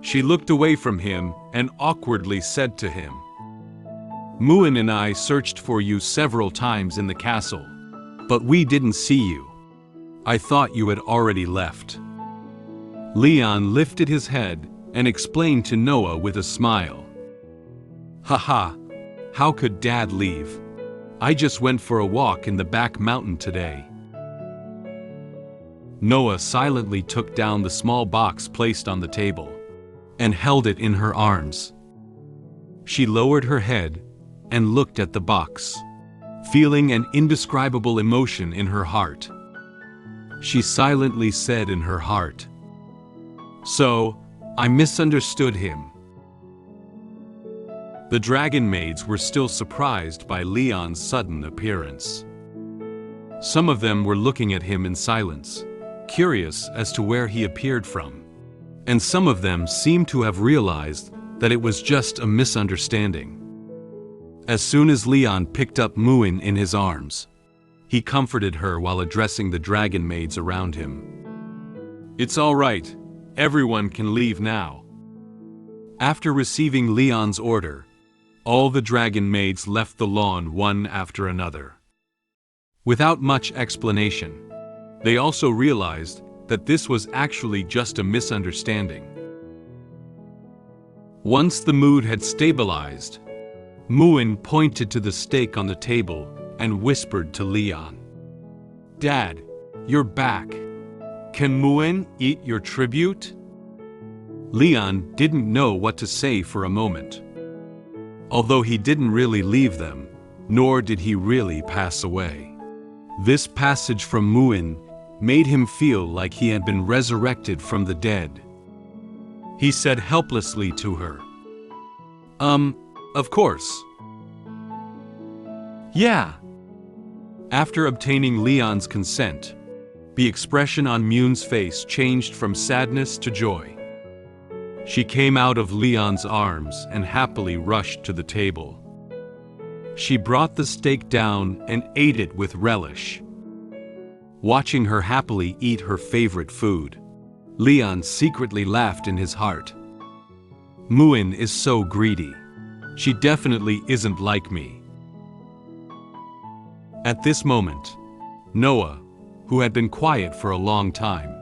She looked away from him and awkwardly said to him, "Moon and I searched for you several times in the castle, but we didn't see you. I thought you had already left." Leon lifted his head and explained to Noah with a smile, "Haha, how could Dad leave? I just went for a walk in the back mountain today." Noah silently took down the small box placed on the table and held it in her arms. She lowered her head and looked at the box, feeling an indescribable emotion in her heart. She silently said in her heart, "So, I misunderstood him." The dragon maids were still surprised by Leon's sudden appearance. Some of them were looking at him in silence, curious as to where he appeared from, and some of them seemed to have realized that it was just a misunderstanding. As soon as Leon picked up Moon in his arms, he comforted her while addressing the dragon maids around him. "It's all right. Everyone can leave now." After receiving Leon's order, all the dragon maids left the lawn one after another. Without much explanation, they also realized that this was actually just a misunderstanding. Once the mood had stabilized, Moon pointed to the steak on the table and whispered to Leon, "Dad, you're back. Can Moon eat your tribute?" Leon didn't know what to say for a moment. Although he didn't really leave them, nor did he really pass away. This passage from Moon made him feel like he had been resurrected from the dead. He said helplessly to her, Of course." "Yeah." After obtaining Leon's consent, the expression on Moon's face changed from sadness to joy. She came out of Leon's arms and happily rushed to the table. She brought the steak down and ate it with relish. Watching her happily eat her favorite food, Leon secretly laughed in his heart. "Moon is so greedy. She definitely isn't like me." At this moment, Noah, who had been quiet for a long time,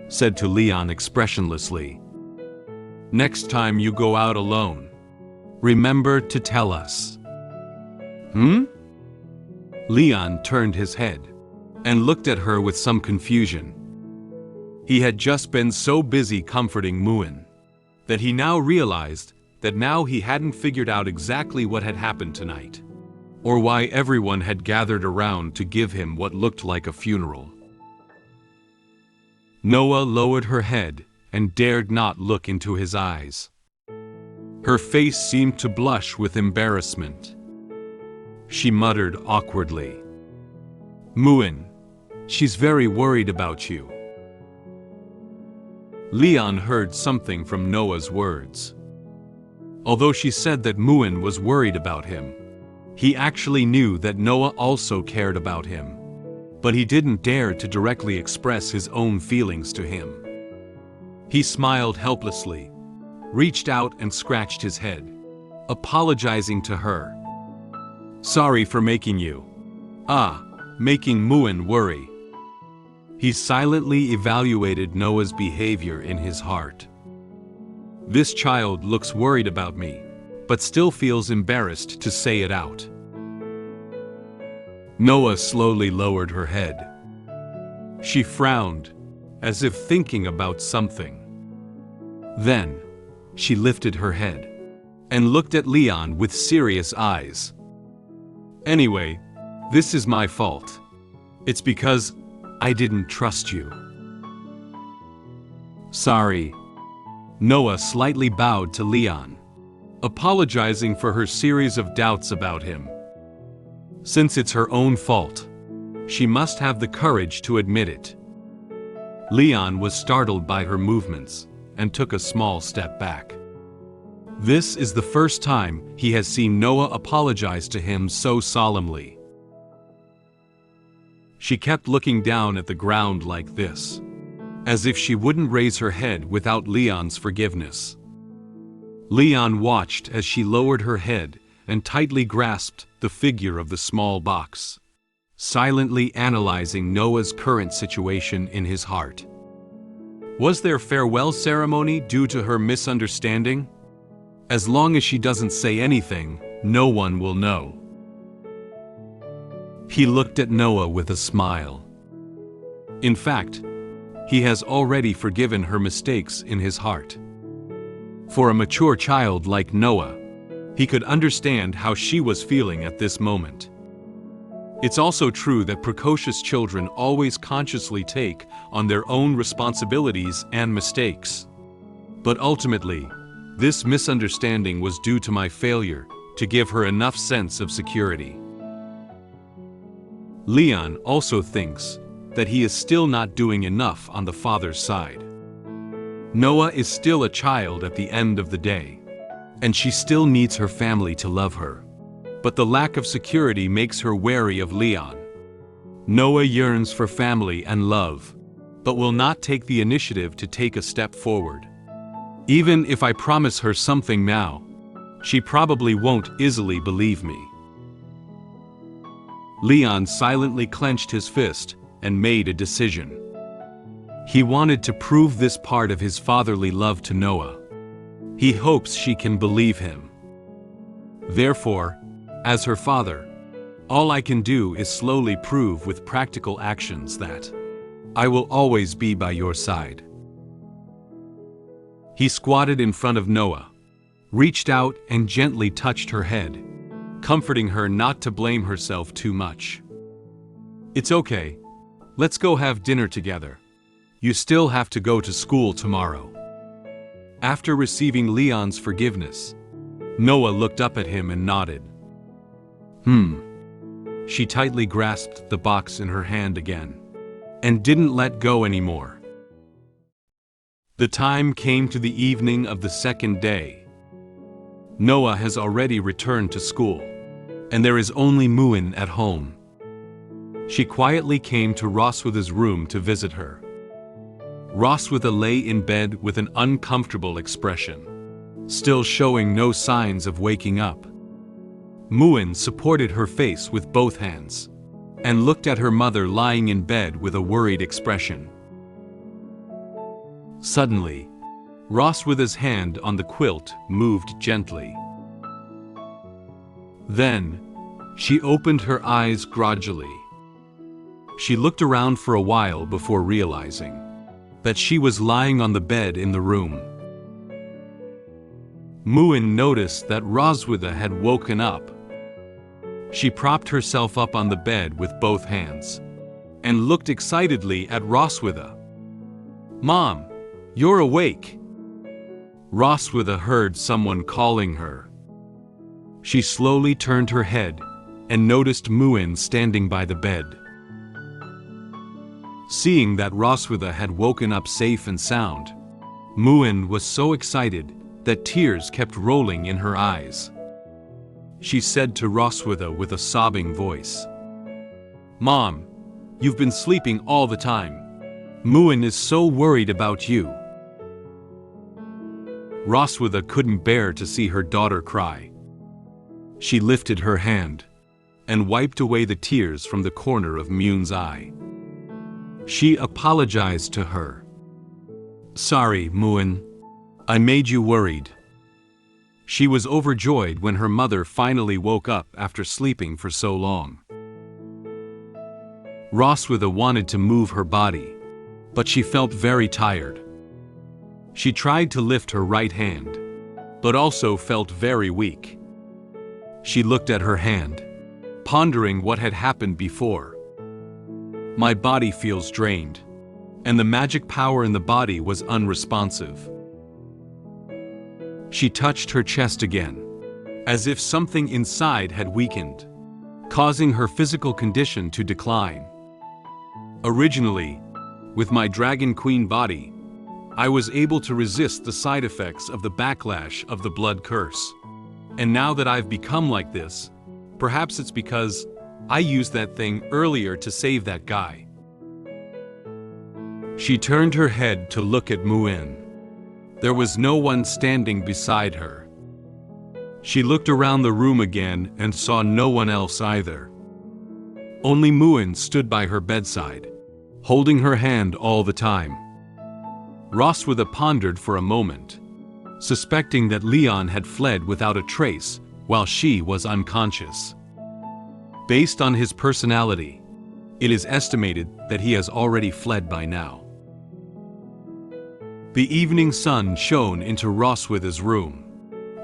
said to Leon expressionlessly, "Next time you go out alone, remember to tell us." Leon turned his head and looked at her with some confusion. He had just been so busy comforting Moon that he now realized that now he hadn't figured out exactly what had happened tonight, or why everyone had gathered around to give him what looked like a funeral. Noah lowered her head and dared not look into his eyes. Her face seemed to blush with embarrassment. She muttered awkwardly, "Moon, she's very worried about you." Leon heard something from Noah's words. Although she said that Moon was worried about him, he actually knew that Noah also cared about him, but he didn't dare to directly express his own feelings to him. He smiled helplessly, reached out and scratched his head, apologizing to her. Sorry for making you. Making Muin worry. He silently evaluated Noah's behavior in his heart. This child looks worried about me, but still feels embarrassed to say it out. Noah slowly lowered her head. She frowned, as if thinking about something. Then, she lifted her head and looked at Leon with serious eyes. Anyway, this is my fault. It's because I didn't trust you. Sorry. Noah slightly bowed to Leon, apologizing for her series of doubts about him. Since it's her own fault, she must have the courage to admit it. Leon was startled by her movements and took a small step back. This is the first time he has seen Noah apologize to him so solemnly. She kept looking down at the ground like this, as if she wouldn't raise her head without Leon's forgiveness. Leon watched as she lowered her head and tightly grasped the figure of the small box, silently analyzing Noah's current situation in his heart. Was their farewell ceremony due to her misunderstanding? As long as she doesn't say anything, no one will know. He looked at Noah with a smile. In fact, he has already forgiven her mistakes in his heart. For a mature child like Noah, he could understand how she was feeling at this moment. It's also true that precocious children always consciously take on their own responsibilities and mistakes. But ultimately, this misunderstanding was due to my failure to give her enough sense of security. Leon also thinks that he is still not doing enough on the father's side. Noah is still a child at the end of the day, and she still needs her family to love her. But the lack of security makes her wary of Leon. Noah yearns for family and love, but will not take the initiative to take a step forward. Even if I promise her something now, she probably won't easily believe me. Leon silently clenched his fist and made a decision. He wanted to prove this part of his fatherly love to Noah. He hopes she can believe him. Therefore, as her father, all I can do is slowly prove with practical actions that I will always be by your side. He squatted in front of Noah, reached out and gently touched her head, comforting her not to blame herself too much. It's okay. Let's go have dinner together. You still have to go to school tomorrow. After receiving Leon's forgiveness, Noah looked up at him and nodded. She tightly grasped the box in her hand again, and didn't let go anymore. The time came to the evening of the second day. Noah has already returned to school, and there is only Muin at home. She quietly came to Roswitha's room to visit her. Roswitha lay in bed with an uncomfortable expression, still showing no signs of waking up. Muin supported her face with both hands, and looked at her mother lying in bed with a worried expression. Suddenly, Roswitha's hand on the quilt moved gently. Then, she opened her eyes gradually. She looked around for a while before realizing that she was lying on the bed in the room. Muin noticed that Roswitha had woken up. She propped herself up on the bed with both hands and looked excitedly at Roswitha. "Mom, you're awake!" Roswitha heard someone calling her. She slowly turned her head and noticed Muin standing by the bed. Seeing that Roswitha had woken up safe and sound, Muin was so excited that tears kept rolling in her eyes. She said to Roswitha with a sobbing voice, "Mom, you've been sleeping all the time. Muin is so worried about you." Roswitha couldn't bear to see her daughter cry. She lifted her hand and wiped away the tears from the corner of Moon's eye. She apologized to her. "Sorry, Moon. I made you worried." She was overjoyed when her mother finally woke up after sleeping for so long. Roswitha wanted to move her body, but she felt very tired. She tried to lift her right hand, but also felt very weak. She looked at her hand, pondering what had happened before. My body feels drained, and the magic power in the body was unresponsive. She touched her chest again, as if something inside had weakened, causing her physical condition to decline. Originally, with my Dragon Queen body, I was able to resist the side effects of the backlash of the blood curse. And now that I've become like this, perhaps it's because I used that thing earlier to save that guy. She turned her head to look at Moon. There was no one standing beside her. She looked around the room again and saw no one else either. Only Moon stood by her bedside, holding her hand all the time. Roswitha pondered for a moment, suspecting that Leon had fled without a trace while she was unconscious. Based on his personality, it is estimated that he has already fled by now. The evening sun shone into Roswitha's room,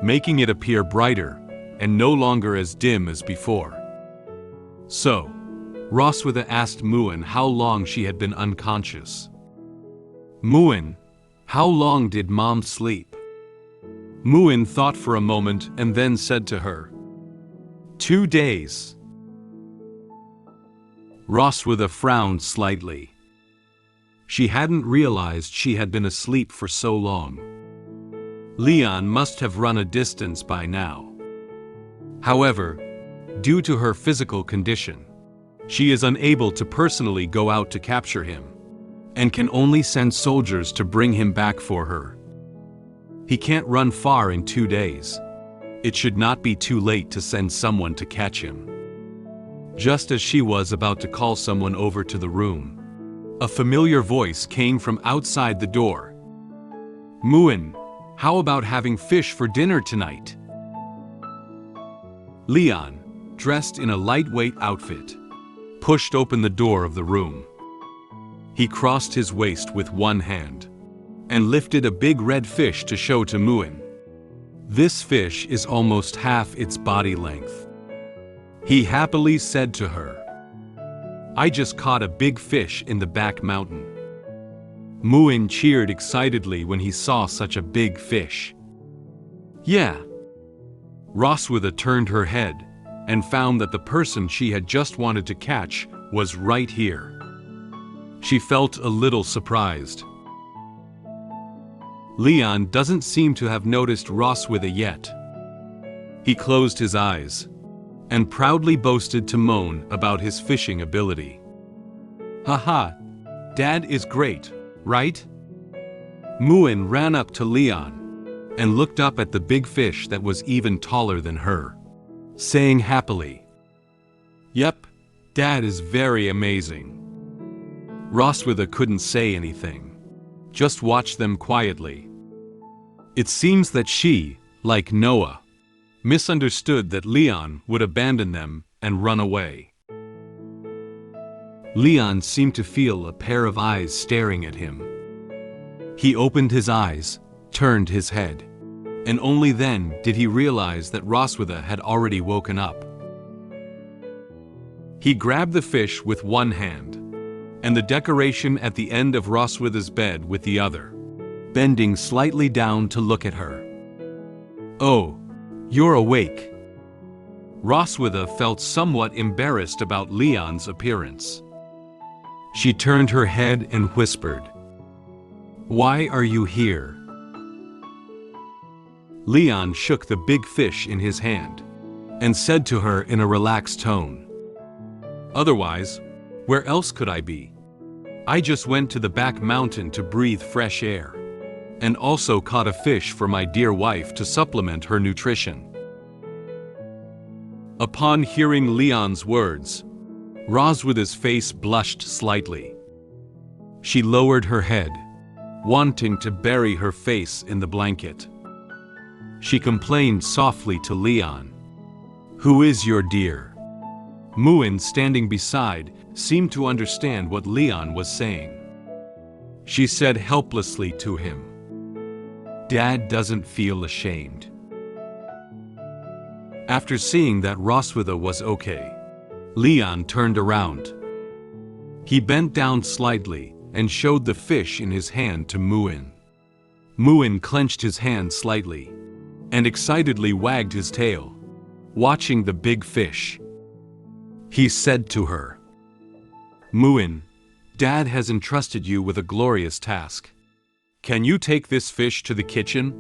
making it appear brighter and no longer as dim as before. So, Roswitha asked Moon how long she had been unconscious. "Moon, how long did Mom sleep?" Moon thought for a moment and then said to her, 2 days. Roswitha frowned slightly. She hadn't realized she had been asleep for so long. Leon must have run a distance by now. However, due to her physical condition, she is unable to personally go out to capture him, and can only send soldiers to bring him back for her. He can't run far in 2 days. It should not be too late to send someone to catch him. Just as she was about to call someone over to the room, a familiar voice came from outside the door. "Moon, how about having fish for dinner tonight?" Leon, dressed in a lightweight outfit, pushed open the door of the room. He crossed his waist with one hand and lifted a big red fish to show to Moon. This fish is almost half its body length. He happily said to her, "I just caught a big fish in the back mountain." Moon cheered excitedly when he saw such a big fish. "Yeah." Roswitha turned her head and found that the person she had just wanted to catch was right here. She felt a little surprised. Leon doesn't seem to have noticed Roswitha yet. He closed his eyes and proudly boasted to Moon about his fishing ability. "Haha, Dad is great, right?" Moon ran up to Leon and looked up at the big fish that was even taller than her, saying happily, "Yep, Dad is very amazing." Roswitha couldn't say anything, just watched them quietly. It seems that she, like Noah, misunderstood that Leon would abandon them and run away. Leon seemed to feel a pair of eyes staring at him. He opened his eyes, turned his head, and only then did he realize that Roswitha had already woken up. He grabbed the fish with one hand, and the decoration at the end of Roswitha's bed with the other, bending slightly down to look at her. "Oh, you're awake." Roswitha felt somewhat embarrassed about Leon's appearance. She turned her head and whispered, "Why are you here?" Leon shook the big fish in his hand and said to her in a relaxed tone, "Otherwise, where else could I be? I just went to the back mountain to breathe fresh air, and also caught a fish for my dear wife to supplement her nutrition." Upon hearing Leon's words, Roswitha's face blushed slightly. She lowered her head, wanting to bury her face in the blanket. She complained softly to Leon. "Who is your dear?" Muin, standing beside, seemed to understand what Leon was saying. She said helplessly to him, "Dad doesn't feel ashamed." After seeing that Roswitha was okay, Leon turned around. He bent down slightly and showed the fish in his hand to Muin. Muin clenched his hand slightly and excitedly wagged his tail, watching the big fish. He said to her, "Muin, Dad has entrusted you with a glorious task. Can you take this fish to the kitchen?"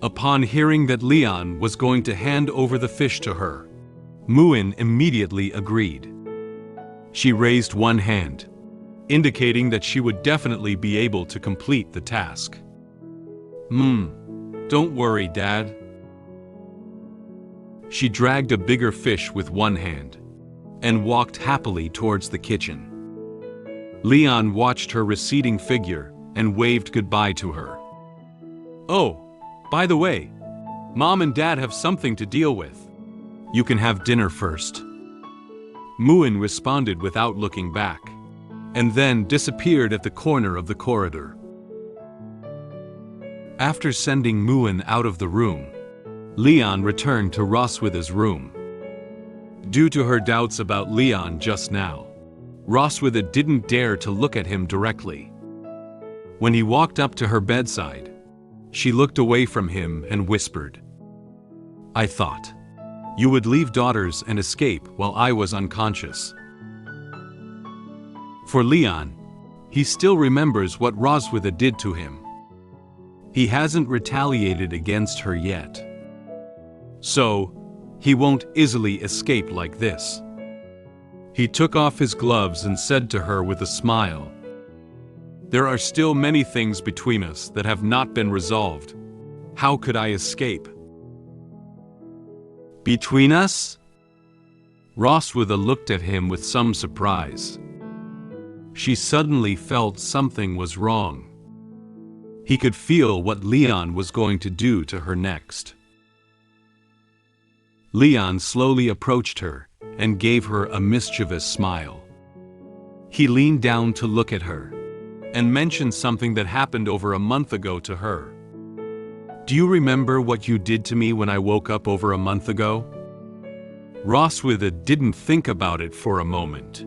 Upon hearing that Leon was going to hand over the fish to her, Muin immediately agreed. She raised one hand, indicating that she would definitely be able to complete the task. Don't worry, Dad." She dragged a bigger fish with one hand and walked happily towards the kitchen. Leon watched her receding figure and waved goodbye to her. "Oh, by the way, Mom and Dad have something to deal with. You can have dinner first." Muin responded without looking back, and then disappeared at the corner of the corridor. After sending Muin out of the room, Leon returned to Roswitha's room. Due to her doubts about Leon just now, Roswitha didn't dare to look at him directly. When he walked up to her bedside, she looked away from him and whispered, "I thought you would leave daughters and escape while I was unconscious." For Leon, he still remembers what Roswitha did to him. He hasn't retaliated against her yet. So, he won't easily escape like this. He took off his gloves and said to her with a smile, "There are still many things between us that have not been resolved. How could I escape?" "Between us?" Roswitha looked at him with some surprise. She suddenly felt something was wrong. He could feel what Leon was going to do to her next. Leon slowly approached her and gave her a mischievous smile. He leaned down to look at her and mentioned something that happened over a month ago to her. "Do you remember what you did to me when I woke up over a month ago?" Roswitha didn't think about it for a moment.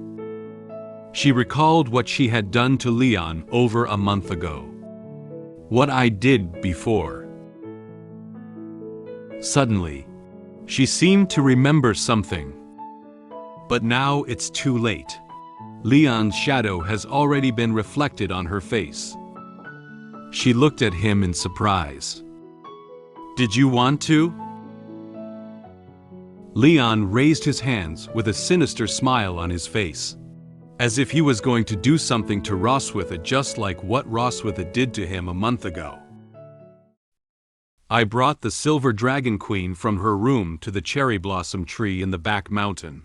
She recalled what she had done to Leon over a month ago. "What I did before." Suddenly, she seemed to remember something. But now it's too late. Leon's shadow has already been reflected on her face. She looked at him in surprise. "Did you want to?" Leon raised his hands with a sinister smile on his face, as if he was going to do something to Roswitha just like what Roswitha did to him a month ago. "I brought the silver dragon queen from her room to the cherry blossom tree in the back mountain.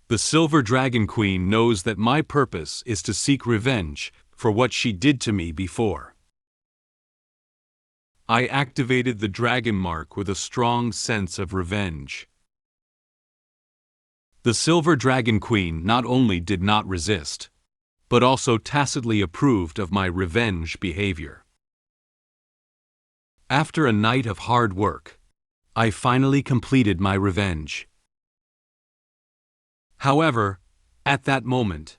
The silver dragon queen knows that my purpose is to seek revenge for what she did to me before. I activated the dragon mark with a strong sense of revenge." The silver dragon queen not only did not resist, but also tacitly approved of my revenge behavior. After a night of hard work, I finally completed my revenge. However, at that moment,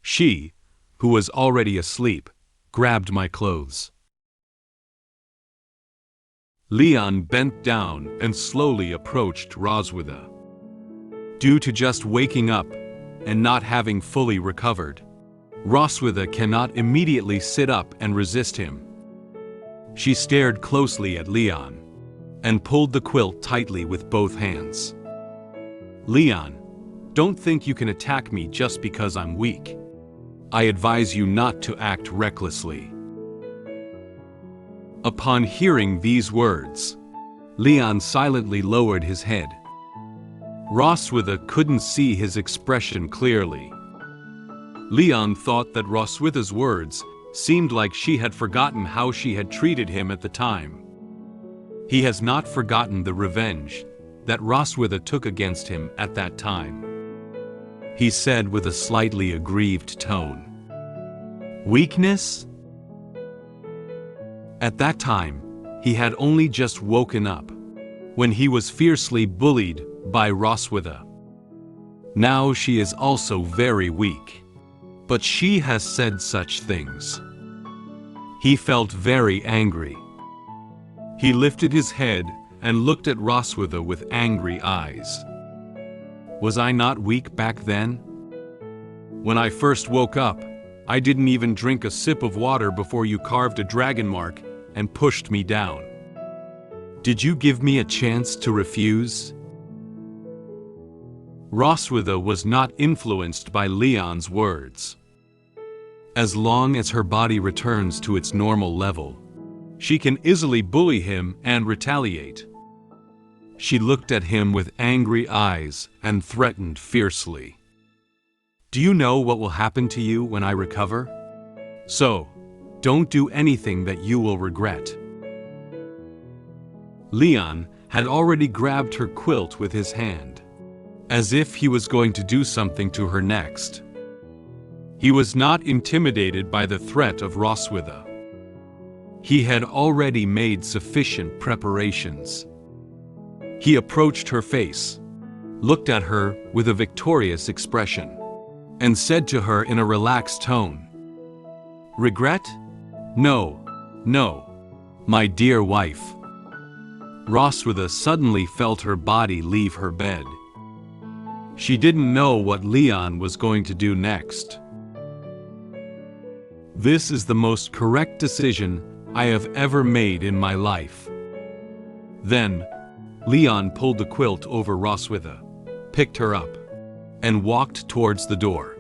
she, who was already asleep, grabbed my clothes. Leon bent down and slowly approached Roswitha. Due to just waking up and not having fully recovered, Roswitha cannot immediately sit up and resist him. She stared closely at Leon and pulled the quilt tightly with both hands. "Leon, don't think you can attack me just because I'm weak. I advise you not to act recklessly." Upon hearing these words, Leon silently lowered his head. Roswitha couldn't see his expression clearly. Leon thought that Roswitha's words seemed like she had forgotten how she had treated him at the time. He has not forgotten the revenge that Roswitha took against him at that time. He said with a slightly aggrieved tone. Weakness? At that time, he had only just woken up, when he was fiercely bullied by Roswitha. Now she is also very weak. But she has said such things. He felt very angry. He lifted his head and looked at Roswitha with angry eyes. Was I not weak back then? When I first woke up, I didn't even drink a sip of water before you carved a dragon mark and pushed me down. Did you give me a chance to refuse? Roswitha was not influenced by Leon's words. As long as her body returns to its normal level, she can easily bully him and retaliate. She looked at him with angry eyes and threatened fiercely. Do you know what will happen to you when I recover? So, don't do anything that you will regret. Leon had already grabbed her quilt with his hand, as if he was going to do something to her next. He was not intimidated by the threat of Roswitha. He had already made sufficient preparations. He approached her face, looked at her with a victorious expression, and said to her in a relaxed tone, "Regret? No, no, my dear wife." Roswitha suddenly felt her body leave her bed. She didn't know what Leon was going to do next. This is the most correct decision I have ever made in my life. Then, Leon pulled the quilt over Roswitha, picked her up, and walked towards the door.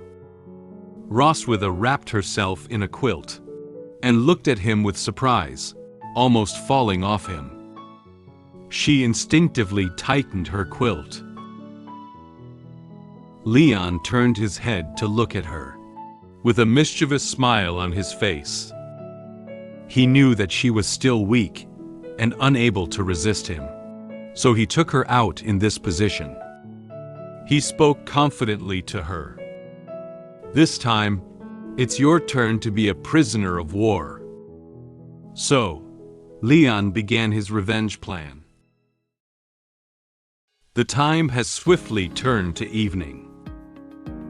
Roswitha wrapped herself in a quilt and looked at him with surprise, almost falling off him. She instinctively tightened her quilt. Leon turned his head to look at her, with a mischievous smile on his face. He knew that she was still weak and unable to resist him, so he took her out in this position. He spoke confidently to her. This time, it's your turn to be a prisoner of war. So, Leon began his revenge plan. The time has swiftly turned to evening.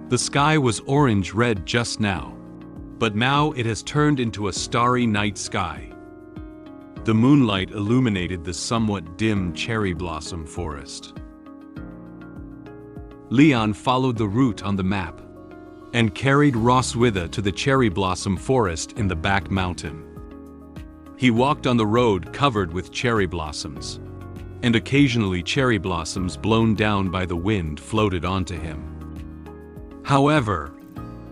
The sky was orange-red just now, but now it has turned into a starry night sky. The moonlight illuminated the somewhat dim cherry blossom forest. Leon followed the route on the map and carried Roswitha to the cherry blossom forest in the back mountain. He walked on the road covered with cherry blossoms, and occasionally cherry blossoms blown down by the wind floated onto him. However,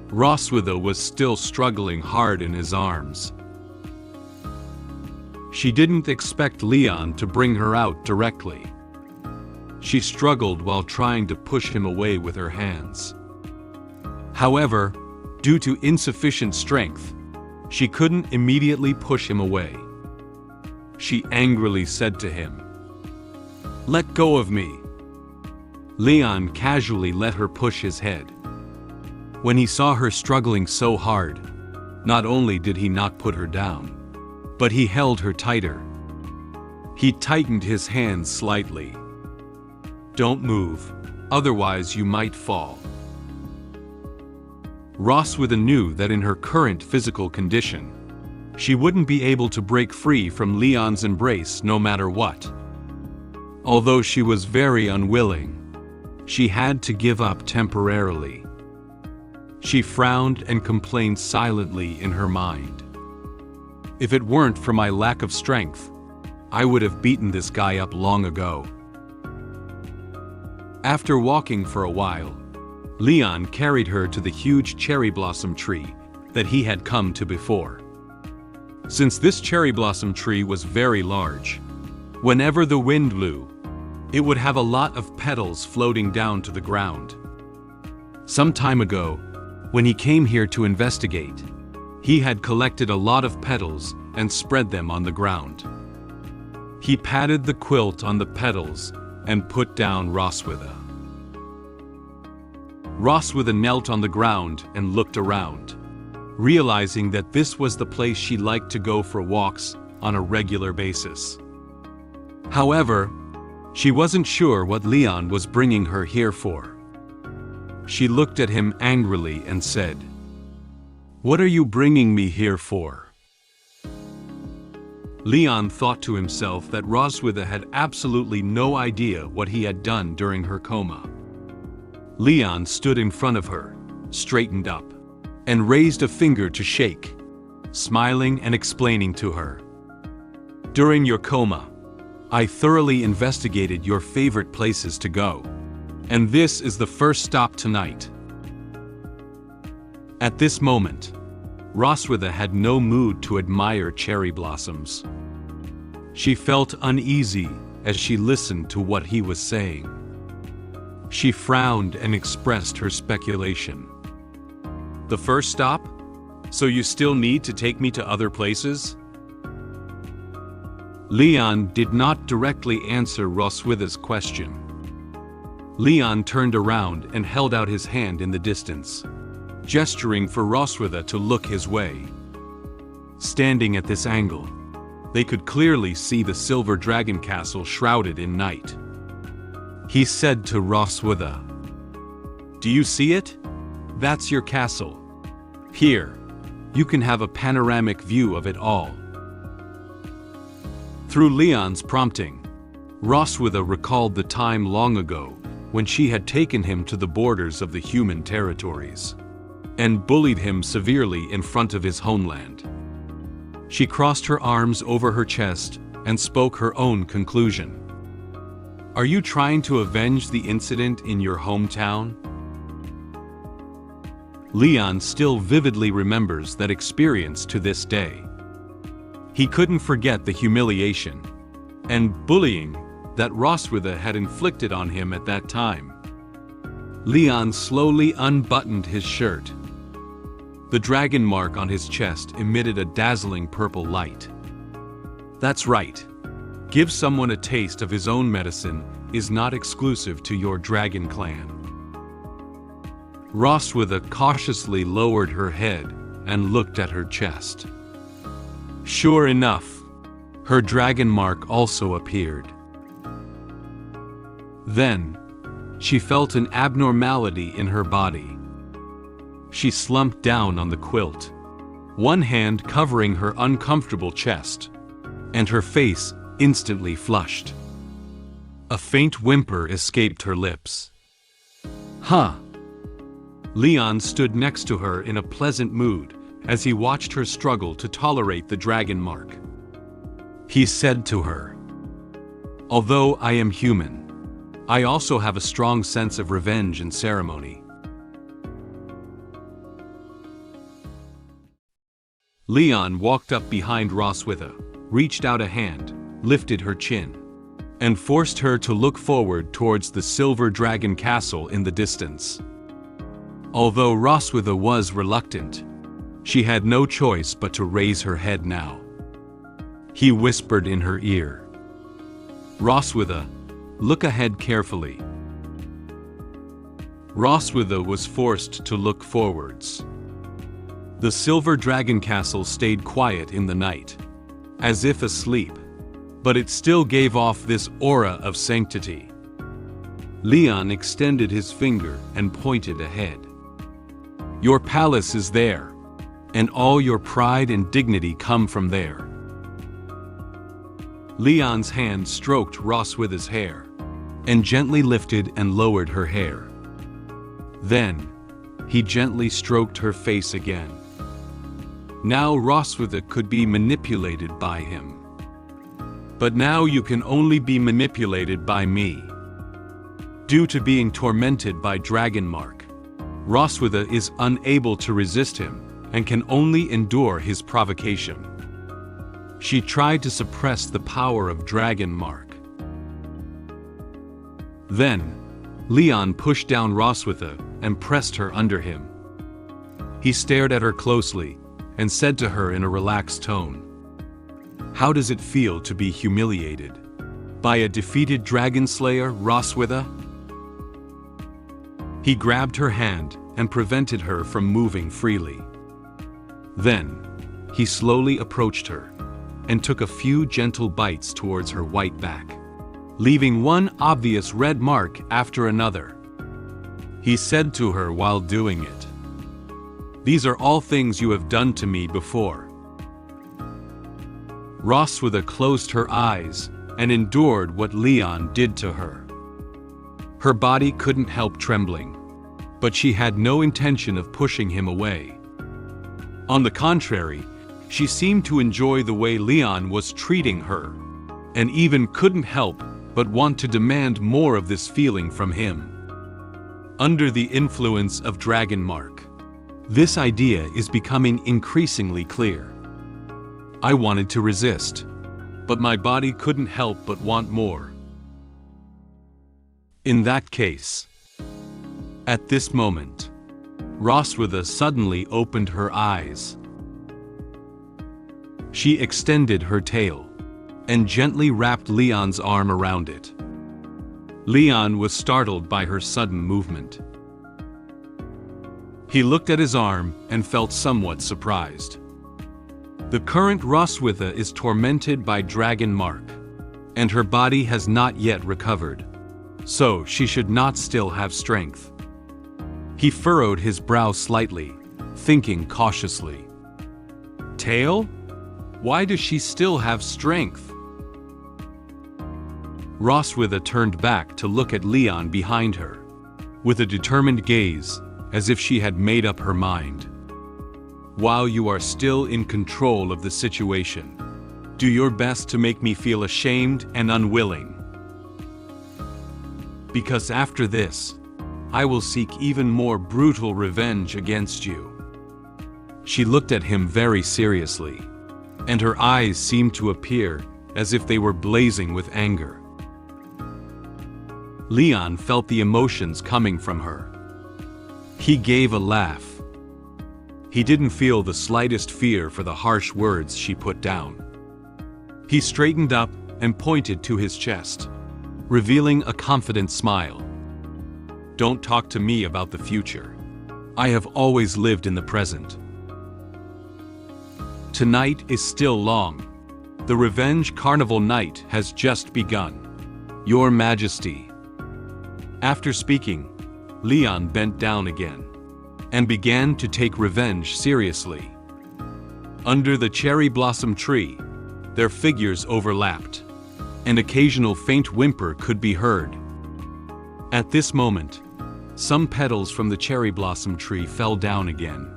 Roswitha was still struggling hard in his arms. She didn't expect Leon to bring her out directly. She struggled while trying to push him away with her hands. However, due to insufficient strength, she couldn't immediately push him away. She angrily said to him, "Let go of me." Leon casually let her push his head. When he saw her struggling so hard, not only did he not put her down, but he held her tighter. He tightened his hands slightly. "Don't move, otherwise you might fall." Roswitha knew that in her current physical condition, she wouldn't be able to break free from Leon's embrace no matter what. Although she was very unwilling, she had to give up temporarily. She frowned and complained silently in her mind. "If it weren't for my lack of strength, I would have beaten this guy up long ago." After walking for a while, Leon carried her to the huge cherry blossom tree that he had come to before. Since this cherry blossom tree was very large, Whenever the wind blew, it would have a lot of petals floating down to the ground. Some time ago, when he came here to investigate, he had collected a lot of petals and spread them on the ground. He patted the quilt on the petals and put down Roswitha. Roswitha knelt on the ground and looked around, realizing that this was the place she liked to go for walks on a regular basis. However, she wasn't sure what Leon was bringing her here for. She looked at him angrily and said, "What are you bringing me here for?" Leon thought to himself that Roswitha had absolutely no idea what he had done during her coma. Leon stood in front of her, straightened up, and raised a finger to shake, smiling and explaining to her. "During your coma, I thoroughly investigated your favorite places to go, and this is the first stop tonight." At this moment, Roswitha had no mood to admire cherry blossoms. She felt uneasy as she listened to what he was saying. She frowned and expressed her speculation. "The first stop? So you still need to take me to other places?" Leon did not directly answer Roswitha's question. Leon turned around and held out his hand in the distance, gesturing for Roswitha to look his way. Standing at this angle, they could clearly see the silver dragon castle shrouded in night. He said to Roswitha, "Do you see it? That's your castle. Here, you can have a panoramic view of it all." Through Leon's prompting, Roswitha recalled the time long ago when she had taken him to the borders of the human territories and bullied him severely in front of his homeland. She crossed her arms over her chest and spoke her own conclusion. "Are you trying to avenge the incident in your hometown?" Leon still vividly remembers that experience to this day. He couldn't forget the humiliation and bullying that Roswitha had inflicted on him at that time. Leon slowly unbuttoned his shirt. The dragon mark on his chest emitted a dazzling purple light. That's right. Give someone a taste of his own medicine is not exclusive to your dragon clan. Roswitha cautiously lowered her head and looked at her chest. Sure enough, her dragon mark also appeared. Then, she felt an abnormality in her body. She slumped down on the quilt, one hand covering her uncomfortable chest, and her face instantly flushed. A faint whimper escaped her lips. "Huh." Leon stood next to her in a pleasant mood as he watched her struggle to tolerate the dragon mark. He said to her, "Although I am human, I also have a strong sense of revenge and ceremony." Leon walked up behind Roswitha, reached out a hand, lifted her chin, and forced her to look forward towards the silver dragon castle in the distance. Although Roswitha was reluctant, she had no choice but to raise her head now. He whispered in her ear, "Roswitha, look ahead carefully." Roswitha was forced to look forwards. The silver dragon castle stayed quiet in the night, as if asleep, but it still gave off this aura of sanctity. Leon extended his finger and pointed ahead. "Your palace is there, and all your pride and dignity come from there." Leon's hand stroked Roswitha's hair, and gently lifted and lowered her hair. Then, he gently stroked her face again. Now Roswitha could be manipulated by him. "But now you can only be manipulated by me." Due to being tormented by Dragon Mark, Roswitha is unable to resist him and can only endure his provocation. She tried to suppress the power of Dragon Mark. Then, Leon pushed down Roswitha and pressed her under him. He stared at her closely and said to her in a relaxed tone, "How does it feel to be humiliated by a defeated dragon slayer, Roswitha?" He grabbed her hand and prevented her from moving freely. Then, he slowly approached her and took a few gentle bites towards her white back, leaving one obvious red mark after another. He said to her while doing it, "These are all things you have done to me before." Roswitha closed her eyes and endured what Leon did to her. Her body couldn't help trembling, but she had no intention of pushing him away. On the contrary, she seemed to enjoy the way Leon was treating her, and even couldn't help but want to demand more of this feeling from him. Under the influence of Dragon Mark, this idea is becoming increasingly clear. I wanted to resist, but my body couldn't help but want more. In that case, at this moment, Roswitha suddenly opened her eyes. She extended her tail and gently wrapped Leon's arm around it. Leon was startled by her sudden movement. He looked at his arm and felt somewhat surprised. The current Roswitha is tormented by Dragon Mark, and her body has not yet recovered, so she should not still have strength. He furrowed his brow slightly, thinking cautiously. Tail? Why does she still have strength? Roswitha turned back to look at Leon behind her, with a determined gaze, as if she had made up her mind. While you are still in control of the situation, do your best to make me feel ashamed and unwilling. Because after this, I will seek even more brutal revenge against you. She looked at him very seriously, and her eyes seemed to appear as if they were blazing with anger. Leon felt the emotions coming from her. He gave a laugh. He didn't feel the slightest fear for the harsh words she put down. He straightened up and pointed to his chest, revealing a confident smile. Don't talk to me about the future. I have always lived in the present. Tonight is still long. The Revenge Carnival night has just begun. Your Majesty. After speaking, Leon bent down again and began to take revenge seriously. Under the cherry blossom tree, their figures overlapped. An occasional faint whimper could be heard. At this moment, some petals from the cherry blossom tree fell down again,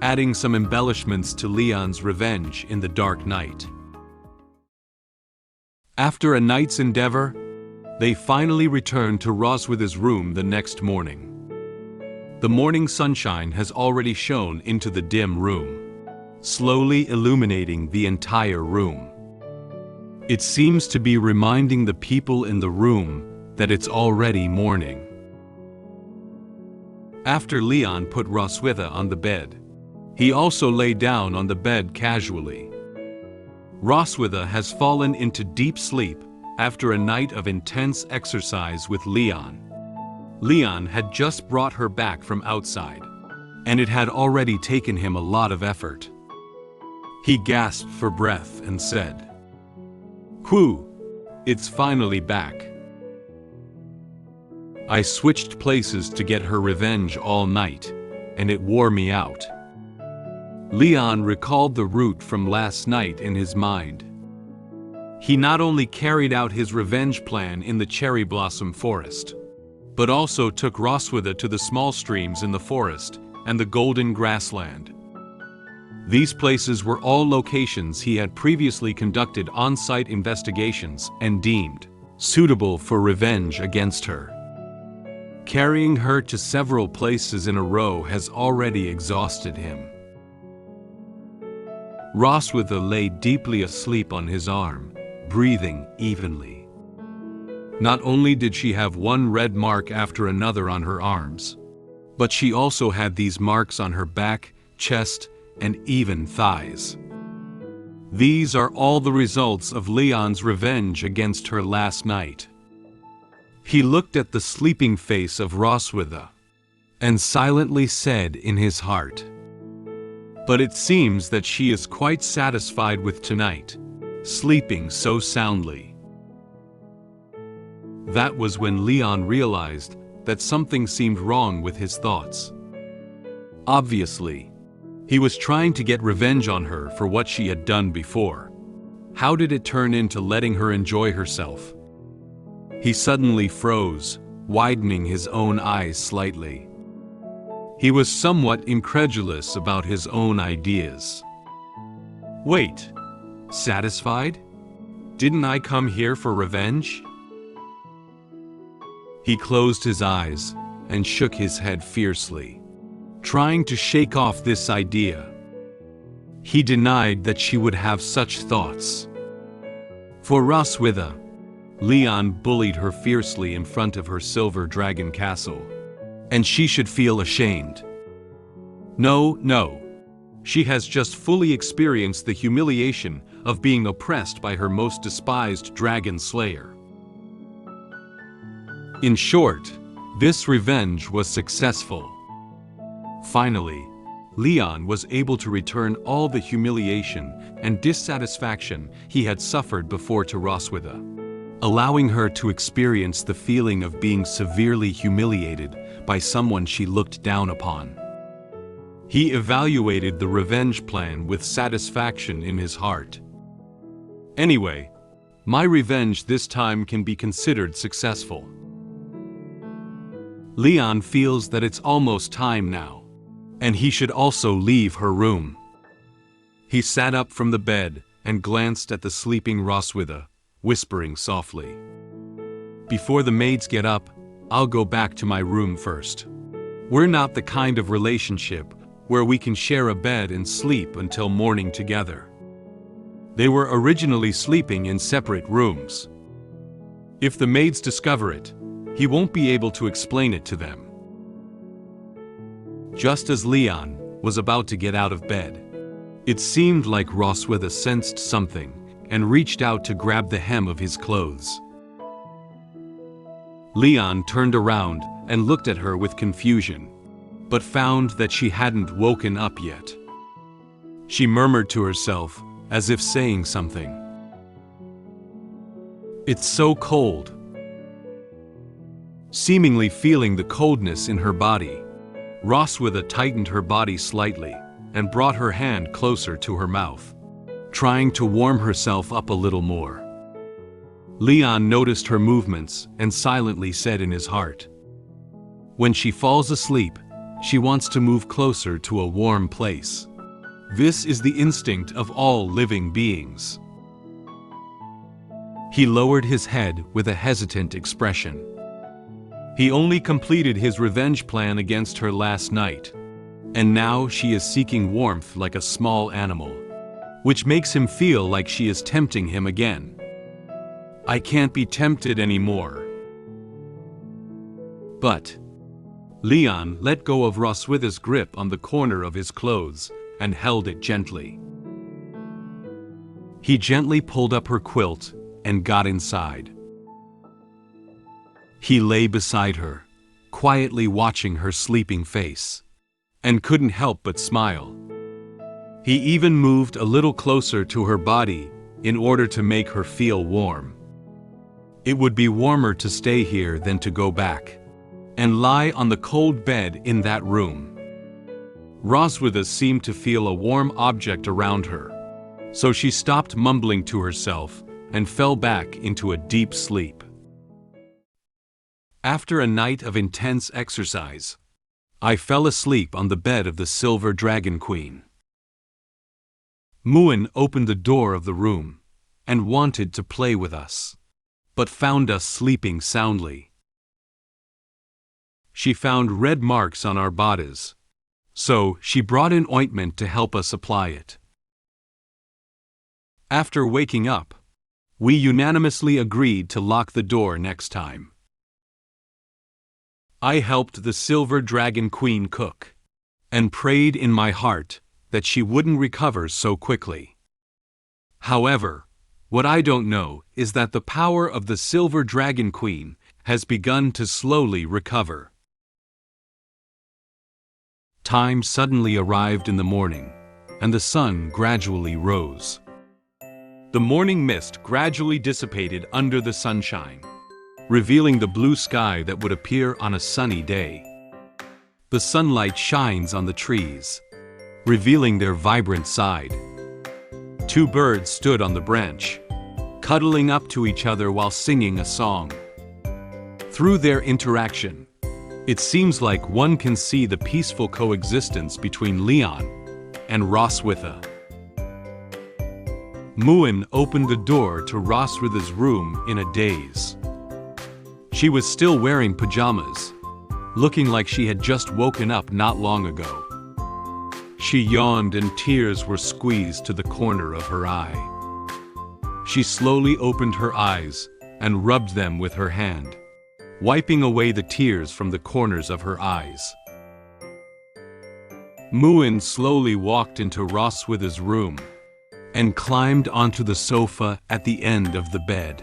adding some embellishments to Leon's revenge in the dark night. After a night's endeavor, they finally returned to Roswitha's room the next morning. The morning sunshine has already shone into the dim room, slowly illuminating the entire room. It seems to be reminding the people in the room that it's already morning. After Leon put Roswitha on the bed, he also lay down on the bed casually. Roswitha has fallen into deep sleep after a night of intense exercise with Leon. Leon had just brought her back from outside, and it had already taken him a lot of effort. He gasped for breath and said, "Whew, it's finally back. I switched places to get her revenge all night, and it wore me out." Leon recalled the route from last night in his mind. He not only carried out his revenge plan in the cherry blossom forest, but also took Roswitha to the small streams in the forest and the golden grassland. These places were all locations he had previously conducted on-site investigations and deemed suitable for revenge against her. Carrying her to several places in a row has already exhausted him. Roswitha lay deeply asleep on his arm, breathing evenly. Not only did she have one red mark after another on her arms, but she also had these marks on her back, chest, and even thighs. These are all the results of Leon's revenge against her last night. He looked at the sleeping face of Roswitha and silently said in his heart, "But it seems that she is quite satisfied with tonight, sleeping so soundly." That was when Leon realized that something seemed wrong with his thoughts. Obviously, he was trying to get revenge on her for what she had done before. How did it turn into letting her enjoy herself? He suddenly froze, widening his own eyes slightly. He was somewhat incredulous about his own ideas. Wait, satisfied? Didn't I come here for revenge? He closed his eyes and shook his head fiercely, trying to shake off this idea. He denied that she would have such thoughts. For Roswitha, Leon bullied her fiercely in front of her silver dragon castle, and she should feel ashamed. No, she has just fully experienced the humiliation of being oppressed by her most despised dragon slayer. In short, this revenge was successful. Finally, Leon was able to return all the humiliation and dissatisfaction he had suffered before to Roswitha, allowing her to experience the feeling of being severely humiliated by someone she looked down upon. He evaluated the revenge plan with satisfaction in his heart. Anyway, my revenge this time can be considered successful. Leon feels that it's almost time now, and he should also leave her room. He sat up from the bed and glanced at the sleeping Roswitha, whispering softly, "Before the maids get up, I'll go back to my room first. We're not the kind of relationship where we can share a bed and sleep until morning together." They were originally sleeping in separate rooms. If the maids discover it, he won't be able to explain it to them. Just as Leon was about to get out of bed, it seemed like Roswitha sensed something and reached out to grab the hem of his clothes. Leon turned around and looked at her with confusion, but found that she hadn't woken up yet. She murmured to herself, as if saying something. "It's so cold." Seemingly feeling the coldness in her body, Roswitha tightened her body slightly and brought her hand closer to her mouth, trying to warm herself up a little more. Leon noticed her movements and silently said in his heart, "When she falls asleep, she wants to move closer to a warm place. This is the instinct of all living beings." He lowered his head with a hesitant expression. He only completed his revenge plan against her last night, and now she is seeking warmth like a small animal, which makes him feel like she is tempting him again. "I can't be tempted anymore." But Leon let go of Roswitha's grip on the corner of his clothes and held it gently. He gently pulled up her quilt and got inside. He lay beside her, quietly watching her sleeping face, and couldn't help but smile. He even moved a little closer to her body in order to make her feel warm. It would be warmer to stay here than to go back and lie on the cold bed in that room. Roswitha seemed to feel a warm object around her, so she stopped mumbling to herself and fell back into a deep sleep. After a night of intense exercise, I fell asleep on the bed of the Silver Dragon Queen. Muin opened the door of the room and wanted to play with us, but found us sleeping soundly. She found red marks on our bodies, so she brought in ointment to help us apply it. After waking up, we unanimously agreed to lock the door next time. I helped the Silver Dragon Queen cook, and prayed in my heart that she wouldn't recover so quickly. However, what I don't know is that the power of the Silver Dragon Queen has begun to slowly recover. Time suddenly arrived in the morning, and the sun gradually rose. The morning mist gradually dissipated under the sunshine, revealing the blue sky that would appear on a sunny day. The sunlight shines on the trees, revealing their vibrant side. Two birds stood on the branch, cuddling up to each other while singing a song. Through their interaction, it seems like one can see the peaceful coexistence between Leon and Roswitha. Muin opened the door to Roswitha's room in a daze. She was still wearing pajamas, looking like she had just woken up not long ago. She yawned and tears were squeezed to the corner of her eye. She slowly opened her eyes and rubbed them with her hand, wiping away the tears from the corners of her eyes. Muin slowly walked into Roswitha's room and climbed onto the sofa at the end of the bed.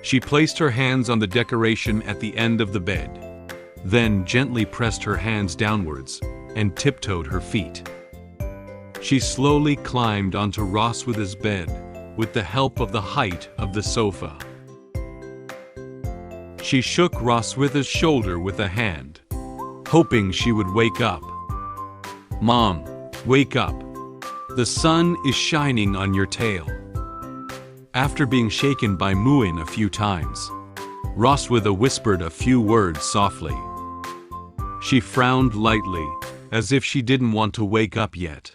She placed her hands on the decoration at the end of the bed, then gently pressed her hands downwards and tiptoed her feet. She slowly climbed onto Roswitha's bed with the help of the height of the sofa. She shook Roswitha's shoulder with a hand, hoping she would wake up. "Mom, wake up. The sun is shining on your tail." After being shaken by Muin a few times, Roswitha whispered a few words softly. She frowned lightly, as if she didn't want to wake up yet.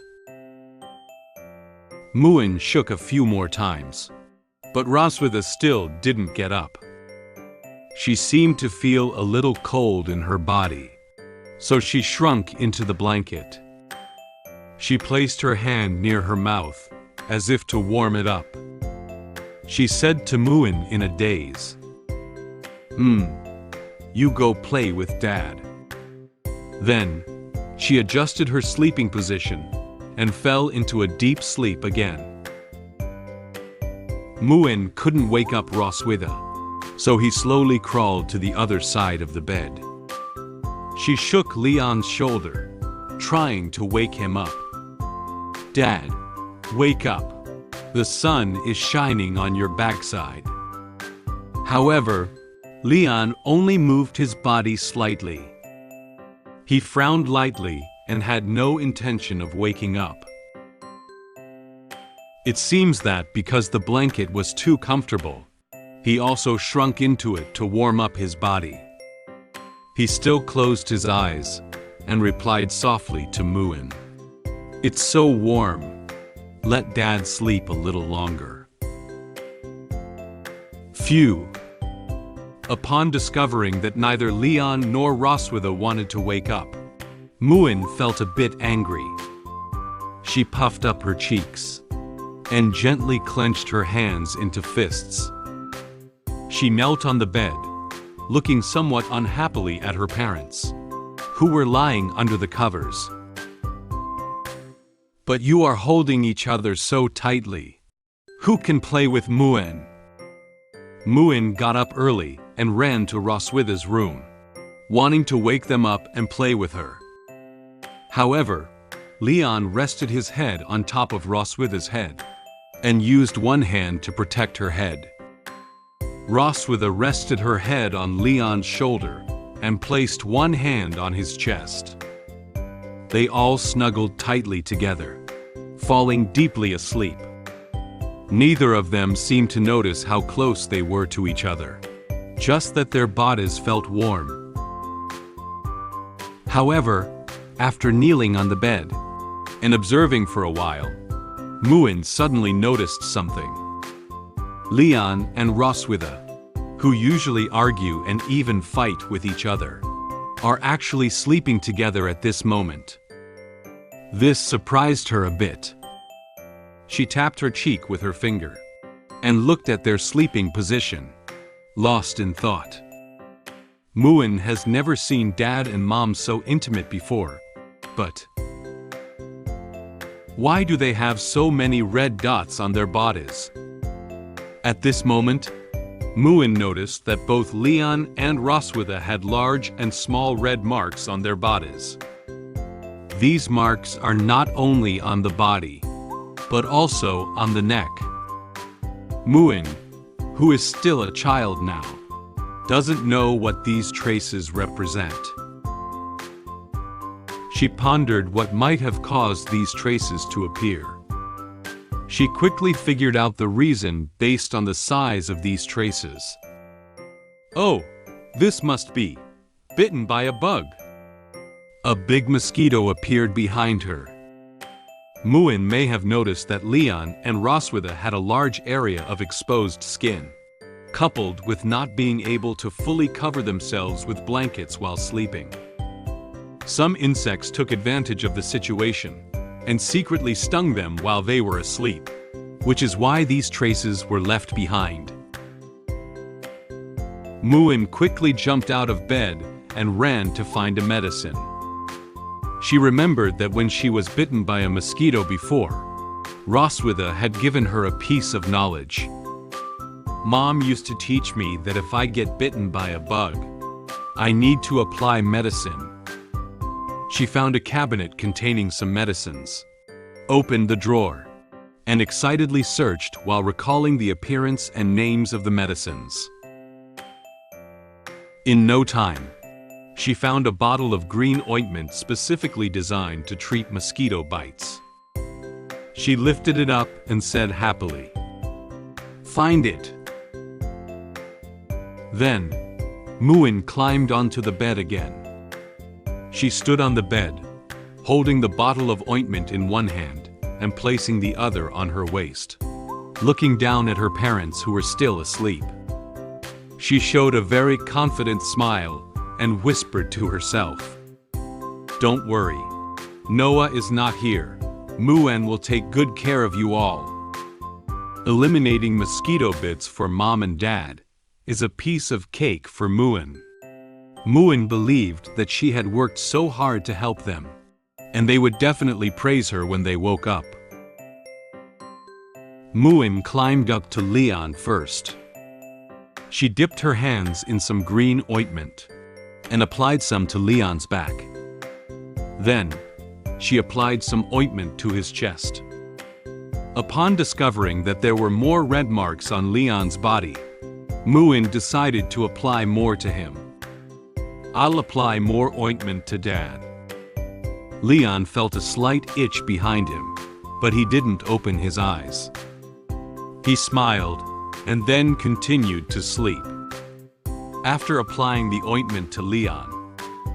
Muin shook a few more times, but Roswitha still didn't get up. She seemed to feel a little cold in her body, so she shrunk into the blanket. She placed her hand near her mouth, as if to warm it up. She said to Muin in a daze, You go play with Dad." Then, she adjusted her sleeping position and fell into a deep sleep again. Muin couldn't wake up Roswitha, so he slowly crawled to the other side of the bed. She shook Leon's shoulder, trying to wake him up. "Dad, wake up. The sun is shining on your backside." However, Leon only moved his body slightly. He frowned lightly and had no intention of waking up. It seems that because the blanket was too comfortable, he also shrunk into it to warm up his body. He still closed his eyes and replied softly to Muin, "It's so warm. Let Dad sleep a little longer." Phew. Upon discovering that neither Leon nor Roswitha wanted to wake up, Muin felt a bit angry. She puffed up her cheeks and gently clenched her hands into fists. She knelt on the bed, looking somewhat unhappily at her parents, who were lying under the covers. "But you are holding each other so tightly. Who can play with Muin?" Muin got up early and ran to Roswitha's room, wanting to wake them up and play with her. However, Leon rested his head on top of Roswitha's head and used one hand to protect her head. Roswitha rested her head on Leon's shoulder and placed one hand on his chest. They all snuggled tightly together, falling deeply asleep. Neither of them seemed to notice how close they were to each other, just that their bodies felt warm. However, after kneeling on the bed and observing for a while, Muin suddenly noticed something. Leon and Roswitha, who usually argue and even fight with each other, are actually sleeping together at this moment. This surprised her a bit. She tapped her cheek with her finger and looked at their sleeping position, lost in thought. Muin has never seen Dad and Mom so intimate before, but why do they have so many red dots on their bodies? At this moment, Muin noticed that both Leon and Roswitha had large and small red marks on their bodies. These marks are not only on the body, but also on the neck. Muin, who is still a child now, doesn't know what these traces represent. She pondered what might have caused these traces to appear. She quickly figured out the reason based on the size of these traces. Oh, this must be bitten by a bug. A big mosquito appeared behind her. Muin may have noticed that Leon and Roswitha had a large area of exposed skin, coupled with not being able to fully cover themselves with blankets while sleeping. Some insects took advantage of the situation and secretly stung them while they were asleep, which is why these traces were left behind. Muin quickly jumped out of bed and ran to find a medicine. She remembered that when she was bitten by a mosquito before, Roswitha had given her a piece of knowledge. Mom used to teach me that if I get bitten by a bug, I need to apply medicine. She found a cabinet containing some medicines, opened the drawer, and excitedly searched while recalling the appearance and names of the medicines. In no time, she found a bottle of green ointment specifically designed to treat mosquito bites. She lifted it up and said happily, "Find it." Then, Muin climbed onto the bed again. She stood on the bed, holding the bottle of ointment in one hand and placing the other on her waist, looking down at her parents who were still asleep. She showed a very confident smile and whispered to herself, "Don't worry, Noah is not here. Muin will take good care of you all." Eliminating mosquito bits for Mom and Dad is a piece of cake for Muin. Muin believed that she had worked so hard to help them, and they would definitely praise her when they woke up. Muin climbed up to Leon first. She dipped her hands in some green ointment and applied some to Leon's back. Then, she applied some ointment to his chest. Upon discovering that there were more red marks on Leon's body, Muin decided to apply more to him. "I'll apply more ointment to Dad." Leon felt a slight itch behind him, but he didn't open his eyes. He smiled and then continued to sleep. After applying the ointment to Leon,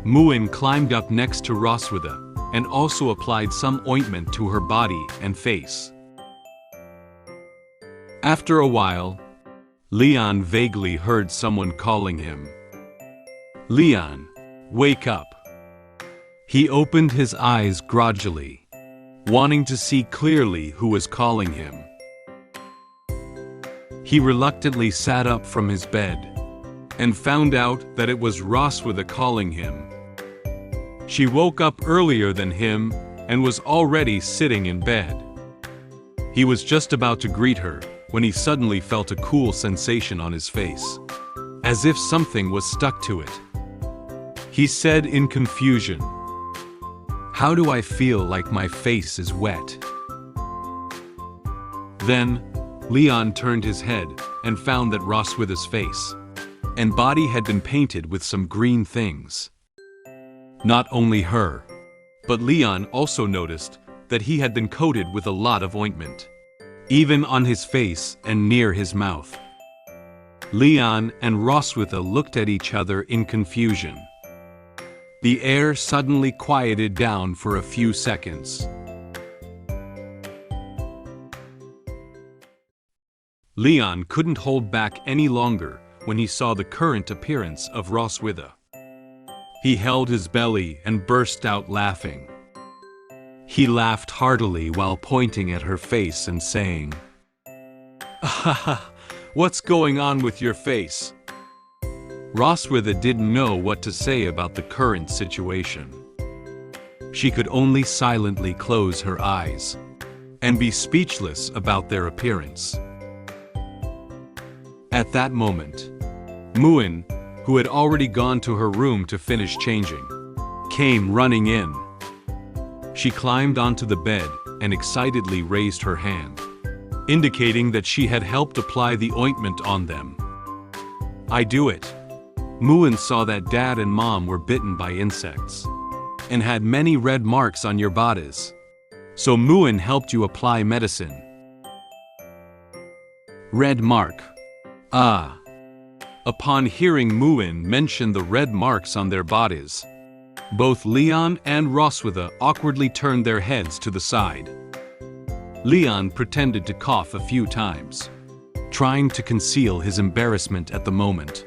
Muin climbed up next to Roswitha and also applied some ointment to her body and face. After a while, Leon vaguely heard someone calling him. "Leon, wake up." He opened his eyes gradually, wanting to see clearly who was calling him. He reluctantly sat up from his bed and found out that it was Roswitha calling him. She woke up earlier than him and was already sitting in bed. He was just about to greet her when he suddenly felt a cool sensation on his face, as if something was stuck to it. He said in confusion, "How do I feel like my face is wet?" Then, Leon turned his head and found that Roswitha's face and body had been painted with some green things. Not only her, but Leon also noticed that he had been coated with a lot of ointment, even on his face and near his mouth. Leon and Roswitha looked at each other in confusion. The air suddenly quieted down for a few seconds. Leon couldn't hold back any longer when he saw the current appearance of Roswitha. He held his belly and burst out laughing. He laughed heartily while pointing at her face and saying, "What's going on with your face?" Roswitha didn't know what to say about the current situation. She could only silently close her eyes and be speechless about their appearance. At that moment, Muin, who had already gone to her room to finish changing, came running in. She climbed onto the bed and excitedly raised her hand, indicating that she had helped apply the ointment on them. "I do it." Muin saw that Dad and Mom were bitten by insects and had many red marks on your bodies. So Muin helped you apply medicine. Red mark. Ah. Upon hearing Muin mention the red marks on their bodies, both Leon and Roswitha awkwardly turned their heads to the side. Leon pretended to cough a few times, trying to conceal his embarrassment at the moment.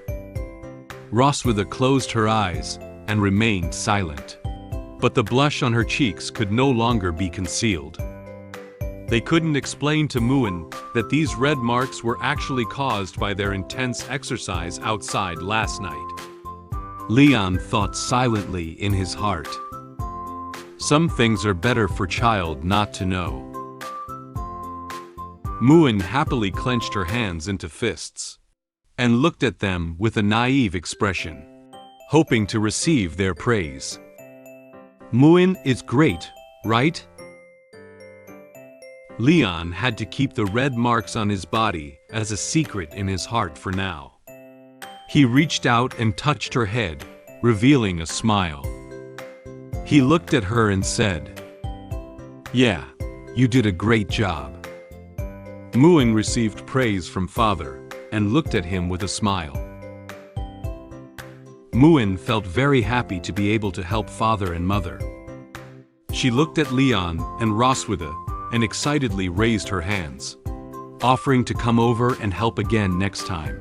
Roswitha closed her eyes and remained silent, but the blush on her cheeks could no longer be concealed. They couldn't explain to Muin that these red marks were actually caused by their intense exercise outside last night. Leon thought silently in his heart. Some things are better for child not to know. Muin happily clenched her hands into fists and looked at them with a naive expression, hoping to receive their praise. "Muin is great, right?" Leon had to keep the red marks on his body as a secret in his heart for now. He reached out and touched her head, revealing a smile. He looked at her and said, "Yeah, you did a great job." Muin received praise from Father and looked at him with a smile. Muin felt very happy to be able to help Father and Mother. She looked at Leon and Roswitha and excitedly raised her hands, offering to come over and help again next time.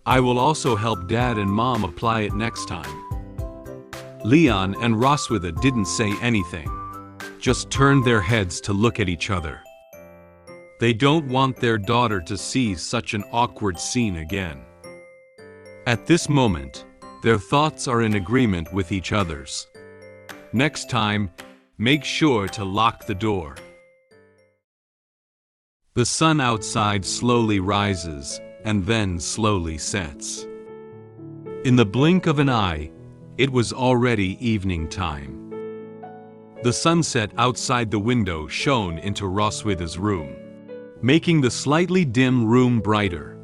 "I will also help Dad and Mom apply it next time." Leon and Roswitha didn't say anything, just turned their heads to look at each other. They don't want their daughter to see such an awkward scene again. At this moment, their thoughts are in agreement with each other's. Next time, make sure to lock the door. The sun outside slowly rises and then slowly sets. In the blink of an eye, it was already evening time. The sunset outside the window shone into Roswitha's room, making the slightly dim room brighter.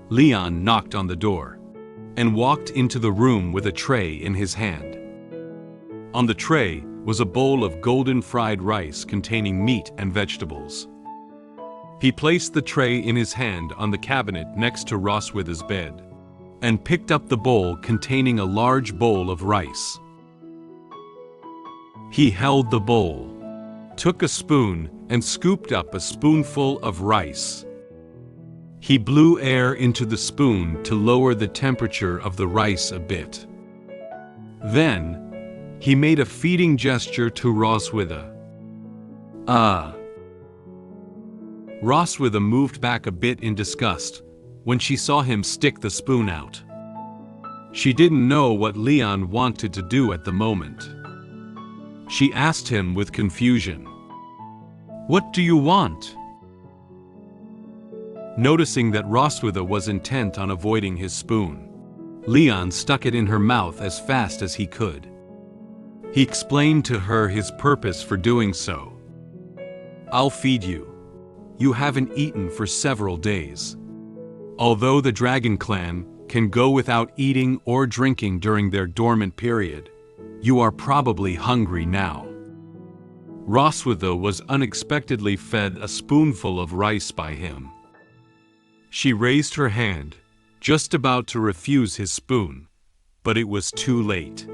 Leon knocked on the door and walked into the room with a tray in his hand. On the tray was a bowl of golden fried rice containing meat and vegetables. He placed the tray in his hand on the cabinet next to Roswitha's bed and picked up the bowl containing a large bowl of rice. He held the bowl, took a spoon, and scooped up a spoonful of rice. He blew air into the spoon to lower the temperature of the rice a bit. Then, he made a feeding gesture to Roswitha. "Ah." Roswitha moved back a bit in disgust when she saw him stick the spoon out. She didn't know what Leon wanted to do at the moment. She asked him with confusion, "What do you want?" Noticing that Roswitha was intent on avoiding his spoon, Leon stuck it in her mouth as fast as he could. He explained to her his purpose for doing so. "I'll feed you. You haven't eaten for several days. Although the Dragon Clan can go without eating or drinking during their dormant period, you are probably hungry now." Roswitha was unexpectedly fed a spoonful of rice by him. She raised her hand, just about to refuse his spoon, but it was too late.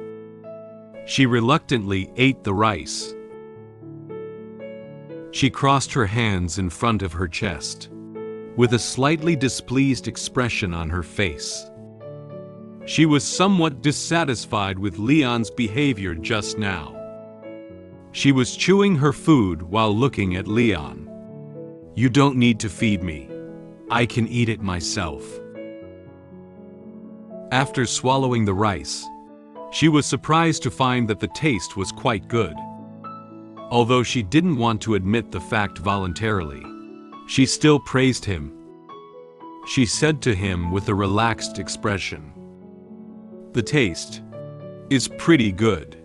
She reluctantly ate the rice. She crossed her hands in front of her chest, with a slightly displeased expression on her face. She was somewhat dissatisfied with Leon's behavior just now. She was chewing her food while looking at Leon. "You don't need to feed me. I can eat it myself." After swallowing the rice, she was surprised to find that the taste was quite good. Although she didn't want to admit the fact voluntarily, she still praised him. She said to him with a relaxed expression, "The taste is pretty good."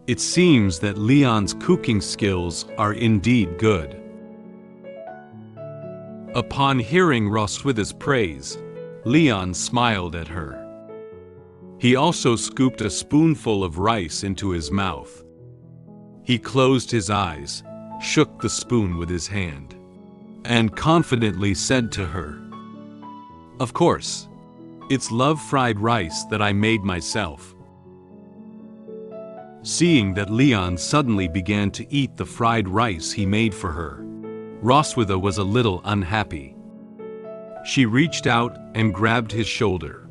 It seems that Leon's cooking skills are indeed good. Upon hearing Roswitha's praise, Leon smiled at her. He also scooped a spoonful of rice into his mouth. He closed his eyes, shook the spoon with his hand, and confidently said to her, "Of course, it's love-fried rice that I made myself." Seeing that Leon suddenly began to eat the fried rice he made for her, Roswitha was a little unhappy. She reached out and grabbed his shoulder,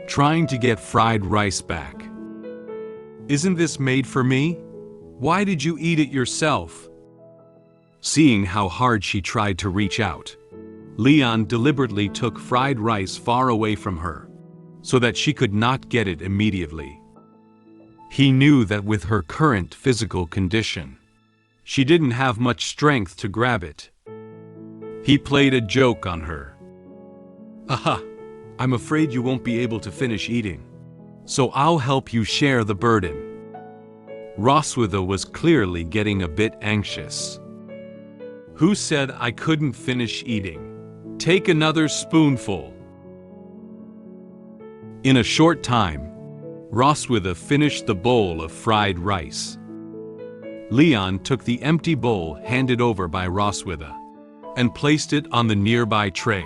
trying to get fried rice back. "Isn't this made for me? Why did you eat it yourself?" Seeing how hard she tried to reach out, Leon deliberately took fried rice far away from her, so that she could not get it immediately. He knew that with her current physical condition, she didn't have much strength to grab it. He played a joke on her. "Aha, I'm afraid you won't be able to finish eating, so I'll help you share the burden." Roswitha was clearly getting a bit anxious. "Who said I couldn't finish eating? Take another spoonful." In a short time, Roswitha finished the bowl of fried rice. Leon took the empty bowl handed over by Roswitha and placed it on the nearby tray.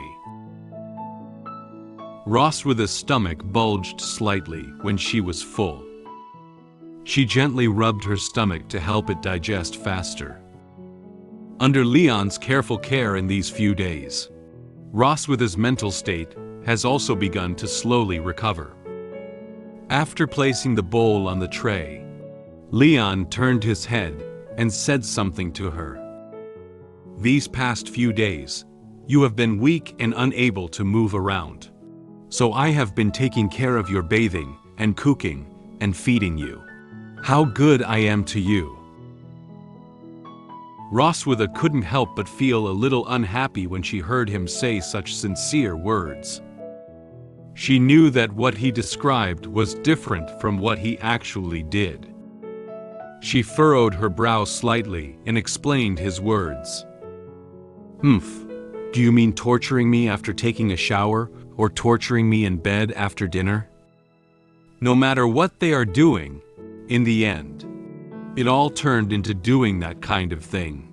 Roswitha's stomach bulged slightly when she was full. She gently rubbed her stomach to help it digest faster. Under Leon's careful care in these few days, Roswitha's mental state has also begun to slowly recover. After placing the bowl on the tray, Leon turned his head and said something to her. "These past few days, you have been weak and unable to move around. So I have been taking care of your bathing and cooking and feeding you. How good I am to you." Roswitha couldn't help but feel a little unhappy when she heard him say such sincere words. She knew that what he described was different from what he actually did. She furrowed her brow slightly and explained his words. Do you mean torturing me after taking a shower or torturing me in bed after dinner?" No matter what they are doing, in the end, it all turned into doing that kind of thing.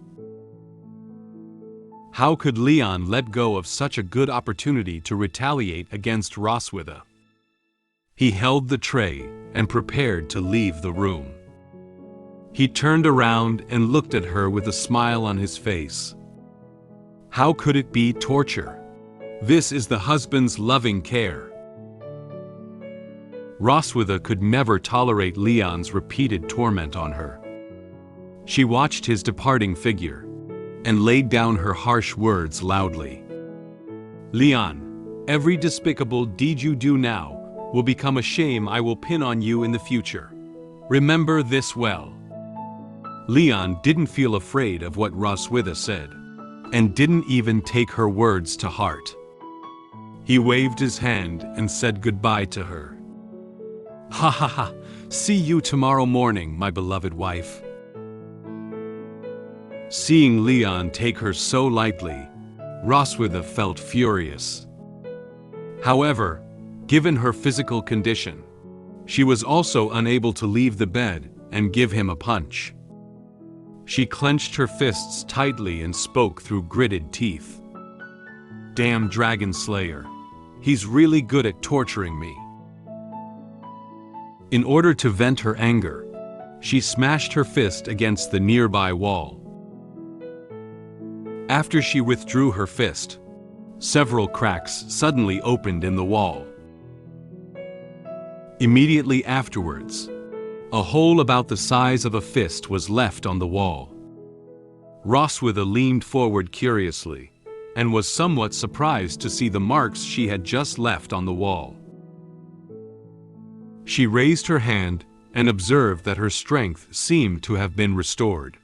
How could Leon let go of such a good opportunity to retaliate against Roswitha? He held the tray and prepared to leave the room. He turned around and looked at her with a smile on his face. How could it be torture? This is the husband's loving care. Roswitha could never tolerate Leon's repeated torment on her. She watched his departing figure and laid down her harsh words loudly. "Leon, every despicable deed you do now will become a shame I will pin on you in the future. Remember this well." Leon didn't feel afraid of what Roswitha said, and didn't even take her words to heart. He waved his hand and said goodbye to her. "Ha ha ha, see you tomorrow morning, my beloved wife." Seeing Leon take her so lightly, Roswitha felt furious. However, given her physical condition, she was also unable to leave the bed and give him a punch. She clenched her fists tightly and spoke through gritted teeth. "Damn Dragon Slayer. He's really good at torturing me." In order to vent her anger, she smashed her fist against the nearby wall. After she withdrew her fist, several cracks suddenly opened in the wall. Immediately afterwards, A hole about the size of a fist was left on the wall. Roswitha leaned forward curiously, and was somewhat surprised to see the marks she had just left on the wall. She raised her hand and observed that her strength seemed to have been restored.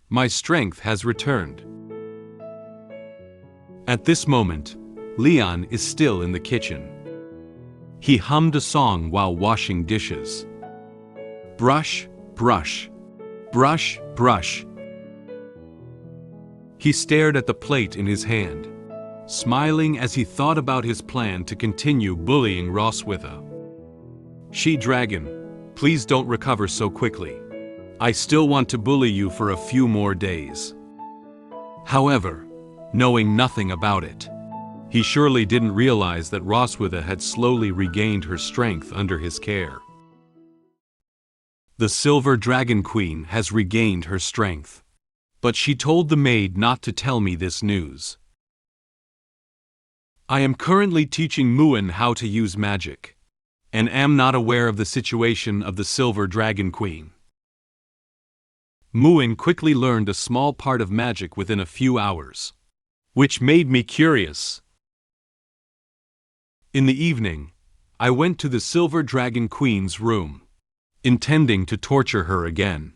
My strength has returned. At this moment, Leon is still in the kitchen. He hummed a song while washing dishes. Brush, brush, brush, brush. He stared at the plate in his hand, smiling as he thought about his plan to continue bullying Roswitha. She-Dragon, please don't recover so quickly. I still want to bully you for a few more days. However, knowing nothing about it, he surely didn't realize that Roswitha had slowly regained her strength under his care. The Silver Dragon Queen has regained her strength, but she told the maid not to tell me this news. I am currently teaching Muin how to use magic, and am not aware of the situation of the Silver Dragon Queen. Muin quickly learned a small part of magic within a few hours, which made me curious. In the evening, I went to the Silver Dragon Queen's room, intending to torture her again.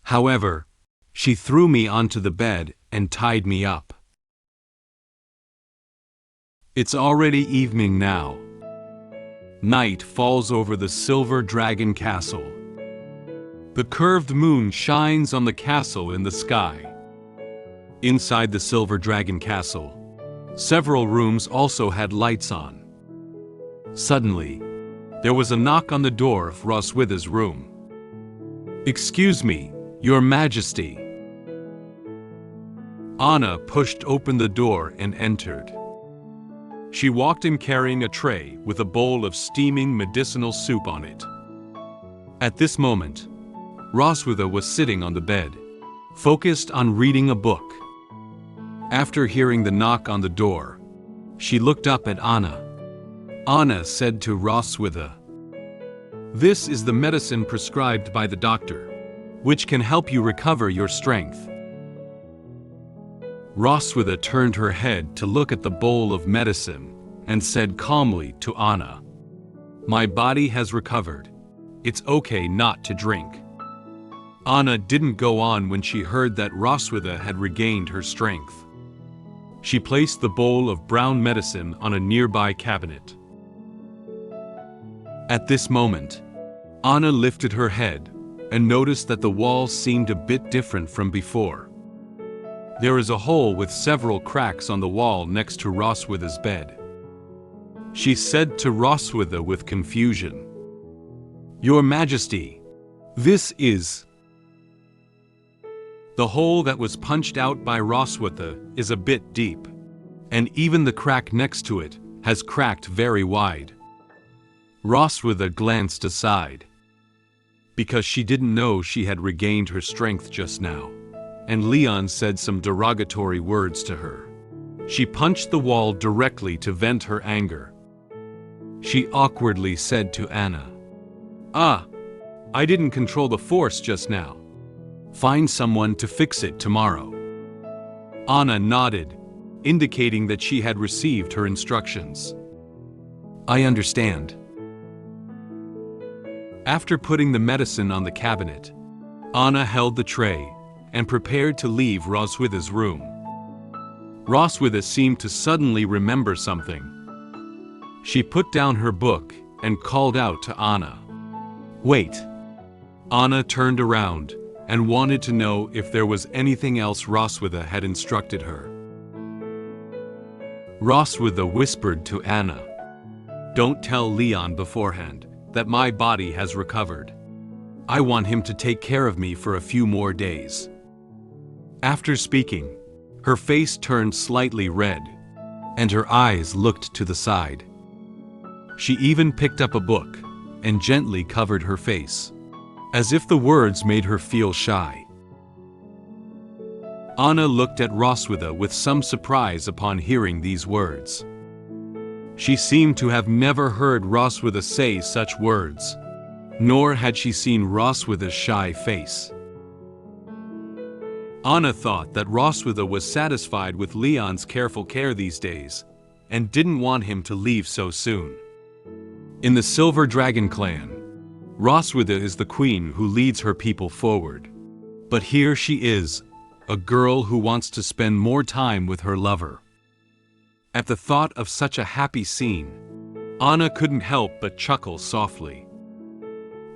However, she threw me onto the bed and tied me up. It's already evening now. Night falls over the Silver Dragon Castle. The curved moon shines on the castle in the sky. Inside the Silver Dragon Castle, several rooms also had lights on. Suddenly, there was a knock on the door of Roswitha's room. Excuse me, Your Majesty. Anna pushed open the door and entered. She walked in carrying a tray with a bowl of steaming medicinal soup on it. At this moment, Roswitha was sitting on the bed, focused on reading a book. After hearing the knock on the door, she looked up at Anna. Anna said to Roswitha, "This is the medicine prescribed by the doctor, which can help you recover your strength." Roswitha turned her head to look at the bowl of medicine and said calmly to Anna, "My body has recovered. It's okay not to drink." Anna didn't go on when she heard that Roswitha had regained her strength. She placed the bowl of brown medicine on a nearby cabinet. At this moment, Anna lifted her head and noticed that the walls seemed a bit different from before. There is a hole with several cracks on the wall next to Roswitha's bed. She said to Roswitha with confusion, "Your Majesty, this is..." The hole that was punched out by Roswitha is a bit deep, and even the crack next to it has cracked very wide. Roswitha glanced aside, because she didn't know she had regained her strength just now, and Leon said some derogatory words to her. She punched the wall directly to vent her anger. She awkwardly said to Anna, I didn't control the force just now. Find someone to fix it tomorrow." Anna nodded, indicating that she had received her instructions. "I understand." After putting the medicine on the cabinet, Anna held the tray and prepared to leave Roswitha's room. Roswitha seemed to suddenly remember something. She put down her book and called out to Anna. "Wait." Anna turned around and wanted to know if there was anything else Roswitha had instructed her. Roswitha whispered to Anna, "Don't tell Leon beforehand that my body has recovered. I want him to take care of me for a few more days." After speaking, her face turned slightly red, and her eyes looked to the side. She even picked up a book and gently covered her face, as if the words made her feel shy. Anna looked at Roswitha with some surprise upon hearing these words. She seemed to have never heard Roswitha say such words, nor had she seen Roswitha's shy face. Anna thought that Roswitha was satisfied with Leon's careful care these days, and didn't want him to leave so soon. In the Silver Dragon clan, Roswitha is the queen who leads her people forward. But here she is, a girl who wants to spend more time with her lover. At the thought of such a happy scene, Anna couldn't help but chuckle softly.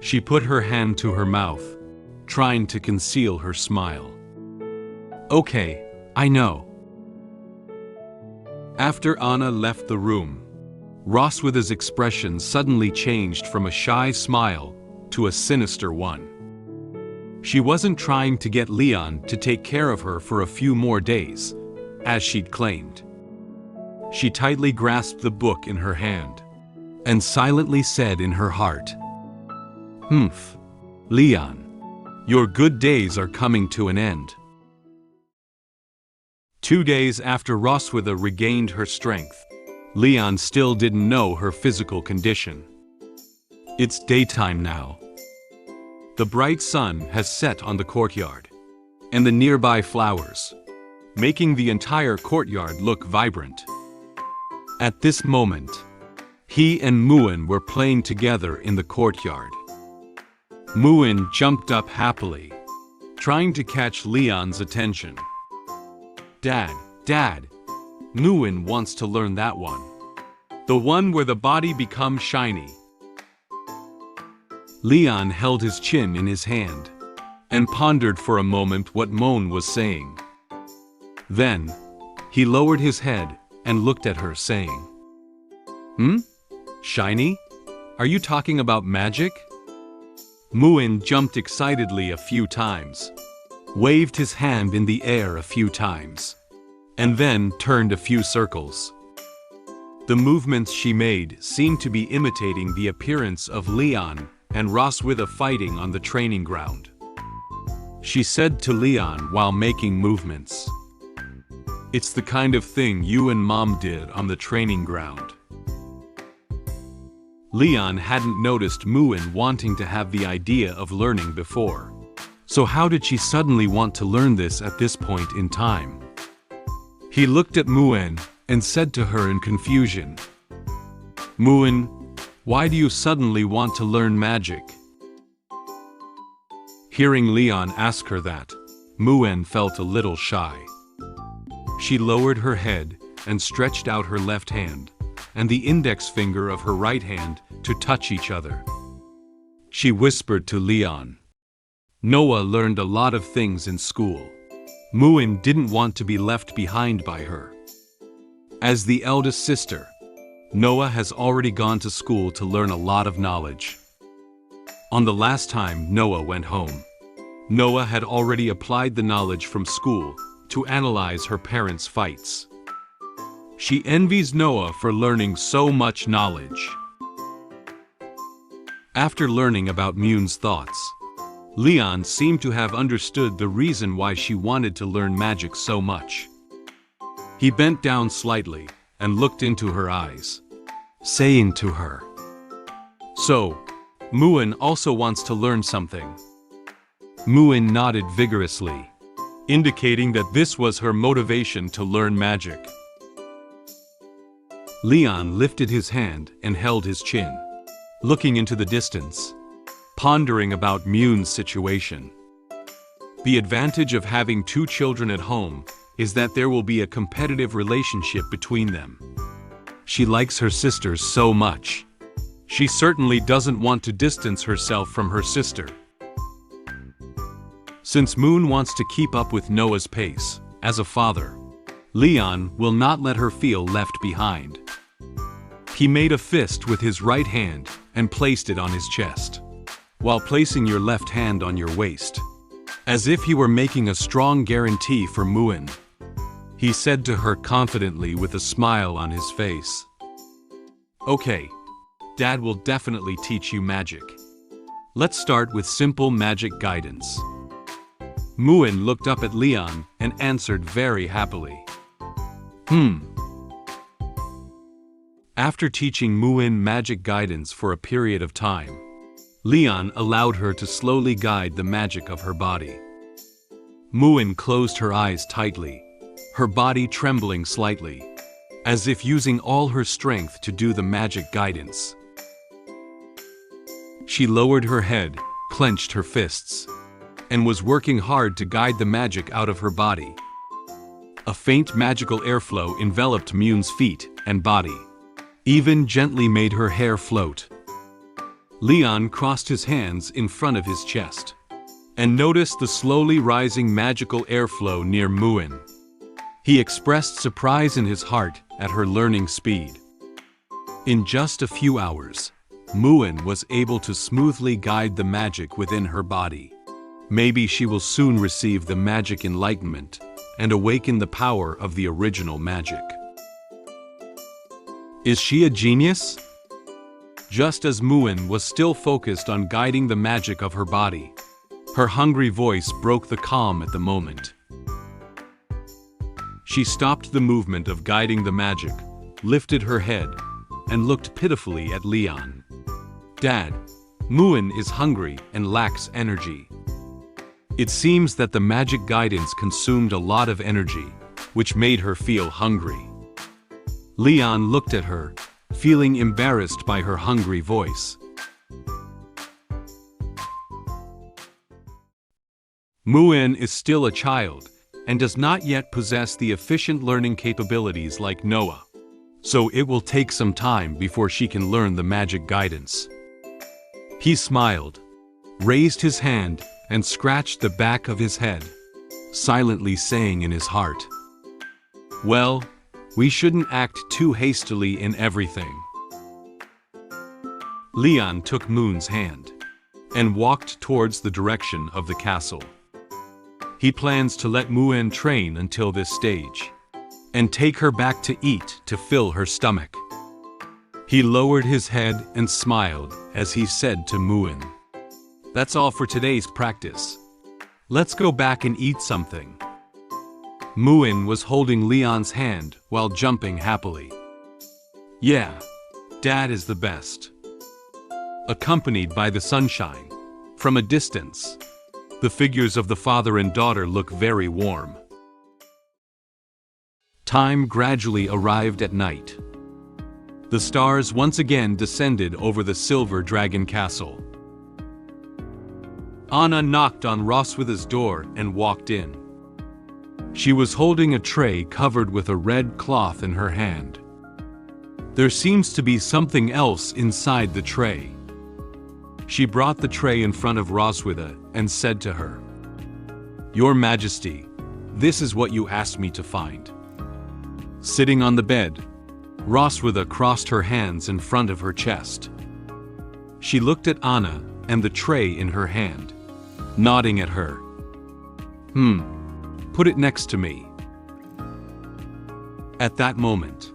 She put her hand to her mouth, trying to conceal her smile. Okay, I know. After Anna left the room, Roswitha's expression suddenly changed from a shy smile to a sinister one. She wasn't trying to get Leon to take care of her for a few more days, as she'd claimed. She tightly grasped the book in her hand, and silently said in her heart, "Humph, Leon, your good days are coming to an end." 2 days after Roswitha regained her strength, Leon still didn't know her physical condition. It's daytime now. The bright sun has set on the courtyard and the nearby flowers, making the entire courtyard look vibrant. At this moment, he and Muin were playing together in the courtyard. Muin jumped up happily, trying to catch Leon's attention. Dad, Muin wants to learn that one. The one where the body becomes shiny." Leon held his chin in his hand and pondered for a moment what Muin was saying. Then, he lowered his head and looked at her, saying, Shiny? Are you talking about magic?" Muin jumped excitedly a few times, waved his hand in the air a few times, and then turned a few circles. The movements she made seemed to be imitating the appearance of Leon and Roswitha fighting on the training ground. She said to Leon while making movements, "It's the kind of thing you and Mom did on the training ground." Leon hadn't noticed Muin wanting to have the idea of learning before. So how did she suddenly want to learn this at this point in time? He looked at Muin and said to her in confusion, "Muin, why do you suddenly want to learn magic?" Hearing Leon ask her that, Muin felt a little shy. She lowered her head and stretched out her left hand and the index finger of her right hand to touch each other. She whispered to Leon, "Noah learned a lot of things in school. Muin didn't want to be left behind by her. As the eldest sister, Noah has already gone to school to learn a lot of knowledge." On the last time Noah went home, Noah had already applied the knowledge from school to analyze her parents' fights. She envies Noah for learning so much knowledge. After learning about Muin's thoughts, Leon seemed to have understood the reason why she wanted to learn magic so much. He bent down slightly and looked into her eyes, saying to her, "So, Muin also wants to learn something?" Muin nodded vigorously, indicating that this was her motivation to learn magic. Leon lifted his hand and held his chin, looking into the distance, pondering about Muin's situation. The advantage of having 2 children at home is that there will be a competitive relationship between them. She likes her sisters so much. She certainly doesn't want to distance herself from her sister. Since Muin wants to keep up with Noah's pace, as a father, Leon will not let her feel left behind. He made a fist with his right hand and placed it on his chest, while placing your left hand on your waist, as if he were making a strong guarantee for Muin. He said to her confidently with a smile on his face, "Okay, Dad will definitely teach you magic. Let's start with simple magic guidance." Muin looked up at Leon and answered very happily, After teaching Muin magic guidance for a period of time, Leon allowed her to slowly guide the magic of her body. Muin closed her eyes tightly, her body trembling slightly, as if using all her strength to do the magic guidance. She lowered her head, clenched her fists, and was working hard to guide the magic out of her body. A faint magical airflow enveloped Muin's feet and body, even gently made her hair float. Leon crossed his hands in front of his chest and noticed the slowly rising magical airflow near Muin. He expressed surprise in his heart at her learning speed. In just a few hours, Muin was able to smoothly guide the magic within her body. Maybe she will soon receive the magic enlightenment and awaken the power of the original magic. Is she a genius? Just as Muin was still focused on guiding the magic of her body, her hungry voice broke the calm at the moment. She stopped the movement of guiding the magic, lifted her head, and looked pitifully at Leon. "Dad, Muin is hungry and lacks energy." It seems that the magic guidance consumed a lot of energy, which made her feel hungry. Leon looked at her, feeling embarrassed by her hungry voice. Muin is still a child and does not yet possess the efficient learning capabilities like Noah, so it will take some time before she can learn the magic guidance. He smiled, raised his hand, and scratched the back of his head, silently saying in his heart, "Well, we shouldn't act too hastily in everything." Leon took Muin's hand and walked towards the direction of the castle. He plans to let Muin train until this stage and take her back to eat to fill her stomach. He lowered his head and smiled as he said to Muin, "That's all for today's practice. Let's go back and eat something." Muin was holding Leon's hand while jumping happily. "Yeah, Dad is the best." Accompanied by the sunshine, from a distance, the figures of the father and daughter look very warm. Time gradually arrived at night. The stars once again descended over the silver dragon castle. Anna knocked on Roswitha's door and walked in. She was holding a tray covered with a red cloth in her hand. There seems to be something else inside the tray. She brought the tray in front of Roswitha and said to her, "Your Majesty, this is what you asked me to find." Sitting on the bed, Roswitha crossed her hands in front of her chest. She looked at Anna and the tray in her hand, nodding at her. Put it next to me." At that moment,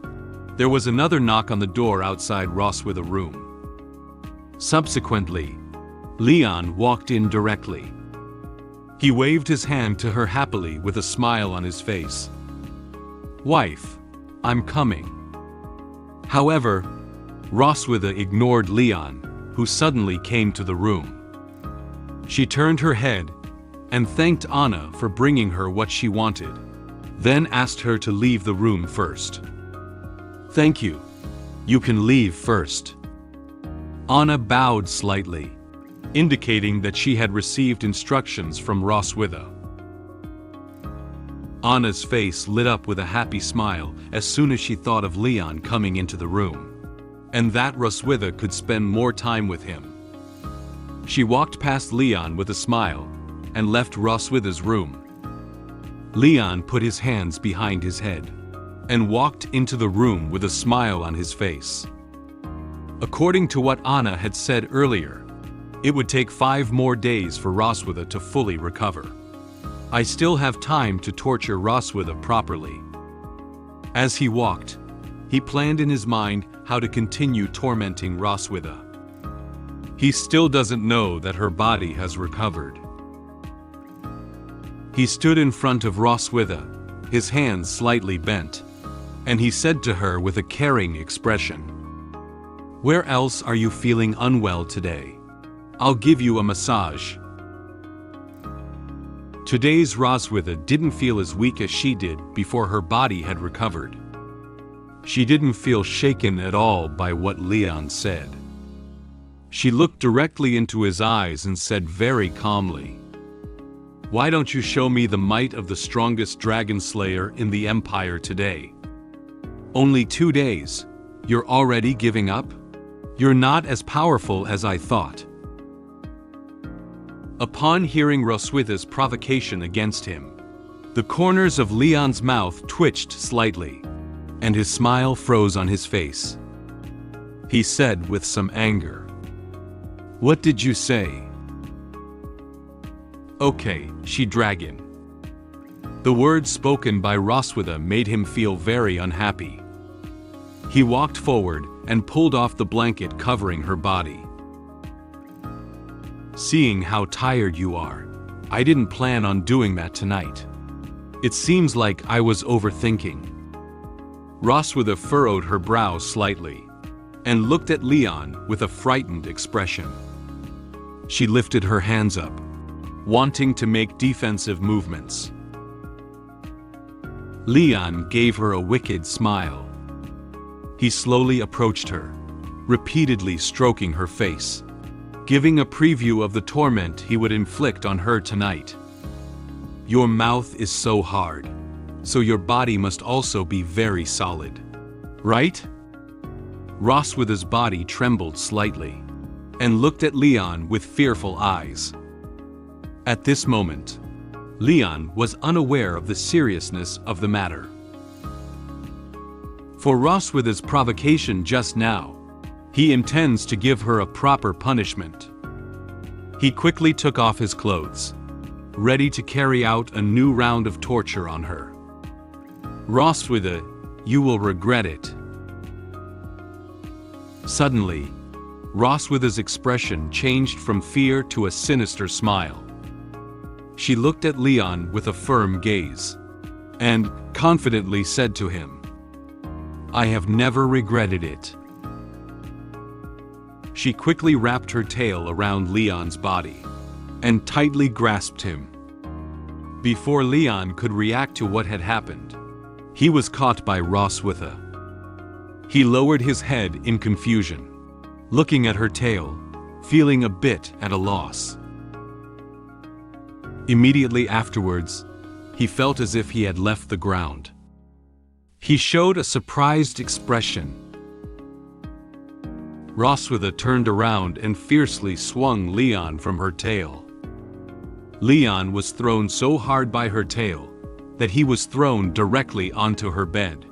there was another knock on the door outside Roswitha's room. Subsequently, Leon walked in directly. He waved his hand to her happily with a smile on his face. "Wife, I'm coming." However, Roswitha ignored Leon, who suddenly came to the room. She turned her head and thanked Anna for bringing her what she wanted, then asked her to leave the room first. "Thank you. You can leave first." Anna bowed slightly, indicating that she had received instructions from Roswitha. Anna's face lit up with a happy smile as soon as she thought of Leon coming into the room, and that Roswitha could spend more time with him. She walked past Leon with a smile and left Roswitha's room. Leon put his hands behind his head and walked into the room with a smile on his face. According to what Anna had said earlier, it would take 5 more days for Roswitha to fully recover. I still have time to torture Roswitha properly. As he walked, he planned in his mind how to continue tormenting Roswitha. He still doesn't know that her body has recovered. He stood in front of Roswitha, his hands slightly bent, and he said to her with a caring expression, "Where else are you feeling unwell today? I'll give you a massage." Today's Roswitha didn't feel as weak as she did before her body had recovered. She didn't feel shaken at all by what Leon said. She looked directly into his eyes and said very calmly, "Why don't you show me the might of the strongest dragon slayer in the Empire today? Only 2 days, you're already giving up? You're not as powerful as I thought." Upon hearing Roswitha's provocation against him, the corners of Leon's mouth twitched slightly, and his smile froze on his face. He said with some anger, "What did you say?" "Okay, she-dragon." The words spoken by Roswitha made him feel very unhappy. He walked forward and pulled off the blanket covering her body. "Seeing how tired you are, I didn't plan on doing that tonight. It seems like I was overthinking." Roswitha furrowed her brow slightly and looked at Leon with a frightened expression. She lifted her hands up, wanting to make defensive movements. Leon gave her a wicked smile. He slowly approached her, repeatedly stroking her face, giving a preview of the torment he would inflict on her tonight. "Your mouth is so hard, so your body must also be very solid, right?" Roswitha's body trembled slightly and looked at Leon with fearful eyes. At this moment, Leon was unaware of the seriousness of the matter. For Roswitha's provocation just now, he intends to give her a proper punishment. He quickly took off his clothes, ready to carry out a new round of torture on her. "Roswitha, you will regret it." Suddenly, Roswitha's expression changed from fear to a sinister smile. She looked at Leon with a firm gaze and confidently said to him, "I have never regretted it." She quickly wrapped her tail around Leon's body and tightly grasped him. Before Leon could react to what had happened, he was caught by Roswitha. He lowered his head in confusion, looking at her tail, feeling a bit at a loss. Immediately afterwards, he felt as if he had left the ground. He showed a surprised expression. Roswitha turned around and fiercely swung Leon from her tail. Leon was thrown so hard by her tail that he was thrown directly onto her bed.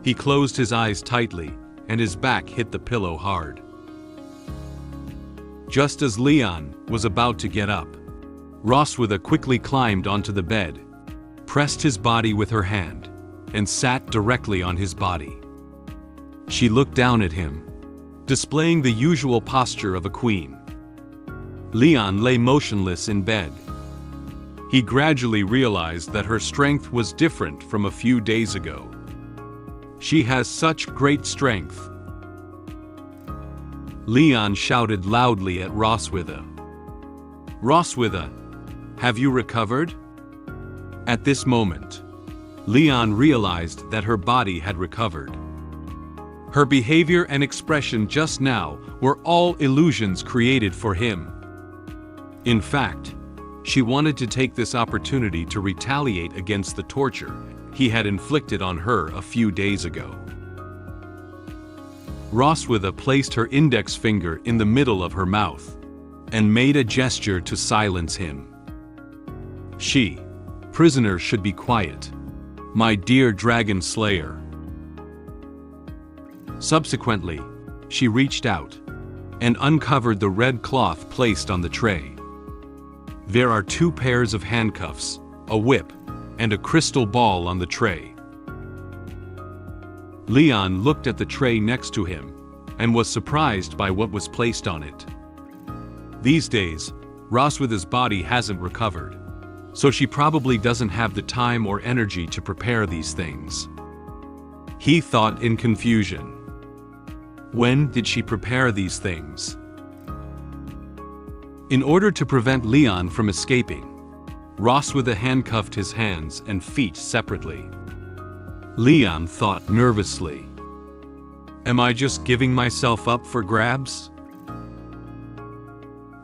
He closed his eyes tightly and his back hit the pillow hard. Just as Leon was about to get up, Roswitha quickly climbed onto the bed, pressed his body with her hand, and sat directly on his body. She looked down at him, displaying the usual posture of a queen. Leon lay motionless in bed. He gradually realized that her strength was different from a few days ago. She has such great strength. Leon shouted loudly at Roswitha. "Roswitha, have you recovered?" At this moment, Leon realized that her body had recovered. Her behavior and expression just now were all illusions created for him. In fact, she wanted to take this opportunity to retaliate against the torture he had inflicted on her a few days ago. Roswitha placed her index finger in the middle of her mouth and made a gesture to silence him. "Prisoner should be quiet, my dear dragon slayer." Subsequently, she reached out and uncovered the red cloth placed on the tray. There are 2 pairs of handcuffs, a whip, and a crystal ball on the tray. Leon looked at the tray next to him and was surprised by what was placed on it. These days, Roswitha's body hasn't recovered, so she probably doesn't have the time or energy to prepare these things. He thought in confusion. When did she prepare these things? In order to prevent Leon from escaping, Roswitha handcuffed his hands and feet separately. Leon thought nervously. Am I just giving myself up for grabs?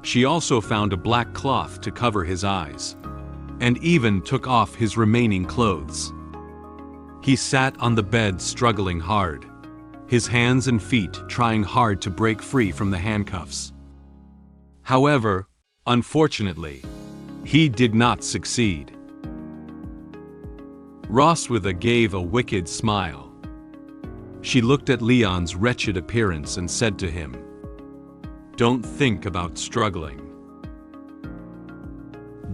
She also found a black cloth to cover his eyes, and even took off his remaining clothes. He sat on the bed struggling hard, his hands and feet trying hard to break free from the handcuffs. However, unfortunately, he did not succeed. Roswitha gave a wicked smile. She looked at Leon's wretched appearance and said to him, "Don't think about struggling."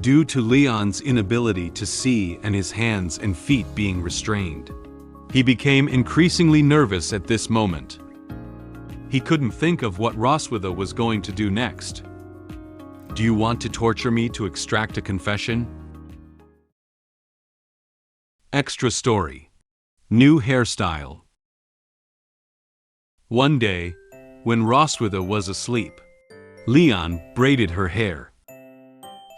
Due to Leon's inability to see and his hands and feet being restrained, he became increasingly nervous at this moment. He couldn't think of what Roswitha was going to do next. Do you want to torture me to extract a confession? Extra story. New hairstyle. One day, when Roswitha was asleep, Leon braided her hair.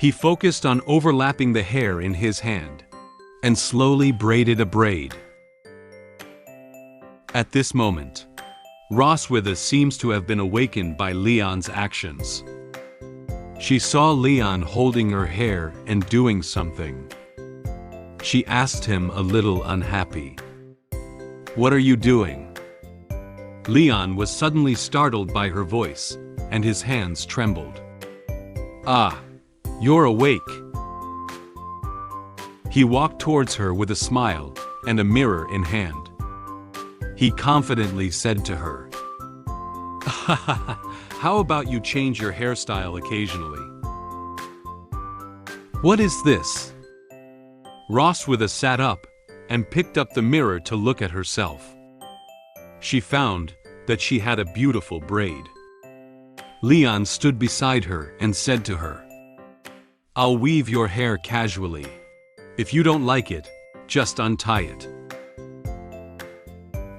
He focused on overlapping the hair in his hand and slowly braided a braid. At this moment, Roswitha seems to have been awakened by Leon's actions. She saw Leon holding her hair and doing something. She asked him a little unhappy, "What are you doing?" Leon was suddenly startled by her voice, and his hands trembled. "Ah, you're awake." He walked towards her with a smile and a mirror in hand. He confidently said to her, "How about you change your hairstyle occasionally?" "What is this?" Roswitha sat up and picked up the mirror to look at herself. She found that she had a beautiful braid. Leon stood beside her and said to her, "I'll weave your hair casually. If you don't like it, just untie it."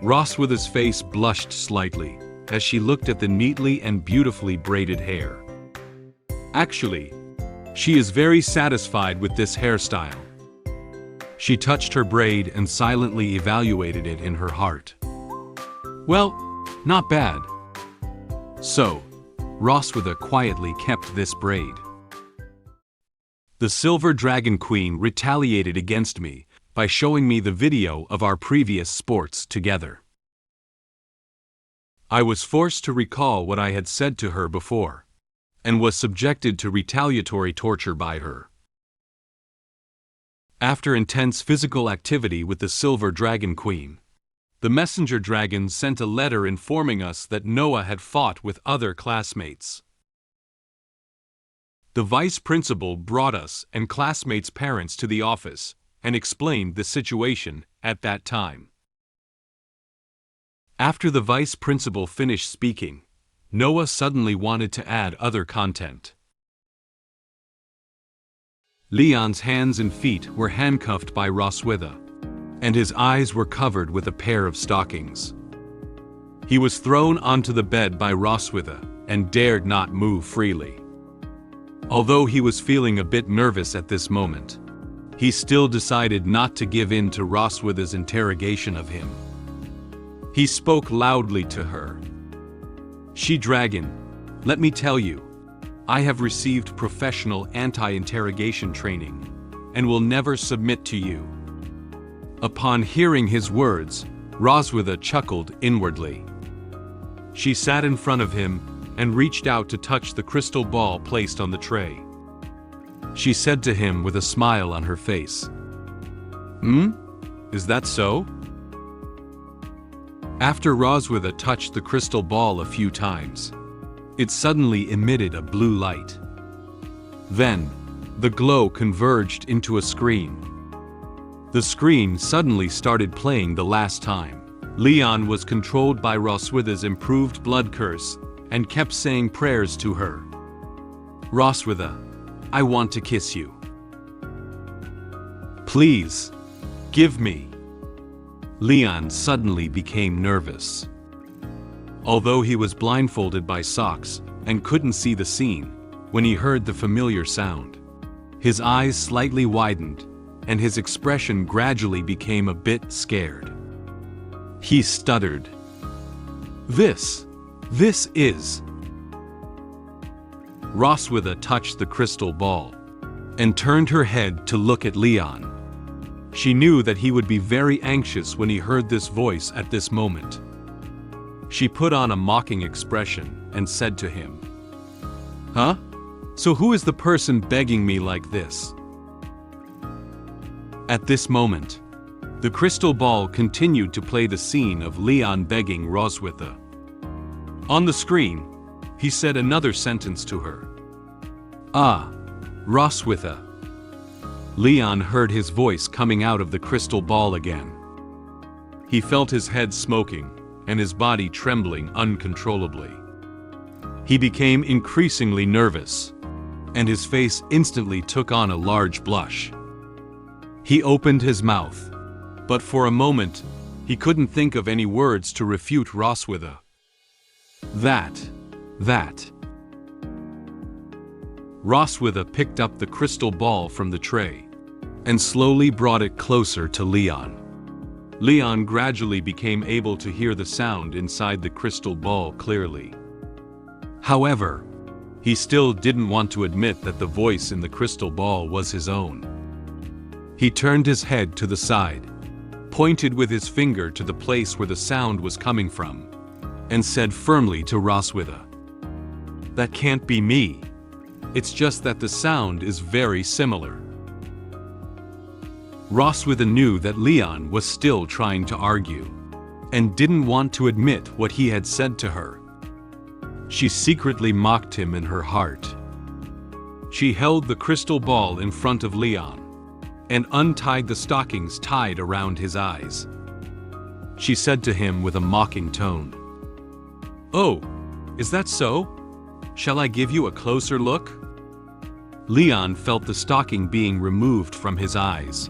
Roswitha's face blushed slightly as she looked at the neatly and beautifully braided hair. Actually, she is very satisfied with this hairstyle. She touched her braid and silently evaluated it in her heart. Well, not bad. So, Roswitha quietly kept this braid. The Silver Dragon Queen retaliated against me by showing me the video of our previous sports together. I was forced to recall what I had said to her before, and was subjected to retaliatory torture by her. After intense physical activity with the Silver Dragon Queen, the messenger dragon sent a letter informing us that Noah had fought with other classmates. The vice principal brought us and classmates' parents to the office and explained the situation at that time. After the vice principal finished speaking, Noah suddenly wanted to add other content. Leon's hands and feet were handcuffed by Roswitha, and his eyes were covered with a pair of stockings. He was thrown onto the bed by Roswitha and dared not move freely. Although he was feeling a bit nervous at this moment, he still decided not to give in to Roswitha's interrogation of him. He spoke loudly to her. "She-Dragon, let me tell you, I have received professional anti-interrogation training and will never submit to you." Upon hearing his words, Roswitha chuckled inwardly. She sat in front of him and reached out to touch the crystal ball placed on the tray. She said to him with a smile on her face, Is that so?" After Roswitha touched the crystal ball a few times, it suddenly emitted a blue light. Then, the glow converged into a screen. The screen suddenly started playing the last time. Leon was controlled by Roswitha's improved blood curse and kept saying prayers to her. "Roswitha, I want to kiss you. Please, give me." Leon suddenly became nervous. Although he was blindfolded by socks and couldn't see the scene, when he heard the familiar sound, his eyes slightly widened and his expression gradually became a bit scared. He stuttered. This is... Roswitha touched the crystal ball and turned her head to look at Leon. She knew that he would be very anxious when he heard this voice at this moment. She put on a mocking expression and said to him, "Huh? So who is the person begging me like this?" At this moment, the crystal ball continued to play the scene of Leon begging Roswitha. On the screen, he said another sentence to her. "Ah, Roswitha." Leon heard his voice coming out of the crystal ball again. He felt his head smoking and his body trembling uncontrollably. He became increasingly nervous, and his face instantly took on a large blush. He opened his mouth, but for a moment, he couldn't think of any words to refute Roswitha. That. Roswitha picked up the crystal ball from the tray and slowly brought it closer to Leon. Leon gradually became able to hear the sound inside the crystal ball clearly. However, he still didn't want to admit that the voice in the crystal ball was his own. He turned his head to the side, pointed with his finger to the place where the sound was coming from, and said firmly to Roswitha, "That can't be me. It's just that the sound is very similar." Roswitha knew that Leon was still trying to argue, and didn't want to admit what he had said to her. She secretly mocked him in her heart. She held the crystal ball in front of Leon, and untied the stockings tied around his eyes. She said to him with a mocking tone, "Oh, is that so? Shall I give you a closer look?" Leon felt the stocking being removed from his eyes,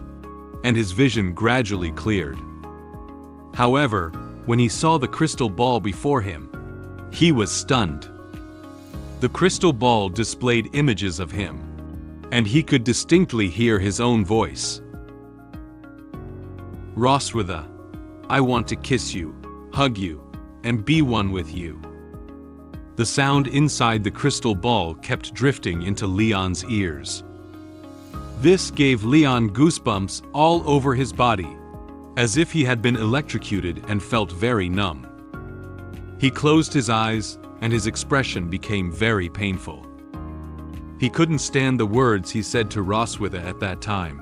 and his vision gradually cleared. However, when he saw the crystal ball before him, he was stunned. The crystal ball displayed images of him, and he could distinctly hear his own voice. "Roswitha, I want to kiss you, hug you, and be one with you." The sound inside the crystal ball kept drifting into Leon's ears. This gave Leon goosebumps all over his body, as if he had been electrocuted and felt very numb. He closed his eyes, and his expression became very painful. He couldn't stand the words he said to Roswitha at that time.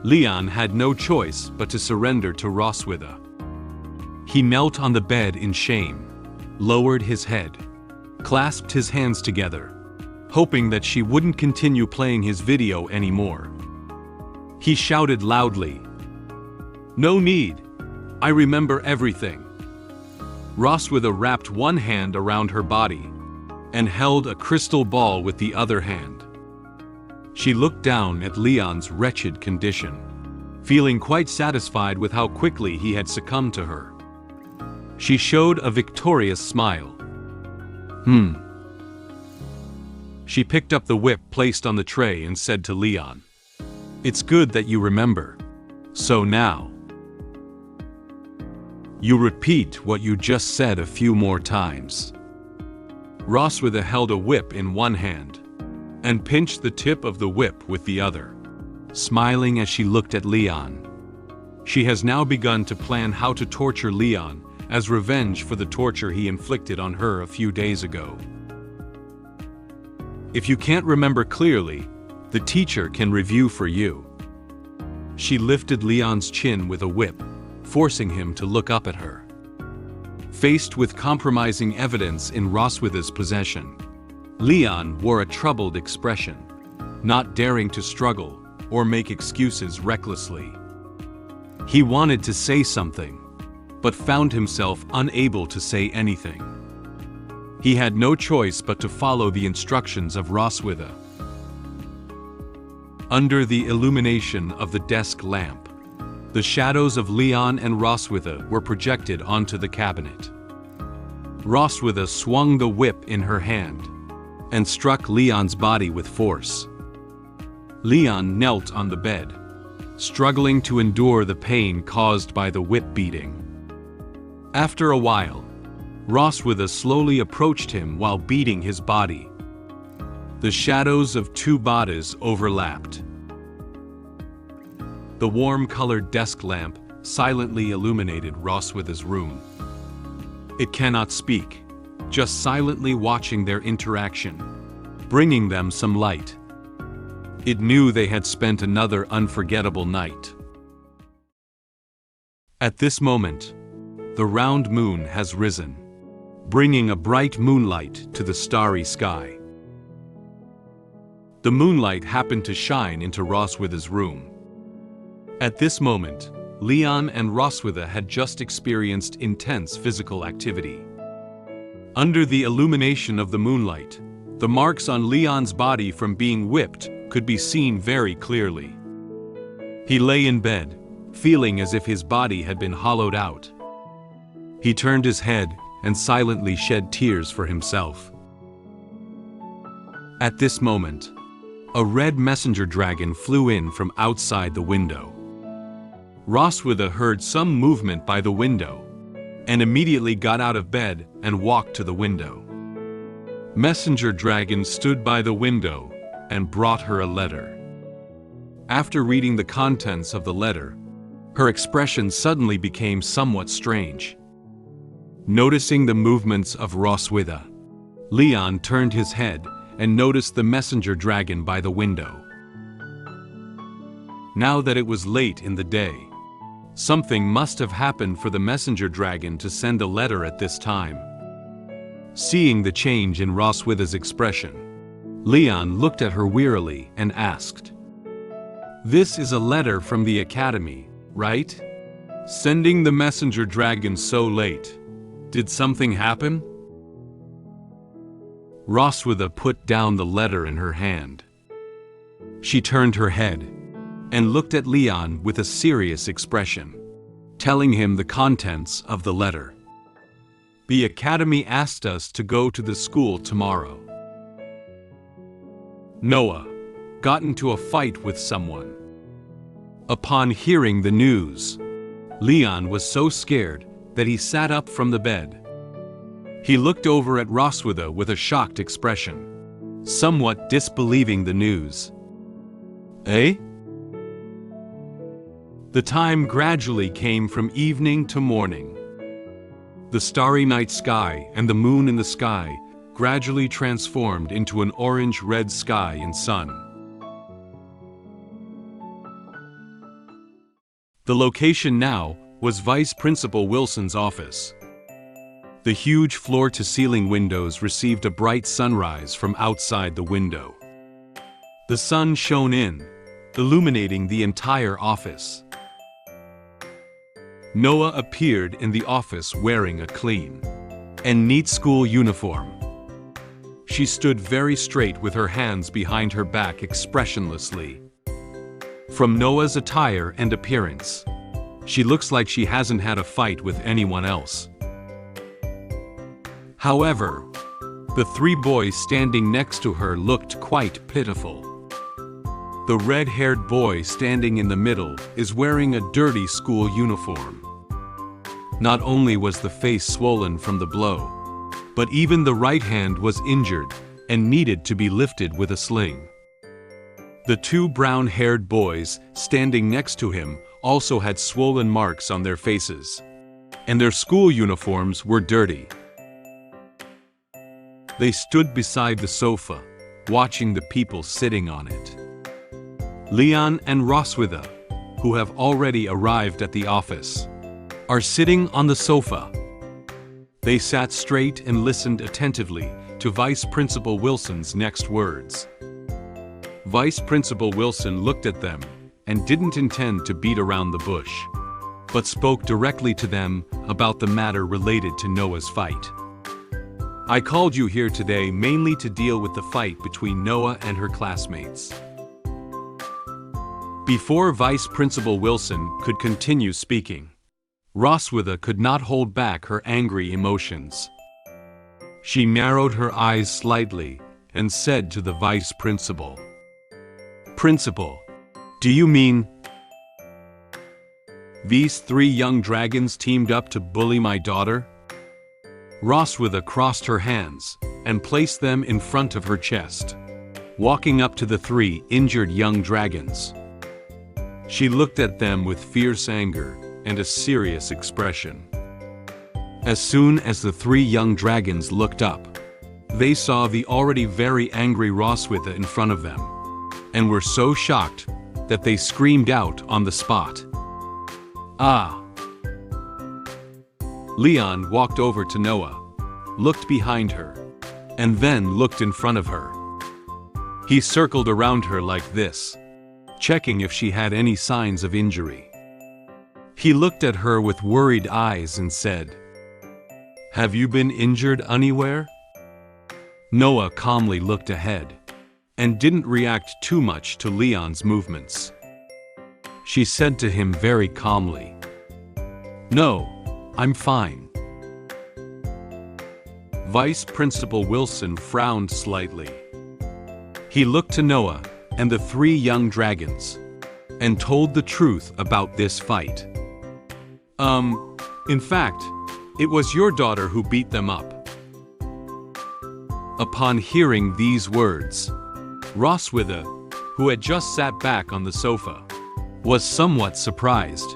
Leon had no choice but to surrender to Roswitha. He knelt on the bed in shame, lowered his head, clasped his hands together, hoping that she wouldn't continue playing his video anymore. He shouted loudly, "No need! I remember everything." Roswitha wrapped one hand around her body and held a crystal ball with the other hand. She looked down at Leon's wretched condition, feeling quite satisfied with how quickly he had succumbed to her. She showed a victorious smile. She picked up the whip placed on the tray and said to Leon, "It's good that you remember. So now, you repeat what you just said a few more times." Roswitha held a whip in one hand and pinched the tip of the whip with the other, smiling as she looked at Leon. She has now begun to plan how to torture Leon as revenge for the torture he inflicted on her a few days ago. If you can't remember clearly, the teacher can review for you. She lifted Leon's chin with a whip, forcing him to look up at her. Faced with compromising evidence in Roswitha's possession, Leon wore a troubled expression, not daring to struggle or make excuses recklessly. He wanted to say something, but found himself unable to say anything. He had no choice but to follow the instructions of Roswitha. Under the illumination of the desk lamp, The shadows of Leon and Roswitha were projected onto the cabinet. Roswitha swung the whip in her hand and struck Leon's body with force. Leon knelt on the bed, struggling to endure the pain caused by the whip beating. After a while, Roswitha slowly approached him while beating his body. The shadows of two bodies overlapped. The warm-colored desk lamp silently illuminated Roswitha's room. It cannot speak, just silently watching their interaction, bringing them some light. It knew they had spent another unforgettable night. At this moment, the round moon has risen, bringing a bright moonlight to the starry sky. The moonlight happened to shine into Roswitha's room. At this moment, Leon and Roswitha had just experienced intense physical activity. Under the illumination of the moonlight, the marks on Leon's body from being whipped could be seen very clearly. He lay in bed, feeling as if his body had been hollowed out. He turned his head and silently shed tears for himself. At this moment, a red messenger dragon flew in from outside the window. Roswitha heard some movement by the window and immediately got out of bed and walked to the window. Messenger Dragon stood by the window and brought her a letter. After reading the contents of the letter, her expression suddenly became somewhat strange. Noticing the movements of Roswitha, Leon turned his head and noticed the messenger dragon by the window. Now that it was late in the day, something must have happened for the messenger dragon to send a letter at this time. Seeing the change in Roswitha's expression, Leon looked at her wearily and asked, "This is a letter from the academy, right? Sending the messenger dragon so late. Did something happen?" Roswitha put down the letter in her hand. She turned her head and looked at Leon with a serious expression, telling him the contents of the letter. "The academy asked us to go to the school tomorrow. Noah got into a fight with someone." Upon hearing the news, Leon was so scared that he sat up from the bed. He looked over at Roswitha with a shocked expression, somewhat disbelieving the news. "Eh?" The time gradually came from evening to morning. The starry night sky and the moon in the sky gradually transformed into an orange-red sky and sun. The location now was Vice Principal Wilson's office. The huge floor-to-ceiling windows received a bright sunrise from outside the window. The sun shone in, illuminating the entire office. Noah appeared in the office wearing a clean and neat school uniform. She stood very straight with her hands behind her back expressionlessly. From Noah's attire and appearance, she looks like she hasn't had a fight with anyone else. However, the three boys standing next to her looked quite pitiful. The red-haired boy standing in the middle is wearing a dirty school uniform. Not only was the face swollen from the blow, but even the right hand was injured and needed to be lifted with a sling. The two brown-haired boys standing next to him also had swollen marks on their faces, and their school uniforms were dirty. They stood beside the sofa, watching the people sitting on it. Leon and Roswitha, who have already arrived at the office, are sitting on the sofa. They sat straight and listened attentively to Vice Principal Wilson's next words. Vice Principal Wilson looked at them and didn't intend to beat around the bush, but spoke directly to them about the matter related to Noah's fight. "I called you here today mainly to deal with the fight between Noah and her classmates. Before Vice Principal Wilson could continue speaking, Roswitha could not hold back her angry emotions. She narrowed her eyes slightly and said to the Vice Principal, "Principal, do you mean these 3 young dragons teamed up to bully my daughter?" Roswitha crossed her hands and placed them in front of her chest, walking up to the 3 injured young dragons. She looked at them with fierce anger and a serious expression. As soon as the 3 young dragons looked up, they saw the already very angry Roswitha in front of them, and were so shocked that they screamed out on the spot. "Ah!" Leon walked over to Noah, looked behind her, and then looked in front of her. He circled around her like this, checking if she had any signs of injury. He looked at her with worried eyes and said, "Have you been injured anywhere?" Noah calmly looked ahead and didn't react too much to Leon's movements. She said to him very calmly, "No, I'm fine." Vice Principal Wilson frowned slightly. He looked to Noah and the 3 young dragons and told the truth about this fight. In fact, it was your daughter who beat them up." Upon hearing these words, Roswitha, who had just sat back on the sofa, was somewhat surprised.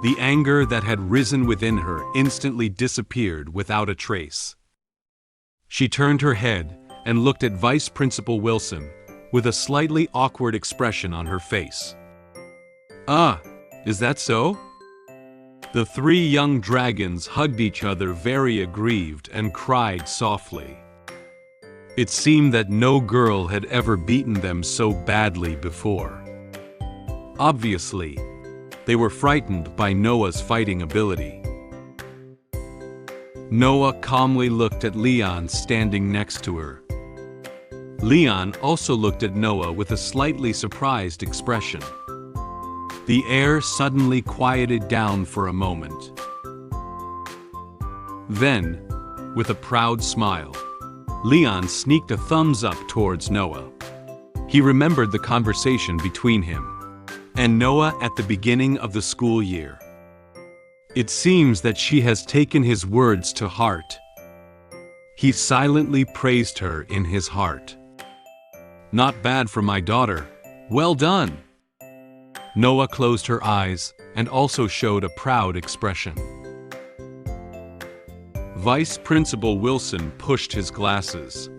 The anger that had risen within her instantly disappeared without a trace. She turned her head and looked at Vice Principal Wilson with a slightly awkward expression on her face. "Ah, is that so?" The 3 young dragons hugged each other very aggrieved and cried softly. It seemed that no girl had ever beaten them so badly before. Obviously, they were frightened by Noah's fighting ability. Noah calmly looked at Leon standing next to her. Leon also looked at Noah with a slightly surprised expression. The air suddenly quieted down for a moment. Then, with a proud smile, Leon sneaked a thumbs up towards Noah. He remembered the conversation between him and Noah at the beginning of the school year. It seems that she has taken his words to heart. He silently praised her in his heart. "Not bad for my daughter. Well done." Noah closed her eyes and also showed a proud expression. Vice Principal Wilson pushed his glasses.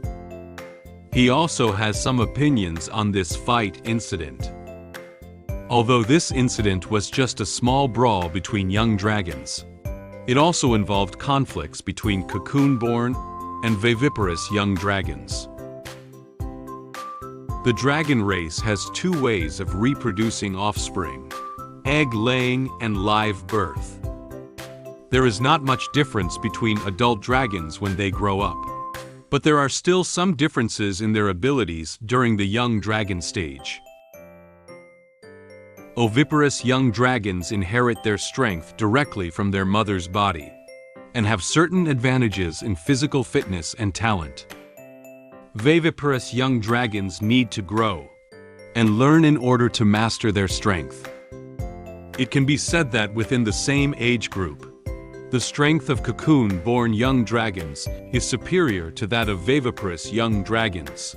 He also has some opinions on this fight incident. Although this incident was just a small brawl between young dragons, it also involved conflicts between cocoon-born and viviparous young dragons. The dragon race has 2 ways of reproducing offspring: egg-laying and live birth. There is not much difference between adult dragons when they grow up, but there are still some differences in their abilities during the young dragon stage. Oviparous young dragons inherit their strength directly from their mother's body and have certain advantages in physical fitness and talent. Viviparous young dragons need to grow and learn in order to master their strength. It can be said that within the same age group, the strength of cocoon-born young dragons is superior to that of viviparous young dragons.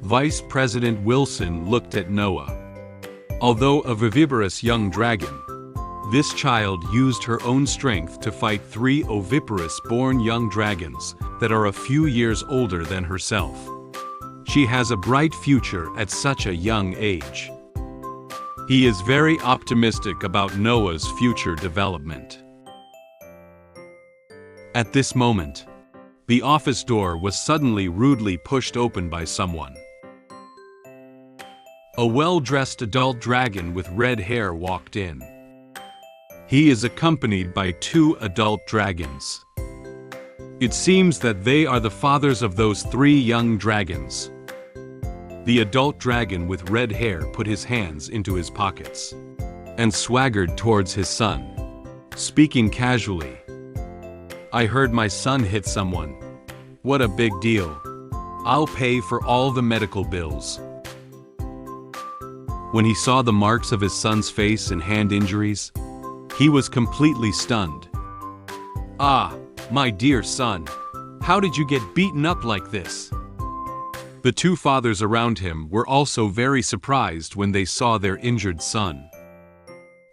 Vice President Wilson looked at Noah. Although a viviparous young dragon, this child used her own strength to fight 3 oviparous-born young dragons that are a few years older than herself. She has a bright future at such a young age. He is very optimistic about Noah's future development. At this moment, the office door was suddenly rudely pushed open by someone. A well-dressed adult dragon with red hair walked in. He is accompanied by 2 adult dragons. It seems that they are the fathers of those 3 young dragons. The adult dragon with red hair put his hands into his pockets and swaggered towards his son, speaking casually. "I heard my son hit someone. What a big deal. I'll pay for all the medical bills." When he saw the marks of his son's face and hand injuries, he was completely stunned. "Ah, my dear son, how did you get beaten up like this?" The two fathers around him were also very surprised when they saw their injured son.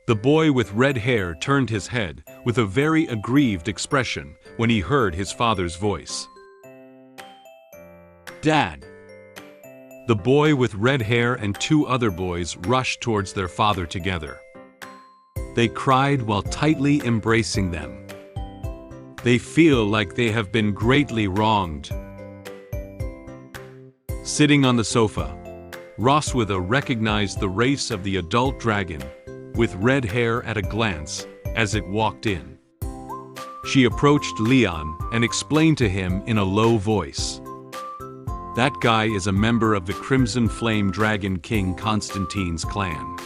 The boy with red hair turned his head with a very aggrieved expression when he heard his father's voice. "Dad!" The boy with red hair and two other boys rushed towards their father together. They cried while tightly embracing them. They feel like they have been greatly wronged. Sitting on the sofa, Roswitha recognized the race of the adult dragon with red hair at a glance as it walked in. She approached Leon and explained to him in a low voice. "That guy is a member of the Crimson Flame Dragon King Constantine's clan.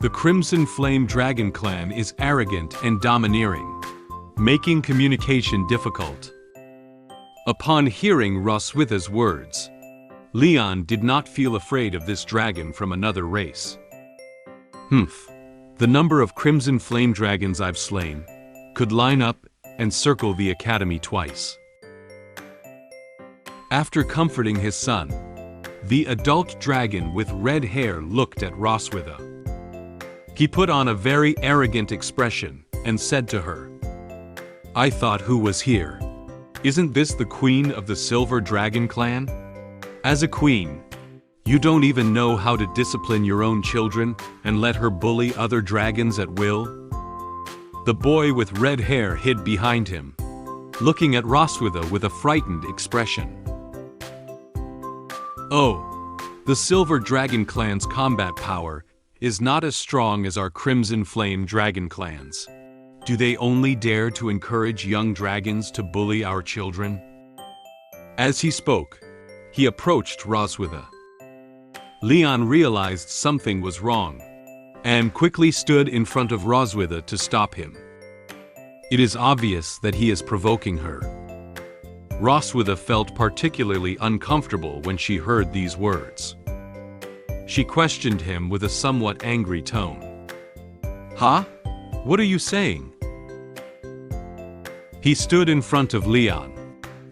The Crimson Flame Dragon clan is arrogant and domineering, making communication difficult." Upon hearing Roswitha's words, Leon did not feel afraid of this dragon from another race. The number of Crimson Flame Dragons I've slain could line up and circle the academy twice. After comforting his son, the adult dragon with red hair looked at Roswitha. He put on a very arrogant expression and said to her, "I thought who was here? Isn't this the queen of the Silver Dragon clan? As a queen, you don't even know how to discipline your own children and let her bully other dragons at will?" The boy with red hair hid behind him, looking at Roswitha with a frightened expression. "Oh, the Silver Dragon clan's combat power is not as strong as our Crimson Flame Dragon clans. Do they only dare to encourage young dragons to bully our children?" As he spoke, he approached Roswitha. Leon realized something was wrong and quickly stood in front of Roswitha to stop him. It is obvious that he is provoking her. Roswitha felt particularly uncomfortable when she heard these words. She questioned him with a somewhat angry tone. "Huh? What are you saying?" He stood in front of Leon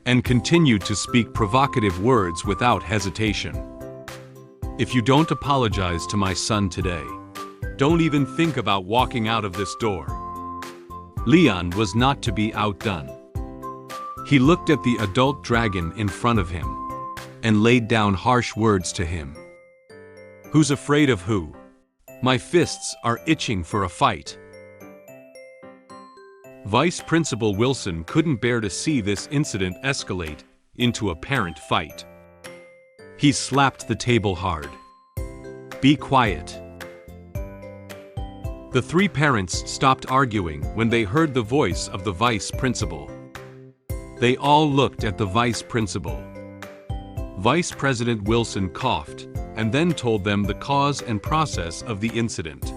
and continued to speak provocative words without hesitation. "If you don't apologize to my son today, don't even think about walking out of this door." Leon was not to be outdone. He looked at the adult dragon in front of him and laid down harsh words to him. "Who's afraid of who? My fists are itching for a fight." Vice Principal Wilson couldn't bear to see this incident escalate into a parent fight. He slapped the table hard. "Be quiet." The three parents stopped arguing when they heard the voice of the vice principal. They all looked at the vice principal. Vice President Wilson coughed and then told them the cause and process of the incident.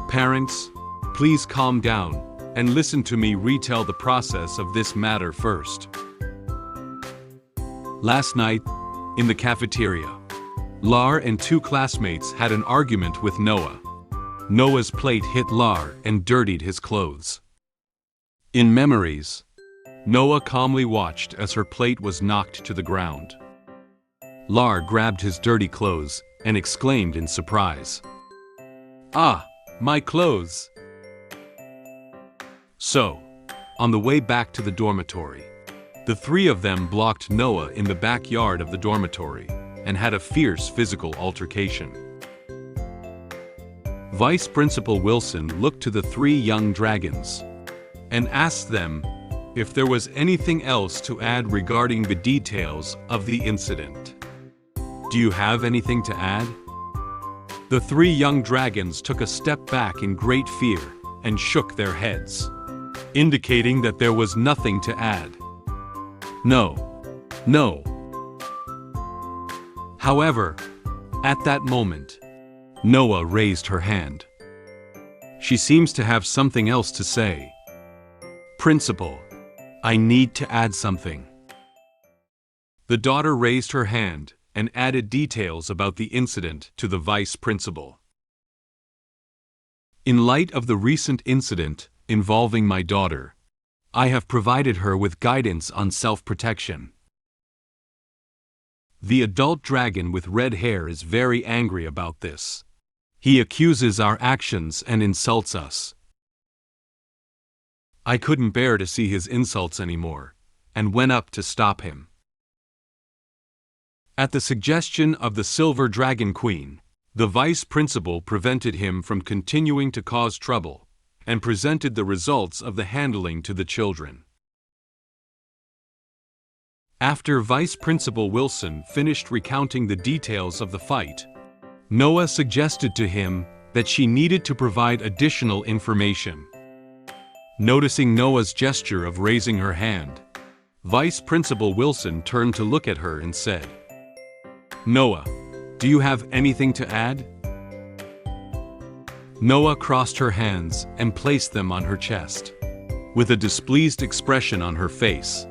"Parents, please calm down and listen to me retell the process of this matter first. Last night, in the cafeteria, Lar and two classmates had an argument with Noah. Noah's plate hit Lar and dirtied his clothes. In memories, Noah calmly watched as her plate was knocked to the ground. Lar grabbed his dirty clothes and exclaimed in surprise, "Ah, my clothes!" So, on the way back to the dormitory, the three of them blocked Noah in the backyard of the dormitory and had a fierce physical altercation. Vice Principal Wilson looked to the three young dragons and asked them if there was anything else to add regarding the details of the incident. "Do you have anything to add?" The three young dragons took a step back in great fear and shook their heads, indicating that there was nothing to add. No. However, at that moment, Noah raised her hand. She seems to have something else to say. Principal, I need to add something. The daughter raised her hand and added details about the incident to the vice principal. In light of the recent incident involving my daughter, I have provided her with guidance on self-protection. The adult dragon with red hair is very angry about this. He accuses our actions and insults us. I couldn't bear to see his insults anymore, and went up to stop him. At the suggestion of the Silver Dragon Queen, the vice principal prevented him from continuing to cause trouble, and presented the results of the handling to the children. After Vice Principal Wilson finished recounting the details of the fight, Noah suggested to him that she needed to provide additional information. Noticing Noah's gesture of raising her hand, Vice Principal Wilson turned to look at her and said, "Noah, do you have anything to add?" Noah crossed her hands and placed them on her chest, with a displeased expression on her face.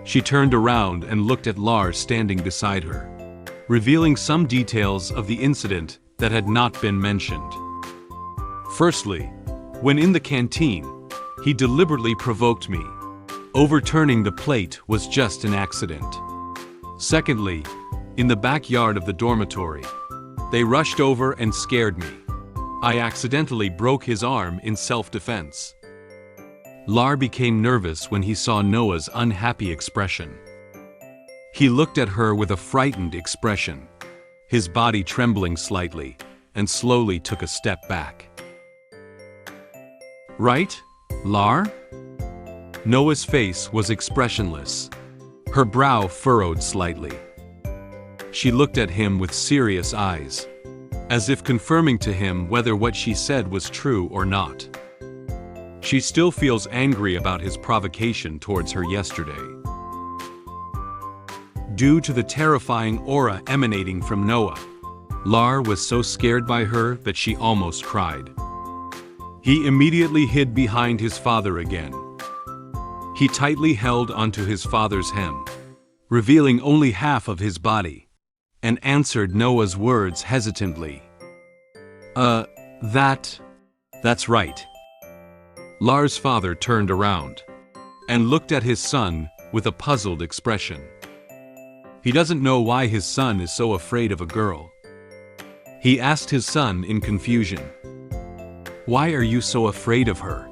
She turned around and looked at Lars standing beside her, revealing some details of the incident that had not been mentioned. Firstly, when in the canteen, he deliberately provoked me. Overturning the plate was just an accident. Secondly, in the backyard of the dormitory, they rushed over and scared me. I accidentally broke his arm in self-defense. Lars became nervous when he saw Noah's unhappy expression. He looked at her with a frightened expression, his body trembling slightly, and slowly took a step back. "Right, Lars?" Noah's face was expressionless, her brow furrowed slightly. She looked at him with serious eyes, as if confirming to him whether what she said was true or not. She still feels angry about his provocation towards her yesterday. Due to the terrifying aura emanating from Noah, Lars was so scared by her that she almost cried. He immediately hid behind his father again. He tightly held onto his father's hem, revealing only half of his body, and answered Noah's words hesitantly. That's right." Lars' father turned around and looked at his son with a puzzled expression. He doesn't know why his son is so afraid of a girl. He asked his son in confusion, "Why are you so afraid of her?"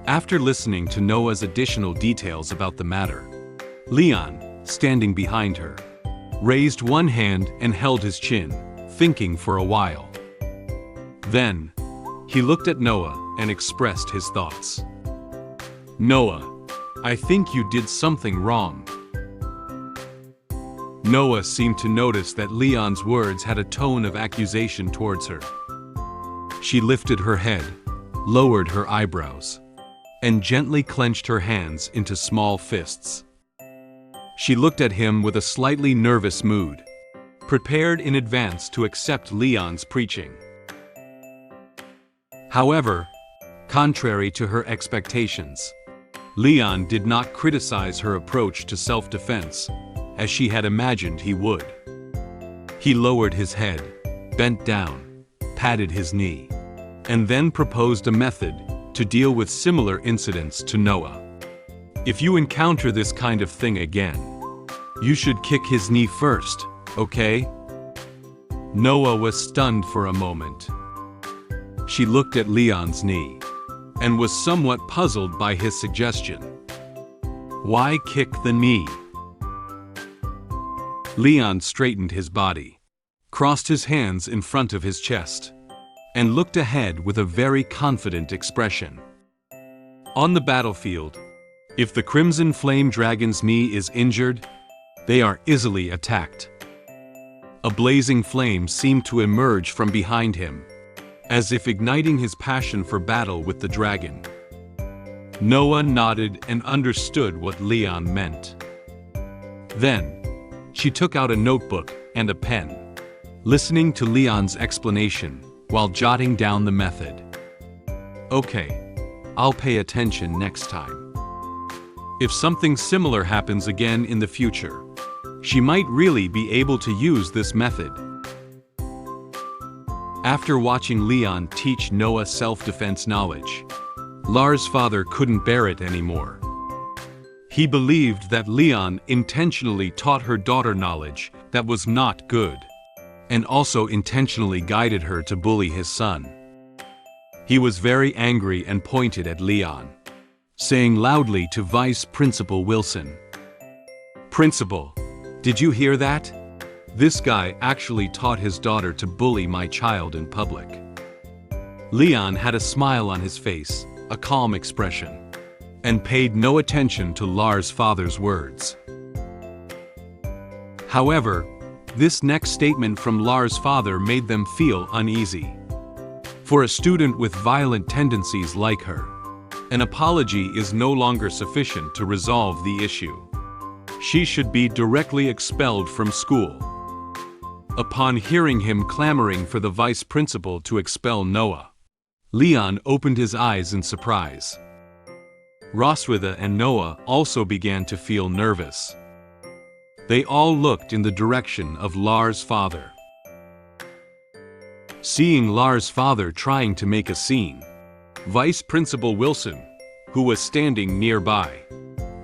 After listening to Noah's additional details about the matter, Leon, standing behind her, raised one hand and held his chin, thinking for a while. Then, he looked at Noah and expressed his thoughts. "Noah, I think you did something wrong." Noah seemed to notice that Leon's words had a tone of accusation towards her. She lifted her head, lowered her eyebrows, and gently clenched her hands into small fists. She looked at him with a slightly nervous mood, prepared in advance to accept Leon's preaching. However, contrary to her expectations, Leon did not criticize her approach to self-defense, as she had imagined he would. He lowered his head, bent down, patted his knee, and then proposed a method to deal with similar incidents to Noah. "If you encounter this kind of thing again, you should kick his knee first, okay?" Noah was stunned for a moment. She looked at Leon's knee, and was somewhat puzzled by his suggestion. Why kick the knee? Leon straightened his body, crossed his hands in front of his chest, and looked ahead with a very confident expression. On the battlefield, if the Crimson Flame Dragon's knee is injured, they are easily attacked. A blazing flame seemed to emerge from behind him, as if igniting his passion for battle with the dragon. Noah nodded and understood what Leon meant. Then, She took out a notebook and a pen, listening to Leon's explanation while jotting down the method. Okay, I'll pay attention next time. If something similar happens again in the future, she might really be able to use this method. After watching Leon teach Noah self-defense knowledge, Lars' father couldn't bear it anymore. He believed that Leon intentionally taught her daughter knowledge that was not good, and also intentionally guided her to bully his son. He was very angry and pointed at Leon, saying loudly to Vice Principal Wilson, "Principal, did you hear that? This guy actually taught his daughter to bully my child in public." Leon had a smile on his face, a calm expression, and paid no attention to Lars' father's words. However, this next statement from Lars' father made them feel uneasy. For a student with violent tendencies like her, an apology is no longer sufficient to resolve the issue. She should be directly expelled from school. Upon hearing him clamoring for the vice principal to expel Noah, Leon opened his eyes in surprise. Roswitha and Noah also began to feel nervous. They all looked in the direction of Lars' father. Seeing Lars' father trying to make a scene, Vice Principal Wilson, who was standing nearby,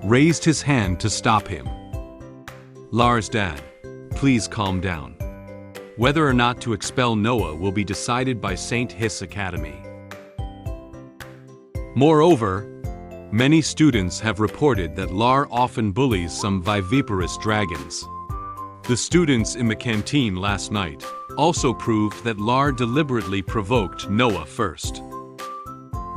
raised his hand to stop him. "Lars' dad, please calm down. Whether or not to expel Noah will be decided by St. Hiss Academy." Moreover, many students have reported that Lar often bullies some viviparous dragons. The students in the canteen last night also proved that Lar deliberately provoked Noah first.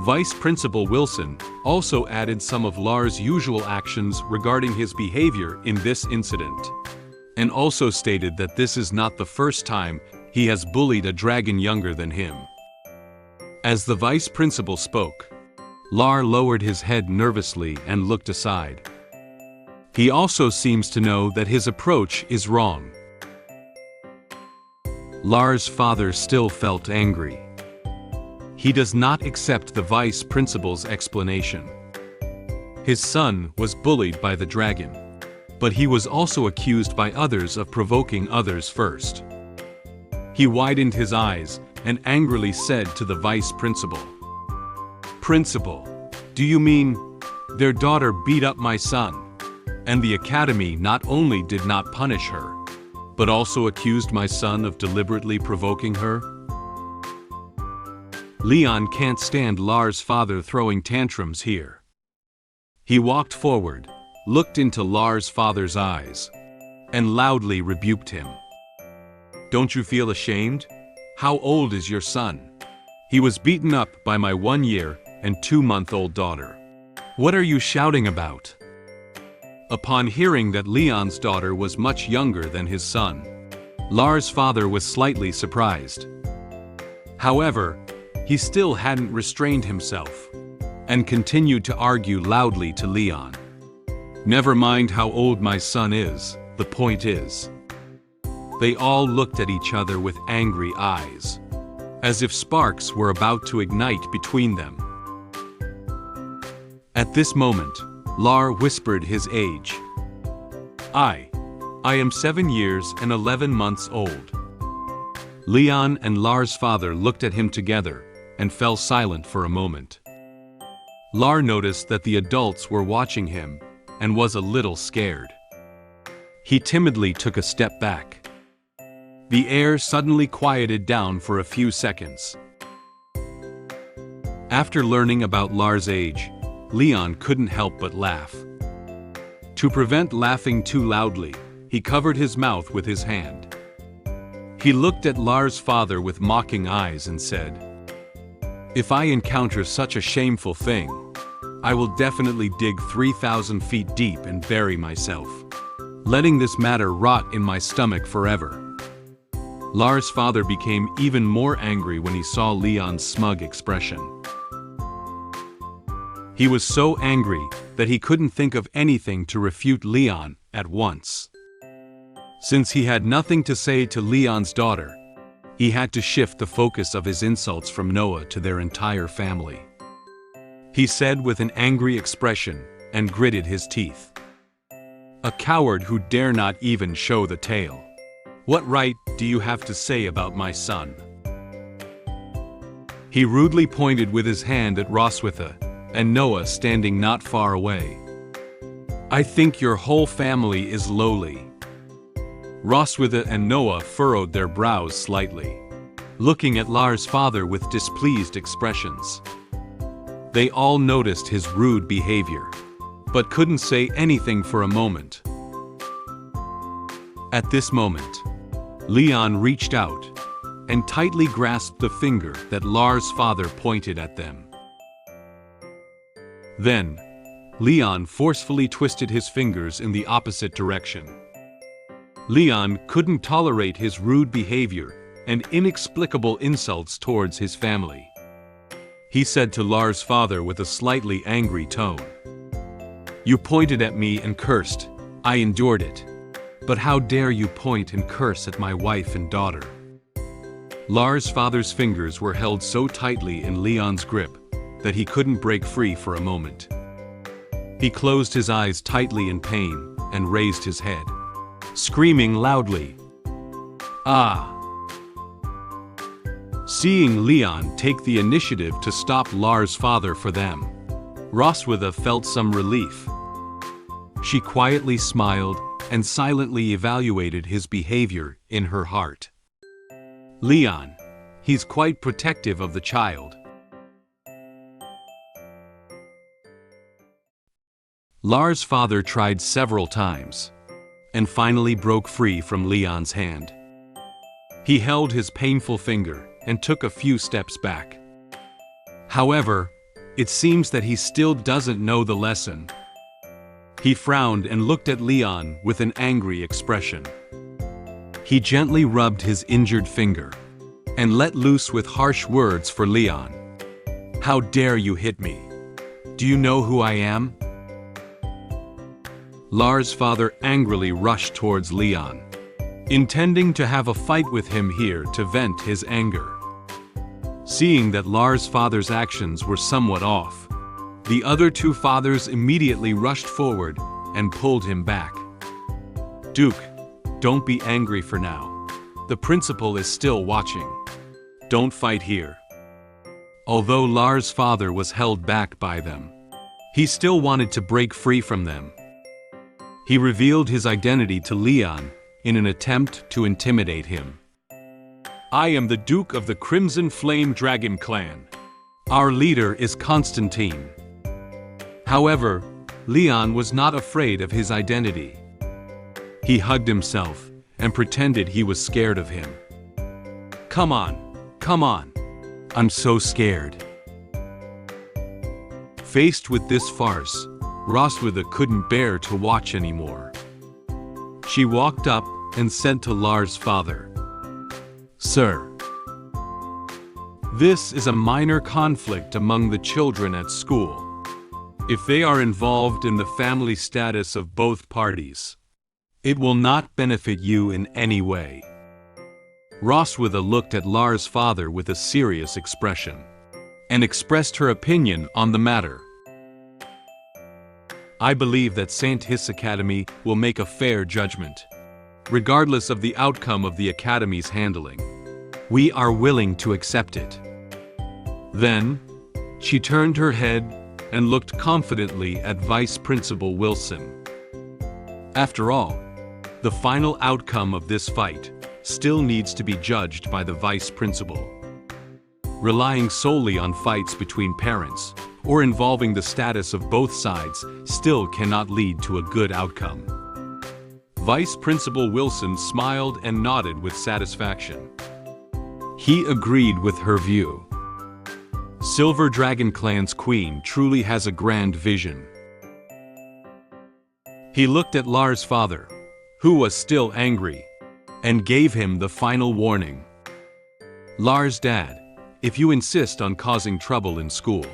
Vice Principal Wilson also added some of Lars' usual actions regarding his behavior in this incident, and also stated that this is not the first time he has bullied a dragon younger than him. As the vice principal spoke, Lar lowered his head nervously and looked aside. He also seems to know that his approach is wrong. Lars' father still felt angry. He does not accept the vice principal's explanation. His son was bullied by the dragon, but he was also accused by others of provoking others first. He widened his eyes and angrily said to the vice principal, "Principal, do you mean their daughter beat up my son, and the academy not only did not punish her, but also accused my son of deliberately provoking her?" Leon can't stand Lars' father throwing tantrums here. He walked forward, looked into Lars' father's eyes, and loudly rebuked him. "Don't you feel ashamed? How old is your son? He was beaten up by my 1-year and 2-month-old daughter. What are you shouting about?" Upon hearing that Leon's daughter was much younger than his son, Lars' father was slightly surprised. However, he still hadn't restrained himself, and continued to argue loudly to Leon. "Never mind how old my son is, the point is." They all looked at each other with angry eyes, as if sparks were about to ignite between them. At this moment, Lar whispered his age. I am 7 years and 11 months old." Leon and Lars' father looked at him together and fell silent for a moment. Lar noticed that the adults were watching him and was a little scared. He timidly took a step back. The air suddenly quieted down for a few seconds. After learning about Lars' age, Leon couldn't help but laugh. To prevent laughing too loudly, he covered his mouth with his hand. He looked at Lars' father with mocking eyes and said, "If I encounter such a shameful thing, I will definitely dig 3,000 feet deep and bury myself, letting this matter rot in my stomach forever." Lars' father became even more angry when he saw Leon's smug expression. He was so angry that he couldn't think of anything to refute Leon at once. Since he had nothing to say to Leon's daughter, he had to shift the focus of his insults from Noah to their entire family. He said with an angry expression and gritted his teeth, "A coward who dare not even show the tail. What right do you have to say about my son?" He rudely pointed with his hand at Roswitha and Noah standing not far away. "I think your whole family is lowly." Roswitha and Noah furrowed their brows slightly, looking at Lars' father with displeased expressions. They all noticed his rude behavior, but couldn't say anything for a moment. At this moment, Leon reached out and tightly grasped the finger that Lars' father pointed at them. Then, Leon forcefully twisted his fingers in the opposite direction. Leon couldn't tolerate his rude behavior and inexplicable insults towards his family. He said to Lars' father with a slightly angry tone, "You pointed at me and cursed. I endured it. But how dare you point and curse at my wife and daughter?" Lars' father's fingers were held so tightly in Leon's grip that he couldn't break free for a moment. He closed his eyes tightly in pain and raised his head, screaming loudly, "Ah!" Seeing Leon take the initiative to stop Lars' father for them, Roswitha felt some relief. She quietly smiled and silently evaluated his behavior in her heart. Leon, he's quite protective of the child. Lars' father tried several times, and finally broke free from Leon's hand. He held his painful finger and took a few steps back. However, it seems that he still doesn't know the lesson. He frowned and looked at Leon with an angry expression. He gently rubbed his injured finger and let loose with harsh words for Leon. "How dare you hit me? Do you know who I am?" Lars' father angrily rushed towards Leon, intending to have a fight with him here to vent his anger. Seeing that Lars' father's actions were somewhat off, the other two fathers immediately rushed forward and pulled him back. "Duke, don't be angry for now. The principal is still watching. Don't fight here." Although Lars' father was held back by them, he still wanted to break free from them. He revealed his identity to Leon in an attempt to intimidate him. "I am the Duke of the Crimson Flame Dragon clan. Our leader is Constantine." However, Leon was not afraid of his identity. He hugged himself and pretended he was scared of him. Come on. I'm so scared." Faced with this farce, Roswitha couldn't bear to watch anymore. She walked up and said to Lars' father, "Sir, this is a minor conflict among the children at school. If they are involved in the family status of both parties, it will not benefit you in any way." Roswitha looked at Lars' father with a serious expression and expressed her opinion on the matter. "I believe that St. Hiss Academy will make a fair judgment, regardless of the outcome of the Academy's handling. We are willing to accept it." Then, she turned her head and looked confidently at Vice Principal Wilson. After all, the final outcome of this fight still needs to be judged by the Vice Principal. Relying solely on fights between parents or involving the status of both sides still cannot lead to a good outcome. Vice Principal Wilson smiled and nodded with satisfaction. He agreed with her view. Silver Dragon Clan's queen truly has a grand vision. He looked at Lars' father, who was still angry, and gave him the final warning. "Lars' dad, if you insist on causing trouble in school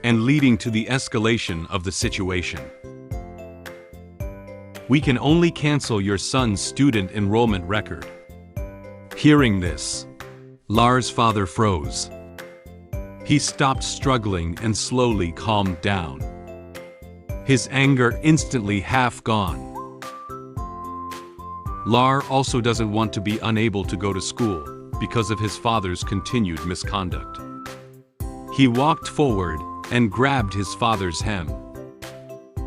and leading to the escalation of the situation, We can only cancel your son's student enrollment record." Hearing this, Lars' father froze. He stopped struggling and slowly calmed down. His anger instantly half gone. Lar also doesn't want to be unable to go to school because of his father's continued misconduct. He walked forward and grabbed his father's hem.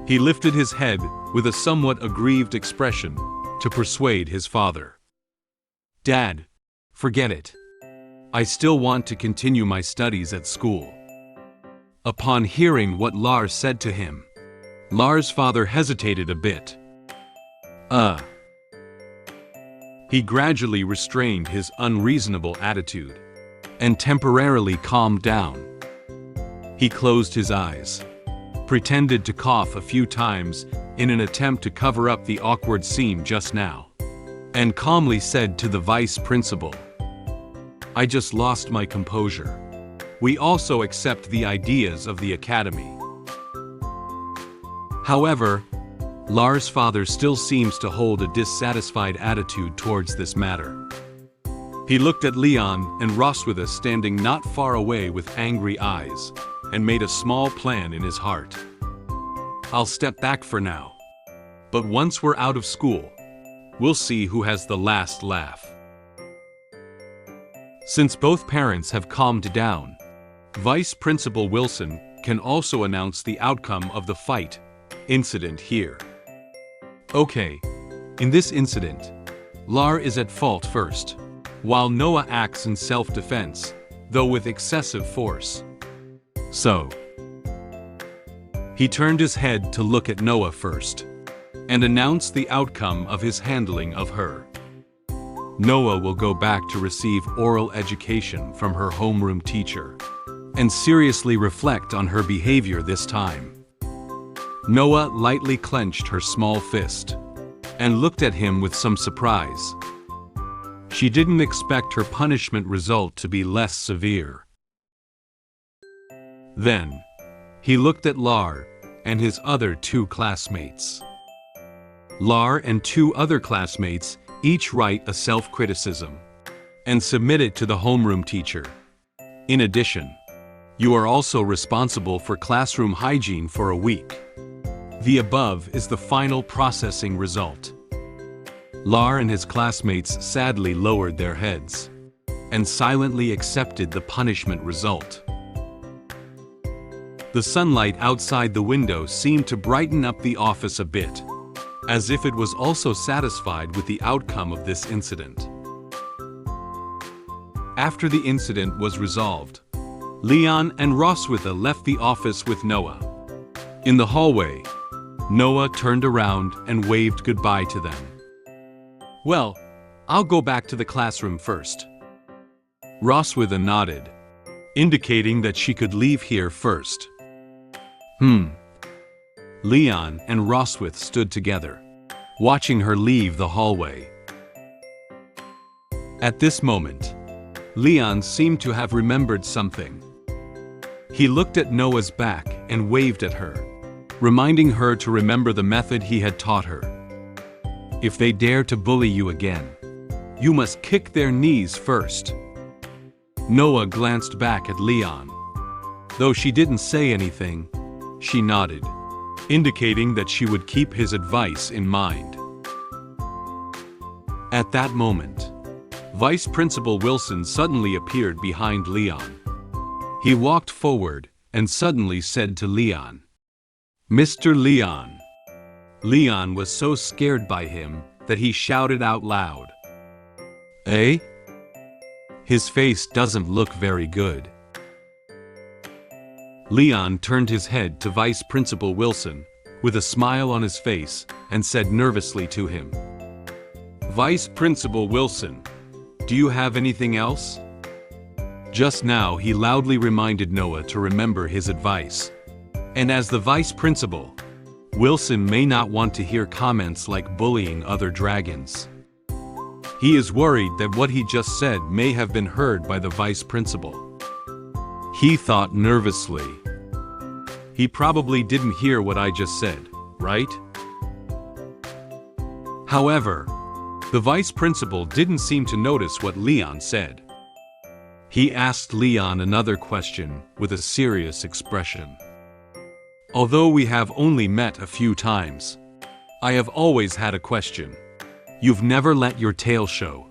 He lifted his head with a somewhat aggrieved expression to persuade his father. "Dad, forget it. I still want to continue my studies at school." Upon hearing what Lars said to him, Lars' father hesitated a bit. He gradually restrained his unreasonable attitude and temporarily calmed down. He closed his eyes, pretended to cough a few times in an attempt to cover up the awkward scene just now, and calmly said to the vice principal, "I just lost my composure. We also accept the ideas of the academy." However, Lars' father still seems to hold a dissatisfied attitude towards this matter. He looked at Leon and Roswitha standing not far away with angry eyes, and made a small plan in his heart. "I'll step back for now. But once we're out of school, we'll see who has the last laugh." Since both parents have calmed down, Vice Principal Wilson can also announce the outcome of the fight incident here. Okay, in this incident, Lar is at fault first, while Noah acts in self-defense, though with excessive force. So, he turned his head to look at Noah first, and announced the outcome of his handling of her. Noah will go back to receive oral education from her homeroom teacher, and seriously reflect on her behavior this time. Noah lightly clenched her small fist, and looked at him with some surprise. She didn't expect her punishment result to be less severe. Then, he looked at Lar and his other two classmates. Lar and two other classmates each write a self-criticism, and submit it to the homeroom teacher. In addition, you are also responsible for classroom hygiene for a week. The above is the final processing result. Lar and his classmates sadly lowered their heads, and silently accepted the punishment result. The sunlight outside the window seemed to brighten up the office a bit, as if it was also satisfied with the outcome of this incident. After the incident was resolved, Leon and Roswitha left the office with Noah. In the hallway, Noah turned around and waved goodbye to them. "Well, I'll go back to the classroom first." Roswitha nodded, indicating that she could leave here first. Leon and Roswitha stood together, watching her leave the hallway. At this moment, Leon seemed to have remembered something. He looked at Noah's back and waved at her, reminding her to remember the method he had taught her. "If they dare to bully you again, you must kick their knees first." Noah glanced back at Leon. Though she didn't say anything, she nodded, indicating that she would keep his advice in mind. At that moment, Vice Principal Wilson suddenly appeared behind Leon. He walked forward and suddenly said to Leon, "Mr. Leon." Leon was so scared by him that he shouted out loud, "Eh?" His face doesn't look very good. Leon turned his head to Vice Principal Wilson with a smile on his face and said nervously to him, "Vice Principal Wilson, do you have anything else?" Just now he loudly reminded Noah to remember his advice. And as the vice principal, Wilson may not want to hear comments like bullying other dragons. He is worried that what he just said may have been heard by the vice principal. He thought nervously. He probably didn't hear what I just said, right? However, the vice principal didn't seem to notice what Leon said. He asked Leon another question with a serious expression. Although we have only met a few times, I have always had a question. You've never let your tail show.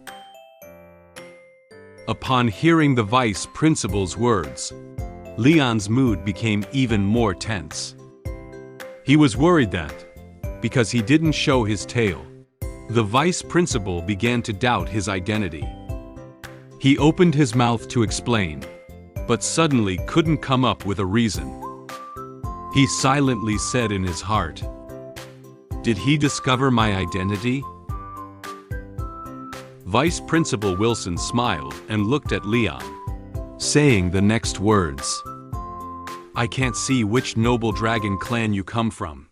Upon hearing the vice principal's words, Leon's mood became even more tense. He was worried that, because he didn't show his tail, the vice principal began to doubt his identity. He opened his mouth to explain, but suddenly couldn't come up with a reason. He silently said in his heart, "Did he discover my identity?" Vice Principal Wilson smiled and looked at Leon, saying the next words. "I can't see which noble dragon clan you come from.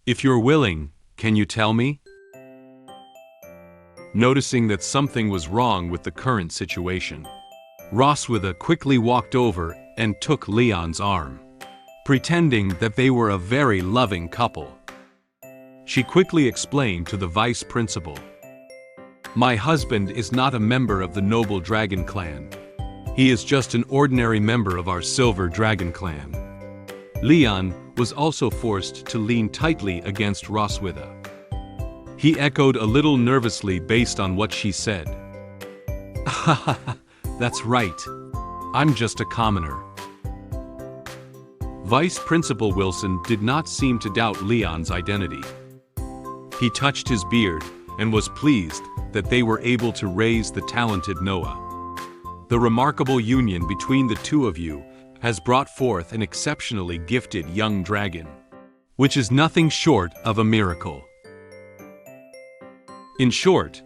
If you're willing, can you tell me?" Noticing that something was wrong with the current situation, Roswitha quickly walked over and took Leon's arm, pretending that they were a very loving couple. She quickly explained to the vice principal, "My husband is not a member of the noble dragon clan. He is just an ordinary member of our silver dragon clan." Leon was also forced to lean tightly against Roswitha. He echoed a little nervously based on what she said. "That's right. I'm just a commoner." Vice Principal Wilson did not seem to doubt Leon's identity. He touched his beard and was pleased that they were able to raise the talented Noah. The remarkable union between the two of you has brought forth an exceptionally gifted young dragon, which is nothing short of a miracle. In short,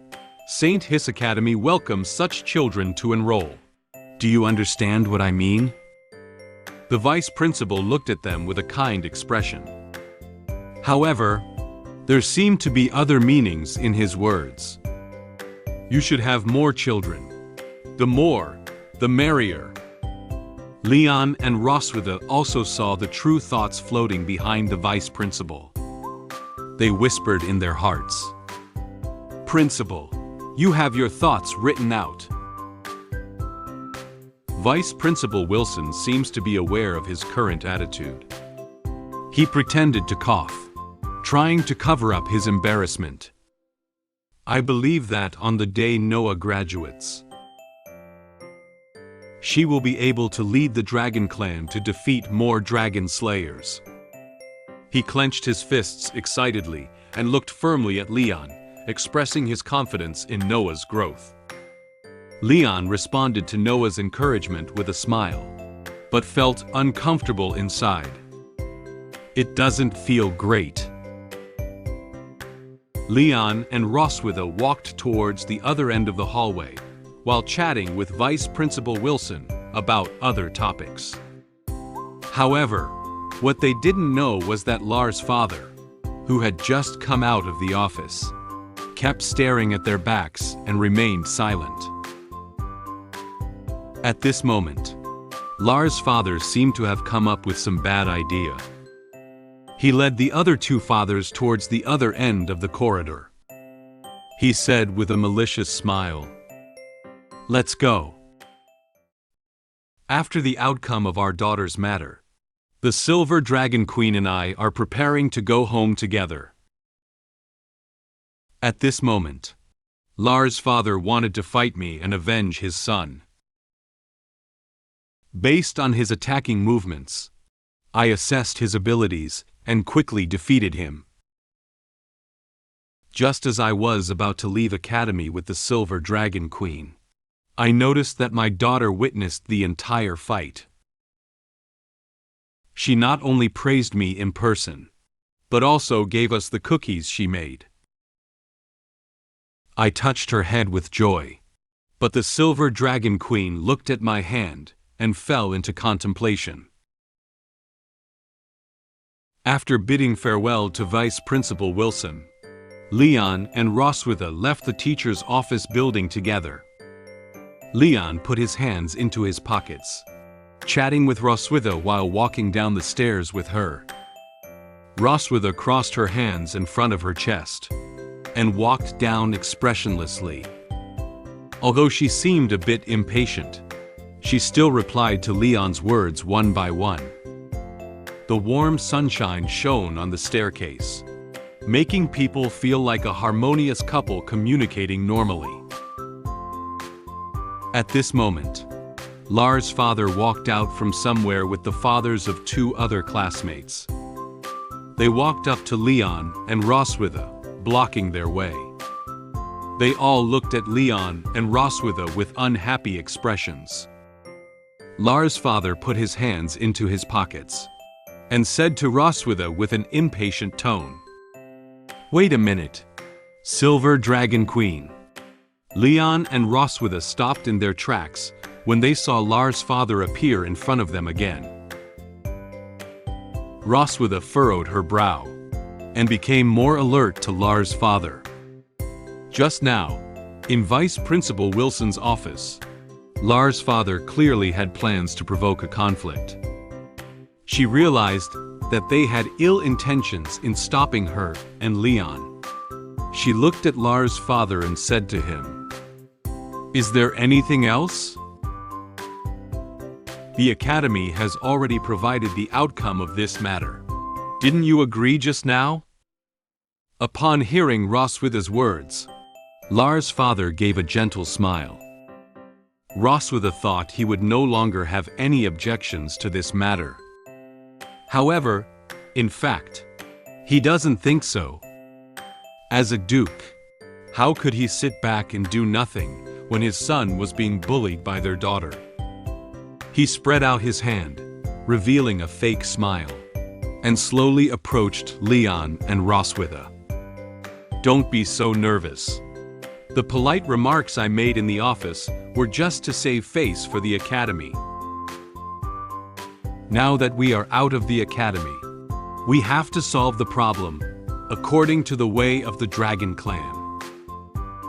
St. Hiss Academy welcomes such children to enroll. Do you understand what I mean? The vice principal looked at them with a kind expression. However, there seemed to be other meanings in his words. You should have more children. The more, the merrier. Leon and Roswitha also saw the true thoughts floating behind the vice principal. They whispered in their hearts, "Principal, you have your thoughts written out." Vice Principal Wilson seems to be aware of his current attitude. He pretended to cough, trying to cover up his embarrassment. "I believe that on the day Noah graduates, she will be able to lead the Dragon Clan to defeat more dragon slayers." He clenched his fists excitedly and looked firmly at Leon, expressing his confidence in Noah's growth. Leon responded to Noah's encouragement with a smile, but felt uncomfortable inside. It doesn't feel great. Leon and Roswitha walked towards the other end of the hallway, while chatting with Vice Principal Wilson about other topics. However, what they didn't know was that Lars' father, who had just come out of the office, kept staring at their backs and remained silent. At this moment, Lars' father seemed to have come up with some bad idea. He led the other two fathers towards the other end of the corridor. He said with a malicious smile, "Let's go." After the outcome of our daughter's matter, the Silver Dragon Queen and I are preparing to go home together. At this moment, Lars' father wanted to fight me and avenge his son. Based on his attacking movements, I assessed his abilities and quickly defeated him. Just as I was about to leave Academy with the Silver Dragon Queen, I noticed that my daughter witnessed the entire fight. She not only praised me in person, but also gave us the cookies she made. I touched her head with joy, but the Silver Dragon Queen looked at my hand and fell into contemplation. After bidding farewell to Vice Principal Wilson, Leon and Roswitha left the teacher's office building together. Leon put his hands into his pockets, chatting with Roswitha while walking down the stairs with her. Roswitha crossed her hands in front of her chest, and walked down expressionlessly. Although she seemed a bit impatient, she still replied to Leon's words one by one. The warm sunshine shone on the staircase, making people feel like a harmonious couple communicating normally. At this moment, Lars' father walked out from somewhere with the fathers of 2 other classmates. They walked up to Leon and Roswitha, blocking their way. They all looked at Leon and Roswitha with unhappy expressions. Lars' father put his hands into his pockets and said to Roswitha with an impatient tone, "Wait a minute, Silver Dragon Queen." Leon and Roswitha stopped in their tracks when they saw Lars' father appear in front of them again. Roswitha furrowed her brow and became more alert to Lars' father. Just now, in Vice Principal Wilson's office, Lars' father clearly had plans to provoke a conflict. She realized that they had ill intentions in stopping her and Leon. She looked at Lars' father and said to him, "Is there anything else?" The Academy has already provided the outcome of this matter. Didn't you agree just now? Upon hearing Roswitha's words, Lars' father gave a gentle smile. Roswitha thought he would no longer have any objections to this matter. However, in fact, he doesn't think so. As a duke, how could he sit back and do nothing when his son was being bullied by their daughter? He spread out his hand, revealing a fake smile, and slowly approached Leon and Roswitha. "Don't be so nervous. The polite remarks I made in the office were just to save face for the Academy. Now that we are out of the Academy, we have to solve the problem according to the way of the Dragon Clan."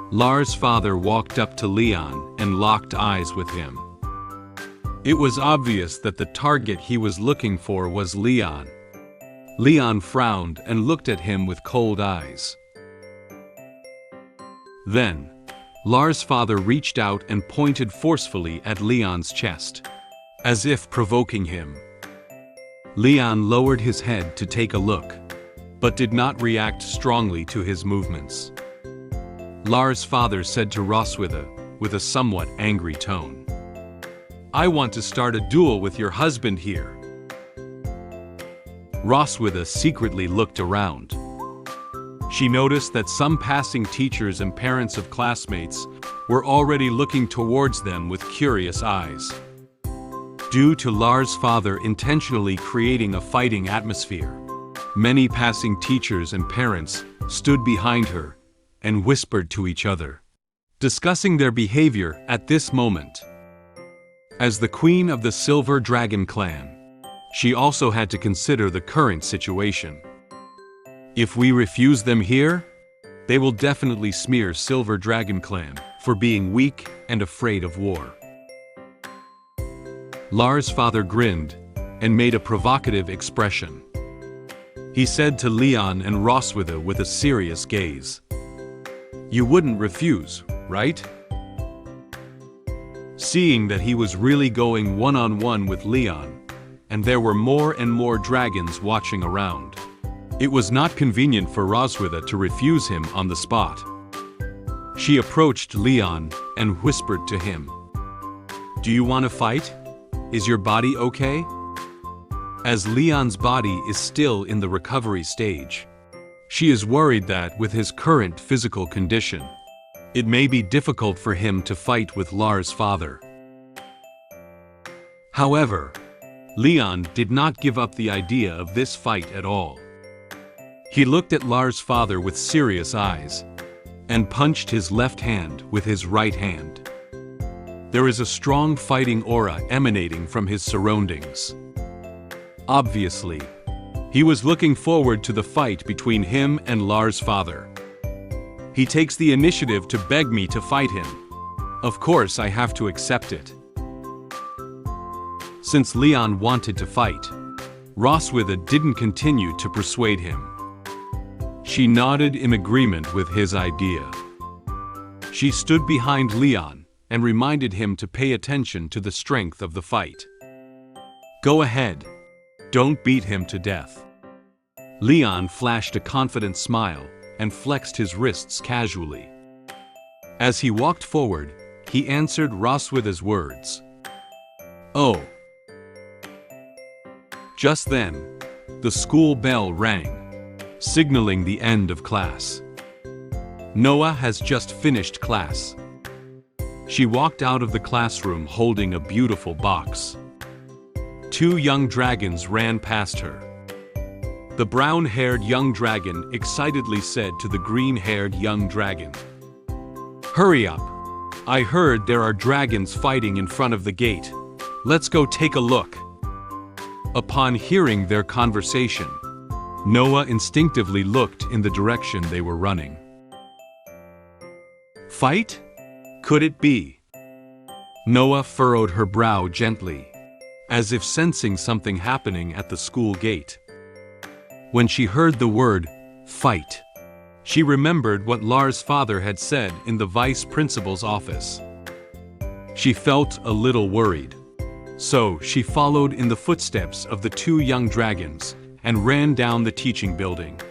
Lars' father walked up to Leon and locked eyes with him. It was obvious that the target he was looking for was Leon. Leon frowned and looked at him with cold eyes. Then, Lars' father reached out and pointed forcefully at Leon's chest, as if provoking him. Leon lowered his head to take a look, but did not react strongly to his movements. Lars' father said to Roswitha, with a somewhat angry tone, "I want to start a duel with your husband here." Roswitha secretly looked around. She noticed that some passing teachers and parents of classmates were already looking towards them with curious eyes. Due to Lars' father intentionally creating a fighting atmosphere, many passing teachers and parents stood behind her and whispered to each other, discussing their behavior at this moment. As the queen of the Silver Dragon Clan, she also had to consider the current situation. If we refuse them here, they will definitely smear Silver Dragon Clan for being weak and afraid of war. Lars' father grinned and made a provocative expression. He said to Leon and Roswitha with a serious gaze, "You wouldn't refuse, right?" Seeing that he was really going one-on-one with Leon, and there were more and more dragons watching around, it was not convenient for Roswitha to refuse him on the spot. She approached Leon and whispered to him, "Do you want to fight? Is your body okay?" As Leon's body is still in the recovery stage, she is worried that with his current physical condition, it may be difficult for him to fight with Lars' father. However, Leon did not give up the idea of this fight at all. He looked at Lars' father with serious eyes and punched his left hand with his right hand. There is a strong fighting aura emanating from his surroundings. Obviously, he was looking forward to the fight between him and Lars' father. He takes the initiative to beg me to fight him. Of course, I have to accept it. Since Leon wanted to fight, Roswitha didn't continue to persuade him. She nodded in agreement with his idea. She stood behind Leon and reminded him to pay attention to the strength of the fight. Go ahead. Don't beat him to death. Leon flashed a confident smile and flexed his wrists casually. As he walked forward, he answered Roswitha's words. Oh. Just then, the school bell rang, signaling the end of class. Noah has just finished class. She walked out of the classroom holding a beautiful box. 2 young dragons ran past her. The brown-haired young dragon excitedly said to the green-haired young dragon, "Hurry up! I heard there are dragons fighting in front of the gate. Let's go take a look." Upon hearing their conversation, Noah instinctively looked in the direction they were running. Fight? Could it be? Noah furrowed her brow gently, as if sensing something happening at the school gate. When she heard the word, fight, she remembered what Lars' father had said in the vice principal's office. She felt a little worried. So she followed in the footsteps of the 2 young dragons and ran down the teaching building.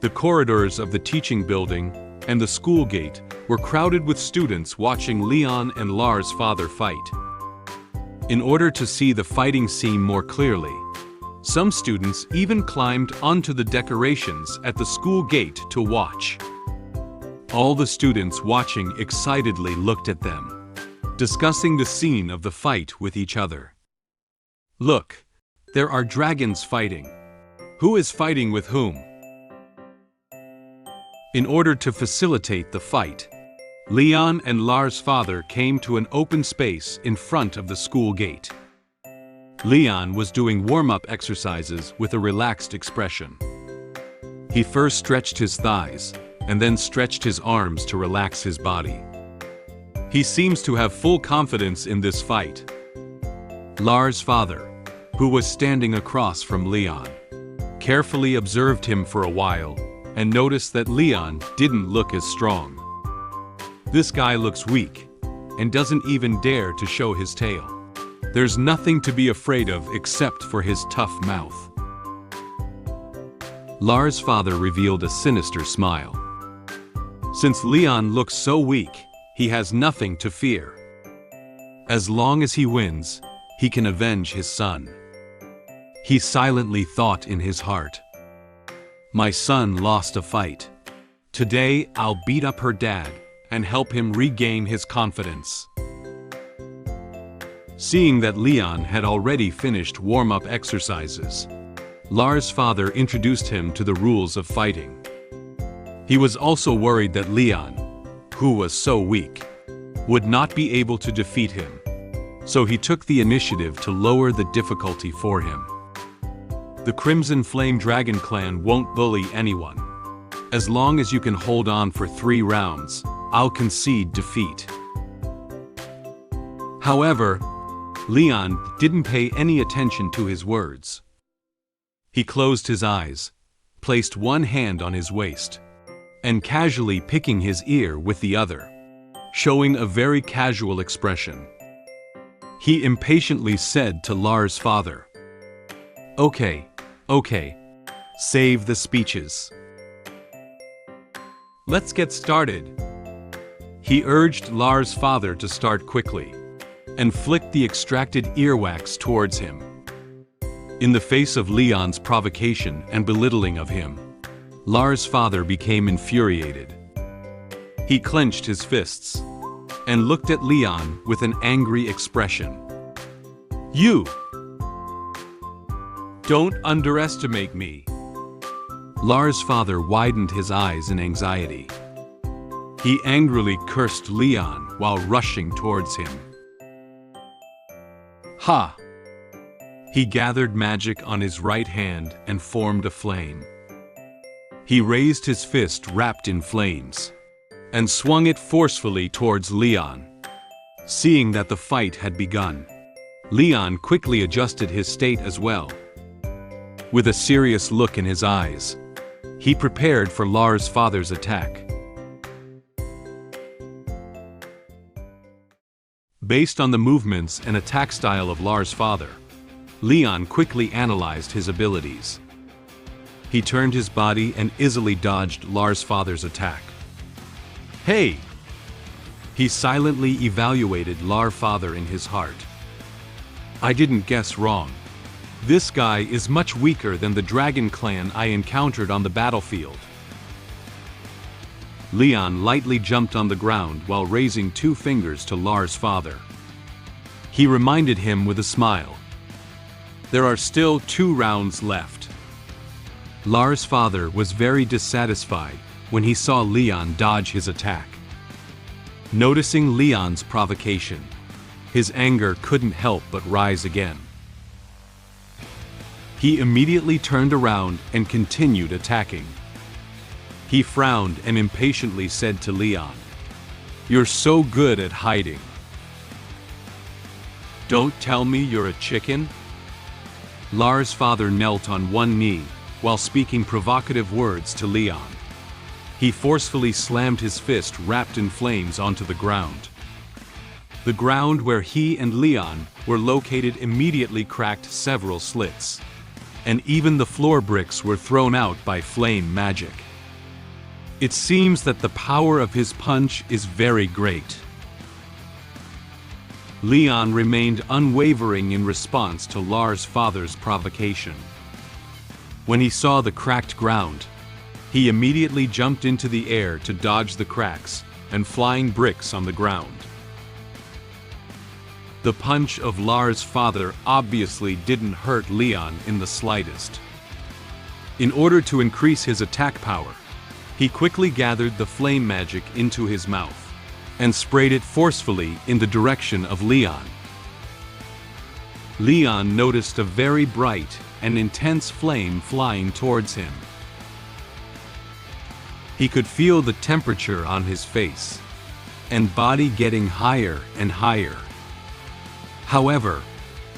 The corridors of the teaching building and the school gate were crowded with students watching Leon and Lars' father fight. In order to see the fighting scene more clearly, some students even climbed onto the decorations at the school gate to watch. All the students watching excitedly looked at them, discussing the scene of the fight with each other. Look, there are dragons fighting. Who is fighting with whom? In order to facilitate the fight, Leon and Lars' father came to an open space in front of the school gate. Leon was doing warm-up exercises with a relaxed expression. He first stretched his thighs, and then stretched his arms to relax his body. He seems to have full confidence in this fight. Lars' father, who was standing across from Leon, carefully observed him for a while and noticed that Leon didn't look as strong. This guy looks weak and doesn't even dare to show his tail. There's nothing to be afraid of except for his tough mouth. Lars' father revealed a sinister smile. Since Leon looks so weak, he has nothing to fear. As long as he wins, he can avenge his son. He silently thought in his heart, "My son lost a fight. Today I'll beat up her dad and help him regain his confidence." Seeing that Leon had already finished warm-up exercises, Lars' father introduced him to the rules of fighting. He was also worried that Leon, who was so weak, would not be able to defeat him, so he took the initiative to lower the difficulty for him. The Crimson Flame Dragon Clan won't bully anyone. As long as you can hold on for 3 rounds, I'll concede defeat. However, Leon didn't pay any attention to his words. He closed his eyes, placed one hand on his waist, and casually picking his ear with the other, showing a very casual expression. He impatiently said to Lars' father, Okay, save the speeches. Let's get started." He urged Lars' father to start quickly, and flicked the extracted earwax towards him. In the face of Leon's provocation and belittling of him, Lars' father became infuriated. He clenched his fists and looked at Leon with an angry expression. "You! Don't underestimate me." Lars' father widened his eyes in anxiety. He angrily cursed Leon while rushing towards him. Ha! He gathered magic on his right hand and formed a flame. He raised his fist wrapped in flames and swung it forcefully towards Leon. Seeing that the fight had begun, Leon quickly adjusted his state as well. With a serious look in his eyes, he prepared for Lars' father's attack. Based on the movements and attack style of Lars' father, Leon quickly analyzed his abilities. He turned his body and easily dodged Lars' father's attack. Hey! He silently evaluated Lars' father in his heart. I didn't guess wrong. This guy is much weaker than the dragon clan I encountered on the battlefield. Leon lightly jumped on the ground while raising 2 fingers to Lars' father. He reminded him with a smile. There are still 2 rounds left. Lars' father was very dissatisfied when he saw Leon dodge his attack. Noticing Leon's provocation, his anger couldn't help but rise again. He immediately turned around and continued attacking. He frowned and impatiently said to Leon, "You're so good at hiding. Don't tell me you're a chicken?" Lars' father knelt on one knee while speaking provocative words to Leon. He forcefully slammed his fist wrapped in flames onto the ground. The ground where he and Leon were located immediately cracked several slits, and even the floor bricks were thrown out by flame magic. It seems that the power of his punch is very great. Leon remained unwavering in response to Lars' father's provocation. When he saw the cracked ground, he immediately jumped into the air to dodge the cracks and flying bricks on the ground. The punch of Lars' father obviously didn't hurt Leon in the slightest. In order to increase his attack power, he quickly gathered the flame magic into his mouth and sprayed it forcefully in the direction of Leon. Leon noticed a very bright and intense flame flying towards him. He could feel the temperature on his face and body getting higher and higher. However,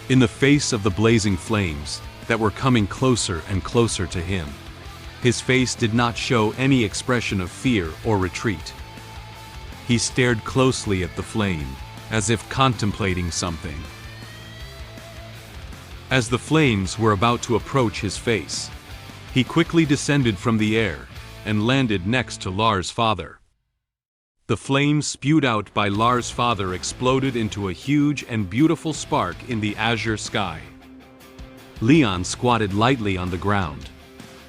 in the face of the blazing flames that were coming closer and closer to him, his face did not show any expression of fear or retreat. He stared closely at the flame, as if contemplating something. As the flames were about to approach his face, he quickly descended from the air and landed next to Lars' father. The flames spewed out by Lars' father exploded into a huge and beautiful spark in the azure sky. Leon squatted lightly on the ground,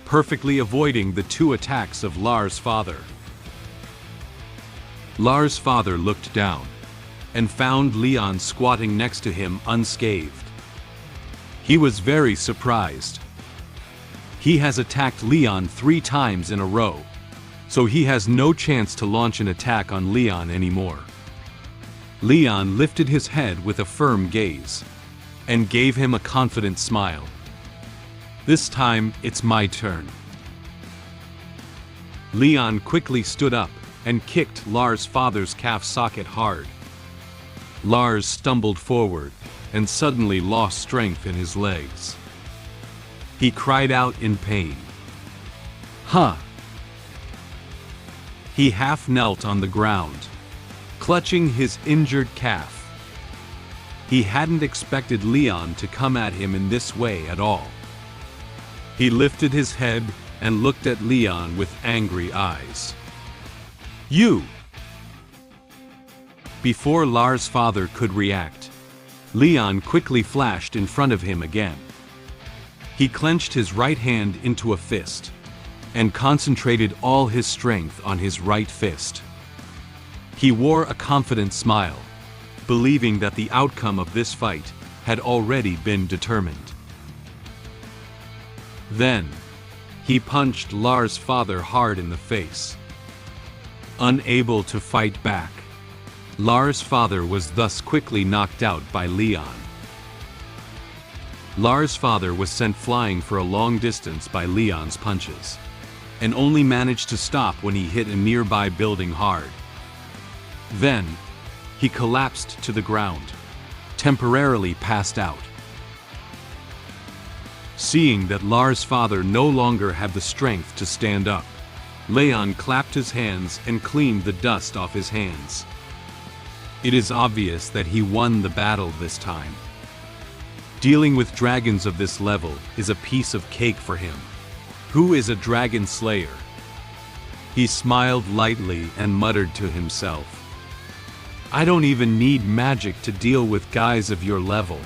perfectly avoiding the 2 attacks of Lars' father. Lars' father looked down and found Leon squatting next to him unscathed. He was very surprised. He has attacked Leon 3 times in a row, so he has no chance to launch an attack on Leon anymore. Leon lifted his head with a firm gaze and gave him a confident smile. This time, it's my turn. Leon quickly stood up and kicked Lars' father's calf socket hard. Lars stumbled forward and suddenly lost strength in his legs. He cried out in pain. Huh! He half knelt on the ground, clutching his injured calf. He hadn't expected Leon to come at him in this way at all. He lifted his head and looked at Leon with angry eyes. You! Before Lars' father could react, Leon quickly flashed in front of him again. He clenched his right hand into a fist and concentrated all his strength on his right fist. He wore a confident smile, believing that the outcome of this fight had already been determined. Then, he punched Lars' father hard in the face. Unable to fight back, Lars' father was thus quickly knocked out by Leon. Lars' father was sent flying for a long distance by Leon's punches, and only managed to stop when he hit a nearby building hard. Then, he collapsed to the ground, temporarily passed out. Seeing that Lars' father no longer had the strength to stand up, Leon clapped his hands and cleaned the dust off his hands. It is obvious that he won the battle this time. Dealing with dragons of this level is a piece of cake for him. Who is a dragon slayer? He smiled lightly and muttered to himself, "I don't even need magic to deal with guys of your level."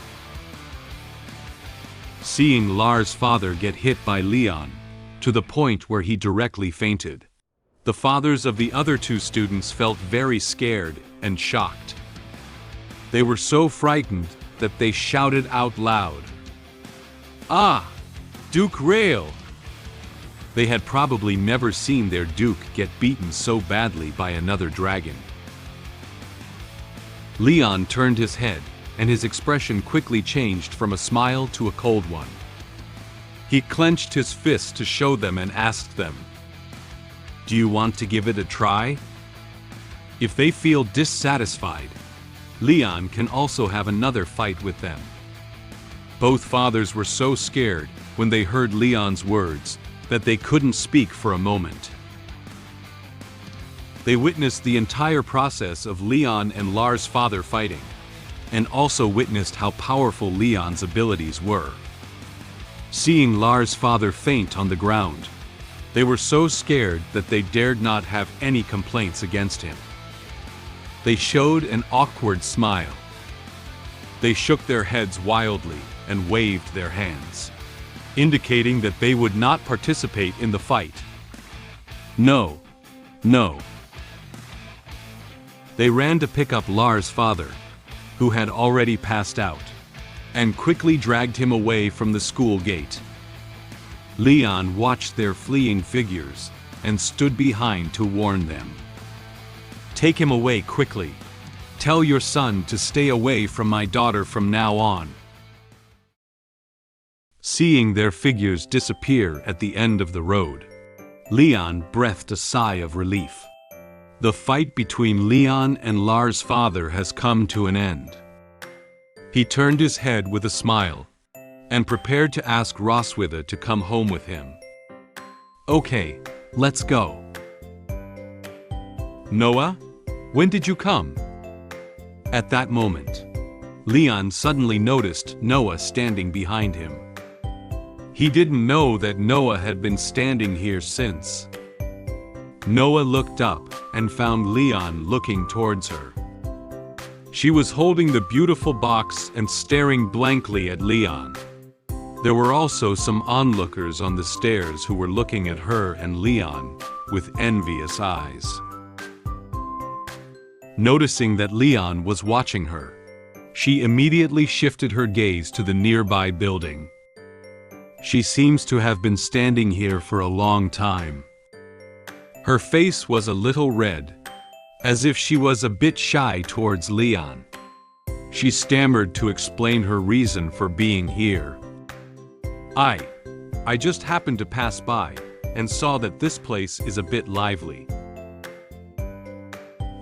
Seeing Lars' father get hit by Leon, to the point where he directly fainted, the fathers of the other two students felt very scared and shocked. They were so frightened that they shouted out loud, "Ah! Duke Rail!" They had probably never seen their Duke get beaten so badly by another dragon. Leon turned his head, and his expression quickly changed from a smile to a cold one. He clenched his fists to show them and asked them, "Do you want to give it a try?" If they feel dissatisfied, Leon can also have another fight with them. Both fathers were so scared when they heard Leon's words that they couldn't speak for a moment. They witnessed the entire process of Leon and Lars' father fighting, and also witnessed how powerful Leon's abilities were. Seeing Lars' father faint on the ground, they were so scared that they dared not have any complaints against him. They showed an awkward smile. They shook their heads wildly and waved their hands, indicating that they would not participate in the fight. No, no. They ran to pick up Lars' father, who had already passed out, and quickly dragged him away from the school gate. Leon watched their fleeing figures and stood behind to warn them. "Take him away quickly. Tell your son to stay away from my daughter from now on." Seeing their figures disappear at the end of the road, Leon breathed a sigh of relief. The fight between Leon and Lars' father has come to an end. He turned his head with a smile and prepared to ask Roswitha to come home with him. "Okay, let's go." "Noah, when did you come?" At that moment, Leon suddenly noticed Noah standing behind him. He didn't know that Noah had been standing here since. Noah looked up and found Leon looking towards her. She was holding the beautiful box and staring blankly at Leon. There were also some onlookers on the stairs who were looking at her and Leon with envious eyes. Noticing that Leon was watching her, she immediately shifted her gaze to the nearby building. She seems to have been standing here for a long time. Her face was a little red, as if she was a bit shy towards Leon. She stammered to explain her reason for being here. I just happened to pass by and saw that this place is a bit lively."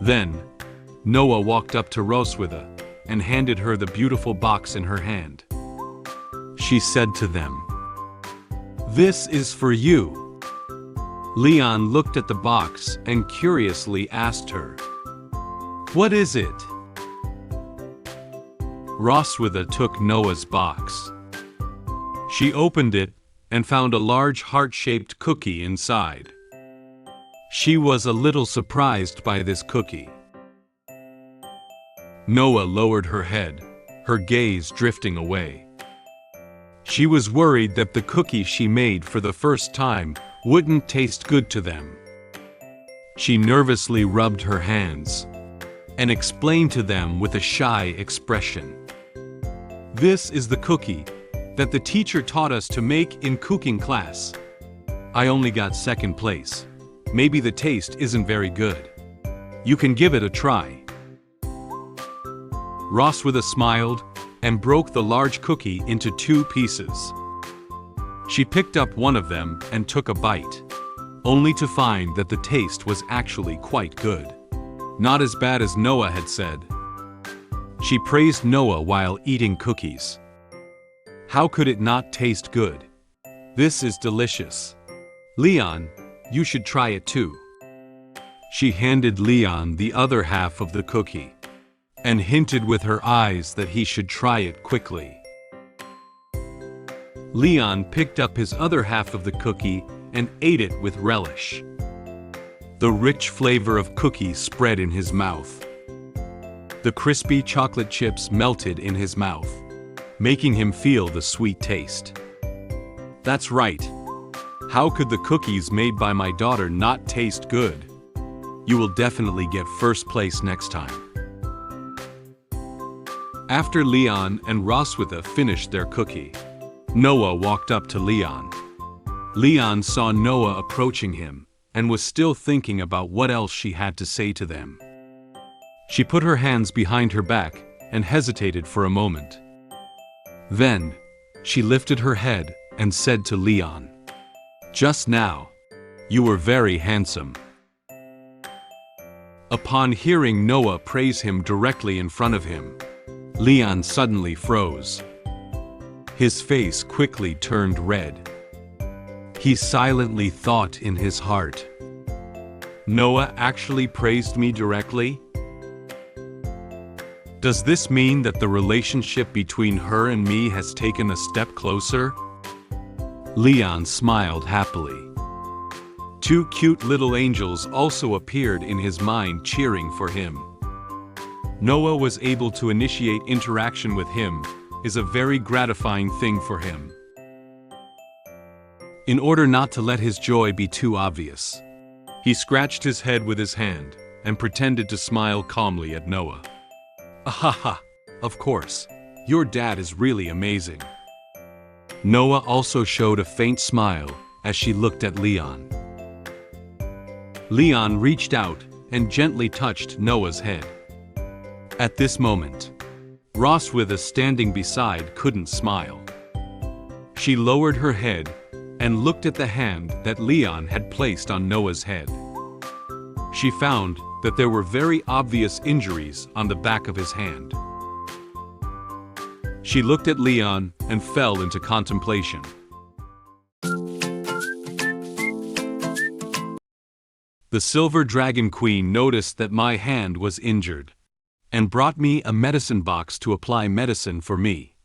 Then, Noah walked up to Roswitha and handed her the beautiful box in her hand. She said to them, "This is for you." Leon looked at the box and curiously asked her, "What is it?" Roswitha took Noah's box. She opened it and found a large heart-shaped cookie inside. She was a little surprised by this cookie. Noah lowered her head, her gaze drifting away. She was worried that the cookie she made for the first time wouldn't taste good to them. She nervously rubbed her hands and explained to them with a shy expression, "This is the cookie that the teacher taught us to make in cooking class. I only got second place. Maybe the taste isn't very good. You can give it a try." Roswitha smiled and broke the large cookie into 2 pieces. She picked up one of them and took a bite, only to find that the taste was actually quite good. Not as bad as Noah had said. She praised Noah while eating cookies. How could it not taste good? This is delicious. Leon, you should try it too. She handed Leon the other half of the cookie and hinted with her eyes that he should try it quickly. Leon picked up his other half of the cookie and ate it with relish. The rich flavor of cookie spread in his mouth. The crispy chocolate chips melted in his mouth, making him feel the sweet taste. That's right. How could the cookies made by my daughter not taste good? You will definitely get first place next time. After Leon and Roswitha finished their cookie, Noah walked up to Leon. Leon saw Noah approaching him and was still thinking about what else she had to say to them. She put her hands behind her back and hesitated for a moment. Then, she lifted her head and said to Leon, "Just now, you were very handsome." Upon hearing Noah praise him directly in front of him, Leon suddenly froze. His face quickly turned red. He silently thought in his heart, "Noah actually praised me directly? Does this mean that the relationship between her and me has taken a step closer?" Leon smiled happily. Two cute little angels also appeared in his mind cheering for him. Noah was able to initiate interaction with him is a very gratifying thing for him. In order not to let his joy be too obvious, he scratched his head with his hand and pretended to smile calmly at Noah. "Ahaha, of course, your dad is really amazing." Noah also showed a faint smile as she looked at Leon. Leon reached out and gently touched Noah's head. At this moment, Roswitha standing beside couldn't smile. She lowered her head and looked at the hand that Leon had placed on Noah's head. She found that there were very obvious injuries on the back of his hand. She looked at Leon and fell into contemplation. The Silver Dragon Queen noticed that my hand was injured and brought me a medicine box to apply medicine for me.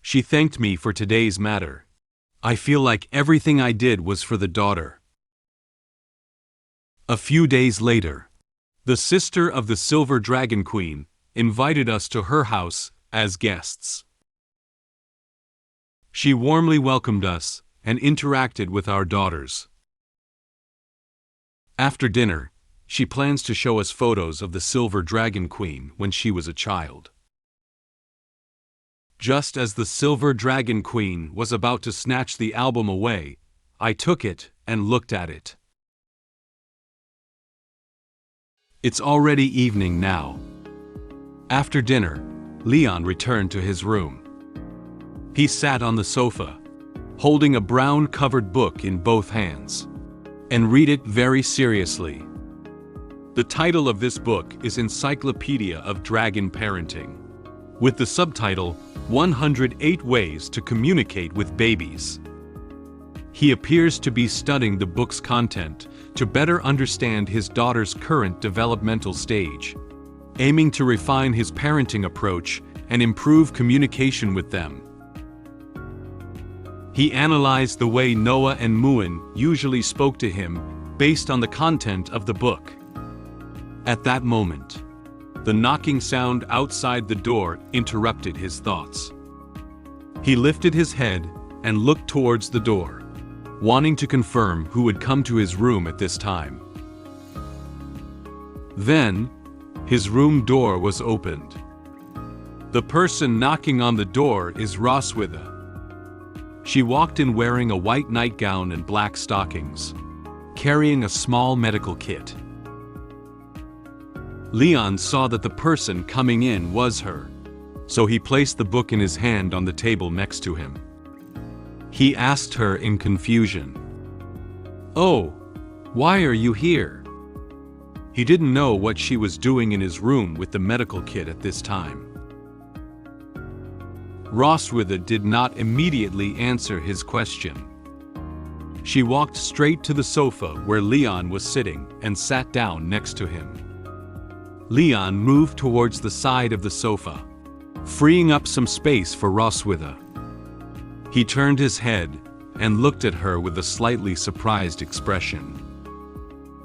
She thanked me for today's matter. I feel like everything I did was for the daughter. A few days later, the sister of the Silver Dragon Queen invited us to her house as guests. She warmly welcomed us and interacted with our daughters. After dinner, she plans to show us photos of the Silver Dragon Queen when she was a child. Just as the Silver Dragon Queen was about to snatch the album away, I took it and looked at it. It's already evening now. After dinner, Leon returned to his room. He sat on the sofa, holding a brown-covered book in both hands, and read it very seriously. The title of this book is Encyclopedia of Dragon Parenting, with the subtitle 108 Ways to Communicate with Babies. He appears to be studying the book's content to better understand his daughter's current developmental stage, aiming to refine his parenting approach and improve communication with them. He analyzed the way Noah and Muin usually spoke to him based on the content of the book. At that moment, the knocking sound outside the door interrupted his thoughts. He lifted his head and looked towards the door, wanting to confirm who would come to his room at this time. Then, his room door was opened. The person knocking on the door is Roswitha. She walked in wearing a white nightgown and black stockings, carrying a small medical kit. Leon saw that the person coming in was her, so he placed the book in his hand on the table next to him. He asked her in confusion, "Oh, why are you here?" He didn't know what she was doing in his room with the medical kit at this time. Roswitha did not immediately answer his question. She walked straight to the sofa where Leon was sitting and sat down next to him. Leon moved towards the side of the sofa, freeing up some space for Roswitha. He turned his head and looked at her with a slightly surprised expression.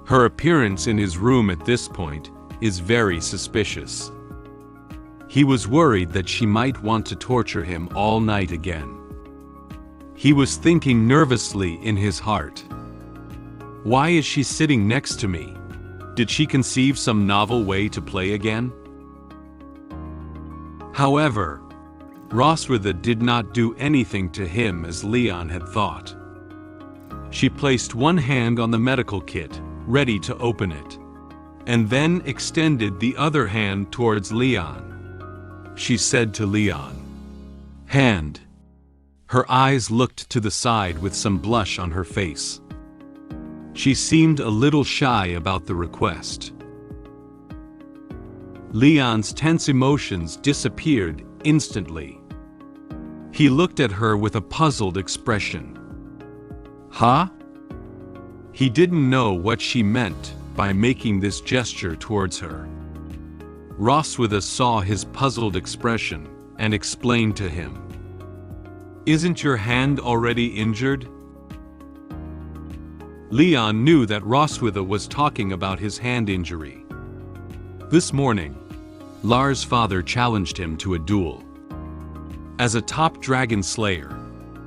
Her appearance in his room at this point is very suspicious. He was worried that she might want to torture him all night again. He was thinking nervously in his heart. Why is she sitting next to me? Did she conceive some novel way to play again? However, Roswitha did not do anything to him as Leon had thought. She placed one hand on the medical kit, ready to open it, and then extended the other hand towards Leon. She said to Leon, "Hand." Her eyes looked to the side with some blush on her face. She seemed a little shy about the request. Leon's tense emotions disappeared instantly. He looked at her with a puzzled expression. Huh? He didn't know what she meant by making this gesture towards her. Roswitha saw his puzzled expression and explained to him, "Isn't your hand already injured?" Leon knew that Roswitha was talking about his hand injury. This morning, Lars' father challenged him to a duel. As a top dragon slayer,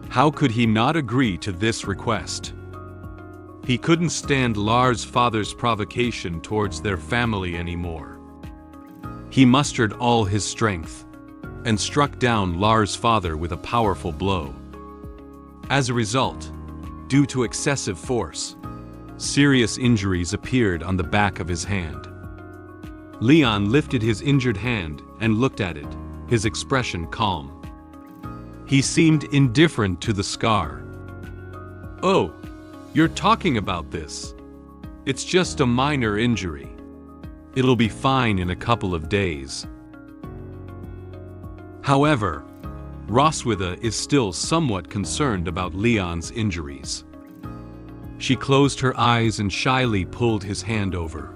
how could he not agree to this request? He couldn't stand Lars' father's provocation towards their family anymore. He mustered all his strength and struck down Lars' father with a powerful blow. As a result, due to excessive force, serious injuries appeared on the back of his hand. Leon lifted his injured hand and looked at it, his expression calm. He seemed indifferent to the scar. "Oh, you're talking about this. It's just a minor injury. It'll be fine in a couple of days." However, Roswitha is still somewhat concerned about Leon's injuries. She closed her eyes and shyly pulled his hand over.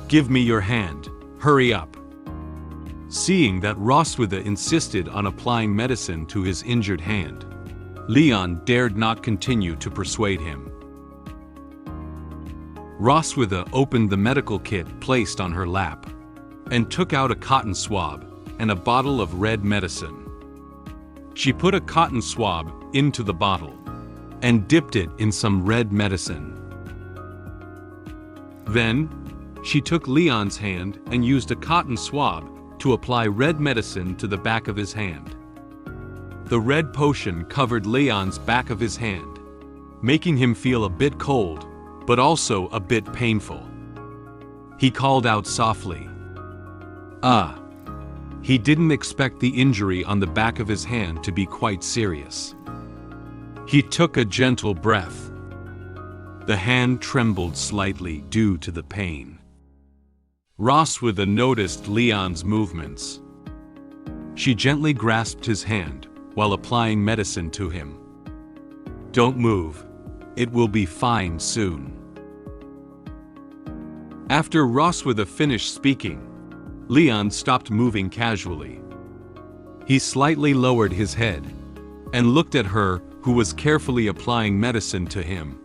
"Give me your hand, hurry up." Seeing that Roswitha insisted on applying medicine to his injured hand, Leon dared not continue to persuade him. Roswitha opened the medical kit placed on her lap and took out a cotton swab and a bottle of red medicine. She put a cotton swab into the bottle and dipped it in some red medicine. Then, she took Leon's hand and used a cotton swab to apply red medicine to the back of his hand. The red potion covered Leon's back of his hand, making him feel a bit cold, but also a bit painful. He called out softly, "Ah!" He didn't expect the injury on the back of his hand to be quite serious. He took a gentle breath. The hand trembled slightly due to the pain. Roswitha noticed Leon's movements. She gently grasped his hand while applying medicine to him. "Don't move. It will be fine soon." After Roswitha finished speaking, Leon stopped moving casually. He slightly lowered his head and looked at her, who was carefully applying medicine to him.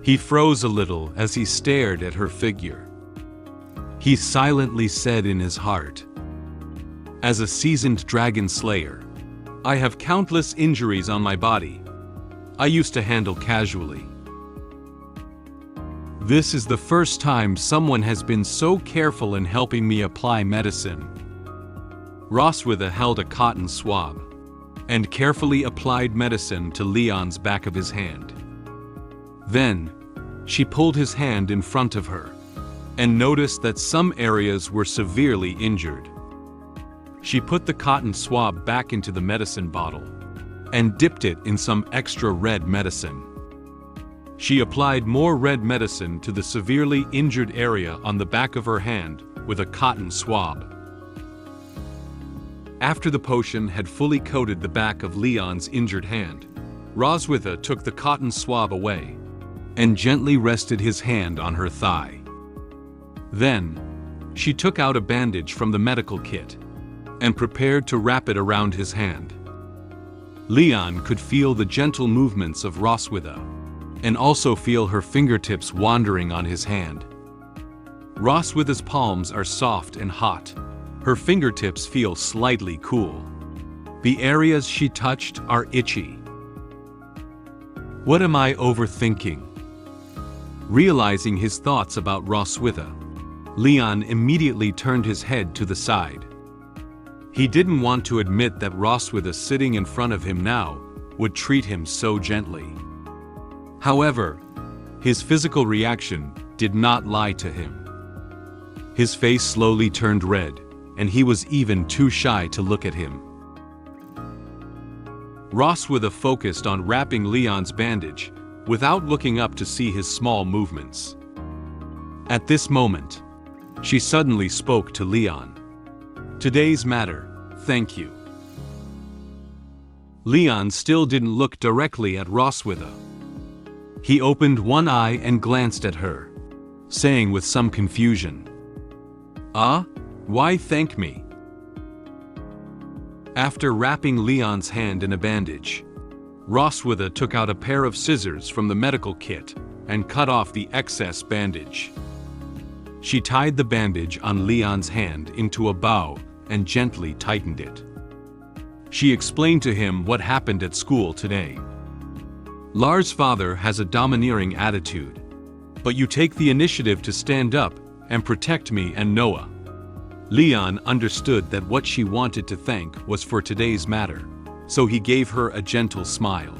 He froze a little as he stared at her figure. He silently said in his heart, "As a seasoned dragon slayer, I have countless injuries on my body. I used to handle casually. This is the first time someone has been so careful in helping me apply medicine." Roswitha held a cotton swab and carefully applied medicine to Leon's back of his hand. Then, she pulled his hand in front of her and noticed that some areas were severely injured. She put the cotton swab back into the medicine bottle and dipped it in some extra red medicine. She applied more red medicine to the severely injured area on the back of her hand with a cotton swab. After the potion had fully coated the back of Leon's injured hand, Roswitha took the cotton swab away and gently rested his hand on her thigh. Then, she took out a bandage from the medical kit and prepared to wrap it around his hand. Leon could feel the gentle movements of Roswitha and also feel her fingertips wandering on his hand. Roswitha's palms are soft and hot. Her fingertips feel slightly cool. The areas she touched are itchy. What am I overthinking? Realizing his thoughts about Roswitha, Leon immediately turned his head to the side. He didn't want to admit that Roswitha sitting in front of him now would treat him so gently. However, his physical reaction did not lie to him. His face slowly turned red, and he was even too shy to look at him. Roswitha focused on wrapping Leon's bandage without looking up to see his small movements. At this moment, she suddenly spoke to Leon. "Today's matter, thank you." Leon still didn't look directly at Roswitha. He opened one eye and glanced at her, saying with some confusion, Why thank me?" After wrapping Leon's hand in a bandage, Roswitha took out a pair of scissors from the medical kit and cut off the excess bandage. She tied the bandage on Leon's hand into a bow and gently tightened it. She explained to him what happened at school today. "Lars' father has a domineering attitude, but you take the initiative to stand up and protect me and Noah." Leon understood that what she wanted to thank was for today's matter, so he gave her a gentle smile.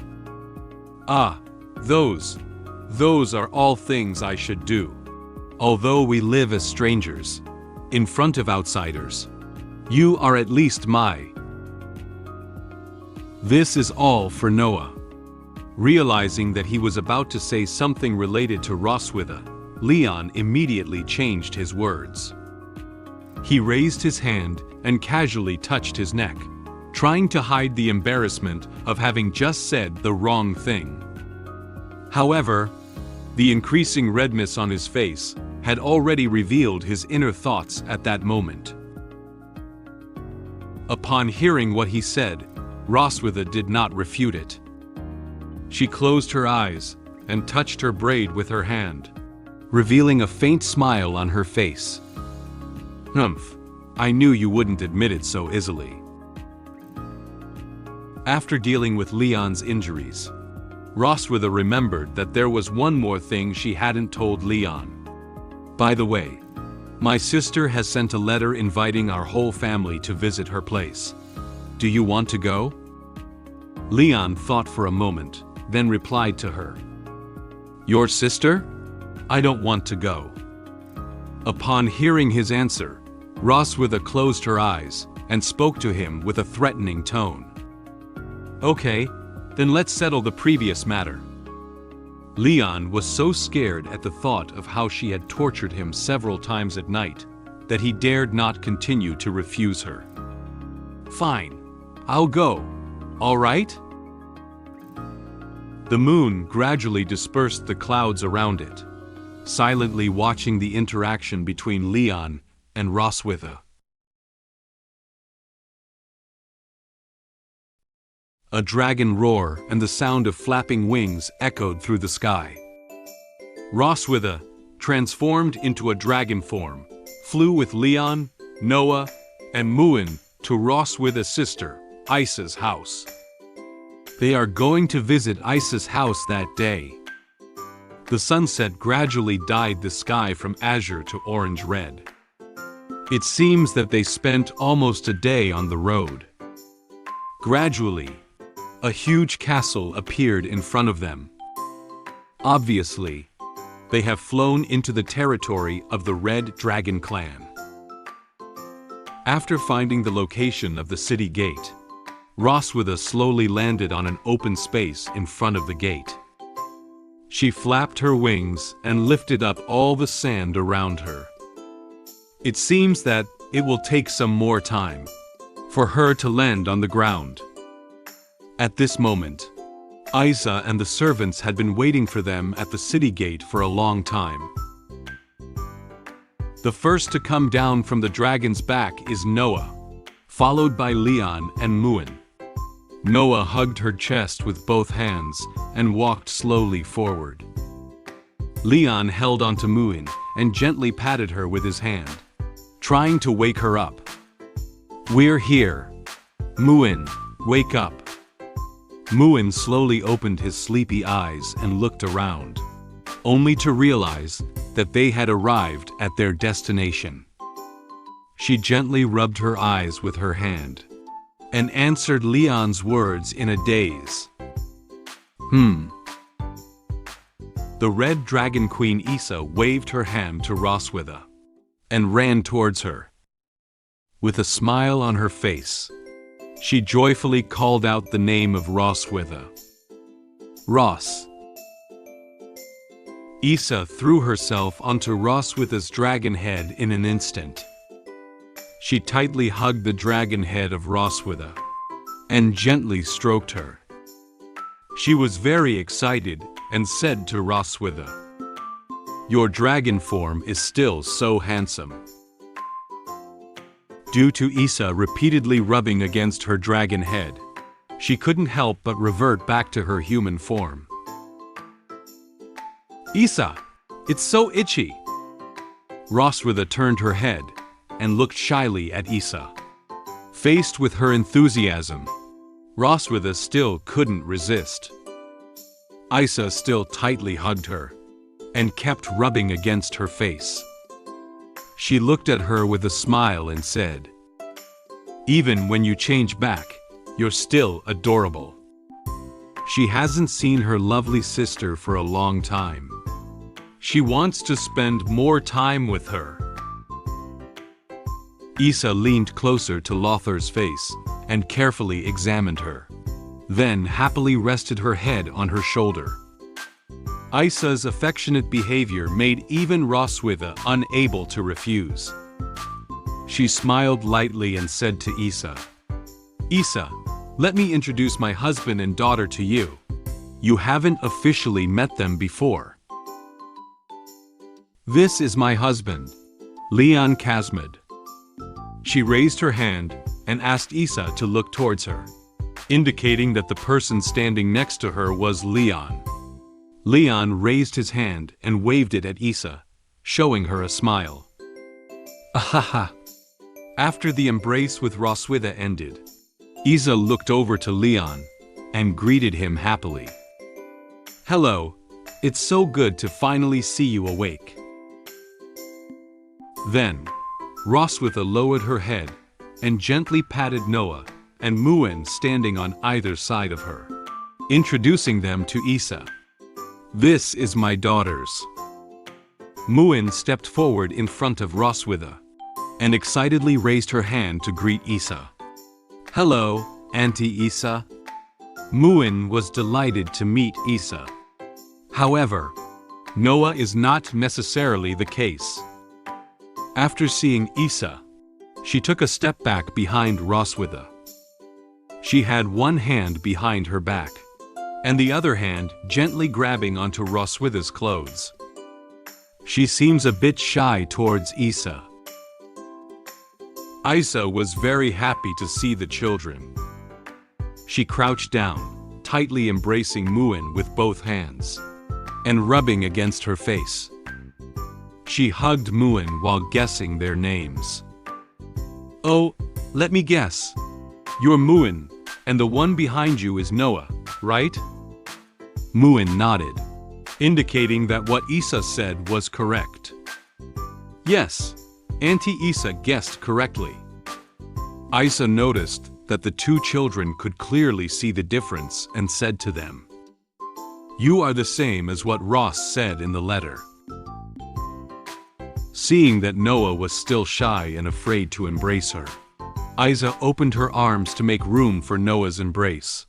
Those are all things I should do. Although we live as strangers, in front of outsiders, you are at least my. This is all for Noah." Realizing that he was about to say something related to Roswitha, Leon immediately changed his words. He raised his hand and casually touched his neck, trying to hide the embarrassment of having just said the wrong thing. However, the increasing redness on his face had already revealed his inner thoughts at that moment. Upon hearing what he said, Roswitha did not refute it. She closed her eyes and touched her braid with her hand, revealing a faint smile on her face. I knew you wouldn't admit it so easily." After dealing with Leon's injuries, Roswitha remembered that there was one more thing she hadn't told Leon. "By the way, my sister has sent a letter inviting our whole family to visit her place. Do you want to go?" Leon thought for a moment, then replied to her, "Your sister? I don't want to go." Upon hearing his answer, Roswitha closed her eyes and spoke to him with a threatening tone. "Okay, then let's settle the previous matter." Leon was so scared at the thought of how she had tortured him several times at night that he dared not continue to refuse her. "Fine, I'll go, all right?" The moon gradually dispersed the clouds around it, silently watching the interaction between Leon and Roswitha. A dragon roar and the sound of flapping wings echoed through the sky. Roswitha, transformed into a dragon form, flew with Leon, Noah, and Muin to Roswitha's sister, Isa's house. They are going to visit Isa's house that day. The sunset gradually dyed the sky from azure to orange-red. It seems that they spent almost a day on the road. Gradually, a huge castle appeared in front of them. Obviously, they have flown into the territory of the Red Dragon clan. After finding the location of the city gate, Roswitha slowly landed on an open space in front of the gate. She flapped her wings and lifted up all the sand around her. It seems that it will take some more time, for her to land on the ground. At this moment, Isa and the servants had been waiting for them at the city gate for a long time. The first to come down from the dragon's back is Noah, followed by Leon and Muin. Noah hugged her chest with both hands and walked slowly forward. Leon held onto Muin and gently patted her with his hand, trying to wake her up. "We're here. Muin, wake up." Muin slowly opened his sleepy eyes and looked around, only to realize that they had arrived at their destination. She gently rubbed her eyes with her hand and answered Leon's words in a daze. The Red Dragon Queen Isa waved her hand to Roswitha and ran towards her. With a smile on her face, she joyfully called out the name of Roswitha. "Ross." Isa threw herself onto Roswitha's dragon head in an instant. She tightly hugged the dragon head of Roswitha and gently stroked her. She was very excited and said to Roswitha, "Your dragon form is still so handsome." Due to Isa repeatedly rubbing against her dragon head, she couldn't help but revert back to her human form. "Isa, it's so itchy." Roswitha turned her head and looked shyly at Isa. Faced with her enthusiasm, Roswitha still couldn't resist. Isa still tightly hugged her and kept rubbing against her face. She looked at her with a smile and said, "Even when you change back, you're still adorable." She hasn't seen her lovely sister for a long time. She wants to spend more time with her. Isa leaned closer to Lothar's face and carefully examined her, then happily rested her head on her shoulder. Isa's affectionate behavior made even Roswitha unable to refuse. She smiled lightly and said to Isa, "Isa, let me introduce my husband and daughter to you. You haven't officially met them before. This is my husband, Leon Kazmid." She raised her hand and asked Isa to look towards her, indicating that the person standing next to her was Leon. Leon raised his hand and waved it at Isa, showing her a smile. Ahaha! After the embrace with Roswitha ended, Isa looked over to Leon and greeted him happily. "Hello, it's so good to finally see you awake." Then, Roswitha lowered her head and gently patted Noah and Muin standing on either side of her, introducing them to Isa. "This is my daughters." Muin stepped forward in front of Roswitha and excitedly raised her hand to greet Isa. "Hello, Auntie Isa." Muin was delighted to meet Isa. However, Noah is not necessarily the case. After seeing Isa, she took a step back behind Roswitha. She had one hand behind her back, and the other hand gently grabbing onto Roswitha's clothes. She seems a bit shy towards Isa. Isa was very happy to see the children. She crouched down, tightly embracing Muin with both hands, and rubbing against her face. She hugged Muin while guessing their names. "Oh, let me guess. You're Muin, and the one behind you is Noah, right?" Muin nodded, indicating that what Isa said was correct. "Yes, Auntie Isa guessed correctly." Isa noticed that the two children could clearly see the difference and said to them, "You are the same as what Ross said in the letter." Seeing that Noah was still shy and afraid to embrace her, Isa opened her arms to make room for Noah's embrace.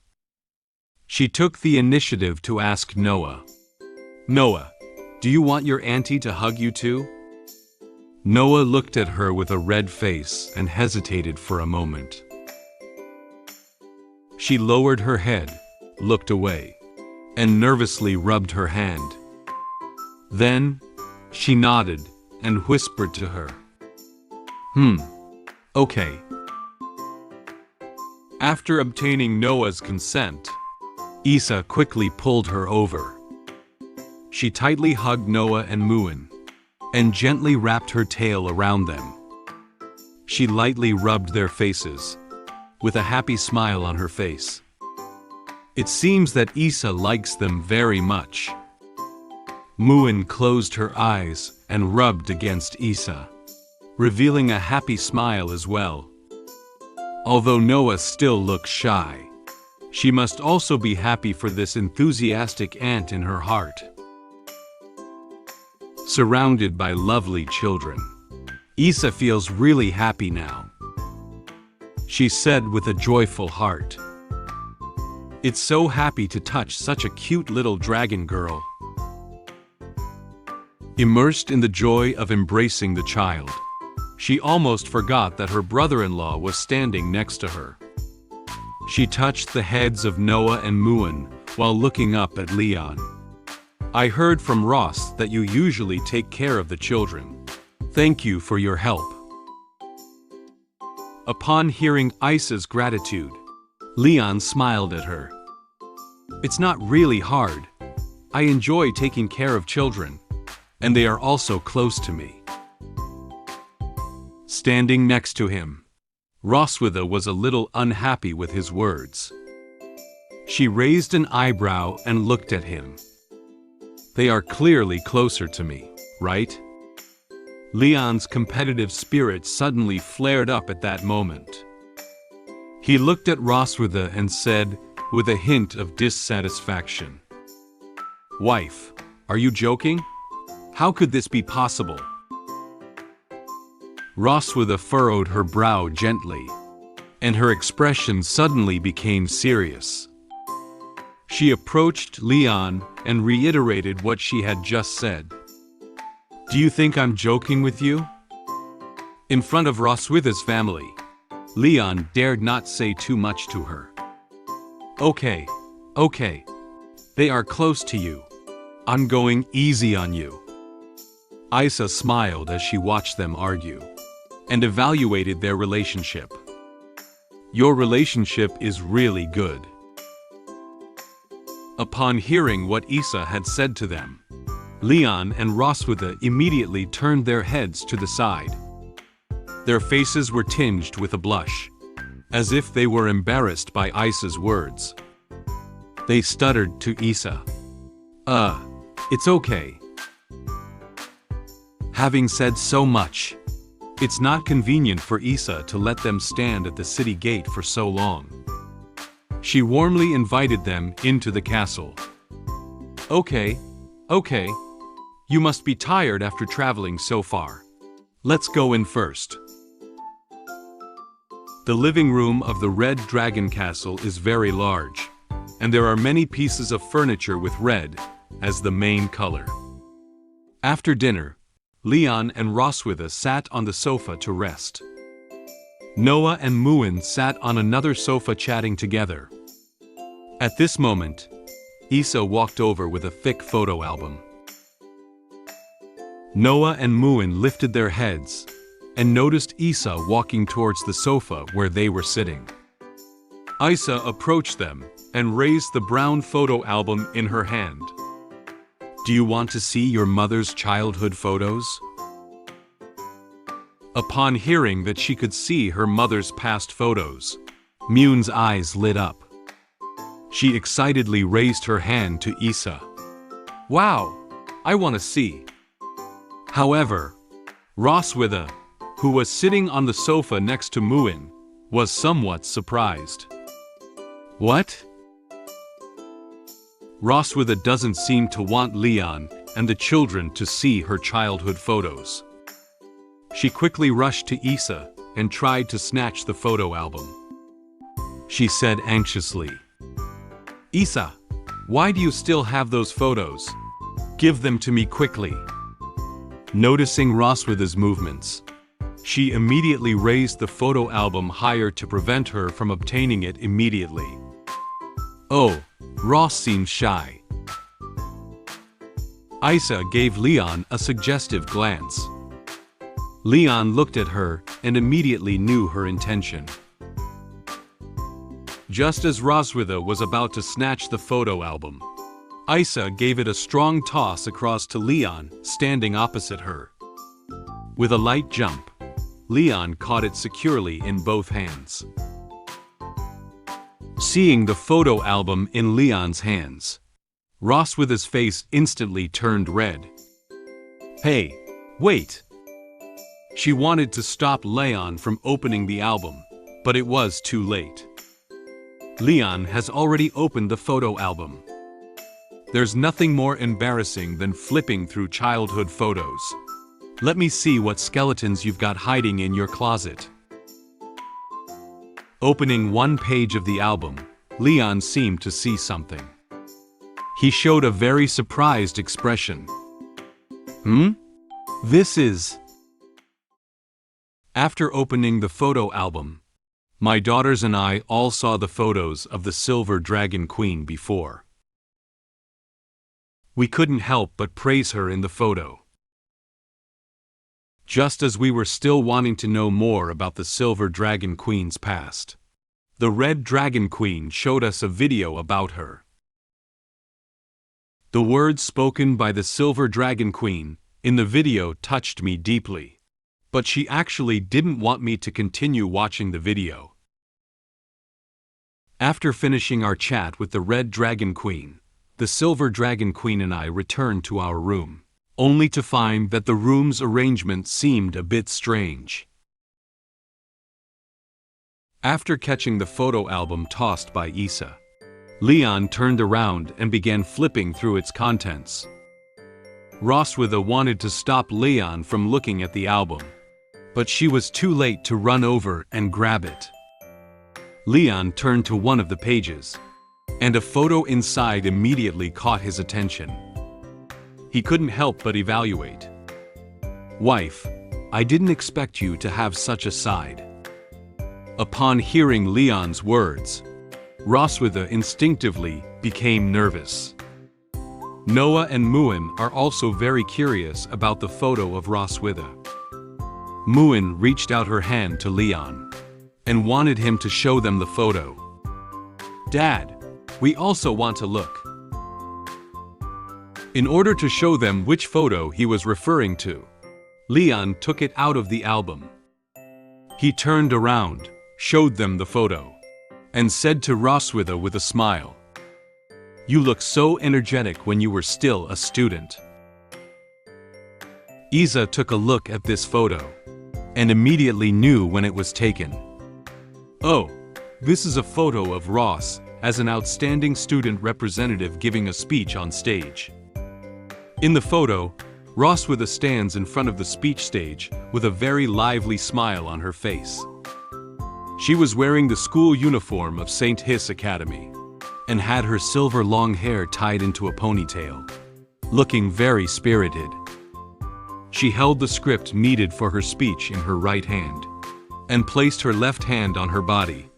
She took the initiative to ask Noah, "Noah, do you want your auntie to hug you too?" Noah looked at her with a red face and hesitated for a moment. She lowered her head, looked away, and nervously rubbed her hand. Then, she nodded and whispered to her. Okay. After obtaining Noah's consent, Isa quickly pulled her over. She tightly hugged Noah and Muin, and gently wrapped her tail around them. She lightly rubbed their faces, with a happy smile on her face. It seems that Isa likes them very much. Muin closed her eyes and rubbed against Isa, revealing a happy smile as well. Although Noah still looks shy, she must also be happy for this enthusiastic aunt in her heart. Surrounded by lovely children, Isa feels really happy now. She said with a joyful heart, "It's so happy to touch such a cute little dragon girl." Immersed in the joy of embracing the child, she almost forgot that her brother-in-law was standing next to her. She touched the heads of Noah and Muin while looking up at Leon. "I heard from Ross that you usually take care of the children. Thank you for your help." Upon hearing Isa's gratitude, Leon smiled at her. "It's not really hard. I enjoy taking care of children, and they are also close to me." Standing next to him, Roswitha was a little unhappy with his words. She raised an eyebrow and looked at him. "They are clearly closer to me, right?" Leon's competitive spirit suddenly flared up at that moment. He looked at Roswitha and said, with a hint of dissatisfaction, "Wife, are you joking? How could this be possible?" Roswitha furrowed her brow gently, and her expression suddenly became serious. She approached Leon and reiterated what she had just said. "Do you think I'm joking with you?" In front of Roswitha's family, Leon dared not say too much to her. Okay. They are close to you. I'm going easy on you." Isa smiled as she watched them argue, and evaluated their relationship. "Your relationship is really good." Upon hearing what Isa had said to them, Leon and Roswitha immediately turned their heads to the side. Their faces were tinged with a blush, as if they were embarrassed by Isa's words. They stuttered to Isa, It's okay." Having said so much, it's not convenient for Isa to let them stand at the city gate for so long. She warmly invited them into the castle. Okay. You must be tired after traveling so far. Let's go in first." The living room of the Red Dragon Castle is very large, and there are many pieces of furniture with red as the main color. After dinner, Leon and Roswitha sat on the sofa to rest. Noah and Muin sat on another sofa chatting together. At this moment, Isa walked over with a thick photo album. Noah and Muin lifted their heads and noticed Isa walking towards the sofa where they were sitting. Isa approached them and raised the brown photo album in her hand. "Do you want to see your mother's childhood photos?" Upon hearing that she could see her mother's past photos, Muin's eyes lit up. She excitedly raised her hand to Isa. "Wow, I want to see." However, Roswitha, who was sitting on the sofa next to Muin, was somewhat surprised. "What?" Roswitha doesn't seem to want Leon and the children to see her childhood photos. She quickly rushed to Isa and tried to snatch the photo album. She said anxiously, "Isa, why do you still have those photos? Give them to me quickly." Noticing Roswitha's movements, she immediately raised the photo album higher to prevent her from obtaining it immediately. Oh, Ross seemed shy. Isa gave Leon a suggestive glance. Leon looked at her and immediately knew her intention. Just as Roswitha was about to snatch the photo album, Isa gave it a strong toss across to Leon, standing opposite her. With a light jump, Leon caught it securely in both hands. Seeing the photo album in Leon's hands, Roswitha's face instantly turned red. Hey, wait! She wanted to stop Leon from opening the album, but it was too late. Leon has already opened the photo album. There's nothing more embarrassing than flipping through childhood photos. Let me see what skeletons you've got hiding in your closet. Opening one page of the album, Leon seemed to see something. He showed a very surprised expression. This is... After opening the photo album, my daughters and I all saw the photos of the Silver Dragon Queen before. We couldn't help but praise her in the photo. Just as we were still wanting to know more about the Silver Dragon Queen's past, the Red Dragon Queen showed us a video about her. The words spoken by the Silver Dragon Queen in the video touched me deeply, but she actually didn't want me to continue watching the video. After finishing our chat with the Red Dragon Queen, the Silver Dragon Queen and I returned to our room, only to find that the room's arrangement seemed a bit strange. After catching the photo album tossed by Isa, Leon turned around and began flipping through its contents. Roswitha wanted to stop Leon from looking at the album, but she was too late to run over and grab it. Leon turned to one of the pages, and a photo inside immediately caught his attention. He couldn't help but evaluate. Wife, I didn't expect you to have such a side. Upon hearing Leon's words, Roswitha instinctively became nervous. Noah and Muin are also very curious about the photo of Roswitha. Muin reached out her hand to Leon and wanted him to show them the photo. Dad, we also want to look. In order to show them which photo he was referring to, Leon took it out of the album. He turned around, showed them the photo, and said to Roswitha with a smile, "You look so energetic when you were still a student." Isa took a look at this photo and immediately knew when it was taken. Oh, this is a photo of Ross as an outstanding student representative giving a speech on stage. In the photo, Roswitha stands in front of the speech stage with a very lively smile on her face. She was wearing the school uniform of St. Hiss Academy and had her silver long hair tied into a ponytail, looking very spirited. She held the script needed for her speech in her right hand and placed her left hand on her body,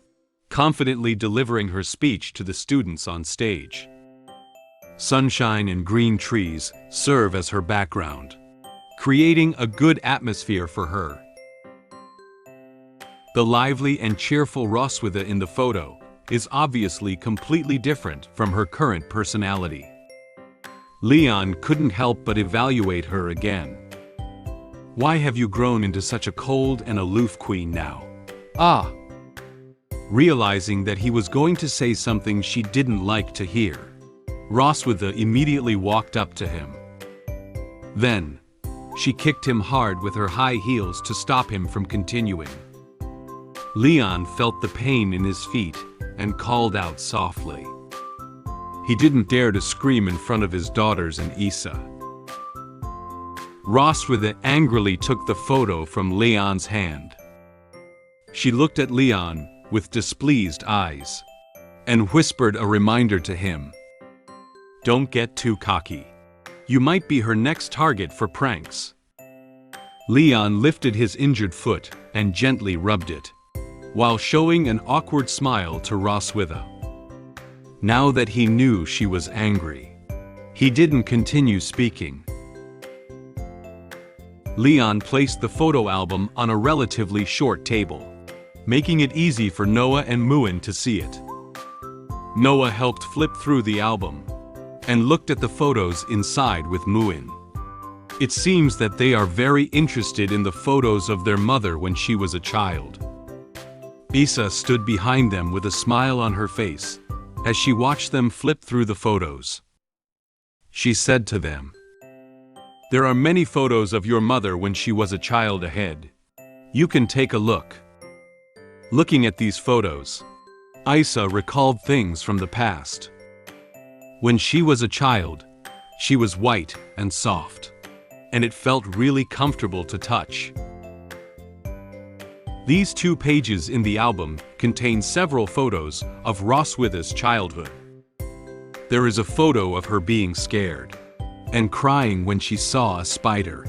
confidently delivering her speech to the students on stage. Sunshine and green trees serve as her background, creating a good atmosphere for her. The lively and cheerful Roswitha in the photo is obviously completely different from her current personality. Leon couldn't help but evaluate her again. Why have you grown into such a cold and aloof queen now? Ah! Realizing that he was going to say something she didn't like to hear, Roswitha immediately walked up to him. Then, she kicked him hard with her high heels to stop him from continuing. Leon felt the pain in his feet and called out softly. He didn't dare to scream in front of his daughters and Isa. Roswitha angrily took the photo from Leon's hand. She looked at Leon with displeased eyes and whispered a reminder to him. Don't get too cocky. You might be her next target for pranks. Leon lifted his injured foot and gently rubbed it, while showing an awkward smile to Roswitha. now that he knew she was angry. He didn't continue speaking. Leon placed the photo album on a relatively short table, making it easy for Noah and Muin to see it. Noah helped flip through the album and looked at the photos inside with Muin. It seems that they are very interested in the photos of their mother when she was a child. Isa stood behind them with a smile on her face as she watched them flip through the photos. She said to them, "There are many photos of your mother when she was a child ahead. You can take a look." Looking at these photos, Isa recalled things from the past. When she was a child, she was white and soft, and it felt really comfortable to touch. These 2 pages in the album contain several photos of Roswitha's childhood. There is a photo of her being scared and crying when she saw a spider.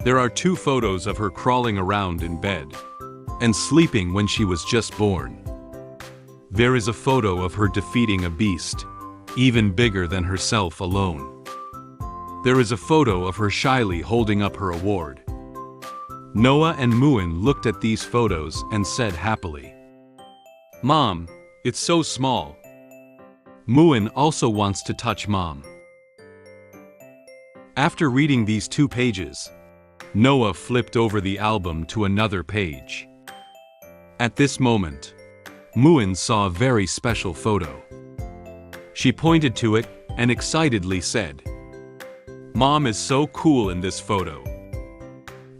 There are 2 photos of her crawling around in bed and sleeping when she was just born. There is a photo of her defeating a beast, even bigger than herself alone. There is a photo of her shyly holding up her award. Noah and Muin looked at these photos and said happily, "Mom, it's so small." Muin also wants to touch Mom. After reading these 2 pages, Noah flipped over the album to another page. At this moment, Muin saw a very special photo. She pointed to it and excitedly said, "Mom is so cool in this photo."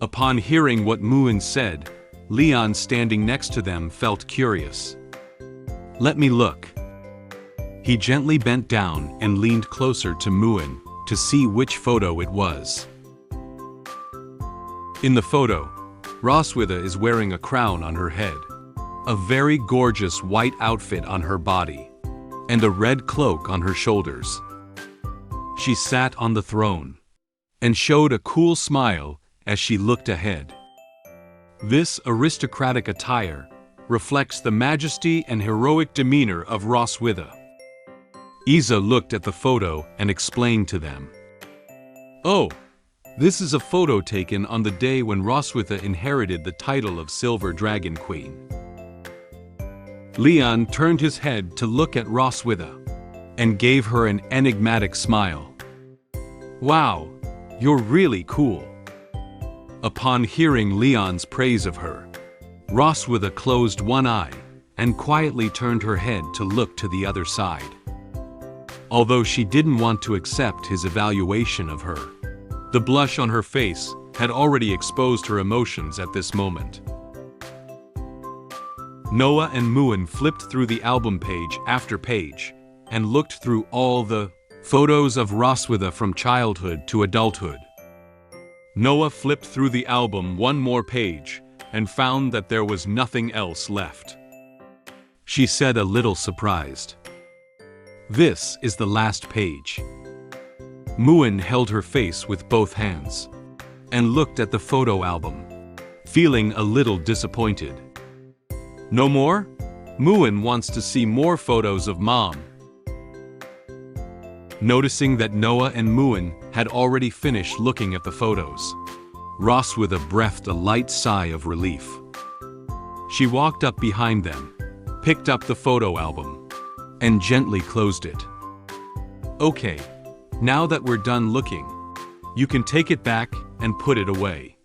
Upon hearing what Muin said, Leon standing next to them felt curious. "Let me look." He gently bent down and leaned closer to Muin to see which photo it was. In the photo, Roswitha is wearing a crown on her head, a very gorgeous white outfit on her body, and a red cloak on her shoulders. She sat on the throne and showed a cool smile as she looked ahead. This aristocratic attire reflects the majesty and heroic demeanor of Roswitha. Isa looked at the photo and explained to them, "Oh, this is a photo taken on the day when Roswitha inherited the title of Silver Dragon Queen." Leon turned his head to look at Roswitha and gave her an enigmatic smile. "Wow, you're really cool." Upon hearing Leon's praise of her, Roswitha closed one eye and quietly turned her head to look to the other side. Although she didn't want to accept his evaluation of her, the blush on her face had already exposed her emotions at this moment. Noah and Muin flipped through the album page after page and looked through all the photos of Roswitha from childhood to adulthood. Noah flipped through the album one more page and found that there was nothing else left. She said, a little surprised, "This is the last page." Muin held her face with both hands and looked at the photo album, feeling a little disappointed. "No more? Muin wants to see more photos of Mom." Noticing that Noah and Muin had already finished looking at the photos, Roswitha breathed a light sigh of relief. She walked up behind them, picked up the photo album, and gently closed it. "Okay, now that we're done looking, you can take it back and put it away."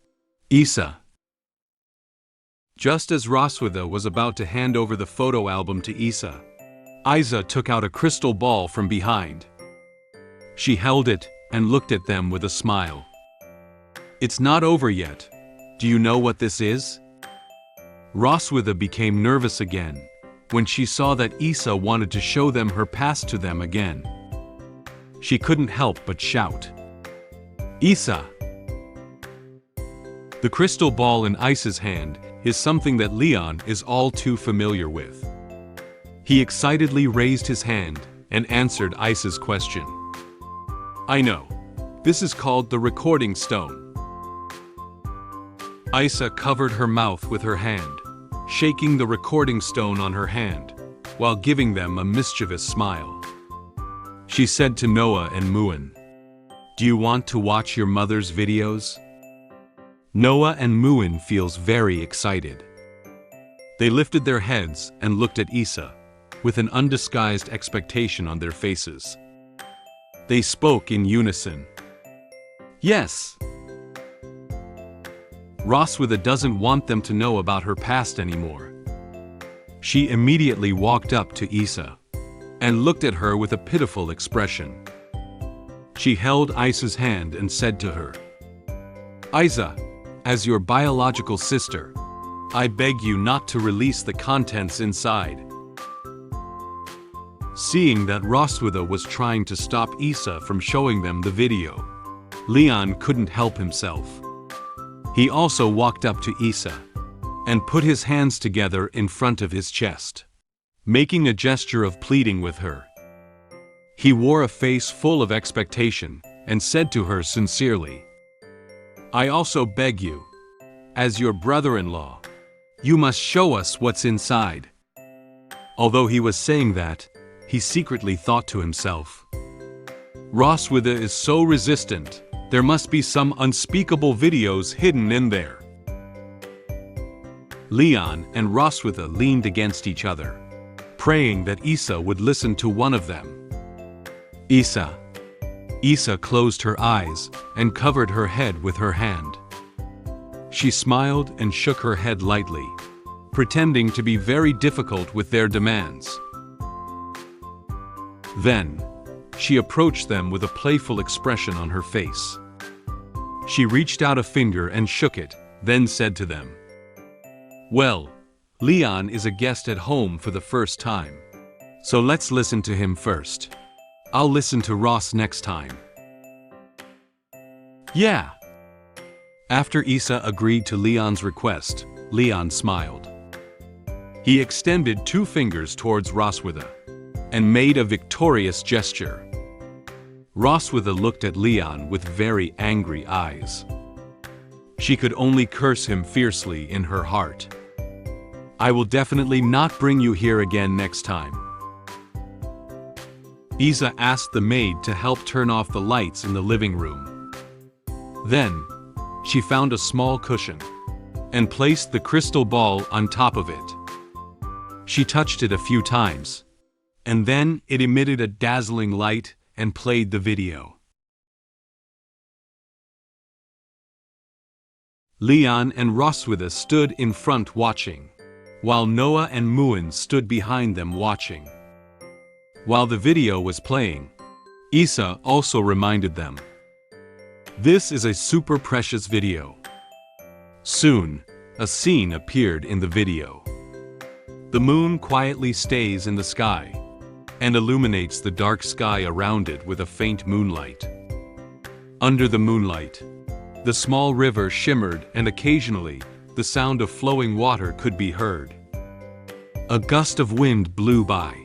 Isa. Just as Roswitha was about to hand over the photo album to Isa took out a crystal ball from behind. She held it and looked at them with a smile. "It's not over yet. Do you know what this is?" Roswitha became nervous again when she saw that Isa wanted to show them her past to them again. She couldn't help but shout, "Isa!" The crystal ball in Isa's hand is something that Leon is all too familiar with. He excitedly raised his hand and answered Isa's question. "I know. This is called the recording stone." Isa covered her mouth with her hand, shaking the recording stone on her hand, while giving them a mischievous smile. She said to Noah and Muin, "Do you want to watch your mother's videos?" Noah and Muin feels very excited. They lifted their heads and looked at Isa, with an undisguised expectation on their faces. They spoke in unison. "Yes." Roswitha doesn't want them to know about her past anymore. She immediately walked up to Isa and looked at her with a pitiful expression. She held Isa's hand and said to her, "Isa, as your biological sister, I beg you not to release the contents inside." Seeing that Roswitha was trying to stop Isa from showing them the video, Leon couldn't help himself. He also walked up to Isa and put his hands together in front of his chest, making a gesture of pleading with her. He wore a face full of expectation and said to her sincerely, "I also beg you, as your brother-in-law, you must show us what's inside." Although he was saying that, he secretly thought to himself, "Roswitha is so resistant, there must be some unspeakable videos hidden in there." Leon and Roswitha leaned against each other, praying that Isa would listen to one of them. Isa closed her eyes and covered her head with her hand. She smiled and shook her head lightly, pretending to be very difficult with their demands. Then, she approached them with a playful expression on her face. She reached out a finger and shook it, then said to them, "Well, Leon is a guest at home for the first time, so let's listen to him first. I'll listen to Ross next time." "Yeah." After Isa agreed to Leon's request, Leon smiled. He extended 2 fingers towards Roswitha and made a victorious gesture. Roswitha looked at Leon with very angry eyes. She could only curse him fiercely in her heart. "I will definitely not bring you here again next time." Isa asked the maid to help turn off the lights in the living room. Then, she found a small cushion and placed the crystal ball on top of it. She touched it a few times, and then it emitted a dazzling light and played the video. Leon and Roswitha stood in front watching, while Noah and Muin stood behind them watching. While the video was playing, Isa also reminded them, "This is a super precious video." Soon, a scene appeared in the video. The moon quietly stays in the sky and illuminates the dark sky around it with a faint moonlight. Under the moonlight, the small river shimmered, and occasionally, the sound of flowing water could be heard. A gust of wind blew by,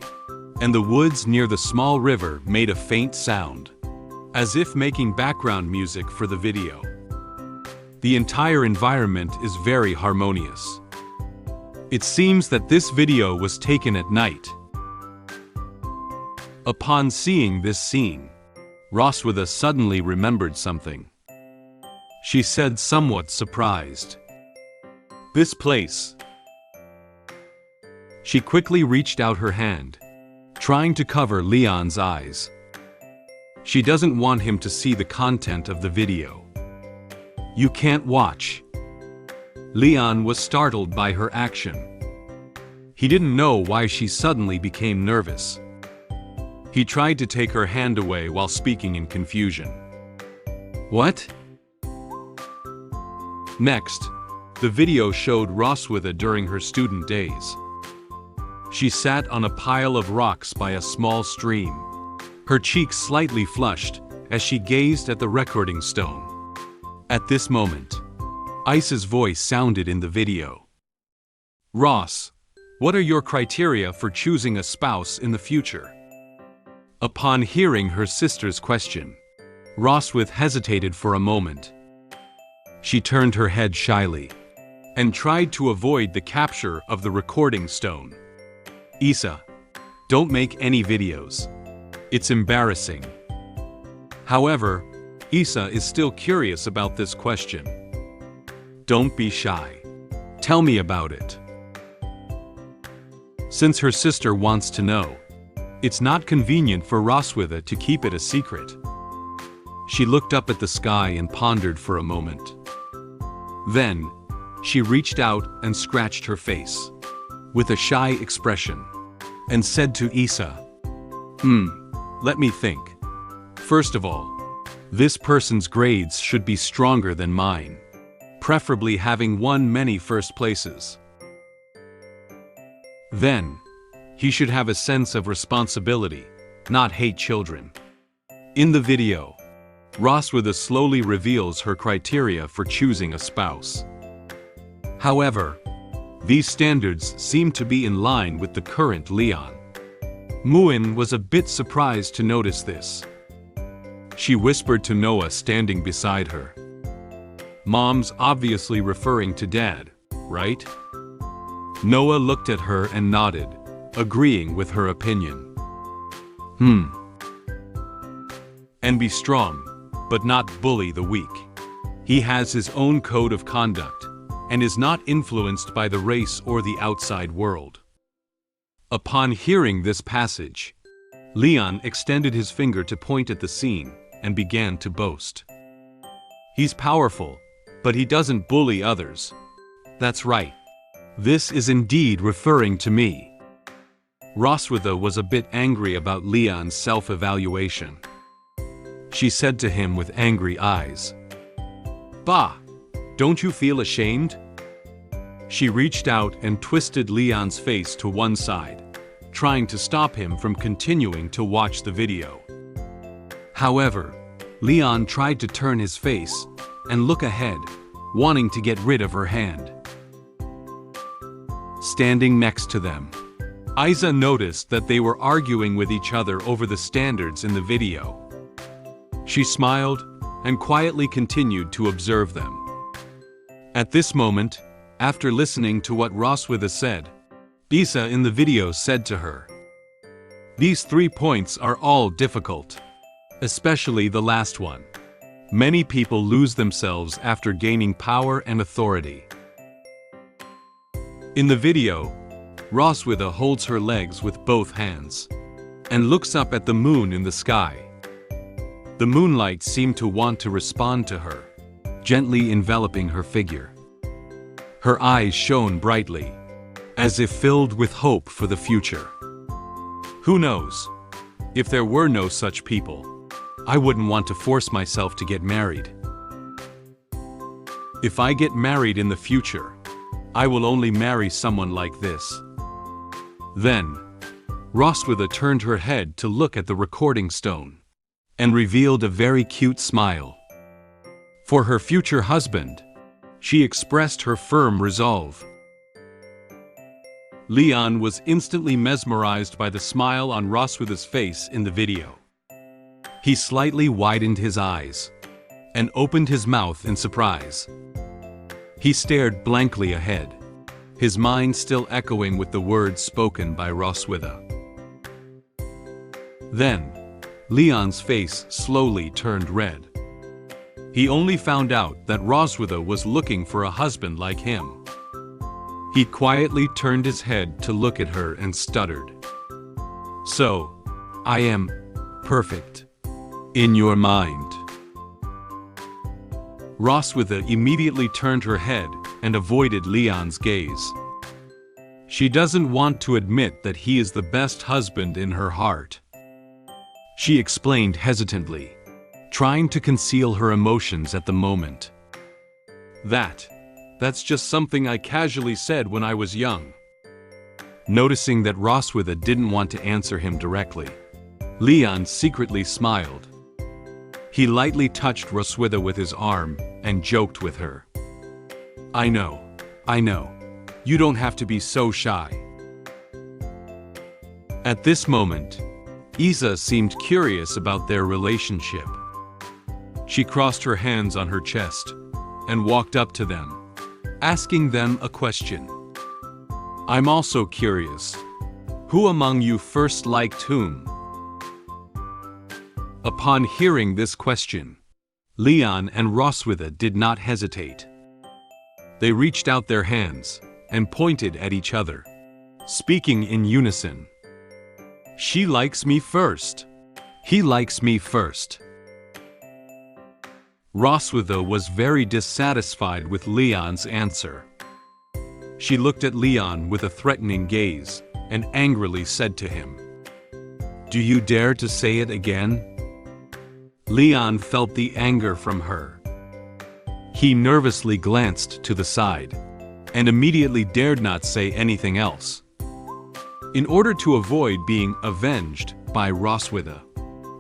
and the woods near the small river made a faint sound, as if making background music for the video. The entire environment is very harmonious. It seems that this video was taken at night. Upon seeing this scene, Roswitha suddenly remembered something. She said, somewhat surprised, "This place." She quickly reached out her hand, trying to cover Leon's eyes. She doesn't want him to see the content of the video. "You can't watch." Leon was startled by her action. He didn't know why she suddenly became nervous. He tried to take her hand away while speaking in confusion. "What?" Next, the video showed Roswitha during her student days. She sat on a pile of rocks by a small stream, her cheeks slightly flushed as she gazed at the recording stone. At this moment, Isa's voice sounded in the video. "Ross, what are your criteria for choosing a spouse in the future?" Upon hearing her sister's question, Roswitha hesitated for a moment. She turned her head shyly and tried to avoid the capture of the recording stone. "Isa, Don't make any videos. It's embarrassing. However, Isa is still curious about this question. Don't be shy. Tell me about it. Since her sister wants to know, it's not convenient for Roswitha to keep it a secret. She looked up at the sky and pondered for a moment. Then, she reached out and scratched her face, with a shy expression, and said to Isa, let me think. First of all, this person's grades should be stronger than mine, preferably having won many first places. Then, he should have a sense of responsibility, not hate children. In the video, Roswitha slowly reveals her criteria for choosing a spouse. However, these standards seem to be in line with the current Leon. Muin was a bit surprised to notice this. She whispered to Noah standing beside her. Mom's obviously referring to Dad, right? Noah looked at her and nodded, agreeing with her opinion. And be strong, but not bully the weak. He has his own code of conduct, and is not influenced by the race or the outside world. Upon hearing this passage, Leon extended his finger to point at the scene and began to boast. He's powerful, but he doesn't bully others. That's right. This is indeed referring to me. Roswitha was a bit angry about Leon's self-evaluation. She said to him with angry eyes, "Bah! Don't you feel ashamed?" She reached out and twisted Leon's face to one side, trying to stop him from continuing to watch the video. However, Leon tried to turn his face and look ahead, wanting to get rid of her hand. Standing next to them, Isa noticed that they were arguing with each other over the standards in the video. She smiled and quietly continued to observe them. At this moment, after listening to what Roswitha said, Isa in the video said to her, "These 3 points are all difficult, especially the last one. Many people lose themselves after gaining power and authority." In the video, Roswitha holds her legs with both hands and looks up at the moon in the sky. The moonlight seemed to want to respond to her, gently enveloping her figure. Her eyes shone brightly, as if filled with hope for the future. Who knows? If there were no such people, I wouldn't want to force myself to get married. If I get married in the future, I will only marry someone like this. Then, Roswitha turned her head to look at the recording stone and revealed a very cute smile. For her future husband, she expressed her firm resolve. Leon was instantly mesmerized by the smile on Roswitha's face in the video. He slightly widened his eyes and opened his mouth in surprise. He stared blankly ahead, his mind still echoing with the words spoken by Roswitha. Then, Leon's face slowly turned red. He only found out that Roswitha was looking for a husband like him. He quietly turned his head to look at her and stuttered, "So, I am perfect in your mind." Roswitha immediately turned her head and avoided Leon's gaze. She doesn't want to admit that he is the best husband in her heart. She explained hesitantly, trying to conceal her emotions at the moment. That's just something I casually said when I was young." Noticing that Roswitha didn't want to answer him directly, Leon secretly smiled. He lightly touched Roswitha with his arm and joked with her. I know. You don't have to be so shy." At this moment, Isa seemed curious about their relationship. She crossed her hands on her chest and walked up to them, asking them a question. "I'm also curious. Who among you first liked whom? Upon hearing this question, Leon and Roswitha did not hesitate. They reached out their hands and pointed at each other, speaking in unison. She likes me first. He likes me first. Roswitha was very dissatisfied with Leon's answer. She looked at Leon with a threatening gaze and angrily said to him, "Do you dare to say it again?" Leon felt the anger from her. He nervously glanced to the side and immediately dared not say anything else. In order to avoid being avenged by Roswitha,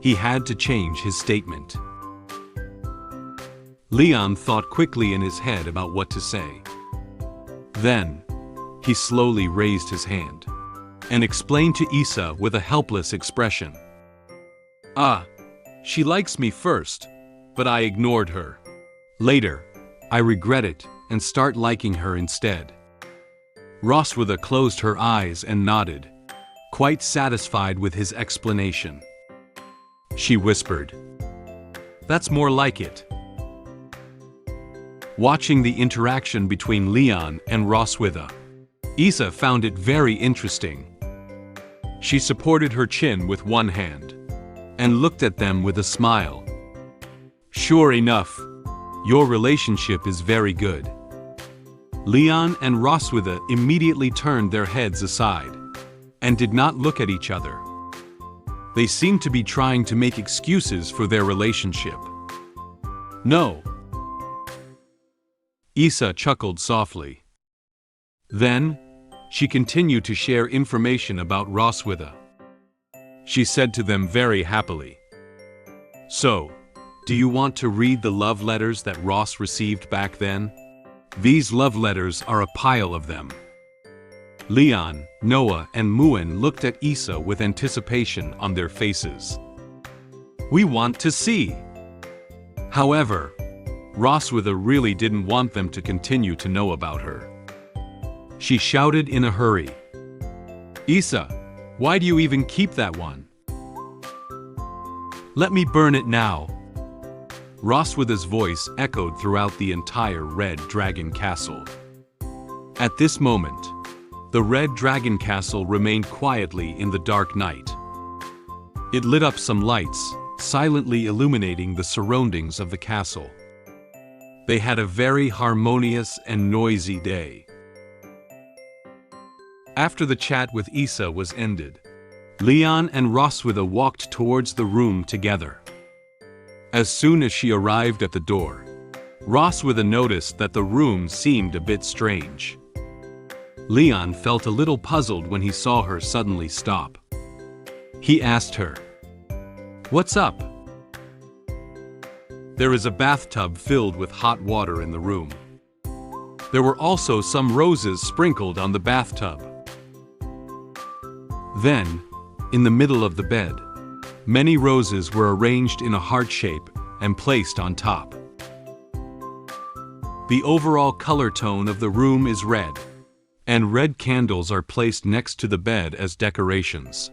he had to change his statement. Leon thought quickly in his head about what to say. Then, he slowly raised his hand and explained to Isa with a helpless expression. She likes me first, but I ignored her. Later, I regret it and start liking her instead. Roswitha closed her eyes and nodded, quite satisfied with his explanation. She whispered, "That's more like it." Watching the interaction between Leon and Roswitha, Isa found it very interesting. She supported her chin with one hand and looked at them with a smile. "Sure enough, your relationship is very good." Leon and Roswitha immediately turned their heads aside and did not look at each other. They seemed to be trying to make excuses for their relationship. "No." Isa chuckled softly. Then, she continued to share information about Roswitha. She said to them very happily, "So, do you want to read the love letters that Ross received back then? These love letters are a pile of them." Leon, Noah, and Muin looked at Isa with anticipation on their faces. "We want to see." However, Roswitha really didn't want them to continue to know about her. She shouted in a hurry, "Isa, why do you even keep that one? Let me burn it now." Roswitha's voice echoed throughout the entire Red Dragon Castle. At this moment, the Red Dragon Castle remained quietly in the dark night. It lit up some lights, silently illuminating the surroundings of the castle. They had a very harmonious and noisy day. After the chat with Isa was ended, Leon and Roswitha walked towards the room together. As soon as she arrived at the door, Roswitha noticed that the room seemed a bit strange. Leon felt a little puzzled when he saw her suddenly stop. He asked her, "What's up?" There is a bathtub filled with hot water in the room. There were also some roses sprinkled on the bathtub. Then, in the middle of the bed, many roses were arranged in a heart shape and placed on top. The overall color tone of the room is red, and red candles are placed next to the bed as decorations.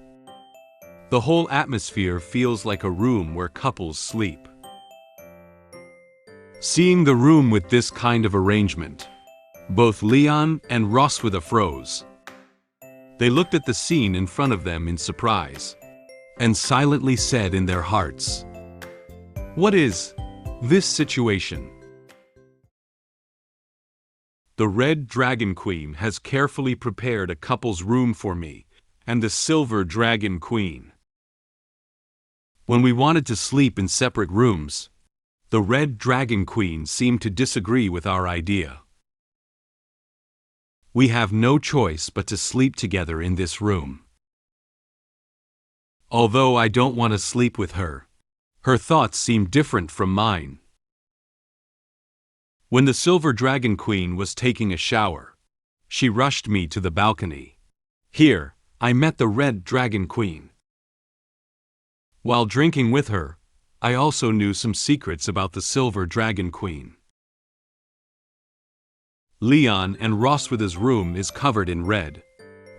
The whole atmosphere feels like a room where couples sleep. Seeing the room with this kind of arrangement, both Leon and Roswitha froze. They looked at the scene in front of them in surprise, and silently said in their hearts, "What is this situation?" The Red Dragon Queen has carefully prepared a couple's room for me and the Silver Dragon Queen. When we wanted to sleep in separate rooms, the Red Dragon Queen seemed to disagree with our idea. We have no choice but to sleep together in this room. Although I don't want to sleep with her, her thoughts seem different from mine. When the Silver Dragon Queen was taking a shower, she rushed me to the balcony. Here, I met the Red Dragon Queen. While drinking with her, I also knew some secrets about the Silver Dragon Queen. Leon and Roswitha's room is covered in red,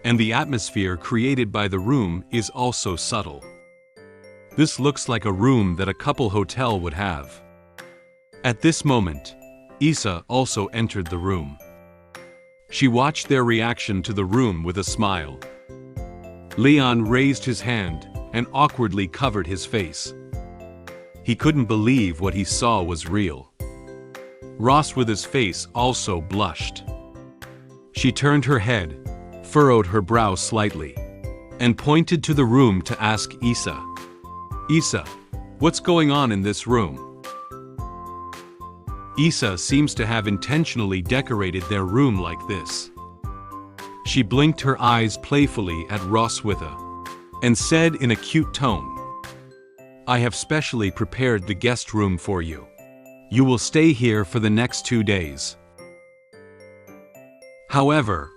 and the atmosphere created by the room is also subtle. This looks like a room that a couple hotel would have. At this moment, Isa also entered the room. She watched their reaction to the room with a smile. Leon raised his hand and awkwardly covered his face. He couldn't believe what he saw was real. Ross with his face also blushed. She turned her head, furrowed her brow slightly, and pointed to the room to ask Isa, "Isa, what's going on in this room?" Isa seems to have intentionally decorated their room like this. She blinked her eyes playfully at Roswitha and said in a cute tone, "I have specially prepared the guest room for you. You will stay here for the next 2 days." However,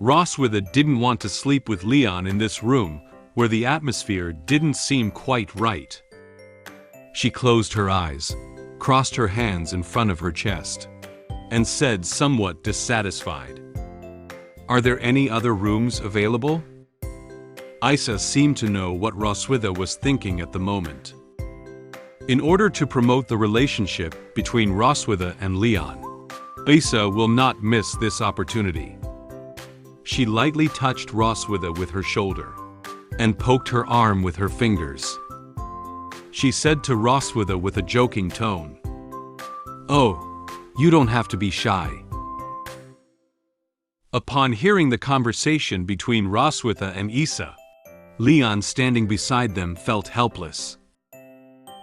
Roswitha didn't want to sleep with Leon in this room where the atmosphere didn't seem quite right. She closed her eyes, crossed her hands in front of her chest, and said somewhat dissatisfied, "Are there any other rooms available?" Isa seemed to know what Roswitha was thinking at the moment. In order to promote the relationship between Roswitha and Leon, Isa will not miss this opportunity. She lightly touched Roswitha with her shoulder and poked her arm with her fingers. She said to Roswitha with a joking tone, "Oh, you don't have to be shy." Upon hearing the conversation between Roswitha and Isa, Leon standing beside them felt helpless.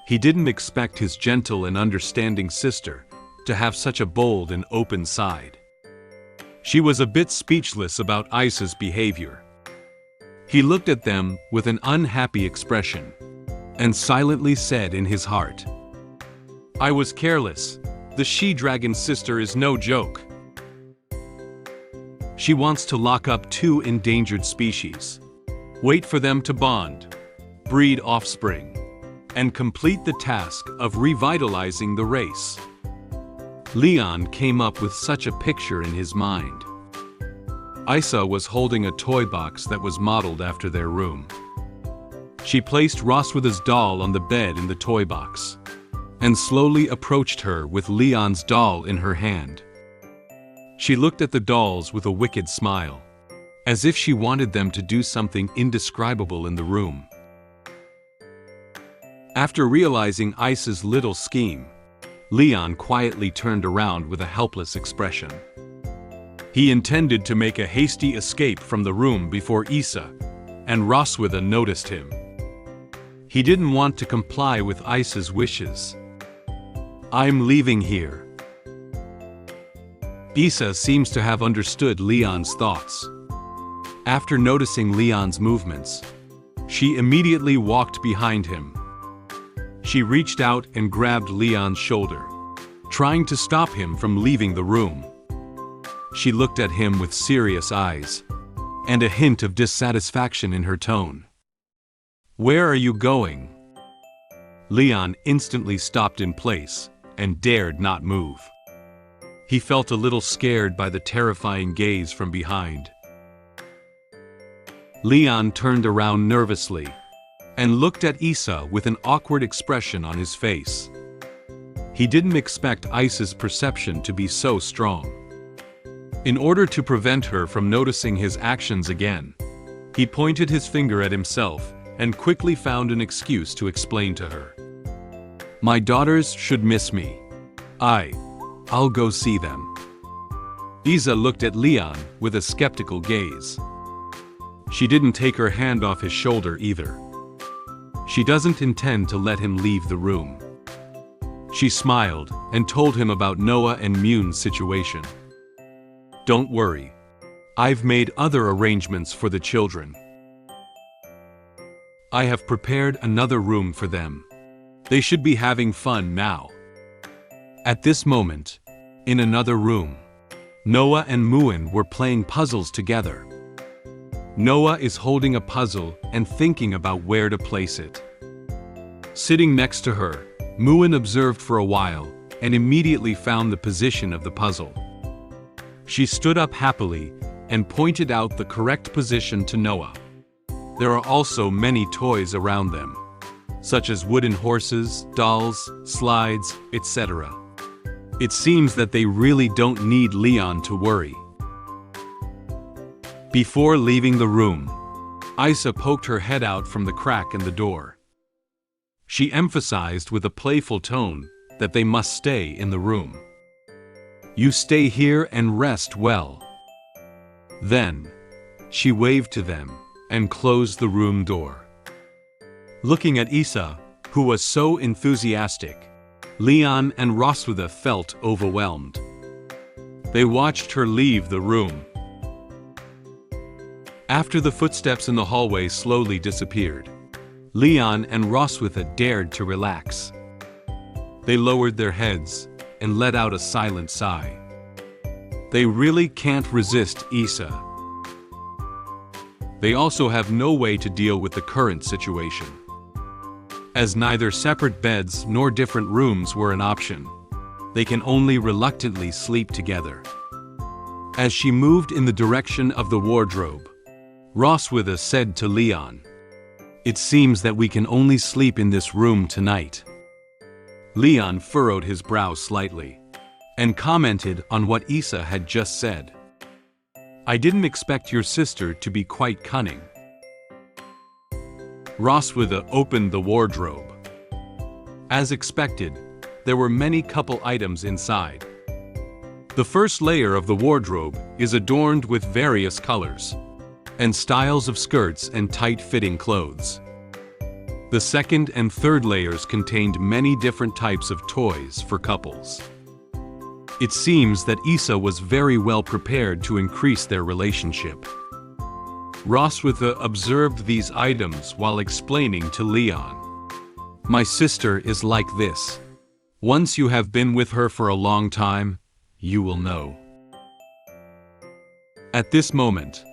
He didn't expect his gentle and understanding sister to have such a bold and open side. She was a bit speechless about Isa's behavior. He looked at them with an unhappy expression and silently said in his heart, "I was careless. The she-dragon sister is no joke. She wants to lock up 2 endangered species, wait for them to bond, breed offspring, and complete the task of revitalizing the race." Leon came up with such a picture in his mind. Isa was holding a toy box that was modeled after their room. She placed Roswitha's doll on the bed in the toy box and slowly approached her with Leon's doll in her hand. She looked at the dolls with a wicked smile, as if she wanted them to do something indescribable in the room. After realizing Isa's little scheme, Leon quietly turned around with a helpless expression. He intended to make a hasty escape from the room before Isa and Roswitha noticed him. He didn't want to comply with Isa's wishes. "I'm leaving here." Isa seems to have understood Leon's thoughts. After noticing Leon's movements, she immediately walked behind him. She reached out and grabbed Leon's shoulder, trying to stop him from leaving the room. She looked at him with serious eyes and a hint of dissatisfaction in her tone. "Where are you going?" Leon instantly stopped in place and dared not move. He felt a little scared by the terrifying gaze from behind. Leon turned around nervously and looked at Isa with an awkward expression on his face. He didn't expect Isa's perception to be so strong. In order to prevent her from noticing his actions again, he pointed his finger at himself and quickly found an excuse to explain to her. "My daughters should miss me. I'll go see them." Isa looked at Leon with a skeptical gaze. She didn't take her hand off his shoulder either. She doesn't intend to let him leave the room. She smiled and told him about Noah and Mune's situation. "Don't worry. I've made other arrangements for the children. I have prepared another room for them. They should be having fun now." At this moment, in another room, Noah and Muen were playing puzzles together. Noah is holding a puzzle and thinking about where to place it. Sitting next to her, Muen observed for a while and immediately found the position of the puzzle. She stood up happily and pointed out the correct position to Noah. There are also many toys around them, such as wooden horses, dolls, slides, etc. It seems that they really don't need Leon to worry. Before leaving the room, Isa poked her head out from the crack in the door. She emphasized with a playful tone that they must stay in the room. "You stay here and rest well." Then, she waved to them and closed the room door. Looking at Isa, who was so enthusiastic, Leon and Roswitha felt overwhelmed. They watched her leave the room. After the footsteps in the hallway slowly disappeared, Leon and Roswitha dared to relax. They lowered their heads and let out a silent sigh. They really can't resist Isa. They also have no way to deal with the current situation. As neither separate beds nor different rooms were an option, they can only reluctantly sleep together. As she moved in the direction of the wardrobe, Roswitha said to Leon, "It seems that we can only sleep in this room tonight." Leon furrowed his brow slightly and commented on what Isa had just said. "I didn't expect your sister to be quite cunning." Roswitha opened the wardrobe. As expected, there were many couple items inside. The first layer of the wardrobe is adorned with various colors and styles of skirts and tight-fitting clothes. The second and third layers contained many different types of toys for couples. It seems that Isa was very well prepared to increase their relationship. Roswitha observed these items while explaining to Leon, "My sister is like this. Once you have been with her for a long time, you will know." At this moment,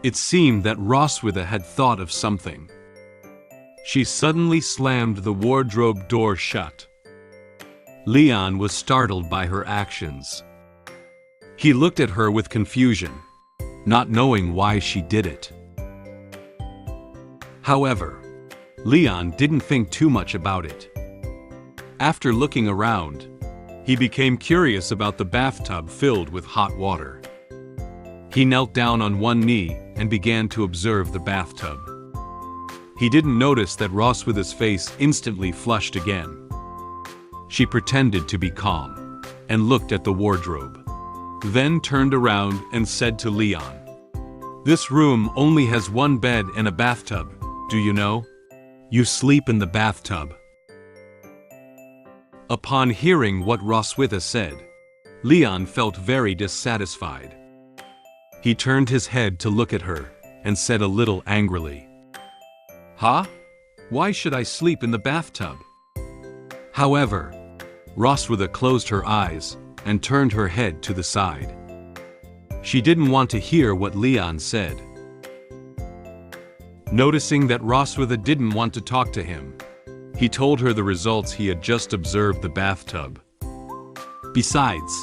it seemed that Roswitha had thought of something. She suddenly slammed the wardrobe door shut. Leon was startled by her actions. He looked at her with confusion, not knowing why she did it. However, Leon didn't think too much about it. After looking around, he became curious about the bathtub filled with hot water. He knelt down on one knee and began to observe the bathtub. He didn't notice that Roswitha's face instantly flushed again. She pretended to be calm and looked at the wardrobe, then turned around and said to Leon, "This room only has one bed and a bathtub, do you know? You sleep in the bathtub." Upon hearing what Roswitha said, Leon felt very dissatisfied. He turned his head to look at her and said a little angrily, "Huh? Why should I sleep in the bathtub?" However, Roswitha closed her eyes and turned her head to the side. She didn't want to hear what Leon said. Noticing that Roswitha didn't want to talk to him, he told her the results he had just observed the bathtub. "Besides,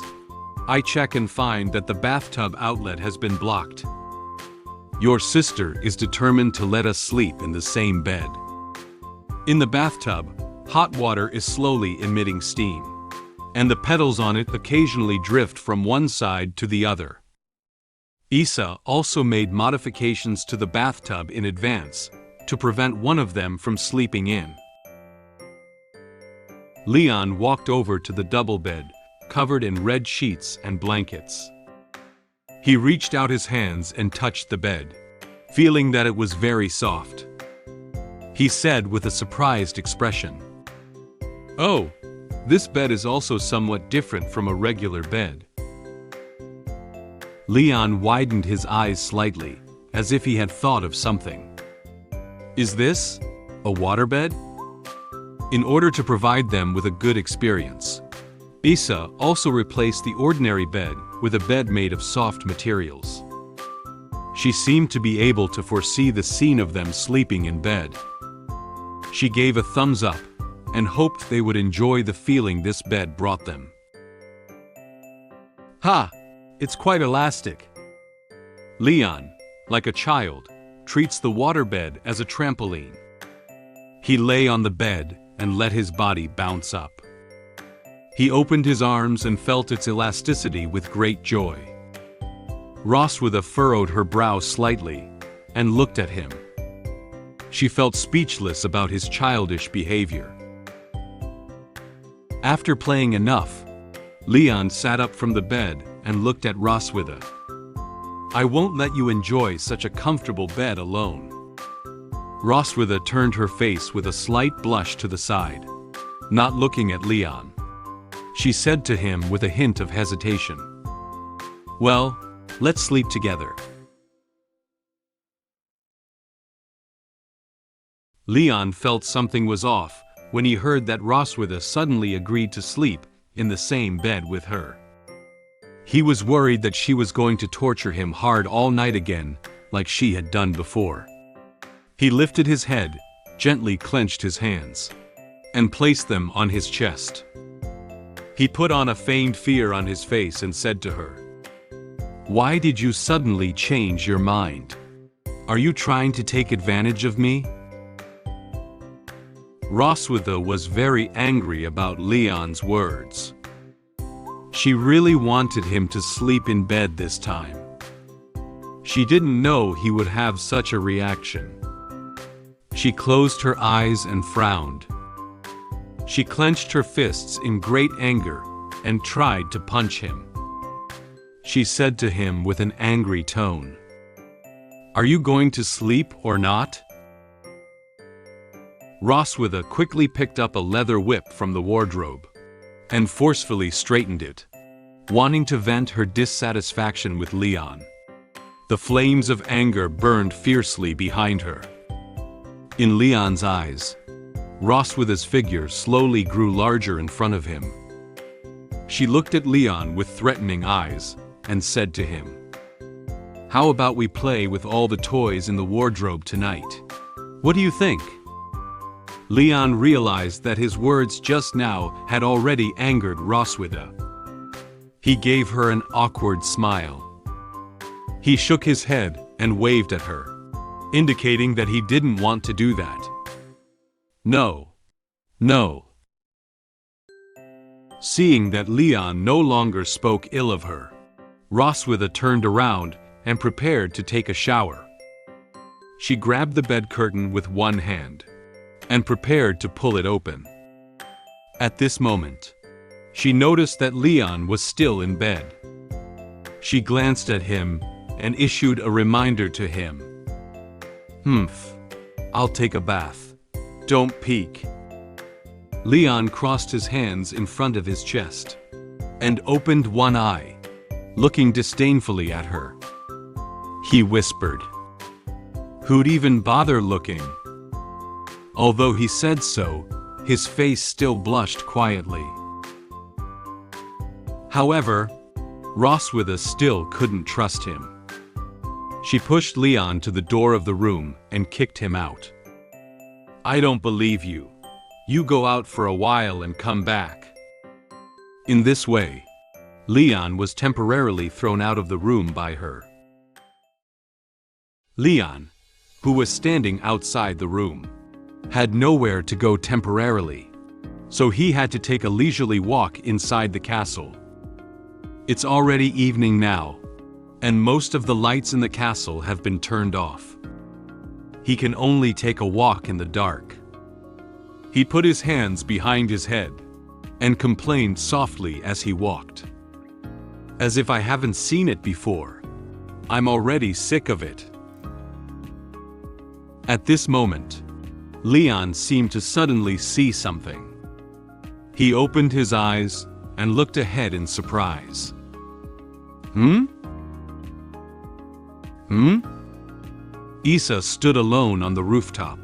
I check and find that the bathtub outlet has been blocked. Your sister is determined to let us sleep in the same bed. In the bathtub, hot water is slowly emitting steam, and the petals on it occasionally drift from one side to the other." Isa also made modifications to the bathtub in advance to prevent one of them from sleeping in. Leon walked over to the double bed, covered in red sheets and blankets. He reached out his hands and touched the bed, feeling that it was very soft. He said with a surprised expression, "Oh, this bed is also somewhat different from a regular bed." Leon widened his eyes slightly, as if he had thought of something. "Is this a waterbed?" In order to provide them with a good experience, Isa also replaced the ordinary bed with a bed made of soft materials. She seemed to be able to foresee the scene of them sleeping in bed. She gave a thumbs up and hoped they would enjoy the feeling this bed brought them. "Ha! It's quite elastic." Leon, like a child, treats the waterbed as a trampoline. He lay on the bed and let his body bounce up. He opened his arms and felt its elasticity with great joy. Roswitha furrowed her brow slightly and looked at him. She felt speechless about his childish behavior. After playing enough, Leon sat up from the bed and looked at Roswitha. "I won't let you enjoy such a comfortable bed alone." Roswitha turned her face with a slight blush to the side, not looking at Leon. She said to him with a hint of hesitation, "Well, let's sleep together." Leon felt something was off when he heard that Roswitha suddenly agreed to sleep in the same bed with her. He was worried that she was going to torture him hard all night again, like she had done before. He lifted his head, gently clenched his hands, and placed them on his chest. He put on a feigned fear on his face and said to her, "Why did you suddenly change your mind? Are you trying to take advantage of me?" Roswitha was very angry about Leon's words. She really wanted him to sleep in bed this time. She didn't know he would have such a reaction. She closed her eyes and frowned. She clenched her fists in great anger and tried to punch him. She said to him with an angry tone, "Are you going to sleep or not?" Roswitha quickly picked up a leather whip from the wardrobe and forcefully straightened it, wanting to vent her dissatisfaction with Leon. The flames of anger burned fiercely behind her. In Leon's eyes, Roswitha's figure slowly grew larger in front of him. She looked at Leon with threatening eyes and said to him, "How about we play with all the toys in the wardrobe tonight? What do you think?" Leon realized that his words just now had already angered Roswitha. He gave her an awkward smile. He shook his head and waved at her, indicating that he didn't want to do that. "No. No." Seeing that Leon no longer spoke ill of her, Roswitha turned around and prepared to take a shower. She grabbed the bed curtain with one hand and prepared to pull it open. At this moment, she noticed that Leon was still in bed. She glanced at him and issued a reminder to him. I'll take a bath. Don't peek." Leon crossed his hands in front of his chest and opened one eye, looking disdainfully at her. He whispered, "Who'd even bother looking?" Although he said so, his face still blushed quietly. However, Roswitha still couldn't trust him. She pushed Leon to the door of the room and kicked him out. "I don't believe you. You go out for a while and come back." In this way, Leon was temporarily thrown out of the room by her. Leon, who was standing outside the room, had nowhere to go temporarily, so he had to take a leisurely walk inside the castle. It's already evening now, and most of the lights in the castle have been turned off. He can only take a walk in the dark. He put his hands behind his head and complained softly as he walked. "As if I haven't seen it before. I'm already sick of it." At this moment, Leon seemed to suddenly see something. He opened his eyes and looked ahead in surprise. Isa stood alone on the rooftop.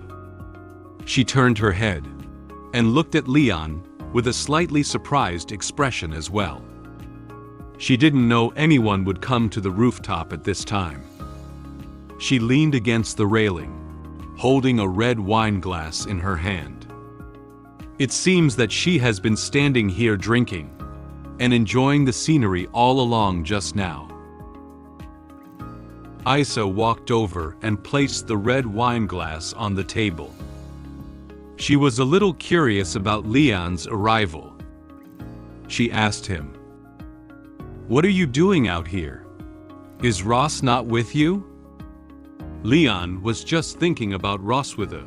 She turned her head and looked at Leon with a slightly surprised expression as well. She didn't know anyone would come to the rooftop at this time. She leaned against the railing, holding a red wine glass in her hand. It seems that she has been standing here drinking and enjoying the scenery all along just now. Isa walked over and placed the red wine glass on the table. She was a little curious about Leon's arrival. She asked him, "What are you doing out here? Is Ross not with you?" Leon was just thinking about Roswitha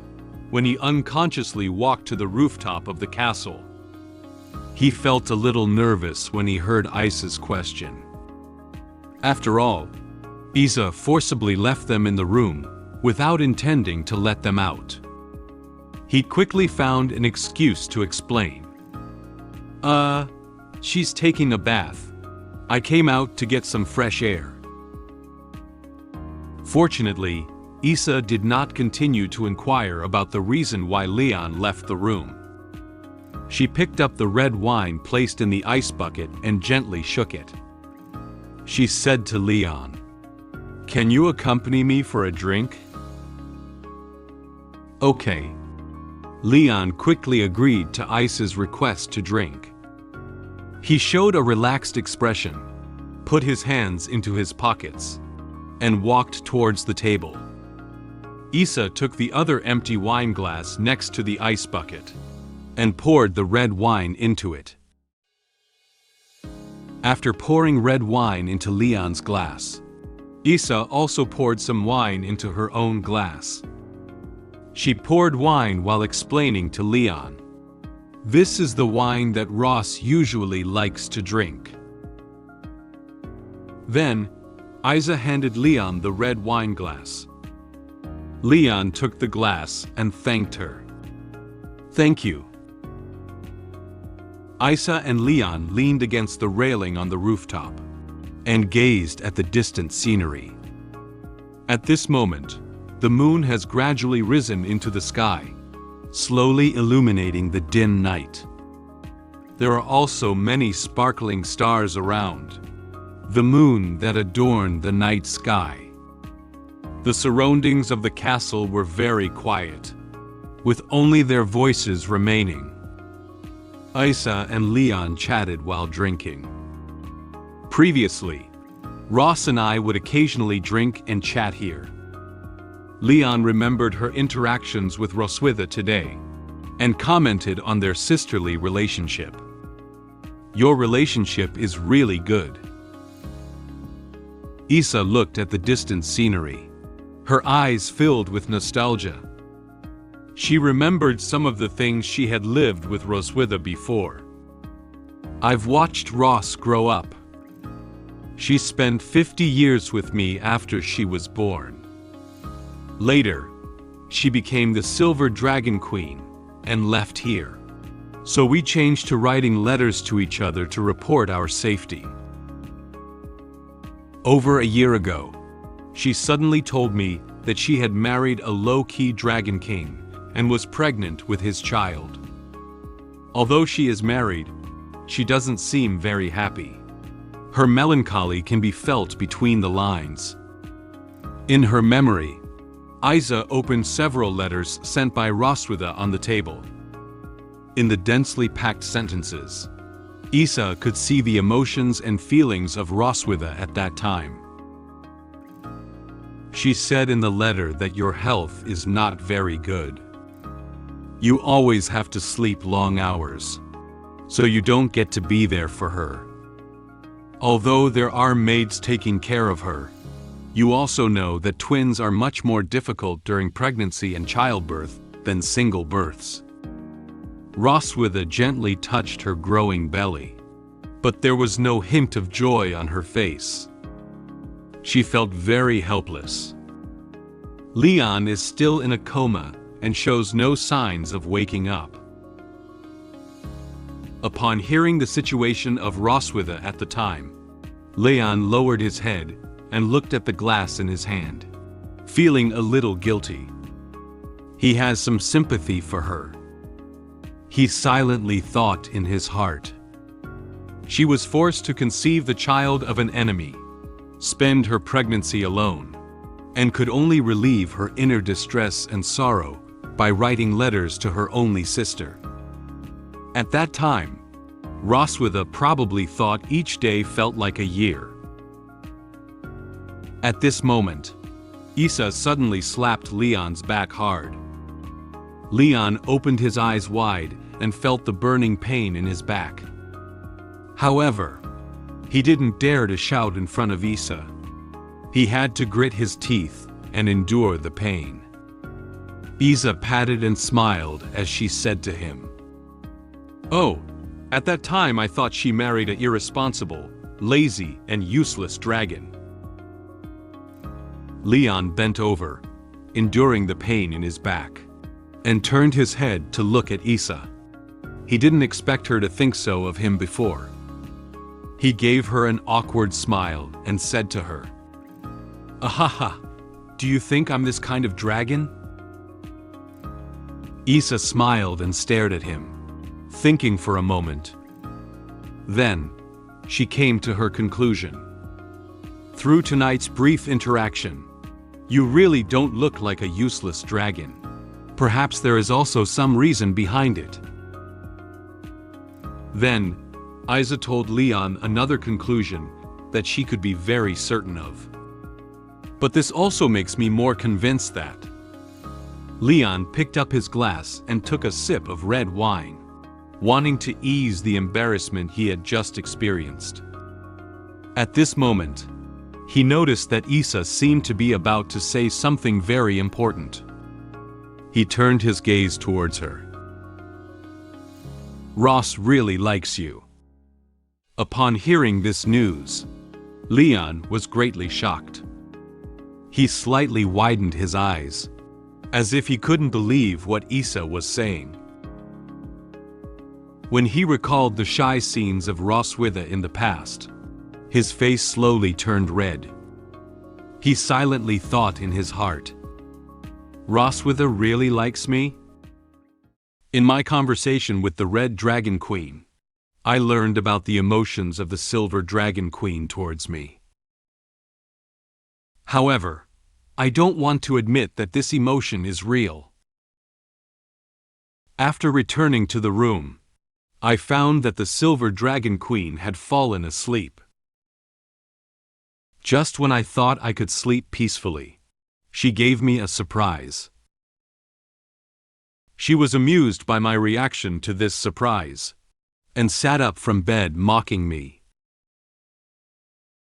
when he unconsciously walked to the rooftop of the castle. He felt a little nervous when he heard Isa's question. After all, Isa forcibly left them in the room without intending to let them out. He quickly found an excuse to explain. She's taking a bath. I came out to get some fresh air." Fortunately, Isa did not continue to inquire about the reason why Leon left the room. She picked up the red wine placed in the ice bucket and gently shook it. She said to Leon, "Can you accompany me for a drink?" "Okay." Leon quickly agreed to Isa's request to drink. He showed a relaxed expression, put his hands into his pockets, and walked towards the table. Isa took the other empty wine glass next to the ice bucket and poured the red wine into it. After pouring red wine into Leon's glass, Isa also poured some wine into her own glass. She poured wine while explaining to Leon, "This is the wine that Ross usually likes to drink." Then, Isa handed Leon the red wine glass. Leon took the glass and thanked her. "Thank you." Isa and Leon leaned against the railing on the rooftop and gazed at the distant scenery. At this moment, the moon has gradually risen into the sky, slowly illuminating the dim night. There are also many sparkling stars around, the moon that adorned the night sky. The surroundings of the castle were very quiet, with only their voices remaining. Isa and Leon chatted while drinking. Previously, Ross and I would occasionally drink and chat here. Leon remembered her interactions with Roswitha today and commented on their sisterly relationship. "Your relationship is really good." Isa looked at the distant scenery, her eyes filled with nostalgia. She remembered some of the things she had lived with Roswitha before. "I've watched Ross grow up. She spent 50 years with me after she was born. Later, she became the Silver Dragon Queen and left here. So we changed to writing letters to each other to report our safety. Over a year ago, she suddenly told me that she had married a low-key Dragon King and was pregnant with his child. Although she is married, she doesn't seem very happy. Her melancholy can be felt between the lines." In her memory, Isa opened several letters sent by Roswitha on the table. In the densely packed sentences, Isa could see the emotions and feelings of Roswitha at that time. She said in the letter that your health is not very good. You always have to sleep long hours, so you don't get to be there for her. Although there are maids taking care of her, you also know that twins are much more difficult during pregnancy and childbirth than single births. Roswitha gently touched her growing belly, but there was no hint of joy on her face. She felt very helpless. Leon is still in a coma and shows no signs of waking up. Upon hearing the situation of Roswitha at the time, Leon lowered his head and looked at the glass in his hand, feeling a little guilty. He has some sympathy for her. He silently thought in his heart. She was forced to conceive the child of an enemy, spend her pregnancy alone, and could only relieve her inner distress and sorrow by writing letters to her only sister. At that time, Roswitha probably thought each day felt like a year. At this moment, Isa suddenly slapped Leon's back hard. Leon opened his eyes wide and felt the burning pain in his back. However, he didn't dare to shout in front of Isa. He had to grit his teeth and endure the pain. Isa patted and smiled as she said to him, "Oh, at that time I thought she married an irresponsible, lazy, and useless dragon." Leon bent over, enduring the pain in his back, and turned his head to look at Isa. He didn't expect her to think so of him before. He gave her an awkward smile and said to her, "Ahaha, do you think I'm this kind of dragon?" Isa smiled and stared at him, thinking for a moment. Then, she came to her conclusion. "Through tonight's brief interaction, you really don't look like a useless dragon. Perhaps there is also some reason behind it." Then, Isa told Leon another conclusion that she could be very certain of. "But this also makes me more convinced that." Leon picked up his glass and took a sip of red wine, wanting to ease the embarrassment he had just experienced. At this moment, he noticed that Isa seemed to be about to say something very important. He turned his gaze towards her. "Ross really likes you." Upon hearing this news, Leon was greatly shocked. He slightly widened his eyes, as if he couldn't believe what Isa was saying. When he recalled the shy scenes of Roswitha in the past, his face slowly turned red. He silently thought in his heart, "Roswitha really likes me?" In my conversation with the Red Dragon Queen, I learned about the emotions of the Silver Dragon Queen towards me. However, I don't want to admit that this emotion is real. After returning to the room, I found that the Silver Dragon Queen had fallen asleep. Just when I thought I could sleep peacefully, she gave me a surprise. She was amused by my reaction to this surprise, and sat up from bed mocking me.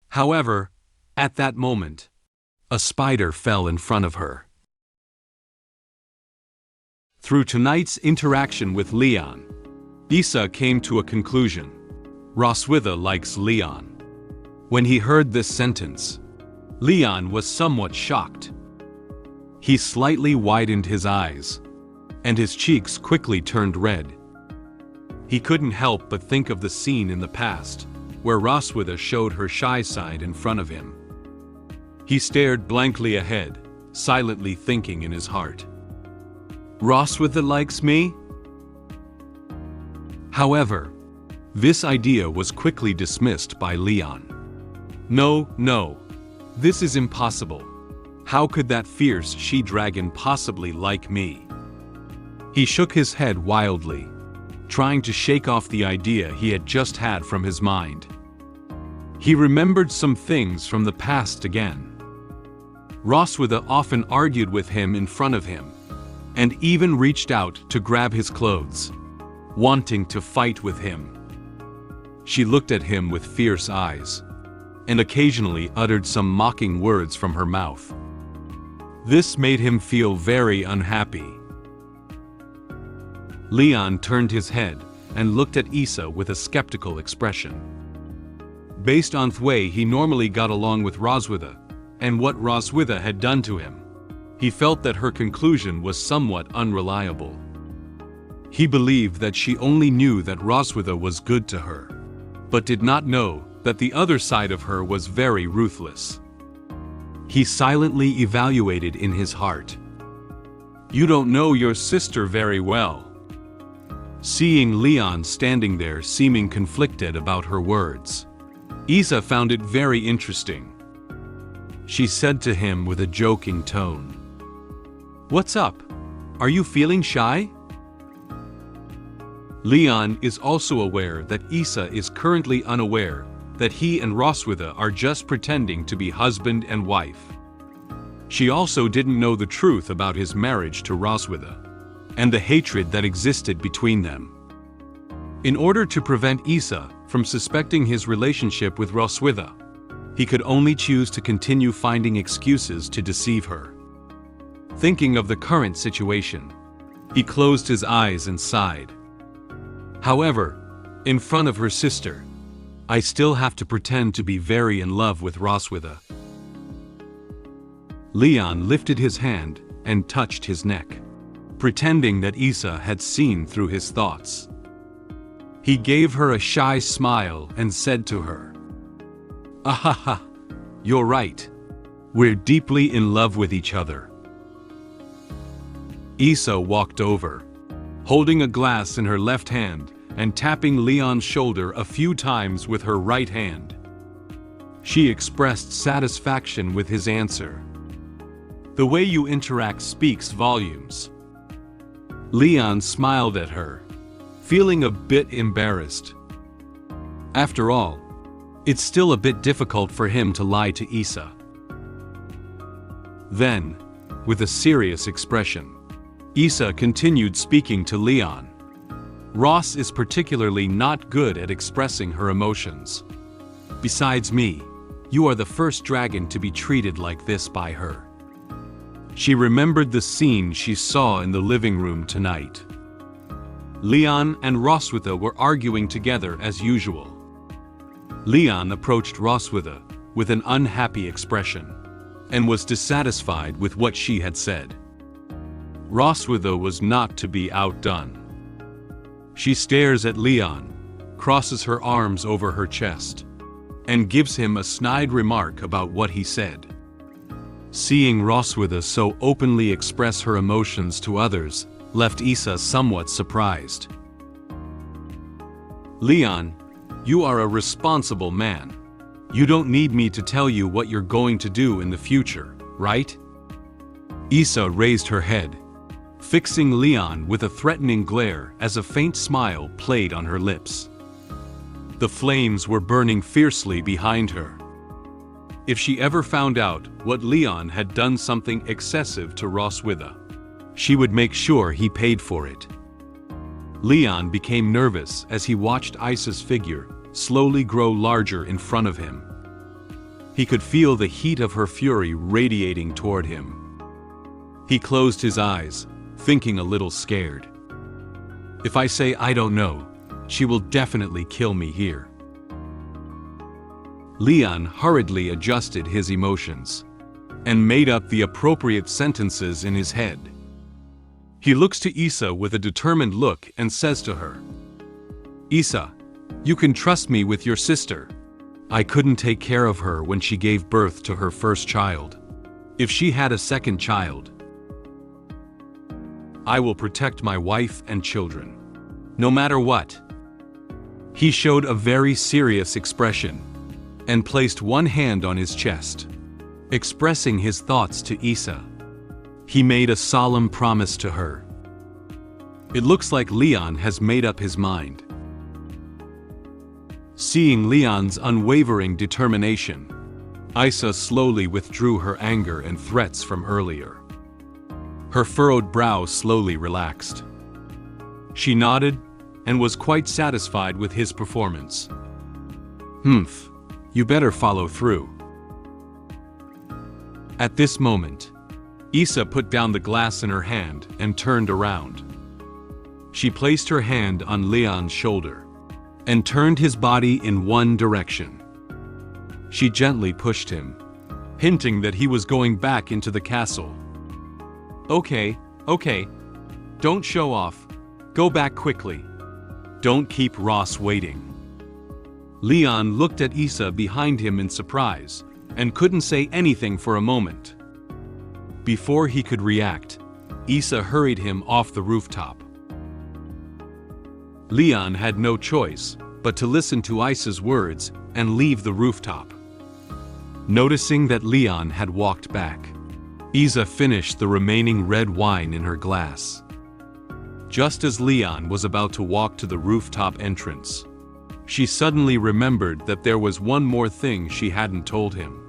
However, at that moment, a spider fell in front of her. Through tonight's interaction with Leon, Isa came to a conclusion. Roswitha likes Leon. When he heard this sentence, Leon was somewhat shocked. He slightly widened his eyes, and his cheeks quickly turned red. He couldn't help but think of the scene in the past, where Roswitha showed her shy side in front of him. He stared blankly ahead, silently thinking in his heart, "Roswitha likes me?" However, this idea was quickly dismissed by Leon. No, this is impossible. How could that fierce she-dragon possibly like me?" He shook his head wildly, trying to shake off the idea he had just had from his mind. He remembered some things from the past again. Roswitha often argued with him in front of him, and even reached out to grab his clothes, wanting to fight with him. She looked at him with fierce eyes, and occasionally uttered some mocking words from her mouth. This made him feel very unhappy. Leon turned his head and looked at Isa with a skeptical expression. Based on the way he normally got along with Roswitha, and what Roswitha had done to him, he felt that her conclusion was somewhat unreliable. He believed that she only knew that Roswitha was good to her, but did not know that the other side of her was very ruthless. He silently evaluated in his heart. "You don't know your sister very well." Seeing Leon standing there seeming conflicted about her words, Isa found it very interesting. She said to him with a joking tone, "What's up? Are you feeling shy?" Leon is also aware that Isa is currently unaware that he and Roswitha are just pretending to be husband and wife. She also didn't know the truth about his marriage to Roswitha and the hatred that existed between them. In order to prevent Isa from suspecting his relationship with Roswitha, he could only choose to continue finding excuses to deceive her. Thinking of the current situation, he closed his eyes and sighed. However, in front of her sister, I still have to pretend to be very in love with Roswitha. Leon lifted his hand and touched his neck, pretending that Isa had seen through his thoughts. He gave her a shy smile and said to her, "Ahaha, you're right. We're deeply in love with each other." Isa walked over, holding a glass in her left hand and tapping Leon's shoulder a few times with her right hand. She expressed satisfaction with his answer. "The way you interact speaks volumes." Leon smiled at her, feeling a bit embarrassed. After all, it's still a bit difficult for him to lie to Isa. Then, with a serious expression, Isa continued speaking to Leon. "Ross is particularly not good at expressing her emotions. Besides me, you are the first dragon to be treated like this by her." She remembered the scene she saw in the living room tonight. Leon and Roswitha were arguing together as usual. Leon approached Roswitha with an unhappy expression and was dissatisfied with what she had said. Roswitha was not to be outdone. She stares at Leon, crosses her arms over her chest, and gives him a snide remark about what he said. Seeing Roswitha so openly express her emotions to others left Isa somewhat surprised. "Leon, you are a responsible man. You don't need me to tell you what you're going to do in the future, right?" Isa raised her head, fixing Leon with a threatening glare as a faint smile played on her lips. The flames were burning fiercely behind her. If she ever found out what Leon had done something excessive to Roswitha, she would make sure he paid for it. Leon became nervous as he watched Isa's figure slowly grow larger in front of him. He could feel the heat of her fury radiating toward him. He closed his eyes, thinking a little scared. "If I say I don't know, she will definitely kill me here." Leon hurriedly adjusted his emotions and made up the appropriate sentences in his head. He looks to Isa with a determined look and says to her, "Isa, you can trust me with your sister. I couldn't take care of her when she gave birth to her first child. If she had a second child, I will protect my wife and children, no matter what." He showed a very serious expression and placed one hand on his chest, expressing his thoughts to Isa. He made a solemn promise to her. It looks like Leon has made up his mind. Seeing Leon's unwavering determination, Isa slowly withdrew her anger and threats from earlier. Her furrowed brow slowly relaxed. She nodded and was quite satisfied with his performance. You better follow through." At this moment, Isa put down the glass in her hand and turned around. She placed her hand on Leon's shoulder and turned his body in one direction. She gently pushed him, hinting that he was going back into the castle. Okay, don't show off. Go back quickly. Don't keep Ross waiting." Leon looked at Isa behind him in surprise and couldn't say anything for a moment. Before he could react, Isa hurried him off the rooftop. Leon had no choice but to listen to Isa's words and leave the rooftop. Noticing that Leon had walked back, Isa finished the remaining red wine in her glass. Just as Leon was about to walk to the rooftop entrance, she suddenly remembered that there was one more thing she hadn't told him.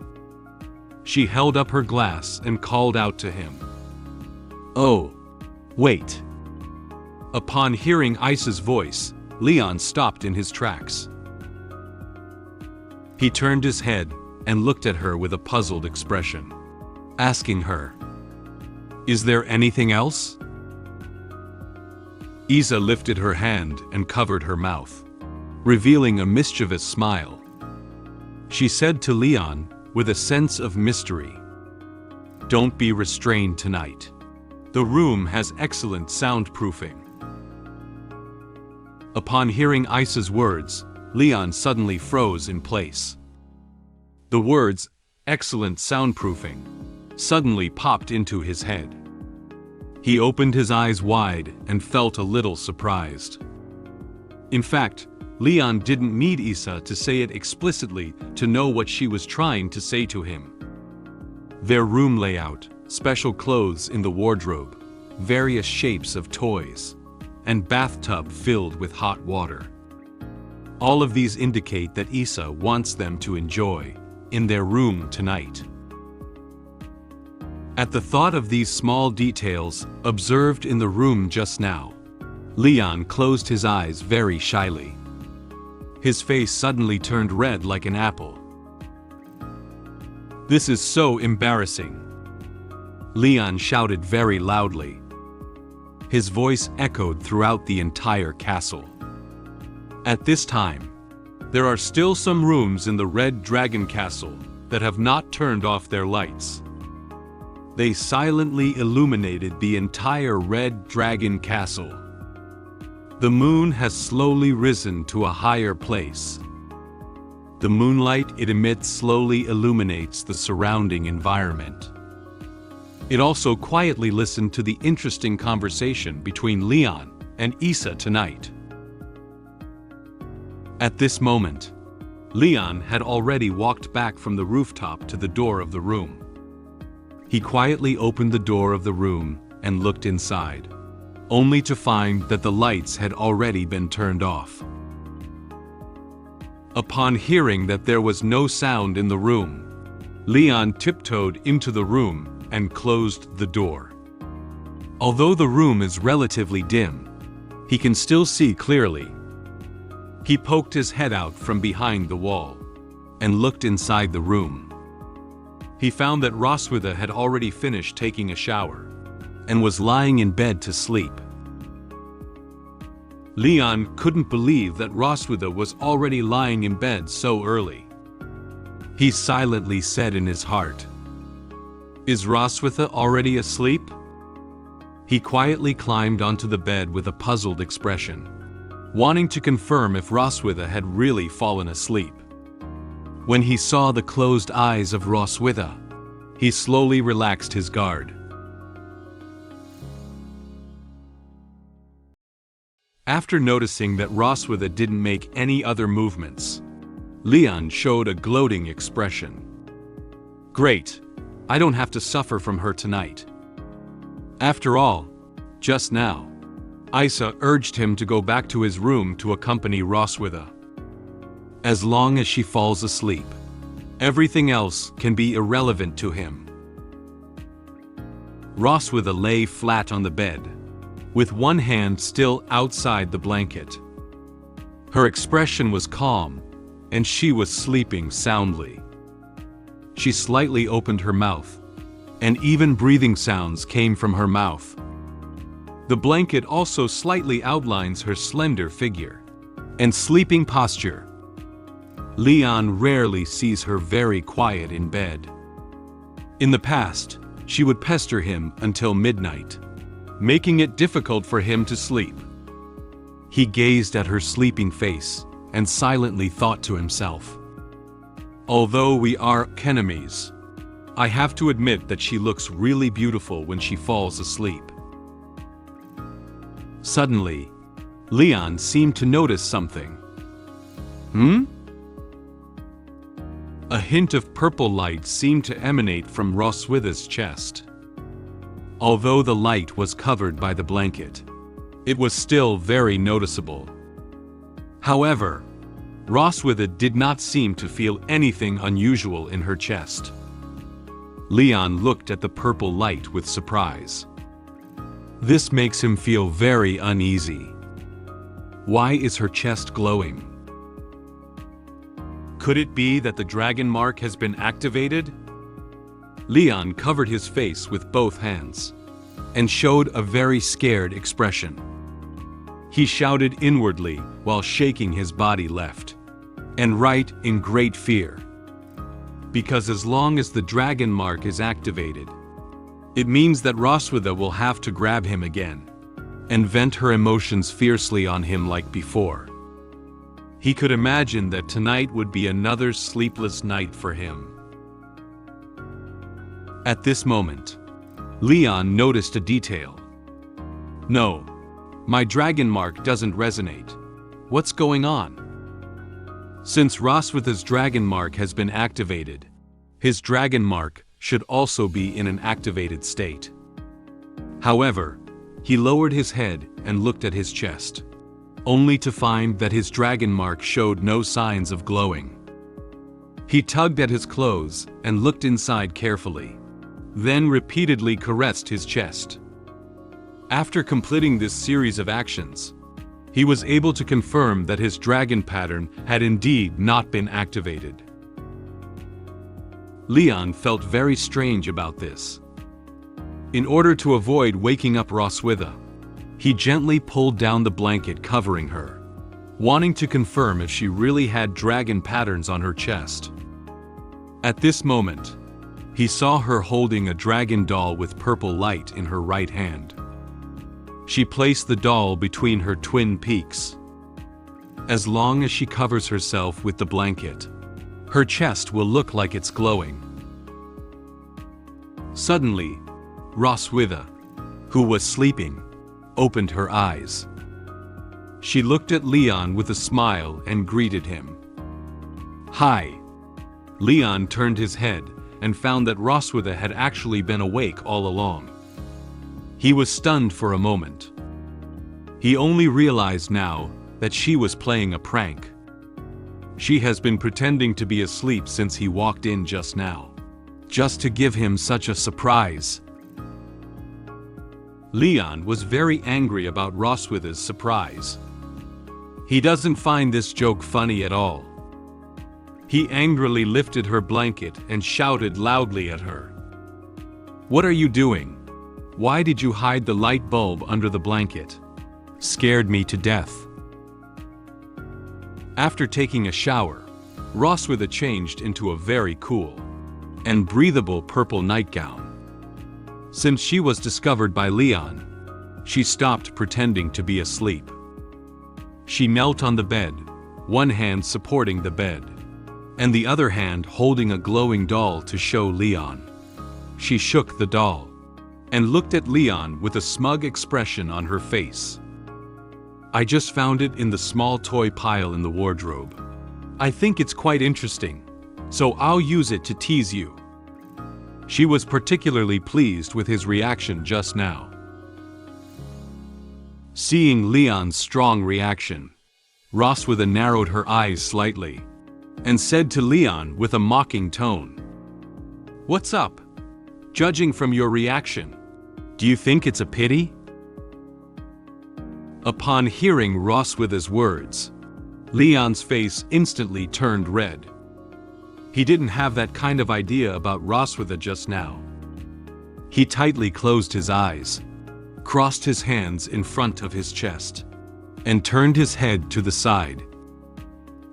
She held up her glass and called out to him. "Oh, wait." Upon hearing Isa's voice, Leon stopped in his tracks. He turned his head and looked at her with a puzzled expression, asking her, "Is there anything else?" Isa lifted her hand and covered her mouth, revealing a mischievous smile. She said to Leon, with a sense of mystery, "Don't be restrained tonight. The room has excellent soundproofing." Upon hearing Isa's words, Leon suddenly froze in place. The words, "excellent soundproofing," suddenly popped into his head. He opened his eyes wide and felt a little surprised. In fact, Leon didn't need Isa to say it explicitly to know what she was trying to say to him. Their room layout, special clothes in the wardrobe, various shapes of toys, and bathtub filled with hot water. All of these indicate that Isa wants them to enjoy in their room tonight. At the thought of these small details observed in the room just now, Leon closed his eyes very shyly. His face suddenly turned red like an apple. "This is so embarrassing," Leon shouted very loudly. His voice echoed throughout the entire castle. At this time, there are still some rooms in the Red Dragon Castle that have not turned off their lights. They silently illuminated the entire Red Dragon Castle. The moon has slowly risen to a higher place. The moonlight it emits slowly illuminates the surrounding environment. It also quietly listened to the interesting conversation between Leon and Isa tonight. At this moment, Leon had already walked back from the rooftop to the door of the room. He quietly opened the door of the room and looked inside, only to find that the lights had already been turned off. Upon hearing that there was no sound in the room, Leon tiptoed into the room and closed the door. Although the room is relatively dim, he can still see clearly. He poked his head out from behind the wall and looked inside the room. He found that Roswitha had already finished taking a shower and was lying in bed to sleep. Leon couldn't believe that Roswitha was already lying in bed so early. He silently said in his heart, "Is Roswitha already asleep?" He quietly climbed onto the bed with a puzzled expression, wanting to confirm if Roswitha had really fallen asleep. When he saw the closed eyes of Roswitha, he slowly relaxed his guard. After noticing that Roswitha didn't make any other movements, Leon showed a gloating expression. "Great, I don't have to suffer from her tonight." After all, just now, Isa urged him to go back to his room to accompany Roswitha. As long as she falls asleep, everything else can be irrelevant to him. Roswitha lay flat on the bed, with one hand still outside the blanket. Her expression was calm, and she was sleeping soundly. She slightly opened her mouth, and even breathing sounds came from her mouth. The blanket also slightly outlines her slender figure and sleeping posture. Leon rarely sees her very quiet in bed. In the past, she would pester him until midnight, making it difficult for him to sleep. He gazed at her sleeping face and silently thought to himself, "Although we are enemies, I have to admit that she looks really beautiful when she falls asleep." Suddenly, Leon seemed to notice something. A hint of purple light seemed to emanate from Roswitha's chest. Although the light was covered by the blanket, it was still very noticeable. However, Roswitha did not seem to feel anything unusual in her chest. Leon looked at the purple light with surprise. This makes him feel very uneasy. Why is her chest glowing? Could it be that the dragon mark has been activated? Leon covered his face with both hands and showed a very scared expression. He shouted inwardly while shaking his body left and right in great fear. Because as long as the dragon mark is activated, it means that Roswitha will have to grab him again and vent her emotions fiercely on him like before. He could imagine that tonight would be another sleepless night for him. At this moment, Leon noticed a detail. No, my dragon mark doesn't resonate. What's going on? Since Roswitha's dragon mark has been activated, his dragon mark should also be in an activated state. However, he lowered his head and looked at his chest, only to find that his dragon mark showed no signs of glowing. He tugged at his clothes and looked inside carefully, then repeatedly caressed his chest. After completing this series of actions, he was able to confirm that his dragon pattern had indeed not been activated. Leon felt very strange about this. In order to avoid waking up Roswitha, he gently pulled down the blanket covering her, wanting to confirm if she really had dragon patterns on her chest. At this moment, he saw her holding a dragon doll with purple light in her right hand. She placed the doll between her twin peaks. As long as she covers herself with the blanket, her chest will look like it's glowing. Suddenly, Roswitha, who was sleeping, opened her eyes. She looked at Leon with a smile and greeted him. Hi. Leon turned his head and found that Roswitha had actually been awake all along. He was stunned for a moment. He only realized now that she was playing a prank. She has been pretending to be asleep since he walked in just now, just to give him such a surprise. Leon was very angry about Roswitha's surprise. He doesn't find this joke funny at all. He angrily lifted her blanket and shouted loudly at her. "What are you doing? Why did you hide the light bulb under the blanket? Scared me to death." After taking a shower, Roswitha changed into a very cool and breathable purple nightgown. Since she was discovered by Leon, she stopped pretending to be asleep. She knelt on the bed, one hand supporting the bed, and the other hand holding a glowing doll to show Leon. She shook the doll and looked at Leon with a smug expression on her face. "I just found it in the small toy pile in the wardrobe. I think it's quite interesting, so I'll use it to tease you." She was particularly pleased with his reaction just now. Seeing Leon's strong reaction, Roswitha narrowed her eyes slightly and said to Leon with a mocking tone, "What's up? Judging from your reaction, do you think it's a pity?" Upon hearing Roswitha's words, Leon's face instantly turned red. He didn't have that kind of idea about Roswitha just now. He tightly closed his eyes, crossed his hands in front of his chest, and turned his head to the side.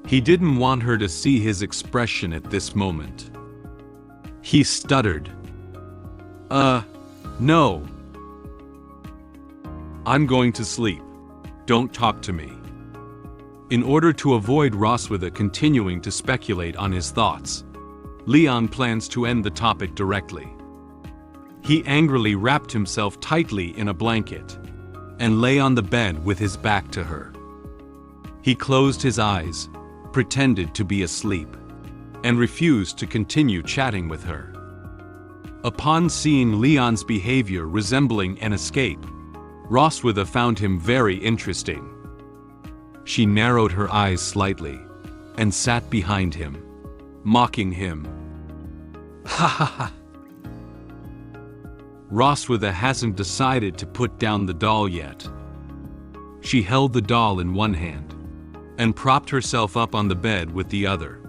He didn't want her to see his expression at this moment. He stuttered. No. I'm going to sleep. Don't talk to me." In order to avoid Roswitha continuing to speculate on his thoughts, Leon plans to end the topic directly. He angrily wrapped himself tightly in a blanket and lay on the bed with his back to her. He closed his eyes, pretended to be asleep, and refused to continue chatting with her. Upon seeing Leon's behavior resembling an escape, Roswitha found him very interesting. She narrowed her eyes slightly and sat behind him, mocking him. Ha ha ha! Roswitha hasn't decided to put down the doll yet. She held the doll in one hand and propped herself up on the bed with the other,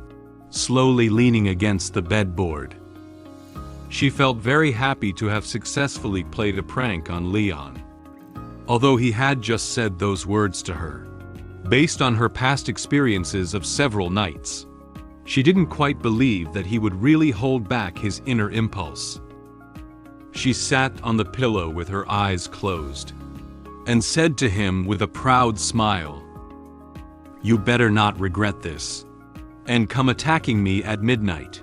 slowly leaning against the bedboard. She felt very happy to have successfully played a prank on Leon. Although he had just said those words to her, based on her past experiences of several nights, she didn't quite believe that he would really hold back his inner impulse. She sat on the pillow with her eyes closed and said to him with a proud smile, "You better not regret this, and come attacking me at midnight."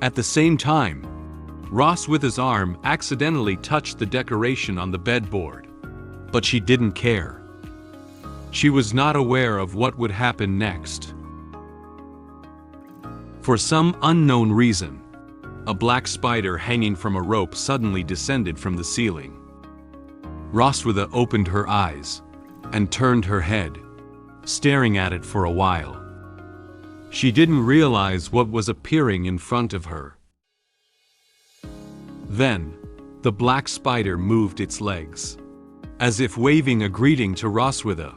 At the same time, Roswitha's arm accidentally touched the decoration on the bedboard, but she didn't care. She was not aware of what would happen next. For some unknown reason, a black spider hanging from a rope suddenly descended from the ceiling. Roswitha opened her eyes and turned her head, staring at it for a while. She didn't realize what was appearing in front of her. Then, the black spider moved its legs, as if waving a greeting to Roswitha.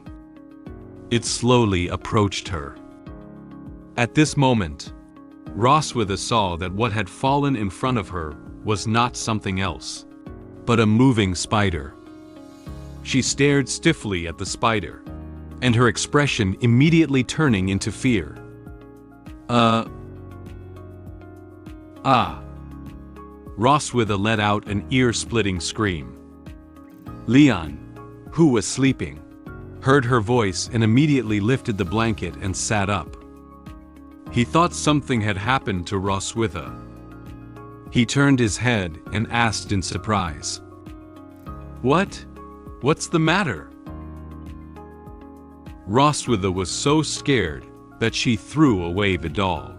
It slowly approached her. At this moment, Roswitha saw that what had fallen in front of her was not something else, but a moving spider. She stared stiffly at the spider, and her expression immediately turning into fear. Roswitha let out an ear-splitting scream. Leon, who was sleeping, heard her voice and immediately lifted the blanket and sat up. He thought something had happened to Roswitha. He turned his head and asked in surprise, What's the matter?" Roswitha was so scared that she threw away the doll.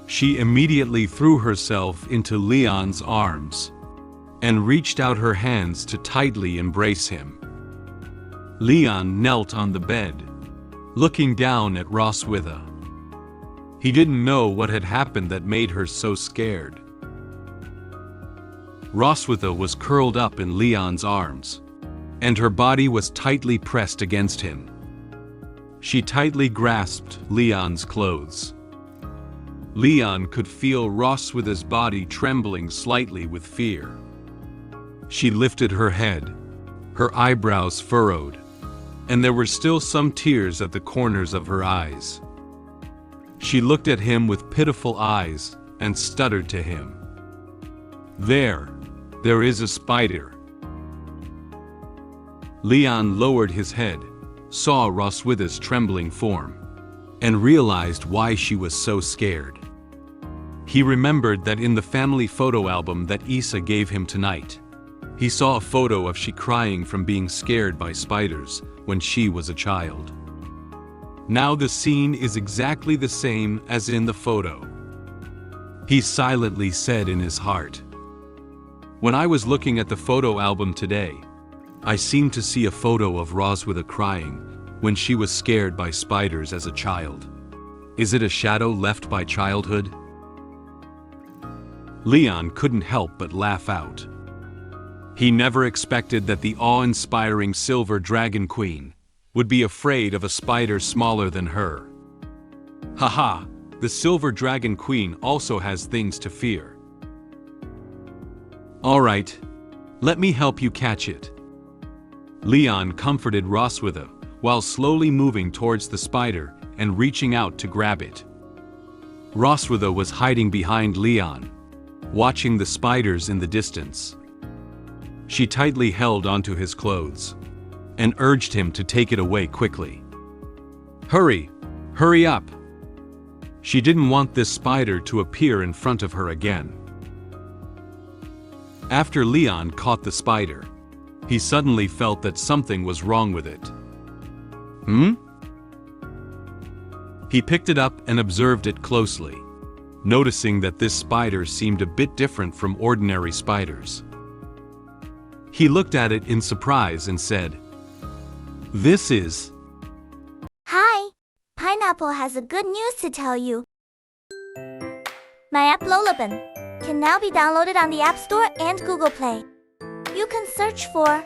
She immediately threw herself into Leon's arms and reached out her hands to tightly embrace him. Leon knelt on the bed, looking down at Roswitha. He didn't know what had happened that made her so scared. Roswitha was curled up in Leon's arms, and her body was tightly pressed against him. She tightly grasped Leon's clothes. Leon could feel Roswitha's body trembling slightly with fear. She lifted her head, her eyebrows furrowed, and there were still some tears at the corners of her eyes. She looked at him with pitiful eyes and stuttered to him, There is a spider." Leon lowered his head, saw Roswitha's trembling form, and realized why she was so scared. He remembered that in the family photo album that Isa gave him tonight, he saw a photo of she crying from being scared by spiders when she was a child. Now the scene is exactly the same as in the photo. He silently said in his heart, "When I was looking at the photo album today, I seemed to see a photo of Roswitha crying when she was scared by spiders as a child. Is it a shadow left by childhood?" Leon couldn't help but laugh out. He never expected that the awe-inspiring Silver Dragon Queen would be afraid of a spider smaller than her. Haha, the Silver Dragon Queen also has things to fear. All right, let me help you catch it. Leon comforted Roswitha while slowly moving towards the spider and reaching out to grab it. Roswitha was hiding behind Leon, watching the spiders in the distance. She tightly held onto his clothes and urged him to take it away quickly. Hurry up! She didn't want this spider to appear in front of her again. After Leon caught the spider, he suddenly felt that something was wrong with it. He picked it up and observed it closely, noticing that this spider seemed a bit different from ordinary spiders. He looked at it in surprise and said, "This is..." Hi, Apple has a good news to tell you. My app LoloBun can now be downloaded on the App Store and Google Play. You can search for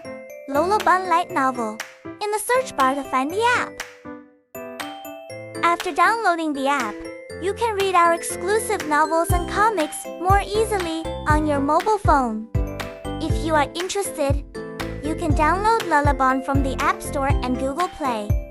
LoloBun Light Novel in the search bar to find the app. After downloading the app, you can read our exclusive novels and comics more easily on your mobile phone. If you are interested, you can download LoloBun from the App Store and Google Play.